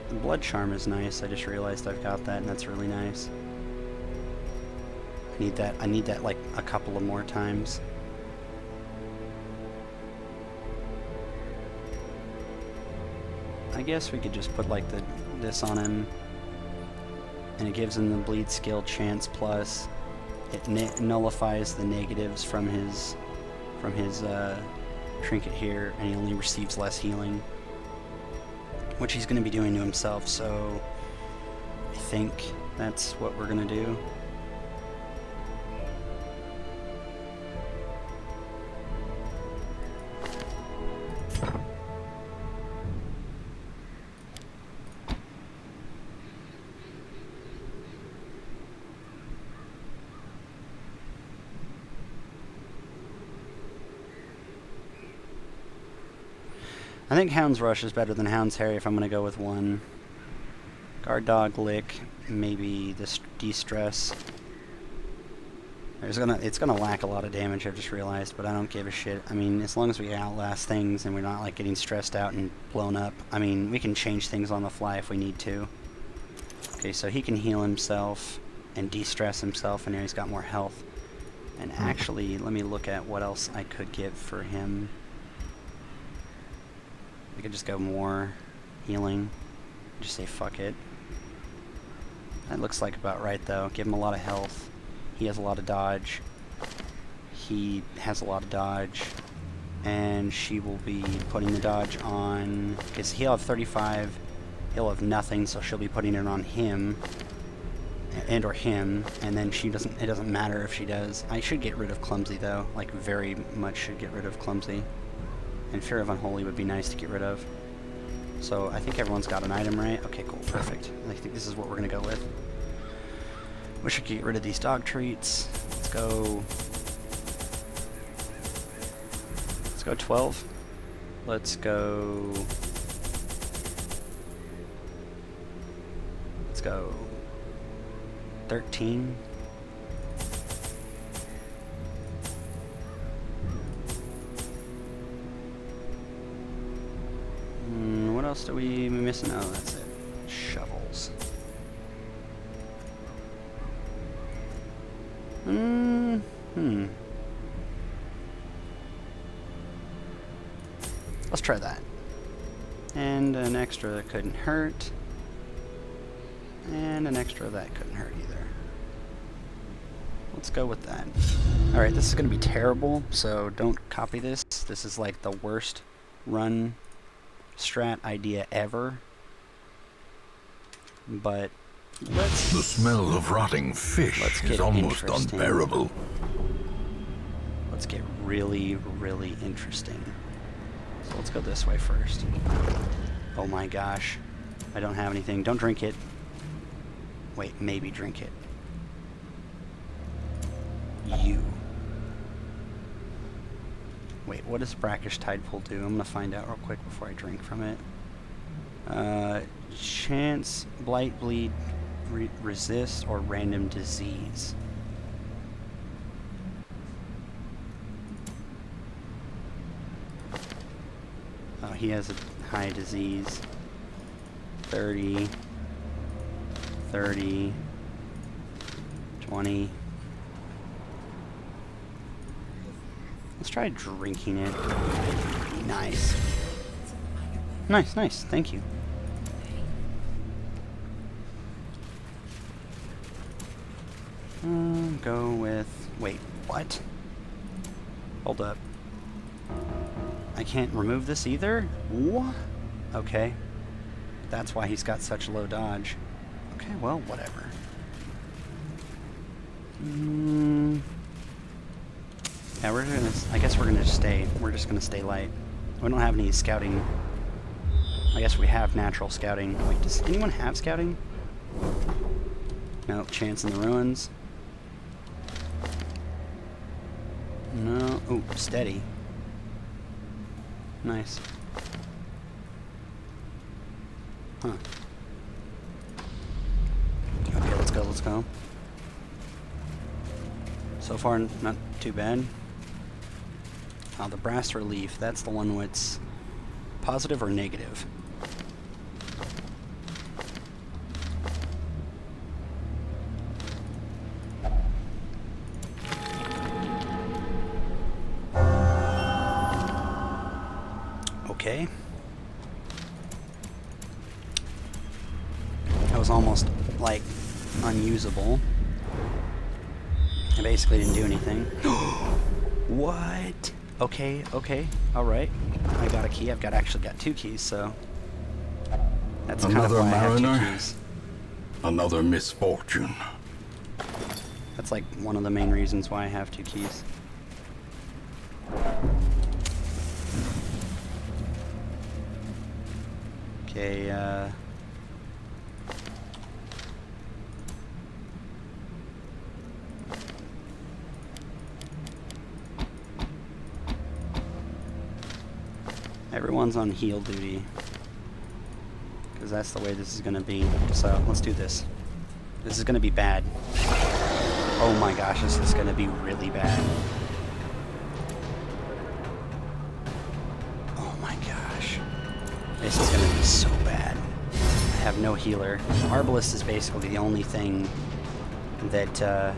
S1: The Blood Charm is nice, I just realized I've got that and that's really nice. I need that like a couple of more times. I guess we could just put like this on him, and it gives him the bleed skill chance plus. It nullifies the negatives from his trinket here, and he only receives less healing, which he's going to be doing to himself. So I think that's what we're going to do. I think Hound's Rush is better than Hound's Harry if I'm going to go with one. Guard Dog, Lick, maybe this De-Stress. It's gonna lack a lot of damage, I've just realized, but I don't give a shit. I mean, as long as we outlast things and we're not like getting stressed out and blown up. I mean, we can change things on the fly if we need to. Okay, so he can heal himself and de-stress himself, and now he's got more health. And actually, let me look at what else I could give for him. I could just go more healing. Just say fuck it. That looks like about right though. Give him a lot of health. He has a lot of dodge. He has a lot of dodge. And she will be putting the dodge on... because he'll have 35. He'll have nothing, so she'll be putting it on him. And or him. And then she doesn't... it doesn't matter if she does. I should get rid of Clumsy though. Like very much should get rid of Clumsy. And Fear of Unholy would be nice to get rid of. So I think everyone's got an item, right? Okay, cool, perfect. I think this is what we're gonna go with. We should get rid of these dog treats. Let's go 12. Let's go 13. What else do we missing? Oh, that's it. Shovels. Let's try that. And an extra that couldn't hurt. And an extra that couldn't hurt either. Let's go with that. Alright, this is going to be terrible, so don't copy this. This is like the worst run strat idea ever. But
S2: The smell of rotting fish is almost unbearable.
S1: Let's get really, really interesting. So let's go this way first. Oh my gosh. I don't have anything. Don't drink it. Wait, maybe drink it. You. Wait, what does Brackish Tidepool do? I'm gonna find out real quick before I drink from it. Chance, Blight, Bleed, Resist, or Random Disease. Oh, he has a high disease. 30, 30, 20. Let's try drinking it. Nice. Nice, nice. Thank you. Go with... Wait, what? Hold up. I can't remove this either? What? Okay. That's why he's got such low dodge. Okay, well, whatever. Yeah, we're gonna... I guess we're gonna stay... We're just gonna stay light. We don't have any scouting. I guess we have natural scouting. Wait, does anyone have scouting? No, chance in the ruins. No. Oh, steady. Nice. Huh. Okay, let's go, let's go. So far, not too bad. The brass relief, that's the one that's positive or negative. Okay. That was almost, like, unusable. I basically didn't do anything. What? Okay, okay, alright. I got a key. I've actually got 2 keys, so... That's kind of
S7: Another
S1: why I have 2
S7: mariner?
S1: keys.
S7: Another misfortune.
S1: That's like one of the main reasons why I have 2 keys. Okay, everyone's on heal duty. Because that's the way this is going to be. So, let's do this. This is going to be bad. Oh my gosh, this is going to be really bad. Oh my gosh. This is going to be so bad. I have no healer. Arbalest is basically the only thing that,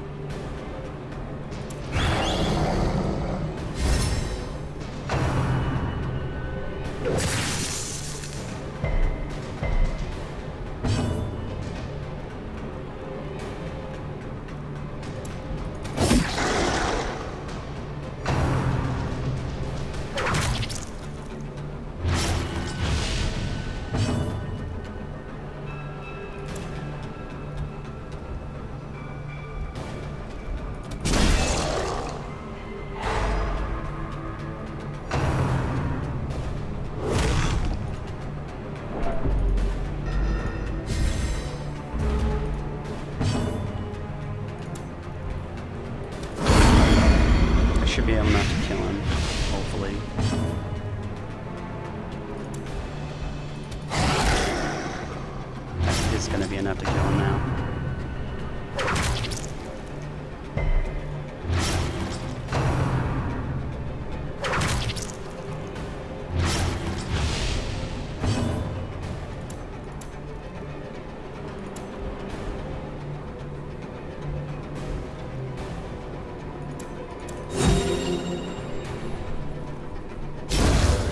S1: should be able not to kill him, hopefully. That is going to be enough to kill him now.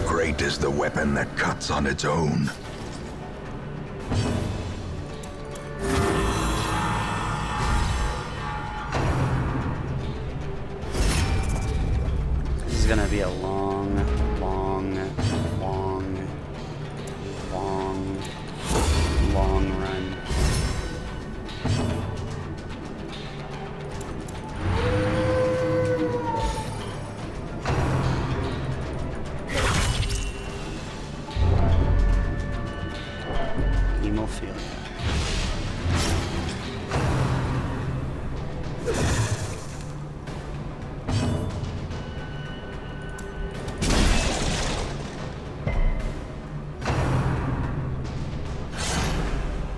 S3: Great is the weapon that cuts on its own.
S1: This is gonna be a long, long, long, long, long run. Hemophilia.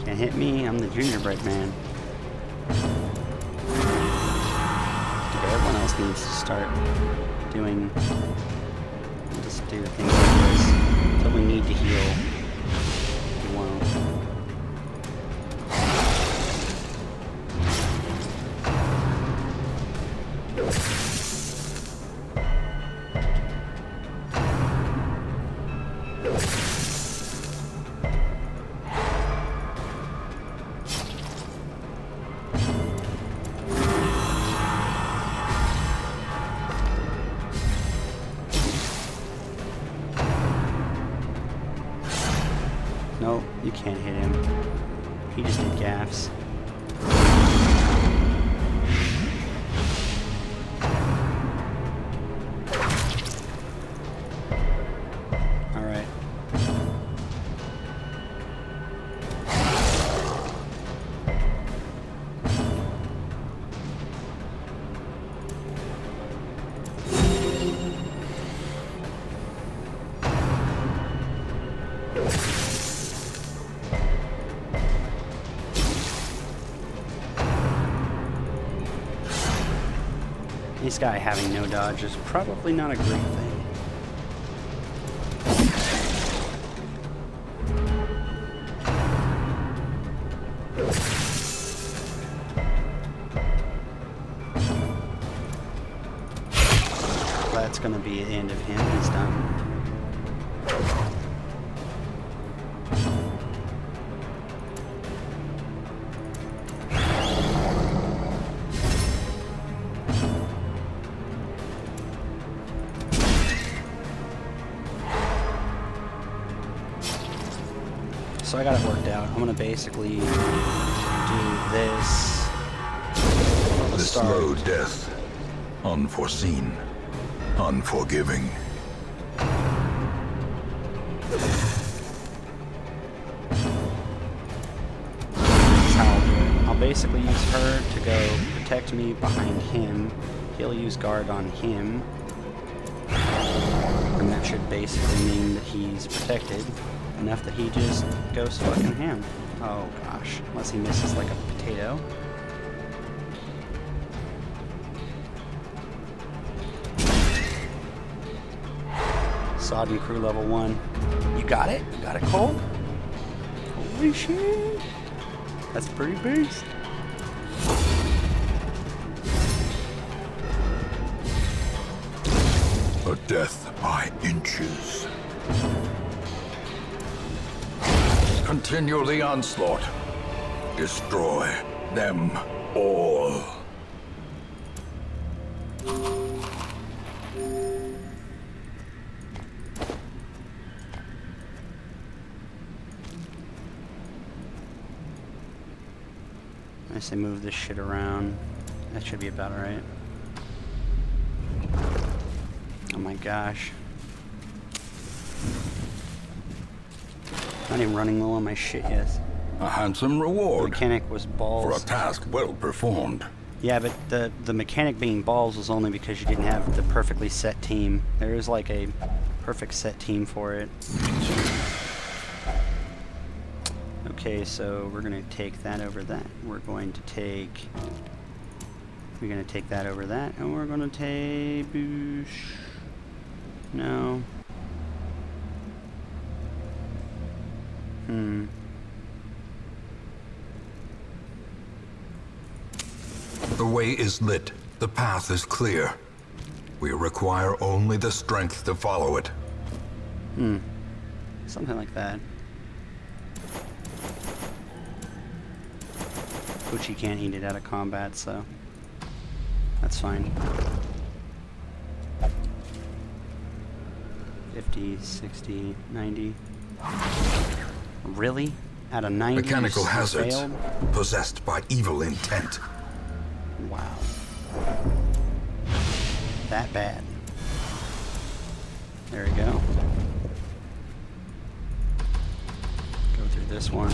S1: Can't hit me, I'm the gingerbread man. Okay, everyone else needs to start doing... Just do things like this. Until we need to heal, we won't. No, you can't hit him. He just did gaffs. Alright. This guy having no dodge is probably not a great thing. That's gonna be the end of him. He's done. So I got it worked out. I'm gonna basically do this.
S3: The slow death. Unforeseen. Unforgiving.
S1: This is how I'll do it. I'll basically use her to go protect me behind him. He'll use guard on him. And that should basically mean that he's protected enough that he just goes fucking ham. Oh gosh, unless he misses like a potato. Sodden crew level 1. You got it? You got it, Cole? Holy shit. That's pretty beast.
S2: A death by inches. Continue the onslaught. Destroy them all.
S1: I say move this shit around. That should be about right. Oh my gosh. Not even running low on my shit yet.
S2: A handsome
S1: The
S2: reward
S1: mechanic was
S2: for a
S1: balls.
S2: task well performed.
S1: Yeah, but the mechanic being balls was only because you didn't have the perfectly set team. There is like a perfect set team for it. Okay, so we're gonna take that over that. We're going to take that over that, and we're gonna take boosh. No.
S3: The way is lit. The path is clear. We require only the strength to follow it.
S1: Something like that. Which he can't eat it out of combat, so that's fine. 50, 60, 90. Really? Out of 90?
S3: Mechanical
S1: you
S3: hazards.
S1: failed?
S3: Possessed by evil intent.
S1: Wow. That bad. There we go. Go through this one.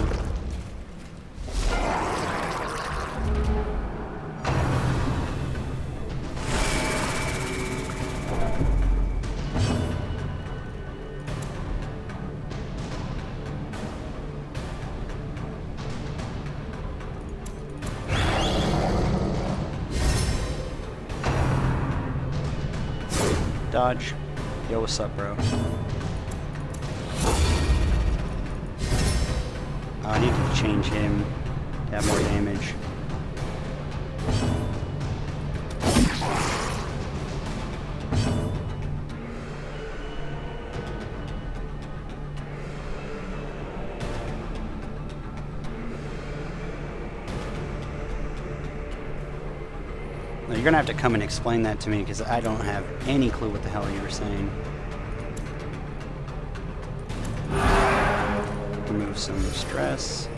S1: Dodge. Yo, what's up, bro? I need to change him to have more damage. Now, you're gonna have to come and explain that to me because I don't have any clue what the hell you were saying. Remove remove some stress.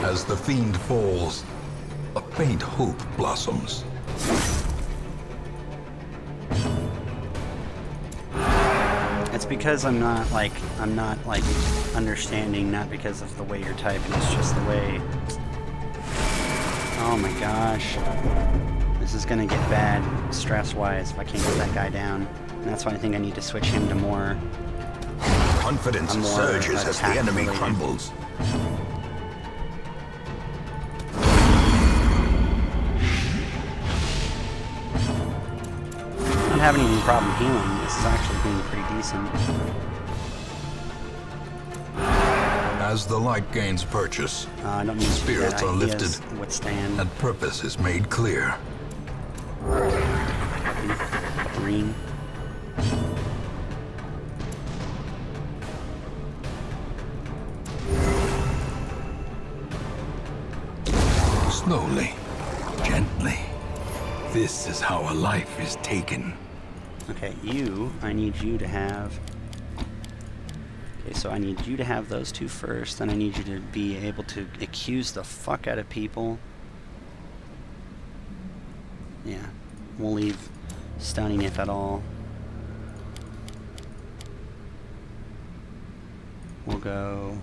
S3: As the fiend falls, a faint hope blossoms.
S1: It's because I'm not like understanding, not because of the way you're typing, it's just the way. Oh my gosh. This is gonna get bad stress-wise if I can't get that guy down. And that's why I think I need to switch him to more.
S3: Confidence
S1: more
S3: surges as the enemy
S1: attack-related.
S3: crumbles.
S1: I'm not having any problem healing. This is actually being pretty decent.
S3: As the light gains purchase,
S1: I don't need to do
S3: spirits
S1: that.
S3: are
S1: He
S3: lifted
S1: has withstand.
S3: and purpose is made clear.
S1: Green.
S2: Slowly, gently. This is how a life is taken.
S1: Okay, I need you to have... Okay, so I need you to have those two first, then I need you to be able to accuse the fuck out of people. Yeah, we'll leave stunning if at all. We'll go...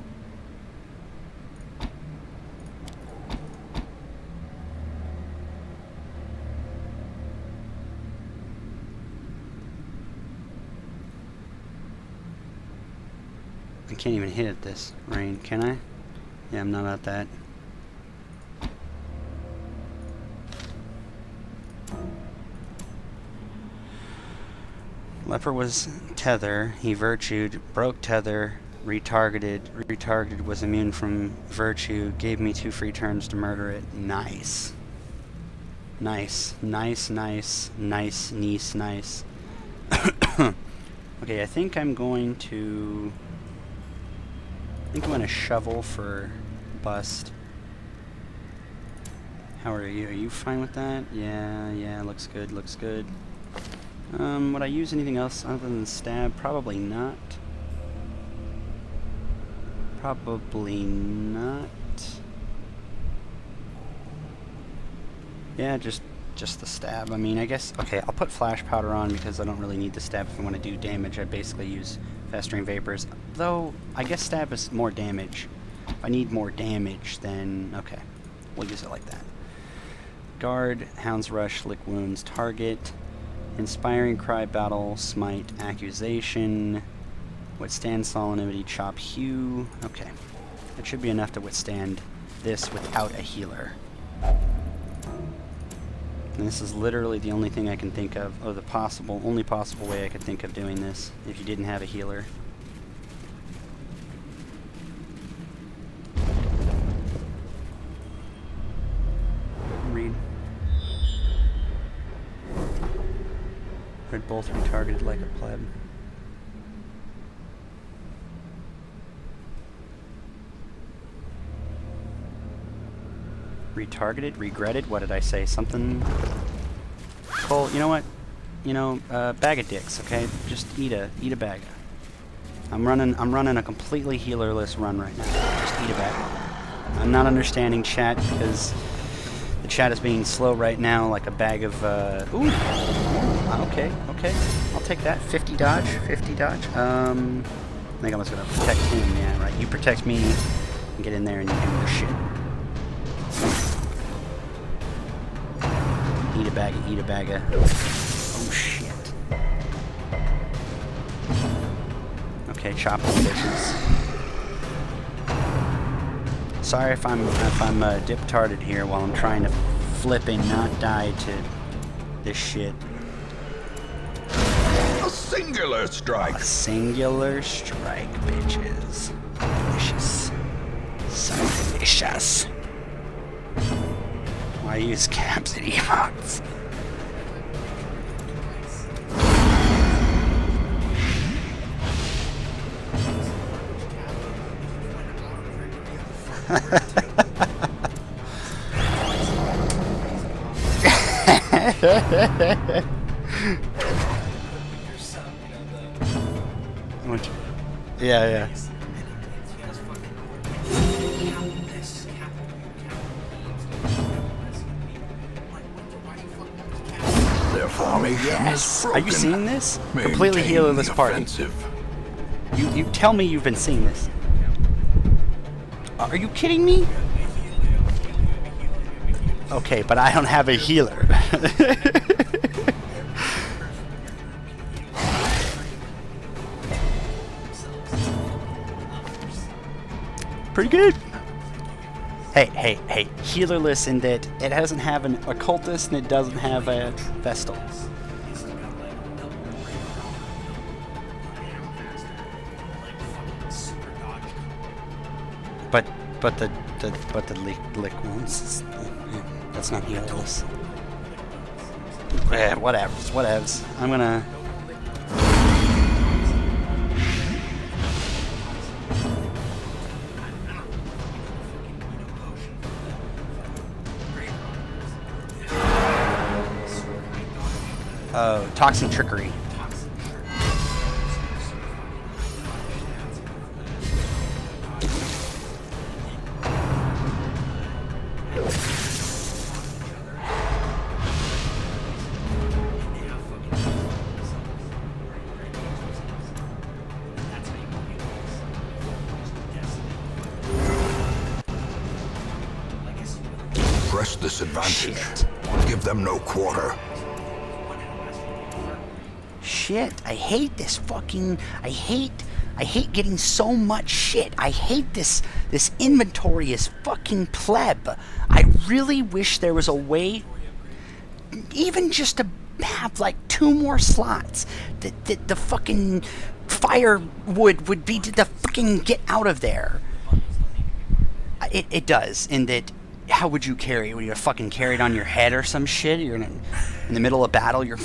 S1: I can't even hit at this rain, can I? Yeah, I'm not at that. Leper was tether, he virtued, broke tether, retargeted. Retargeted was immune from virtue, gave me 2 free turns to murder it. Nice. Nice. Nice, nice, nice, nice, nice. Okay, I think I'm going to... I'm going to shovel for bust. How are you? Are you fine with that? Yeah, looks good, looks good. Would I use anything else other than stab? Probably not. Probably not. Yeah, just the stab. I mean, I guess... Okay, I'll put flash powder on because I don't really need the stab if I want to do damage. I basically use festering vapors. Though, I guess stab is more damage. If I need more damage, then... Okay, we'll use it like that. Guard, Hound's Rush, Lick Wounds, Target... Inspiring Cry, Battle, Smite, Accusation, Withstand Solemnity, Chop, Hue. Okay. That should be enough to withstand this without a healer. And this is literally the only thing I can think of, or the only possible way I could think of doing this, if you didn't have a healer. Read. They're both retargeted like a pleb. Retargeted? Regretted? What did I say? Something... Cole, you know what? You know, bag of dicks, okay? Just eat a bag. I'm running a completely healerless run right now. Just eat a bag. I'm not understanding chat because the chat is being slow right now, like a bag of, ooh! Okay. I'll take that. 50 dodge. I think I was gonna protect him, yeah, right. You protect me, and get in there and you do your shit. Eat a bagga. Oh shit. Okay, chop them bitches. Sorry if I'm dip-tarded here while I'm trying to flip and not die to this shit.
S3: A singular strike!
S1: A singular strike, bitches. Delicious. So delicious. I use caps and emotes. Yeah.
S3: Their formation is
S1: Are
S3: broken.
S1: you seeing this? Completely
S3: Maintain
S1: healerless
S3: the
S1: party.
S3: offensive.
S1: You tell me you've been seeing this. Are you kidding me? Okay, but I don't have a healer. Pretty good. Hey, healerless in that it doesn't have an occultist and it doesn't have a Vestal. But the lick wounds, that's not healerless. Whatevs. I'm gonna. Oh, toxin trickery.
S3: Press this advantage. Give them no quarter.
S1: Shit, I hate this fucking. I hate getting so much shit. I hate this inventory is fucking pleb. I really wish there was a way, even just to have like 2 more slots that the fucking firewood would be to fucking get out of there. It does, in that. How would you carry it? Would you fucking carry it on your head or some shit? You're in the middle of battle. Your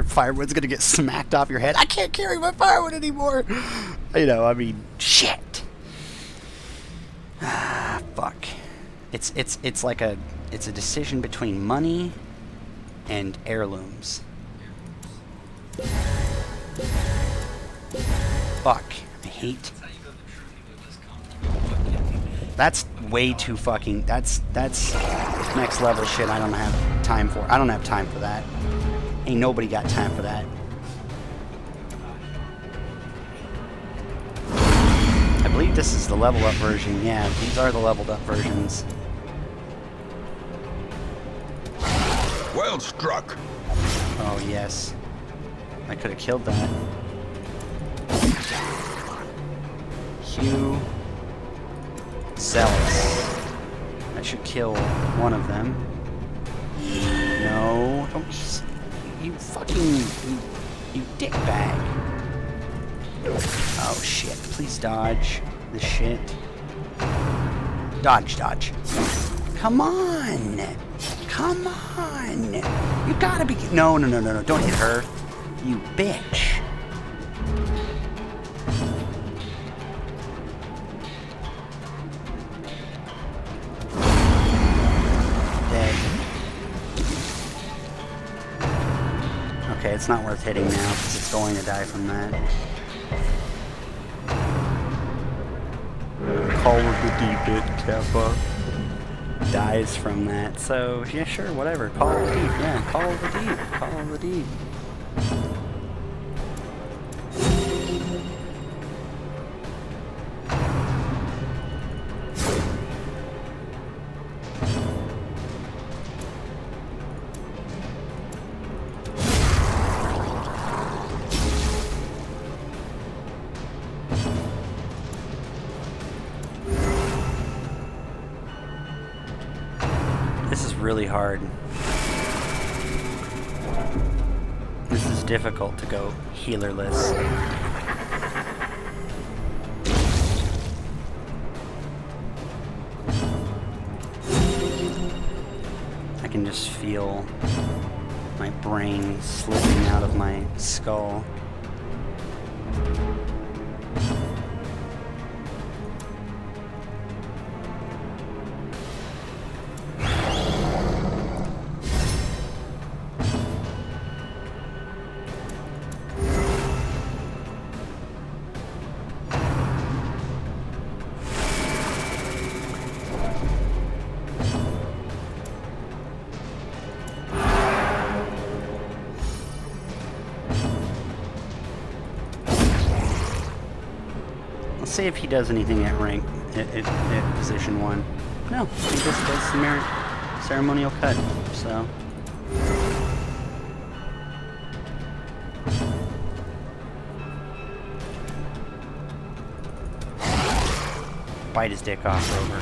S1: firewood's gonna get smacked off your head. I can't carry my firewood anymore. You know, I mean, shit. Fuck. It's like a decision between money and heirlooms. Fuck. I hate. That's way too fucking. That's next level shit. I don't have time for. I don't have time for that. Ain't nobody got time for that. I believe this is the level up version. Yeah, these are the leveled up versions.
S3: Well struck.
S1: Oh yes, I could have killed that. Hugh. Zealous. That should kill one of them. No. Don't. You fucking. You dickbag. Oh shit. Please dodge the shit. Dodge. Come on. Come on. You gotta be. No. Don't hit her. You bitch. Okay, it's not worth hitting now because it's going to die from that. Call of the Deep it, Kappa. Dies from that. So, yeah, sure, whatever. Call of the Deep, yeah. Call of the Deep. Call of the Deep. This is really hard. This is difficult to go healerless. brain slipping out of my skull. Let's see if he does anything at rank, at position 1. No, he just does the ceremonial cut, so. Bite his dick off, Rover.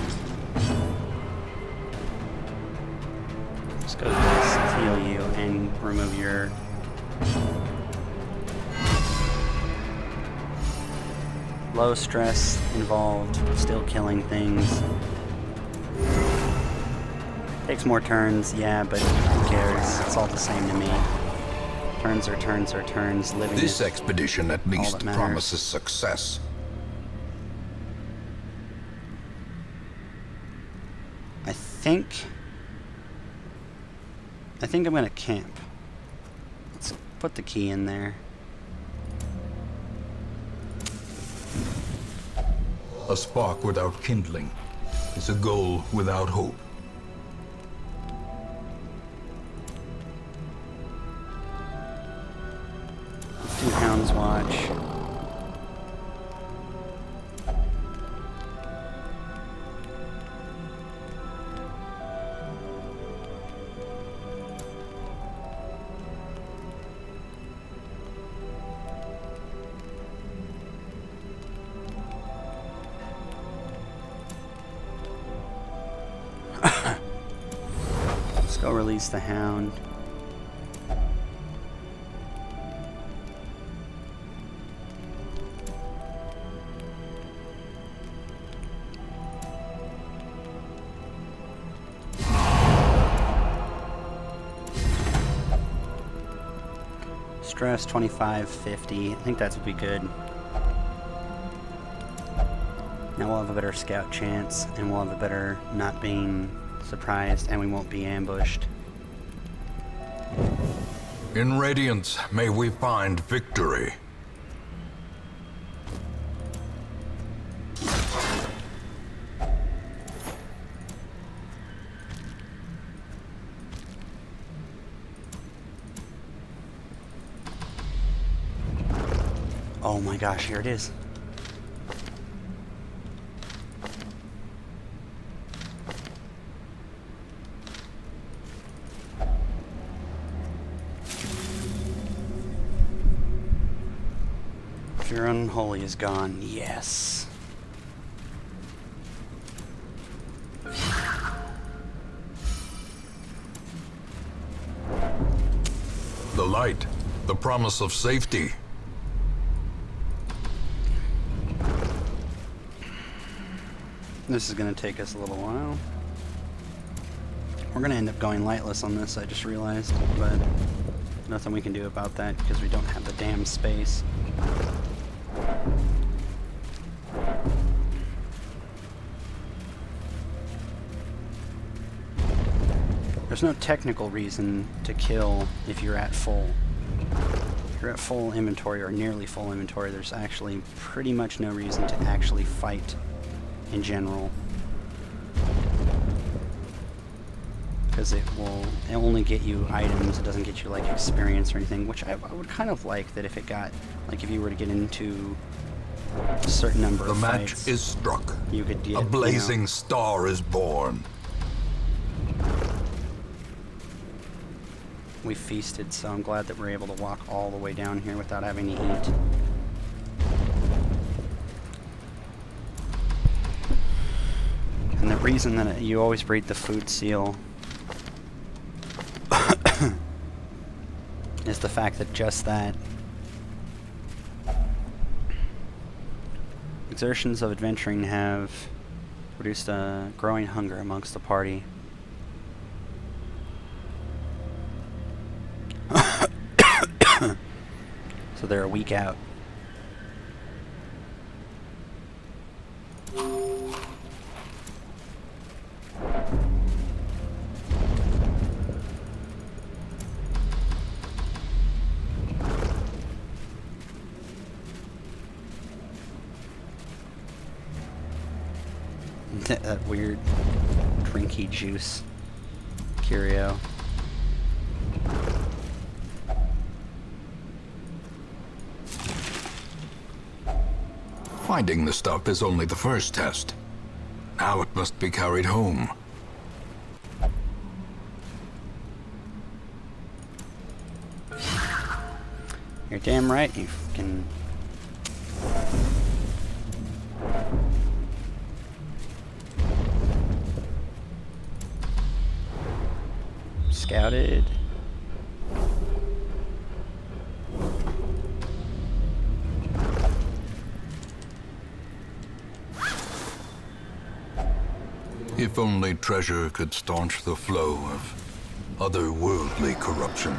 S1: Let's go to this, heal you, and remove your... low stress involved, still killing things. Takes more turns, yeah, but who cares? It's all the same to me. Turns are turns are turns, living
S3: This
S1: is
S3: expedition at
S1: all
S3: least
S1: that matters.
S3: promises success.
S1: I think I'm gonna camp. Let's put the key in there.
S2: A spark without kindling is a goal without hope.
S1: Let's do Hound's Watch. Let's go release the Hound. Stress 25, 50. I think that would be good. Now we'll have a better scout chance, and we'll have a better not being surprised, and we won't be ambushed.
S2: In Radiance, may we find victory.
S1: Oh my gosh, here it is. Your unholy is gone. Yes.
S2: The light, the promise of safety.
S1: This is going to take us a little while. We're going to end up going lightless on this, I just realized, but nothing we can do about that because we don't have the damn space. There's no technical reason to kill if you're at full. If you're at full inventory or nearly full inventory, there's actually pretty much no reason to actually fight in general. Because it will only get you items, it doesn't get you like experience or anything, which I would kind of like that if it got, like if you were to get into a certain number
S2: The
S1: of
S2: match
S1: fights,
S2: is struck.
S1: you could get,
S2: A blazing
S1: you know,
S2: star is born.
S1: we feasted, so I'm glad that we're able to walk all the way down here without having to eat. And the reason that you always breed the food seal is the fact that just that. Exertions of adventuring have produced a growing hunger amongst the party. they're a week out. That weird drinky juice curio.
S3: Finding the stuff is only the first test. Now it must be carried home.
S1: You're damn right, you can. Scouted.
S2: If only treasure could staunch the flow of otherworldly corruption.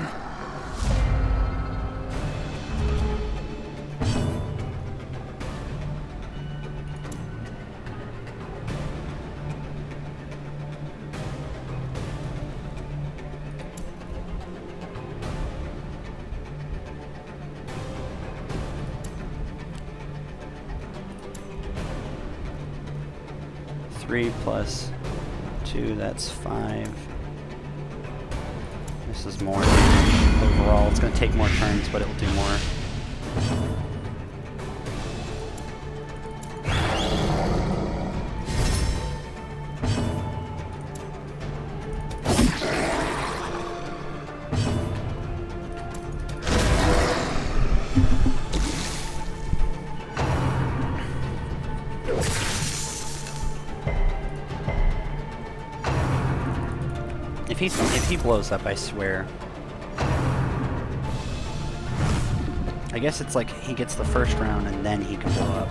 S1: Three plus 2, that's 5. This is more damage overall. It's going to take more turns, but it'll do more. If he blows up, I swear. I guess it's like he gets the first round and then he can blow up.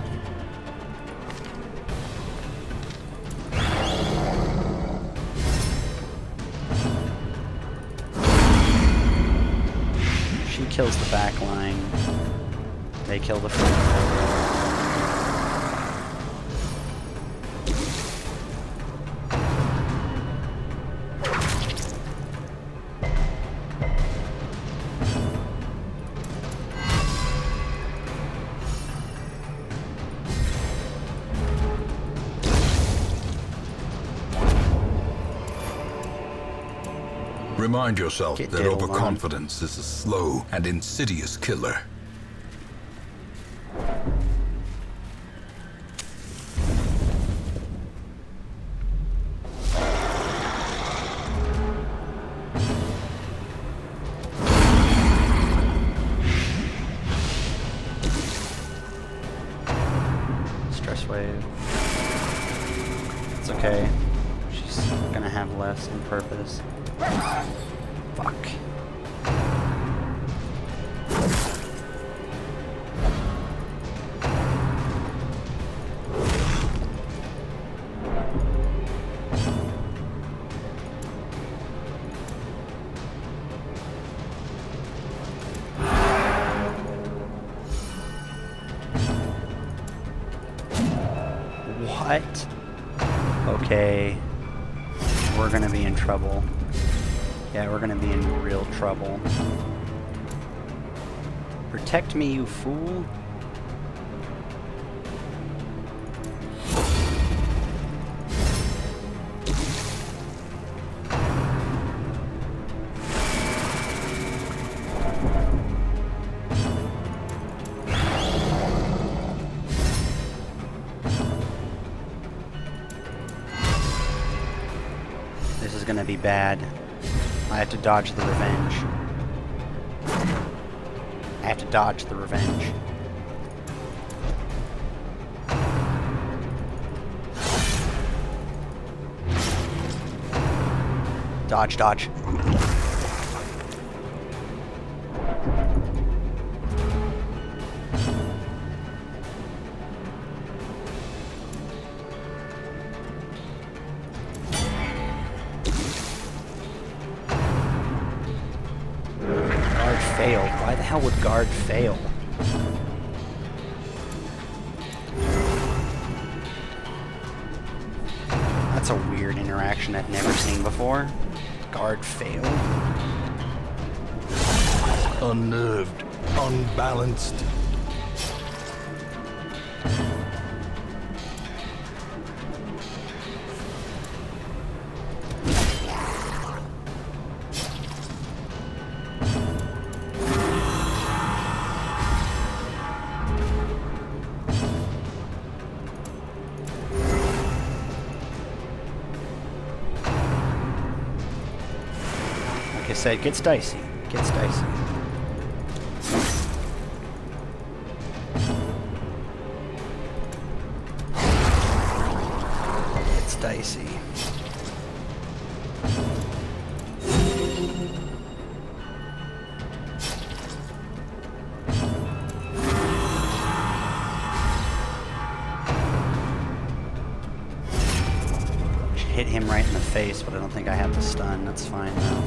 S1: She kills the back line. They kill the front.
S2: Remind yourself
S1: Get
S2: that
S1: diddled on.
S2: overconfidence is a slow and insidious killer.
S1: Stress wave. It's okay. She's gonna have less on purpose. Fuck. What? Okay. We're gonna be in trouble. Yeah, we're gonna be in real trouble. Protect me, you fool. This is gonna be bad. I have to dodge the revenge. I have to dodge the revenge. Dodge, dodge. Failed. Why the hell would guard fail? interaction I've never seen before. Guard failed.
S2: Unnerved, unbalanced.
S1: Like I said, it gets dicey. It gets dicey. It's dicey. Hit him right in the face, but I don't think I have the stun. That's fine though.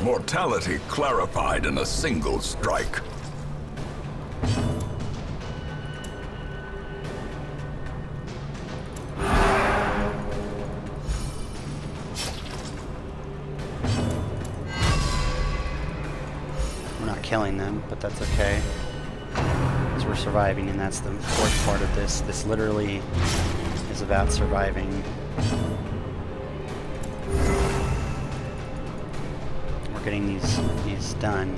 S7: Mortality clarified in a single strike.
S1: We're not killing them, but that's okay. Because we're surviving, and that's the important part of this. This literally is about surviving. We're getting these done.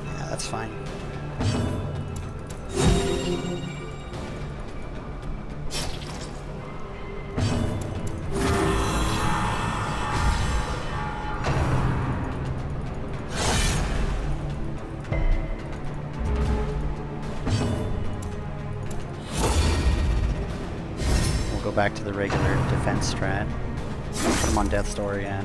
S1: Yeah, that's fine. Go back to the regular defense strat. Put him on death's door, yeah.